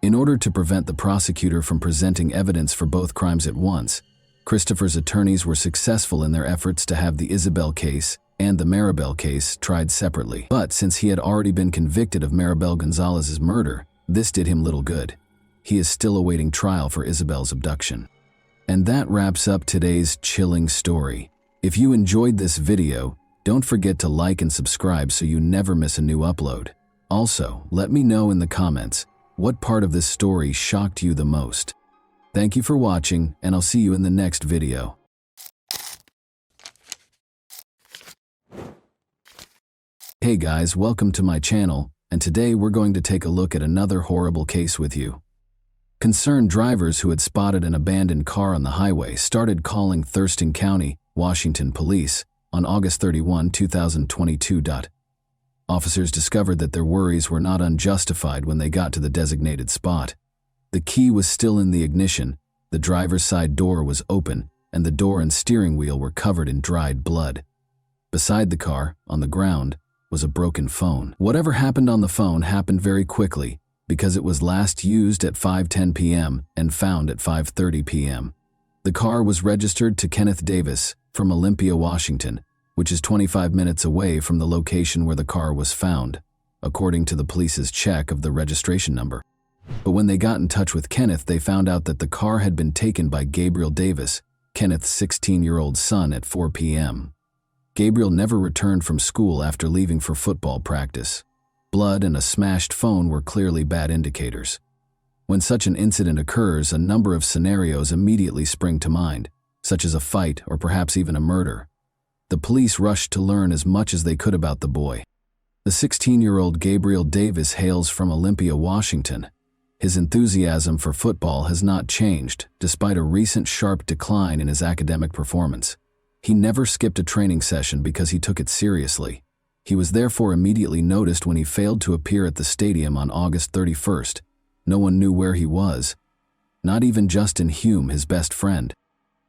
In order to prevent the prosecutor from presenting evidence for both crimes at once, Christopher's attorneys were successful in their efforts to have the Isabel case and the Maribel case tried separately. But since he had already been convicted of Maribel Gonzalez's murder, this did him little good. He is still awaiting trial for Isabel's abduction. And that wraps up today's chilling story. If you enjoyed this video, don't forget to like and subscribe so you never miss a new upload. Also, let me know in the comments what part of this story shocked you the most. Thank you for watching, and I'll see you in the next video. Hey guys, welcome to my channel, and today we're going to take a look at another horrible case with you. Concerned drivers who had spotted an abandoned car on the highway started calling Thurston County, Washington police on August 31, 2022. Officers discovered that their worries were not unjustified when they got to the designated spot. The key was still in the ignition, the driver's side door was open, and the door and steering wheel were covered in dried blood. Beside the car, on the ground, was a broken phone. Whatever happened on the phone happened very quickly because it was last used at 5:10 p.m. and found at 5:30 p.m. The car was registered to Kenneth Davis from Olympia, Washington, which is 25 minutes away from the location where the car was found, according to the police's check of the registration number. But when they got in touch with Kenneth, they found out that the car had been taken by Gabriel Davis, Kenneth's 16-year-old son, at 4 p.m. Gabriel never returned from school after leaving for football practice. Blood and a smashed phone were clearly bad indicators. When such an incident occurs, a number of scenarios immediately spring to mind, such as a fight or perhaps even a murder. The police rushed to learn as much as they could about the boy. The 16-year-old Gabriel Davis hails from Olympia, Washington. His enthusiasm for football has not changed, despite a recent sharp decline in his academic performance. He never skipped a training session because he took it seriously. He was therefore immediately noticed when he failed to appear at the stadium on August 31st. No one knew where he was, not even Justin Hume, his best friend.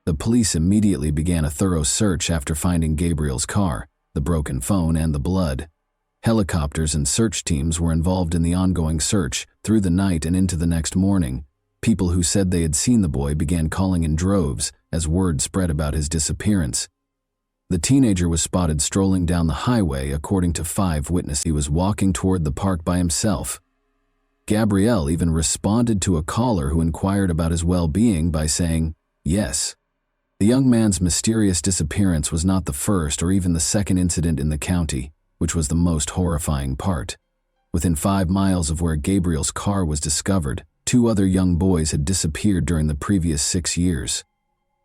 The police immediately began a thorough search after finding Gabriel's car, the broken phone, and the blood. Helicopters and search teams were involved in the ongoing search through the night and into the next morning. People who said they had seen the boy began calling in droves as word spread about his disappearance. The teenager was spotted strolling down the highway, according to 5 witnesses. He was walking toward the park by himself. Gabriel even responded to a caller who inquired about his well-being by saying, "Yes." The young man's mysterious disappearance was not the first or even the second incident in the county, which was the most horrifying part. Within 5 miles of where Gabriel's car was discovered, 2 other young boys had disappeared during the previous 6 years.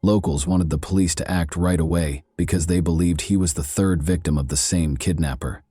Locals wanted the police to act right away because they believed he was the 3rd victim of the same kidnapper.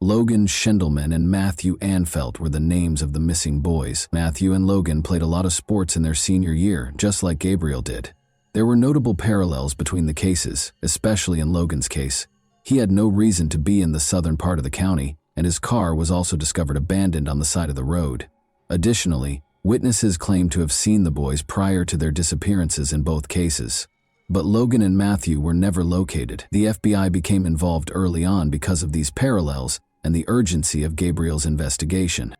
Logan Schindelman and Matthew Anfelt were the names of the missing boys. Matthew and Logan played a lot of sports in their senior year, just like Gabriel did. There were notable parallels between the cases, especially in Logan's case. He had no reason to be in the southern part of the county, and his car was also discovered abandoned on the side of the road. Additionally, witnesses claimed to have seen the boys prior to their disappearances in both cases. But Logan and Matthew were never located. The FBI became involved early on because of these parallels and the urgency of Gabriel's investigation.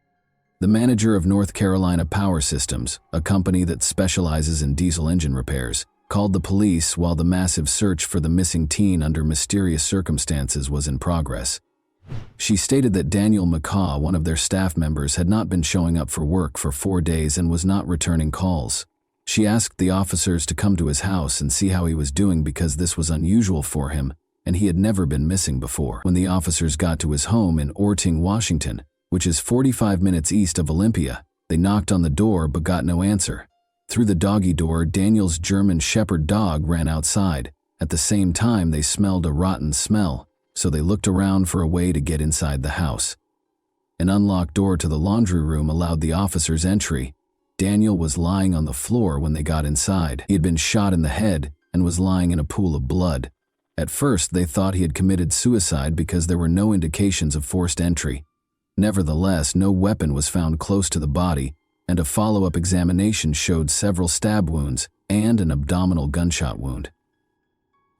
The manager of North Carolina Power Systems, a company that specializes in diesel engine repairs, called the police while the massive search for the missing teen under mysterious circumstances was in progress. She stated that Daniel McCaw, one of their staff members, had not been showing up for work for 4 days and was not returning calls. She asked the officers to come to his house and see how he was doing because this was unusual for him and he had never been missing before. When the officers got to his home in Orting, Washington, which is 45 minutes east of Olympia, they knocked on the door but got no answer. Through the doggy door, Daniel's German Shepherd dog ran outside. At the same time, they smelled a rotten smell, so they looked around for a way to get inside the house. An unlocked door to the laundry room allowed the officers entry. Daniel was lying on the floor when they got inside. He had been shot in the head and was lying in a pool of blood. At first, they thought he had committed suicide because there were no indications of forced entry. Nevertheless, no weapon was found close to the body, and a follow-up examination showed several stab wounds and an abdominal gunshot wound.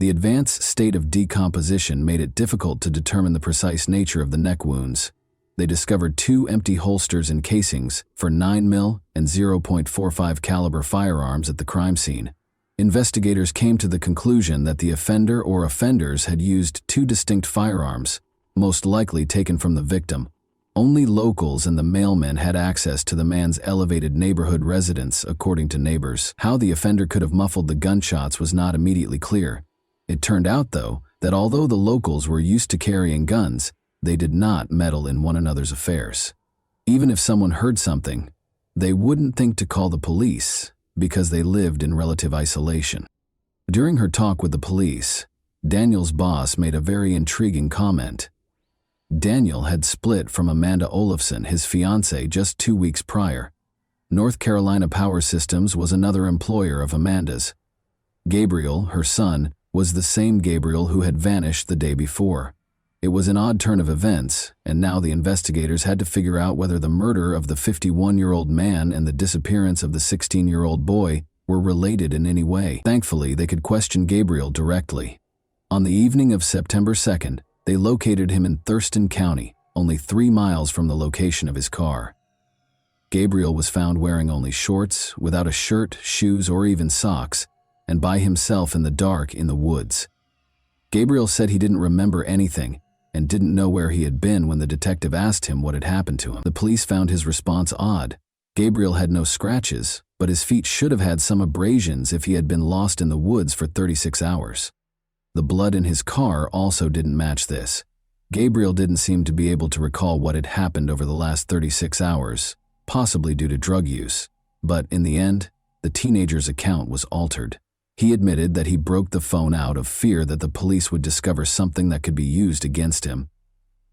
The advanced state of decomposition made it difficult to determine the precise nature of the neck wounds. They discovered 2 empty holsters and casings for 9mm and .45 caliber firearms at the crime scene. Investigators came to the conclusion that the offender or offenders had used 2 distinct firearms, most likely taken from the victim. Only locals and the mailman had access to the man's elevated neighborhood residence, according to neighbors. How the offender could have muffled the gunshots was not immediately clear. It turned out, though, that although the locals were used to carrying guns, they did not meddle in one another's affairs. Even if someone heard something, they wouldn't think to call the police because they lived in relative isolation. During her talk with the police, Daniel's boss made a very intriguing comment. Daniel had split from Amanda Olafson, his fiancée, just 2 weeks prior. North Carolina Power Systems was another employer of Amanda's. Gabriel, her son, was the same Gabriel who had vanished the day before. It was an odd turn of events, and now the investigators had to figure out whether the murder of the 51-year-old man and the disappearance of the 16-year-old boy were related in any way. Thankfully, they could question Gabriel directly. On the evening of September 2nd, they located him in Thurston County, only 3 miles from the location of his car. Gabriel was found wearing only shorts, without a shirt, shoes, or even socks, and by himself in the dark in the woods. Gabriel said he didn't remember anything and didn't know where he had been when the detective asked him what had happened to him. The police found his response odd. Gabriel had no scratches, but his feet should have had some abrasions if he had been lost in the woods for 36 hours. The blood in his car also didn't match this. Gabriel didn't seem to be able to recall what had happened over the last 36 hours, possibly due to drug use. But in the end, the teenager's account was altered. He admitted that he broke the phone out of fear that the police would discover something that could be used against him.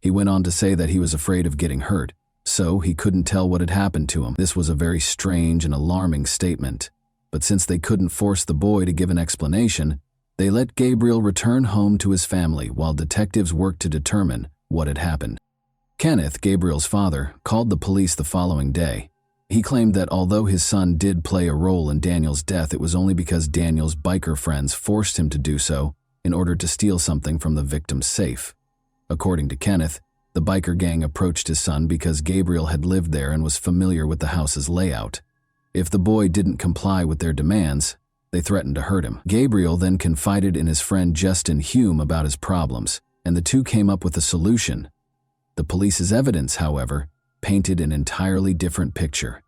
He went on to say that he was afraid of getting hurt, so he couldn't tell what had happened to him. This was a very strange and alarming statement, but since they couldn't force the boy to give an explanation, they let Gabriel return home to his family while detectives worked to determine what had happened. Kenneth, Gabriel's father, called the police the following day. He claimed that although his son did play a role in Daniel's death, it was only because Daniel's biker friends forced him to do so in order to steal something from the victim's safe. According to Kenneth, the biker gang approached his son because Gabriel had lived there and was familiar with the house's layout. If the boy didn't comply with their demands, they threatened to hurt him. Gabriel then confided in his friend Justin Hume about his problems, and the two came up with a solution. The police's evidence, however, painted an entirely different picture.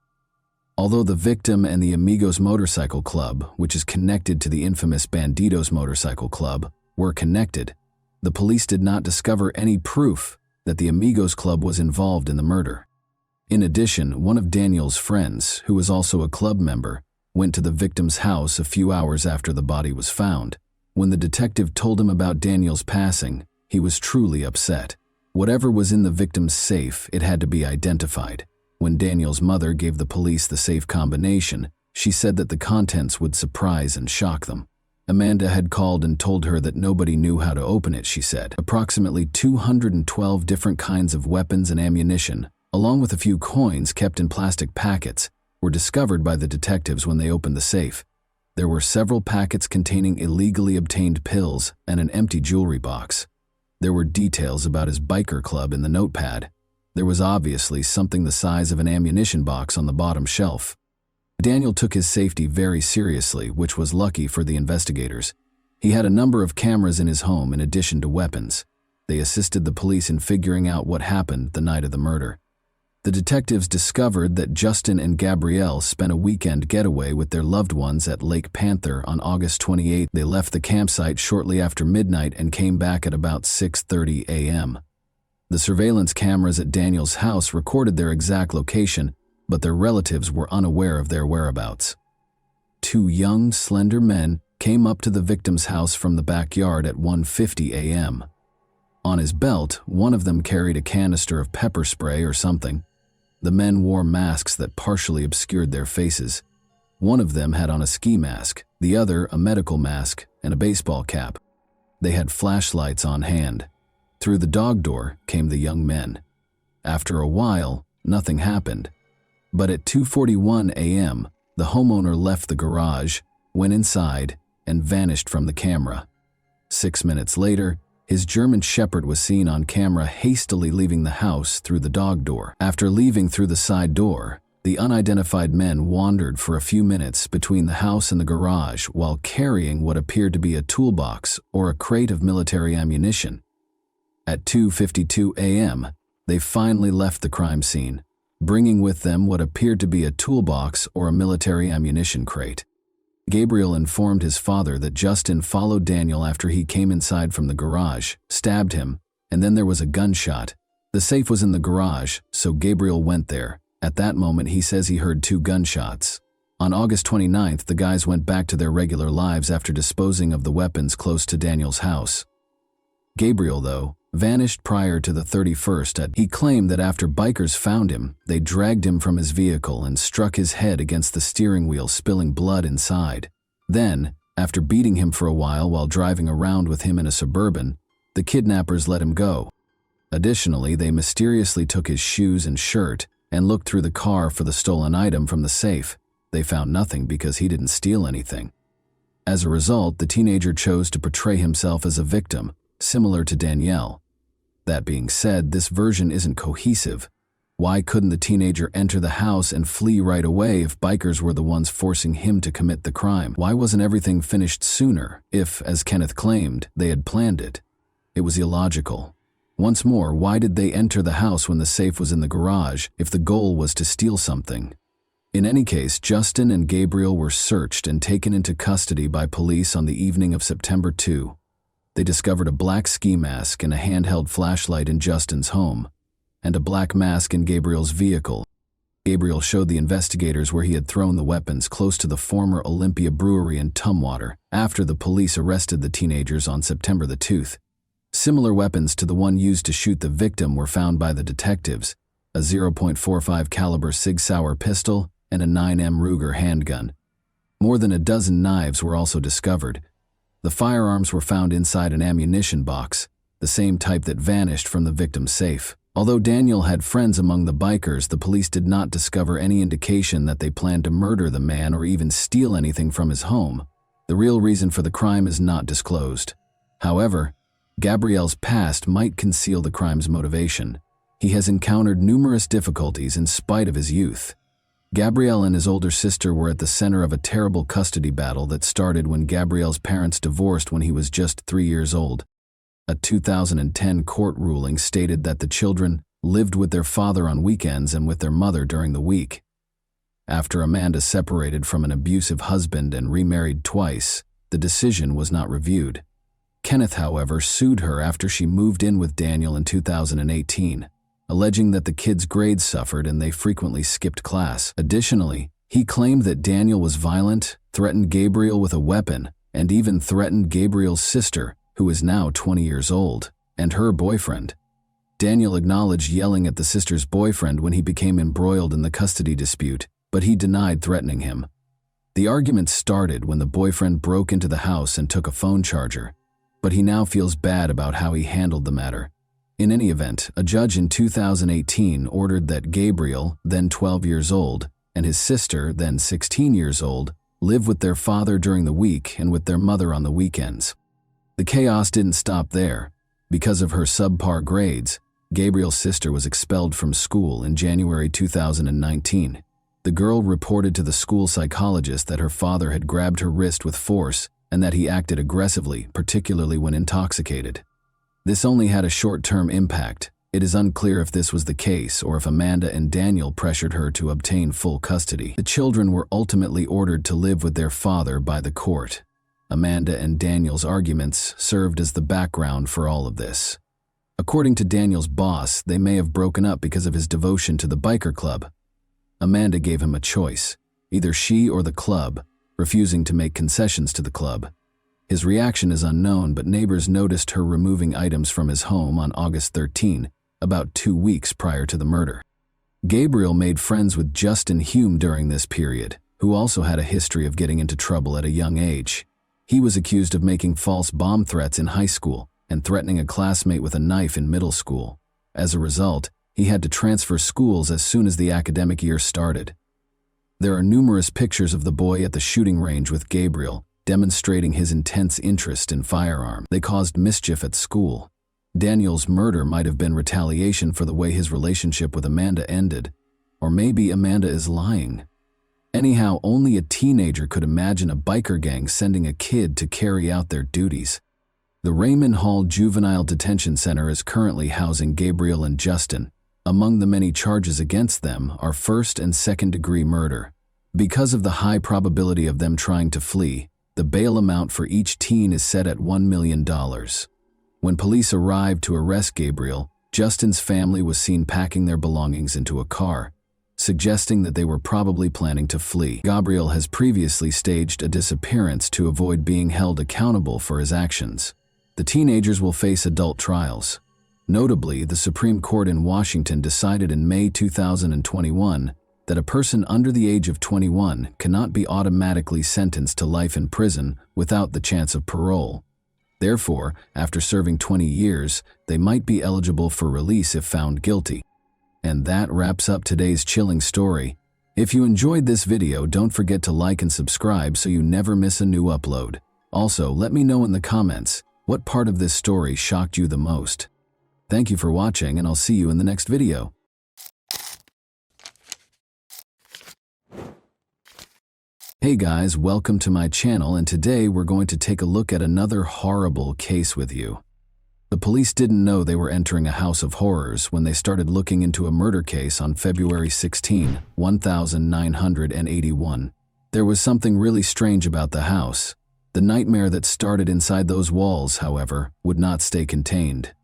Although the victim and the Amigos Motorcycle Club, which is connected to the infamous Bandidos Motorcycle Club, were connected, the police did not discover any proof that the Amigos Club was involved in the murder. In addition, one of Daniel's friends, who was also a club member, went to the victim's house a few hours after the body was found. When the detective told him about Daniel's passing, he was truly upset. Whatever was in the victim's safe, it had to be identified. When Daniel's mother gave the police the safe combination, she said that the contents would surprise and shock them. Amanda had called and told her that nobody knew how to open it, she said. Approximately 212 different kinds of weapons and ammunition, along with a few coins kept in plastic packets, were discovered by the detectives when they opened the safe. There were several packets containing illegally obtained pills and an empty jewelry box. There were details about his biker club in the notepad. There was obviously something the size of an ammunition box on the bottom shelf. Daniel took his safety very seriously, which was lucky for the investigators. He had a number of cameras in his home in addition to weapons. They assisted the police in figuring out what happened the night of the murder. The detectives discovered that Justin and Gabrielle spent a weekend getaway with their loved ones at Lake Panther on August 28. They left the campsite shortly after midnight and came back at about 6:30 a.m. The surveillance cameras at Daniel's house recorded their exact location, but their relatives were unaware of their whereabouts. Two young, slender men came up to the victim's house from the backyard at 1:50 a.m. On his belt, one of them carried a canister of pepper spray or something. The men wore masks that partially obscured their faces. One of them had on a ski mask, the other a medical mask and a baseball cap. They had flashlights on hand. Through the dog door came the young men. After a while, nothing happened. But at 2:41 a.m., the homeowner left the garage, went inside, and vanished from the camera. 6 minutes later, his German Shepherd was seen on camera hastily leaving the house through the dog door. After leaving through the side door, the unidentified men wandered for a few minutes between the house and the garage while carrying what appeared to be a toolbox or a crate of military ammunition. At 2:52 a.m., they finally left the crime scene, bringing with them what appeared to be a toolbox or a military ammunition crate. Gabriel informed his father that Justin followed Daniel after he came inside from the garage, stabbed him, and then there was a gunshot. The safe was in the garage, so Gabriel went there. At that moment, he says he heard 2 gunshots. On August 29th, the guys went back to their regular lives after disposing of the weapons close to Daniel's house. Gabriel, though, vanished prior to the 31st. He claimed that after bikers found him, they dragged him from his vehicle and struck his head against the steering wheel, spilling blood inside. Then, after beating him for a while driving around with him in a Suburban, the kidnappers let him go. Additionally, they mysteriously took his shoes and shirt and looked through the car for the stolen item from the safe. They found nothing because he didn't steal anything. As a result, the teenager chose to portray himself as a victim, similar to Danielle. That being said, this version isn't cohesive. Why couldn't the teenager enter the house and flee right away if bikers were the ones forcing him to commit the crime? Why wasn't everything finished sooner if, as Kenneth claimed, they had planned it? It was illogical. Once more, why did they enter the house when the safe was in the garage if the goal was to steal something? In any case, Justin and Gabriel were searched and taken into custody by police on the evening of September 2. They discovered a black ski mask and a handheld flashlight in Justin's home, and a black mask in Gabriel's vehicle. Gabriel showed the investigators where he had thrown the weapons close to the former Olympia Brewery in Tumwater after the police arrested the teenagers on September the 2nd. Similar weapons to the one used to shoot the victim were found by the detectives, a .45 caliber Sig Sauer pistol and a 9mm Ruger handgun. More than a dozen knives were also discovered. The firearms were found inside an ammunition box, the same type that vanished from the victim's safe. Although Daniel had friends among the bikers, the police did not discover any indication that they planned to murder the man or even steal anything from his home. The real reason for the crime is not disclosed. However, Gabriel's past might conceal the crime's motivation. He has encountered numerous difficulties in spite of his youth. Gabriel and his older sister were at the center of a terrible custody battle that started when Gabriel's parents divorced when he was just 3 years old. A 2010 court ruling stated that the children lived with their father on weekends and with their mother during the week. After Amanda separated from an abusive husband and remarried twice, the decision was not reviewed. Kenneth, however, sued her after she moved in with Daniel in 2018. Alleging that the kids' grades suffered and they frequently skipped class. Additionally, he claimed that Daniel was violent, threatened Gabriel with a weapon, and even threatened Gabriel's sister, who is now 20 years old, and her boyfriend. Daniel acknowledged yelling at the sister's boyfriend when he became embroiled in the custody dispute, but he denied threatening him. The argument started when the boyfriend broke into the house and took a phone charger, but he now feels bad about how he handled the matter. In any event, a judge in 2018 ordered that Gabriel, then 12 years old, and his sister, then 16 years old, live with their father during the week and with their mother on the weekends. The chaos didn't stop there. Because of her subpar grades, Gabriel's sister was expelled from school in January 2019. The girl reported to the school psychologist that her father had grabbed her wrist with force and that he acted aggressively, particularly when intoxicated. This only had a short-term impact. It is unclear if this was the case or if Amanda and Daniel pressured her to obtain full custody. The children were ultimately ordered to live with their father by the court. Amanda and Daniel's arguments served as the background for all of this. According to Daniel's boss, they may have broken up because of his devotion to the biker club. Amanda gave him a choice, either she or the club, refusing to make concessions to the club. His reaction is unknown, but neighbors noticed her removing items from his home on August 13, about 2 weeks prior to the murder. Gabriel made friends with Justin Hume during this period, who also had a history of getting into trouble at a young age. He was accused of making false bomb threats in high school and threatening a classmate with a knife in middle school. As a result, he had to transfer schools as soon as the academic year started. There are numerous pictures of the boy at the shooting range with Gabriel, demonstrating his intense interest in firearms. They caused mischief at school. Daniel's murder might have been retaliation for the way his relationship with Amanda ended, or maybe Amanda is lying. Anyhow, only a teenager could imagine a biker gang sending a kid to carry out their duties. The Raymond Hall Juvenile Detention Center is currently housing Gabriel and Justin. Among the many charges against them are first and second-degree murder. Because of the high probability of them trying to flee, the bail amount for each teen is set at $1 million. When police arrived to arrest Gabriel, Justin's family was seen packing their belongings into a car, suggesting that they were probably planning to flee. Gabriel has previously staged a disappearance to avoid being held accountable for his actions. The teenagers will face adult trials. Notably, the Supreme Court in Washington decided in May 2021 that a person under the age of 21 cannot be automatically sentenced to life in prison without the chance of parole. Therefore, after serving 20 years, they might be eligible for release if found guilty. And that wraps up today's chilling story. If you enjoyed this video, don't forget to like and subscribe so you never miss a new upload. Also, let me know in the comments, what part of this story shocked you the most? Thank you for watching, and I'll see you in the next video. Hey guys, welcome to my channel, and today we're going to take a look at another horrible case with you. The police didn't know they were entering a house of horrors when they started looking into a murder case on February 16, 1981. There was something really strange about the house. The nightmare that started inside those walls, however, would not stay contained.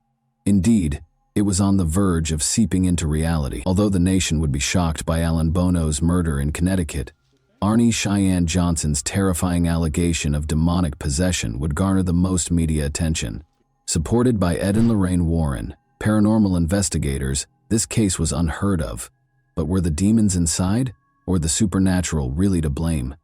Indeed, it was on the verge of seeping into reality. Although the nation would be shocked by Alan Bono's murder in Connecticut, Arnie Cheyenne Johnson's terrifying allegation of demonic possession would garner the most media attention. Supported by Ed and Lorraine Warren, paranormal investigators, this case was unheard of. But were the demons inside, or the supernatural really to blame?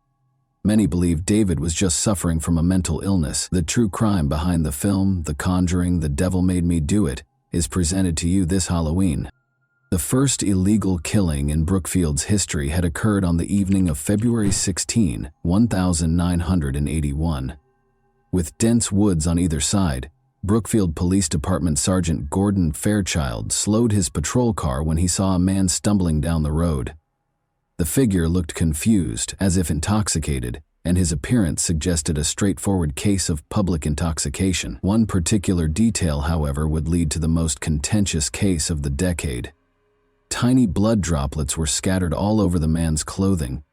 Many believe David was just suffering from a mental illness. The true crime behind the film, The Conjuring, The Devil Made Me Do It, is presented to you this Halloween. The first illegal killing in Brookfield's history had occurred on the evening of February 16, 1981. With dense woods on either side, Brookfield Police Department Sergeant Gordon Fairchild slowed his patrol car when he saw a man stumbling down the road. The figure looked confused, as if intoxicated, and his appearance suggested a straightforward case of public intoxication. One particular detail, however, would lead to the most contentious case of the decade. Tiny blood droplets were scattered all over the man's clothing.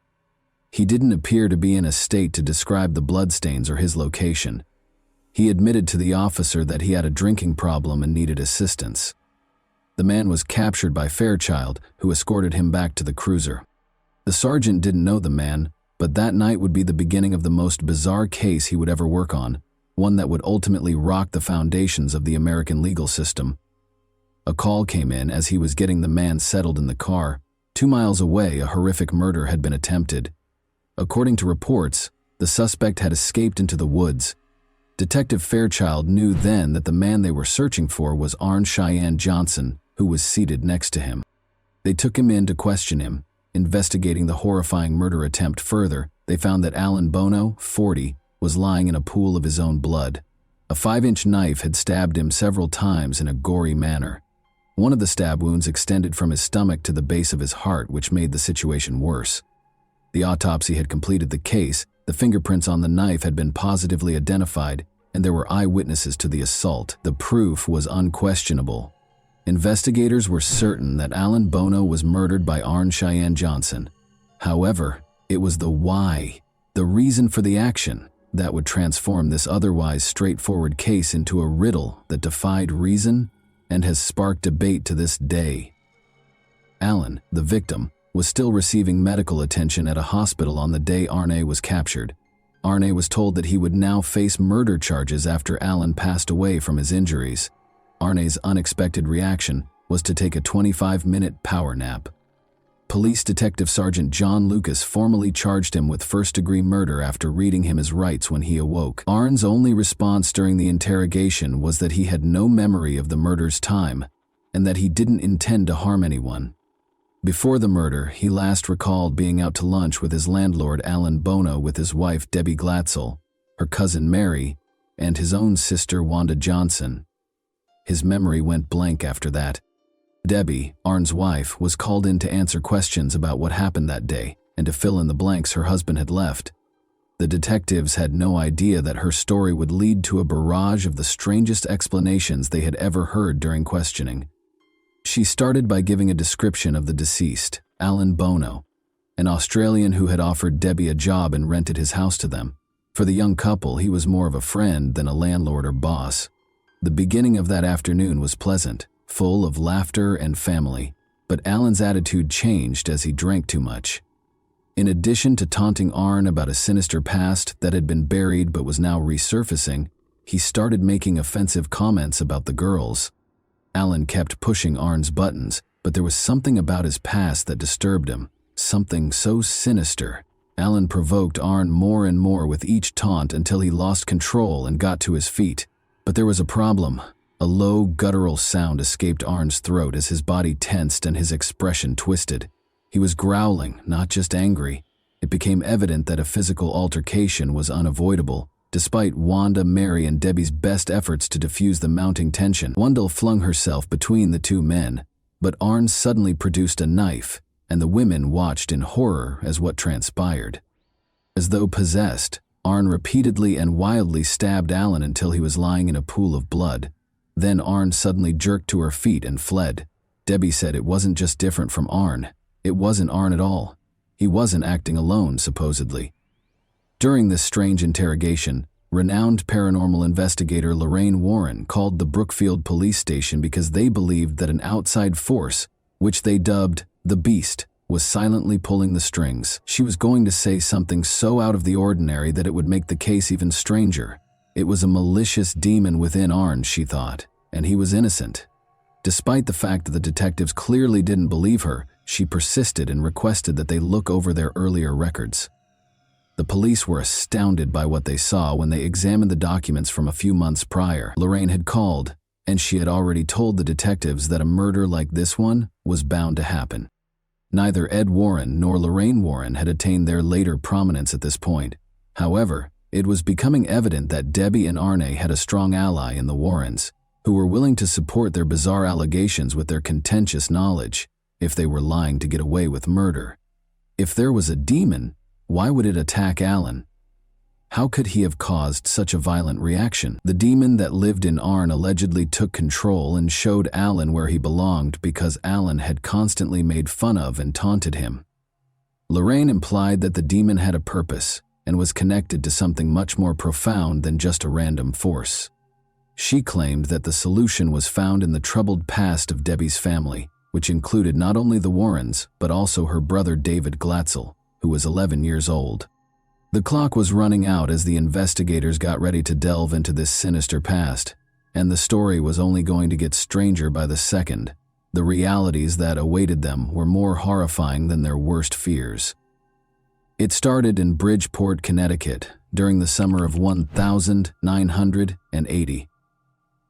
He didn't appear to be in a state to describe the bloodstains or his location. He admitted to the officer that he had a drinking problem and needed assistance. The man was captured by Fairchild, who escorted him back to the cruiser. The sergeant didn't know the man, but that night would be the beginning of the most bizarre case he would ever work on, one that would ultimately rock the foundations of the American legal system. A call came in as he was getting the man settled in the car. 2 miles away, a horrific murder had been attempted. According to reports, the suspect had escaped into the woods. Detective Fairchild knew then that the man they were searching for was Arnie Cheyenne Johnson, who was seated next to him. They took him in to question him. Investigating the horrifying murder attempt further, they found that Alan Bono, 40, was lying in a pool of his own blood. A 5-inch knife had stabbed him several times in a gory manner. One of the stab wounds extended from his stomach to the base of his heart, which made the situation worse. The autopsy had completed the case, the fingerprints on the knife had been positively identified, and there were eyewitnesses to the assault. The proof was unquestionable. Investigators were certain that Alan Bono was murdered by Arnie Cheyenne Johnson. However, it was the why, the reason for the action, that would transform this otherwise straightforward case into a riddle that defied reason and has sparked debate to this day. Alan, the victim, was still receiving medical attention at a hospital on the day Arnie was captured. Arnie was told that he would now face murder charges after Alan passed away from his injuries. Arnie's unexpected reaction was to take a 25-minute power nap. Police Detective Sergeant John Lucas formally charged him with first-degree murder after reading him his rights when he awoke. Arnie's only response during the interrogation was that he had no memory of the murder's time and that he didn't intend to harm anyone. Before the murder, he last recalled being out to lunch with his landlord Alan Bono with his wife Debbie Glatzel. her cousin Mary, and his own sister Wanda Johnson. His memory went blank after that. Debbie, Arne's wife, was called in to answer questions about what happened that day and to fill in the blanks her husband had left. The detectives had no idea that her story would lead to a barrage of the strangest explanations they had ever heard during questioning. She started by giving a description of the deceased, Alan Bono, an Australian who had offered Debbie a job and rented his house to them. For the young couple, he was more of a friend than a landlord or boss. The beginning of that afternoon was pleasant, full of laughter and family, but Alan's attitude changed as he drank too much. In addition to taunting Arne about a sinister past that had been buried but was now resurfacing, he started making offensive comments about the girls. Alan kept pushing Arne's buttons, but there was something about his past that disturbed him, something so sinister. Alan provoked Arne more and more with each taunt until he lost control and got to his feet. But there was a problem. A low, guttural sound escaped Arne's throat as his body tensed and his expression twisted. He was growling, not just angry. It became evident that a physical altercation was unavoidable. Despite Wanda, Mary, and Debbie's best efforts to diffuse the mounting tension, Wanda flung herself between the two men. But Arne suddenly produced a knife, and the women watched in horror as what transpired. As though possessed, Arne repeatedly and wildly stabbed Alan until he was lying in a pool of blood. Then Arne suddenly jerked to her feet and fled. Debbie said it wasn't just different from Arne. It wasn't Arne at all. He wasn't acting alone, supposedly. During this strange interrogation, renowned paranormal investigator Lorraine Warren called the Brookfield police station because they believed that an outside force, which they dubbed the Beast, was silently pulling the strings. She was going to say something so out of the ordinary that it would make the case even stranger. It was a malicious demon within Arne, she thought, and he was innocent. Despite the fact that the detectives clearly didn't believe her, she persisted and requested that they look over their earlier records. The police were astounded by what they saw when they examined the documents from a few months prior. Lorraine had called, and she had already told the detectives that a murder like this one was bound to happen. Neither Ed Warren nor Lorraine Warren had attained their later prominence at this point. However, it was becoming evident that Debbie and Arne had a strong ally in the Warrens, who were willing to support their bizarre allegations with their contentious knowledge, if they were lying to get away with murder. If there was a demon, why would it attack Alan? How could he have caused such a violent reaction? The demon that lived in Arne allegedly took control and showed Alan where he belonged because Alan had constantly made fun of and taunted him. Lorraine implied that the demon had a purpose and was connected to something much more profound than just a random force. She claimed that the solution was found in the troubled past of Debbie's family, which included not only the Warrens, but also her brother David Glatzel, who was 11 years old. The clock was running out as the investigators got ready to delve into this sinister past, and the story was only going to get stranger by the second. The realities that awaited them were more horrifying than their worst fears. It started in Bridgeport, Connecticut, during the summer of 1980.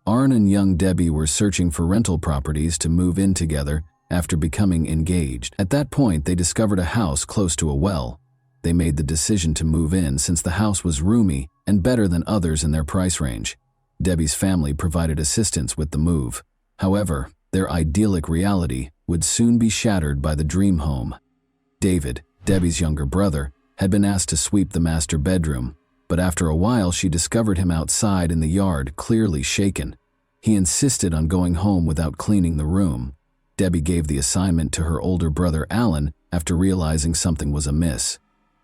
Arne and young Debbie were searching for rental properties to move in together after becoming engaged. At that point, they discovered a house close to a well. They made the decision to move in since the house was roomy and better than others in their price range. Debbie's family provided assistance with the move. However, their idyllic reality would soon be shattered by the dream home. David, Debbie's younger brother, had been asked to sweep the master bedroom, but after a while she discovered him outside in the yard, clearly shaken. He insisted on going home without cleaning the room. Debbie gave the assignment to her older brother Alan after realizing something was amiss.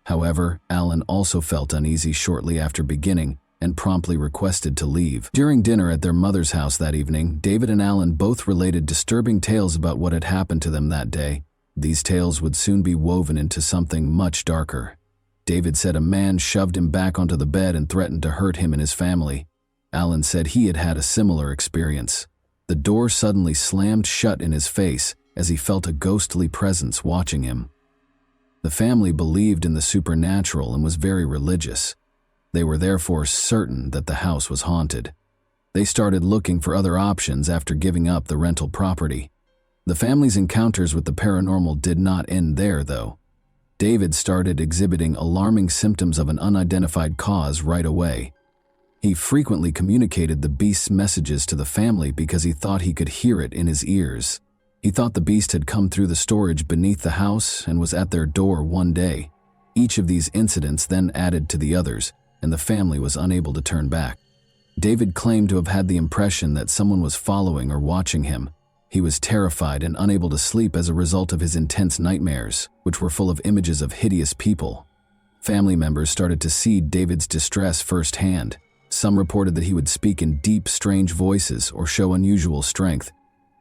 However, Alan also felt uneasy shortly after beginning and promptly requested to leave. During dinner at their mother's house that evening, David and Alan both related disturbing tales about what had happened to them that day. These tales would soon be woven into something much darker. David said a man shoved him back onto the bed and threatened to hurt him and his family. Alan said he had had a similar experience. The door suddenly slammed shut in his face as he felt a ghostly presence watching him. The family believed in the supernatural and was very religious. They were therefore certain that the house was haunted. They started looking for other options after giving up the rental property. The family's encounters with the paranormal did not end there, though. David started exhibiting alarming symptoms of an unidentified cause right away. He frequently communicated the beast's messages to the family because he thought he could hear it in his ears. He thought the beast had come through the storage beneath the house and was at their door one day. Each of these incidents then added to the others, and the family was unable to turn back. David claimed to have had the impression that someone was following or watching him. He was terrified and unable to sleep as a result of his intense nightmares, which were full of images of hideous people. Family members started to see David's distress firsthand. Some reported that he would speak in deep, strange voices or show unusual strength.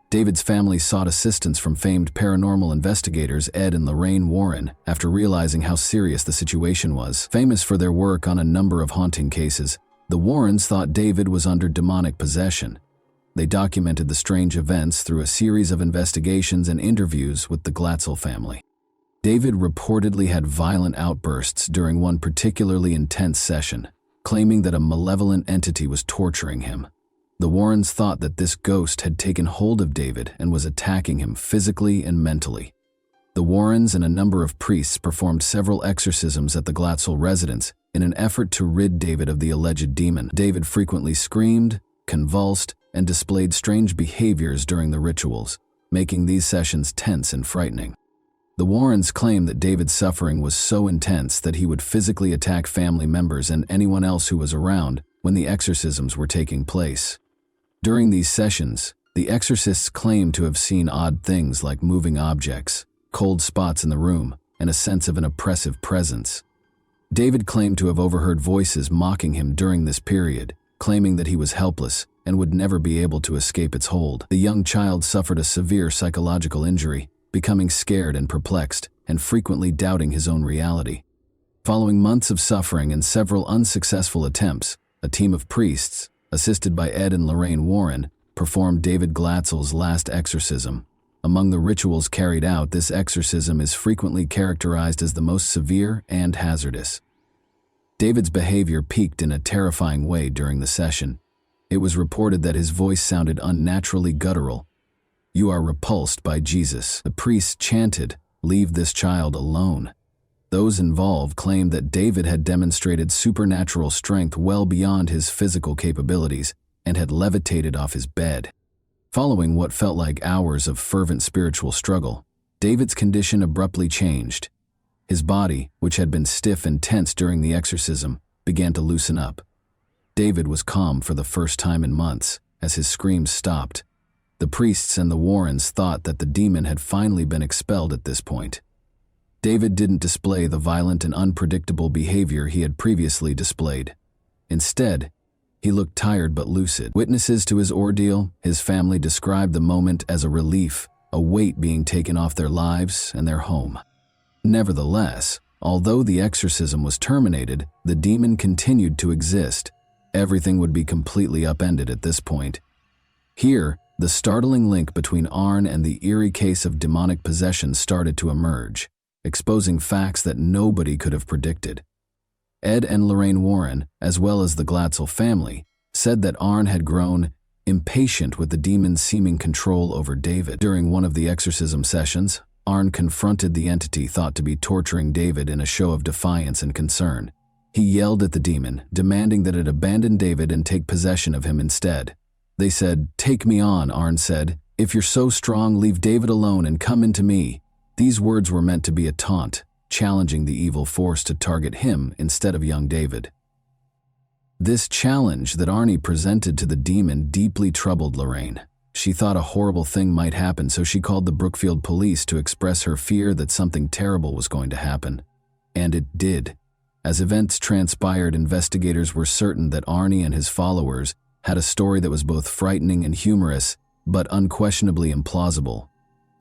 David's family sought assistance from famed paranormal investigators Ed and Lorraine Warren after realizing how serious the situation was. Famous for their work on a number of haunting cases, the Warrens thought David was under demonic possession. They documented the strange events through a series of investigations and interviews with the Glatzel family. David reportedly had violent outbursts during one particularly intense session, claiming that a malevolent entity was torturing him. The Warrens thought that this ghost had taken hold of David and was attacking him physically and mentally. The Warrens and a number of priests performed several exorcisms at the Glatzel residence in an effort to rid David of the alleged demon. David frequently screamed, convulsed, and displayed strange behaviors during the rituals, making these sessions tense and frightening. The Warrens claimed that David's suffering was so intense that he would physically attack family members and anyone else who was around when the exorcisms were taking place. During these sessions, the exorcists claimed to have seen odd things like moving objects, cold spots in the room, and a sense of an oppressive presence. David claimed to have overheard voices mocking him during this period, claiming that he was helpless and would never be able to escape its hold. The young child suffered a severe psychological injury, becoming scared and perplexed, and frequently doubting his own reality. Following months of suffering and several unsuccessful attempts, a team of priests, assisted by Ed and Lorraine Warren, performed David Glatzel's last exorcism. Among the rituals carried out, this exorcism is frequently characterized as the most severe and hazardous. David's behavior peaked in a terrifying way during the session. It was reported that his voice sounded unnaturally guttural. "You are repulsed by Jesus," the priests chanted, "Leave this child alone." Those involved claimed that David had demonstrated supernatural strength well beyond his physical capabilities and had levitated off his bed. Following what felt like hours of fervent spiritual struggle, David's condition abruptly changed. His body, which had been stiff and tense during the exorcism, began to loosen up. David was calm for the first time in months as his screams stopped. The priests and the Warrens thought that the demon had finally been expelled at this point. David didn't display the violent and unpredictable behavior he had previously displayed. Instead, he looked tired but lucid. Witnesses to his ordeal, his family described the moment as a relief, a weight being taken off their lives and their home. Nevertheless, although the exorcism was terminated, the demon continued to exist. Everything would be completely upended at this point. Here, the startling link between Arn and the eerie case of demonic possession started to emerge, exposing facts that nobody could have predicted. Ed and Lorraine Warren, as well as the Glatzel family, said that Arn had grown impatient with the demon's seeming control over David. During one of the exorcism sessions, Arn confronted the entity thought to be torturing David in a show of defiance and concern. He yelled at the demon, demanding that it abandon David and take possession of him instead. They said, "Take me on," Arn said. "If you're so strong, leave David alone and come into me." These words were meant to be a taunt, challenging the evil force to target him instead of young David. This challenge that Arnie presented to the demon deeply troubled Lorraine. She thought a horrible thing might happen, so she called the Brookfield police to express her fear that something terrible was going to happen. And it did. As events transpired, investigators were certain that Arnie and his followers had a story that was both frightening and humorous, but unquestionably implausible.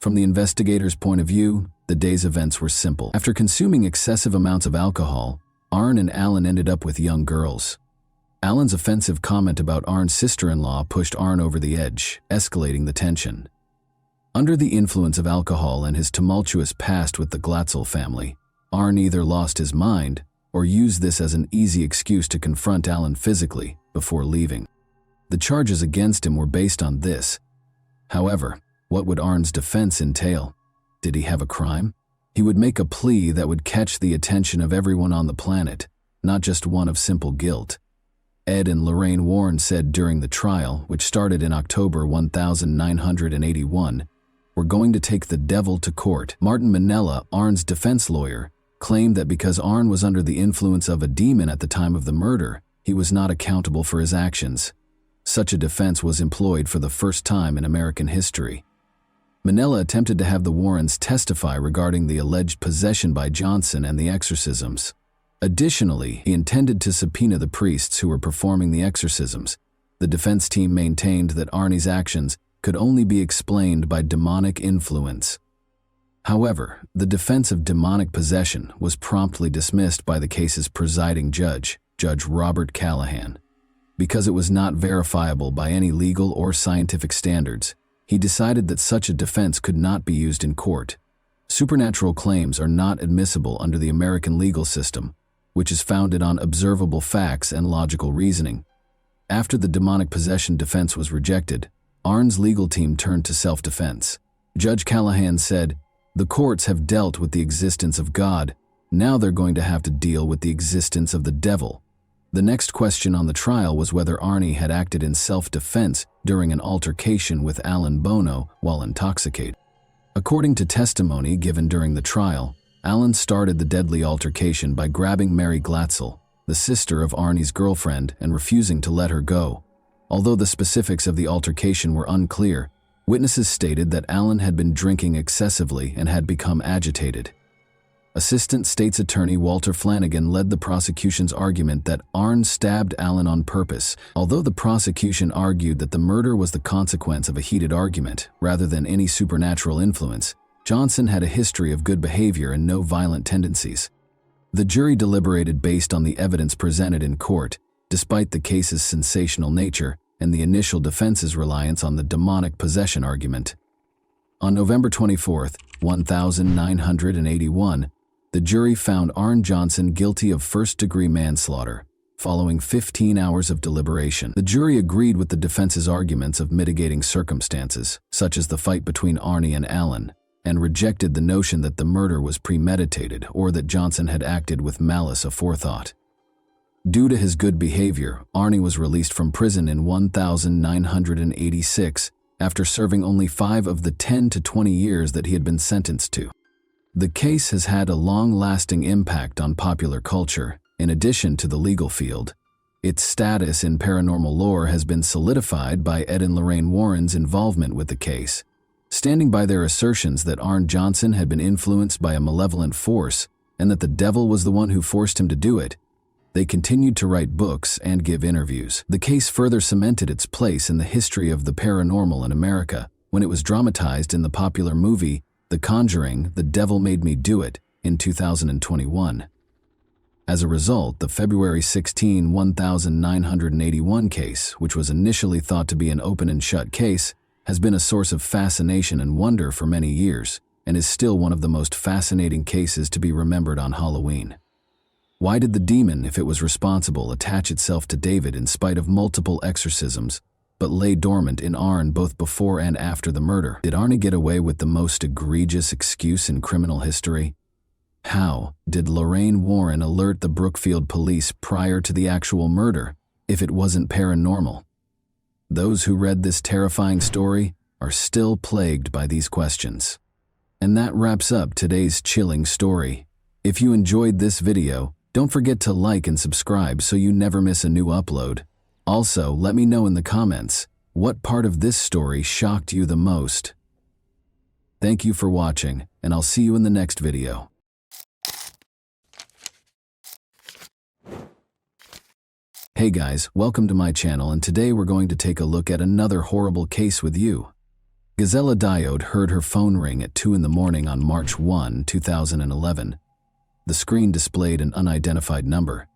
From the investigators' point of view, the day's events were simple. After consuming excessive amounts of alcohol, Arn and Alan ended up with young girls. Alan's offensive comment about Arn's sister-in-law pushed Arn over the edge, escalating the tension. Under the influence of alcohol and his tumultuous past with the Glatzel family, Arn either lost his mind or used this as an easy excuse to confront Alan physically before leaving. The charges against him were based on this. However, what would Arn's defense entail? Did he have a crime? He would make a plea that would catch the attention of everyone on the planet, not just one of simple guilt. Ed and Lorraine Warren said during the trial, which started in October 1981, "We're going to take the devil to court." Martin Minella, Arne's defense lawyer, claimed that because Arne was under the influence of a demon at the time of the murder, he was not accountable for his actions. Such a defense was employed for the first time in American history. Minella attempted to have the Warrens testify regarding the alleged possession by Johnson and the exorcisms. Additionally, he intended to subpoena the priests who were performing the exorcisms. The defense team maintained that Arne's actions could only be explained by demonic influence. However, the defense of demonic possession was promptly dismissed by the case's presiding judge, Judge Robert Callahan. Because it was not verifiable by any legal or scientific standards, he decided that such a defense could not be used in court. Supernatural claims are not admissible under the American legal system, which is founded on observable facts and logical reasoning. After the demonic possession defense was rejected, Arne's legal team turned to self-defense. Judge Callahan said, "The courts have dealt with the existence of God. Now they're going to have to deal with the existence of the devil." The next question on the trial was whether Arne had acted in self-defense during an altercation with Alan Bono while intoxicated. According to testimony given during the trial, Alan started the deadly altercation by grabbing Mary Glatzel, the sister of Arne's girlfriend, and refusing to let her go. Although the specifics of the altercation were unclear, witnesses stated that Alan had been drinking excessively and had become agitated. Assistant State's Attorney Walter Flanagan led the prosecution's argument that Arne stabbed Alan on purpose. Although the prosecution argued that the murder was the consequence of a heated argument rather than any supernatural influence, Johnson had a history of good behavior and no violent tendencies. The jury deliberated based on the evidence presented in court, despite the case's sensational nature and the initial defense's reliance on the demonic possession argument. On November 24, 1981, the jury found Arne Johnson guilty of first-degree manslaughter. Following 15 hours of deliberation, the jury agreed with the defense's arguments of mitigating circumstances, such as the fight between Arne and Alan, and rejected the notion that the murder was premeditated or that Johnson had acted with malice aforethought. Due to his good behavior, Arne was released from prison in 1986 after serving only 5 of the 10 to 20 years that he had been sentenced to. The case has had a long-lasting impact on popular culture, in addition to the legal field. Its status in paranormal lore has been solidified by Ed and Lorraine Warren's involvement with the case. Standing by their assertions that Arne Johnson had been influenced by a malevolent force and that the devil was the one who forced him to do it, they continued to write books and give interviews. The case further cemented its place in the history of the paranormal in America when it was dramatized in the popular movie The Conjuring, The Devil Made Me Do It, in 2021. As a result, the February 16, 1981 case, which was initially thought to be an open and shut case, has been a source of fascination and wonder for many years, and is still one of the most fascinating cases to be remembered on Halloween. Why did the demon, if it was responsible, attach itself to David in spite of multiple exorcisms, but lay dormant in Arne both before and after the murder? Did Arne get away with the most egregious excuse in criminal history? How did Lorraine Warren alert the Brookfield police prior to the actual murder, if it wasn't paranormal? Those who read this terrifying story are still plagued by these questions. And that wraps up today's chilling story. If you enjoyed this video, don't forget to like and subscribe so you never miss a new upload. Also, let me know in the comments, what part of this story shocked you the most? Thank you for watching, and I'll see you in the next video. Hey guys, welcome to my channel, and today we're going to take a look at another horrible case with you. Gazella Diode heard her phone ring at 2 in the morning on March 1, 2011. The screen displayed an unidentified number.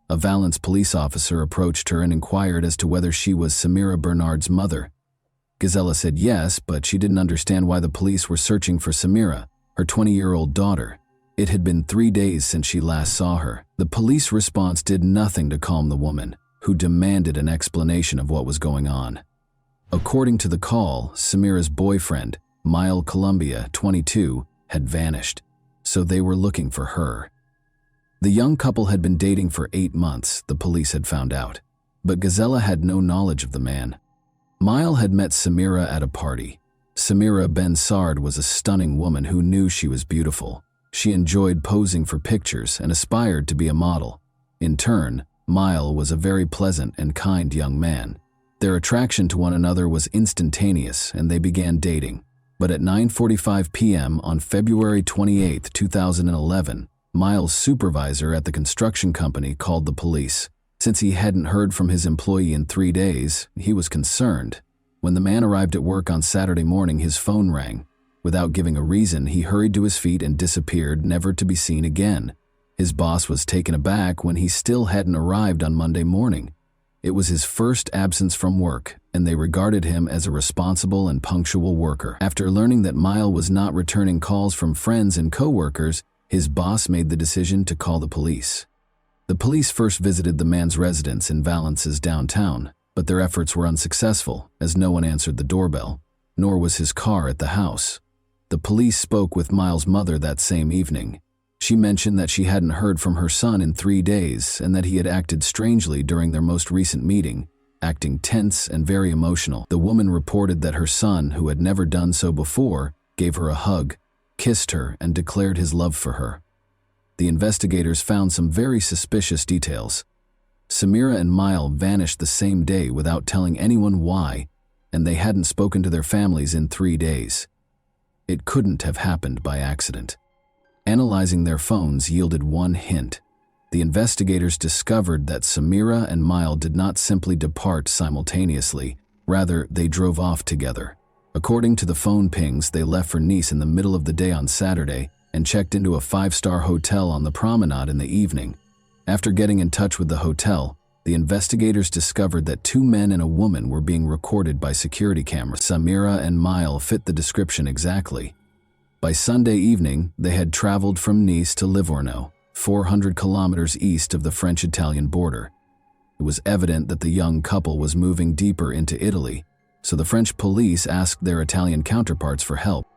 A Valence police officer approached her and inquired as to whether she was Samira Bernard's mother. Gazella said yes, but she didn't understand why the police were searching for Samira, her 20-year-old daughter. It had been 3 days since she last saw her. The police response did nothing to calm the woman, who demanded an explanation of what was going on. According to the call, Samira's boyfriend, Mile Columbia, 22, had vanished. so they were looking for her. The young couple had been dating for 8 months, the police had found out, but Gazella had no knowledge of the man. Mile had met Samira at a party. Samira Ben Sard was a stunning woman who knew she was beautiful. She enjoyed posing for pictures and aspired to be a model. In turn, Mile was a very pleasant and kind young man. Their attraction to one another was instantaneous and they began dating. But at 9:45 p.m. on February 28, 2011, Mile's supervisor at the construction company called the police. Since he hadn't heard from his employee in 3 days, he was concerned. When the man arrived at work on Saturday morning, his phone rang. Without giving a reason, he hurried to his feet and disappeared, never to be seen again. His boss was taken aback when he still hadn't arrived on Monday morning. It was his first absence from work, and they regarded him as a responsible and punctual worker. After learning that Mile was not returning calls from friends and co-workers, his boss made the decision to call the police. The police first visited the man's residence in Valence's downtown, but their efforts were unsuccessful as no one answered the doorbell, nor was his car at the house. The police spoke with Mile's mother that same evening. She mentioned that she hadn't heard from her son in 3 days and that he had acted strangely during their most recent meeting, acting tense and very emotional. The woman reported that her son, who had never done so before, gave her a hug, kissed her, and declared his love for her. The investigators found some very suspicious details. Samira and Mile vanished the same day without telling anyone why, and they hadn't spoken to their families in 3 days. It couldn't have happened by accident. Analyzing their phones yielded one hint. The investigators discovered that Samira and Mile did not simply depart simultaneously, rather they drove off together. According to the phone pings, they left for Nice in the middle of the day on Saturday and checked into a 5-star hotel on the promenade in the evening. After getting in touch with the hotel, the investigators discovered that 2 men and a woman were being recorded by security cameras. Samira and Mile fit the description exactly. By Sunday evening, they had traveled from Nice to Livorno, 400 kilometers east of the French-Italian border. It was evident that the young couple was moving deeper into Italy, so the French police asked their Italian counterparts for help.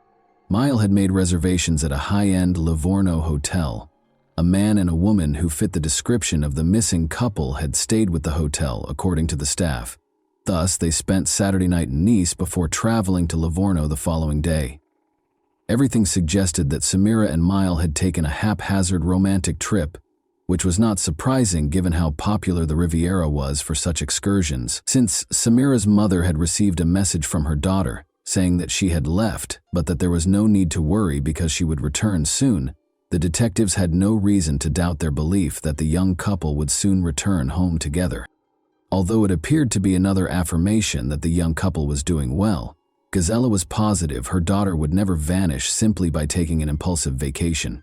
Mile had made reservations at a high-end Livorno hotel. A man and a woman who fit the description of the missing couple had stayed with the hotel, according to the staff. Thus, they spent Saturday night in Nice before traveling to Livorno the following day. Everything suggested that Samira and Mile had taken a haphazard romantic trip, which was not surprising given how popular the Riviera was for such excursions. Since Samira's mother had received a message from her daughter saying that she had left, but that there was no need to worry because she would return soon, the detectives had no reason to doubt their belief that the young couple would soon return home together. Although it appeared to be another affirmation that the young couple was doing well, Gazella was positive her daughter would never vanish simply by taking an impulsive vacation.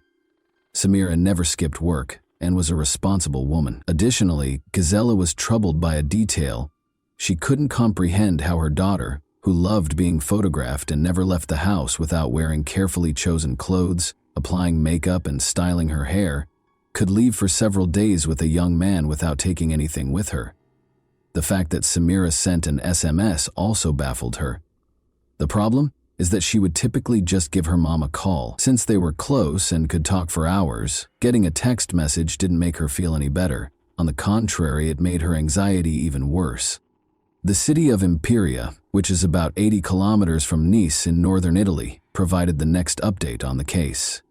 Samira never skipped work and was a responsible woman. Additionally, Gazella was troubled by a detail. She couldn't comprehend how her daughter, who loved being photographed and never left the house without wearing carefully chosen clothes, applying makeup and styling her hair, could leave for several days with a young man without taking anything with her. The fact that Samira sent an SMS also baffled her. The problem is that she would typically just give her mom a call. Since they were close and could talk for hours, getting a text message didn't make her feel any better. On the contrary, it made her anxiety even worse. The city of Imperia, which is about 80 kilometers from Nice in northern Italy, provided the next update on the case.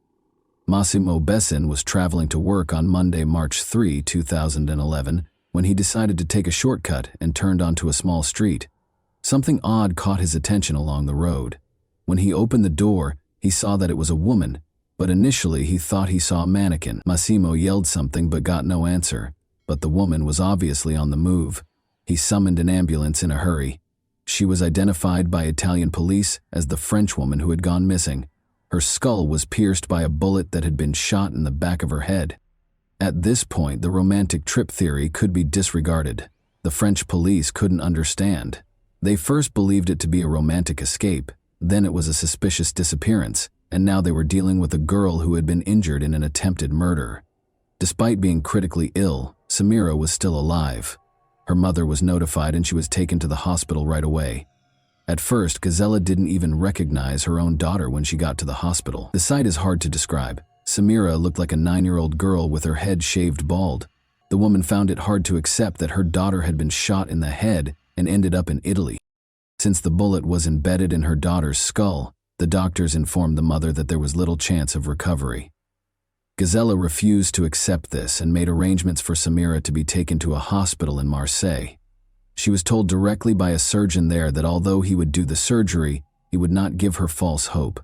Massimo Bessin was traveling to work on Monday, March 3, 2011, when he decided to take a shortcut and turned onto a small street. Something odd caught his attention along the road. When he opened the door, he saw that it was a woman, but initially he thought he saw a mannequin. Massimo yelled something but got no answer, but the woman was obviously on the move. He summoned an ambulance in a hurry. She was identified by Italian police as the French woman who had gone missing. Her skull was pierced by a bullet that had been shot in the back of her head. At this point, the romantic trip theory could be disregarded. The French police couldn't understand. They first believed it to be a romantic escape, then it was a suspicious disappearance, and now they were dealing with a girl who had been injured in an attempted murder. Despite being critically ill, Samira was still alive. Her mother was notified and she was taken to the hospital right away. At first, Gazella didn't even recognize her own daughter when she got to the hospital. The sight is hard to describe. Samira looked like a 9-year-old girl with her head shaved bald. The woman found it hard to accept that her daughter had been shot in the head and ended up in Italy. Since the bullet was embedded in her daughter's skull, the doctors informed the mother that there was little chance of recovery. Gazella refused to accept this and made arrangements for Samira to be taken to a hospital in Marseille. She was told directly by a surgeon there that although he would do the surgery, he would not give her false hope.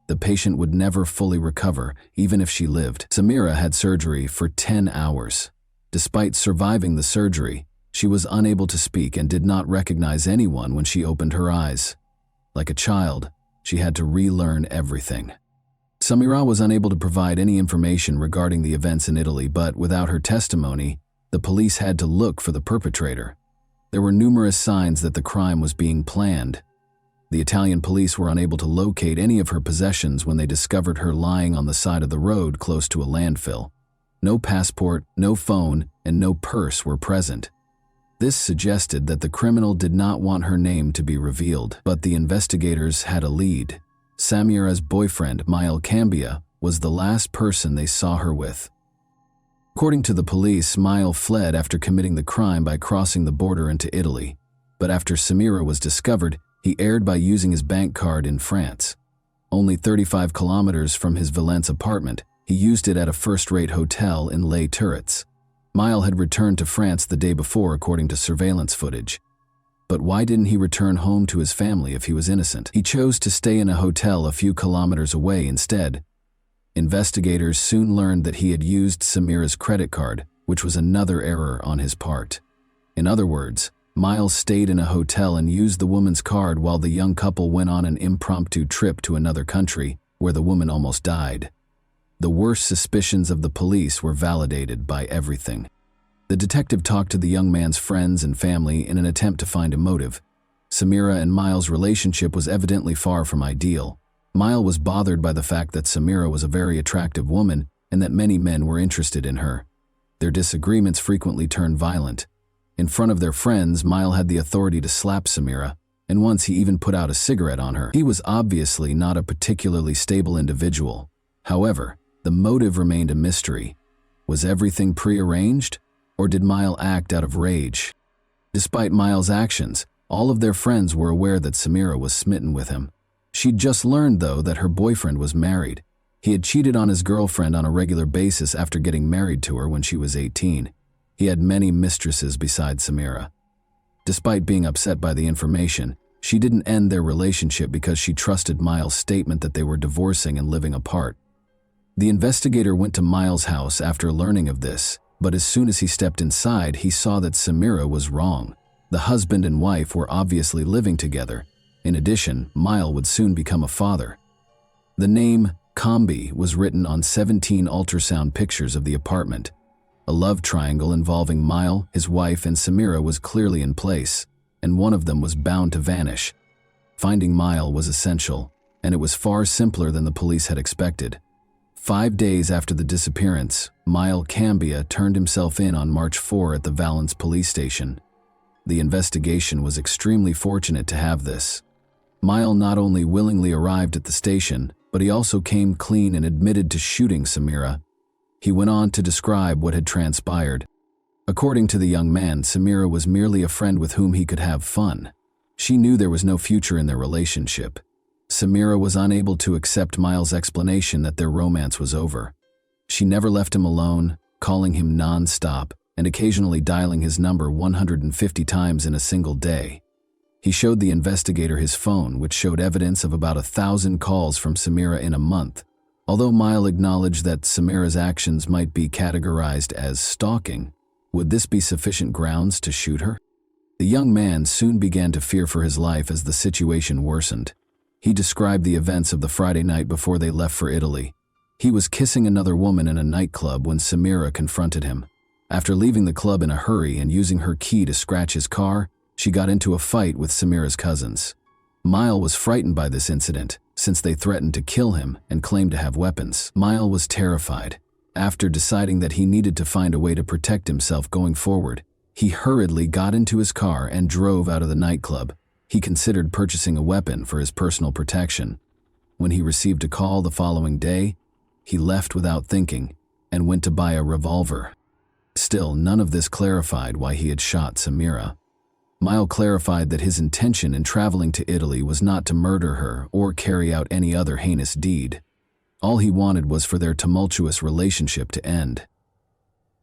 The patient would never fully recover, even if she lived. Samira had surgery for 10 hours. Despite surviving the surgery, she was unable to speak and did not recognize anyone when she opened her eyes. Like a child, she had to relearn everything. Samira was unable to provide any information regarding the events in Italy, but without her testimony, the police had to look for the perpetrator. There were numerous signs that the crime was being planned. The Italian police were unable to locate any of her possessions when they discovered her lying on the side of the road close to a landfill. No passport, no phone, and no purse were present. This suggested that the criminal did not want her name to be revealed, but the investigators had a lead. Samira's boyfriend, Mile Cambia, was the last person they saw her with. According to the police, Mile fled after committing the crime by crossing the border into Italy, but after Samira was discovered, he erred by using his bank card in France. Only 35 kilometers from his Valence apartment, he used it at a first-rate hotel in Les Turrets. Mile had returned to France the day before according to surveillance footage. But why didn't he return home to his family if he was innocent? He chose to stay in a hotel a few kilometers away instead. Investigators soon learned that he had used Samira's credit card, which was another error on his part. In other words, Miles stayed in a hotel and used the woman's card while the young couple went on an impromptu trip to another country, where the woman almost died. The worst suspicions of the police were validated by everything. The detective talked to the young man's friends and family in an attempt to find a motive. Samira and Miles' relationship was evidently far from ideal. Miles was bothered by the fact that Samira was a very attractive woman and that many men were interested in her. Their disagreements frequently turned violent. In front of their friends, Miles had the authority to slap Samira, and once he even put out a cigarette on her. He was obviously not a particularly stable individual. However, the motive remained a mystery. Was everything prearranged? Or did Miles act out of rage? Despite Miles' actions, all of their friends were aware that Samira was smitten with him. She'd just learned, though, that her boyfriend was married. He had cheated on his girlfriend on a regular basis after getting married to her when she was 18. He had many mistresses besides Samira. Despite being upset by the information, she didn't end their relationship because she trusted Miles' statement that they were divorcing and living apart. The investigator went to Miles' house after learning of this, but as soon as he stepped inside, he saw that Samira was wrong. The husband and wife were obviously living together. In addition, Miles would soon become a father. The name Combi was written on 17 ultrasound pictures of the apartment. A love triangle involving Miles, his wife, and Samira was clearly in place, and one of them was bound to vanish. Finding Miles was essential, and it was far simpler than the police had expected. 5 days after the disappearance, Mile Cambia turned himself in on March 4 at the Valence police station. The investigation was extremely fortunate to have this. Mile not only willingly arrived at the station, but he also came clean and admitted to shooting Samira. He went on to describe what had transpired. According to the young man, Samira was merely a friend with whom he could have fun. She knew there was no future in their relationship. Samira was unable to accept Miles' explanation that their romance was over. She never left him alone, calling him non-stop and occasionally dialing his number 150 times in a single day. He showed the investigator his phone, which showed evidence of about 1,000 calls from Samira in a month. Although Miles acknowledged that Samira's actions might be categorized as stalking, would this be sufficient grounds to shoot her? The young man soon began to fear for his life as the situation worsened. He described the events of the Friday night before they left for Italy. He was kissing another woman in a nightclub when Samira confronted him. After leaving the club in a hurry and using her key to scratch his car, she got into a fight with Samira's cousins. Miles was frightened by this incident, since they threatened to kill him and claimed to have weapons. Miles was terrified. After deciding that he needed to find a way to protect himself going forward, he hurriedly got into his car and drove out of the nightclub. He considered purchasing a weapon for his personal protection. When he received a call the following day, He left without thinking and went to buy a revolver. Still, none of this clarified why he had shot Samira. Mile clarified that his intention in traveling to Italy was not to murder her or carry out any other heinous deed. All he wanted was for their tumultuous relationship to end.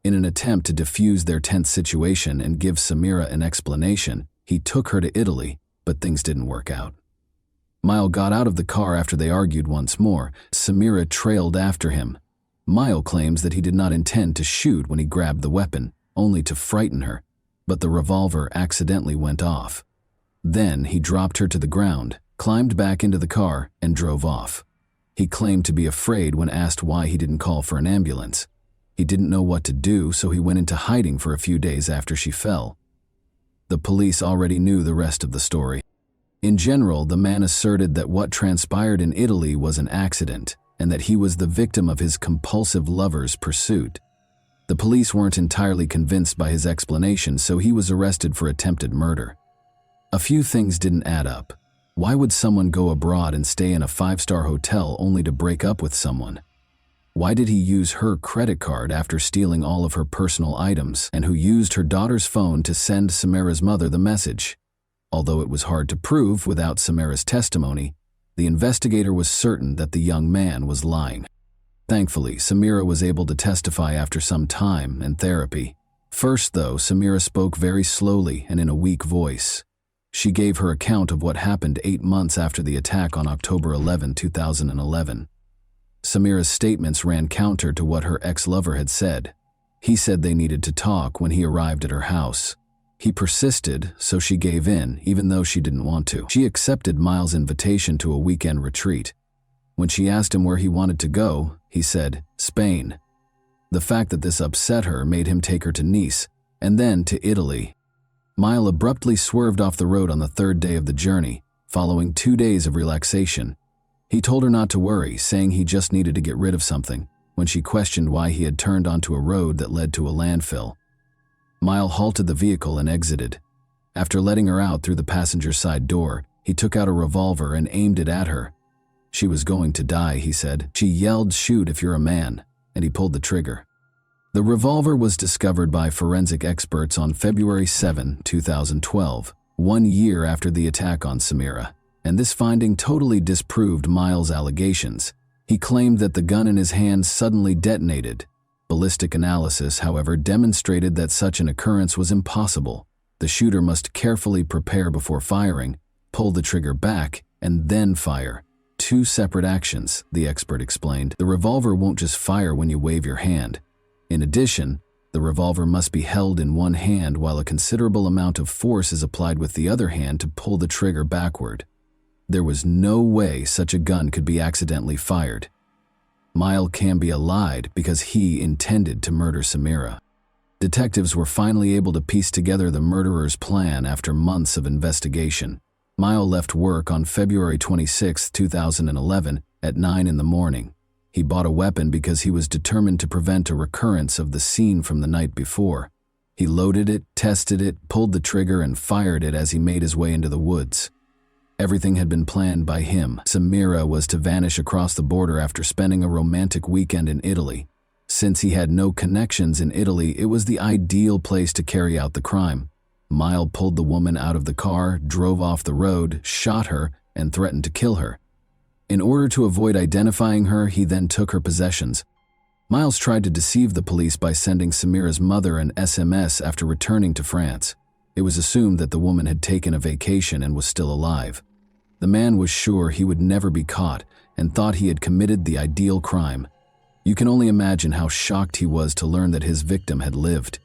In an attempt to defuse their tense situation and give Samira an explanation, he took her to Italy, but things didn't work out. Mile got out of the car after they argued once more. Samira trailed after him. Mile claims that he did not intend to shoot when he grabbed the weapon, only to frighten her, but the revolver accidentally went off. Then he dropped her to the ground, climbed back into the car, and drove off. He claimed to be afraid when asked why he didn't call for an ambulance. He didn't know what to do, so he went into hiding for a few days after she fell. The police already knew the rest of the story. In general, the man asserted that what transpired in Italy was an accident, and that he was the victim of his compulsive lover's pursuit. The police weren't entirely convinced by his explanation, so he was arrested for attempted murder. A few things didn't add up. Why would someone go abroad and stay in a 5-star hotel only to break up with someone? Why did he use her credit card after stealing all of her personal items, and who used her daughter's phone to send Samira's mother the message? Although it was hard to prove without Samira's testimony, the investigator was certain that the young man was lying. Thankfully, Samira was able to testify after some time and therapy. First, though, Samira spoke very slowly and in a weak voice. She gave her account of what happened 8 months after the attack on October 11, 2011. Samira's statements ran counter to what her ex-lover had said. He said they needed to talk when he arrived at her house. He persisted, so she gave in, even though she didn't want to. She accepted Miles' invitation to a weekend retreat. When she asked him where he wanted to go, he said, Spain. The fact that this upset her made him take her to Nice, and then to Italy. Miles abruptly swerved off the road on the 3rd day of the journey, following 2 days of relaxation. He told her not to worry, saying he just needed to get rid of something, when she questioned why he had turned onto a road that led to a landfill. Miles halted the vehicle and exited. After letting her out through the passenger side door, he took out a revolver and aimed it at her. She was going to die, he said. She yelled, "Shoot if you're a man," and he pulled the trigger. The revolver was discovered by forensic experts on February 7, 2012, 1 year after the attack on Samira, and this finding totally disproved Miles' allegations. He claimed that the gun in his hand suddenly detonated. Ballistic analysis, however, demonstrated that such an occurrence was impossible. The shooter must carefully prepare before firing, pull the trigger back, and then fire. 2 separate actions, the expert explained. The revolver won't just fire when you wave your hand. In addition, the revolver must be held in one hand while a considerable amount of force is applied with the other hand to pull the trigger backward. There was no way such a gun could be accidentally fired. Miles Cambia lied because he intended to murder Samira. Detectives were finally able to piece together the murderer's plan after months of investigation. Miles left work on February 26, 2011 at 9 in the morning. He bought a weapon because he was determined to prevent a recurrence of the scene from the night before. He loaded it, tested it, pulled the trigger, and fired it as he made his way into the woods. Everything had been planned by him. Samira was to vanish across the border after spending a romantic weekend in Italy. Since he had no connections in Italy, it was the ideal place to carry out the crime. Miles pulled the woman out of the car, drove off the road, shot her, and threatened to kill her. In order to avoid identifying her, he then took her possessions. Miles tried to deceive the police by sending Samira's mother an SMS after returning to France. It was assumed that the woman had taken a vacation and was still alive. The man was sure he would never be caught and thought he had committed the ideal crime. You can only imagine how shocked he was to learn that his victim had lived.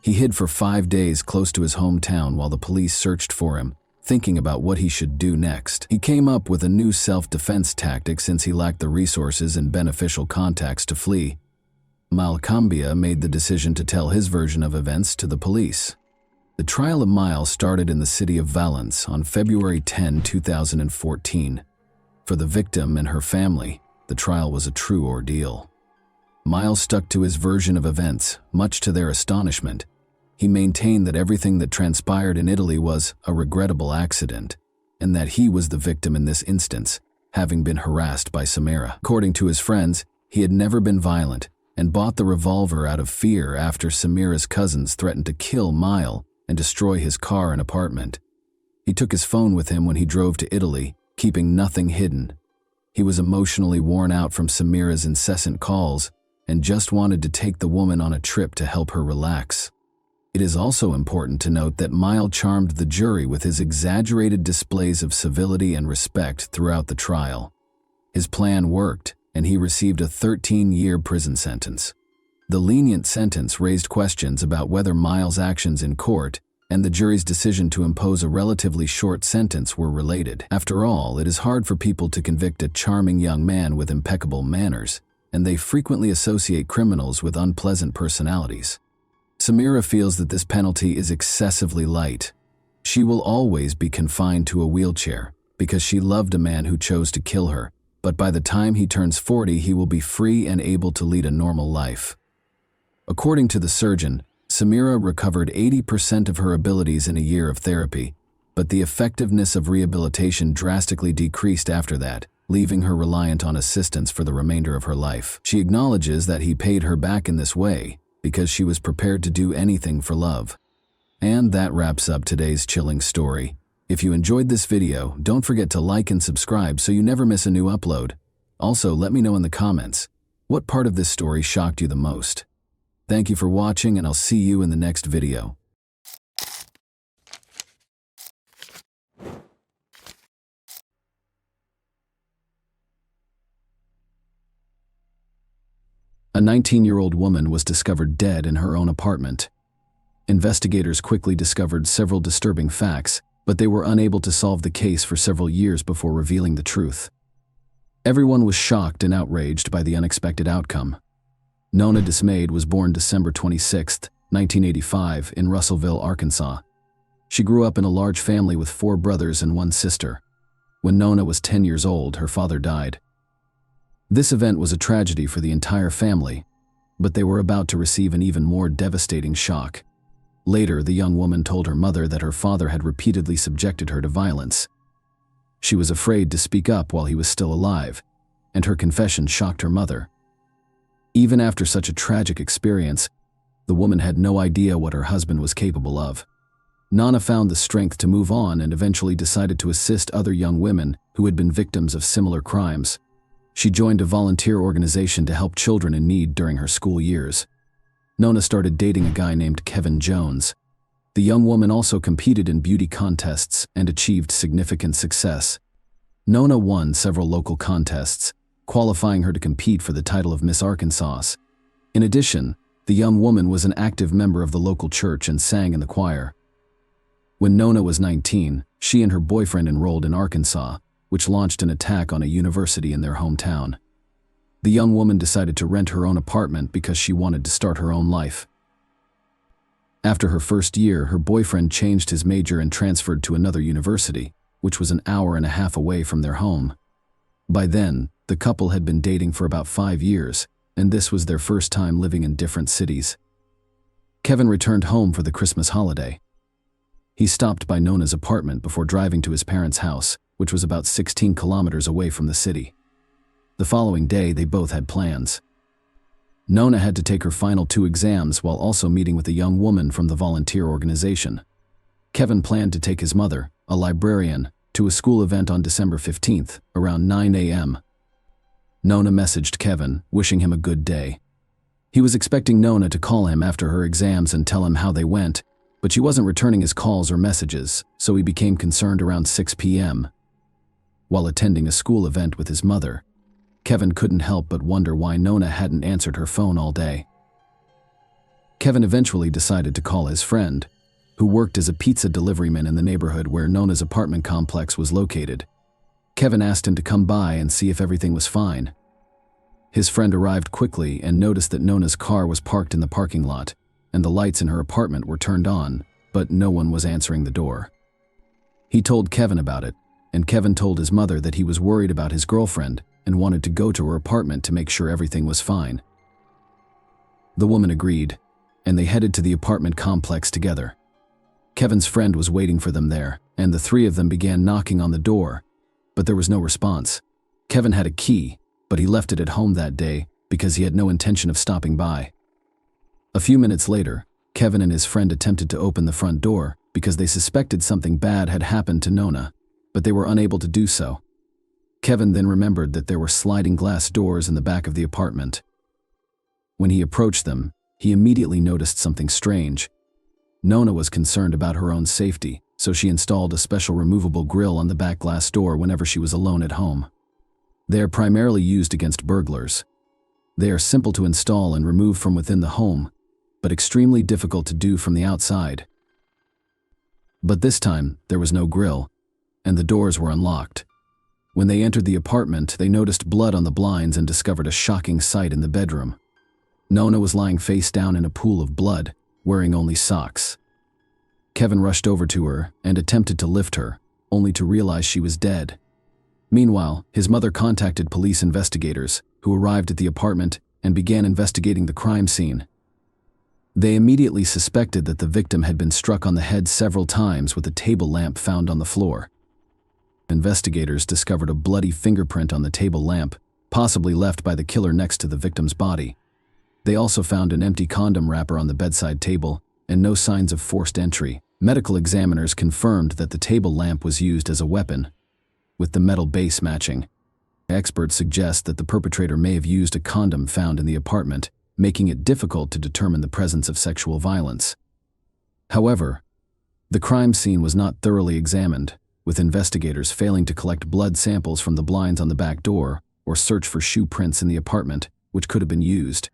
He hid for 5 days close to his hometown while the police searched for him, thinking about what he should do next. He came up with a new self-defense tactic since he lacked the resources and beneficial contacts to flee. Miles Cambia made the decision to tell his version of events to the police. The trial of Miles started in the city of Valence on February 10, 2014. For the victim and her family, the trial was a true ordeal. Miles stuck to his version of events, much to their astonishment. He maintained that everything that transpired in Italy was a regrettable accident, and that he was the victim in this instance, having been harassed by Samira. According to his friends, He had never been violent and bought the revolver out of fear after Samira's cousins threatened to kill Mile and destroy his car and apartment. He took his phone with him when he drove to Italy, keeping nothing hidden. He was emotionally worn out from Samira's incessant calls and just wanted to take the woman on a trip to help her relax. It is also important to note that Mile charmed the jury with his exaggerated displays of civility and respect throughout the trial. His plan worked, and he received a 13-year prison sentence. The lenient sentence raised questions about whether Mile's actions in court and the jury's decision to impose a relatively short sentence were related. After all, it is hard for people to convict a charming young man with impeccable manners, and they frequently associate criminals with unpleasant personalities. Samira feels that this penalty is excessively light. She will always be confined to a wheelchair because she loved a man who chose to kill her, but by the time he turns 40, he will be free and able to lead a normal life. According to the surgeon, Samira recovered 80% of her abilities in a year of therapy, but the effectiveness of rehabilitation drastically decreased after that, leaving her reliant on assistance for the remainder of her life. She acknowledges that he paid her back in this way because she was prepared to do anything for love. And that wraps up today's chilling story. If you enjoyed this video, don't forget to like and subscribe so you never miss a new upload. Also, let me know in the comments, what part of this story shocked you the most? Thank you for watching, and I'll see you in the next video. A 19-year-old woman was discovered dead in her own apartment. Investigators quickly discovered several disturbing facts, but they were unable to solve the case for several years before revealing the truth. Everyone was shocked and outraged by the unexpected outcome. Nona Dismayed was born December 26, 1985, in Russellville, Arkansas. She grew up in a large family with 4 brothers and 1 sister. When Nona was 10 years old, her father died. This event was a tragedy for the entire family, but they were about to receive an even more devastating shock. Later, the young woman told her mother that her father had repeatedly subjected her to violence. She was afraid to speak up while he was still alive, and her confession shocked her mother. Even after such a tragic experience, the woman had no idea what her husband was capable of. Nona found the strength to move on and eventually decided to assist other young women who had been victims of similar crimes. She joined a volunteer organization to help children in need during her school years. Nona started dating a guy named Kevin Jones. The young woman also competed in beauty contests and achieved significant success. Nona won several local contests, qualifying her to compete for the title of Miss Arkansas. In addition, the young woman was an active member of the local church and sang in the choir. When Nona was 19, she and her boyfriend enrolled in Arkansas, which launched an attack on a university in their hometown. The young woman decided to rent her own apartment because she wanted to start her own life. After her first year, her boyfriend changed his major and transferred to another university, which was an hour and a half away from their home. By then, the couple had been dating for about 5 years, and this was their first time living in different cities. Kevin returned home for the Christmas holiday. He stopped by Nona's apartment before driving to his parents' house, which was about 16 kilometers away from the city. The following day, they both had plans. Nona had to take her final 2 exams while also meeting with a young woman from the volunteer organization. Kevin planned to take his mother, a librarian, to a school event on December 15th, around 9 a.m. Nona messaged Kevin, wishing him a good day. He was expecting Nona to call him after her exams and tell him how they went, but she wasn't returning his calls or messages, so he became concerned around 6 p.m. While attending a school event with his mother, Kevin couldn't help but wonder why Nona hadn't answered her phone all day. Kevin eventually decided to call his friend, who worked as a pizza deliveryman in the neighborhood where Nona's apartment complex was located. Kevin asked him to come by and see if everything was fine. His friend arrived quickly and noticed that Nona's car was parked in the parking lot, and the lights in her apartment were turned on, but no one was answering the door. He told Kevin about it, and Kevin told his mother that he was worried about his girlfriend and wanted to go to her apartment to make sure everything was fine. The woman agreed, and they headed to the apartment complex together. Kevin's friend was waiting for them there, and the 3 of them began knocking on the door, but there was no response. Kevin had a key, but he left it at home that day because he had no intention of stopping by. A few minutes later, Kevin and his friend attempted to open the front door because they suspected something bad had happened to Nona, but they were unable to do so. Kevin then remembered that there were sliding glass doors in the back of the apartment. When he approached them, he immediately noticed something strange. Nona was concerned about her own safety, so she installed a special removable grill on the back glass door whenever she was alone at home. They are primarily used against burglars. They are simple to install and remove from within the home, but extremely difficult to do from the outside. But this time, there was no grill, and the doors were unlocked. When they entered the apartment, they noticed blood on the blinds and discovered a shocking sight in the bedroom. Nona was lying face down in a pool of blood, wearing only socks. Kevin rushed over to her and attempted to lift her, only to realize she was dead. Meanwhile, his mother contacted police investigators, who arrived at the apartment and began investigating the crime scene. They immediately suspected that the victim had been struck on the head several times with a table lamp found on the floor. Investigators discovered a bloody fingerprint on the table lamp, possibly left by the killer next to the victim's body. They also found an empty condom wrapper on the bedside table and no signs of forced entry. Medical examiners confirmed that the table lamp was used as a weapon, with the metal base matching. Experts suggest that the perpetrator may have used a condom found in the apartment, making it difficult to determine the presence of sexual violence. However, the crime scene was not thoroughly examined, with investigators failing to collect blood samples from the blinds on the back door or search for shoe prints in the apartment, which could have been used.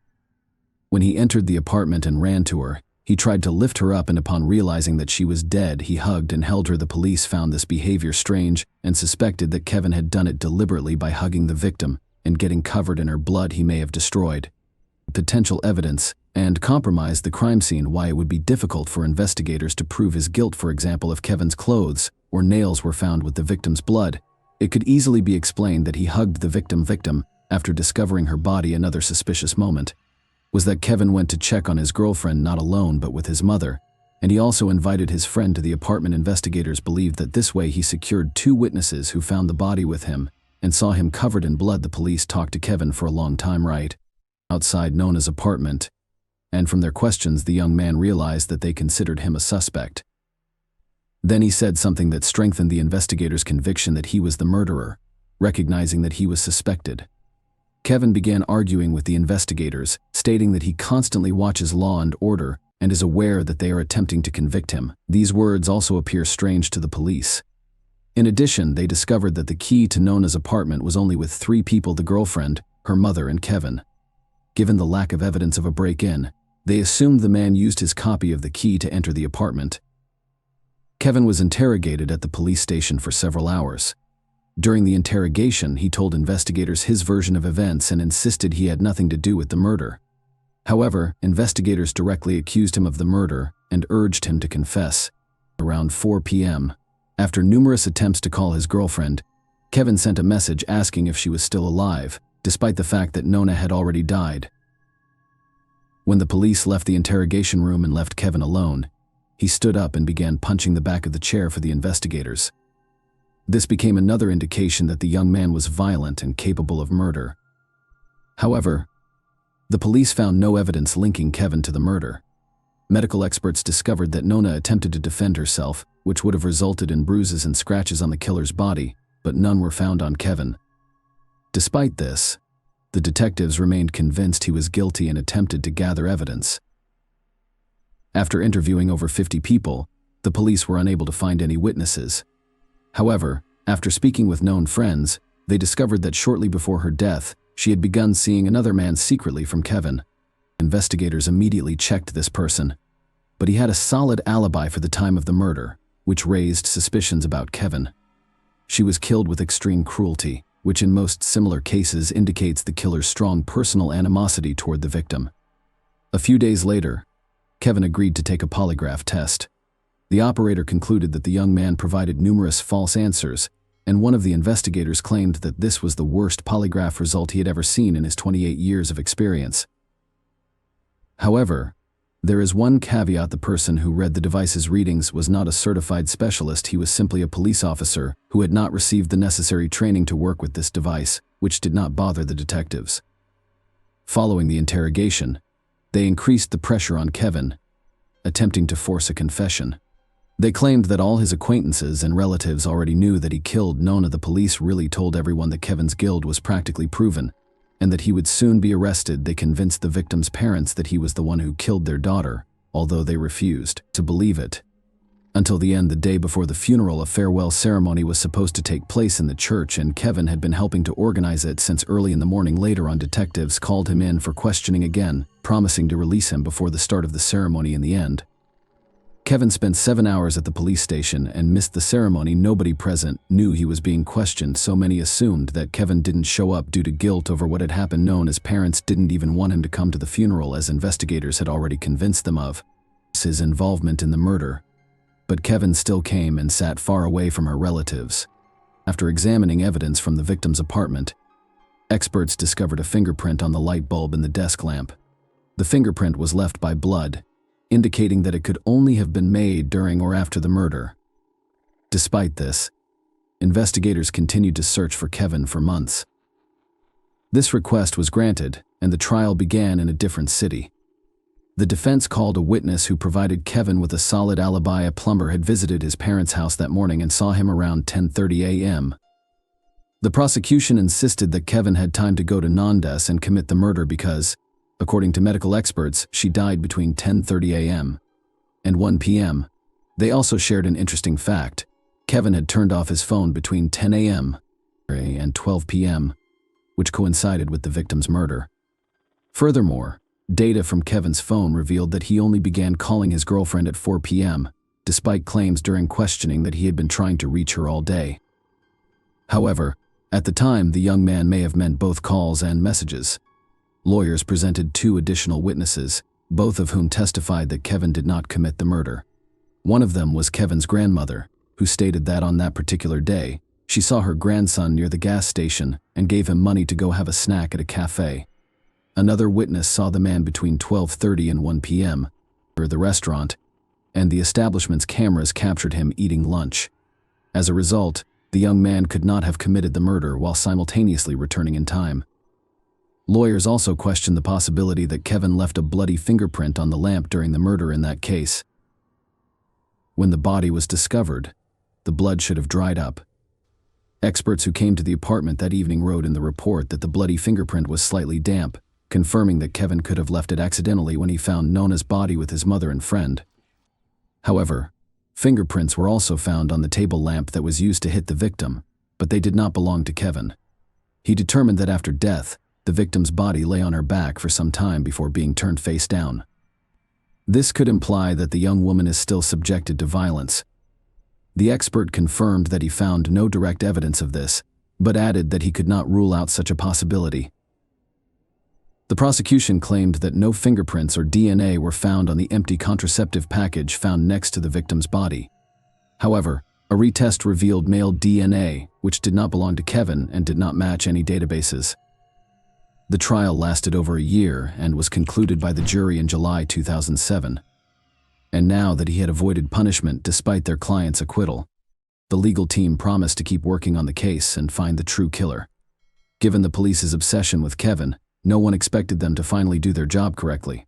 When he entered the apartment and ran to her, he tried to lift her up, and upon realizing that she was dead, he hugged and held her. The police found this behavior strange and suspected that Kevin had done it deliberately by hugging the victim and getting covered in her blood he may have destroyed. Potential evidence and compromised the crime scene. Why it would be difficult for investigators to prove his guilt. For example, if Kevin's clothes or nails were found with the victim's blood, it could easily be explained that he hugged the victim after discovering her body. Another suspicious moment was that Kevin went to check on his girlfriend not alone but with his mother, and he also invited his friend to the apartment. Investigators believed that this way he secured 2 witnesses who found the body with him and saw him covered in blood. The police talked to Kevin for a long time right outside Nona's apartment, and from their questions the young man realized that they considered him a suspect. Then he said something that strengthened the investigators' conviction that he was the murderer, recognizing that he was suspected. Kevin began arguing with the investigators, stating that he constantly watches Law and Order and is aware that they are attempting to convict him. These words also appear strange to the police. In addition, they discovered that the key to Nona's apartment was only with 3 people: the girlfriend, her mother, and Kevin. Given the lack of evidence of a break-in, they assumed the man used his copy of the key to enter the apartment. Kevin was interrogated at the police station for several hours. During the interrogation, he told investigators his version of events and insisted he had nothing to do with the murder. However, investigators directly accused him of the murder and urged him to confess. Around 4 p.m., after numerous attempts to call his girlfriend, Kevin sent a message asking if she was still alive, despite the fact that Nona had already died. When the police left the interrogation room and left Kevin alone, he stood up and began punching the back of the chair for the investigators. This became another indication that the young man was violent and capable of murder. However, the police found no evidence linking Kevin to the murder. Medical experts discovered that Nona attempted to defend herself, which would have resulted in bruises and scratches on the killer's body, but none were found on Kevin. Despite this, the detectives remained convinced he was guilty and attempted to gather evidence. After interviewing over 50 people, the police were unable to find any witnesses. However, after speaking with known friends, they discovered that shortly before her death, she had begun seeing another man secretly from Kevin. Investigators immediately checked this person, but he had a solid alibi for the time of the murder, which raised suspicions about Kevin. She was killed with extreme cruelty, which in most similar cases indicates the killer's strong personal animosity toward the victim. A few days later, Kevin agreed to take a polygraph test. The operator concluded that the young man provided numerous false answers, and one of the investigators claimed that this was the worst polygraph result he had ever seen in his 28 years of experience. However, there is one caveat: the person who read the device's readings was not a certified specialist. He was simply a police officer who had not received the necessary training to work with this device, which did not bother the detectives. Following the interrogation, they increased the pressure on Kevin, attempting to force a confession. They claimed that all his acquaintances and relatives already knew that he killed Nona. The police really told everyone that Kevin's guilt was practically proven, and that he would soon be arrested. They convinced the victim's parents that he was the one who killed their daughter, although they refused to believe it. Until the end, the day before the funeral, a farewell ceremony was supposed to take place in the church, and Kevin had been helping to organize it since early in the morning. Later on, detectives called him in for questioning again, promising to release him before the start of the ceremony. In the end, Kevin spent 7 hours at the police station and missed the ceremony. Nobody present knew he was being questioned, so many assumed that Kevin didn't show up due to guilt over what had happened. Nona's parents didn't even want him to come to the funeral, as investigators had already convinced them of his involvement in the murder. But Kevin still came and sat far away from her relatives. After examining evidence from the victim's apartment, experts discovered a fingerprint on the light bulb in the desk lamp. The fingerprint was left by blood, indicating that it could only have been made during or after the murder. Despite this, investigators continued to search for Kevin for months. This request was granted, and the trial began in a different city. The defense called a witness who provided Kevin with a solid alibi. A plumber had visited his parents' house that morning and saw him around 10:30 a.m. The prosecution insisted that Kevin had time to go to Nandas and commit the murder because, according to medical experts, she died between 10:30 a.m. and 1 p.m. They also shared an interesting fact. Kevin had turned off his phone between 10 a.m. and 12 p.m., which coincided with the victim's murder. Furthermore, data from Kevin's phone revealed that he only began calling his girlfriend at 4 p.m., despite claims during questioning that he had been trying to reach her all day. However, at the time, the young man may have meant both calls and messages. Lawyers presented 2 additional witnesses, both of whom testified that Kevin did not commit the murder. One of them was Kevin's grandmother, who stated that on that particular day, she saw her grandson near the gas station and gave him money to go have a snack at a cafe. Another witness saw the man between 12:30 and 1 p.m. at the restaurant, and the establishment's cameras captured him eating lunch. As a result, the young man could not have committed the murder while simultaneously returning in time. Lawyers also questioned the possibility that Kevin left a bloody fingerprint on the lamp during the murder. In that case, when the body was discovered, the blood should have dried up. Experts who came to the apartment that evening wrote in the report that the bloody fingerprint was slightly damp, confirming that Kevin could have left it accidentally when he found Nona's body with his mother and friend. However, fingerprints were also found on the table lamp that was used to hit the victim, but they did not belong to Kevin. He determined that after death, the victim's body lay on her back for some time before being turned face down. This could imply that the young woman is still subjected to violence. The expert confirmed that he found no direct evidence of this, but added that he could not rule out such a possibility. The prosecution claimed that no fingerprints or DNA were found on the empty contraceptive package found next to the victim's body. However, a retest revealed male DNA, which did not belong to Kevin and did not match any databases. The trial lasted over a year and was concluded by the jury in July 2007. And now that he had avoided punishment despite their client's acquittal, the legal team promised to keep working on the case and find the true killer. Given the police's obsession with Kevin, no one expected them to finally do their job correctly.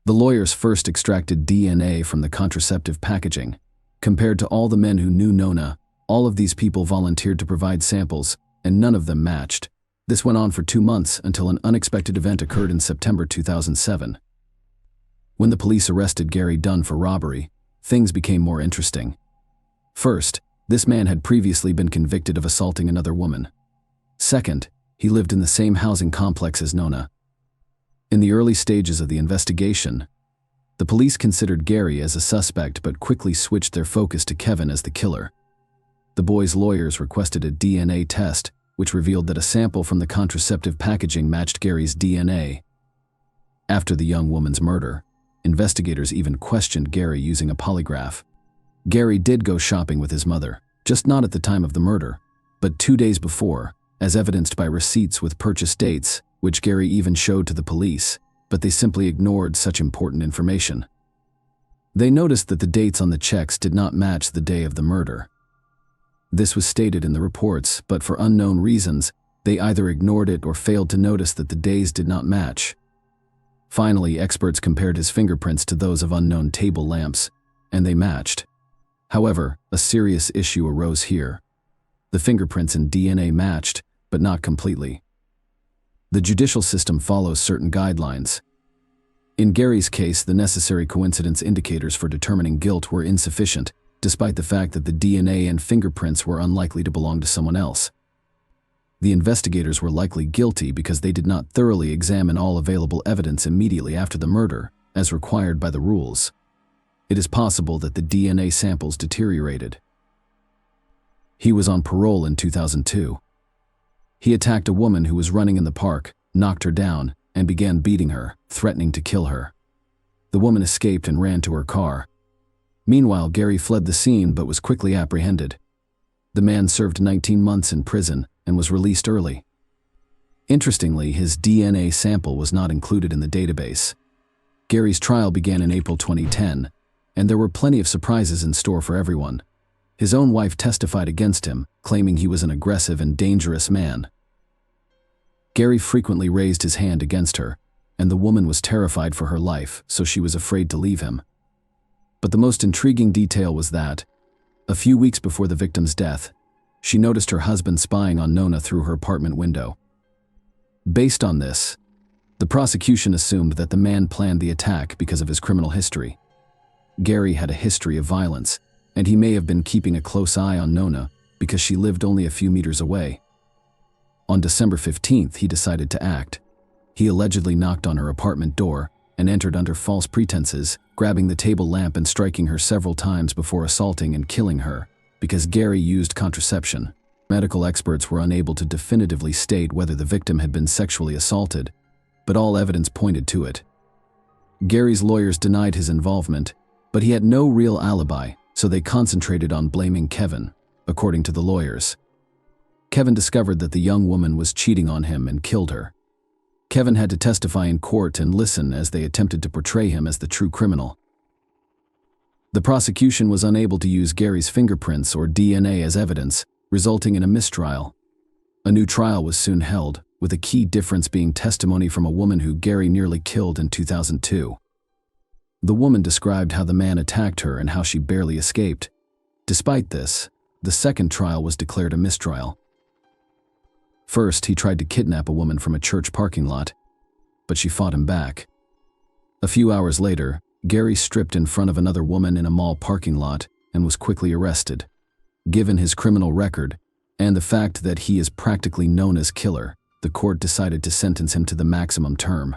The lawyers first extracted DNA from the contraceptive packaging. Compared to all the men who knew Nona, all of these people volunteered to provide samples, and none of them matched. This went on for 2 months until an unexpected event occurred in September 2007. When the police arrested Gary Dunn for robbery, things became more interesting. First, this man had previously been convicted of assaulting another woman. Second, he lived in the same housing complex as Nona. In the early stages of the investigation, the police considered Gary as a suspect but quickly switched their focus to Kevin as the killer. The boy's lawyers requested a DNA test, which revealed that a sample from the contraceptive packaging matched Gary's DNA. After the young woman's murder, investigators even questioned Gary using a polygraph. Gary did go shopping with his mother, just not at the time of the murder, but 2 days before, as evidenced by receipts with purchase dates, which Gary even showed to the police, but they simply ignored such important information. They noticed that the dates on the checks did not match the day of the murder. This was stated in the reports, but for unknown reasons, They either ignored it or failed to notice that the days did not match. Finally, experts compared his fingerprints to those of unknown table lamps, and they matched. However, a serious issue arose here. The fingerprints and DNA matched, but not completely. The judicial system follows certain guidelines. In Gary's case, the necessary coincidence indicators for determining guilt were insufficient, despite the fact that the DNA and fingerprints were unlikely to belong to someone else. The investigators were likely guilty because they did not thoroughly examine all available evidence immediately after the murder, as required by the rules. It is possible that the DNA samples deteriorated. He was on parole in 2002. He attacked a woman who was running in the park, knocked her down, and began beating her, threatening to kill her. The woman escaped and ran to her car. Meanwhile, Gary fled the scene but was quickly apprehended. The man served 19 months in prison and was released early. Interestingly, his DNA sample was not included in the database. Gary's trial began in April 2010, and there were plenty of surprises in store for everyone. His own wife testified against him, claiming he was an aggressive and dangerous man. Gary frequently raised his hand against her, and the woman was terrified for her life, so she was afraid to leave him. But the most intriguing detail was that, a few weeks before the victim's death, she noticed her husband spying on Nona through her apartment window. Based on this, the prosecution assumed that the man planned the attack because of his criminal history. Gary had a history of violence, and he may have been keeping a close eye on Nona because she lived only a few meters away. On December 15th, he decided to act. He allegedly knocked on her apartment door and entered under false pretenses, grabbing the table lamp and striking her several times before assaulting and killing her. Because Gary used contraception, medical experts were unable to definitively state whether the victim had been sexually assaulted, but all evidence pointed to it. Gary's lawyers denied his involvement, but he had no real alibi, so they concentrated on blaming Kevin, according to the lawyers. Kevin discovered that the young woman was cheating on him and killed her. Kevin had to testify in court and listen as they attempted to portray him as the true criminal. The prosecution was unable to use Gary's fingerprints or DNA as evidence, resulting in a mistrial. A new trial was soon held, with a key difference being testimony from a woman who Gary nearly killed in 2002. The woman described how the man attacked her and how she barely escaped. Despite this, the second trial was declared a mistrial. First, he tried to kidnap a woman from a church parking lot, but she fought him back. A few hours later, Gary stripped in front of another woman in a mall parking lot and was quickly arrested. Given his criminal record, and the fact that he is practically known as killer, the court decided to sentence him to the maximum term.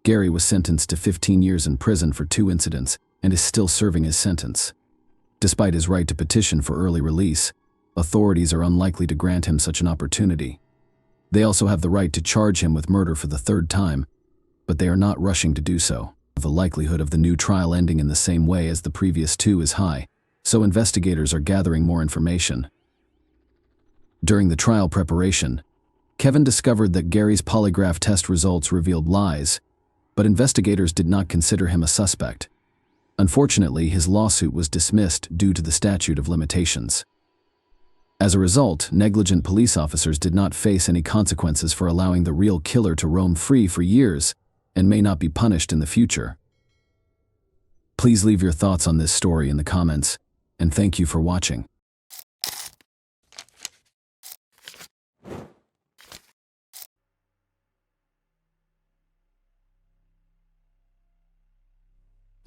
Gary was sentenced to 15 years in prison for 2 incidents and is still serving his sentence. Despite his right to petition for early release, authorities are unlikely to grant him such an opportunity. They also have the right to charge him with murder for the 3rd time, but they are not rushing to do so. The likelihood of the new trial ending in the same way as the previous 2 is high, so investigators are gathering more information. During the trial preparation, Kevin discovered that Gary's polygraph test results revealed lies, but investigators did not consider him a suspect. Unfortunately, his lawsuit was dismissed due to the statute of limitations. As a result, negligent police officers did not face any consequences for allowing the real killer to roam free for years and may not be punished in the future. Please leave your thoughts on this story in the comments, and thank you for watching.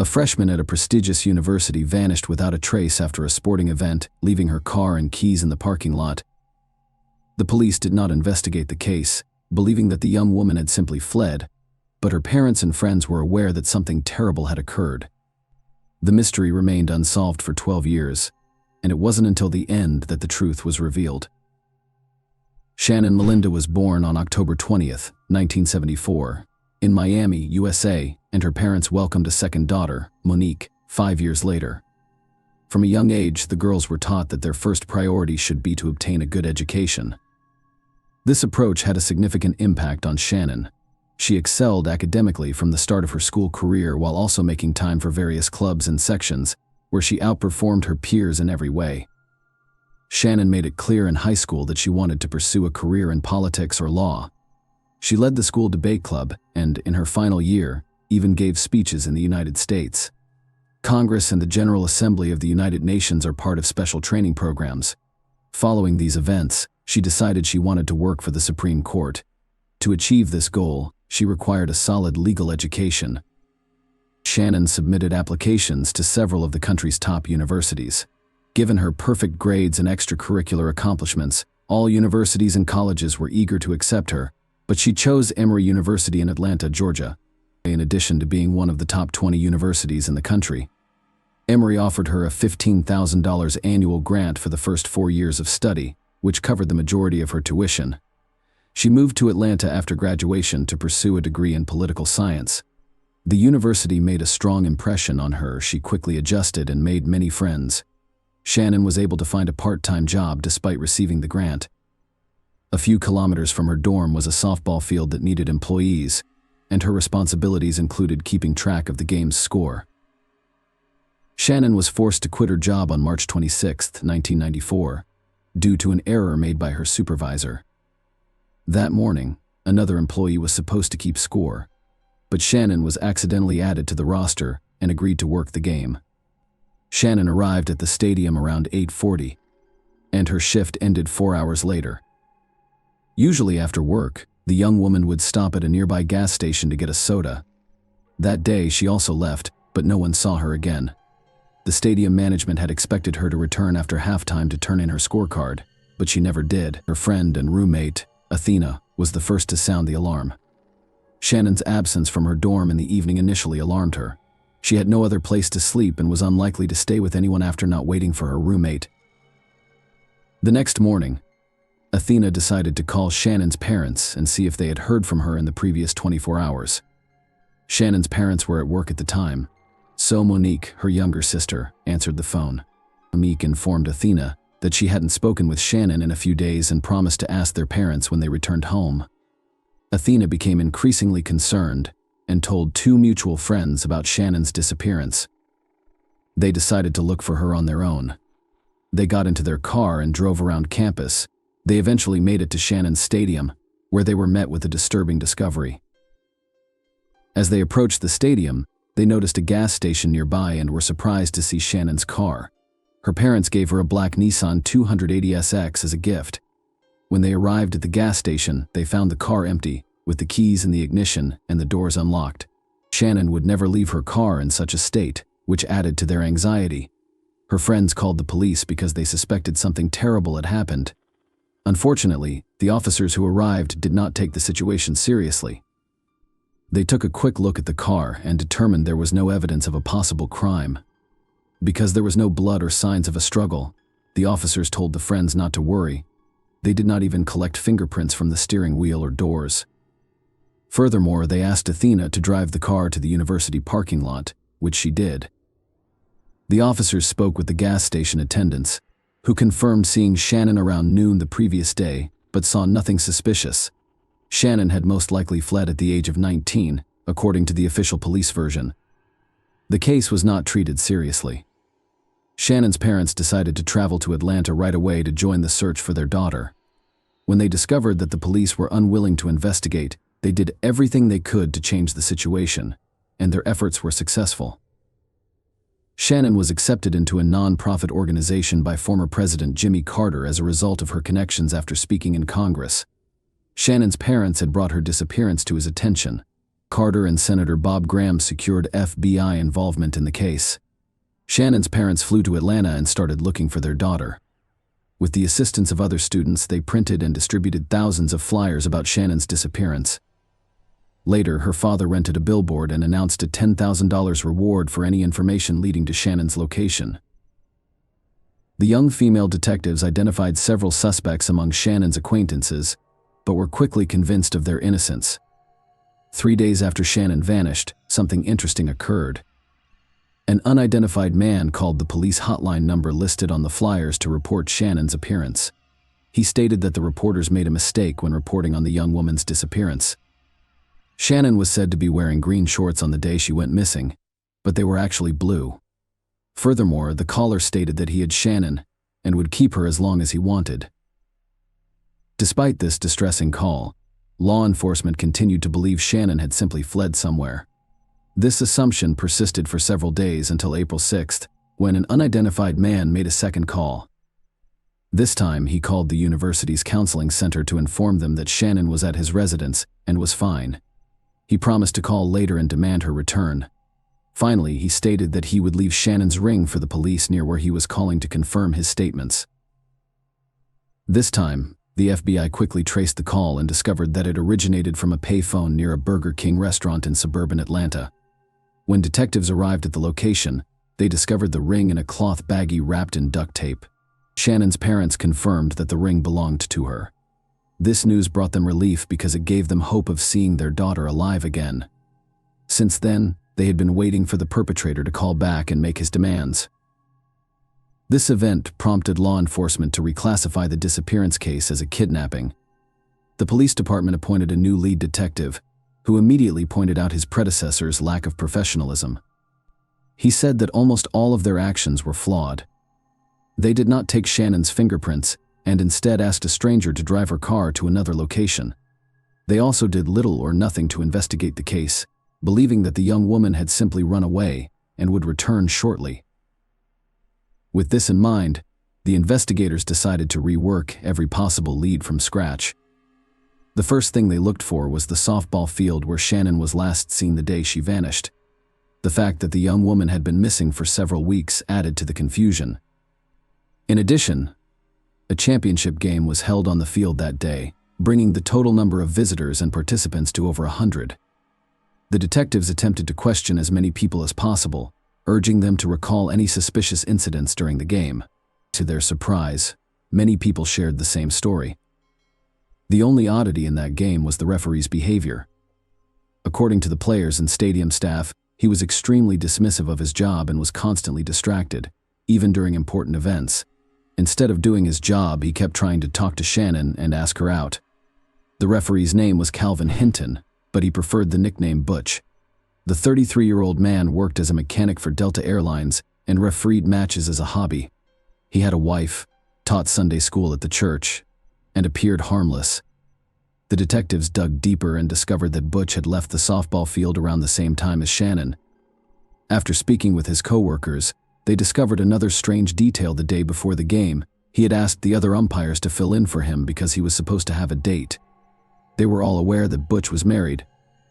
A freshman at a prestigious university vanished without a trace after a sporting event, leaving her car and keys in the parking lot. The police did not investigate the case, believing that the young woman had simply fled, but her parents and friends were aware that something terrible had occurred. The mystery remained unsolved for 12 years, and it wasn't until the end that the truth was revealed. Shannon Melinda was born on October 20th, 1974, in Miami, USA, and her parents welcomed a second daughter, Monique, 5 years later. From a young age, the girls were taught that their first priority should be to obtain a good education. This approach had a significant impact on Shannon. She excelled academically from the start of her school career while also making time for various clubs and sections, where she outperformed her peers in every way. Shannon made it clear in high school that she wanted to pursue a career in politics or law. She led the school debate club and, in her final year, even gave speeches in the United States. Congress and the General Assembly of the United Nations are part of special training programs. Following these events, she decided she wanted to work for the Supreme Court. To achieve this goal, she required a solid legal education. Shannon submitted applications to several of the country's top universities. Given her perfect grades and extracurricular accomplishments, all universities and colleges were eager to accept her, but she chose Emory University in Atlanta, Georgia. In addition to being one of the top 20 universities in the country, Emory offered her a $15,000 annual grant for the first 4 years of study, which covered the majority of her tuition. She moved to Atlanta after graduation to pursue a degree in political science. The university made a strong impression on her. She quickly adjusted and made many friends. Shannon was able to find a part-time job despite receiving the grant. A few kilometers from her dorm was a softball field that needed employees, and her responsibilities included keeping track of the game's score. Shannon was forced to quit her job on March 26, 1994, due to an error made by her supervisor. That morning, another employee was supposed to keep score, but Shannon was accidentally added to the roster and agreed to work the game. Shannon arrived at the stadium around 8:40, and her shift ended 4 hours later. Usually after work, the young woman would stop at a nearby gas station to get a soda. That day she also left, but no one saw her again. The stadium management had expected her to return after halftime to turn in her scorecard, but she never did. Her friend and roommate, Athena, was the first to sound the alarm. Shannon's absence from her dorm in the evening initially alarmed her. She had no other place to sleep and was unlikely to stay with anyone after not waiting for her roommate. The next morning, Athena decided to call Shannon's parents and see if they had heard from her in the previous 24 hours. Shannon's parents were at work at the time, so Monique, her younger sister, answered the phone. Monique informed Athena that she hadn't spoken with Shannon in a few days and promised to ask their parents when they returned home. Athena became increasingly concerned and told 2 mutual friends about Shannon's disappearance. They decided to look for her on their own. They got into their car and drove around campus. They eventually made it to Shannon's stadium, where they were met with a disturbing discovery. As they approached the stadium, they noticed a gas station nearby and were surprised to see Shannon's car. Her parents gave her a black Nissan 280SX as a gift. When they arrived at the gas station, they found the car empty, with the keys in the ignition and the doors unlocked. Shannon would never leave her car in such a state, which added to their anxiety. Her friends called the police because they suspected something terrible had happened. Unfortunately, the officers who arrived did not take the situation seriously. They took a quick look at the car and determined there was no evidence of a possible crime. Because there was no blood or signs of a struggle, the officers told the friends not to worry. They did not even collect fingerprints from the steering wheel or doors. Furthermore, they asked Athena to drive the car to the university parking lot, which she did. The officers spoke with the gas station attendants, who confirmed seeing Shannon around noon the previous day, but saw nothing suspicious. Shannon had most likely fled at the age of 19, according to the official police version. The case was not treated seriously. Shannon's parents decided to travel to Atlanta right away to join the search for their daughter. When they discovered that the police were unwilling to investigate, they did everything they could to change the situation, and their efforts were successful. Shannon was accepted into a non-profit organization by former President Jimmy Carter as a result of her connections after speaking in Congress. Shannon's parents had brought her disappearance to his attention. Carter and Senator Bob Graham secured FBI involvement in the case. Shannon's parents flew to Atlanta and started looking for their daughter. With the assistance of other students, they printed and distributed thousands of flyers about Shannon's disappearance. Later, her father rented a billboard and announced a $10,000 reward for any information leading to Shannon's location. The young female detectives identified several suspects among Shannon's acquaintances, but were quickly convinced of their innocence. 3 days after Shannon vanished, something interesting occurred. An unidentified man called the police hotline number listed on the flyers to report Shannon's appearance. He stated that the reporters made a mistake when reporting on the young woman's disappearance. Shannon was said to be wearing green shorts on the day she went missing, but they were actually blue. Furthermore, the caller stated that he had Shannon and would keep her as long as he wanted. Despite this distressing call, law enforcement continued to believe Shannon had simply fled somewhere. This assumption persisted for several days until April 6th, when an unidentified man made a second call. This time, he called the university's counseling center to inform them that Shannon was at his residence and was fine. He promised to call later and demand her return. Finally, he stated that he would leave Shannon's ring for the police near where he was calling to confirm his statements. This time, the FBI quickly traced the call and discovered that it originated from a payphone near a Burger King restaurant in suburban Atlanta. When detectives arrived at the location, they discovered the ring in a cloth baggie wrapped in duct tape. Shannon's parents confirmed that the ring belonged to her. This news brought them relief because it gave them hope of seeing their daughter alive again. Since then, they had been waiting for the perpetrator to call back and make his demands. This event prompted law enforcement to reclassify the disappearance case as a kidnapping. The police department appointed a new lead detective, who immediately pointed out his predecessor's lack of professionalism. He said that almost all of their actions were flawed. They did not take Shannon's fingerprints and instead asked a stranger to drive her car to another location. They also did little or nothing to investigate the case, believing that the young woman had simply run away and would return shortly. With this in mind, the investigators decided to rework every possible lead from scratch. The first thing they looked for was the softball field where Shannon was last seen the day she vanished. The fact that the young woman had been missing for several weeks added to the confusion. In addition, a championship game was held on the field that day, bringing the total number of visitors and participants to over 100. The detectives attempted to question as many people as possible, urging them to recall any suspicious incidents during the game. To their surprise, many people shared the same story. The only oddity in that game was the referee's behavior. According to the players and stadium staff, he was extremely dismissive of his job and was constantly distracted, even during important events. Instead of doing his job, he kept trying to talk to Shannon and ask her out. The referee's name was Calvin Hinton, but he preferred the nickname Butch. The 33-year-old man worked as a mechanic for Delta Airlines and refereed matches as a hobby. He had a wife, taught Sunday school at the church, and appeared harmless. The detectives dug deeper and discovered that Butch had left the softball field around the same time as Shannon. After speaking with his co-workers, they discovered another strange detail the day before the game. He had asked the other umpires to fill in for him because he was supposed to have a date. They were all aware that Butch was married,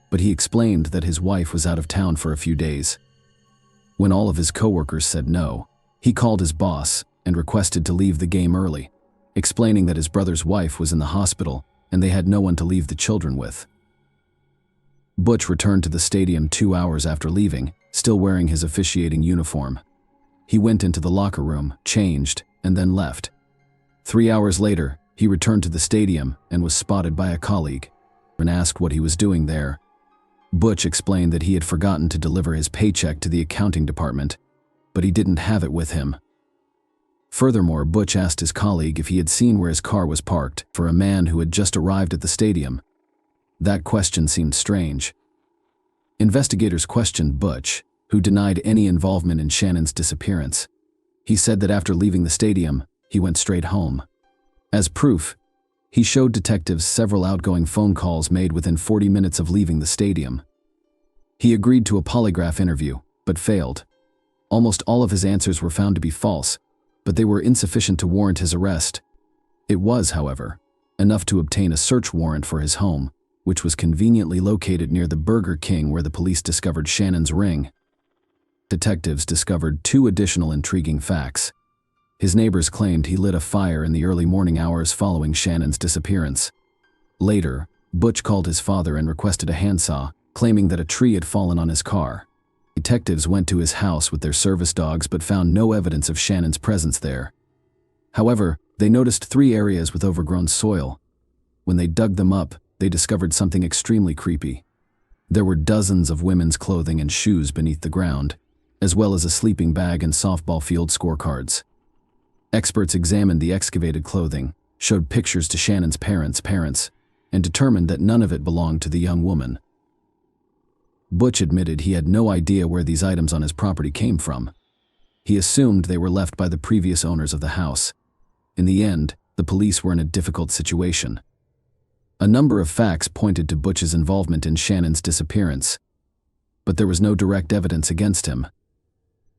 but he explained that his wife was out of town for a few days. When all of his co-workers said no, he called his boss and requested to leave the game early, explaining that his brother's wife was in the hospital and they had no one to leave the children with. Butch returned to the stadium 2 hours after leaving, still wearing his officiating uniform. He went into the locker room, changed, and then left. 3 hours later, he returned to the stadium and was spotted by a colleague. When asked what he was doing there, Butch explained that he had forgotten to deliver his paycheck to the accounting department, but he didn't have it with him. Furthermore, Butch asked his colleague if he had seen where his car was parked for a man who had just arrived at the stadium. That question seemed strange. Investigators questioned Butch, who denied any involvement in Shannon's disappearance. He said that after leaving the stadium, he went straight home. As proof, he showed detectives several outgoing phone calls made within 40 minutes of leaving the stadium. He agreed to a polygraph interview, but failed. Almost all of his answers were found to be false, but they were insufficient to warrant his arrest. It was, however, enough to obtain a search warrant for his home, which was conveniently located near the Burger King where the police discovered Shannon's ring. Detectives discovered 2 additional intriguing facts. His neighbors claimed he lit a fire in the early morning hours following Shannon's disappearance. Later, Butch called his father and requested a handsaw, claiming that a tree had fallen on his car. Detectives went to his house with their service dogs but found no evidence of Shannon's presence there. However, they noticed 3 areas with overgrown soil. When they dug them up, they discovered something extremely creepy. There were dozens of women's clothing and shoes beneath the ground, as well as a sleeping bag and softball field scorecards. Experts examined the excavated clothing, showed pictures to Shannon's parents, and determined that none of it belonged to the young woman. Butch admitted he had no idea where these items on his property came from. He assumed they were left by the previous owners of the house. In the end, the police were in a difficult situation. A number of facts pointed to Butch's involvement in Shannon's disappearance, but there was no direct evidence against him.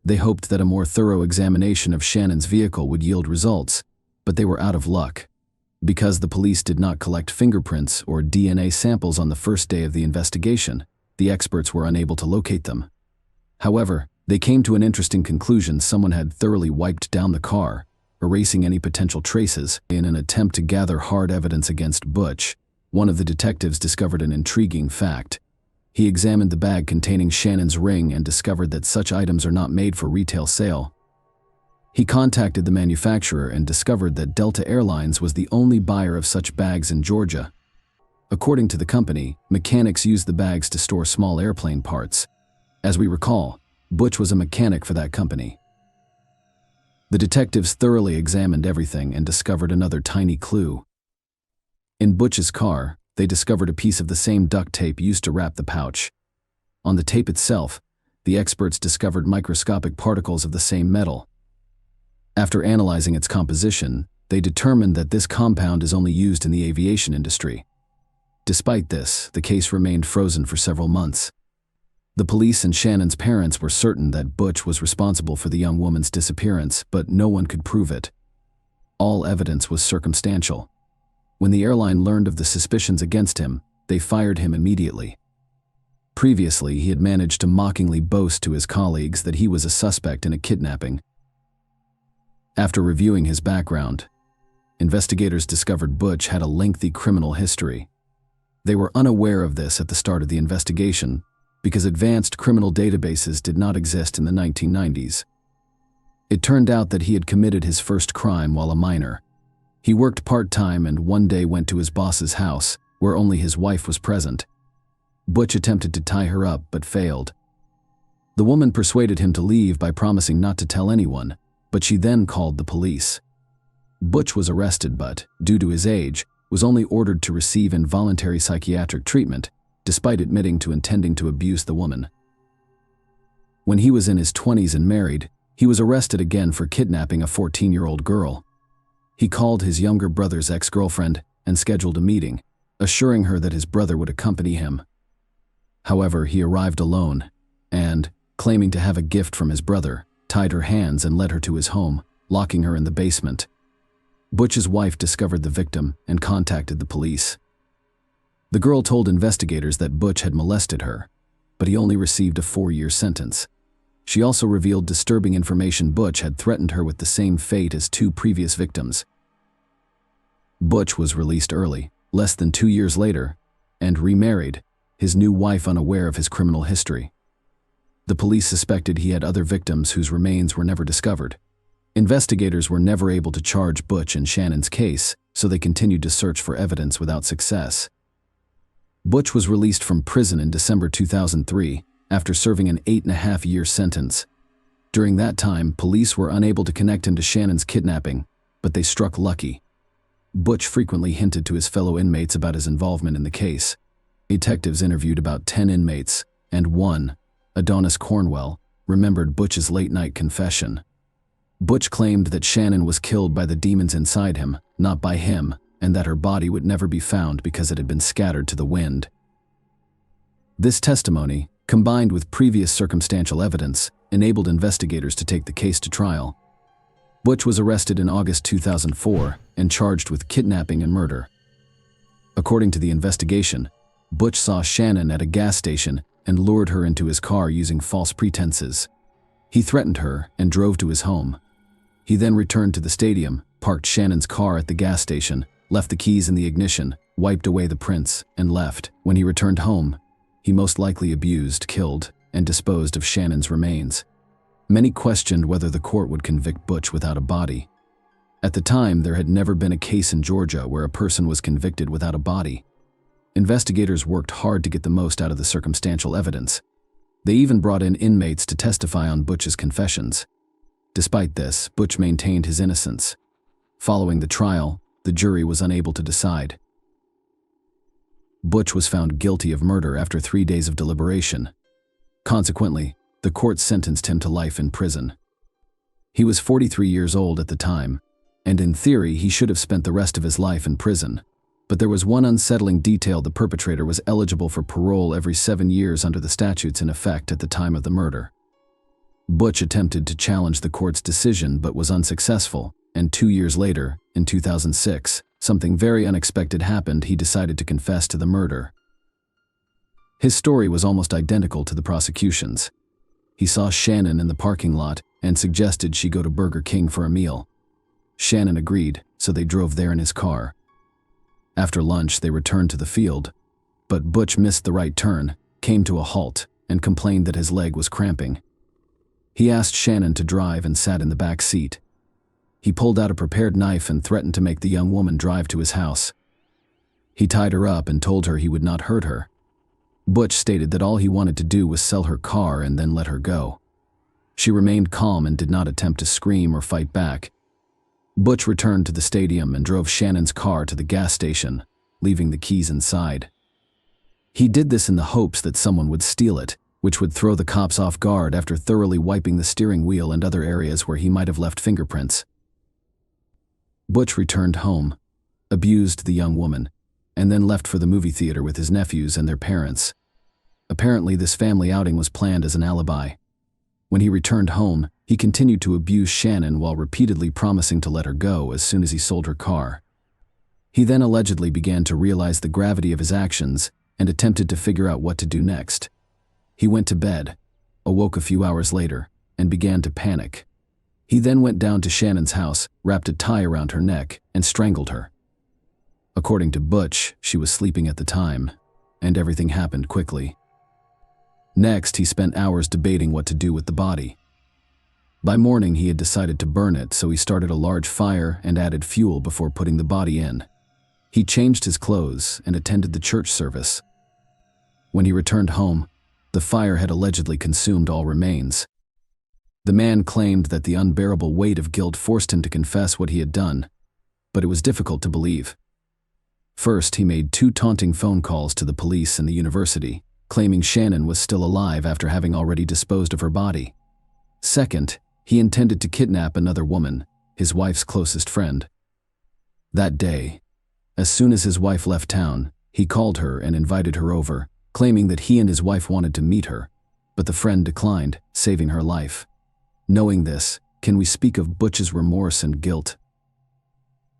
They hoped that a more thorough examination of Shannon's vehicle would yield results, but they were out of luck. Because the police did not collect fingerprints or DNA samples on the first day of the investigation, the experts were unable to locate them. However, they came to an interesting conclusion: someone had thoroughly wiped down the car, erasing any potential traces. In an attempt to gather hard evidence against Butch, one of the detectives discovered an intriguing fact. He examined the bag containing Shannon's ring and discovered that such items are not made for retail sale. He contacted the manufacturer and discovered that Delta Airlines was the only buyer of such bags in Georgia. According to the company, mechanics use the bags to store small airplane parts. As we recall, Butch was a mechanic for that company. The detectives thoroughly examined everything and discovered another tiny clue. In Butch's car, they discovered a piece of the same duct tape used to wrap the pouch. On the tape itself, the experts discovered microscopic particles of the same metal. After analyzing its composition, they determined that this compound is only used in the aviation industry. Despite this, the case remained frozen for several months. The police and Shannon's parents were certain that Butch was responsible for the young woman's disappearance, but no one could prove it. All evidence was circumstantial. When the airline learned of the suspicions against him, they fired him immediately. Previously, he had managed to mockingly boast to his colleagues that he was a suspect in a kidnapping. After reviewing his background, investigators discovered Butch had a lengthy criminal history. They were unaware of this at the start of the investigation because advanced criminal databases did not exist in the 1990s. It turned out that he had committed his first crime while a minor. He worked part-time and one day went to his boss's house, where only his wife was present. Butch attempted to tie her up but failed. The woman persuaded him to leave by promising not to tell anyone, but she then called the police. Butch was arrested but, due to his age, was only ordered to receive involuntary psychiatric treatment, despite admitting to intending to abuse the woman. When he was in his 20s and married, he was arrested again for kidnapping a 14-year-old girl. He called his younger brother's ex-girlfriend and scheduled a meeting, assuring her that his brother would accompany him. However, he arrived alone and, claiming to have a gift from his brother, tied her hands and led her to his home, locking her in the basement. Butch's wife discovered the victim and contacted the police. The girl told investigators that Butch had molested her, but he only received a 4-year sentence. She also revealed disturbing information: Butch had threatened her with the same fate as 2 previous victims. Butch was released early, less than 2 years later, and remarried, his new wife unaware of his criminal history. The police suspected he had other victims whose remains were never discovered. Investigators were never able to charge Butch in Shannon's case, so they continued to search for evidence without success. Butch was released from prison in December 2003 after serving an 8.5-year sentence. During that time, police were unable to connect him to Shannon's kidnapping, but they struck lucky. Butch frequently hinted to his fellow inmates about his involvement in the case. Detectives interviewed about 10 inmates, and one, Adonis Cornwell, remembered Butch's late-night confession. Butch claimed that Shannon was killed by the demons inside him, not by him, and that her body would never be found because it had been scattered to the wind. This testimony, combined with previous circumstantial evidence, enabled investigators to take the case to trial. Butch was arrested in August 2004 and charged with kidnapping and murder. According to the investigation, Butch saw Shannon at a gas station and lured her into his car using false pretenses. He threatened her and drove to his home. He then returned to the stadium, parked Shannon's car at the gas station, left the keys in the ignition, wiped away the prints, and left. When he returned home, he most likely abused, killed, and disposed of Shannon's remains. Many questioned whether the court would convict Butch without a body. At the time, there had never been a case in Georgia where a person was convicted without a body. Investigators worked hard to get the most out of the circumstantial evidence. They even brought in inmates to testify on Butch's confessions. Despite this, Butch maintained his innocence. Following the trial, the jury was unable to decide. Butch was found guilty of murder after 3 days of deliberation. Consequently, the court sentenced him to life in prison. He was 43 years old at the time, and in theory he should have spent the rest of his life in prison. But there was one unsettling detail: the perpetrator was eligible for parole every 7 years under the statutes in effect at the time of the murder. Butch attempted to challenge the court's decision but was unsuccessful, and 2 years later, in 2006, something very unexpected happened. He decided to confess to the murder. His story was almost identical to the prosecution's. He saw Shannon in the parking lot and suggested she go to Burger King for a meal. Shannon agreed, so they drove there in his car. After lunch, they returned to the field, but Butch missed the right turn, came to a halt, and complained that his leg was cramping. He asked Shannon to drive and sat in the back seat. He pulled out a prepared knife and threatened to make the young woman drive to his house. He tied her up and told her he would not hurt her. Butch stated that all he wanted to do was sell her car and then let her go. She remained calm and did not attempt to scream or fight back. Butch returned to the stadium and drove Shannon's car to the gas station, leaving the keys inside. He did this in the hopes that someone would steal it, which would throw the cops off guard after thoroughly wiping the steering wheel and other areas where he might have left fingerprints. Butch returned home, abused the young woman, and then left for the movie theater with his nephews and their parents. Apparently, this family outing was planned as an alibi. When he returned home, he continued to abuse Shannon while repeatedly promising to let her go as soon as he sold her car. He then allegedly began to realize the gravity of his actions and attempted to figure out what to do next. He went to bed, awoke a few hours later, and began to panic. He then went down to Shannon's house, wrapped a tie around her neck, and strangled her. According to Butch, she was sleeping at the time, and everything happened quickly. Next, he spent hours debating what to do with the body. By morning, he had decided to burn it, so he started a large fire and added fuel before putting the body in. He changed his clothes and attended the church service. When he returned home, the fire had allegedly consumed all remains. The man claimed that the unbearable weight of guilt forced him to confess what he had done, but it was difficult to believe. First, he made 2 taunting phone calls to the police and the university, claiming Shannon was still alive after having already disposed of her body. Second, he intended to kidnap another woman, his wife's closest friend. That day, as soon as his wife left town, he called her and invited her over, claiming that he and his wife wanted to meet her, but the friend declined, saving her life. Knowing this, can we speak of Butch's remorse and guilt?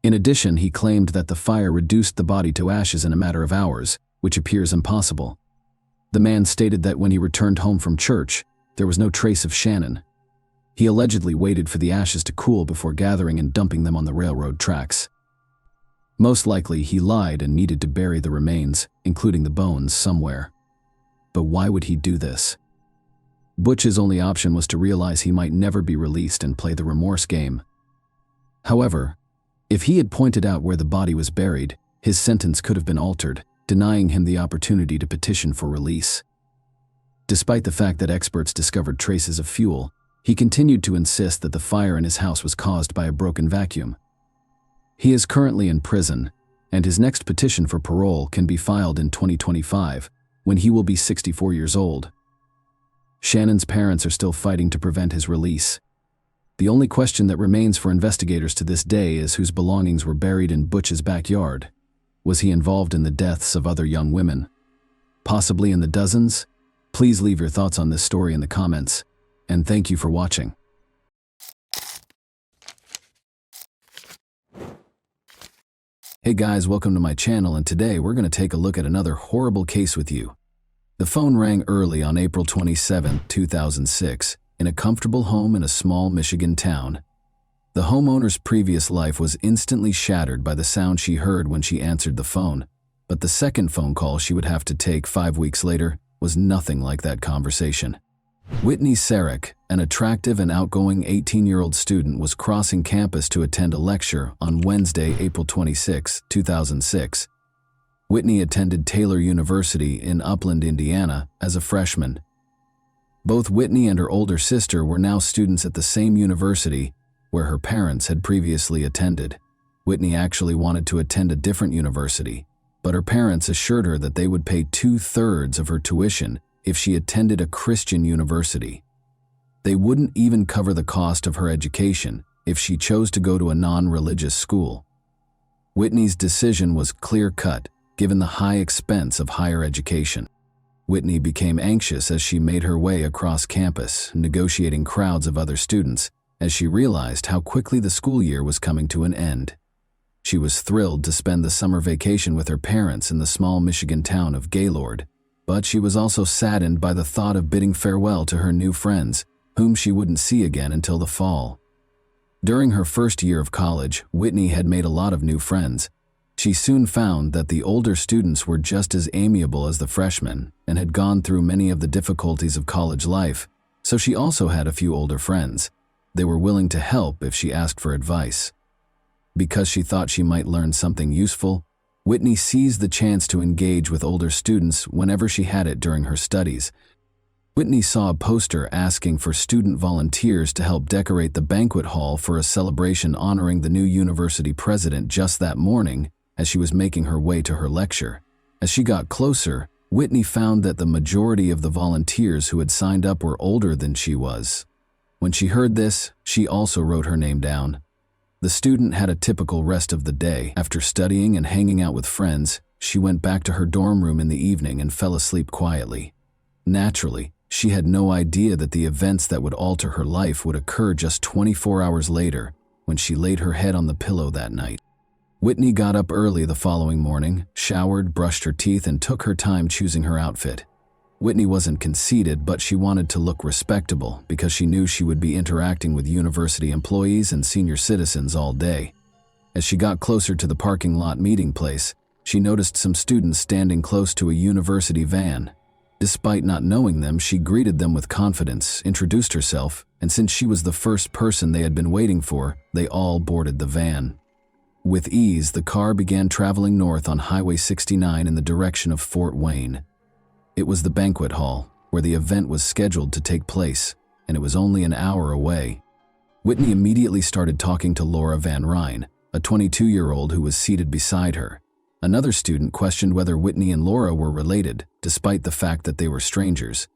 In addition, he claimed that the fire reduced the body to ashes in a matter of hours, which appears impossible. The man stated that when he returned home from church, there was no trace of Shannon. He allegedly waited for the ashes to cool before gathering and dumping them on the railroad tracks. Most likely, he lied and needed to bury the remains, including the bones, somewhere. But why would he do this? Butch's only option was to realize he might never be released and play the remorse game. However, if he had pointed out where the body was buried, his sentence could have been altered, denying him the opportunity to petition for release. Despite the fact that experts discovered traces of fuel, he continued to insist that the fire in his house was caused by a broken vacuum. He is currently in prison, and his next petition for parole can be filed in 2025, when he will be 64 years old. Shannon's parents are still fighting to prevent his release. The only question that remains for investigators to this day is whose belongings were buried in Butch's backyard. Was he involved in the deaths of other young women? Possibly in the dozens? Please leave your thoughts on this story in the comments, and thank you for watching. Hey guys, welcome to my channel, and today we're going to take a look at another horrible case with you. The phone rang early on April 27, 2006, in a comfortable home in a small Michigan town. The homeowner's previous life was instantly shattered by the sound she heard when she answered the phone, but the second phone call she would have to take 5 weeks later was nothing like that conversation. Whitney Sarek, an attractive and outgoing 18-year-old student, was crossing campus to attend a lecture on Wednesday, April 26, 2006. Whitney attended Taylor University in Upland, Indiana, as a freshman. Both Whitney and her older sister were now students at the same university where her parents had previously attended. Whitney actually wanted to attend a different university, but her parents assured her that they would pay 2/3 of her tuition if she attended a Christian university. They wouldn't even cover the cost of her education if she chose to go to a non-religious school. Whitney's decision was clear-cut, given the high expense of higher education. Whitney became anxious as she made her way across campus, negotiating crowds of other students, as she realized how quickly the school year was coming to an end. She was thrilled to spend the summer vacation with her parents in the small Michigan town of Gaylord, but she was also saddened by the thought of bidding farewell to her new friends, whom she wouldn't see again until the fall. During her first year of college, Whitney had made a lot of new friends. She soon found that the older students were just as amiable as the freshmen and had gone through many of the difficulties of college life, so she also had a few older friends. They were willing to help if she asked for advice. Because she thought she might learn something useful, Whitney seized the chance to engage with older students whenever she had it during her studies. Whitney saw a poster asking for student volunteers to help decorate the banquet hall for a celebration honoring the new university president just that morning as she was making her way to her lecture. As she got closer, Whitney found that the majority of the volunteers who had signed up were older than she was. When she heard this, she also wrote her name down. The student had a typical rest of the day. After studying and hanging out with friends, she went back to her dorm room in the evening and fell asleep quietly. Naturally, she had no idea that the events that would alter her life would occur just 24 hours later, when she laid her head on the pillow that night. Whitney got up early the following morning, showered, brushed her teeth, and took her time choosing her outfit. Whitney wasn't conceited, but she wanted to look respectable because she knew she would be interacting with university employees and senior citizens all day. As she got closer to the parking lot meeting place, she noticed some students standing close to a university van. Despite not knowing them, she greeted them with confidence, introduced herself, and since she was the first person they had been waiting for, they all boarded the van. With ease, the car began traveling north on Highway 69 in the direction of Fort Wayne. It was the banquet hall, where the event was scheduled to take place, and it was only an hour away. Whitney immediately started talking to Laura Van Ryn, a 22-year-old who was seated beside her. Another student questioned whether Whitney and Laura were related, despite the fact that they were strangers.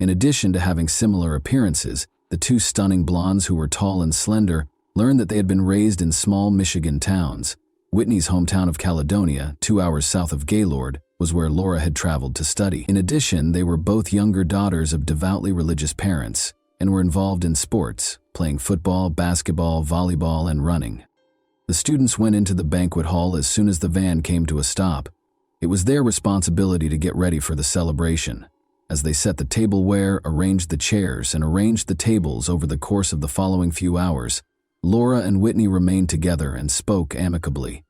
In addition to having similar appearances, the two stunning blondes who were tall and slender learned that they had been raised in small Michigan towns. Whitney's hometown of Caledonia, 2 hours south of Gaylord, was where Laura had traveled to study. In addition, they were both younger daughters of devoutly religious parents and were involved in sports, playing football, basketball, volleyball, and running. The students went into the banquet hall as soon as the van came to a stop. It was their responsibility to get ready for the celebration. As they set the tableware, arranged the chairs, and arranged the tables over the course of the following few hours, Laura and Whitney remained together and spoke amicably.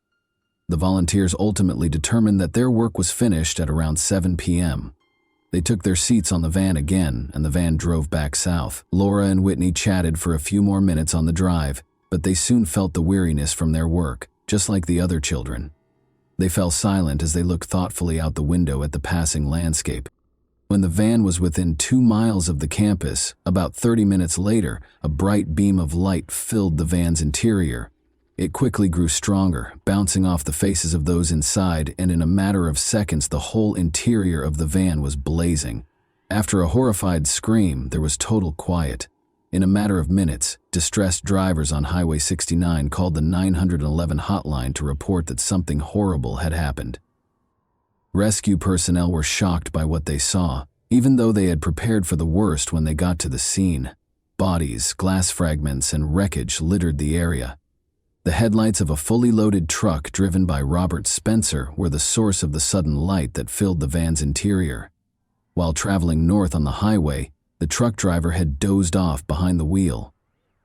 The volunteers ultimately determined that their work was finished at around 7 p.m. They took their seats on the van again, and the van drove back south. Laura and Whitney chatted for a few more minutes on the drive, but they soon felt the weariness from their work, just like the other children. They fell silent as they looked thoughtfully out the window at the passing landscape. When the van was within 2 miles of the campus, about 30 minutes later, a bright beam of light filled the van's interior. It quickly grew stronger, bouncing off the faces of those inside, and in a matter of seconds the whole interior of the van was blazing. After a horrified scream, there was total quiet. In a matter of minutes, distressed drivers on Highway 69 called the 911 hotline to report that something horrible had happened. Rescue personnel were shocked by what they saw, even though they had prepared for the worst when they got to the scene. Bodies, glass fragments, and wreckage littered the area. The headlights of a fully loaded truck driven by Robert Spencer were the source of the sudden light that filled the van's interior. While traveling north on the highway, the truck driver had dozed off behind the wheel.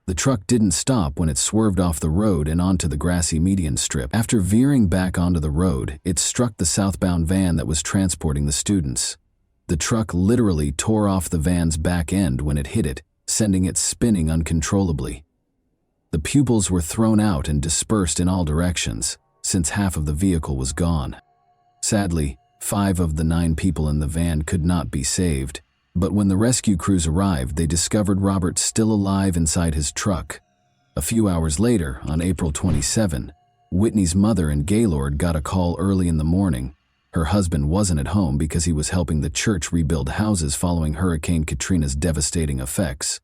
The truck didn't stop when it swerved off the road and onto the grassy median strip. After veering back onto the road, it struck the southbound van that was transporting the students. The truck literally tore off the van's back end when it hit it, sending it spinning uncontrollably. The pupils were thrown out and dispersed in all directions, since half of the vehicle was gone. Sadly, 5 of the 9 people in the van could not be saved, but when the rescue crews arrived, they discovered Robert still alive inside his truck. A few hours later, on April 27, Whitney's mother in Gaylord got a call early in the morning. Her husband wasn't at home because he was helping the church rebuild houses following Hurricane Katrina's devastating effects.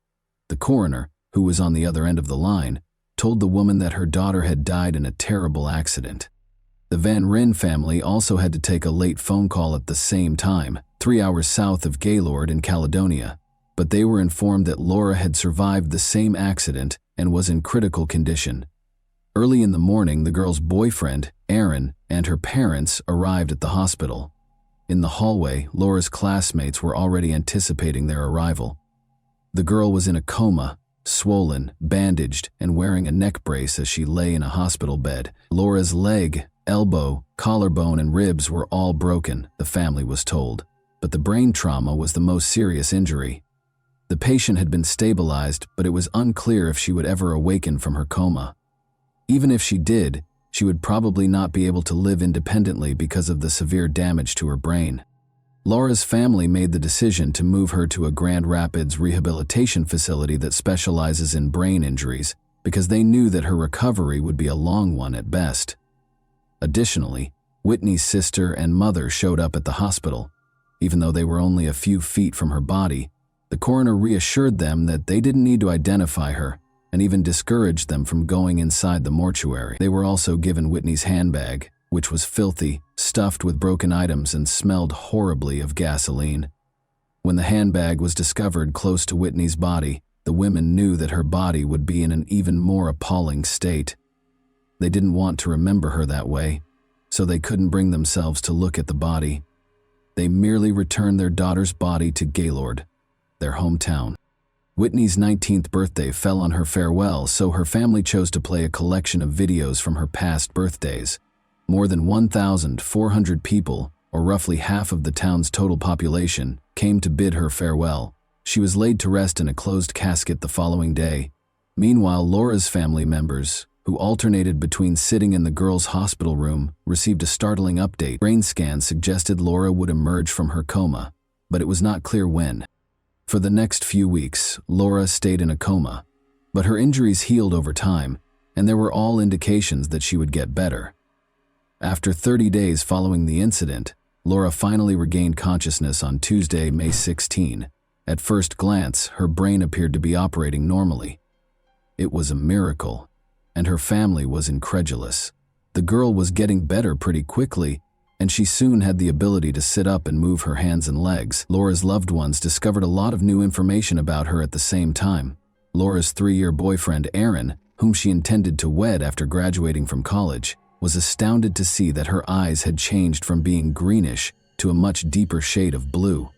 The coroner, who was on the other end of the line, told the woman that her daughter had died in a terrible accident. The Van Ryn family also had to take a late phone call at the same time, 3 hours south of Gaylord in Caledonia, but they were informed that Laura had survived the same accident and was in critical condition. Early in the morning, the girl's boyfriend, Aaron, and her parents arrived at the hospital. In the hallway, Laura's classmates were already anticipating their arrival. The girl was in a coma, swollen, bandaged, and wearing a neck brace as she lay in a hospital bed. Laura's leg, elbow, collarbone, and ribs were all broken, the family was told, but the brain trauma was the most serious injury. The patient had been stabilized, but it was unclear if she would ever awaken from her coma. Even if she did, she would probably not be able to live independently because of the severe damage to her brain. Laura's family made the decision to move her to a Grand Rapids rehabilitation facility that specializes in brain injuries because they knew that her recovery would be a long one at best. Additionally, Whitney's sister and mother showed up at the hospital. Even though they were only a few feet from her body, the coroner reassured them that they didn't need to identify her and even discouraged them from going inside the mortuary. They were also given Whitney's handbag, which was filthy, stuffed with broken items, and smelled horribly of gasoline. When the handbag was discovered close to Whitney's body, the women knew that her body would be in an even more appalling state. They didn't want to remember her that way, so they couldn't bring themselves to look at the body. They merely returned their daughter's body to Gaylord, their hometown. Whitney's 19th birthday fell on her farewell, so her family chose to play a collection of videos from her past birthdays. More than 1,400 people, or roughly half of the town's total population, came to bid her farewell. She was laid to rest in a closed casket the following day. Meanwhile, Laura's family members, who alternated between sitting in the girl's hospital room, received a startling update. Brain scans suggested Laura would emerge from her coma, but it was not clear when. For the next few weeks, Laura stayed in a coma, but her injuries healed over time, and there were all indications that she would get better. After 30 days following the incident, Laura finally regained consciousness on Tuesday, May 16. At first glance, her brain appeared to be operating normally. It was a miracle, and her family was incredulous. The girl was getting better pretty quickly, and she soon had the ability to sit up and move her hands and legs. Laura's loved ones discovered a lot of new information about her at the same time. Laura's 3-year boyfriend, Aaron, whom she intended to wed after graduating from college, was astounded to see that her eyes had changed from being greenish to a much deeper shade of blue.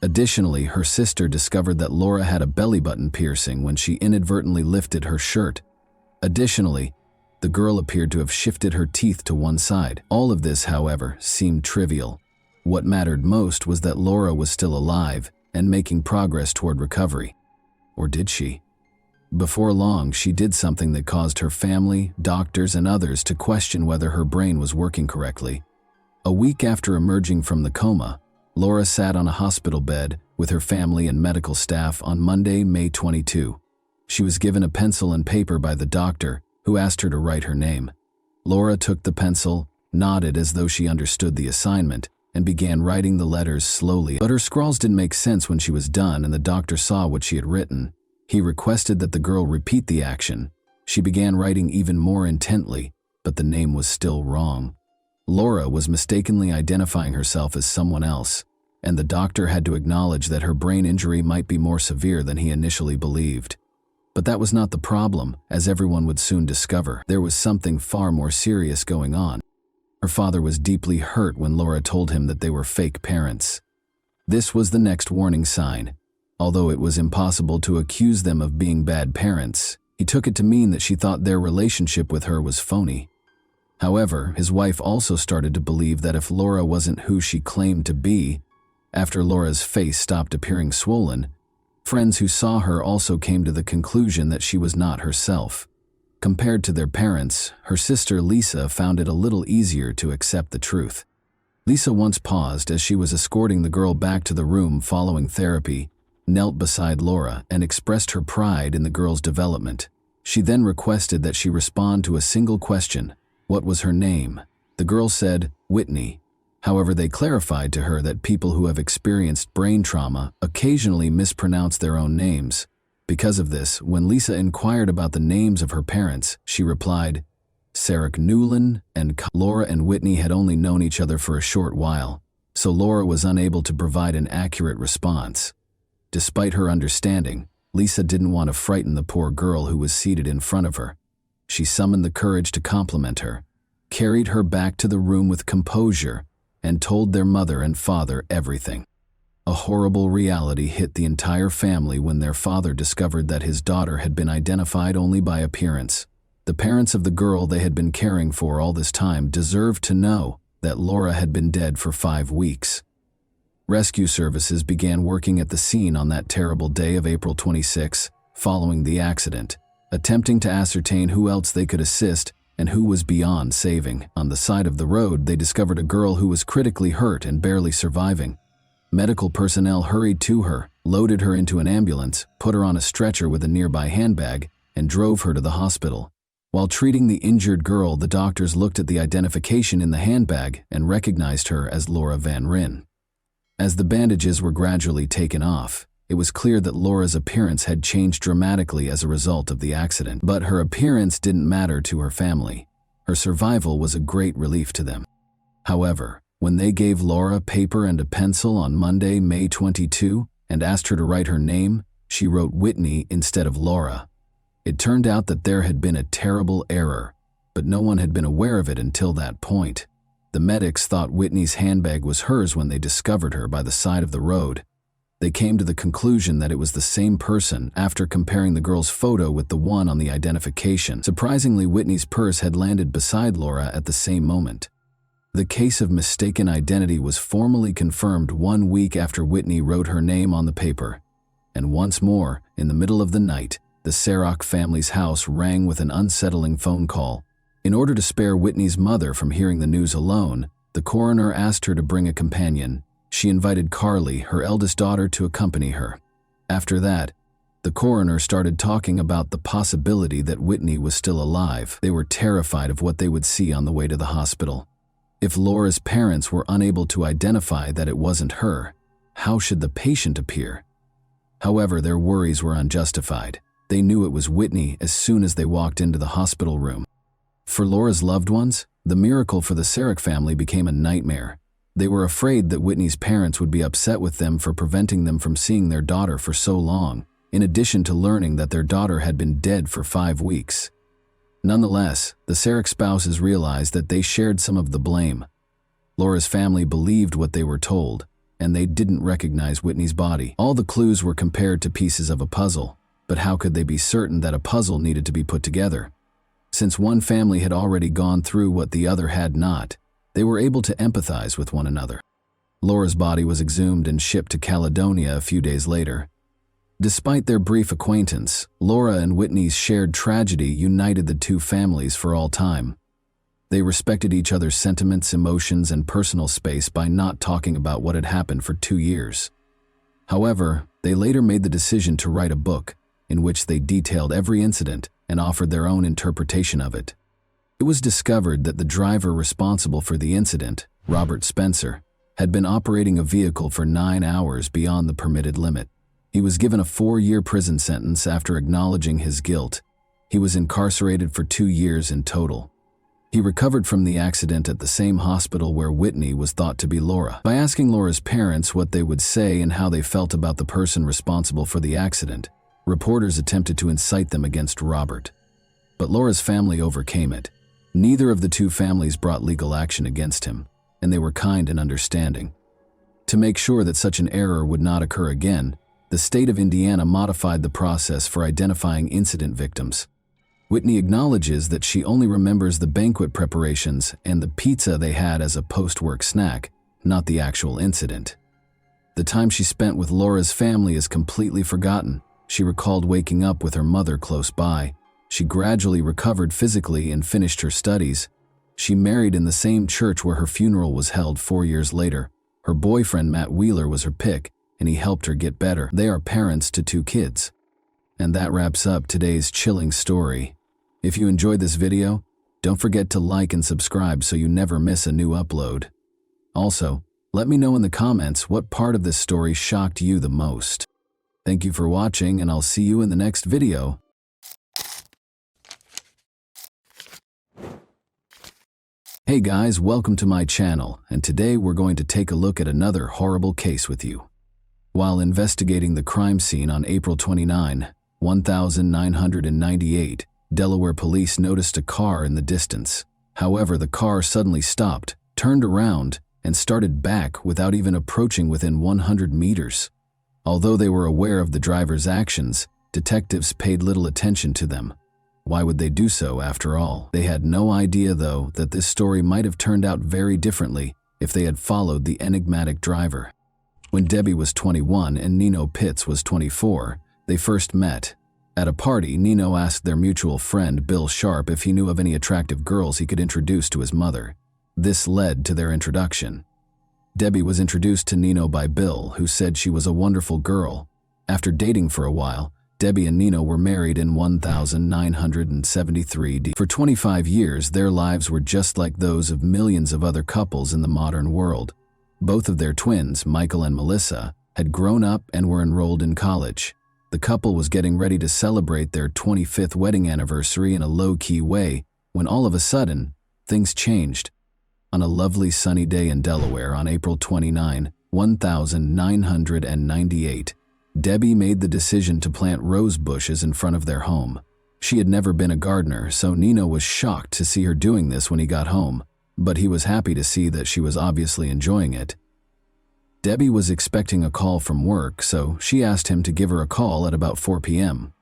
Additionally, her sister discovered that Laura had a belly button piercing when she inadvertently lifted her shirt. Additionally, the girl appeared to have shifted her teeth to one side. All of this, however, seemed trivial. What mattered most was that Laura was still alive and making progress toward recovery. Or did she? Before long, she did something that caused her family, doctors, and others to question whether her brain was working correctly. A week after emerging from the coma, Laura sat on a hospital bed with her family and medical staff on Monday, May 22. She was given a pencil and paper by the doctor, who asked her to write her name. Laura took the pencil, nodded as though she understood the assignment, and began writing the letters slowly. But her scrawls didn't make sense when she was done, and the doctor saw what she had written. He requested that the girl repeat the action. She began writing even more intently, but the name was still wrong. Laura was mistakenly identifying herself as someone else, and the doctor had to acknowledge that her brain injury might be more severe than he initially believed. But that was not the problem, as everyone would soon discover. There was something far more serious going on. Her father was deeply hurt when Laura told him that they were fake parents. This was the next warning sign. Although it was impossible to accuse them of being bad parents, he took it to mean that she thought their relationship with her was phony. However, his wife also started to believe that if Laura wasn't who she claimed to be, after Laura's face stopped appearing swollen, friends who saw her also came to the conclusion that she was not herself. Compared to their parents, her sister Lisa found it a little easier to accept the truth. Lisa once paused as she was escorting the girl back to the room following therapy, knelt beside Laura, and expressed her pride in the girl's development. She then requested that she respond to a single question: what was her name? The girl said, Whitney. However, they clarified to her that people who have experienced brain trauma occasionally mispronounce their own names. Because of this, when Lisa inquired about the names of her parents, she replied, Sarah Newland and Laura and Whitney had only known each other for a short while, so Laura was unable to provide an accurate response. Despite her understanding, Lisa didn't want to frighten the poor girl who was seated in front of her. She summoned the courage to compliment her, carried her back to the room with composure, and told their mother and father everything. A horrible reality hit the entire family when their father discovered that his daughter had been identified only by appearance. The parents of the girl they had been caring for all this time deserved to know that Laura had been dead for 5 weeks. Rescue services began working at the scene on that terrible day of April 26, following the accident, attempting to ascertain who else they could assist and who was beyond saving. On the side of the road, they discovered a girl who was critically hurt and barely surviving. Medical personnel hurried to her, loaded her into an ambulance, put her on a stretcher with a nearby handbag, and drove her to the hospital. While treating the injured girl, the doctors looked at the identification in the handbag and recognized her as Laura Van Ryn. As the bandages were gradually taken off, it was clear that Laura's appearance had changed dramatically as a result of the accident. But her appearance didn't matter to her family. Her survival was a great relief to them. However, when they gave Laura paper and a pencil on Monday, May 22, and asked her to write her name, she wrote Whitney instead of Laura. It turned out that there had been a terrible error, but no one had been aware of it until that point. The medics thought Whitney's handbag was hers when they discovered her by the side of the road. They came to the conclusion that it was the same person after comparing the girl's photo with the one on the identification. Surprisingly, Whitney's purse had landed beside Laura at the same moment. The case of mistaken identity was formally confirmed 1 week after Whitney wrote her name on the paper. And once more, in the middle of the night, the Sarok family's house rang with an unsettling phone call. In order to spare Whitney's mother from hearing the news alone, the coroner asked her to bring a companion. She invited Carly, her eldest daughter, to accompany her. After that, the coroner started talking about the possibility that Whitney was still alive. They were terrified of what they would see on the way to the hospital. If Laura's parents were unable to identify that it wasn't her, how should the patient appear? However, their worries were unjustified. They knew it was Whitney as soon as they walked into the hospital room. For Laura's loved ones, the miracle for the Sarok family became a nightmare. They were afraid that Whitney's parents would be upset with them for preventing them from seeing their daughter for so long, in addition to learning that their daughter had been dead for 5 weeks. Nonetheless, the Sarok spouses realized that they shared some of the blame. Laura's family believed what they were told, and they didn't recognize Whitney's body. All the clues were compared to pieces of a puzzle, but how could they be certain that a puzzle needed to be put together? Since one family had already gone through what the other had not, they were able to empathize with one another. Laura's body was exhumed and shipped to Caledonia a few days later. Despite their brief acquaintance, Laura and Whitney's shared tragedy united the two families for all time. They respected each other's sentiments, emotions, and personal space by not talking about what had happened for 2 years. However, they later made the decision to write a book in which they detailed every incident and offered their own interpretation of it. It was discovered that the driver responsible for the incident, Robert Spencer, had been operating a vehicle for 9 hours beyond the permitted limit. He was given a 4-year prison sentence after acknowledging his guilt. He was incarcerated for 2 years in total. He recovered from the accident at the same hospital where Whitney was thought to be Laura. By asking Laura's parents what they would say and how they felt about the person responsible for the accident, reporters attempted to incite them against Robert. But Laura's family overcame it. Neither of the two families brought legal action against him, and they were kind and understanding. To make sure that such an error would not occur again, the state of Indiana modified the process for identifying incident victims. Whitney acknowledges that she only remembers the banquet preparations and the pizza they had as a post-work snack, not the actual incident. The time she spent with Laura's family is completely forgotten. She recalled waking up with her mother close by. She gradually recovered physically and finished her studies. She married in the same church where her funeral was held 4 years later. Her boyfriend, Matt Wheeler, was her pick, and he helped her get better. They are parents to 2 kids. And that wraps up today's chilling story. If you enjoyed this video, don't forget to like and subscribe so you never miss a new upload. Also, let me know in the comments what part of this story shocked you the most. Thank you for watching, and I'll see you in the next video. Hey guys, welcome to my channel, and today we're going to take a look at another horrible case with you. While investigating the crime scene on April 29, 1998, Delaware police noticed a car in the distance. However, the car suddenly stopped, turned around, and started back without even approaching within 100 meters. Although they were aware of the driver's actions, detectives paid little attention to them. Why would they do so after all? They had no idea, though, that this story might have turned out very differently if they had followed the enigmatic driver. When Debbie was 21 and Nino Pitts was 24, they first met. At a party, Nino asked their mutual friend Bill Sharp if he knew of any attractive girls he could introduce to his mother. This led to their introduction. Debbie was introduced to Nino by Bill, who said she was a wonderful girl. After dating for a while, Debbie and Nino were married in 1973. For 25 years, their lives were just like those of millions of other couples in the modern world. Both of their twins, Michael and Melissa, had grown up and were enrolled in college. The couple was getting ready to celebrate their 25th wedding anniversary in a low-key way when all of a sudden, things changed. On a lovely sunny day in Delaware on April 29, 1998, Debbie made the decision to plant rose bushes in front of their home. She had never been a gardener, so Nino was shocked to see her doing this when he got home, but he was happy to see that she was obviously enjoying it. Debbie was expecting a call from work, so she asked him to give her a call at about 4 p.m.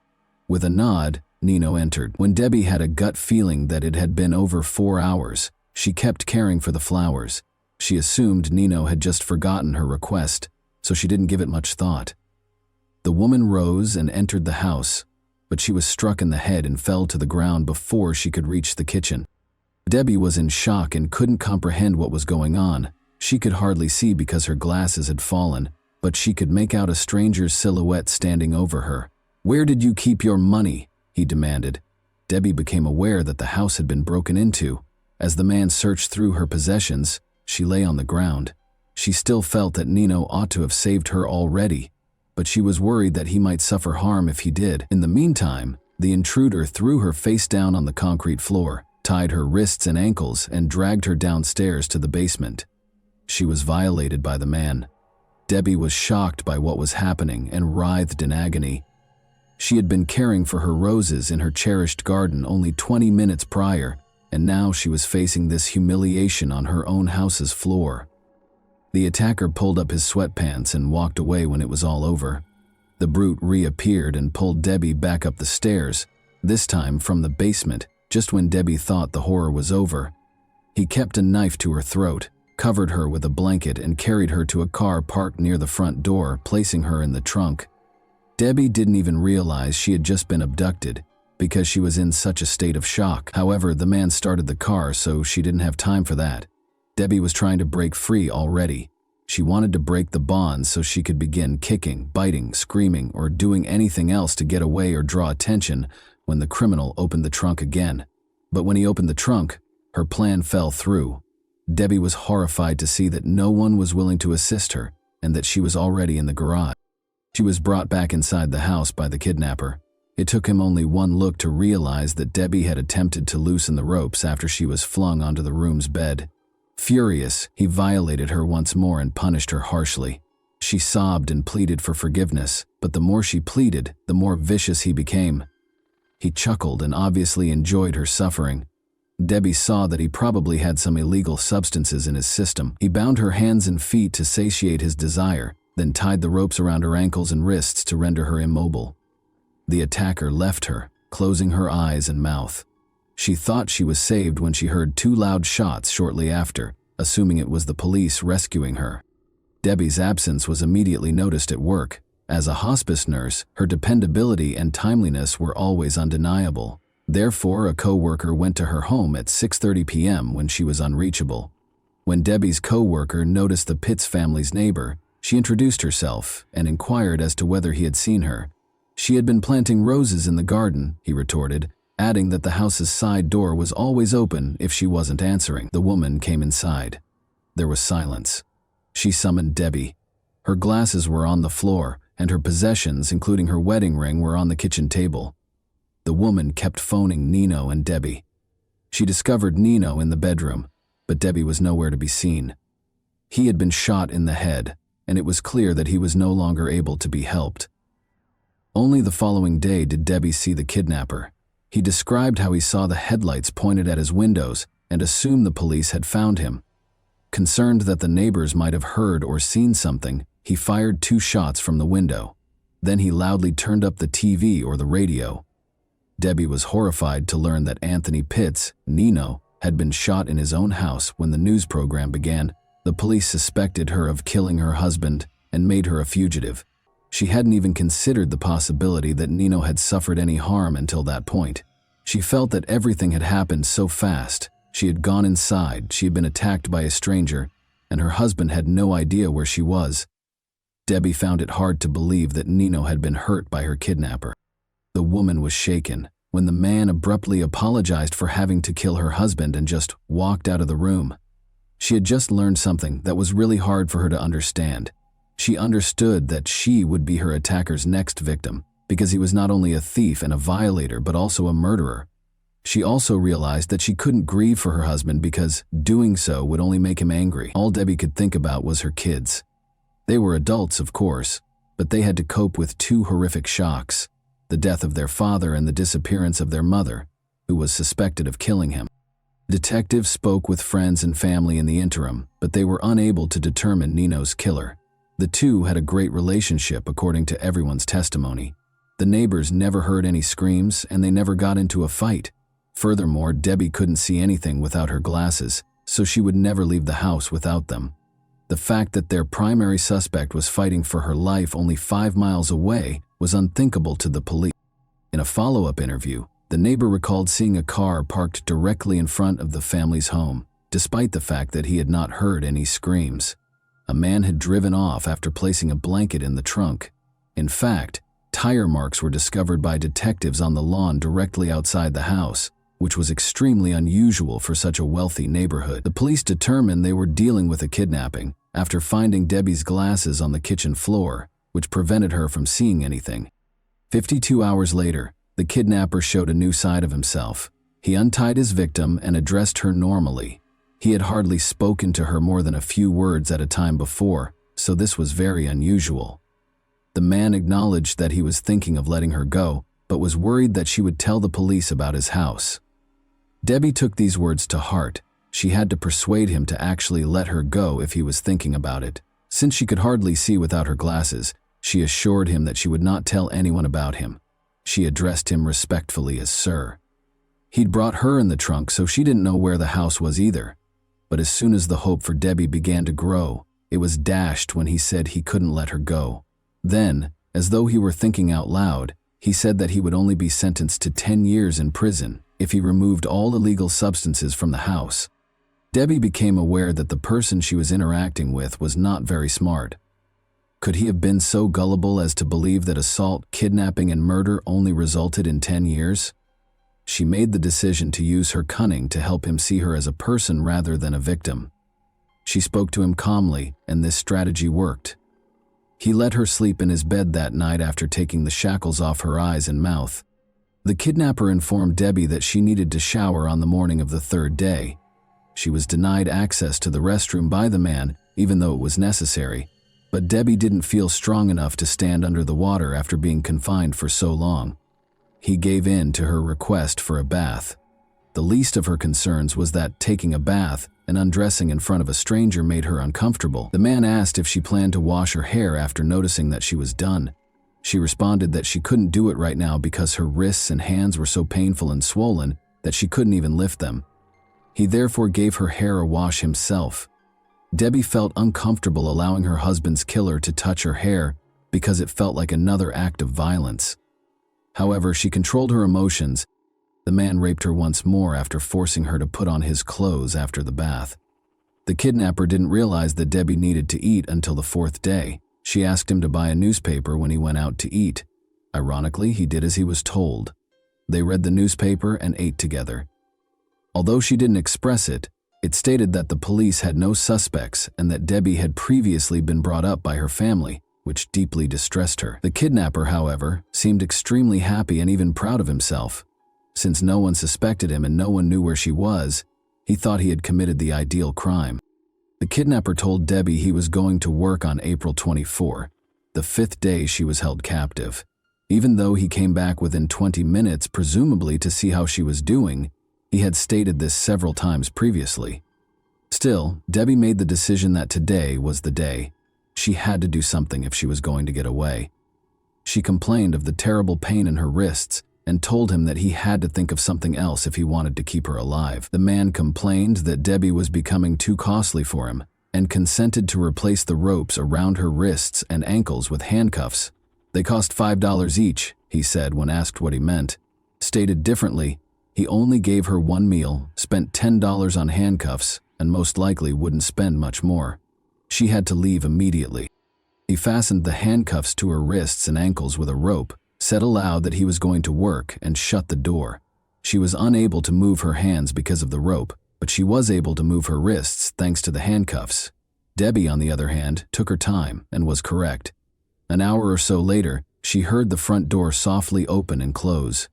With a nod, Nino entered. When Debbie had a gut feeling that it had been over 4 hours, she kept caring for the flowers. She assumed Nino had just forgotten her request, so she didn't give it much thought. The woman rose and entered the house, but she was struck in the head and fell to the ground before she could reach the kitchen. Debbie was in shock and couldn't comprehend what was going on. She could hardly see because her glasses had fallen, but she could make out a stranger's silhouette standing over her. "Where did you keep your money?" he demanded. Debbie became aware that the house had been broken into. As the man searched through her possessions, she lay on the ground. She still felt that Nino ought to have saved her already, but she was worried that he might suffer harm if he did. In the meantime, the intruder threw her face down on the concrete floor, tied her wrists and ankles, and dragged her downstairs to the basement. She was violated by the man. Debbie was shocked by what was happening and writhed in agony. She had been caring for her roses in her cherished garden only 20 minutes prior, and now she was facing this humiliation on her own house's floor. The attacker pulled up his sweatpants and walked away when it was all over. The brute reappeared and pulled Debbie back up the stairs, this time from the basement, just when Debbie thought the horror was over. He kept a knife to her throat, covered her with a blanket, and carried her to a car parked near the front door, placing her in the trunk. Debbie didn't even realize she had just been abducted because she was in such a state of shock. However, the man started the car, so she didn't have time for that. Debbie was trying to break free already. She wanted to break the bonds so she could begin kicking, biting, screaming, or doing anything else to get away or draw attention when the criminal opened the trunk again. But when he opened the trunk, her plan fell through. Debbie was horrified to see that no one was willing to assist her and that she was already in the garage. She was brought back inside the house by the kidnapper. It took him only one look to realize that Debbie had attempted to loosen the ropes after she was flung onto the room's bed. Furious, he violated her once more and punished her harshly. She sobbed and pleaded for forgiveness, but the more she pleaded, the more vicious he became. He chuckled and obviously enjoyed her suffering. Debbie saw that he probably had some illegal substances in his system. He bound her hands and feet to satiate his desire, then tied the ropes around her ankles and wrists to render her immobile. The attacker left her, closing her eyes and mouth. She thought she was saved when she heard 2 loud shots shortly after, assuming it was the police rescuing her. Debbie's absence was immediately noticed at work. As a hospice nurse, her dependability and timeliness were always undeniable. Therefore, a co-worker went to her home at 6:30 p.m. when she was unreachable. When Debbie's co-worker noticed the Pitts family's neighbor, she introduced herself and inquired as to whether he had seen her. She had been planting roses in the garden, he retorted, adding that the house's side door was always open if she wasn't answering. The woman came inside. There was silence. She summoned Debbie. Her glasses were on the floor, and her possessions, including her wedding ring, were on the kitchen table. The woman kept phoning Nino and Debbie. She discovered Nino in the bedroom, but Debbie was nowhere to be seen. He had been shot in the head, and it was clear that he was no longer able to be helped. Only the following day did Debbie see the kidnapper. He described how he saw the headlights pointed at his windows and assumed the police had found him. Concerned that the neighbors might have heard or seen something, he fired 2 shots from the window. Then he loudly turned up the TV or the radio. Debbie was horrified to learn that Anthony Pitts, Nino, had been shot in his own house when the news program began. The police suspected her of killing her husband and made her a fugitive. She hadn't even considered the possibility that Nino had suffered any harm until that point. She felt that everything had happened so fast. She had gone inside, she had been attacked by a stranger, and her husband had no idea where she was. Debbie found it hard to believe that Nino had been hurt by her kidnapper. The woman was shaken when the man abruptly apologized for having to kill her husband and just walked out of the room. She had just learned something that was really hard for her to understand. She understood that she would be her attacker's next victim because he was not only a thief and a violator but also a murderer. She also realized that she couldn't grieve for her husband because doing so would only make him angry. All Debbie could think about was her kids. They were adults, of course, but they had to cope with 2 horrific shocks: the death of their father and the disappearance of their mother, who was suspected of killing him. Detectives spoke with friends and family in the interim, but they were unable to determine Nino's killer. The 2 had a great relationship according to everyone's testimony. The neighbors never heard any screams and they never got into a fight. Furthermore, Debbie couldn't see anything without her glasses, so she would never leave the house without them. The fact that their primary suspect was fighting for her life only 5 miles away was unthinkable to the police. In a follow-up interview, the neighbor recalled seeing a car parked directly in front of the family's home, despite the fact that he had not heard any screams. A man had driven off after placing a blanket in the trunk. In fact, tire marks were discovered by detectives on the lawn directly outside the house, which was extremely unusual for such a wealthy neighborhood. The police determined they were dealing with a kidnapping after finding Debbie's glasses on the kitchen floor, which prevented her from seeing anything. 52 hours later, the kidnapper showed a new side of himself. He untied his victim and addressed her normally. He had hardly spoken to her more than a few words at a time before, so this was very unusual. The man acknowledged that he was thinking of letting her go, but was worried that she would tell the police about his house. Debbie took these words to heart. She had to persuade him to actually let her go if he was thinking about it. Since she could hardly see without her glasses, she assured him that she would not tell anyone about him. She addressed him respectfully as Sir. He'd brought her in the trunk, so she didn't know where the house was either. But as soon as the hope for Debbie began to grow, it was dashed when he said he couldn't let her go. Then, as though he were thinking out loud, he said that he would only be sentenced to 10 years in prison if he removed all illegal substances from the house. Debbie became aware that the person she was interacting with was not very smart. Could he have been so gullible as to believe that assault, kidnapping, and murder only resulted in 10 years? She made the decision to use her cunning to help him see her as a person rather than a victim. She spoke to him calmly, and this strategy worked. He let her sleep in his bed that night after taking the shackles off her eyes and mouth. The kidnapper informed Debbie that she needed to shower on the morning of the 3rd day. She was denied access to the restroom by the man, even though it was necessary, but Debbie didn't feel strong enough to stand under the water after being confined for so long. He gave in to her request for a bath. The least of her concerns was that taking a bath and undressing in front of a stranger made her uncomfortable. The man asked if she planned to wash her hair after noticing that she was done. She responded that she couldn't do it right now because her wrists and hands were so painful and swollen that she couldn't even lift them. He therefore gave her hair a wash himself. Debbie felt uncomfortable allowing her husband's killer to touch her hair because it felt like another act of violence. However, she controlled her emotions. The man raped her once more after forcing her to put on his clothes after the bath. The kidnapper didn't realize that Debbie needed to eat until the 4th day. She asked him to buy a newspaper when he went out to eat. Ironically, he did as he was told. They read the newspaper and ate together. Although she didn't express it, it stated that the police had no suspects and that Debbie had previously been brought up by her family, which deeply distressed her. The kidnapper, however, seemed extremely happy and even proud of himself. Since no one suspected him and no one knew where she was, he thought he had committed the ideal crime. The kidnapper told Debbie he was going to work on April 24, the 5th day she was held captive. Even though he came back within 20 minutes, presumably to see how she was doing, he had stated this several times previously. Still, Debbie made the decision that today was the day. She had to do something if she was going to get away. She complained of the terrible pain in her wrists and told him that he had to think of something else if he wanted to keep her alive. The man complained that Debbie was becoming too costly for him and consented to replace the ropes around her wrists and ankles with handcuffs. They cost $5 each, he said when asked what he meant. Stated differently, he only gave her one meal, spent $10 on handcuffs, and most likely wouldn't spend much more. She had to leave immediately. He fastened the handcuffs to her wrists and ankles with a rope, said aloud that he was going to work, and shut the door. She was unable to move her hands because of the rope, but she was able to move her wrists thanks to the handcuffs. Debbie, on the other hand, took her time and was correct. An hour or so later, she heard the front door softly open and close.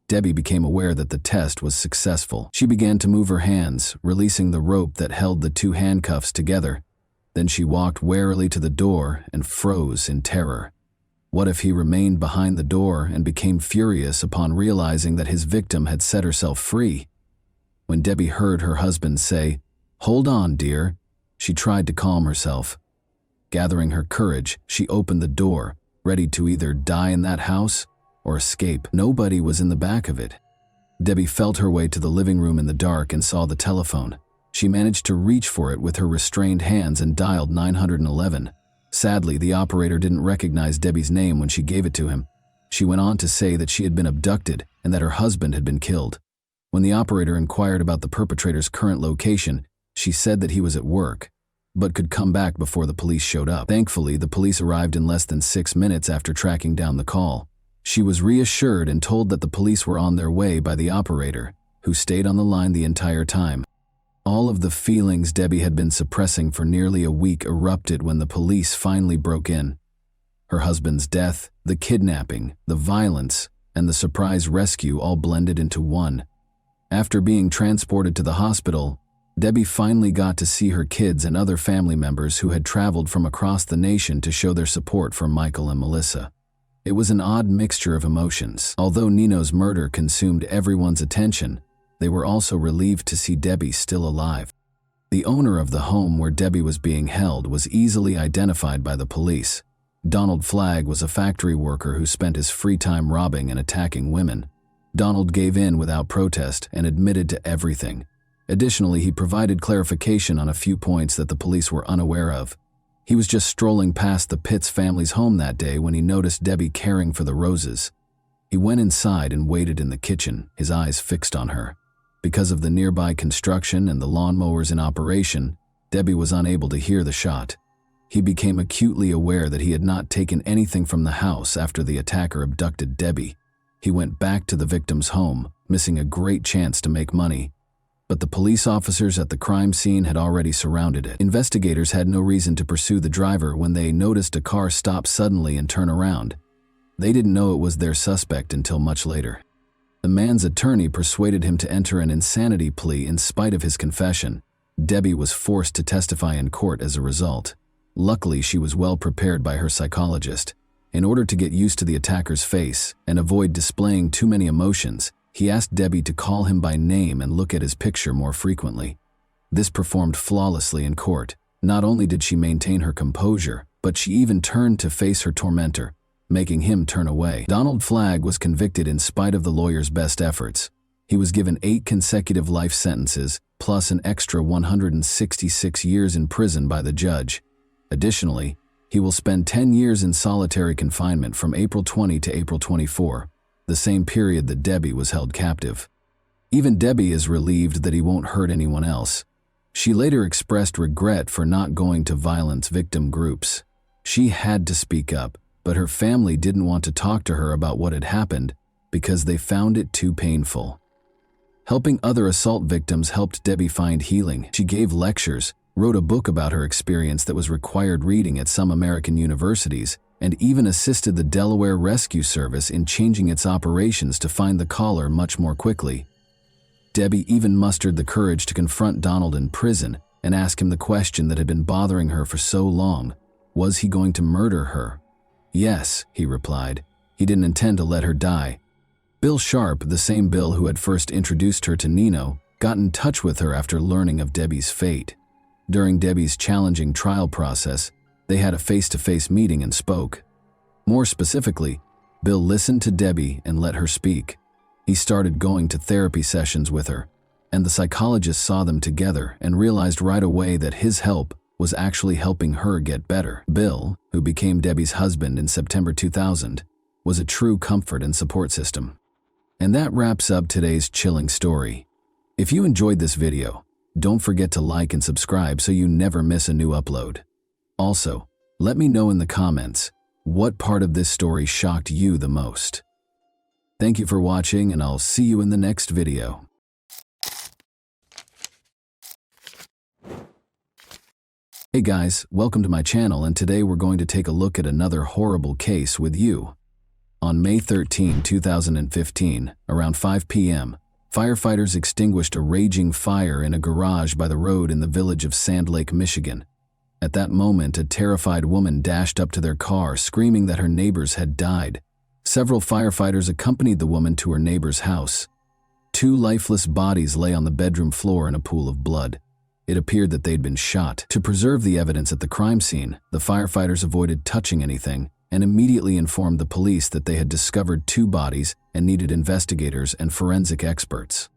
Debbie became aware that the test was successful. She began to move her hands, releasing the rope that held the two handcuffs together. Then she walked warily to the door and froze in terror. What if he remained behind the door and became furious upon realizing that his victim had set herself free? When Debbie heard her husband say, "Hold on, dear," she tried to calm herself. Gathering her courage, she opened the door, ready to either die in that house or escape. Nobody was in the back of it. Debbie felt her way to the living room in the dark and saw the telephone. She managed to reach for it with her restrained hands and dialed 911. Sadly, the operator didn't recognize Debbie's name when she gave it to him. She went on to say that she had been abducted and that her husband had been killed. When the operator inquired about the perpetrator's current location, she said that he was at work, but could come back before the police showed up. Thankfully, the police arrived in less than 6 minutes after tracking down the call. She was reassured and told that the police were on their way by the operator, who stayed on the line the entire time. All of the feelings Debbie had been suppressing for nearly a week erupted when the police finally broke in. Her husband's death, the kidnapping, the violence, and the surprise rescue all blended into one. After being transported to the hospital, Debbie finally got to see her kids and other family members who had traveled from across the nation to show their support for Michael and Melissa. It was an odd mixture of emotions. Although Nino's murder consumed everyone's attention, they were also relieved to see Debbie still alive. The owner of the home where Debbie was being held was easily identified by the police. Donald Flagg was a factory worker who spent his free time robbing and attacking women. Donald gave in without protest and admitted to everything. Additionally, he provided clarification on a few points that the police were unaware of. He was just strolling past the Pitts family's home that day when he noticed Debbie caring for the roses. He went inside and waited in the kitchen, his eyes fixed on her. Because of the nearby construction and the lawnmowers in operation, Debbie was unable to hear the shot. He became acutely aware that he had not taken anything from the house after the attacker abducted Debbie. He went back to the victim's home, missing a great chance to make money. But the police officers at the crime scene had already surrounded it. Investigators had no reason to pursue the driver when they noticed a car stop suddenly and turn around. They didn't know it was their suspect until much later. The man's attorney persuaded him to enter an insanity plea in spite of his confession. Debbie was forced to testify in court as a result. Luckily, she was well prepared by her psychologist. In order to get used to the attacker's face and avoid displaying too many emotions, he asked Debbie to call him by name and look at his picture more frequently. This performed flawlessly in court. Not only did she maintain her composure, but she even turned to face her tormentor, making him turn away. Donald Flagg was convicted in spite of the lawyer's best efforts. He was given 8 consecutive life sentences, plus an extra 166 years in prison by the judge. Additionally, he will spend 10 years in solitary confinement from April 20 to April 24, the same period that Debbie was held captive. Even Debbie is relieved that he won't hurt anyone else. She later expressed regret for not going to violence victim groups. She had to speak up, but her family didn't want to talk to her about what had happened because they found it too painful. Helping other assault victims helped Debbie find healing. She gave lectures, wrote a book about her experience that was required reading at some American universities, and even assisted the Delaware Rescue Service in changing its operations to find the caller much more quickly. Debbie even mustered the courage to confront Donald in prison and ask him the question that had been bothering her for so long. Was he going to murder her? Yes, he replied. He didn't intend to let her die. Bill Sharp, the same Bill who had first introduced her to Nino, got in touch with her after learning of Debbie's fate. During Debbie's challenging trial process, they had a face-to-face meeting and spoke. More specifically, Bill listened to Debbie and let her speak. He started going to therapy sessions with her, and the psychologist saw them together and realized right away that his help was actually helping her get better. Bill, who became Debbie's husband in September 2000, was a true comfort and support system. And that wraps up today's chilling story. If you enjoyed this video, don't forget to like and subscribe so you never miss a new upload. Also, let me know in the comments what part of this story shocked you the most. Thank you for watching, and I'll see you in the next video. Hey guys, welcome to my channel, and today we're going to take a look at another horrible case with you. On May 13, 2015, around 5 p.m., firefighters extinguished a raging fire in a garage by the road in the village of Sand Lake, Michigan. At that moment, a terrified woman dashed up to their car, screaming that her neighbors had died. Several firefighters accompanied the woman to her neighbor's house. Two lifeless bodies lay on the bedroom floor in a pool of blood. It appeared that they'd been shot. To preserve the evidence at the crime scene, the firefighters avoided touching anything and immediately informed the police that they had discovered two bodies and needed investigators and forensic experts.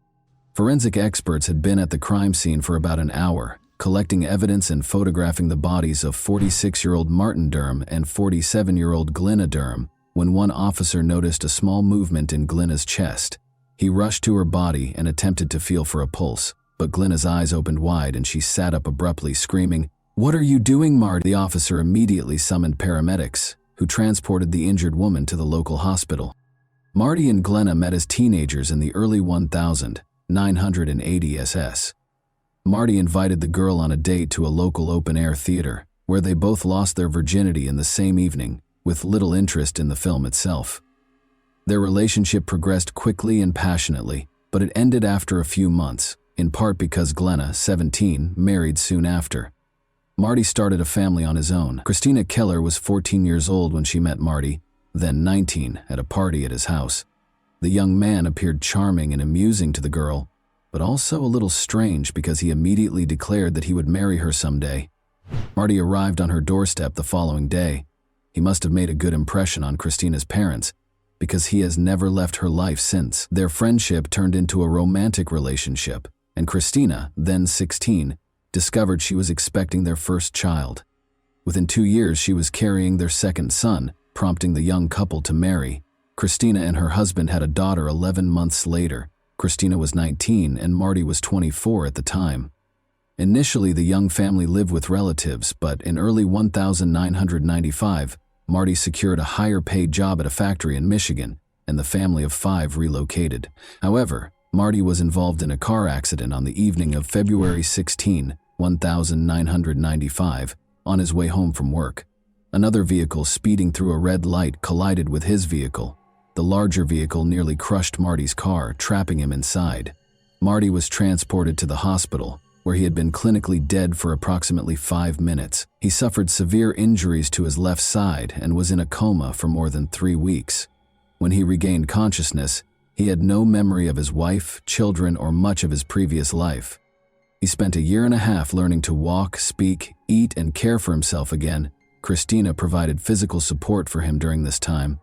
Forensic experts had been at the crime scene for about an hour, collecting evidence and photographing the bodies of 46-year-old Martin Durham and 47-year-old Glenna Durham, when one officer noticed a small movement in Glenna's chest. He rushed to her body and attempted to feel for a pulse, but Glenna's eyes opened wide and she sat up abruptly, screaming, "What are you doing, Marty?" The officer immediately summoned paramedics, who transported the injured woman to the local hospital. Marty and Glenna met as teenagers in the early 1980 SS. Marty invited the girl on a date to a local open-air theater, where they both lost their virginity in the same evening, with little interest in the film itself. Their relationship progressed quickly and passionately, but it ended after a few months, in part because Glenna, 17, married soon after. Marty started a family on his own. Christina Keller was 14 years old when she met Marty, then 19, at a party at his house. The young man appeared charming and amusing to the girl, but also a little strange because he immediately declared that he would marry her someday. Marty arrived on her doorstep the following day. He must have made a good impression on Christina's parents, because he has never left her life since. Their friendship turned into a romantic relationship, and Christina, then 16, discovered she was expecting their first child. Within 2 years, she was carrying their second son, prompting the young couple to marry. Christina and her husband had a daughter 11 months later. Christina was 19 and Marty was 24 at the time. Initially, the young family lived with relatives, but in early 1995, Marty secured a higher-paid job at a factory in Michigan, and the family of 5 relocated. However, Marty was involved in a car accident on the evening of February 16, 1995, on his way home from work. Another vehicle speeding through a red light collided with his vehicle. The larger vehicle nearly crushed Marty's car, trapping him inside. Marty was transported to the hospital, where he had been clinically dead for approximately 5 minutes. He suffered severe injuries to his left side and was in a coma for more than 3 weeks. When he regained consciousness, he had no memory of his wife, children, or much of his previous life. He spent a year and a half learning to walk, speak, eat, and care for himself again. Christina provided physical support for him during this time.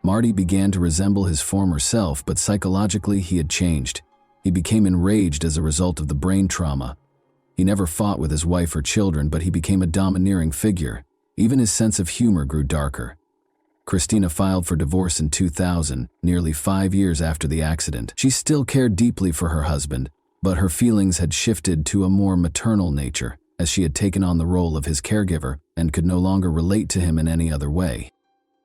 Marty began to resemble his former self, but psychologically he had changed. He became enraged as a result of the brain trauma. He never fought with his wife or children, but he became a domineering figure. Even his sense of humor grew darker. Christina filed for divorce in 2000, nearly 5 years after the accident. She still cared deeply for her husband, but her feelings had shifted to a more maternal nature, as she had taken on the role of his caregiver and could no longer relate to him in any other way.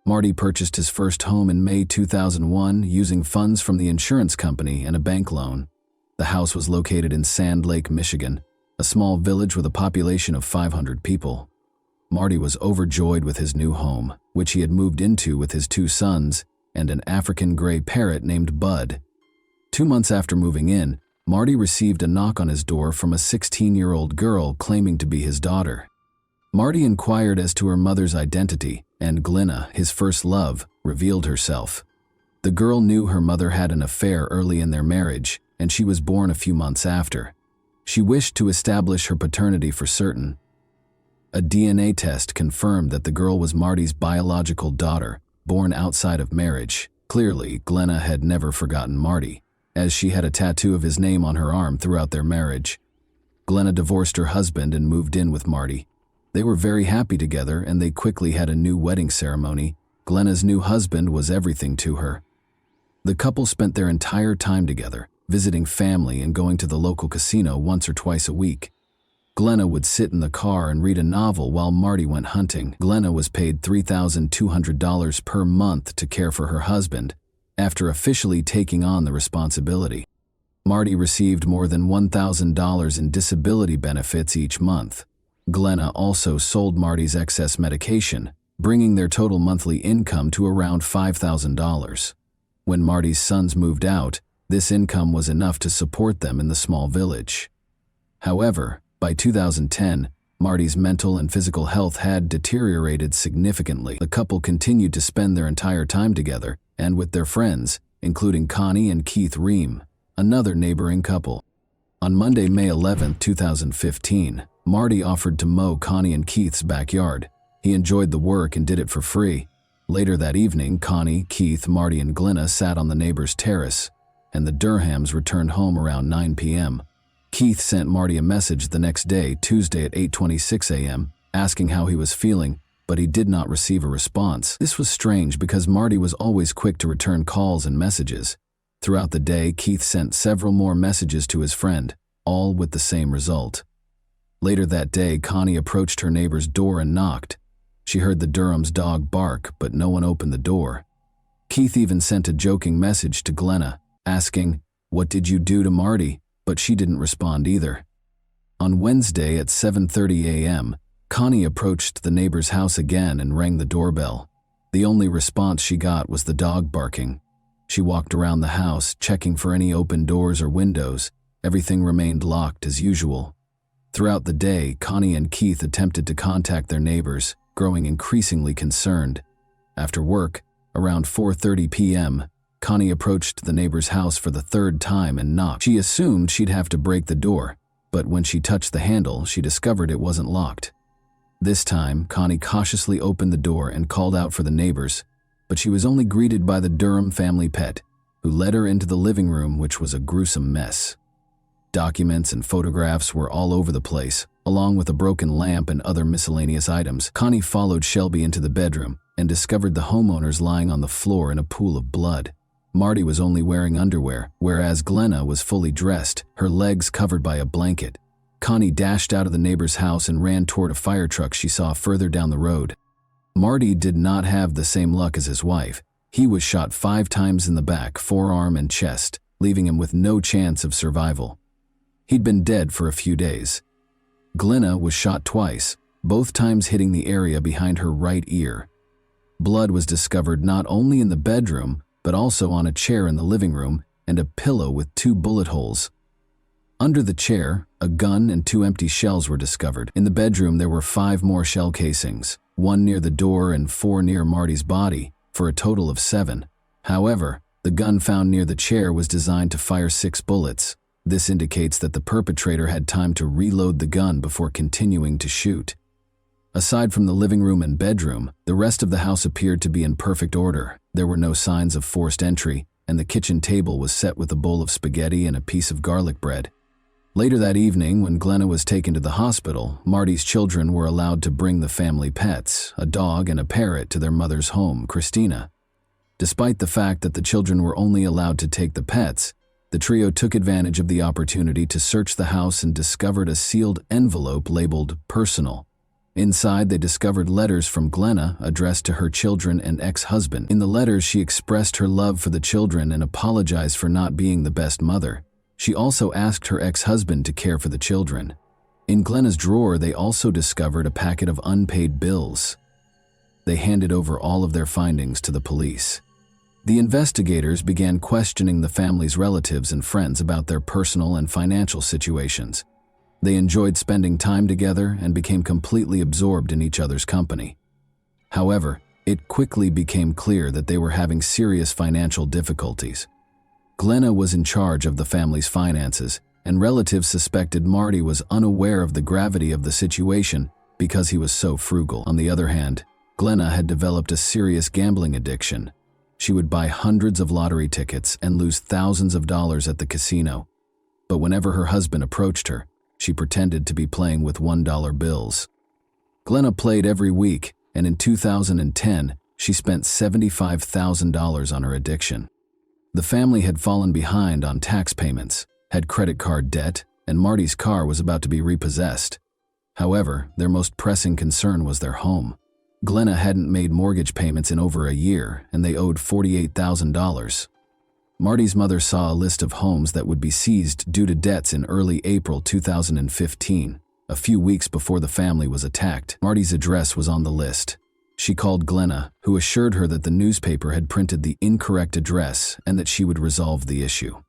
Marty purchased his first home in May 2001 using funds from the insurance company and a bank loan. The house was located in Sand Lake, Michigan, a small village with a population of 500 people. Marty was overjoyed with his new home, which he had moved into with his 2 sons and an African gray parrot named Bud. 2 months after moving in, Marty received a knock on his door from a 16-year-old girl claiming to be his daughter. Marty inquired as to her mother's identity, and Glenna, his first love, revealed herself. The girl knew her mother had an affair early in their marriage, and she was born a few months after. She wished to establish her paternity for certain. A DNA test confirmed that the girl was Marty's biological daughter, born outside of marriage. Clearly, Glenna had never forgotten Marty, as she had a tattoo of his name on her arm throughout their marriage. Glenna divorced her husband and moved in with Marty. They were very happy together, and they quickly had a new wedding ceremony. Glenna's new husband was everything to her. The couple spent their entire time together, visiting family and going to the local casino once or twice a week. Glenna would sit in the car and read a novel while Marty went hunting. Glenna was paid $3,200 per month to care for her husband, after officially taking on the responsibility. Marty received more than $1,000 in disability benefits each month. Glenna also sold Marty's excess medication, bringing their total monthly income to around $5,000. When Marty's sons moved out, this income was enough to support them in the small village. However, by 2010, Marty's mental and physical health had deteriorated significantly. The couple continued to spend their entire time together and with their friends, including Connie and Keith Ream, another neighboring couple. On Monday, May 11, 2015, Marty offered to mow Connie and Keith's backyard. He enjoyed the work and did it for free. Later that evening, Connie, Keith, Marty, and Glenna sat on the neighbor's terrace, and the Durhams returned home around 9 p.m. Keith sent Marty a message the next day, Tuesday at 8:26 a.m., asking how he was feeling, but he did not receive a response. This was strange because Marty was always quick to return calls and messages. Throughout the day, Keith sent several more messages to his friend, all with the same result. Later that day, Connie approached her neighbor's door and knocked. She heard the Durham's dog bark, but no one opened the door. Keith even sent a joking message to Glenna, asking, "What did you do to Marty?" But she didn't respond either. On Wednesday at 7:30 a.m., Connie approached the neighbor's house again and rang the doorbell. The only response she got was the dog barking. She walked around the house, checking for any open doors or windows. Everything remained locked as usual. Throughout the day, Connie and Keith attempted to contact their neighbors, growing increasingly concerned. After work, around 4:30 p.m., Connie approached the neighbor's house for the 3rd time and knocked. She assumed she'd have to break the door, but when she touched the handle, she discovered it wasn't locked. This time, Connie cautiously opened the door and called out for the neighbors, but she was only greeted by the Durham family pet, who led her into the living room, which was a gruesome mess. Documents and photographs were all over the place, along with a broken lamp and other miscellaneous items. Connie followed Shelby into the bedroom and discovered the homeowners lying on the floor in a pool of blood. Marty was only wearing underwear, whereas Glenna was fully dressed, her legs covered by a blanket. Connie dashed out of the neighbor's house and ran toward a fire truck she saw further down the road. Marty did not have the same luck as his wife. He was shot 5 times in the back, forearm, and chest, leaving him with no chance of survival. He'd been dead for a few days. Glenna was shot twice, both times hitting the area behind her right ear. Blood was discovered not only in the bedroom, but also on a chair in the living room and a pillow with 2 bullet holes. Under the chair, a gun and 2 empty shells were discovered. In the bedroom, there were 5 more shell casings, 1 near the door and 4 near Marty's body, for a total of 7. However, the gun found near the chair was designed to fire 6 bullets. This indicates that the perpetrator had time to reload the gun before continuing to shoot. Aside from the living room and bedroom, the rest of the house appeared to be in perfect order. There were no signs of forced entry, and the kitchen table was set with a bowl of spaghetti and a piece of garlic bread. Later that evening, when Glenna was taken to the hospital, Marty's children were allowed to bring the family pets, a dog and a parrot, to their mother's home, Christina. Despite the fact that the children were only allowed to take the pets, the trio took advantage of the opportunity to search the house and discovered a sealed envelope labeled "Personal." Inside, they discovered letters from Glenna addressed to her children and ex-husband. In the letters, she expressed her love for the children and apologized for not being the best mother. She also asked her ex-husband to care for the children. In Glenna's drawer, they also discovered a packet of unpaid bills. They handed over all of their findings to the police. The investigators began questioning the family's relatives and friends about their personal and financial situations. They enjoyed spending time together and became completely absorbed in each other's company. However, it quickly became clear that they were having serious financial difficulties. Glenna was in charge of the family's finances, and relatives suspected Marty was unaware of the gravity of the situation because he was so frugal. On the other hand, Glenna had developed a serious gambling addiction. She would buy hundreds of lottery tickets and lose thousands of dollars at the casino. But whenever her husband approached her, she pretended to be playing with $1 bills. Glenna played every week, and in 2010, she spent $75,000 on her addiction. The family had fallen behind on tax payments, had credit card debt, and Marty's car was about to be repossessed. However, their most pressing concern was their home. Glenna hadn't made mortgage payments in over a year, and they owed $48,000. Marty's mother saw a list of homes that would be seized due to debts in early April 2015. A few weeks before the family was attacked, Marty's address was on the list. She called Glenna, who assured her that the newspaper had printed the incorrect address and that she would resolve the issue.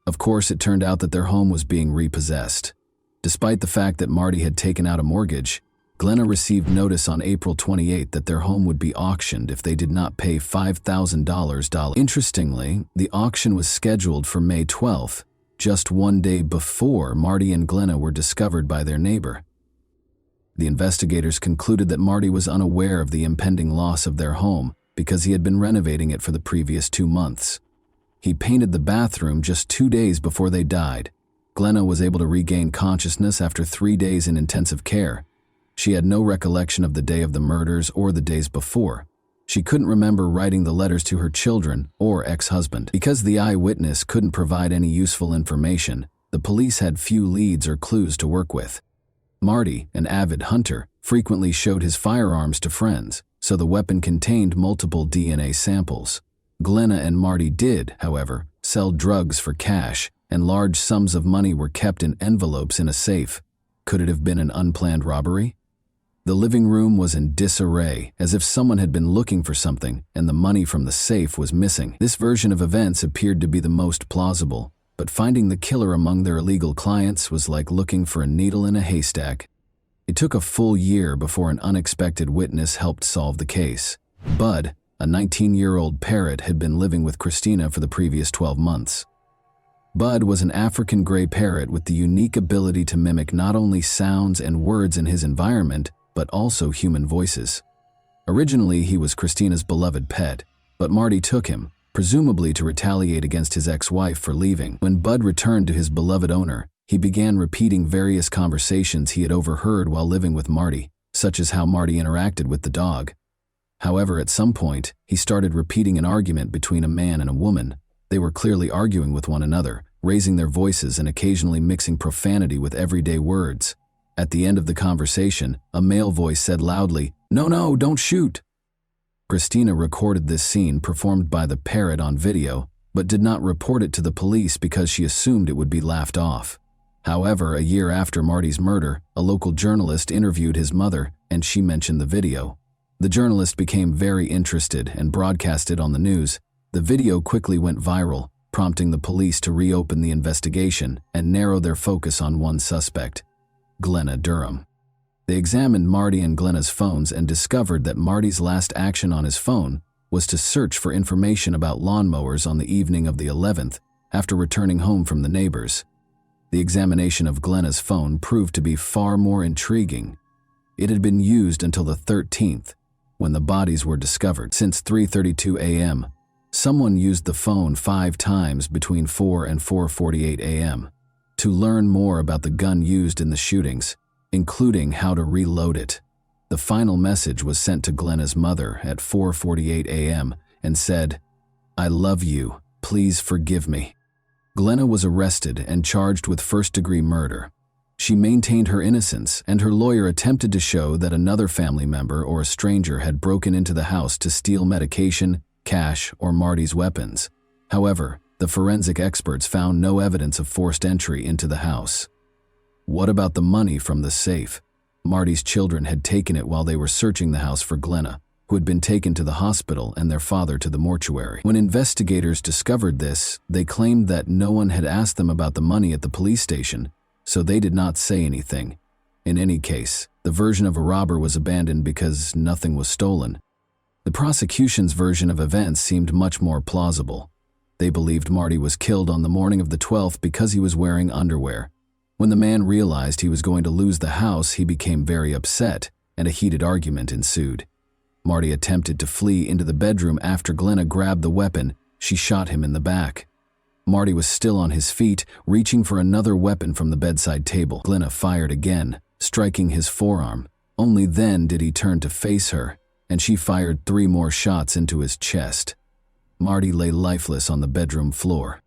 Of course, it turned out that their home was being repossessed. Despite the fact that Marty had taken out a mortgage, Glenna received notice on April 28 that their home would be auctioned if they did not pay $5,000. Interestingly, the auction was scheduled for May 12th, just one day before Marty and Glenna were discovered by their neighbor. The investigators concluded that Marty was unaware of the impending loss of their home because he had been renovating it for the previous 2 months. He painted the bathroom just 2 days before they died. Glenna was able to regain consciousness after 3 days in intensive care. She had no recollection of the day of the murders or the days before. She couldn't remember writing the letters to her children or ex-husband. Because the eyewitness couldn't provide any useful information, the police had few leads or clues to work with. Marty, an avid hunter, frequently showed his firearms to friends, so the weapon contained multiple DNA samples. Glenna and Marty did, however, sell drugs for cash, and large sums of money were kept in envelopes in a safe. Could it have been an unplanned robbery? The living room was in disarray, as if someone had been looking for something and the money from the safe was missing. This version of events appeared to be the most plausible, but finding the killer among their illegal clients was like looking for a needle in a haystack. It took a full year before an unexpected witness helped solve the case. Bud, a 19-year-old parrot, had been living with Christina for the previous 12 months. Bud was an African gray parrot with the unique ability to mimic not only sounds and words in his environment, but also human voices. Originally, he was Christina's beloved pet, but Marty took him, presumably to retaliate against his ex-wife for leaving. When Bud returned to his beloved owner, he began repeating various conversations he had overheard while living with Marty, such as how Marty interacted with the dog. However, at some point, he started repeating an argument between a man and a woman. They were clearly arguing with one another, raising their voices and occasionally mixing profanity with everyday words. At the end of the conversation, a male voice said loudly, "No, don't shoot." Christina recorded this scene performed by the parrot on video, but did not report it to the police because she assumed it would be laughed off. However, a year after Marty's murder, a local journalist interviewed his mother, and she mentioned the video. The journalist became very interested and broadcast it on the news. The video quickly went viral, prompting the police to reopen the investigation and narrow their focus on one suspect, Glenna Durham. They examined Marty and Glenna's phones and discovered that Marty's last action on his phone was to search for information about lawnmowers on the evening of the 11th after returning home from the neighbors. The examination of Glenna's phone proved to be far more intriguing. It had been used until the 13th, when the bodies were discovered. Since 3:32 a.m., someone used the phone 5 times between 4 and 4:48 a.m. to learn more about the gun used in the shootings, including how to reload it. The final message was sent to Glenna's mother at 4:48 a.m. and said, "I love you, please forgive me." Glenna was arrested and charged with first-degree murder. She maintained her innocence, and her lawyer attempted to show that another family member or a stranger had broken into the house to steal medication, cash, or Marty's weapons. However, the forensic experts found no evidence of forced entry into the house. What about the money from the safe? Marty's children had taken it while they were searching the house for Glenna, who had been taken to the hospital, and their father to the mortuary. When investigators discovered this, they claimed that no one had asked them about the money at the police station, so they did not say anything. In any case, the version of a robber was abandoned because nothing was stolen. The prosecution's version of events seemed much more plausible. They believed Marty was killed on the morning of the 12th because he was wearing underwear. When the man realized he was going to lose the house, he became very upset, and a heated argument ensued. Marty attempted to flee into the bedroom after Glenna grabbed the weapon. She shot him in the back. Marty was still on his feet, reaching for another weapon from the bedside table. Glenna fired again, striking his forearm. Only then did he turn to face her, and she fired 3 more shots into his chest. Marty lay lifeless on the bedroom floor.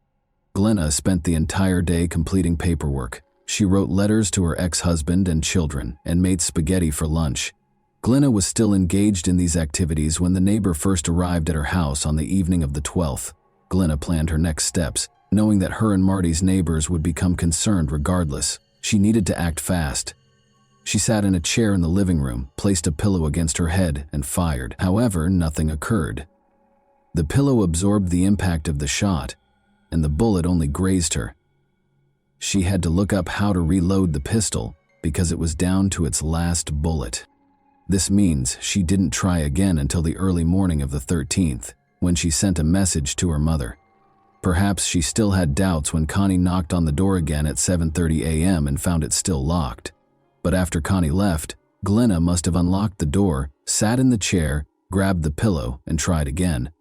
Glenna spent the entire day completing paperwork. She wrote letters to her ex-husband and children and made spaghetti for lunch. Glenna was still engaged in these activities when the neighbor first arrived at her house on the evening of the 12th. Glenna planned her next steps, knowing that her and Marty's neighbors would become concerned regardless. She needed to act fast. She sat in a chair in the living room, placed a pillow against her head, and fired. However, nothing occurred. The pillow absorbed the impact of the shot, and the bullet only grazed her. She had to look up how to reload the pistol because it was down to its last bullet. This means she didn't try again until the early morning of the 13th, when she sent a message to her mother. Perhaps she still had doubts when Connie knocked on the door again at 7:30 a.m. and found it still locked. But after Connie left, Glenna must have unlocked the door, sat in the chair, grabbed the pillow, and tried again.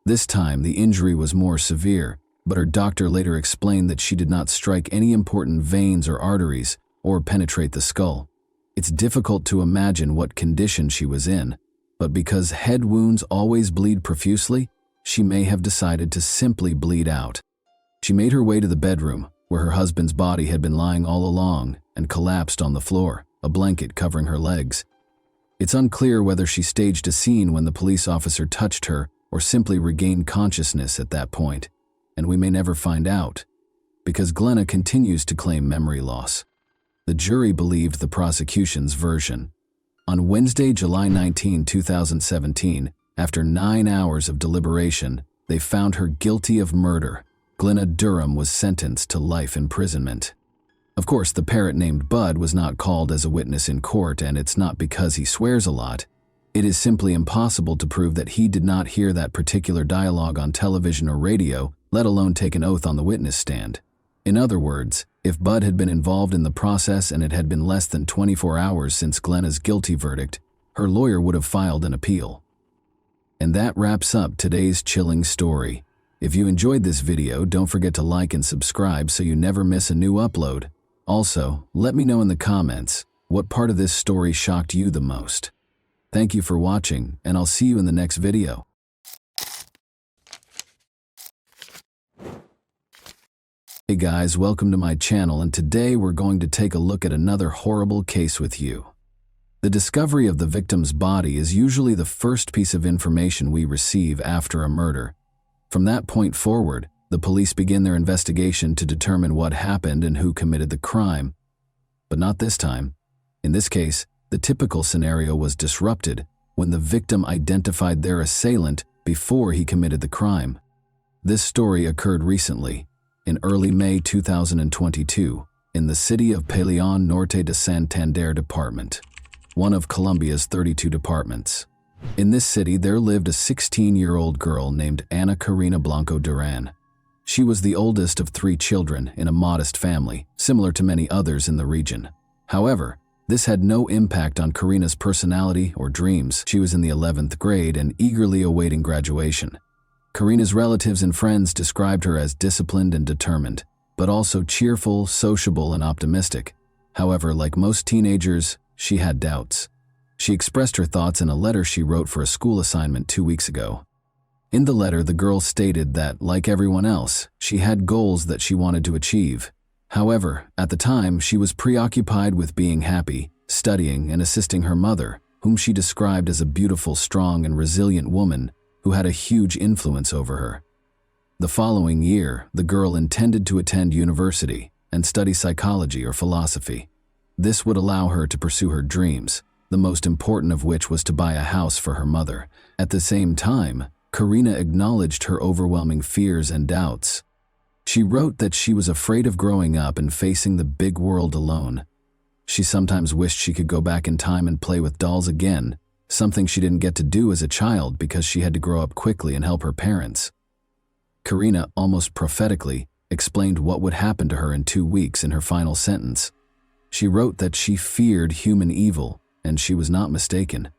This time, the injury was more severe, but her doctor later explained that she did not strike any important veins or arteries or penetrate the skull. It's difficult to imagine what condition she was in, but because head wounds always bleed profusely, she may have decided to simply bleed out. She made her way to the bedroom, where her husband's body had been lying all along, and collapsed on the floor, a blanket covering her legs. It's unclear whether she staged a scene when the police officer touched her or simply regained consciousness at that point, and we may never find out, because Glenna continues to claim memory loss. The jury believed the prosecution's version. On Wednesday, July 19, 2017, after 9 hours of deliberation, they found her guilty of murder. Glenna Durham was sentenced to life imprisonment. Of course, the parrot named Bud was not called as a witness in court, and it's not because he swears a lot. It is simply impossible to prove that he did not hear that particular dialogue on television or radio, let alone take an oath on the witness stand. In other words, if Bud had been involved in the process and it had been less than 24 hours since Glenna's guilty verdict, her lawyer would have filed an appeal. And that wraps up today's chilling story. If you enjoyed this video, don't forget to like and subscribe so you never miss a new upload. Also, let me know in the comments what part of this story shocked you the most. Thank you for watching, and I'll see you in the next video. Hey guys, welcome to my channel, and today we're going to take a look at another horrible case with you. The discovery of the victim's body is usually the first piece of information we receive after a murder. From that point forward, the police begin their investigation to determine what happened and who committed the crime. But not this time. In this case, the typical scenario was disrupted when the victim identified their assailant before he committed the crime. This story occurred recently, in early May 2022, in the city of Peleon Norte de Santander Department, one of Colombia's 32 departments. In this city, there lived a 16-year-old girl named Ana Karina Blanco Duran. She was the oldest of 3 children in a modest family, similar to many others in the region. However, this had no impact on Karina's personality or dreams. She was in the 11th grade and eagerly awaiting graduation. Karina's relatives and friends described her as disciplined and determined, but also cheerful, sociable, and optimistic. However, like most teenagers, she had doubts. She expressed her thoughts in a letter she wrote for a school assignment 2 weeks ago. In the letter, the girl stated that, like everyone else, she had goals that she wanted to achieve. However, at the time, she was preoccupied with being happy, studying, and assisting her mother, whom she described as a beautiful, strong, and resilient woman who had a huge influence over her. The following year, the girl intended to attend university, and study psychology or philosophy. This would allow her to pursue her dreams, the most important of which was to buy a house for her mother. At the same time, Karina acknowledged her overwhelming fears and doubts. She wrote that she was afraid of growing up and facing the big world alone. She sometimes wished she could go back in time and play with dolls again, something she didn't get to do as a child because she had to grow up quickly and help her parents. Karina, almost prophetically, explained what would happen to her in 2 weeks in her final sentence. She wrote that she feared human evil, and she was not mistaken.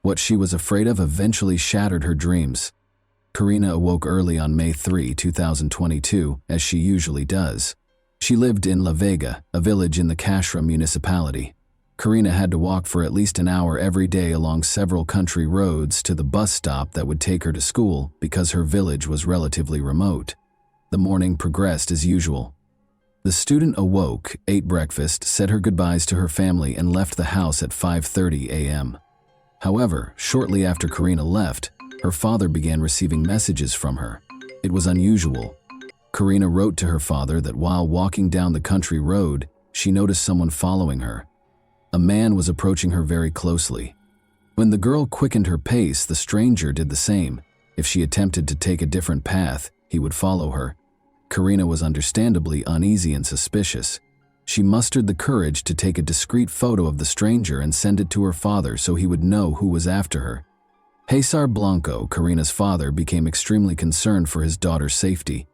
What she was afraid of eventually shattered her dreams. Karina awoke early on May 3, 2022, as she usually does. She lived in La Vega, a village in the Cashra municipality. Karina had to walk for at least an hour every day along several country roads to the bus stop that would take her to school because her village was relatively remote. The morning progressed as usual. The student awoke, ate breakfast, said her goodbyes to her family, and left the house at 5:30 a.m. However, shortly after Karina left, her father began receiving messages from her. It was unusual. Karina wrote to her father that while walking down the country road, she noticed someone following her. A man was approaching her very closely. When the girl quickened her pace, the stranger did the same. If she attempted to take a different path, he would follow her. Karina was understandably uneasy and suspicious. She mustered the courage to take a discreet photo of the stranger and send it to her father so he would know who was after her. Cesar Blanco, Karina's father, became extremely concerned for his daughter's safety.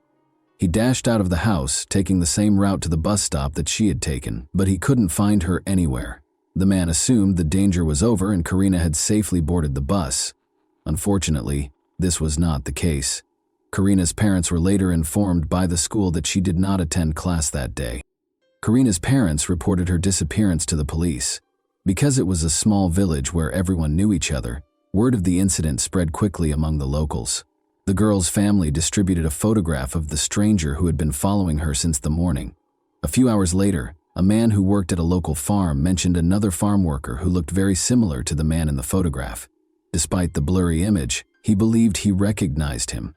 He dashed out of the house, taking the same route to the bus stop that she had taken, but he couldn't find her anywhere. The man assumed the danger was over and Karina had safely boarded the bus. Unfortunately, this was not the case. Karina's parents were later informed by the school that she did not attend class that day. Karina's parents reported her disappearance to the police. Because it was a small village where everyone knew each other, word of the incident spread quickly among the locals. The girl's family distributed a photograph of the stranger who had been following her since the morning. A few hours later, a man who worked at a local farm mentioned another farm worker who looked very similar to the man in the photograph. Despite the blurry image, he believed he recognized him.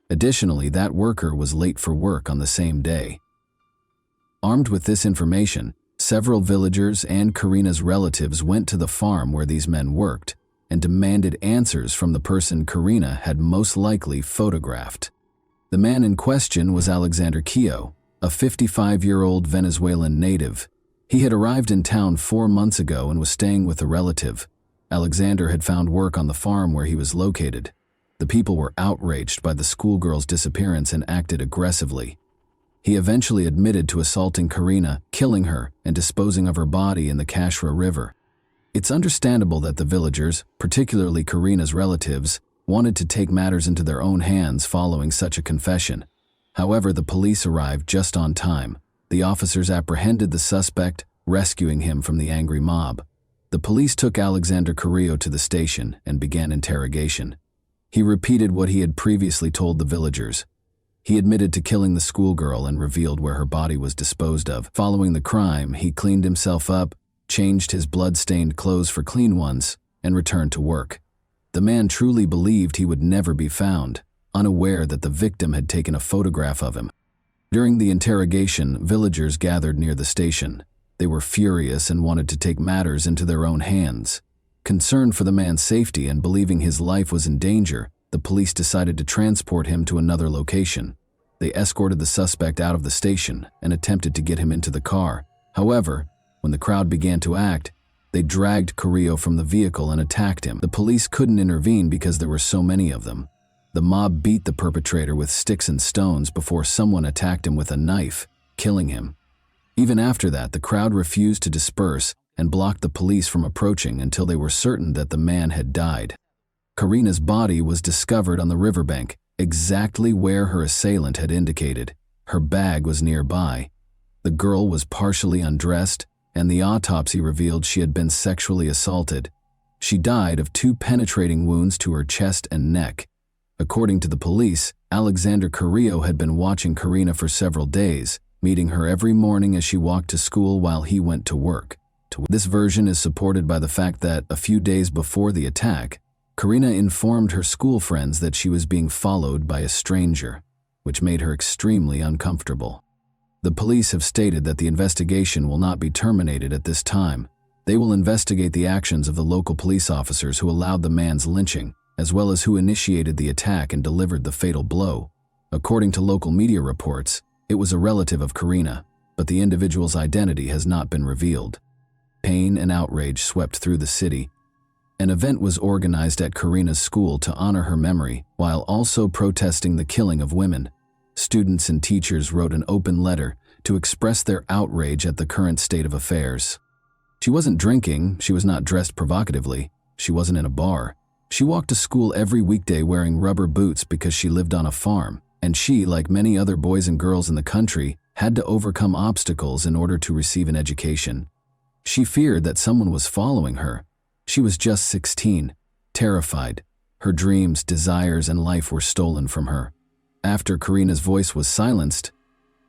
Additionally, that worker was late for work on the same day. Armed with this information, several villagers and Karina's relatives went to the farm where these men worked and demanded answers from the person Karina had most likely photographed. The man in question was Alexander Quio, a 55-year-old Venezuelan native. He had arrived in town 4 months ago and was staying with a relative. Alexander had found work on the farm where he was located. The people were outraged by the schoolgirl's disappearance and acted aggressively. He eventually admitted to assaulting Karina, killing her, and disposing of her body in the Cashra River. It's understandable that the villagers, particularly Karina's relatives, wanted to take matters into their own hands following such a confession. However, the police arrived just on time. The officers apprehended the suspect, rescuing him from the angry mob. The police took Alexander Carrillo to the station and began interrogation. He repeated what he had previously told the villagers. He admitted to killing the schoolgirl and revealed where her body was disposed of. Following the crime, he cleaned himself up, changed his blood-stained clothes for clean ones, and returned to work. The man truly believed he would never be found, unaware that the victim had taken a photograph of him. During the interrogation, villagers gathered near the station. They were furious and wanted to take matters into their own hands. Concerned for the man's safety and believing his life was in danger, the police decided to transport him to another location. They escorted the suspect out of the station and attempted to get him into the car. However, when the crowd began to act, they dragged Carrillo from the vehicle and attacked him. The police couldn't intervene because there were so many of them. The mob beat the perpetrator with sticks and stones before someone attacked him with a knife, killing him. Even after that, the crowd refused to disperse and blocked the police from approaching until they were certain that the man had died. Karina's body was discovered on the riverbank, exactly where her assailant had indicated. Her bag was nearby. The girl was partially undressed, and the autopsy revealed she had been sexually assaulted. She died of 2 penetrating wounds to her chest and neck. According to the police, Alexander Carrillo had been watching Karina for several days, meeting her every morning as she walked to school while he went to work. This version is supported by the fact that, a few days before the attack, Karina informed her school friends that she was being followed by a stranger, which made her extremely uncomfortable. The police have stated that the investigation will not be terminated at this time. They will investigate the actions of the local police officers who allowed the man's lynching, as well as who initiated the attack and delivered the fatal blow. According to local media reports, it was a relative of Karina, but the individual's identity has not been revealed. Pain and outrage swept through the city. An event was organized at Karina's school to honor her memory, while also protesting the killing of women. Students and teachers wrote an open letter to express their outrage at the current state of affairs. She wasn't drinking, she was not dressed provocatively, she wasn't in a bar. She walked to school every weekday wearing rubber boots because she lived on a farm, and she, like many other boys and girls in the country, had to overcome obstacles in order to receive an education. She feared that someone was following her. She was just 16, terrified. Her dreams, desires, and life were stolen from her. After Karina's voice was silenced,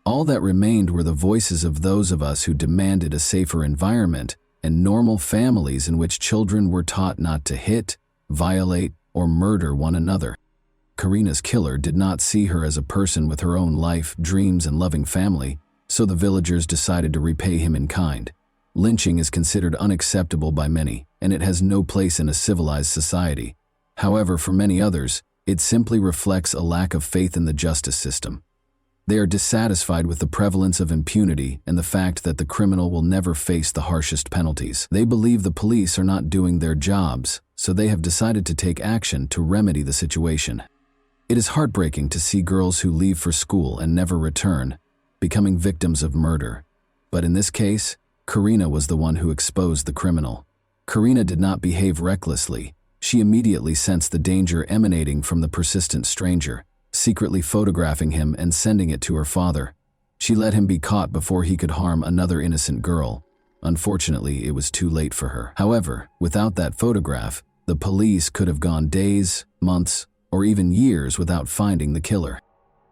all that remained were the voices of those of us who demanded a safer environment and normal families in which children were taught not to hit, violate, or murder one another. Karina's killer did not see her as a person with her own life, dreams, and loving family, so the villagers decided to repay him in kind. Lynching is considered unacceptable by many, and it has no place in a civilized society. However, for many others, it simply reflects a lack of faith in the justice system. They are dissatisfied with the prevalence of impunity and the fact that the criminal will never face the harshest penalties. They believe the police are not doing their jobs, so they have decided to take action to remedy the situation. It is heartbreaking to see girls who leave for school and never return, becoming victims of murder. But in this case, Karina was the one who exposed the criminal. Karina did not behave recklessly. She immediately sensed the danger emanating from the persistent stranger, secretly photographing him and sending it to her father. She let him be caught before he could harm another innocent girl. Unfortunately, it was too late for her. However, without that photograph, the police could have gone days, months, or even years without finding the killer.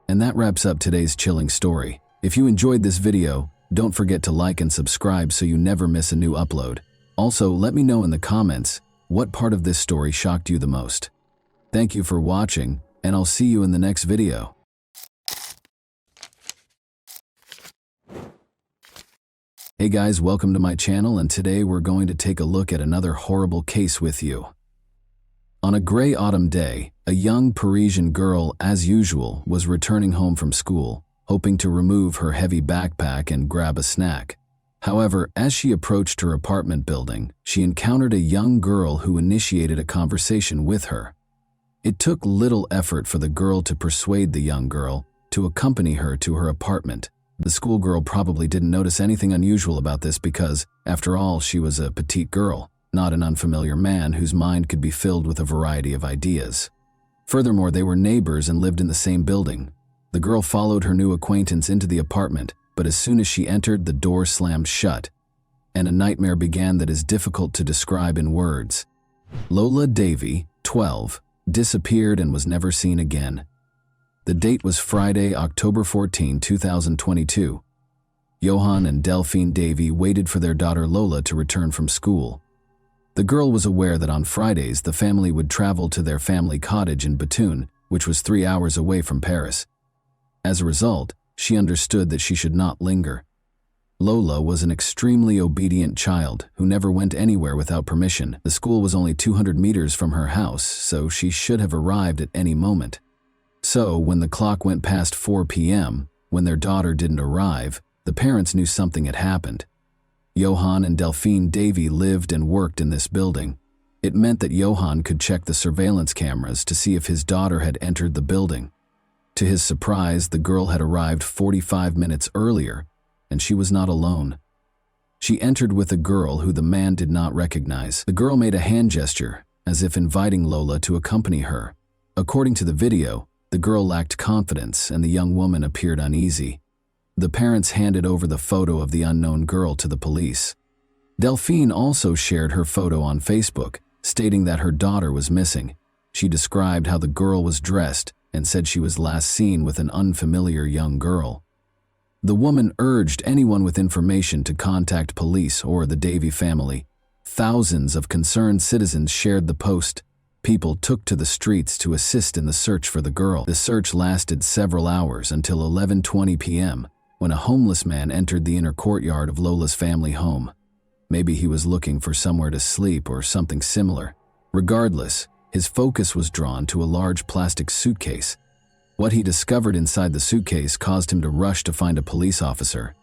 And that wraps up today's chilling story. If you enjoyed this video, don't forget to like and subscribe so you never miss a new upload. Also, let me know in the comments what part of this story shocked you the most. Thank you for watching, and I'll see you in the next video. Hey guys, welcome to my channel, and today we're going to take a look at another horrible case with you. On a gray autumn day, a young Parisian girl, as usual, was returning home from school, hoping to remove her heavy backpack and grab a snack. However, as she approached her apartment building, she encountered a young girl who initiated a conversation with her. It took little effort for the girl to persuade the young girl to accompany her to her apartment. The schoolgirl probably didn't notice anything unusual about this because, after all, she was a petite girl, not an unfamiliar man whose mind could be filled with a variety of ideas. Furthermore, they were neighbors and lived in the same building. The girl followed her new acquaintance into the apartment, but as soon as she entered, the door slammed shut, and a nightmare began that is difficult to describe in words. Lola Davy, 12, disappeared and was never seen again. The date was Friday, October 14, 2022. Johan and Delphine Davy waited for their daughter Lola to return from school. The girl was aware that on Fridays the family would travel to their family cottage in Bethune, which was 3 hours away from Paris. As a result, she understood that she should not linger. Lola was an extremely obedient child who never went anywhere without permission. The school was only 200 meters from her house, so she should have arrived at any moment. So, when the clock went past 4 p.m., when their daughter didn't arrive, the parents knew something had happened. Johan and Delphine Davy lived and worked in this building. It meant that Johan could check the surveillance cameras to see if his daughter had entered the building. To his surprise, the girl had arrived 45 minutes earlier, and she was not alone. She entered with a girl who the man did not recognize. The girl made a hand gesture, as if inviting Lola to accompany her. According to the video, the girl lacked confidence and the young woman appeared uneasy. The parents handed over the photo of the unknown girl to the police. Delphine also shared her photo on Facebook, stating that her daughter was missing. She described how the girl was dressed and said she was last seen with an unfamiliar young girl. The woman urged anyone with information to contact police or the Davy family. Thousands of concerned citizens shared the post. People took to the streets to assist in the search for the girl. The search lasted several hours until 11:20 p.m., when a homeless man entered the inner courtyard of Lola's family home. Maybe he was looking for somewhere to sleep or something similar. Regardless, his focus was drawn to a large plastic suitcase. What he discovered inside the suitcase caused him to rush to find a police officer.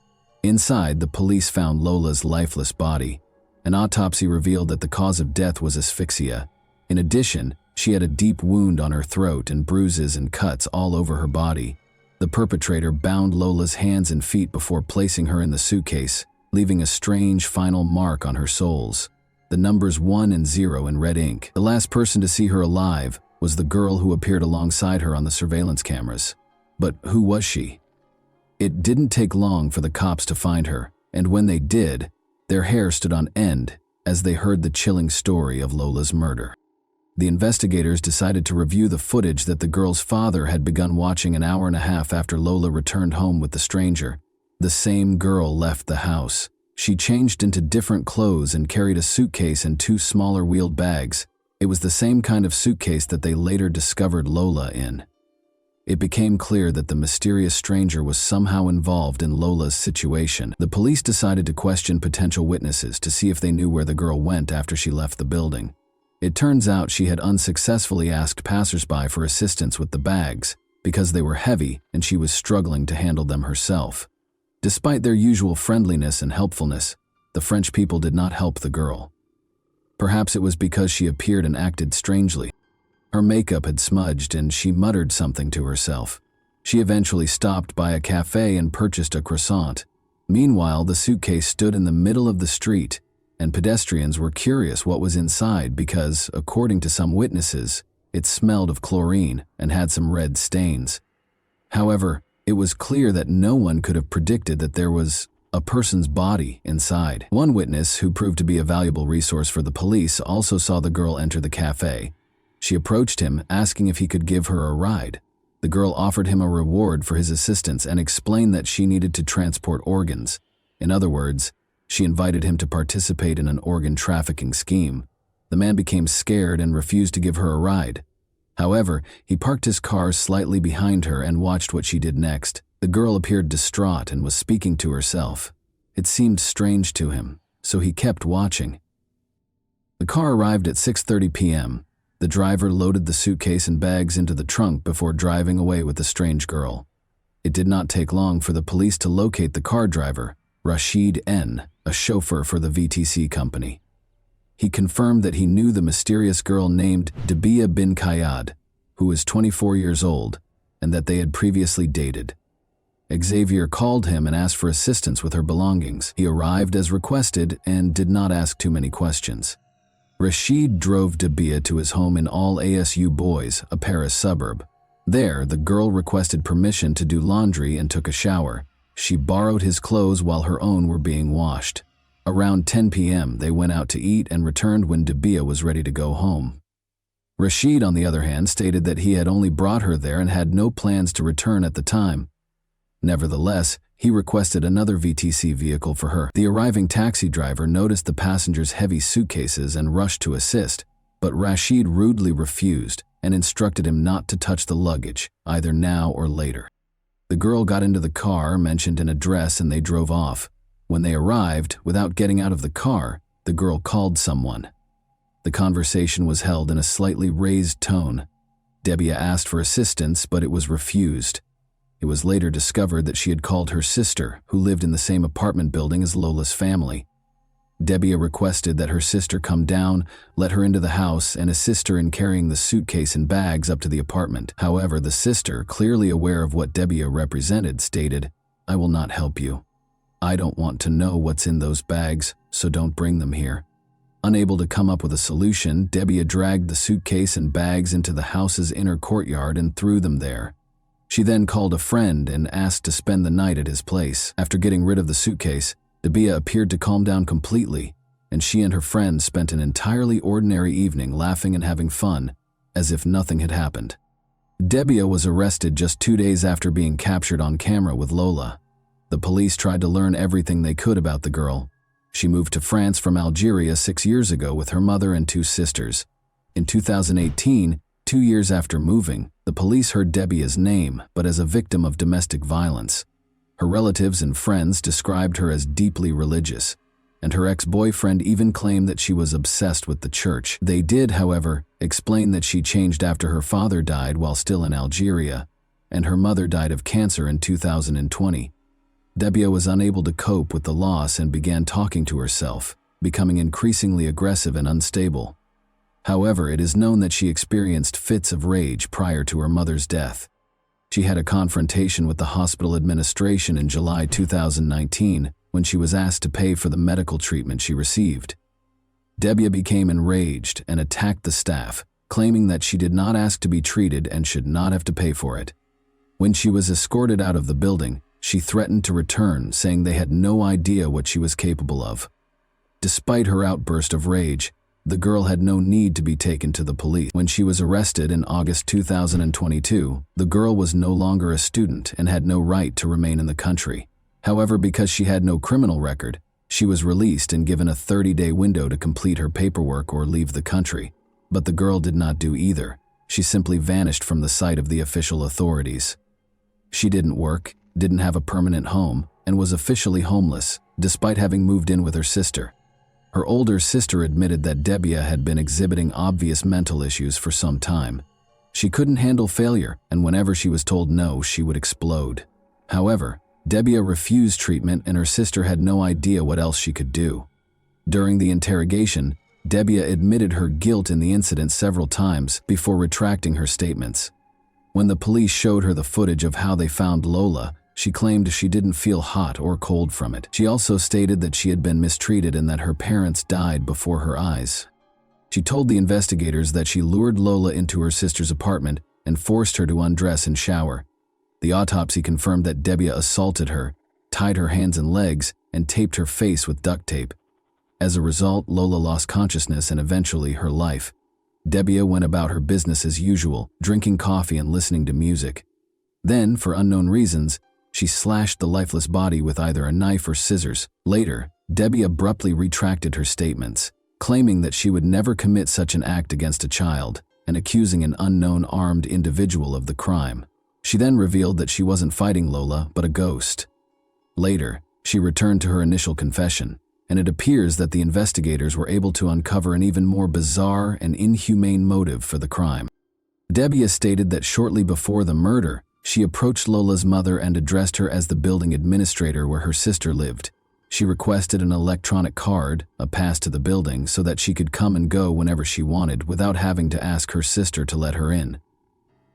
Inside, the police found Lola's lifeless body. An autopsy revealed that the cause of death was asphyxia. In addition, she had a deep wound on her throat and bruises and cuts all over her body. The perpetrator bound Lola's hands and feet before placing her in the suitcase, leaving a strange final mark on her soles. The numbers 1 and 0 in red ink. The last person to see her alive was the girl who appeared alongside her on the surveillance cameras. But who was she? It didn't take long for the cops to find her, and when they did, their hair stood on end as they heard the chilling story of Lola's murder. The investigators decided to review the footage that the girl's father had begun watching an hour and a half after Lola returned home with the stranger. The same girl left the house. She changed into different clothes and carried a suitcase and 2 smaller wheeled bags. It was the same kind of suitcase that they later discovered Lola in. It became clear that the mysterious stranger was somehow involved in Lola's situation. The police decided to question potential witnesses to see if they knew where the girl went after she left the building. It turns out she had unsuccessfully asked passersby for assistance with the bags because they were heavy and she was struggling to handle them herself. Despite their usual friendliness and helpfulness, the French people did not help the girl. Perhaps it was because she appeared and acted strangely. Her makeup had smudged and she muttered something to herself. She eventually stopped by a cafe and purchased a croissant. Meanwhile, the suitcase stood in the middle of the street, and pedestrians were curious what was inside because, according to some witnesses, it smelled of chlorine and had some red stains. However, it was clear that no one could have predicted that there was a person's body inside. One witness, who proved to be a valuable resource for the police, also saw the girl enter the cafe. She approached him, asking if he could give her a ride. The girl offered him a reward for his assistance and explained that she needed to transport organs. In other words, she invited him to participate in an organ trafficking scheme. The man became scared and refused to give her a ride. However, he parked his car slightly behind her and watched what she did next. The girl appeared distraught and was speaking to herself. It seemed strange to him, so he kept watching. The car arrived at 6:30 p.m. The driver loaded the suitcase and bags into the trunk before driving away with the strange girl. It did not take long for the police to locate the car driver, Rashid N., a chauffeur for the VTC company. He confirmed that he knew the mysterious girl named Dabia bin Kayad, who was 24 years old, and that they had previously dated. Xavier called him and asked for assistance with her belongings. He arrived as requested and did not ask too many questions. Rashid drove Dabia to his home in Al Asu Bois, a Paris suburb. There, the girl requested permission to do laundry and took a shower. She borrowed his clothes while her own were being washed. Around 10 p.m., they went out to eat and returned when Dabia was ready to go home. Rashid, on the other hand, stated that he had only brought her there and had no plans to return at the time. Nevertheless, he requested another VTC vehicle for her. The arriving taxi driver noticed the passengers' heavy suitcases and rushed to assist, but Rashid rudely refused and instructed him not to touch the luggage, either now or later. The girl got into the car, mentioned an address, and they drove off. When they arrived, without getting out of the car, the girl called someone. The conversation was held in a slightly raised tone. Dabia asked for assistance, but it was refused. It was later discovered that she had called her sister, who lived in the same apartment building as Lola's family. Dabia requested that her sister come down, let her into the house, and assist her in carrying the suitcase and bags up to the apartment. However, the sister, clearly aware of what Dabia represented, stated, "I will not help you. I don't want to know what's in those bags, so don't bring them here." Unable to come up with a solution, Dabia dragged the suitcase and bags into the house's inner courtyard and threw them there. She then called a friend and asked to spend the night at his place. After getting rid of the suitcase, Dabia appeared to calm down completely, and she and her friend spent an entirely ordinary evening laughing and having fun, as if nothing had happened. Dabia was arrested just 2 days after being captured on camera with Lola. The police tried to learn everything they could about the girl. She moved to France from Algeria 6 years ago with her mother and 2 sisters. In 2018, 2 years after moving, the police heard Dabia's name, but as a victim of domestic violence. Her relatives and friends described her as deeply religious, and her ex-boyfriend even claimed that she was obsessed with the church. They did, however, explain that she changed after her father died while still in Algeria, and her mother died of cancer in 2020. Debbia was unable to cope with the loss and began talking to herself, becoming increasingly aggressive and unstable. However, it is known that she experienced fits of rage prior to her mother's death. She had a confrontation with the hospital administration in July 2019 when she was asked to pay for the medical treatment she received. Debbia became enraged and attacked the staff, claiming that she did not ask to be treated and should not have to pay for it. When she was escorted out of the building, she threatened to return, saying they had no idea what she was capable of. Despite her outburst of rage, the girl had no need to be taken to the police. When she was arrested in August 2022, the girl was no longer a student and had no right to remain in the country. However, because she had no criminal record, she was released and given a 30-day window to complete her paperwork or leave the country. But the girl did not do either. She simply vanished from the sight of the official authorities. She didn't work, didn't have a permanent home, and was officially homeless, despite having moved in with her sister. Her older sister admitted that Debbia had been exhibiting obvious mental issues for some time. She couldn't handle failure, and whenever she was told no, she would explode. However, Debbia refused treatment and her sister had no idea what else she could do. During the interrogation, Debbia admitted her guilt in the incident several times before retracting her statements. When the police showed her the footage of how they found Lola, she claimed she didn't feel hot or cold from it. She also stated that she had been mistreated and that her parents died before her eyes. She told the investigators that she lured Lola into her sister's apartment and forced her to undress and shower. The autopsy confirmed that Debbia assaulted her, tied her hands and legs, and taped her face with duct tape. As a result, Lola lost consciousness and eventually her life. Debbia went about her business as usual, drinking coffee and listening to music. Then, for unknown reasons, she slashed the lifeless body with either a knife or scissors. Later, Debbia abruptly retracted her statements, claiming that she would never commit such an act against a child, and accusing an unknown armed individual of the crime. She then revealed that she wasn't fighting Lola, but a ghost. Later, she returned to her initial confession, and it appears that the investigators were able to uncover an even more bizarre and inhumane motive for the crime. Debbia stated that shortly before the murder, she approached Lola's mother and addressed her as the building administrator where her sister lived. She requested an electronic card, a pass to the building, so that she could come and go whenever she wanted without having to ask her sister to let her in.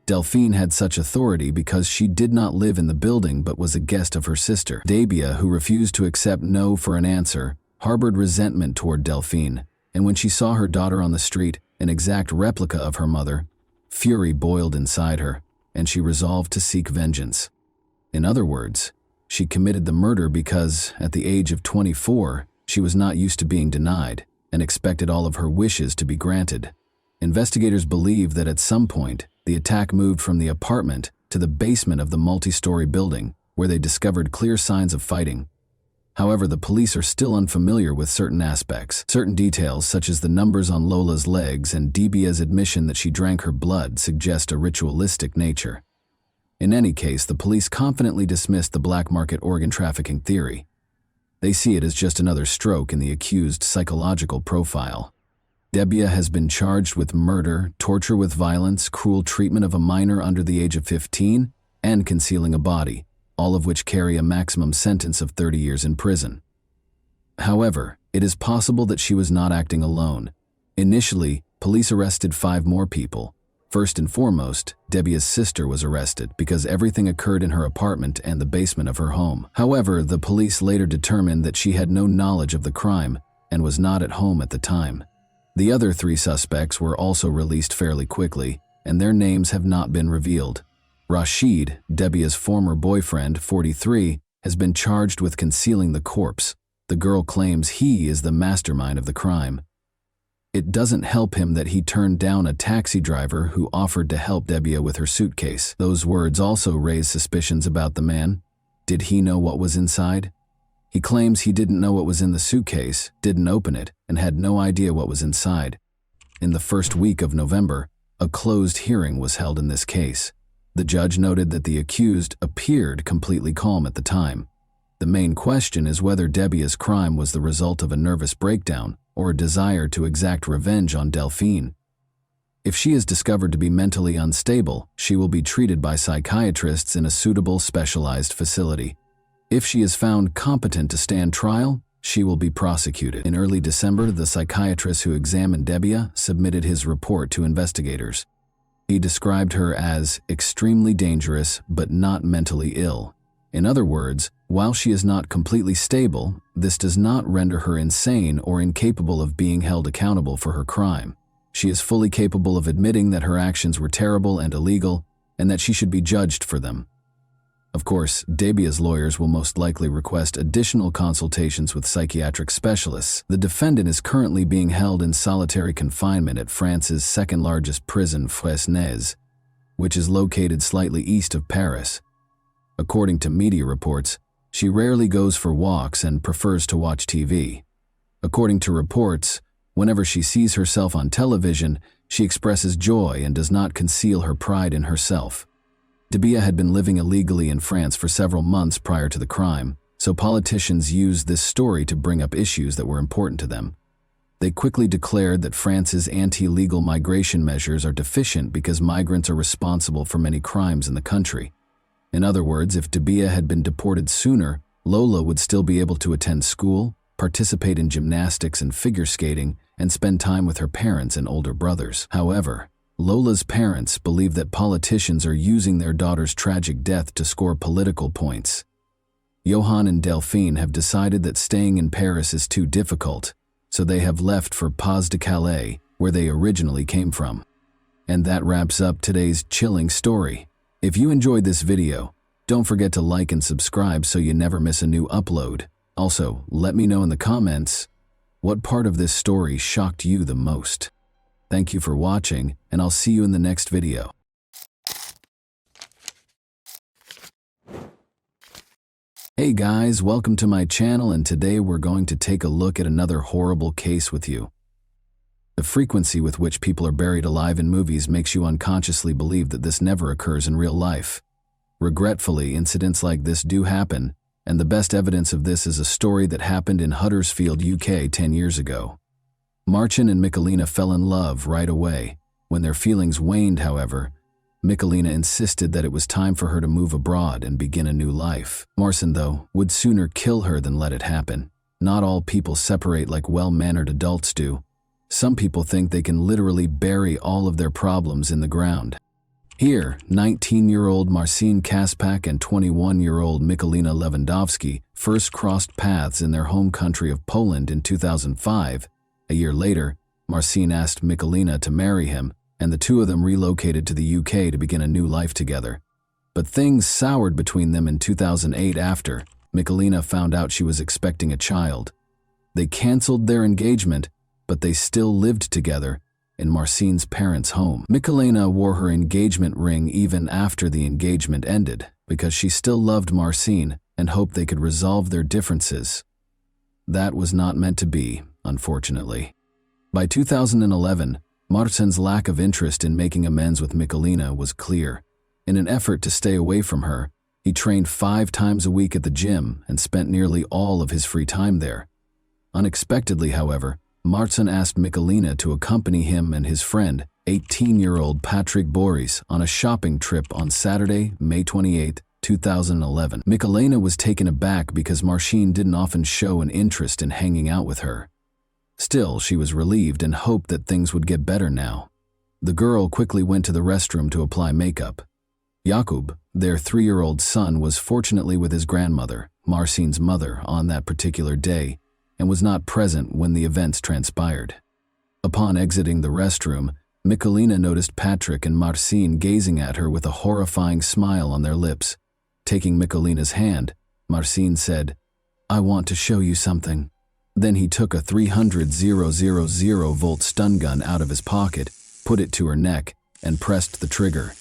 Delphine had such authority because she did not live in the building but was a guest of her sister. Debbia, who refused to accept no for an answer, harbored resentment toward Delphine, and when she saw her daughter on the street, an exact replica of her mother, fury boiled inside her, and she resolved to seek vengeance. In other words, she committed the murder because, at the age of 24, she was not used to being denied and expected all of her wishes to be granted. Investigators believe that at some point, the attack moved from the apartment to the basement of the multi-story building, where they discovered clear signs of fighting. However, the police are still unfamiliar with certain aspects. Certain details, such as the numbers on Lola's legs and Debbia's admission that she drank her blood, suggest a ritualistic nature. In any case, the police confidently dismissed the black market organ trafficking theory. They see it as just another stroke in the accused's psychological profile. Debbia has been charged with murder, torture with violence, cruel treatment of a minor under the age of 15, and concealing a body, all of which carry a maximum sentence of 30 years in prison. However, it is possible that she was not acting alone. Initially, police arrested 5 more people. First and foremost, Debbia's sister was arrested because everything occurred in her apartment and the basement of her home. However, the police later determined that she had no knowledge of the crime and was not at home at the time. The other 3 suspects were also released fairly quickly, and their names have not been revealed. Rashid, Debbia's former boyfriend, 43, has been charged with concealing the corpse. The girl claims he is the mastermind of the crime. It doesn't help him that he turned down a taxi driver who offered to help Debbia with her suitcase. Those words also raise suspicions about the man. Did he know what was inside? He claims he didn't know what was in the suitcase, didn't open it, and had no idea what was inside. In the first week of November, a closed hearing was held in this case. The judge noted that the accused appeared completely calm at the time. The main question is whether Debia's crime was the result of a nervous breakdown or a desire to exact revenge on Delphine. If she is discovered to be mentally unstable, she will be treated by psychiatrists in a suitable specialized facility. If she is found competent to stand trial, she will be prosecuted. In early December, the psychiatrist who examined Debia submitted his report to investigators. He described her as extremely dangerous but not mentally ill. In other words, while she is not completely stable, this does not render her insane or incapable of being held accountable for her crime. She is fully capable of admitting that her actions were terrible and illegal, and that she should be judged for them. Of course, Debia's lawyers will most likely request additional consultations with psychiatric specialists. The defendant is currently being held in solitary confinement at France's second-largest prison, Fresnes, which is located slightly east of Paris. According to media reports, she rarely goes for walks and prefers to watch TV. According to reports, whenever she sees herself on television, she expresses joy and does not conceal her pride in herself. Debia had been living illegally in France for several months prior to the crime, so politicians used this story to bring up issues that were important to them. They quickly declared that France's anti-legal migration measures are deficient because migrants are responsible for many crimes in the country. In other words, if Debia had been deported sooner, Lola would still be able to attend school, participate in gymnastics and figure skating, and spend time with her parents and older brothers. However, Lola's parents believe that politicians are using their daughter's tragic death to score political points. Johan and Delphine have decided that staying in Paris is too difficult, so they have left for Pas-de-Calais, where they originally came from. And that wraps up today's chilling story. If you enjoyed this video, don't forget to like and subscribe so you never miss a new upload. Also, let me know in the comments what part of this story shocked you the most. Thank you for watching, and I'll see you in the next video. Hey guys, welcome to my channel, and today we're going to take a look at another horrible case with you. The frequency with which people are buried alive in movies makes you unconsciously believe that this never occurs in real life. Regretfully, incidents like this do happen, and the best evidence of this is a story that happened in Huddersfield, UK 10 years ago. Marcin and Michelina fell in love right away. When their feelings waned, however, Michelina insisted that it was time for her to move abroad and begin a new life. Marcin, though, would sooner kill her than let it happen. Not all people separate like well-mannered adults do. Some people think they can literally bury all of their problems in the ground. Here, 19-year-old Marcin Kaspak and 21-year-old Michelina Lewandowski first crossed paths in their home country of Poland in 2005. A year later, Marcin asked Michelina to marry him, and the two of them relocated to the UK to begin a new life together. But things soured between them in 2008 after Michelina found out she was expecting a child. They canceled their engagement, but they still lived together in Marcin's parents' home. Michelina wore her engagement ring even after the engagement ended because she still loved Marcin and hoped they could resolve their differences. That was not meant to be, unfortunately. By 2011, Marcin's lack of interest in making amends with Michelina was clear. In an effort to stay away from her, he trained 5 times a week at the gym and spent nearly all of his free time there. Unexpectedly, however, Marcin asked Michelina to accompany him and his friend, 18-year-old Patrick Boris, on a shopping trip on Saturday, May 28, 2011. Michelina was taken aback because Marcin didn't often show an interest in hanging out with her. Still, she was relieved and hoped that things would get better now. The girl quickly went to the restroom to apply makeup. Jakub, their 3-year-old son, was fortunately with his grandmother, Marcin's mother, on that particular day, and was not present when the events transpired. Upon exiting the restroom, Michelina noticed Patrick and Marcin gazing at her with a horrifying smile on their lips. Taking Michelina's hand, Marcin said, "I want to show you something." Then he took a 300,000-volt stun gun out of his pocket, put it to her neck, and pressed the trigger.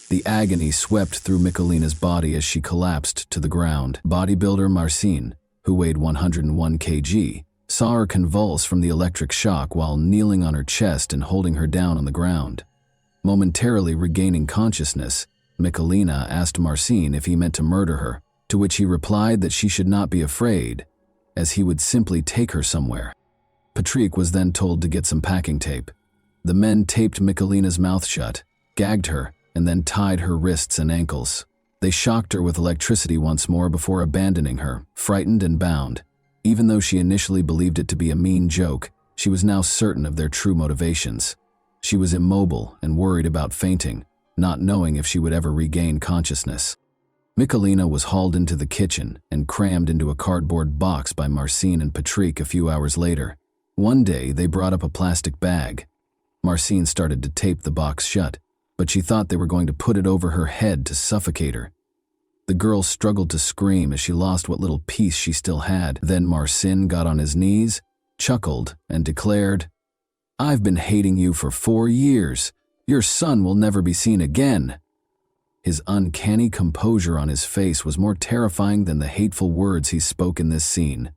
The agony swept through Michelina's body as she collapsed to the ground. Bodybuilder Marcin, who weighed 101 kg, saw her convulse from the electric shock while kneeling on her chest and holding her down on the ground. Momentarily regaining consciousness, Michalina asked Marcin if he meant to murder her, to which he replied that she should not be afraid, as he would simply take her somewhere. Patrick was then told to get some packing tape. The men taped Michalina's mouth shut, gagged her, and then tied her wrists and ankles. They shocked her with electricity once more before abandoning her, frightened and bound. Even though she initially believed it to be a mean joke, she was now certain of their true motivations. She was immobile and worried about fainting, not knowing if she would ever regain consciousness. Michalina was hauled into the kitchen and crammed into a cardboard box by Marcin and Patrick a few hours later. One day, they brought up a plastic bag. Marcin started to tape the box shut, but she thought they were going to put it over her head to suffocate her. The girl struggled to scream as she lost what little peace she still had. Then Marcin got on his knees, chuckled, and declared, "I've been hating you for 4 years. Your son will never be seen again." His uncanny composure on his face was more terrifying than the hateful words he spoke in this scene.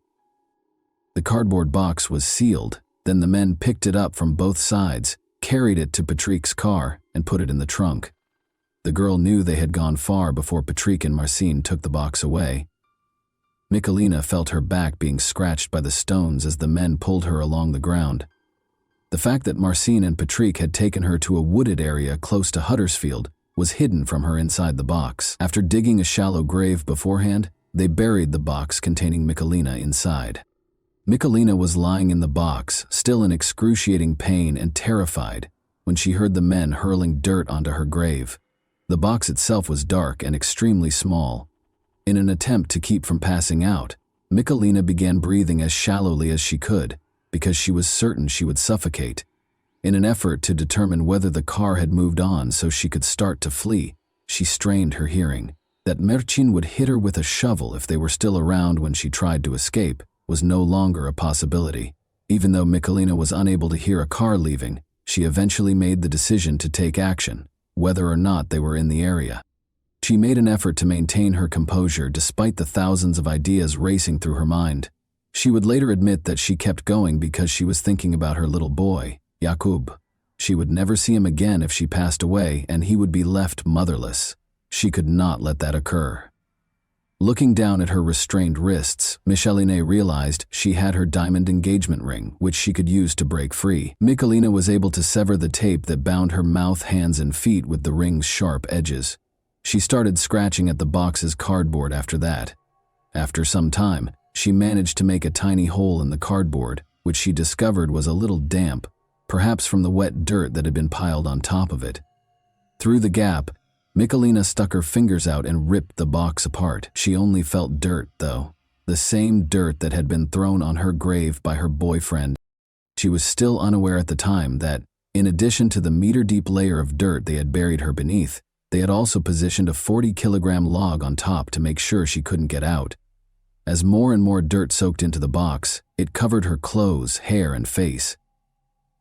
The cardboard box was sealed. Then the men picked it up from both sides, carried it to Patrick's car, and put it in the trunk. The girl knew they had gone far before Patrick and Marcin took the box away. Michalina felt her back being scratched by the stones as the men pulled her along the ground. The fact that Marcin and Patrick had taken her to a wooded area close to Huddersfield was hidden from her inside the box. After digging a shallow grave beforehand, they buried the box containing Michalina inside. Michalina was lying in the box, still in excruciating pain and terrified, when she heard the men hurling dirt onto her grave. The box itself was dark and extremely small. In an attempt to keep from passing out, Michalina began breathing as shallowly as she could, because she was certain she would suffocate. In an effort to determine whether the car had moved on so she could start to flee, she strained her hearing. That Marcin would hit her with a shovel if they were still around when she tried to escape was no longer a possibility. Even though Michalina was unable to hear a car leaving, she eventually made the decision to take action, whether or not they were in the area. She made an effort to maintain her composure despite the thousands of ideas racing through her mind. She would later admit that she kept going because she was thinking about her little boy, Jakub. She would never see him again if she passed away, and he would be left motherless. She could not let that occur. Looking down at her restrained wrists, Michalina realized she had her diamond engagement ring, which she could use to break free. Michalina was able to sever the tape that bound her mouth, hands, and feet with the ring's sharp edges. She started scratching at the box's cardboard after that. After some time, she managed to make a tiny hole in the cardboard, which she discovered was a little damp, perhaps from the wet dirt that had been piled on top of it. Through the gap, Michalina stuck her fingers out and ripped the box apart. She only felt dirt, though. The same dirt that had been thrown on her grave by her boyfriend. She was still unaware at the time that, in addition to the meter-deep layer of dirt they had buried her beneath, they had also positioned a 40-kilogram log on top to make sure she couldn't get out. As more and more dirt soaked into the box, it covered her clothes, hair, and face.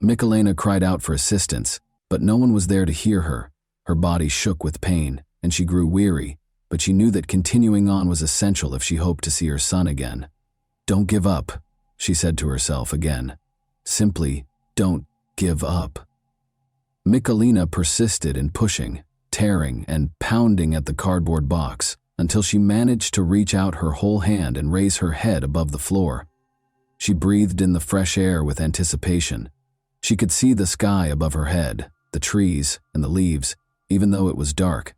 Michalina cried out for assistance, but no one was there to hear her. Her body shook with pain, and she grew weary, but she knew that continuing on was essential if she hoped to see her son again. "Don't give up," she said to herself again. Simply, don't give up. Michalina persisted in pushing, tearing, and pounding at the cardboard box until she managed to reach out her whole hand and raise her head above the floor. She breathed in the fresh air with anticipation. She could see the sky above her head, the trees, and the leaves, even though it was dark.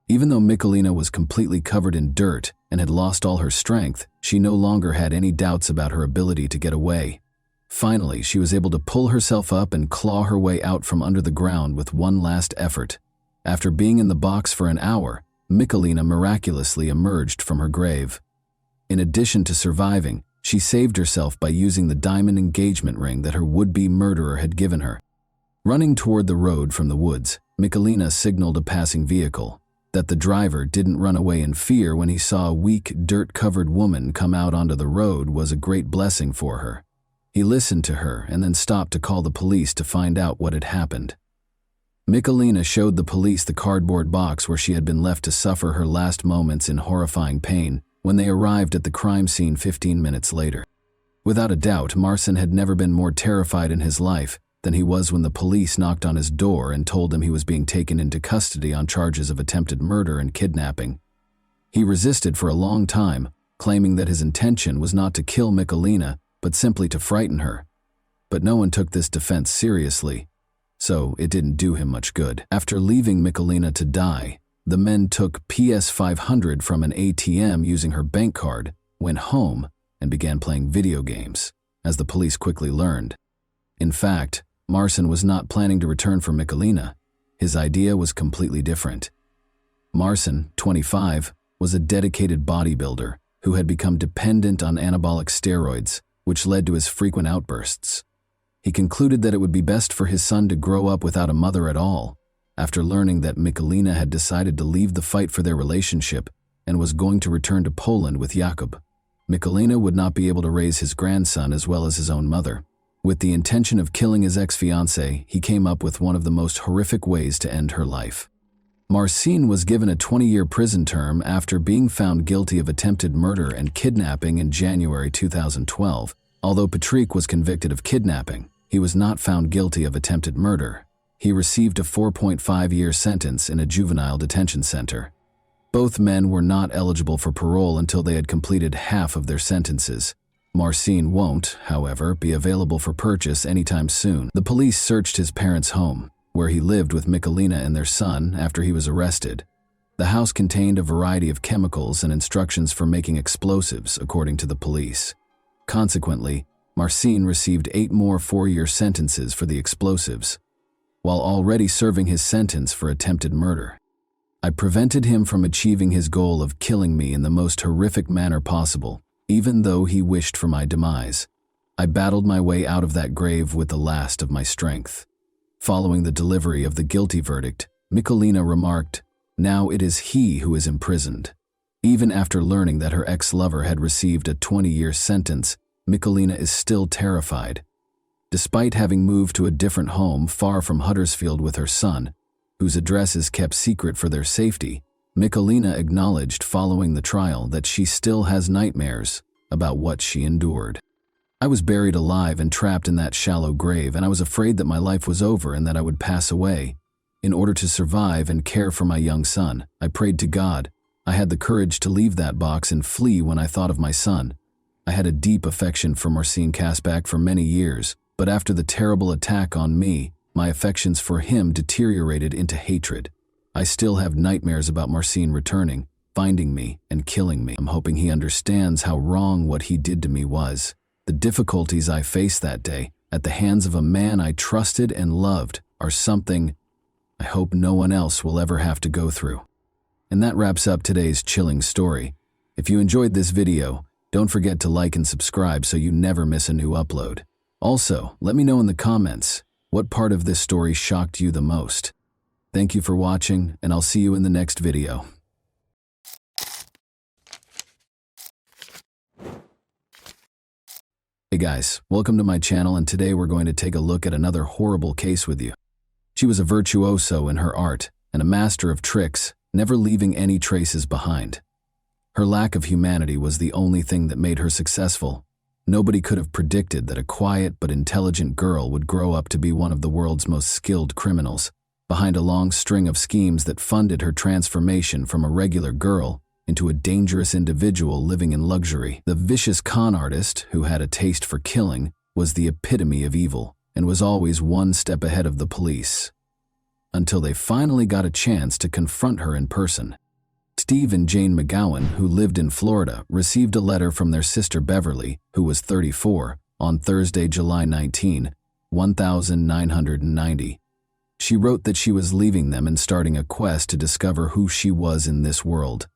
Even though Michalina was completely covered in dirt and had lost all her strength, she no longer had any doubts about her ability to get away. Finally, she was able to pull herself up and claw her way out from under the ground with one last effort. After being in the box for an hour, Michalina miraculously emerged from her grave. In addition to surviving, she saved herself by using the diamond engagement ring that her would-be murderer had given her. Running toward the road from the woods, Michalina signaled a passing vehicle. That the driver didn't run away in fear when he saw a weak, dirt-covered woman come out onto the road was a great blessing for her. He listened to her and then stopped to call the police to find out what had happened. Michalina showed the police the cardboard box where she had been left to suffer her last moments in horrifying pain when they arrived at the crime scene 15 minutes later. Without a doubt, Marcin had never been more terrified in his life than he was when the police knocked on his door and told him he was being taken into custody on charges of attempted murder and kidnapping. He resisted for a long time, claiming that his intention was not to kill Michalina, but simply to frighten her. But no one took this defense seriously, so it didn't do him much good. After leaving Michalina to die, the men took PS500 from an ATM using her bank card, went home, and began playing video games, as the police quickly learned. In fact, Marcin was not planning to return for Michalina. His idea was completely different. Marcin, 25, was a dedicated bodybuilder who had become dependent on anabolic steroids, which led to his frequent outbursts. He concluded that it would be best for his son to grow up without a mother at all, after learning that Michalina had decided to leave the fight for their relationship and was going to return to Poland with Jakub. Michalina would not be able to raise his grandson as well as his own mother. With the intention of killing his ex-fiancée, he came up with one of the most horrific ways to end her life. Marcin was given a 20-year prison term after being found guilty of attempted murder and kidnapping in January 2012. Although Patrick was convicted of kidnapping, he was not found guilty of attempted murder. He received a 4.5-year sentence in a juvenile detention center. Both men were not eligible for parole until they had completed half of their sentences. Marcin won't, however, be available for purchase anytime soon. The police searched his parents' home, where he lived with Michalina and their son after he was arrested. The house contained a variety of chemicals and instructions for making explosives, according to the police. Consequently, Marcin received 8 more 4-year sentences for the explosives, while already serving his sentence for attempted murder. I prevented him from achieving his goal of killing me in the most horrific manner possible, even though he wished for my demise. I battled my way out of that grave with the last of my strength. Following the delivery of the guilty verdict, Michalina remarked, "Now it is he who is imprisoned." Even after learning that her ex-lover had received a 20-year sentence, Michalina is still terrified. Despite having moved to a different home far from Huddersfield with her son, whose address is kept secret for their safety, Michalina acknowledged following the trial that she still has nightmares about what she endured. "I was buried alive and trapped in that shallow grave, and I was afraid that my life was over and that I would pass away. In order to survive and care for my young son, I prayed to God. I had the courage to leave that box and flee when I thought of my son. I had a deep affection for Marcin Kasbach for many years, but after the terrible attack on me, my affections for him deteriorated into hatred. I still have nightmares about Marcin returning, finding me, and killing me. I'm hoping he understands how wrong what he did to me was. The difficulties I faced that day, at the hands of a man I trusted and loved, are something I hope no one else will ever have to go through." And that wraps up today's chilling story. If you enjoyed this video, don't forget to like and subscribe so you never miss a new upload. Also, let me know in the comments, what part of this story shocked you the most? Thank you for watching, and I'll see you in the next video. Hey guys, welcome to my channel, and today we're going to take a look at another horrible case with you. She was a virtuoso in her art and a master of tricks, never leaving any traces behind. Her lack of humanity was the only thing that made her successful. Nobody could have predicted that a quiet but intelligent girl would grow up to be one of the world's most skilled criminals, behind a long string of schemes that funded her transformation from a regular girl into a dangerous individual living in luxury. The vicious con artist, who had a taste for killing, was the epitome of evil and was always one step ahead of the police. Until they finally got a chance to confront her in person. Steve and Jane McGowan, who lived in Florida, received a letter from their sister Beverly, who was 34, on Thursday, July 19, 1990. She wrote that she was leaving them and starting a quest to discover who she was in this world.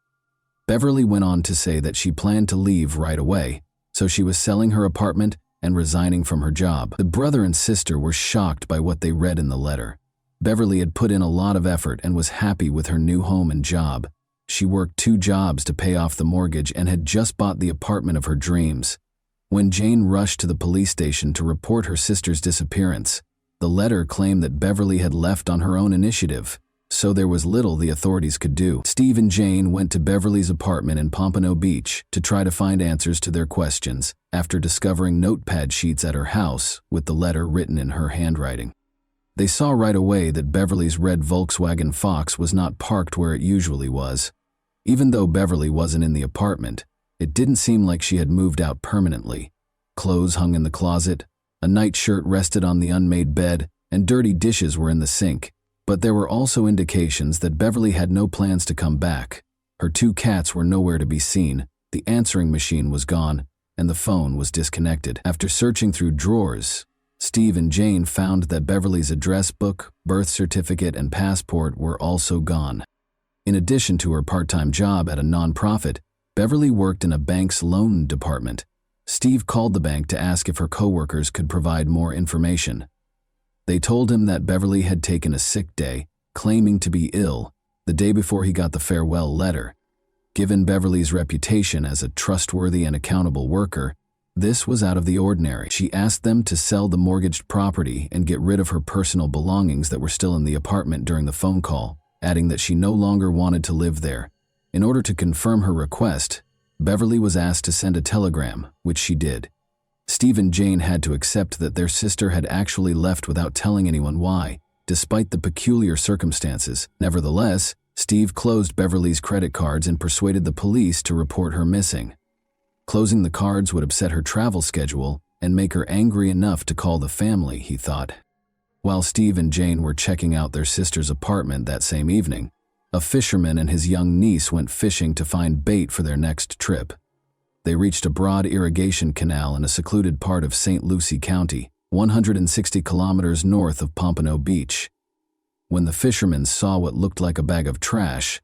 Beverly went on to say that she planned to leave right away, so she was selling her apartment and resigning from her job. The brother and sister were shocked by what they read in the letter. Beverly had put in a lot of effort and was happy with her new home and job. She worked 2 jobs to pay off the mortgage and had just bought the apartment of her dreams. When Jane rushed to the police station to report her sister's disappearance, the letter claimed that Beverly had left on her own initiative. so there was little the authorities could do. Steve and Jane went to Beverly's apartment in Pompano Beach to try to find answers to their questions after discovering notepad sheets at her house with the letter written in her handwriting. They saw right away that Beverly's red Volkswagen Fox was not parked where it usually was. Even though Beverly wasn't in the apartment, it didn't seem like she had moved out permanently. Clothes hung in the closet, a nightshirt rested on the unmade bed, and dirty dishes were in the sink. But there were also indications that Beverly had no plans to come back. Her 2 cats were nowhere to be seen, the answering machine was gone, and the phone was disconnected. After searching through drawers, Steve and Jane found that Beverly's address book, birth certificate, and passport were also gone. In addition to her part-time job at a nonprofit, Beverly worked in a bank's loan department. Steve called the bank to ask if her coworkers could provide more information. They told him that Beverly had taken a sick day, claiming to be ill, the day before he got the farewell letter. Given Beverly's reputation as a trustworthy and accountable worker, this was out of the ordinary. She asked them to sell the mortgaged property and get rid of her personal belongings that were still in the apartment during the phone call, adding that she no longer wanted to live there. In order to confirm her request, Beverly was asked to send a telegram, which she did. Steve and Jane had to accept that their sister had actually left without telling anyone why, despite the peculiar circumstances. Nevertheless, Steve closed Beverly's credit cards and persuaded the police to report her missing. Closing the cards would upset her travel schedule and make her angry enough to call the family, he thought. While Steve and Jane were checking out their sister's apartment that same evening, a fisherman and his young niece went fishing to find bait for their next trip. They reached a broad irrigation canal in a secluded part of St. Lucie County, 160 kilometers north of Pompano Beach. When the fisherman saw what looked like a bag of trash,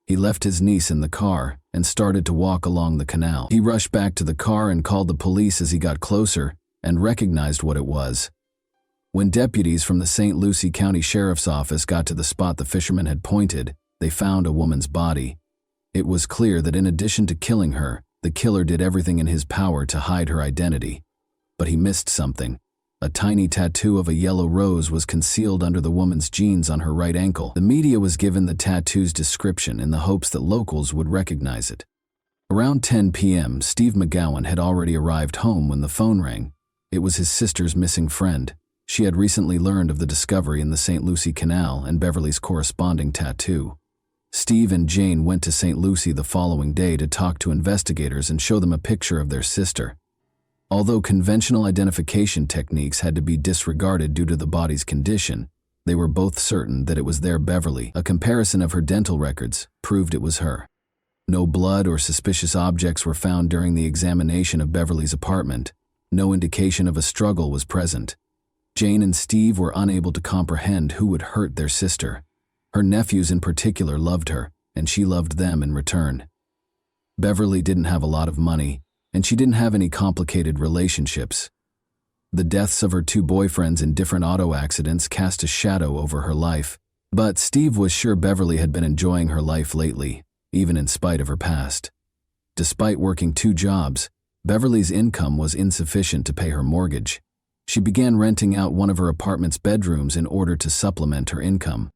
he left his niece in the car and started to walk along the canal. He rushed back to the car and called the police as he got closer and recognized what it was. When deputies from the St. Lucie County Sheriff's Office got to the spot the fisherman had pointed, they found a woman's body. It was clear that in addition to killing her, the killer did everything in his power to hide her identity. But he missed something. A tiny tattoo of a yellow rose was concealed under the woman's jeans on her right ankle. The media was given the tattoo's description in the hopes that locals would recognize it. Around 10 p.m., Steve McGowan had already arrived home when the phone rang. It was his sister's missing friend. She had recently learned of the discovery in the St. Lucie Canal and Beverly's corresponding tattoo. Steve and Jane went to St. Lucie the following day to talk to investigators and show them a picture of their sister. Although conventional identification techniques had to be disregarded due to the body's condition, they were both certain that it was their Beverly. A comparison of her dental records proved it was her. No blood or suspicious objects were found during the examination of Beverly's apartment. No indication of a struggle was present. Jane and Steve were unable to comprehend who would hurt their sister. Her nephews in particular loved her, and she loved them in return. Beverly didn't have a lot of money, and she didn't have any complicated relationships. The deaths of her 2 boyfriends in different auto accidents cast a shadow over her life, but Steve was sure Beverly had been enjoying her life lately, even in spite of her past. Despite working 2 jobs, Beverly's income was insufficient to pay her mortgage. She began renting out one of her apartment's bedrooms in order to supplement her income.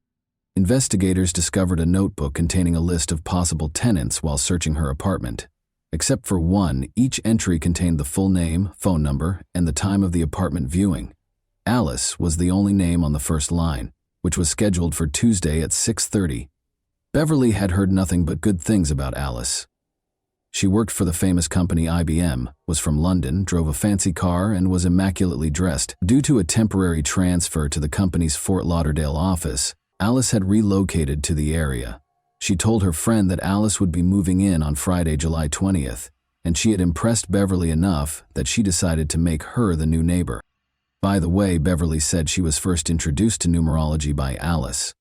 Investigators discovered a notebook containing a list of possible tenants while searching her apartment. Except for one, each entry contained the full name, phone number, and the time of the apartment viewing. Alice was the only name on the first line, which was scheduled for Tuesday at 6:30. Beverly had heard nothing but good things about Alice. She worked for the famous company IBM, was from London, drove a fancy car, and was immaculately dressed. Due to a temporary transfer to the company's Fort Lauderdale office, Alice had relocated to the area. She told her friend that Alice would be moving in on Friday, July 20th, and she had impressed Beverly enough that she decided to make her the new neighbor. By the way, Beverly said she was first introduced to numerology by Alice.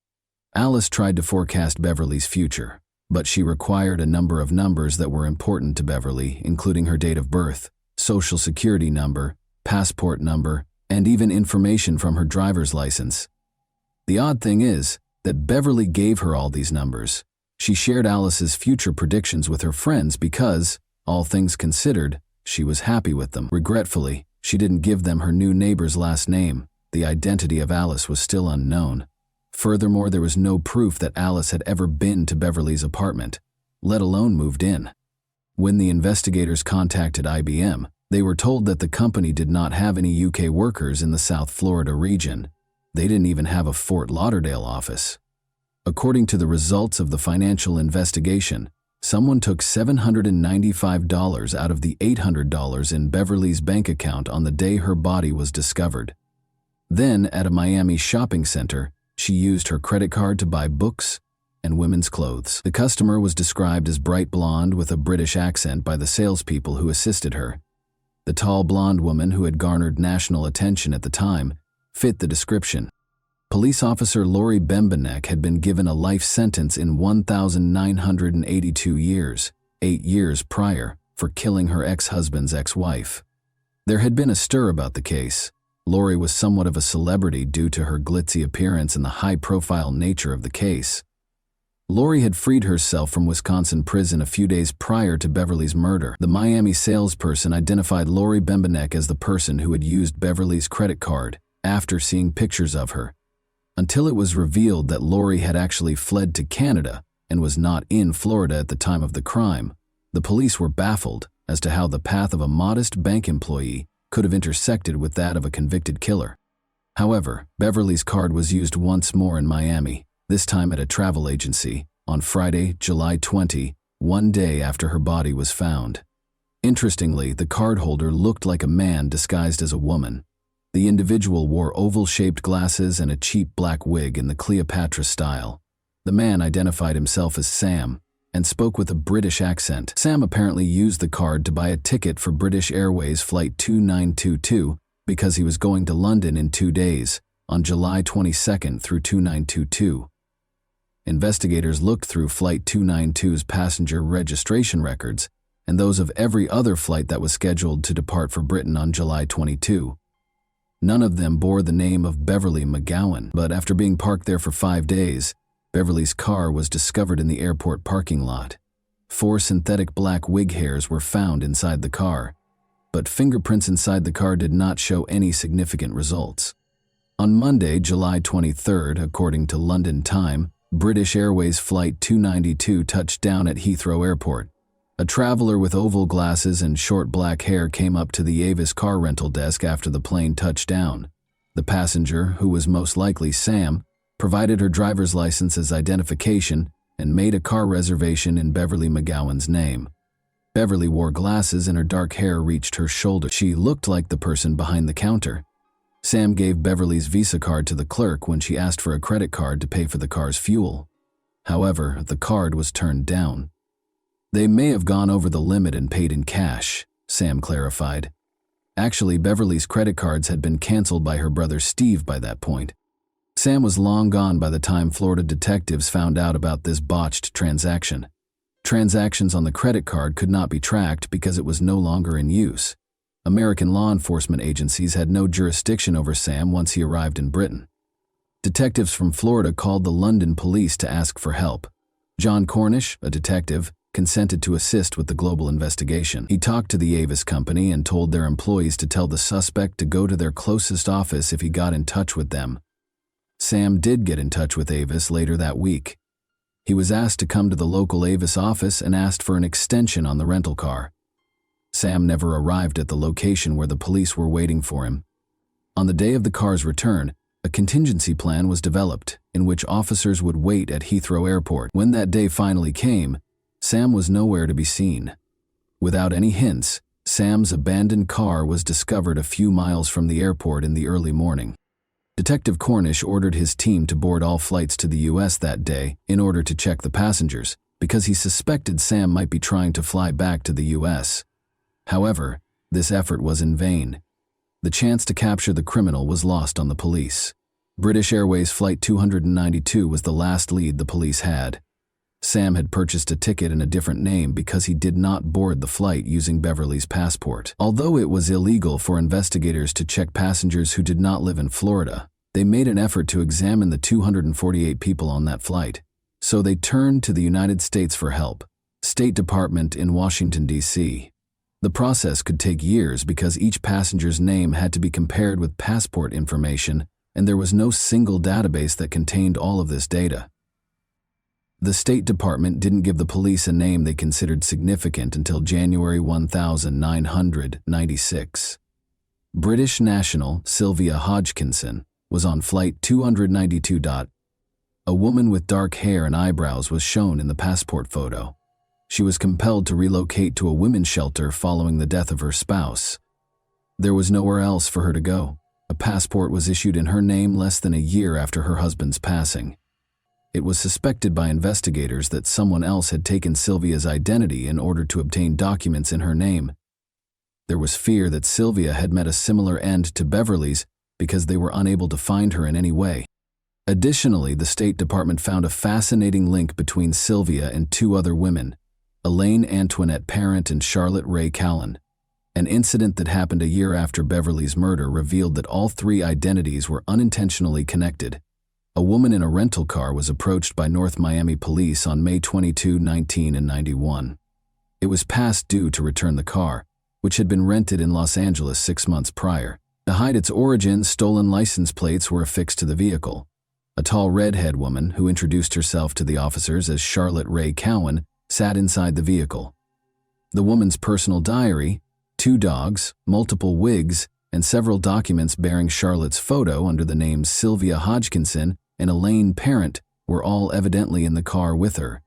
Alice tried to forecast Beverly's future, but she required a number of numbers that were important to Beverly, including her date of birth, social security number, passport number, and even information from her driver's license. The odd thing is that Beverly gave her all these numbers. She shared Alice's future predictions with her friends because, all things considered, she was happy with them. Regretfully, she didn't give them her new neighbor's last name. The identity of Alice was still unknown. Furthermore, there was no proof that Alice had ever been to Beverly's apartment, let alone moved in. When the investigators contacted IBM, they were told that the company did not have any UK workers in the South Florida region. They didn't even have a Fort Lauderdale office. According to the results of the financial investigation, someone took $795 out of the $800 in Beverly's bank account on the day her body was discovered. Then, at a Miami shopping center, she used her credit card to buy books and women's clothes. The customer was described as bright blonde with a British accent by the salespeople who assisted her. The tall blonde woman who had garnered national attention at the time fit the description. Police officer Lori Bembenek had been given a life sentence in 1,982 years, 8 years prior, for killing her ex-husband's ex-wife. There had been a stir about the case. Lori was somewhat of a celebrity due to her glitzy appearance and the high-profile nature of the case. Lori had freed herself from Wisconsin prison a few days prior to Beverly's murder. The Miami salesperson identified Lori Bembenek as the person who had used Beverly's credit card after seeing pictures of her, until it was revealed that Lori had actually fled to Canada and was not in Florida at the time of the crime. The police were baffled as to how the path of a modest bank employee could have intersected with that of a convicted killer. However, Beverly's card was used once more in Miami, this time at a travel agency, on Friday, July 20, 1 day after her body was found. Interestingly, the cardholder looked like a man disguised as a woman. The individual wore oval-shaped glasses and a cheap black wig in the Cleopatra style. The man identified himself as Sam and spoke with a British accent. Sam apparently used the card to buy a ticket for British Airways Flight 2922 because he was going to London in 2 days, on July 22nd through 2922. Investigators looked through Flight 292's passenger registration records and those of every other flight that was scheduled to depart for Britain on July 22. None of them bore the name of Beverly McGowan, but after being parked there for 5 days, Beverly's car was discovered in the airport parking lot. 4 synthetic black wig hairs were found inside the car, but fingerprints inside the car did not show any significant results. On Monday, July 23rd, according to London time, British Airways Flight 292 touched down at Heathrow Airport. A traveler with oval glasses and short black hair came up to the Avis car rental desk after the plane touched down. The passenger, who was most likely Sam, provided her driver's license as identification and made a car reservation in Beverly McGowan's name. Beverly wore glasses and her dark hair reached her shoulder. She looked like the person behind the counter. Sam gave Beverly's Visa card to the clerk when she asked for a credit card to pay for the car's fuel. However, the card was turned down. They may have gone over the limit and paid in cash, Sam clarified. Actually, Beverly's credit cards had been canceled by her brother Steve by that point. Sam was long gone by the time Florida detectives found out about this botched transaction. Transactions on the credit card could not be tracked because it was no longer in use. American law enforcement agencies had no jurisdiction over Sam once he arrived in Britain. Detectives from Florida called the London police to ask for help. John Cornish, a detective, consented to assist with the global investigation. He talked to the Avis company and told their employees to tell the suspect to go to their closest office if he got in touch with them. Sam did get in touch with Avis later that week. He was asked to come to the local Avis office and asked for an extension on the rental car. Sam never arrived at the location where the police were waiting for him. On the day of the car's return, a contingency plan was developed in which officers would wait at Heathrow Airport. When that day finally came, Sam was nowhere to be seen. Without any hints, Sam's abandoned car was discovered a few miles from the airport in the early morning. Detective Cornish ordered his team to board all flights to the U.S. that day in order to check the passengers, because he suspected Sam might be trying to fly back to the U.S. However, this effort was in vain. The chance to capture the criminal was lost on the police. British Airways Flight 292 was the last lead the police had. Sam had purchased a ticket in a different name because he did not board the flight using Beverly's passport. Although it was illegal for investigators to check passengers who did not live in Florida, they made an effort to examine the 248 people on that flight. So they turned to the United States for help, State Department in Washington, D.C. The process could take years because each passenger's name had to be compared with passport information and there was no single database that contained all of this data. The State Department didn't give the police a name they considered significant until January 1996. British national Sylvia Hodgkinson was on Flight 292. A woman with dark hair and eyebrows was shown in the passport photo. She was compelled to relocate to a women's shelter following the death of her spouse. There was nowhere else for her to go. A passport was issued in her name less than a year after her husband's passing. It was suspected by investigators that someone else had taken Sylvia's identity in order to obtain documents in her name. There was fear that Sylvia had met a similar end to Beverly's because they were unable to find her in any way. Additionally, the State Department found a fascinating link between Sylvia and two other women, Elaine Antoinette Parent and Charlotte Ray Callan. An incident that happened a year after Beverly's murder revealed that all three identities were unintentionally connected. A woman in a rental car was approached by North Miami police on May 22, 1991. It was past due to return the car, which had been rented in Los Angeles 6 months prior. To hide its origin, stolen license plates were affixed to the vehicle. A tall redhead woman, who introduced herself to the officers as Charlotte Ray Cowan, sat inside the vehicle. The woman's personal diary, 2 dogs, multiple wigs, and several documents bearing Charlotte's photo under the names Sylvia Hodgkinson and Elaine Parent were all evidently in the car with her.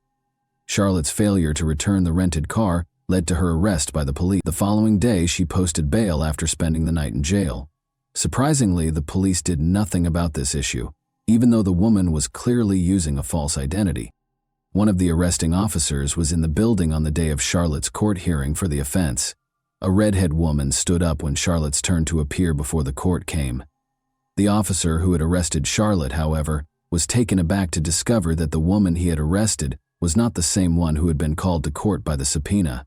Charlotte's failure to return the rented car led to her arrest by the police. The following day, she posted bail after spending the night in jail. Surprisingly, the police did nothing about this issue, even though the woman was clearly using a false identity. One of the arresting officers was in the building on the day of Charlotte's court hearing for the offense. A redhead woman stood up when Charlotte's turn to appear before the court came. The officer who had arrested Charlotte, however, was taken aback to discover that the woman he had arrested was not the same one who had been called to court by the subpoena.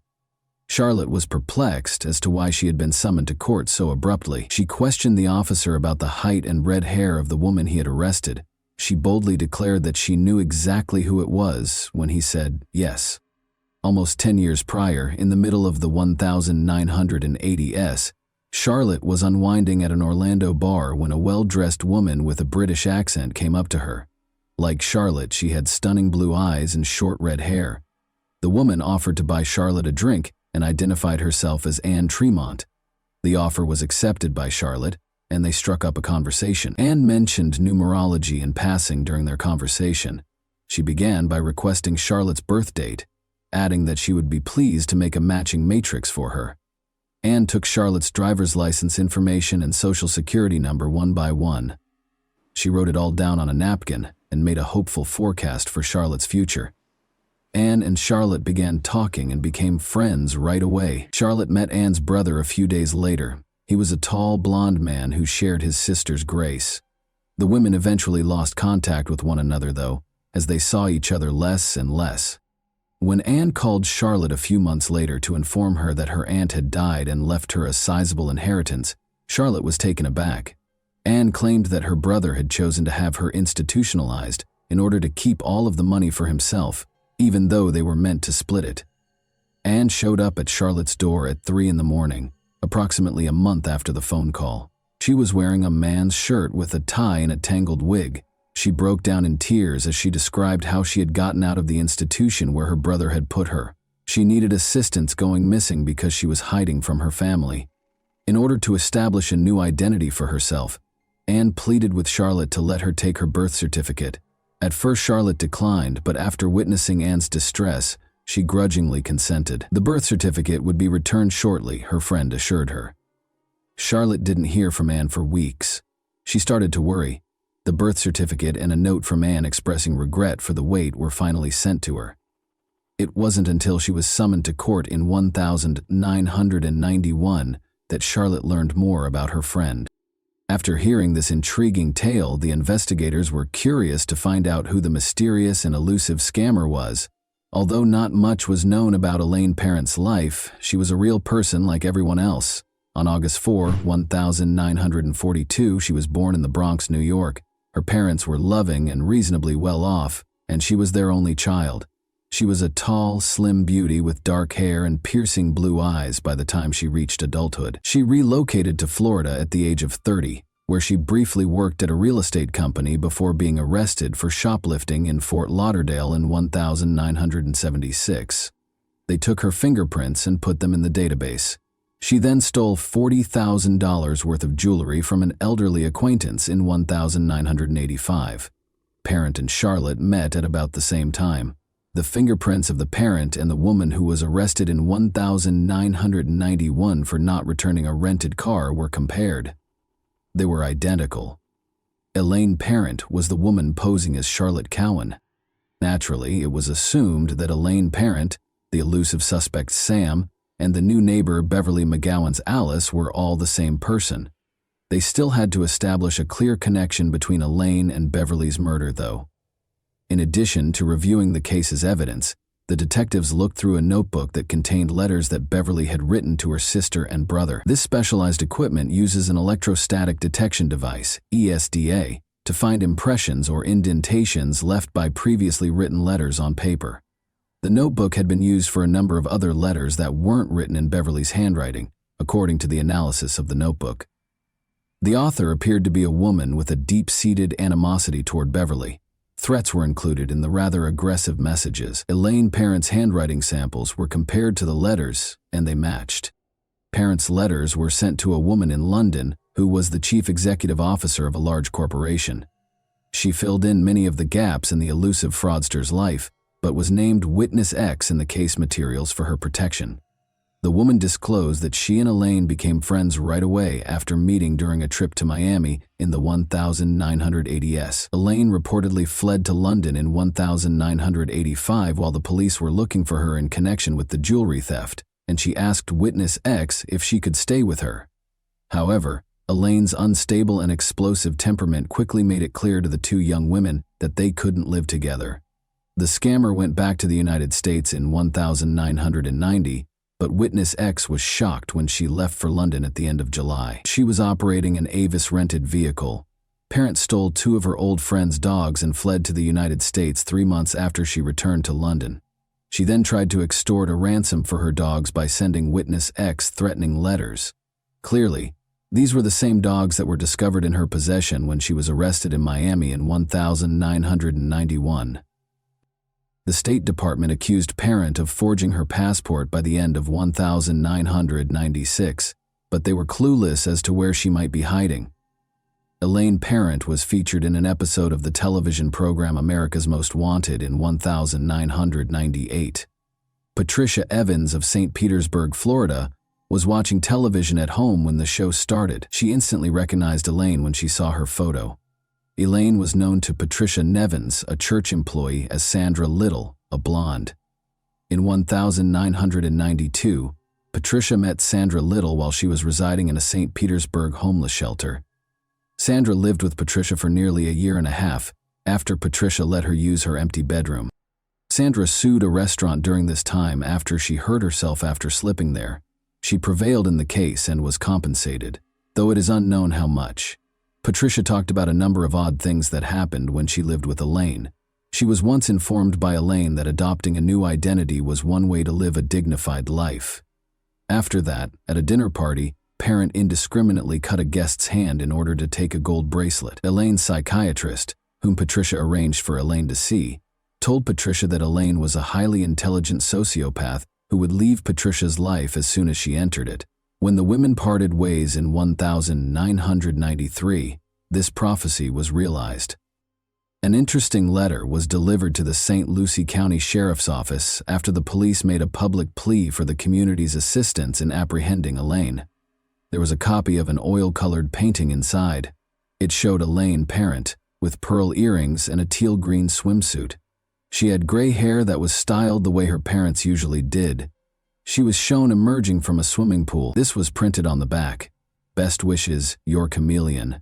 Charlotte was perplexed as to why she had been summoned to court so abruptly. She questioned the officer about the height and red hair of the woman he had arrested. She boldly declared that she knew exactly who it was when he said yes. Almost 10 years prior, in the middle of the 1980s, Charlotte was unwinding at an Orlando bar when a well-dressed woman with a British accent came up to her. Like Charlotte, she had stunning blue eyes and short red hair. The woman offered to buy Charlotte a drink and identified herself as Anne Tremont. The offer was accepted by Charlotte, and they struck up a conversation. Anne mentioned numerology in passing during their conversation. She began by requesting Charlotte's birth date, adding that she would be pleased to make a matching matrix for her. Anne took Charlotte's driver's license information and social security number one by one. She wrote it all down on a napkin and made a hopeful forecast for Charlotte's future. Anne and Charlotte began talking and became friends right away. Charlotte met Anne's brother a few days later. He was a tall, blonde man who shared his sister's grace. The women eventually lost contact with one another, though, as they saw each other less and less. When Anne called Charlotte a few months later to inform her that her aunt had died and left her a sizable inheritance, Charlotte was taken aback. Anne claimed that her brother had chosen to have her institutionalized in order to keep all of the money for himself, even though they were meant to split it. Anne showed up at Charlotte's door at 3 a.m, approximately a month after the phone call. She was wearing a man's shirt with a tie and a tangled wig. She broke down in tears as she described how she had gotten out of the institution where her brother had put her. She needed assistance going missing because she was hiding from her family. In order to establish a new identity for herself, Anne pleaded with Charlotte to let her take her birth certificate. At first, Charlotte declined, but after witnessing Anne's distress, she grudgingly consented. The birth certificate would be returned shortly, her friend assured her. Charlotte didn't hear from Anne for weeks. She started to worry. The birth certificate and a note from Anne expressing regret for the wait were finally sent to her. It wasn't until she was summoned to court in 1991 that Charlotte learned more about her friend. After hearing this intriguing tale, the investigators were curious to find out who the mysterious and elusive scammer was. Although not much was known about Elaine Parent's life, she was a real person like everyone else. On August 4, 1942, she was born in the Bronx, New York. Her parents were loving and reasonably well off, and she was their only child. She was a tall, slim beauty with dark hair and piercing blue eyes by the time she reached adulthood. She relocated to Florida at the age of 30, where she briefly worked at a real estate company before being arrested for shoplifting in Fort Lauderdale in 1976. They took her fingerprints and put them in the database. She then stole $40,000 worth of jewelry from an elderly acquaintance in 1985. Parent and Charlotte met at about the same time. The fingerprints of the parent and the woman who was arrested in 1991 for not returning a rented car were compared. They were identical. Elaine Parent was the woman posing as Charlotte Cowan. Naturally, it was assumed that Elaine Parent, the elusive suspect Sam, and the new neighbor Beverly McGowan's Alice were all the same person. They still had to establish a clear connection between Elaine and Beverly's murder, though. In addition to reviewing the case's evidence, the detectives looked through a notebook that contained letters that Beverly had written to her sister and brother. This specialized equipment uses an electrostatic detection device, ESDA, to find impressions or indentations left by previously written letters on paper. The notebook had been used for a number of other letters that weren't written in Beverly's handwriting, according to the analysis of the notebook. The author appeared to be a woman with a deep-seated animosity toward Beverly. Threats were included in the rather aggressive messages. Elaine Parent's handwriting samples were compared to the letters, and they matched. Parent's letters were sent to a woman in London who was the chief executive officer of a large corporation. She filled in many of the gaps in the elusive fraudster's life, but was named Witness X in the case materials for her protection. The woman disclosed that she and Elaine became friends right away after meeting during a trip to Miami in the 1980s. Elaine reportedly fled to London in 1985 while the police were looking for her in connection with the jewelry theft, and she asked Witness X if she could stay with her. However, Elaine's unstable and explosive temperament quickly made it clear to the two young women that they couldn't live together. The scammer went back to the United States in 1990, but Witness X was shocked when she left for London at the end of July. She was operating an Avis-rented vehicle. Parent stole two of her old friend's dogs and fled to the United States 3 months after she returned to London. She then tried to extort a ransom for her dogs by sending Witness X threatening letters. Clearly, these were the same dogs that were discovered in her possession when she was arrested in Miami in 1991. The State Department accused Parent of forging her passport by the end of 1996, but they were clueless as to where she might be hiding. Elaine Parent was featured in an episode of the television program America's Most Wanted in 1998. Patricia Evans of St. Petersburg, Florida, was watching television at home when the show started. She instantly recognized Elaine when she saw her photo. Elaine was known to Patricia Nevins, a church employee, as Sandra Little, a blonde. In 1992, Patricia met Sandra Little while she was residing in a St. Petersburg homeless shelter. Sandra lived with Patricia for nearly a year and a half after Patricia let her use her empty bedroom. Sandra sued a restaurant during this time after she hurt herself after slipping there. She prevailed in the case and was compensated, though it is unknown how much. Patricia talked about a number of odd things that happened when she lived with Elaine. She was once informed by Elaine that adopting a new identity was one way to live a dignified life. After that, at a dinner party, Parent indiscriminately cut a guest's hand in order to take a gold bracelet. Elaine's psychiatrist, whom Patricia arranged for Elaine to see, told Patricia that Elaine was a highly intelligent sociopath who would leave Patricia's life as soon as she entered it. When the women parted ways in 1993, this prophecy was realized. An interesting letter was delivered to the St. Lucie County Sheriff's Office after the police made a public plea for the community's assistance in apprehending Elaine. There was a copy of an oil-colored painting inside. It showed Elaine Parent, with pearl earrings and a teal-green swimsuit. She had gray hair that was styled the way her parents usually did. She was shown emerging from a swimming pool. This was printed on the back. Best wishes, your chameleon.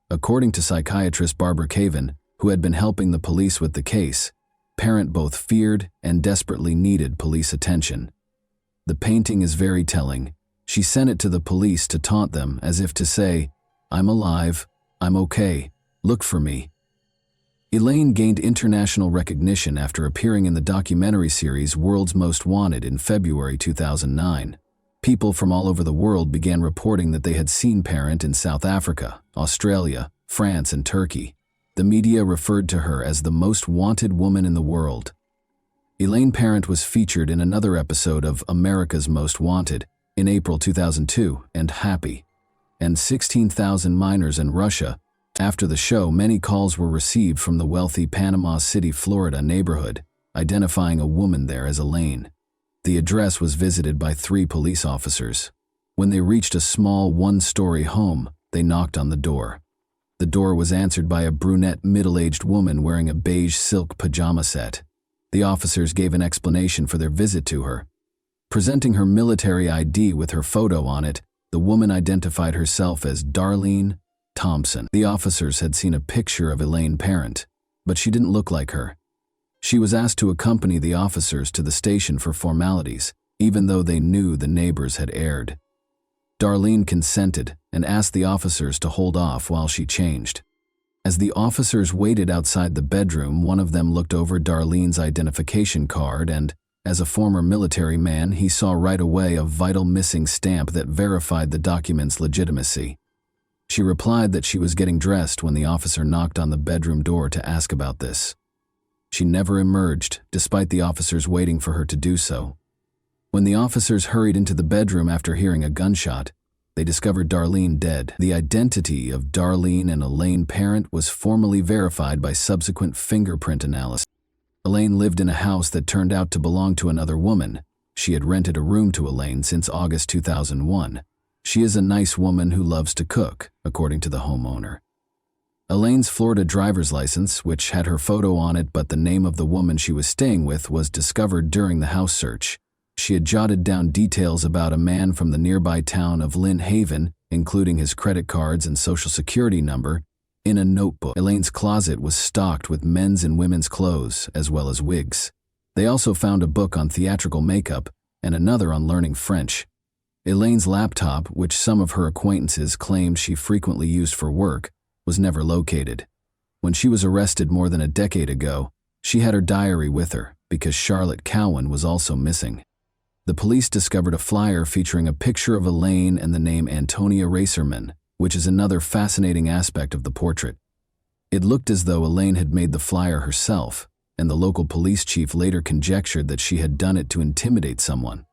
According to psychiatrist Barbara Caven, who had been helping the police with the case, Parent both feared and desperately needed police attention. The painting is very telling. She sent it to the police to taunt them, as if to say, "I'm alive, I'm okay, look for me." Elaine gained international recognition after appearing in the documentary series World's Most Wanted in February 2009. People from all over the world began reporting that they had seen Parent in South Africa, Australia, France, and Turkey. The media referred to her as the most wanted woman in the world. Elaine Parent was featured in another episode of America's Most Wanted in April 2002 and Happy, and 16,000 minors in Russia. After the show, many calls were received from the wealthy Panama City, Florida neighborhood, identifying a woman there as Elaine. The address was visited by 3 police officers. When they reached a small one-story home, they knocked on the door. The door was answered by a brunette middle-aged woman wearing a beige silk pajama set. The officers gave an explanation for their visit to her. Presenting her military ID with her photo on it, the woman identified herself as Darlene Thompson. The officers had seen a picture of Elaine Parent, but she didn't look like her. She was asked to accompany the officers to the station for formalities, even though they knew the neighbors had erred. Darlene consented and asked the officers to hold off while she changed. As the officers waited outside the bedroom, one of them looked over Darlene's identification card and, as a former military man, he saw right away a vital missing stamp that verified the document's legitimacy. She replied that she was getting dressed when the officer knocked on the bedroom door to ask about this. She never emerged, despite the officers waiting for her to do so. When the officers hurried into the bedroom after hearing a gunshot, they discovered Darlene dead. The identity of Darlene and Elaine Parent was formally verified by subsequent fingerprint analysis. Elaine lived in a house that turned out to belong to another woman. She had rented a room to Elaine since August 2001. She is a nice woman who loves to cook, according to the homeowner. Elaine's Florida driver's license, which had her photo on it but the name of the woman she was staying with, was discovered during the house search. She had jotted down details about a man from the nearby town of Lynn Haven, including his credit cards and social security number, in a notebook. Elaine's closet was stocked with men's and women's clothes, as well as wigs. They also found a book on theatrical makeup and another on learning French. Elaine's laptop, which some of her acquaintances claimed she frequently used for work, was never located. When she was arrested more than a decade ago, she had her diary with her because Charlotte Cowan was also missing. The police discovered a flyer featuring a picture of Elaine and the name Antonia Racerman, which is another fascinating aspect of the portrait. It looked as though Elaine had made the flyer herself, and the local police chief later conjectured that she had done it to intimidate someone.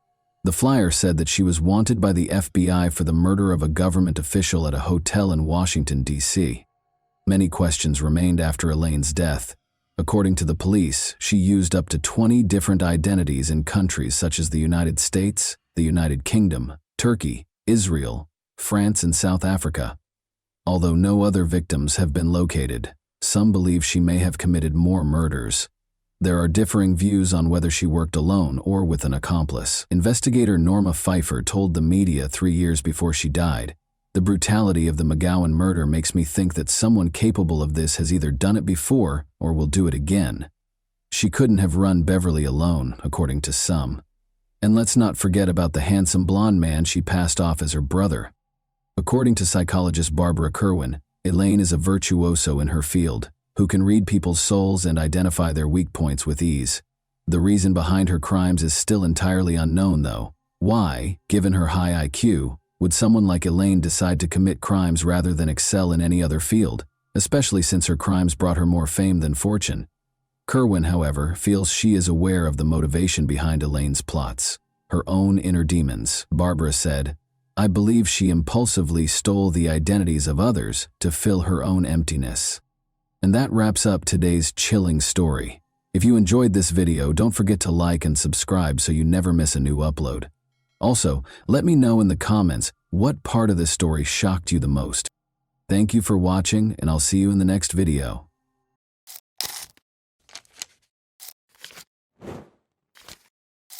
The flyer said that she was wanted by the FBI for the murder of a government official at a hotel in Washington, D.C. Many questions remained after Elaine's death. According to the police, she used up to 20 different identities in countries such as the United States, the United Kingdom, Turkey, Israel, France, and South Africa. Although no other victims have been located, some believe she may have committed more murders. There are differing views on whether she worked alone or with an accomplice. Investigator Norma Pfeiffer told the media 3 years before she died, "The brutality of the McGowan murder makes me think that someone capable of this has either done it before or will do it again. She couldn't have run Beverly alone, according to some. And let's not forget about the handsome blonde man she passed off as her brother." According to psychologist Barbara Kerwin, Elaine is a virtuoso in her field, who can read people's souls and identify their weak points with ease. The reason behind her crimes is still entirely unknown, though. Why, given her high IQ, would someone like Elaine decide to commit crimes rather than excel in any other field, especially since her crimes brought her more fame than fortune? Kerwin, however, feels she is aware of the motivation behind Elaine's plots, her own inner demons. Barbara said, "I believe she impulsively stole the identities of others to fill her own emptiness." And that wraps up today's chilling story. If you enjoyed this video, don't forget to like and subscribe so you never miss a new upload. Also, let me know in the comments what part of this story shocked you the most. Thank you for watching, and I'll see you in the next video.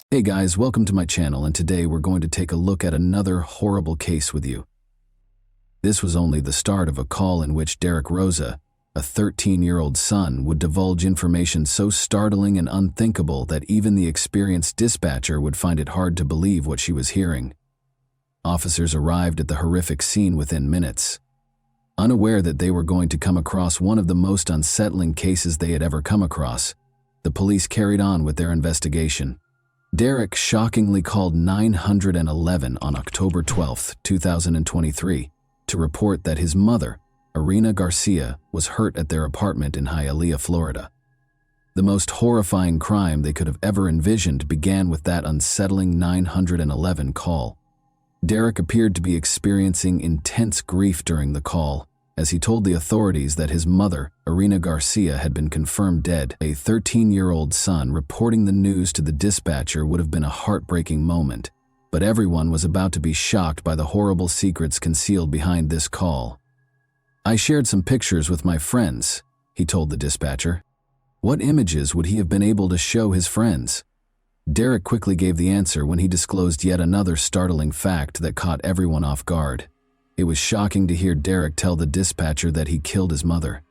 Hey guys, welcome to my channel, and today we're going to take a look at another horrible case with you. This was only the start of a call in which Derek Rosa, a 13-year-old son, would divulge information so startling and unthinkable that even the experienced dispatcher would find it hard to believe what she was hearing. Officers arrived at the horrific scene within minutes. Unaware that they were going to come across one of the most unsettling cases they had ever come across, the police carried on with their investigation. Derek shockingly called 911 on October 12, 2023, to report that his mother, Irina Garcia, was hurt at their apartment in Hialeah, Florida. The most horrifying crime they could have ever envisioned began with that unsettling 911 call. Derek appeared to be experiencing intense grief during the call, as he told the authorities that his mother, Irina Garcia, had been confirmed dead. A 13-year-old son reporting the news to the dispatcher would have been a heartbreaking moment, but everyone was about to be shocked by the horrible secrets concealed behind this call. "I shared some pictures with my friends," he told the dispatcher. What images would he have been able to show his friends? Derek quickly gave the answer when he disclosed yet another startling fact that caught everyone off guard. It was shocking to hear Derek tell the dispatcher that he killed his mother.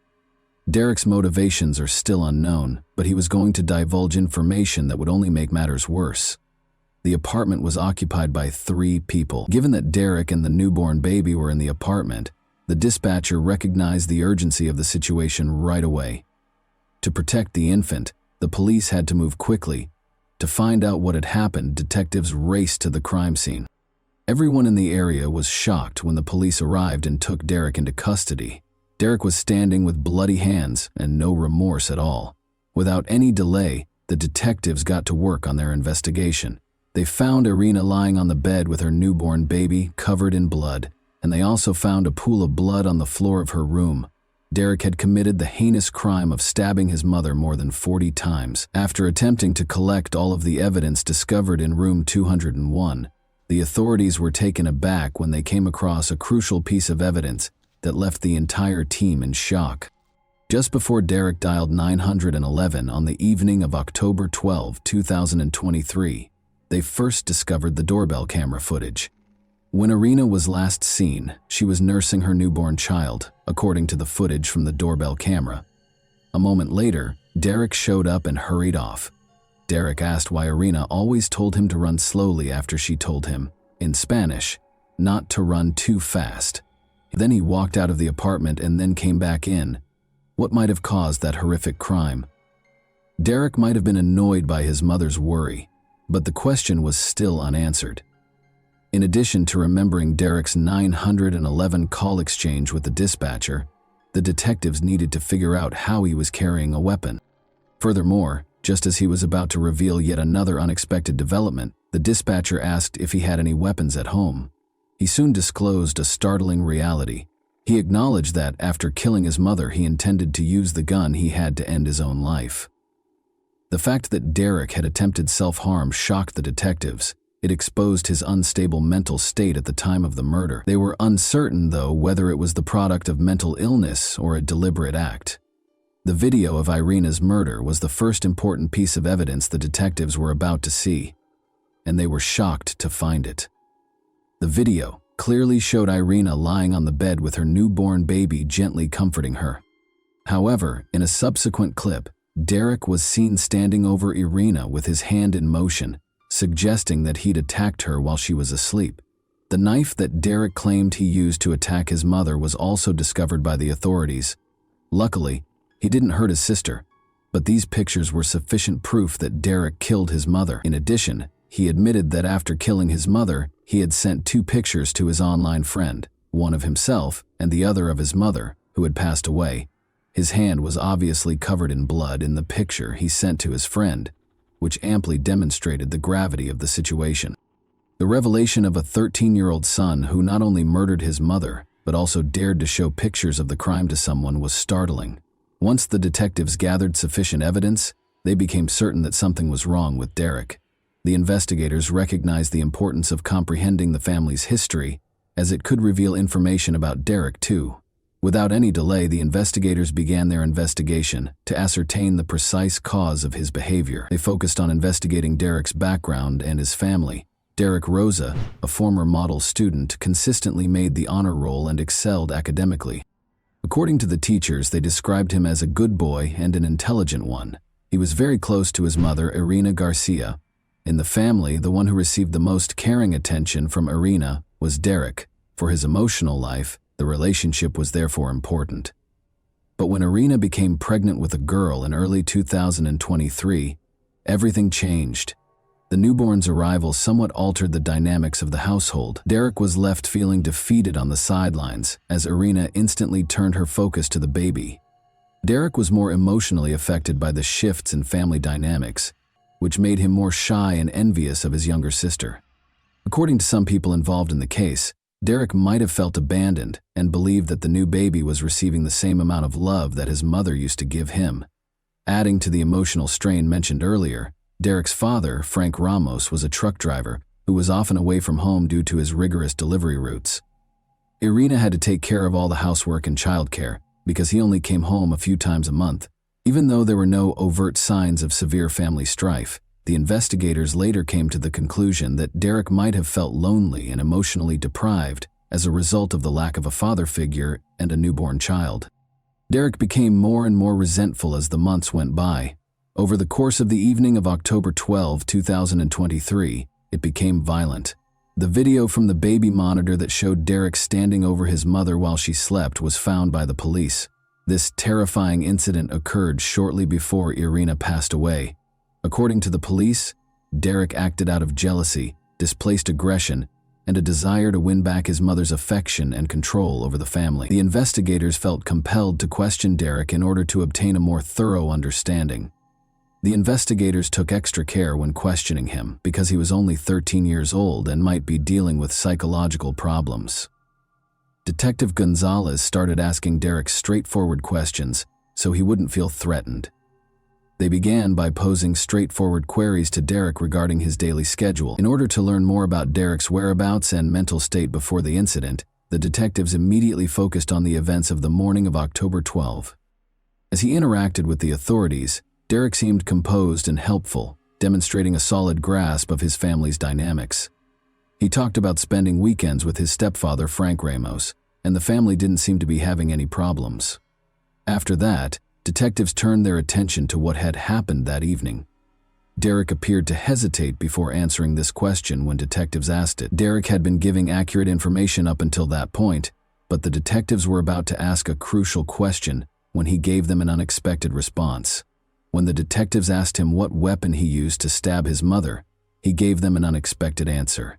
Derek's motivations are still unknown, but he was going to divulge information that would only make matters worse. The apartment was occupied by 3 people. Given that Derek and the newborn baby were in the apartment, the dispatcher recognized the urgency of the situation right away. To protect the infant, the police had to move quickly. To find out what had happened, detectives raced to the crime scene. Everyone in the area was shocked when the police arrived and took Derek into custody. Derek was standing with bloody hands and no remorse at all. Without any delay, the detectives got to work on their investigation. They found Irina lying on the bed with her newborn baby covered in blood, and they also found a pool of blood on the floor of her room. Derek had committed the heinous crime of stabbing his mother more than 40 times. After attempting to collect all of the evidence discovered in room 201, the authorities were taken aback when they came across a crucial piece of evidence that left the entire team in shock. Just before Derek dialed 911 on the evening of October 12, 2023, they first discovered the doorbell camera footage. When Irina was last seen, she was nursing her newborn child, according to the footage from the doorbell camera. A moment later, Derek showed up and hurried off. Derek asked why Irina always told him to run slowly after she told him, in Spanish, not to run too fast. Then he walked out of the apartment and then came back in. What might have caused that horrific crime? Derek might have been annoyed by his mother's worry, but the question was still unanswered. In addition to remembering Derek's 911 call exchange with the dispatcher, the detectives needed to figure out how he was carrying a weapon. Furthermore, just as he was about to reveal yet another unexpected development, the dispatcher asked if he had any weapons at home. He soon disclosed a startling reality. He acknowledged that after killing his mother, he intended to use the gun he had to end his own life. The fact that Derek had attempted self-harm shocked the detectives. It exposed his unstable mental state at the time of the murder. They were uncertain, though, whether it was the product of mental illness or a deliberate act. The video of Irina's murder was the first important piece of evidence the detectives were about to see, and they were shocked to find it. The video clearly showed Irina lying on the bed with her newborn baby gently comforting her. However, in a subsequent clip, Derek was seen standing over Irina with his hand in motion, suggesting that he'd attacked her while she was asleep. The knife that Derek claimed he used to attack his mother was also discovered by the authorities. Luckily, he didn't hurt his sister, but these pictures were sufficient proof that Derek killed his mother. In addition, he admitted that after killing his mother, he had sent 2 pictures to his online friend, one of himself and the other of his mother, who had passed away. His hand was obviously covered in blood in the picture he sent to his friend, which amply demonstrated the gravity of the situation. The revelation of a 13-year-old son who not only murdered his mother, but also dared to show pictures of the crime to someone was startling. Once the detectives gathered sufficient evidence, they became certain that something was wrong with Derek. The investigators recognized the importance of comprehending the family's history, as it could reveal information about Derek too. Without any delay, the investigators began their investigation to ascertain the precise cause of his behavior. They focused on investigating Derek's background and his family. Derek Rosa, a former model student, consistently made the honor roll and excelled academically. According to the teachers, they described him as a good boy and an intelligent one. He was very close to his mother, Irina Garcia. In the family, the one who received the most caring attention from Irina was Derek. For his emotional life, the relationship was therefore important. But when Irina became pregnant with a girl in early 2023, everything changed. The The newborn's arrival somewhat altered the dynamics of the household. Derek was left feeling defeated on the sidelines as Irina instantly turned her focus to the baby. Derek was more emotionally affected by the shifts in family dynamics, which made him more shy and envious of his younger sister. According to some people involved in the case, Derek might have felt abandoned and believed that the new baby was receiving the same amount of love that his mother used to give him. Adding to the emotional strain mentioned earlier, Derek's father, Frank Ramos, was a truck driver who was often away from home due to his rigorous delivery routes. Irina had to take care of all the housework and childcare because he only came home a few times a month. Even though there were no overt signs of severe family strife, the investigators later came to the conclusion that Derek might have felt lonely and emotionally deprived as a result of the lack of a father figure and a newborn child. Derek became more and more resentful as the months went by. Over the course of the evening of October 12, 2023, it became violent. The video from the baby monitor that showed Derek standing over his mother while she slept was found by the police. This terrifying incident occurred shortly before Irina passed away. According to the police, Derek acted out of jealousy, displaced aggression, and a desire to win back his mother's affection and control over the family. The investigators felt compelled to question Derek in order to obtain a more thorough understanding. The investigators took extra care when questioning him because he was only 13 years old and might be dealing with psychological problems. Detective Gonzalez started asking Derek straightforward questions so he wouldn't feel threatened. They began by posing straightforward queries to Derek regarding his daily schedule. In order to learn more about Derek's whereabouts and mental state before the incident, the detectives immediately focused on the events of the morning of October 12. As he interacted with the authorities, Derek seemed composed and helpful, demonstrating a solid grasp of his family's dynamics. He talked about spending weekends with his stepfather, Frank Ramos, and the family didn't seem to be having any problems. After that, detectives turned their attention to what had happened that evening. Derek appeared to hesitate before answering this question when detectives asked it. Derek had been giving accurate information up until that point, but the detectives were about to ask a crucial question when he gave them an unexpected response. When the detectives asked him what weapon he used to stab his mother, he gave them an unexpected answer.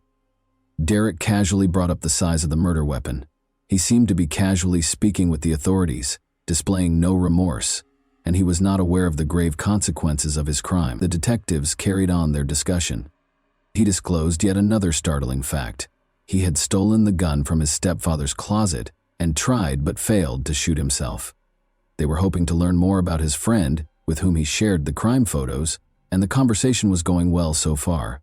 Derek casually brought up the size of the murder weapon. He seemed to be casually speaking with the authorities, displaying no remorse, and he was not aware of the grave consequences of his crime. The detectives carried on their discussion. He disclosed yet another startling fact. He had stolen the gun from his stepfather's closet and tried but failed to shoot himself. They were hoping to learn more about his friend, with whom he shared the crime photos, and the conversation was going well so far.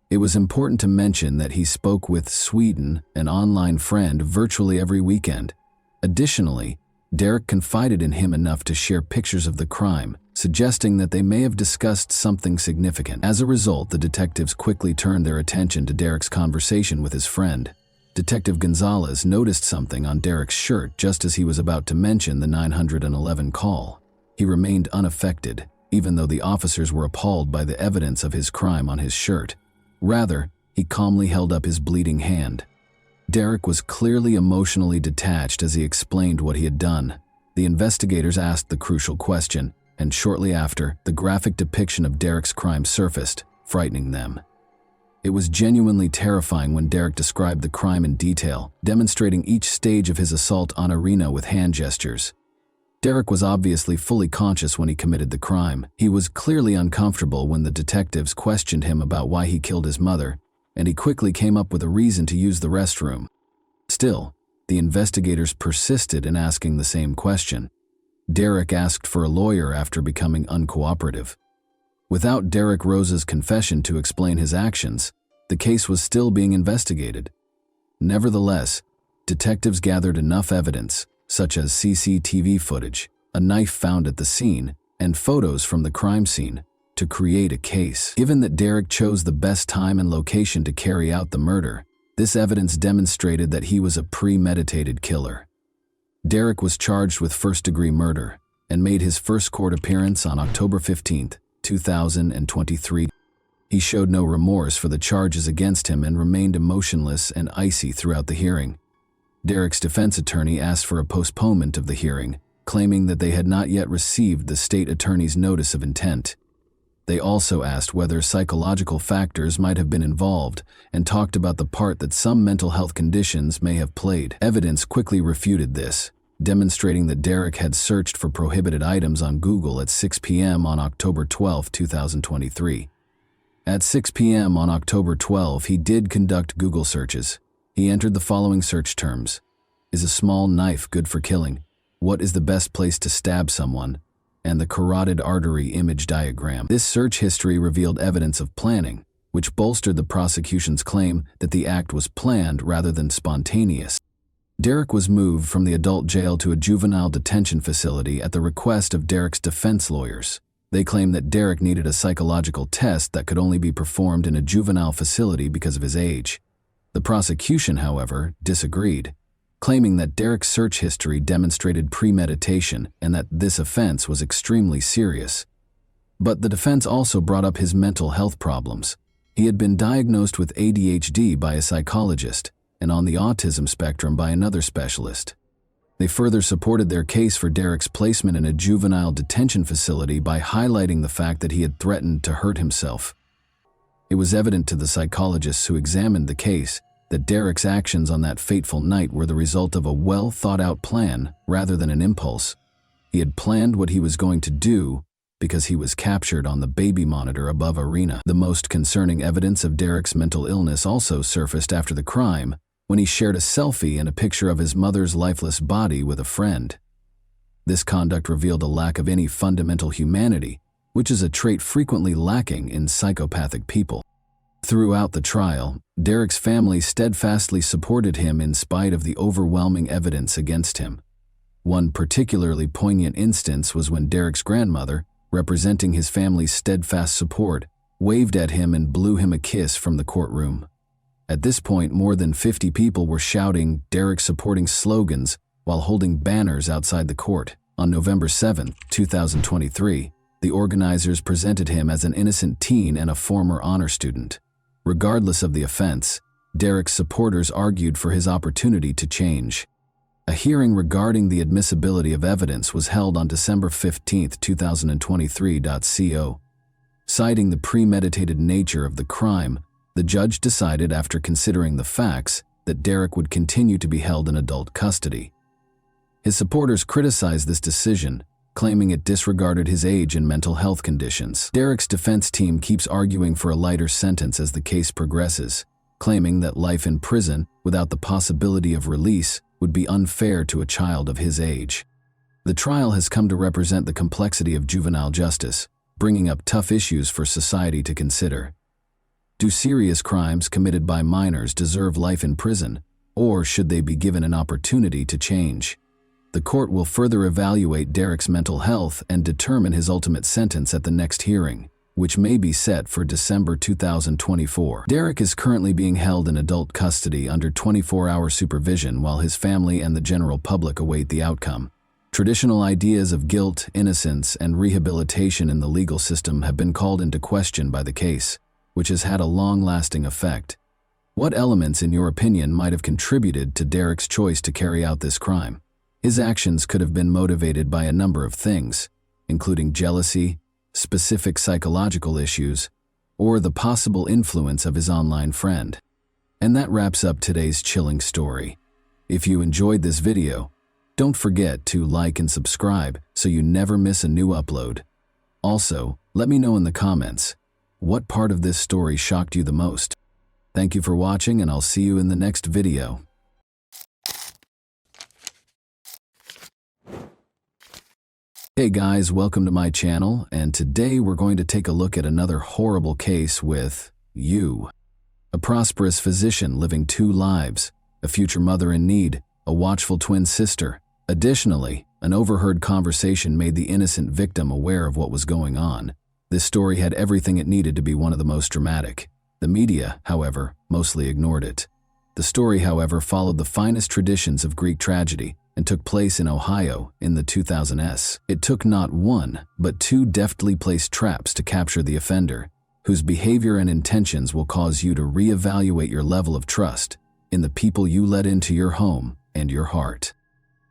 It was important to mention that he spoke with Sweden, an online friend, virtually every weekend. Additionally, Derek confided in him enough to share pictures of the crime, suggesting that they may have discussed something significant. As a result, the detectives quickly turned their attention to Derek's conversation with his friend. Detective Gonzalez noticed something on Derek's shirt just as he was about to mention the 911 call. He remained unaffected, even though the officers were appalled by the evidence of his crime on his shirt. Rather, he calmly held up his bleeding hand. Derek was clearly emotionally detached as he explained what he had done. The investigators asked the crucial question, and shortly after, the graphic depiction of Derek's crime surfaced, frightening them. It was genuinely terrifying when Derek described the crime in detail, demonstrating each stage of his assault on Irina with hand gestures. Derek was obviously fully conscious when he committed the crime. He was clearly uncomfortable when the detectives questioned him about why he killed his mother, and he quickly came up with a reason to use the restroom. Still, the investigators persisted in asking the same question. Derek asked for a lawyer after becoming uncooperative. Without Derek Rose's confession to explain his actions, the case was still being investigated. Nevertheless, detectives gathered enough evidence, such as CCTV footage, a knife found at the scene, and photos from the crime scene, to create a case. Given that Derek chose the best time and location to carry out the murder, this evidence demonstrated that he was a premeditated killer. Derek was charged with first-degree murder and made his first court appearance on October 15, 2023. He showed no remorse for the charges against him and remained emotionless and icy throughout the hearing. Derek's defense attorney asked for a postponement of the hearing, claiming that they had not yet received the state attorney's notice of intent. They also asked whether psychological factors might have been involved and talked about the part that some mental health conditions may have played. Evidence quickly refuted this, demonstrating that Derek had searched for prohibited items on Google at 6 p.m. on October 12, 2023. At 6 p.m. on October 12, he did conduct Google searches. He entered the following search terms: Is a small knife good for killing? What is the best place to stab someone? And the carotid artery image diagram. This search history revealed evidence of planning, which bolstered the prosecution's claim that the act was planned rather than spontaneous. Derek was moved from the adult jail to a juvenile detention facility at the request of Derek's defense lawyers. They claimed that Derek needed a psychological test that could only be performed in a juvenile facility because of his age. The prosecution, however, disagreed, claiming that Derek's search history demonstrated premeditation and that this offense was extremely serious. But the defense also brought up his mental health problems. He had been diagnosed with ADHD by a psychologist and on the autism spectrum by another specialist. They further supported their case for Derek's placement in a juvenile detention facility by highlighting the fact that he had threatened to hurt himself. It was evident to the psychologists who examined the case that Derek's actions on that fateful night were the result of a well-thought-out plan rather than an impulse. He had planned what he was going to do because he was captured on the baby monitor above Arena. The most concerning evidence of Derek's mental illness also surfaced after the crime, when he shared a selfie and a picture of his mother's lifeless body with a friend. This conduct revealed a lack of any fundamental humanity, which is a trait frequently lacking in psychopathic people. Throughout the trial, Derek's family steadfastly supported him in spite of the overwhelming evidence against him. One particularly poignant instance was when Derek's grandmother, representing his family's steadfast support, waved at him and blew him a kiss from the courtroom. At this point, more than 50 people were shouting Derek-supporting slogans while holding banners outside the court. On November 7, 2023, the organizers presented him as an innocent teen and a former honor student. Regardless of the offense, Derek's supporters argued for his opportunity to change. A hearing regarding the admissibility of evidence was held on December 15, 2023. Citing the premeditated nature of the crime, the judge decided, after considering the facts, that Derek would continue to be held in adult custody. His supporters criticized this decision, claiming it disregarded his age and mental health conditions. Derek's defense team keeps arguing for a lighter sentence as the case progresses, claiming that life in prison without the possibility of release would be unfair to a child of his age. The trial has come to represent the complexity of juvenile justice, bringing up tough issues for society to consider. Do serious crimes committed by minors deserve life in prison, or should they be given an opportunity to change? The court will further evaluate Derek's mental health and determine his ultimate sentence at the next hearing, which may be set for December 2024. Derek is currently being held in adult custody under 24-hour supervision while his family and the general public await the outcome. Traditional ideas of guilt, innocence, and rehabilitation in the legal system have been called into question by the case, which has had a long-lasting effect. What elements, in your opinion, might have contributed to Derek's choice to carry out this crime? His actions could have been motivated by a number of things, including jealousy, specific psychological issues, or the possible influence of his online friend. And that wraps up today's chilling story. If you enjoyed this video, don't forget to like and subscribe so you never miss a new upload. Also, let me know in the comments, what part of this story shocked you the most? Thank you for watching, and I'll see you in the next video. Hey guys, welcome to my channel, and today we're going to take a look at another horrible case with you. A prosperous physician living two lives, a future mother in need, a watchful twin sister. Additionally, an overheard conversation made the innocent victim aware of what was going on. This story had everything it needed to be one of the most dramatic. The media, however, mostly ignored it. The story, however, followed the finest traditions of Greek tragedy and took place in Ohio in the 2000s. It took not one, but two deftly placed traps to capture the offender, whose behavior and intentions will cause you to reevaluate your level of trust in the people you let into your home and your heart.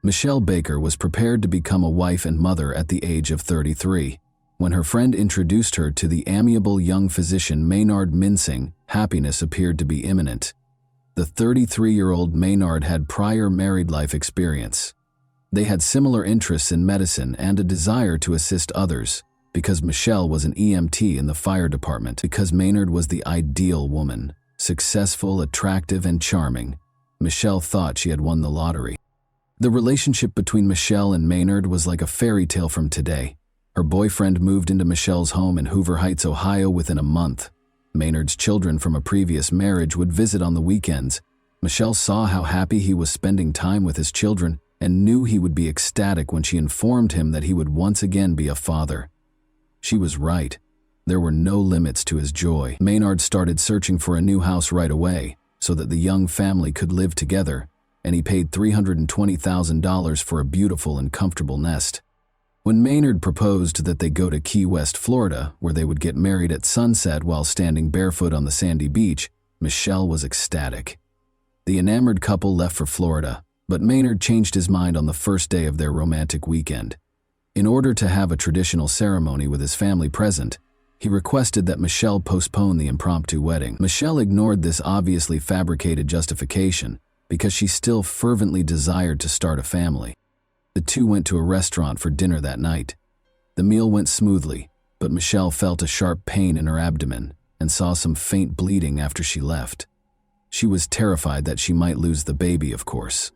Michelle Baker was prepared to become a wife and mother at the age of 33. When her friend introduced her to the amiable young physician Maynard Mincing, happiness appeared to be imminent. The 33-year-old Maynard had prior married life experience. They had similar interests in medicine and a desire to assist others, because Michelle was an EMT in the fire department, because Maynard was the ideal woman, successful, attractive, and charming. Michelle thought she had won the lottery. The relationship between Michelle and Maynard was like a fairy tale from today. Her boyfriend moved into Michelle's home in Hoover Heights, Ohio within a month. Maynard's children from a previous marriage would visit on the weekends. Michelle saw how happy he was spending time with his children and knew he would be ecstatic when she informed him that he would once again be a father. She was right. There were no limits to his joy. Maynard started searching for a new house right away so that the young family could live together, and he paid $320,000 for a beautiful and comfortable nest. When Maynard proposed that they go to Key West, Florida, where they would get married at sunset while standing barefoot on the sandy beach, Michelle was ecstatic. The enamored couple left for Florida, but Maynard changed his mind on the first day of their romantic weekend. In order to have a traditional ceremony with his family present, he requested that Michelle postpone the impromptu wedding. Michelle ignored this obviously fabricated justification because she still fervently desired to start a family. The two went to a restaurant for dinner that night. The meal went smoothly, but Michelle felt a sharp pain in her abdomen and saw some faint bleeding after she left. She was terrified that she might lose the baby, of course.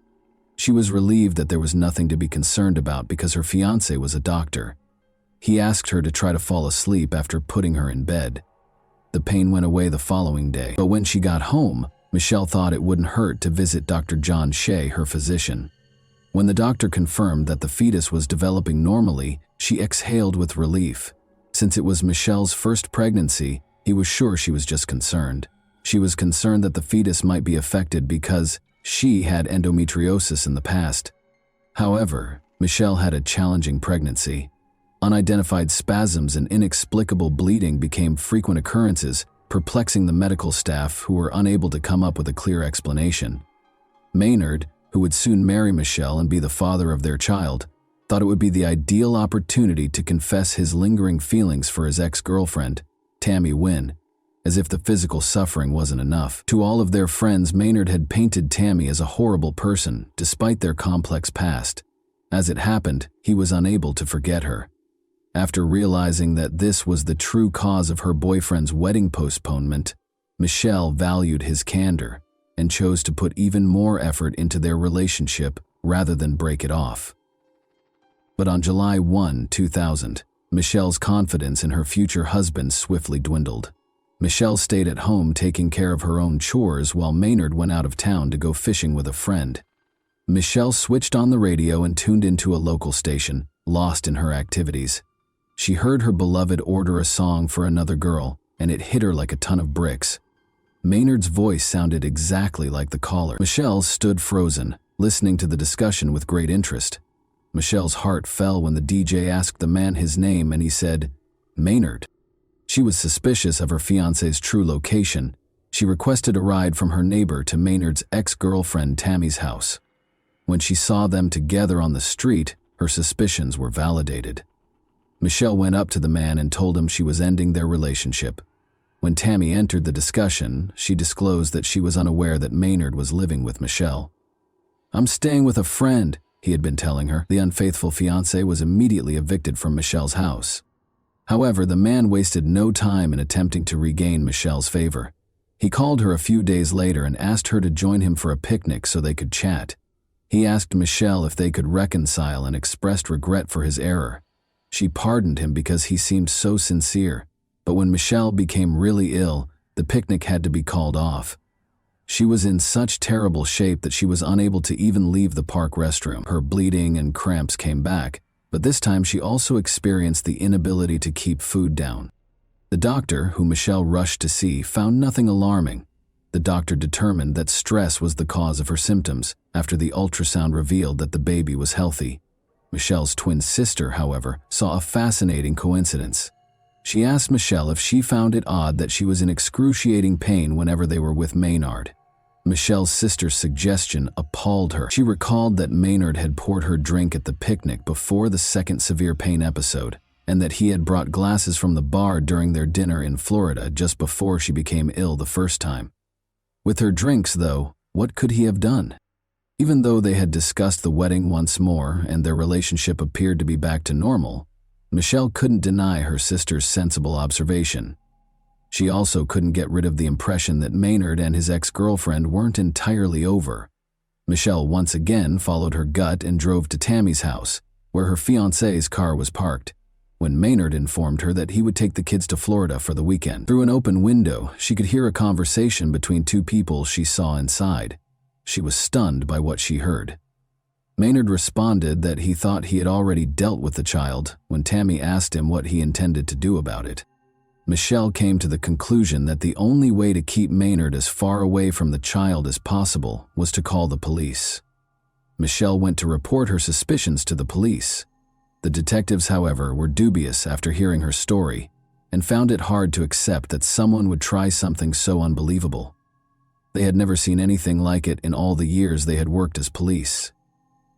She was relieved that there was nothing to be concerned about because her fiancé was a doctor. He asked her to try to fall asleep after putting her in bed. The pain went away the following day, but when she got home, Michelle thought it wouldn't hurt to visit Dr. John Shea, her physician. When the doctor confirmed that the fetus was developing normally, she exhaled with relief. Since it was Michelle's first pregnancy, he was sure she was just concerned. She was concerned that the fetus might be affected because she had endometriosis in the past. However, Michelle had a challenging pregnancy. Unidentified spasms and inexplicable bleeding became frequent occurrences, perplexing the medical staff who were unable to come up with a clear explanation. Maynard, who would soon marry Michelle and be the father of their child, thought it would be the ideal opportunity to confess his lingering feelings for his ex-girlfriend, Tammy Wynn, as if the physical suffering wasn't enough. To all of their friends, Maynard had painted Tammy as a horrible person, despite their complex past. As it happened, he was unable to forget her. After realizing that this was the true cause of her boyfriend's wedding postponement, Michelle valued his candor and chose to put even more effort into their relationship rather than break it off. But on July 1, 2000, Michelle's confidence in her future husband swiftly dwindled. Michelle stayed at home taking care of her own chores while Maynard went out of town to go fishing with a friend. Michelle switched on the radio and tuned into a local station, lost in her activities. She heard her beloved order a song for another girl, and it hit her like a ton of bricks. Maynard's voice sounded exactly like the caller. Michelle stood frozen, listening to the discussion with great interest. Michelle's heart fell when the DJ asked the man his name and he said, "Maynard." She was suspicious of her fiancé's true location. She requested a ride from her neighbor to Maynard's ex-girlfriend Tammy's house. When she saw them together on the street, her suspicions were validated. Michelle went up to the man and told him she was ending their relationship. When Tammy entered the discussion, she disclosed that she was unaware that Maynard was living with Michelle. "I'm staying with a friend," he had been telling her. The unfaithful fiancé was immediately evicted from Michelle's house. However, the man wasted no time in attempting to regain Michelle's favor. He called her a few days later and asked her to join him for a picnic so they could chat. He asked Michelle if they could reconcile and expressed regret for his error. She pardoned him because he seemed so sincere. But when Michelle became really ill, the picnic had to be called off. She was in such terrible shape that she was unable to even leave the park restroom. Her bleeding and cramps came back, but this time she also experienced the inability to keep food down. The doctor, who Michelle rushed to see, found nothing alarming. The doctor determined that stress was the cause of her symptoms after the ultrasound revealed that the baby was healthy. Michelle's twin sister, however, saw a fascinating coincidence. She asked Michelle if she found it odd that she was in excruciating pain whenever they were with Maynard. Michelle's sister's suggestion appalled her. She recalled that Maynard had poured her drink at the picnic before the second severe pain episode, and that he had brought glasses from the bar during their dinner in Florida just before she became ill the first time. With her drinks, though, what could he have done? Even though they had discussed the wedding once more and their relationship appeared to be back to normal, Michelle couldn't deny her sister's sensible observation. She also couldn't get rid of the impression that Maynard and his ex-girlfriend weren't entirely over. Michelle once again followed her gut and drove to Tammy's house, where her fiancé's car was parked, when Maynard informed her that he would take the kids to Florida for the weekend. Through an open window, she could hear a conversation between two people she saw inside. She was stunned by what she heard. Maynard responded that he thought he had already dealt with the child when Tammy asked him what he intended to do about it. Michelle came to the conclusion that the only way to keep Maynard as far away from the child as possible was to call the police. Michelle went to report her suspicions to the police. The detectives, however, were dubious after hearing her story and found it hard to accept that someone would try something so unbelievable. They had never seen anything like it in all the years they had worked as police.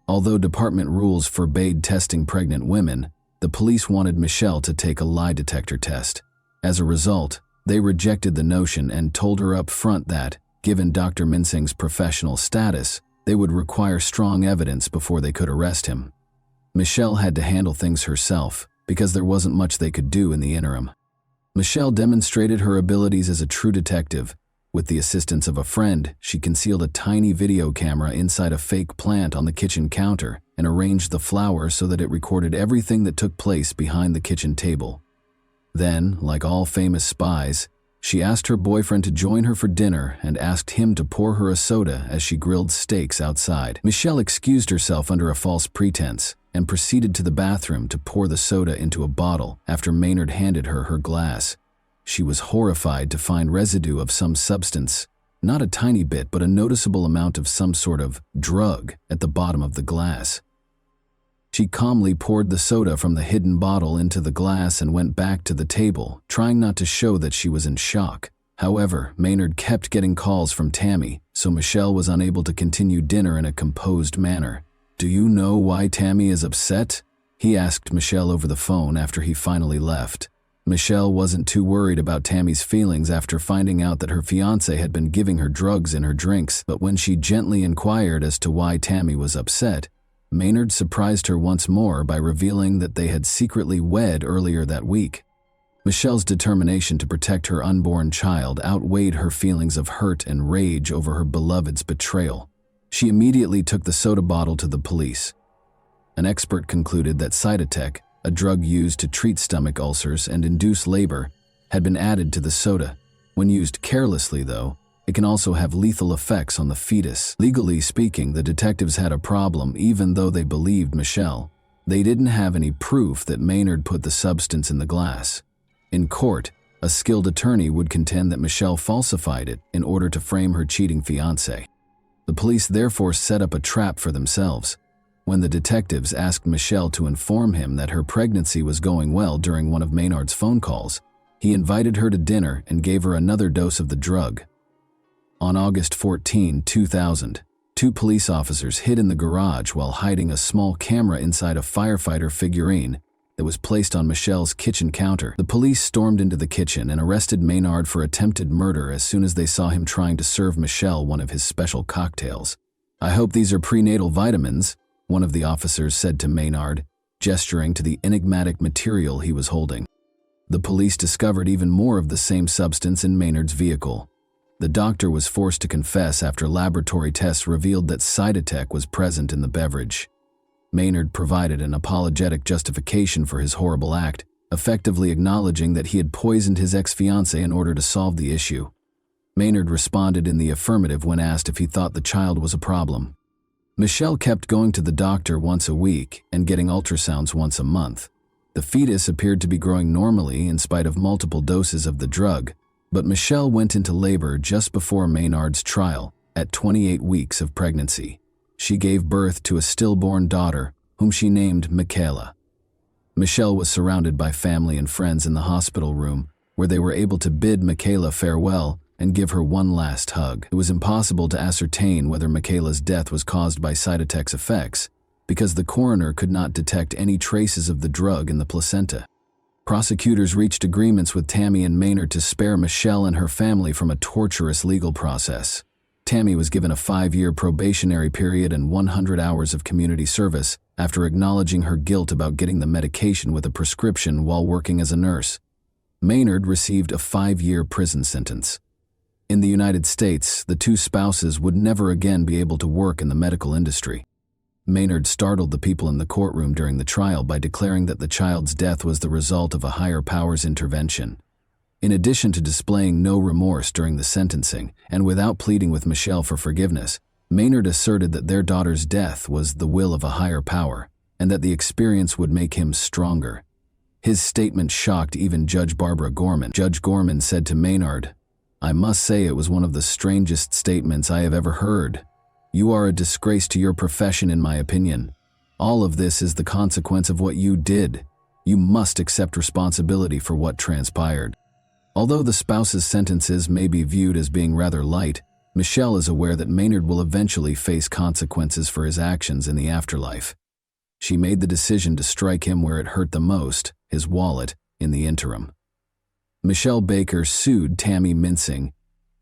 Although department rules forbade testing pregnant women, the police wanted Michelle to take a lie detector test. As a result, they rejected the notion and told her up front that, given Dr. Minsing's professional status, they would require strong evidence before they could arrest him. Michelle had to handle things herself because there wasn't much they could do in the interim. Michelle demonstrated her abilities as a true detective. With the assistance of a friend, she concealed a tiny video camera inside a fake plant on the kitchen counter and arranged the flowers so that it recorded everything that took place behind the kitchen table. Then, like all famous spies, she asked her boyfriend to join her for dinner and asked him to pour her a soda as she grilled steaks outside. Michelle excused herself under a false pretense and proceeded to the bathroom to pour the soda into a bottle after Maynard handed her her glass. She was horrified to find residue of some substance, not a tiny bit but a noticeable amount of some sort of drug at the bottom of the glass. She calmly poured the soda from the hidden bottle into the glass and went back to the table, trying not to show that she was in shock. However, Maynard kept getting calls from Tammy, so Michelle was unable to continue dinner in a composed manner. "Do you know why Tammy is upset?" he asked Michelle over the phone after he finally left. Michelle wasn't too worried about Tammy's feelings after finding out that her fiancé had been giving her drugs in her drinks, but when she gently inquired as to why Tammy was upset, Maynard surprised her once more by revealing that they had secretly wed earlier that week. Michelle's determination to protect her unborn child outweighed her feelings of hurt and rage over her beloved's betrayal. She immediately took the soda bottle to the police. An expert concluded that Cytotec, a drug used to treat stomach ulcers and induce labor, had been added to the soda. When used carelessly, though, it can also have lethal effects on the fetus. Legally speaking, the detectives had a problem even though they believed Michelle. They didn't have any proof that Maynard put the substance in the glass. In court, a skilled attorney would contend that Michelle falsified it in order to frame her cheating fiancé. The police therefore set up a trap for themselves. When the detectives asked Michelle to inform him that her pregnancy was going well during one of Maynard's phone calls, he invited her to dinner and gave her another dose of the drug. On August 14, 2000, two police officers hid in the garage while hiding a small camera inside a firefighter figurine that was placed on Michelle's kitchen counter. The police stormed into the kitchen and arrested Maynard for attempted murder as soon as they saw him trying to serve Michelle one of his special cocktails. "I hope these are prenatal vitamins," one of the officers said to Maynard, gesturing to the enigmatic material he was holding. The police discovered even more of the same substance in Maynard's vehicle. The doctor was forced to confess after laboratory tests revealed that Cytotec was present in the beverage. Maynard provided an apologetic justification for his horrible act, effectively acknowledging that he had poisoned his ex-fiancée in order to solve the issue. Maynard responded in the affirmative when asked if he thought the child was a problem. Michelle kept going to the doctor once a week and getting ultrasounds once a month. The fetus appeared to be growing normally in spite of multiple doses of the drug, but Michelle went into labor just before Maynard's trial, at 28 weeks of pregnancy. She gave birth to a stillborn daughter, whom she named Michaela. Michelle was surrounded by family and friends in the hospital room, where they were able to bid Michaela farewell and give her one last hug. It was impossible to ascertain whether Michaela's death was caused by Cytotec's effects, because the coroner could not detect any traces of the drug in the placenta. Prosecutors reached agreements with Tammy and Maynard to spare Michelle and her family from a torturous legal process. Tammy was given a 5-year probationary period and 100 hours of community service after acknowledging her guilt about getting the medication with a prescription while working as a nurse. Maynard received a 5-year prison sentence. In the United States, the two spouses would never again be able to work in the medical industry. Maynard startled the people in the courtroom during the trial by declaring that the child's death was the result of a higher power's intervention. In addition to displaying no remorse during the sentencing, and without pleading with Michelle for forgiveness, Maynard asserted that their daughter's death was the will of a higher power, and that the experience would make him stronger. His statement shocked even Judge Barbara Gorman. Judge Gorman said to Maynard, "I must say it was one of the strangest statements I have ever heard. You are a disgrace to your profession, in my opinion. All of this is the consequence of what you did. You must accept responsibility for what transpired." Although the spouses' sentences may be viewed as being rather light, Michelle is aware that Maynard will eventually face consequences for his actions in the afterlife. She made the decision to strike him where it hurt the most, his wallet, in the interim. Michelle Baker sued Tammy Mincing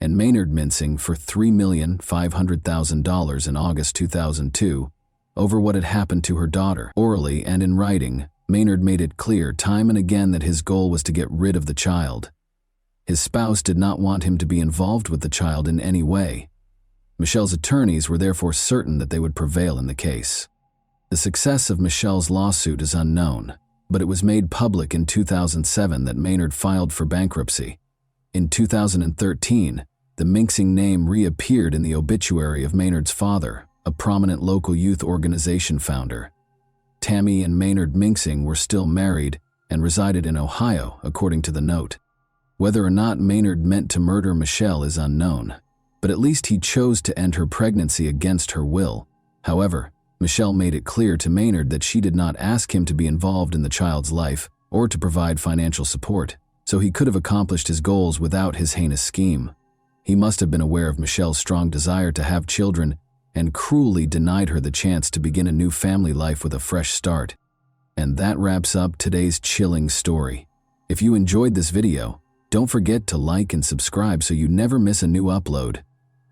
and Maynard Mincing for $3,500,000 in August 2002 over what had happened to her daughter. Orally and in writing, Maynard made it clear time and again that his goal was to get rid of the child. His spouse did not want him to be involved with the child in any way. Michelle's attorneys were therefore certain that they would prevail in the case. The success of Michelle's lawsuit is unknown, but it was made public in 2007 that Maynard filed for bankruptcy. In 2013, the Mincing name reappeared in the obituary of Maynard's father, a prominent local youth organization founder. Tammy and Maynard Mincing were still married and resided in Ohio, according to the note. Whether or not Maynard meant to murder Michelle is unknown, but at least he chose to end her pregnancy against her will. However, Michelle made it clear to Maynard that she did not ask him to be involved in the child's life or to provide financial support, so he could have accomplished his goals without his heinous scheme. He must have been aware of Michelle's strong desire to have children and cruelly denied her the chance to begin a new family life with a fresh start. And that wraps up today's chilling story. If you enjoyed this video, don't forget to like and subscribe so you never miss a new upload.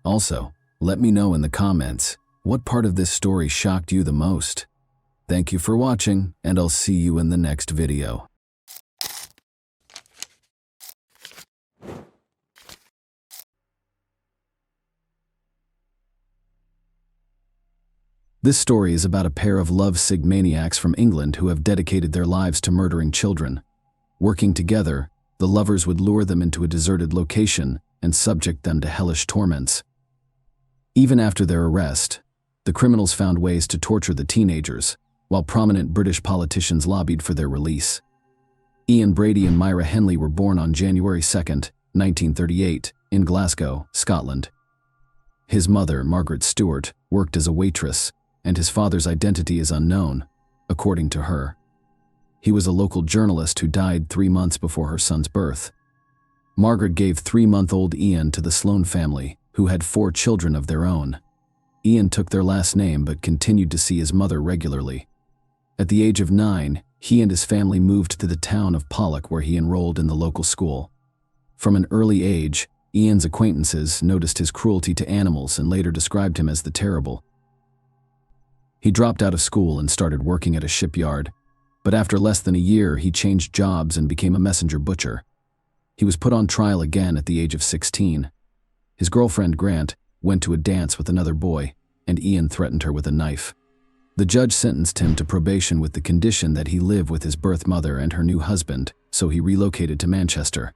Also, let me know in the comments, what part of this story shocked you the most? Thank you for watching, and I'll see you in the next video. This story is about a pair of love-sick maniacs from England who have dedicated their lives to murdering children. Working together, the lovers would lure them into a deserted location and subject them to hellish torments. Even after their arrest, the criminals found ways to torture the teenagers, while prominent British politicians lobbied for their release. Ian Brady and Myra Henley were born on January 2, 1938, in Glasgow, Scotland. His mother, Margaret Stewart, worked as a waitress, and his father's identity is unknown, according to her. He was a local journalist who died 3 months before her son's birth. Margaret gave 3-month-old Ian to the Sloan family, who had 4 children of their own. Ian took their last name but continued to see his mother regularly. At the age of 9, he and his family moved to the town of Pollock, where he enrolled in the local school. From an early age, Ian's acquaintances noticed his cruelty to animals and later described him as the Terrible. He dropped out of school and started working at a shipyard, but after less than a year, he changed jobs and became a messenger butcher. He was put on trial again at the age of 16. His girlfriend, Grant, went to a dance with another boy, and Ian threatened her with a knife. The judge sentenced him to probation with the condition that he live with his birth mother and her new husband, so he relocated to Manchester.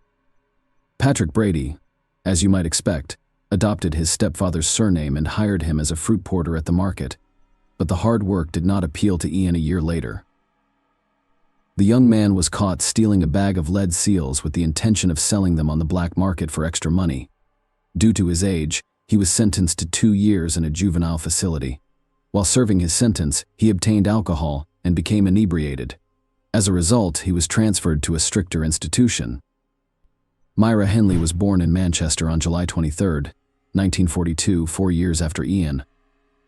Patrick Brady, as you might expect, adopted his stepfather's surname and hired him as a fruit porter at the market, but the hard work did not appeal to Ian a year later. The young man was caught stealing a bag of lead seals with the intention of selling them on the black market for extra money. Due to his age, he was sentenced to 2 years in a juvenile facility. While serving his sentence, he obtained alcohol and became inebriated. As a result, he was transferred to a stricter institution. Myra Henley was born in Manchester on July 23, 1942, 4 years after Ian.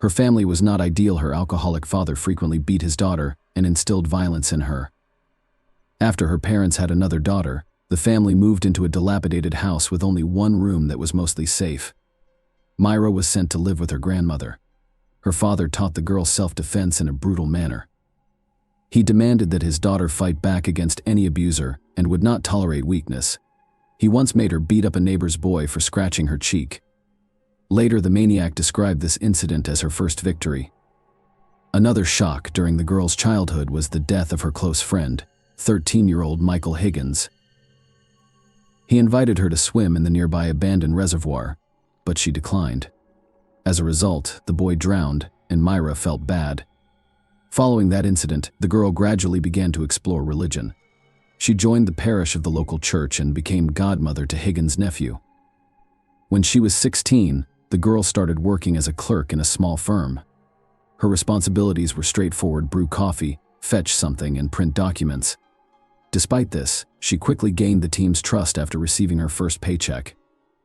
Her family was not ideal. Her alcoholic father frequently beat his daughter and instilled violence in her. After her parents had another daughter, the family moved into a dilapidated house with only one room that was mostly safe. Myra was sent to live with her grandmother. Her father taught the girl self-defense in a brutal manner. He demanded that his daughter fight back against any abuser and would not tolerate weakness. He once made her beat up a neighbor's boy for scratching her cheek. Later, the maniac described this incident as her first victory. Another shock during the girl's childhood was the death of her close friend, 13-year-old Michael Higgins. He invited her to swim in the nearby abandoned reservoir, but she declined. As a result, the boy drowned, and Myra felt bad. Following that incident, the girl gradually began to explore religion. She joined the parish of the local church and became godmother to Higgins' nephew. When she was 16, the girl started working as a clerk in a small firm. Her responsibilities were straightforward: brew coffee, fetch something, and print documents. Despite this, she quickly gained the team's trust after receiving her first paycheck.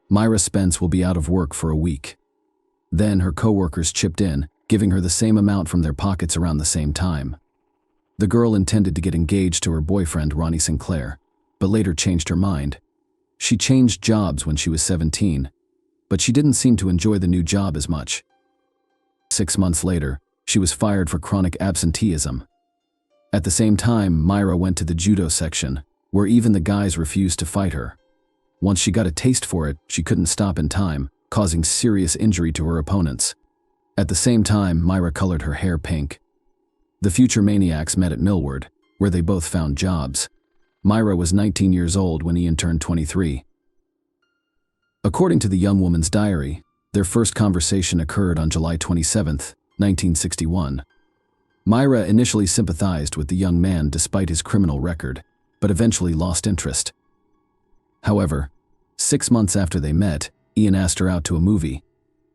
Myra Spence will be out of work for a week. Then her co-workers chipped in, giving her the same amount from their pockets around the same time. The girl intended to get engaged to her boyfriend, Ronnie Sinclair, but later changed her mind. She changed jobs when she was 17, but she didn't seem to enjoy the new job as much. 6 months later, she was fired for chronic absenteeism. At the same time, Myra went to the judo section, where even the guys refused to fight her. Once she got a taste for it, she couldn't stop in time, causing serious injury to her opponents. At the same time, Myra colored her hair pink. The future maniacs met at Millward, where they both found jobs. Myra was 19 years old when Ian turned 23. According to the young woman's diary, their first conversation occurred on July 27, 1961. Myra initially sympathized with the young man despite his criminal record, but eventually lost interest. However, 6 months after they met, Ian asked her out to a movie,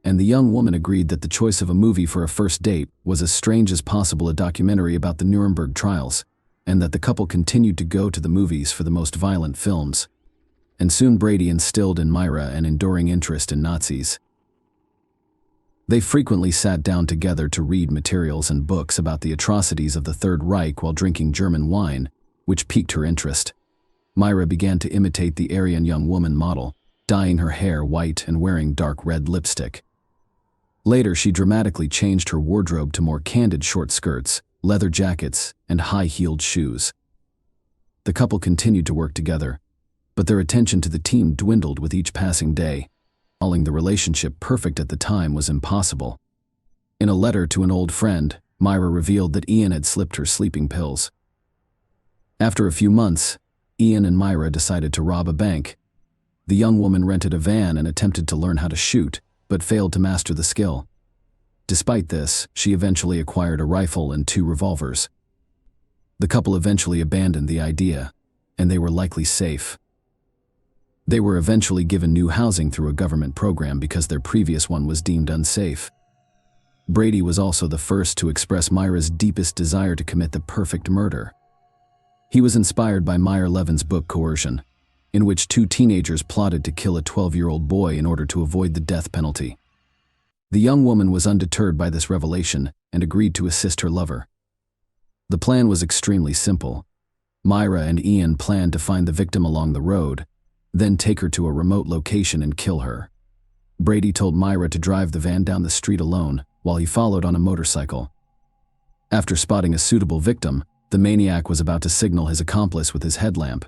and the young woman agreed that the choice of a movie for a first date was as strange as possible, a documentary about the Nuremberg trials, and that the couple continued to go to the movies for the most violent films. And soon Brady instilled in Myra an enduring interest in Nazis. They frequently sat down together to read materials and books about the atrocities of the Third Reich while drinking German wine, which piqued her interest. Myra began to imitate the Aryan young woman model, dyeing her hair white and wearing dark red lipstick. Later, she dramatically changed her wardrobe to more candid short skirts, leather jackets, and high-heeled shoes. The couple continued to work together, but their attention to the team dwindled with each passing day. Calling the relationship perfect at the time was impossible. In a letter to an old friend, Myra revealed that Ian had slipped her sleeping pills. After a few months, Ian and Myra decided to rob a bank. The young woman rented a van and attempted to learn how to shoot, but failed to master the skill. Despite this, she eventually acquired a rifle and 2 revolvers. The couple eventually abandoned the idea, and they were likely safe. They were eventually given new housing through a government program because their previous one was deemed unsafe. Brady was also the first to express Myra's deepest desire to commit the perfect murder. He was inspired by Meyer Levin's book Coercion, in which 2 teenagers plotted to kill a 12-year-old boy in order to avoid the death penalty. The young woman was undeterred by this revelation and agreed to assist her lover. The plan was extremely simple. Myra and Ian planned to find the victim along the road, then take her to a remote location and kill her. Brady told Myra to drive the van down the street alone while he followed on a motorcycle. After spotting a suitable victim, the maniac was about to signal his accomplice with his headlamp,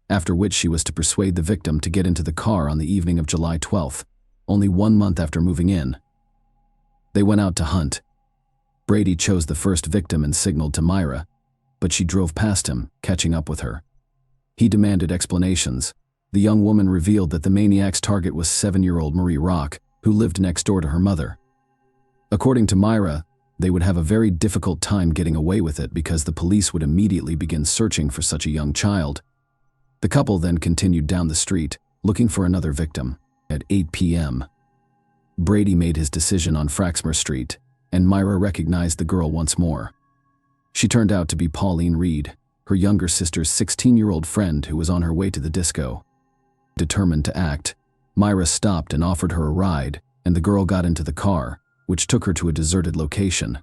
after which she was to persuade the victim to get into the car on the evening of July 12th, only 1 month after moving in. They went out to hunt. Brady chose the first victim and signaled to Myra, but she drove past him, catching up with her. He demanded explanations. The young woman revealed that the maniac's target was 7-year-old Marie Rock, who lived next door to her mother. According to Myra, they would have a very difficult time getting away with it because the police would immediately begin searching for such a young child. The couple then continued down the street, looking for another victim. At 8 p.m., Brady made his decision on Fraxmer Street, and Myra recognized the girl once more. She turned out to be Pauline Reed, her younger sister's 16-year-old friend who was on her way to the disco. Determined to act, Myra stopped and offered her a ride, and the girl got into the car, which took her to a deserted location.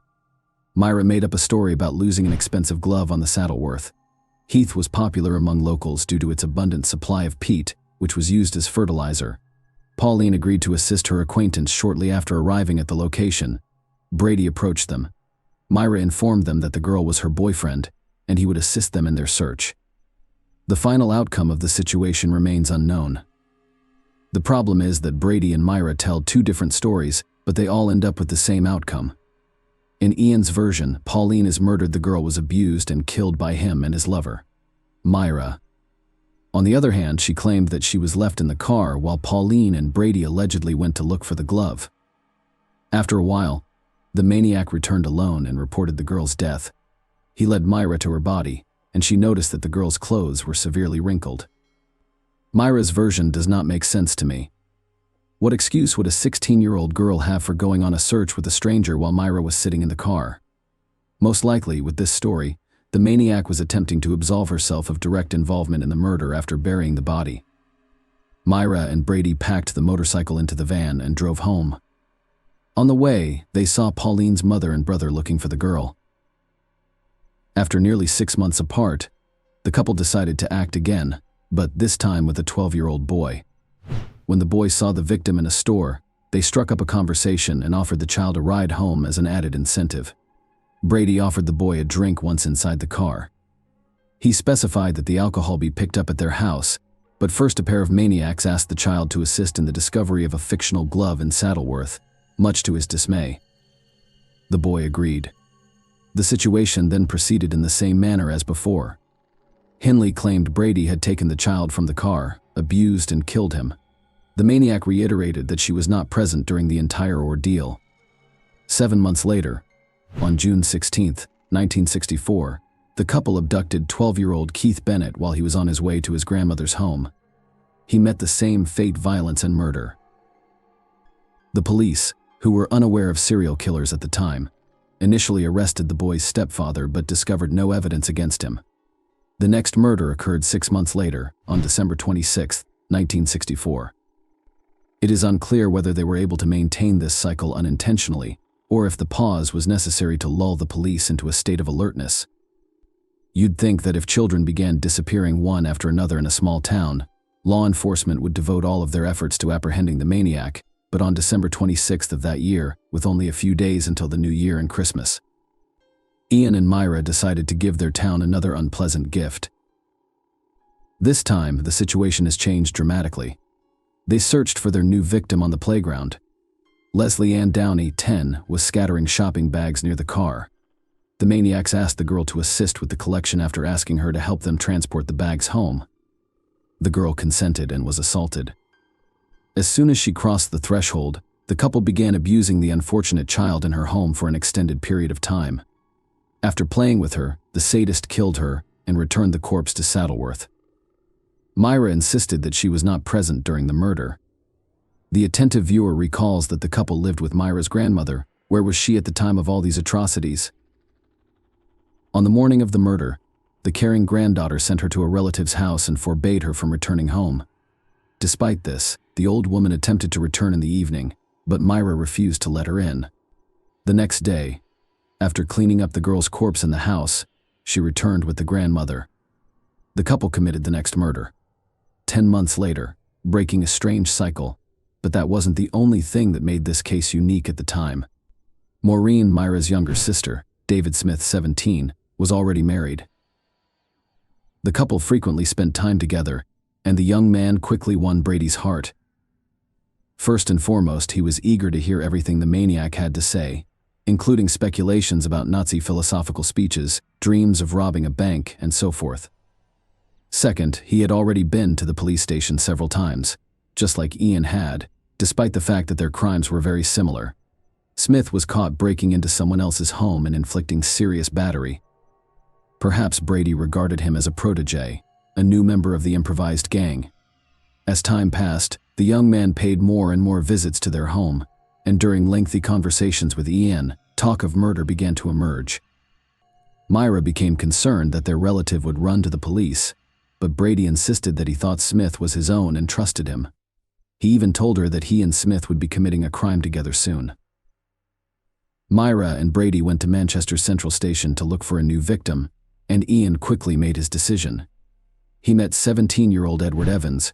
Myra made up a story about losing an expensive glove on the Saddleworth. Heath was popular among locals due to its abundant supply of peat, which was used as fertilizer. Pauline agreed to assist her acquaintance shortly after arriving at the location. Brady approached them. Myra informed them that the girl was her boyfriend, and he would assist them in their search. The final outcome of the situation remains unknown. The problem is that Brady and Myra tell two different stories, but they all end up with the same outcome. In Ian's version, Pauline is murdered. The girl was abused and killed by him and his lover, Myra. On the other hand, she claimed that she was left in the car while Pauline and Brady allegedly went to look for the glove. After a while, the maniac returned alone and reported the girl's death. He led Myra to her body, and she noticed that the girl's clothes were severely wrinkled. Myra's version does not make sense to me. What excuse would a 16-year-old girl have for going on a search with a stranger while Myra was sitting in the car? Most likely, with this story, the maniac was attempting to absolve herself of direct involvement in the murder after burying the body. Myra and Brady packed the motorcycle into the van and drove home. On the way, they saw Pauline's mother and brother looking for the girl. After nearly 6 months apart, the couple decided to act again, but this time with a 12-year-old boy. When the boy saw the victim in a store, they struck up a conversation and offered the child a ride home as an added incentive. Brady offered the boy a drink once inside the car. He specified that the alcohol be picked up at their house, but first a pair of maniacs asked the child to assist in the discovery of a fictional glove in Saddleworth, much to his dismay. The boy agreed. The situation then proceeded in the same manner as before. Henley claimed Brady had taken the child from the car, abused and killed him. The maniac reiterated that she was not present during the entire ordeal. 7 months later, on June 16, 1964, the couple abducted 12-year-old Keith Bennett while he was on his way to his grandmother's home. He met the same fate, violence, and murder. The police, who were unaware of serial killers at the time, initially arrested the boy's stepfather but discovered no evidence against him. The next murder occurred 6 months later, on December 26, 1964. It is unclear whether they were able to maintain this cycle unintentionally, or if the pause was necessary to lull the police into a state of alertness. You'd think that if children began disappearing one after another in a small town, law enforcement would devote all of their efforts to apprehending the maniac, but on December 26th of that year, with only a few days until the New Year and Christmas, Ian and Myra decided to give their town another unpleasant gift. This time, the situation has changed dramatically. They searched for their new victim on the playground. Leslie Ann Downey, 10, was scattering shopping bags near the car. The maniacs asked the girl to assist with the collection after asking her to help them transport the bags home. The girl consented and was assaulted. As soon as she crossed the threshold, the couple began abusing the unfortunate child in her home for an extended period of time. After playing with her, the sadist killed her and returned the corpse to Saddleworth. Myra insisted that she was not present during the murder. The attentive viewer recalls that the couple lived with Myra's grandmother. Where was she at the time of all these atrocities? On the morning of the murder, the caring granddaughter sent her to a relative's house and forbade her from returning home. Despite this, the old woman attempted to return in the evening, but Myra refused to let her in. The next day, after cleaning up the girl's corpse in the house, she returned with the grandmother. The couple committed the next murder. 10 months later, breaking a strange cycle, but that wasn't the only thing that made this case unique at the time. Maureen, Myra's younger sister, David Smith, 17, was already married. The couple frequently spent time together, and the young man quickly won Brady's heart. First and foremost, he was eager to hear everything the maniac had to say, including speculations about Nazi philosophical speeches, dreams of robbing a bank, and so forth. Second, he had already been to the police station several times, just like Ian had, despite the fact that their crimes were very similar. Smith was caught breaking into someone else's home and inflicting serious battery. Perhaps Brady regarded him as a protege, a new member of the improvised gang. As time passed, the young man paid more and more visits to their home, and during lengthy conversations with Ian, talk of murder began to emerge. Myra became concerned that their relative would run to the police, but Brady insisted that he thought Smith was his own and trusted him. He even told her that he and Smith would be committing a crime together soon. Myra and Brady went to Manchester Central Station to look for a new victim, and Ian quickly made his decision. He met 17-year-old Edward Evans,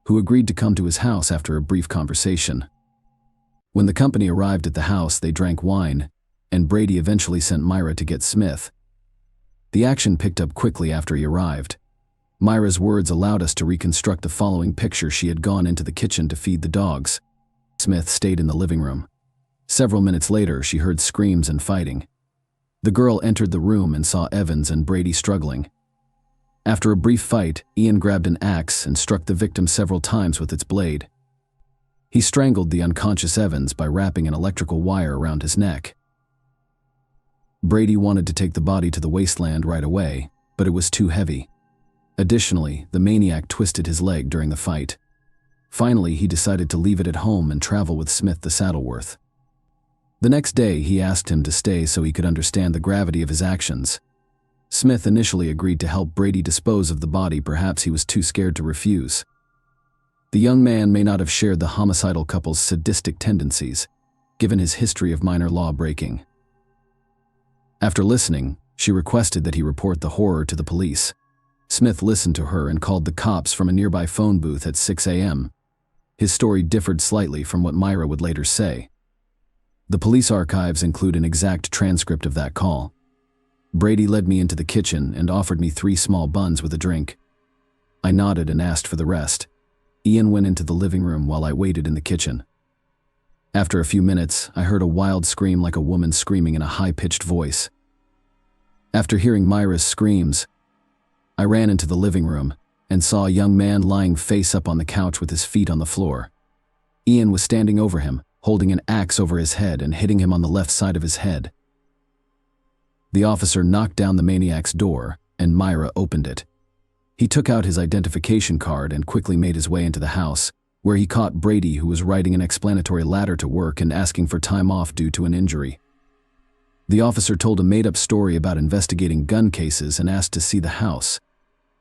who agreed to come to his house after a brief conversation. When the company arrived at the house, they drank wine, and Brady eventually sent Myra to get Smith. The action picked up quickly after he arrived. Myra's words allowed us to reconstruct the following picture. She had gone into the kitchen to feed the dogs. Smith stayed in the living room. Several minutes later, she heard screams and fighting. The girl entered the room and saw Evans and Brady struggling. After a brief fight, Ian grabbed an axe and struck the victim several times with its blade. He strangled the unconscious Evans by wrapping an electrical wire around his neck. Brady wanted to take the body to the wasteland right away, but it was too heavy. Additionally, the maniac twisted his leg during the fight. Finally, he decided to leave it at home and travel with Smith to Saddleworth. The next day, he asked him to stay so he could understand the gravity of his actions. Smith initially agreed to help Brady dispose of the body. Perhaps he was too scared to refuse. The young man may not have shared the homicidal couple's sadistic tendencies, given his history of minor law breaking. After listening, she requested that he report the horror to the police. Smith listened to her and called the cops from a nearby phone booth at 6 a.m. His story differed slightly from what Myra would later say. The police archives include an exact transcript of that call. Brady led me into the kitchen and offered me 3 small buns with a drink. I nodded and asked for the rest. Ian went into the living room while I waited in the kitchen. After a few minutes, I heard a wild scream like a woman screaming in a high-pitched voice. After hearing Myra's screams, I ran into the living room and saw a young man lying face up on the couch with his feet on the floor. Ian was standing over him, holding an axe over his head and hitting him on the left side of his head. The officer knocked down the maniac's door, and Myra opened it. He took out his identification card and quickly made his way into the house, where he caught Brady, who was writing an explanatory letter to work and asking for time off due to an injury. The officer told a made-up story about investigating gun cases and asked to see the house.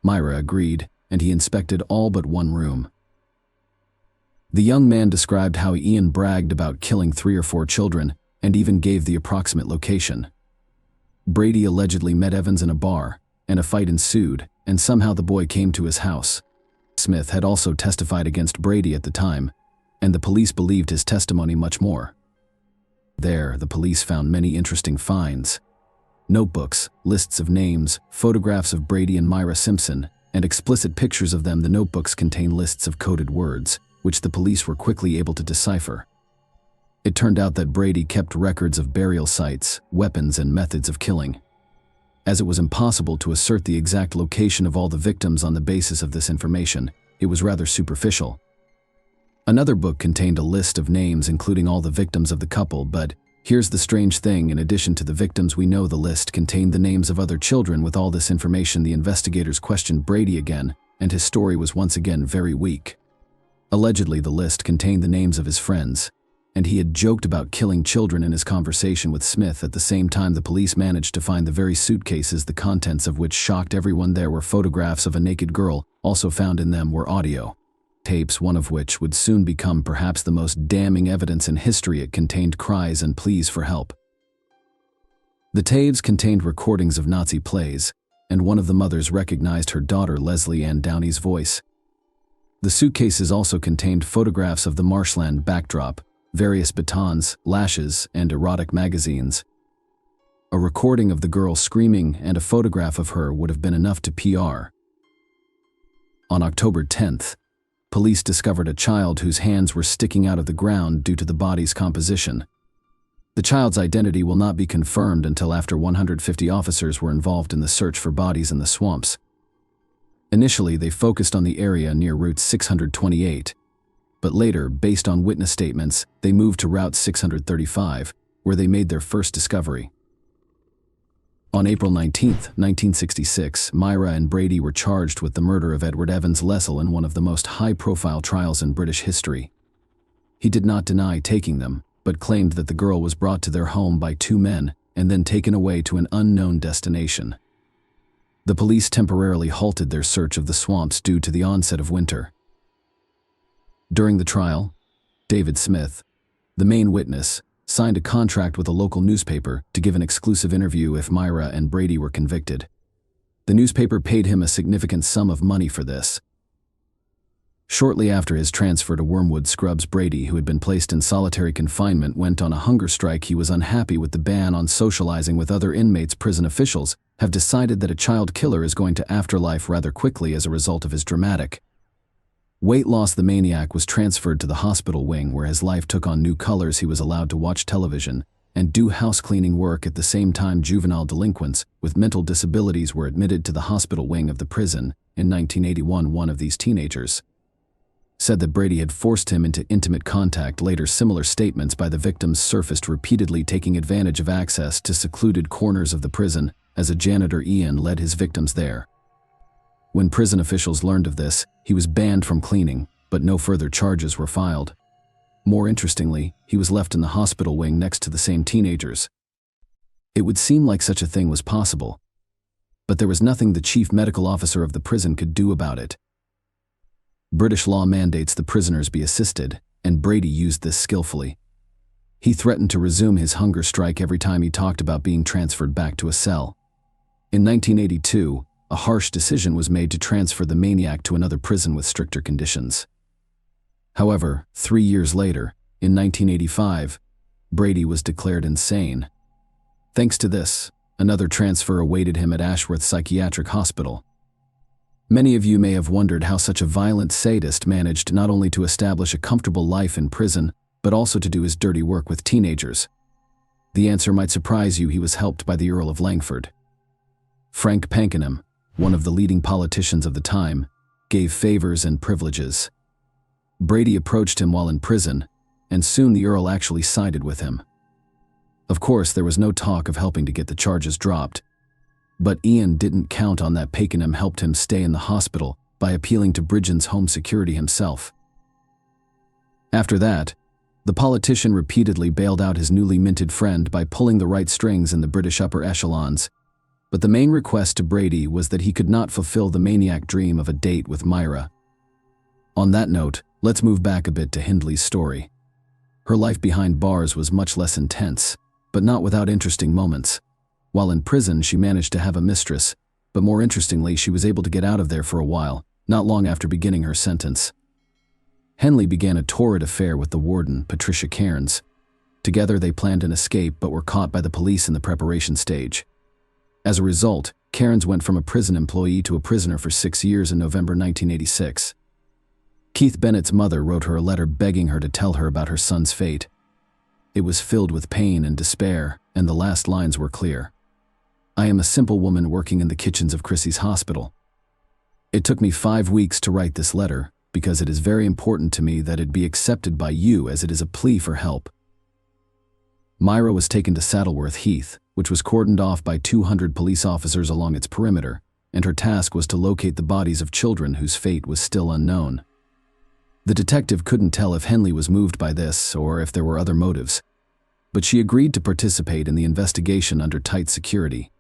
Myra agreed, and he inspected all but one room. The young man described how Ian bragged about killing 3 or 4 children and even gave the approximate location. Brady allegedly met Evans in a bar, and a fight ensued, and somehow the boy came to his house. Smith had also testified against Brady at the time, and the police believed his testimony much more. There, the police found many interesting finds. Notebooks, lists of names, photographs of Brady and Myra Simpson, and explicit pictures of them. The notebooks contain lists of coded words, which the police were quickly able to decipher. It turned out that Brady kept records of burial sites, weapons, and methods of killing. As it was impossible to assert the exact location of all the victims on the basis of this information, it was rather superficial. Another book contained a list of names including all the victims of the couple, but here's the strange thing: in addition to the victims we know, the list contained the names of other children. With all this information, the investigators questioned Brady again, and his story was once again very weak. Allegedly, the list contained the names of his friends, and he had joked about killing children in his conversation with Smith. At the same time, the police managed to find the very suitcases, the contents of which shocked everyone. There were photographs of a naked girl. Also found in them were audio tapes, one of which would soon become perhaps the most damning evidence in history. It contained cries and pleas for help. The tapes contained recordings of Nazi plays, and one of the mothers recognized her daughter Leslie Ann Downey's voice. The suitcases also contained photographs of the marshland backdrop, various batons, lashes, and erotic magazines. A recording of the girl screaming and a photograph of her would have been enough to PR. On October 10th, police discovered a child whose hands were sticking out of the ground due to the body's composition. The child's identity will not be confirmed until after 150 officers were involved in the search for bodies in the swamps. Initially, they focused on the area near Route 628, but later, based on witness statements, they moved to Route 635, where they made their first discovery. On April 19, 1966, Myra and Brady were charged with the murder of Edward Evans Lessell in one of the most high-profile trials in British history. He did not deny taking them, but claimed that the girl was brought to their home by 2 men and then taken away to an unknown destination. The police temporarily halted their search of the swamps due to the onset of winter. During the trial, David Smith, the main witness, signed a contract with a local newspaper to give an exclusive interview if Myra and Brady were convicted. The newspaper paid him a significant sum of money for this. Shortly after his transfer to Wormwood Scrubs, Brady, who had been placed in solitary confinement, went on a hunger strike. He was unhappy with the ban on socializing with other inmates. Prison officials have decided that a child killer is going to afterlife rather quickly as a result of his dramatic weight loss. The maniac was transferred to the hospital wing, where his life took on new colors. He was allowed to watch television and do house cleaning work. At the same time, juvenile delinquents with mental disabilities were admitted to the hospital wing of the prison. In 1981, one of these teenagers said that Brady had forced him into intimate contact. Later, similar statements by the victims surfaced, repeatedly taking advantage of access to secluded corners of the prison. As a janitor, Ian led his victims there. When prison officials learned of this, he was banned from cleaning, but no further charges were filed. More interestingly, he was left in the hospital wing next to the same teenagers. It would seem like such a thing was possible, but there was nothing the chief medical officer of the prison could do about it. British law mandates the prisoners be assisted, and Brady used this skillfully. He threatened to resume his hunger strike every time he talked about being transferred back to a cell. In 1982, a harsh decision was made to transfer the maniac to another prison with stricter conditions. However, 3 years later, in 1985, Brady was declared insane. Thanks to this, another transfer awaited him at Ashworth Psychiatric Hospital. Many of you may have wondered how such a violent sadist managed not only to establish a comfortable life in prison, but also to do his dirty work with teenagers. The answer might surprise you. He was helped by the Earl of Langford. Frank Pakenham, one of the leading politicians of the time, gave favors and privileges. Brady approached him while in prison, and soon the Earl actually sided with him. Of course, there was no talk of helping to get the charges dropped, but Ian didn't count on that. Pakenham helped him stay in the hospital by appealing to Britain's Home Security himself. After that, the politician repeatedly bailed out his newly minted friend by pulling the right strings in the British upper echelons. But the main request to Brady was that he could not fulfill the maniac dream of a date with Myra. On that note, let's move back a bit to Hindley's story. Her life behind bars was much less intense, but not without interesting moments. While in prison, she managed to have a mistress, but more interestingly, she was able to get out of there for a while, not long after beginning her sentence. Henley began a torrid affair with the warden, Patricia Cairns. Together, they planned an escape but were caught by the police in the preparation stage. As a result, Cairns went from a prison employee to a prisoner for 6 years in November 1986. Keith Bennett's mother wrote her a letter begging her to tell her about her son's fate. It was filled with pain and despair, and the last lines were clear. "I am a simple woman working in the kitchens of Chrissy's hospital. It took me 5 weeks to write this letter because it is very important to me that it be accepted by you, as it is a plea for help." Myra was taken to Saddleworth Heath, which was cordoned off by 200 police officers along its perimeter, and her task was to locate the bodies of children whose fate was still unknown. The detective couldn't tell if Henley was moved by this or if there were other motives, but she agreed to participate in the investigation under tight security.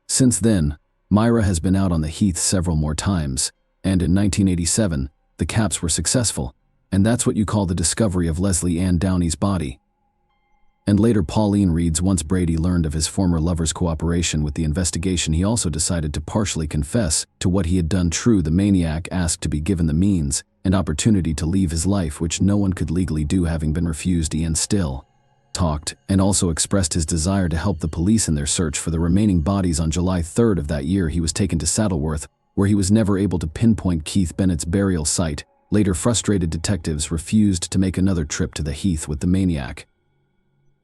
Since then, Myra has been out on the heath several more times, and in 1987, the caps were successful, and that's what you call the discovery of Leslie Ann Downey's body. And later, Pauline reads, once Brady learned of his former lover's cooperation with the investigation, he also decided to partially confess to what he had done. True, the maniac asked to be given the means and opportunity to leave his life, which no one could legally do, having been refused. Ian still talked and also expressed his desire to help the police in their search for the remaining bodies. On July 3rd of that year, he was taken to Saddleworth, where he was never able to pinpoint Keith Bennett's burial site. Later, frustrated detectives refused to make another trip to the heath with the maniac,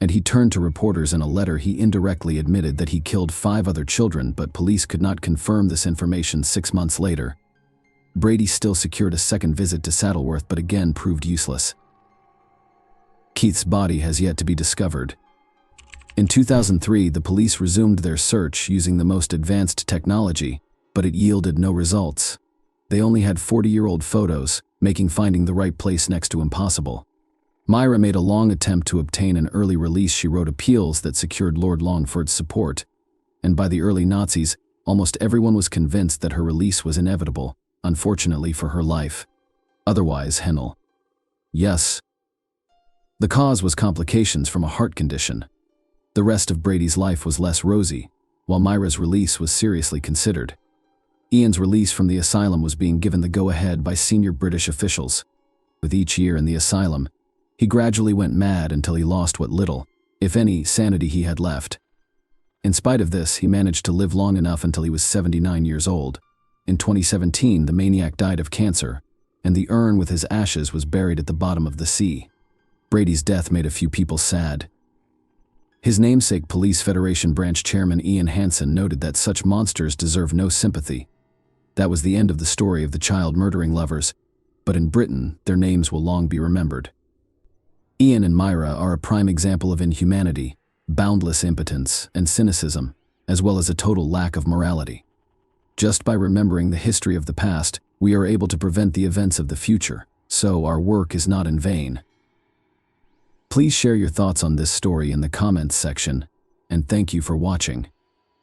and he turned to reporters. In a letter, he indirectly admitted that he killed 5 other children, but police could not confirm this information. 6 months later, Brady still secured a second visit to Saddleworth, but again proved useless. Keith's body has yet to be discovered. In 2003, the police resumed their search using the most advanced technology, but it yielded no results. They only had 40-year-old photos, making finding the right place next to impossible. Myra made a long attempt to obtain an early release. She wrote appeals that secured Lord Longford's support, and by the early Nazis, almost everyone was convinced that her release was inevitable, unfortunately for her life. Otherwise, Hennel. Yes. The cause was complications from a heart condition. The rest of Brady's life was less rosy. while Myra's release was seriously considered. Ian's release from the asylum was being given the go-ahead by senior British officials. With each year in the asylum, he gradually went mad until he lost what little, if any, sanity he had left. In spite of this, he managed to live long enough until he was 79 years old. In 2017, the maniac died of cancer, and the urn with his ashes was buried at the bottom of the sea. Brady's death made a few people sad. His namesake Police Federation branch chairman Ian Hansen noted that such monsters deserve no sympathy. That was the end of the story of the child-murdering lovers, but in Britain, their names will long be remembered. Ian and Myra are a prime example of inhumanity, boundless impotence, and cynicism, as well as a total lack of morality. Just by remembering the history of the past, we are able to prevent the events of the future, so our work is not in vain. Please share your thoughts on this story in the comments section, and thank you for watching.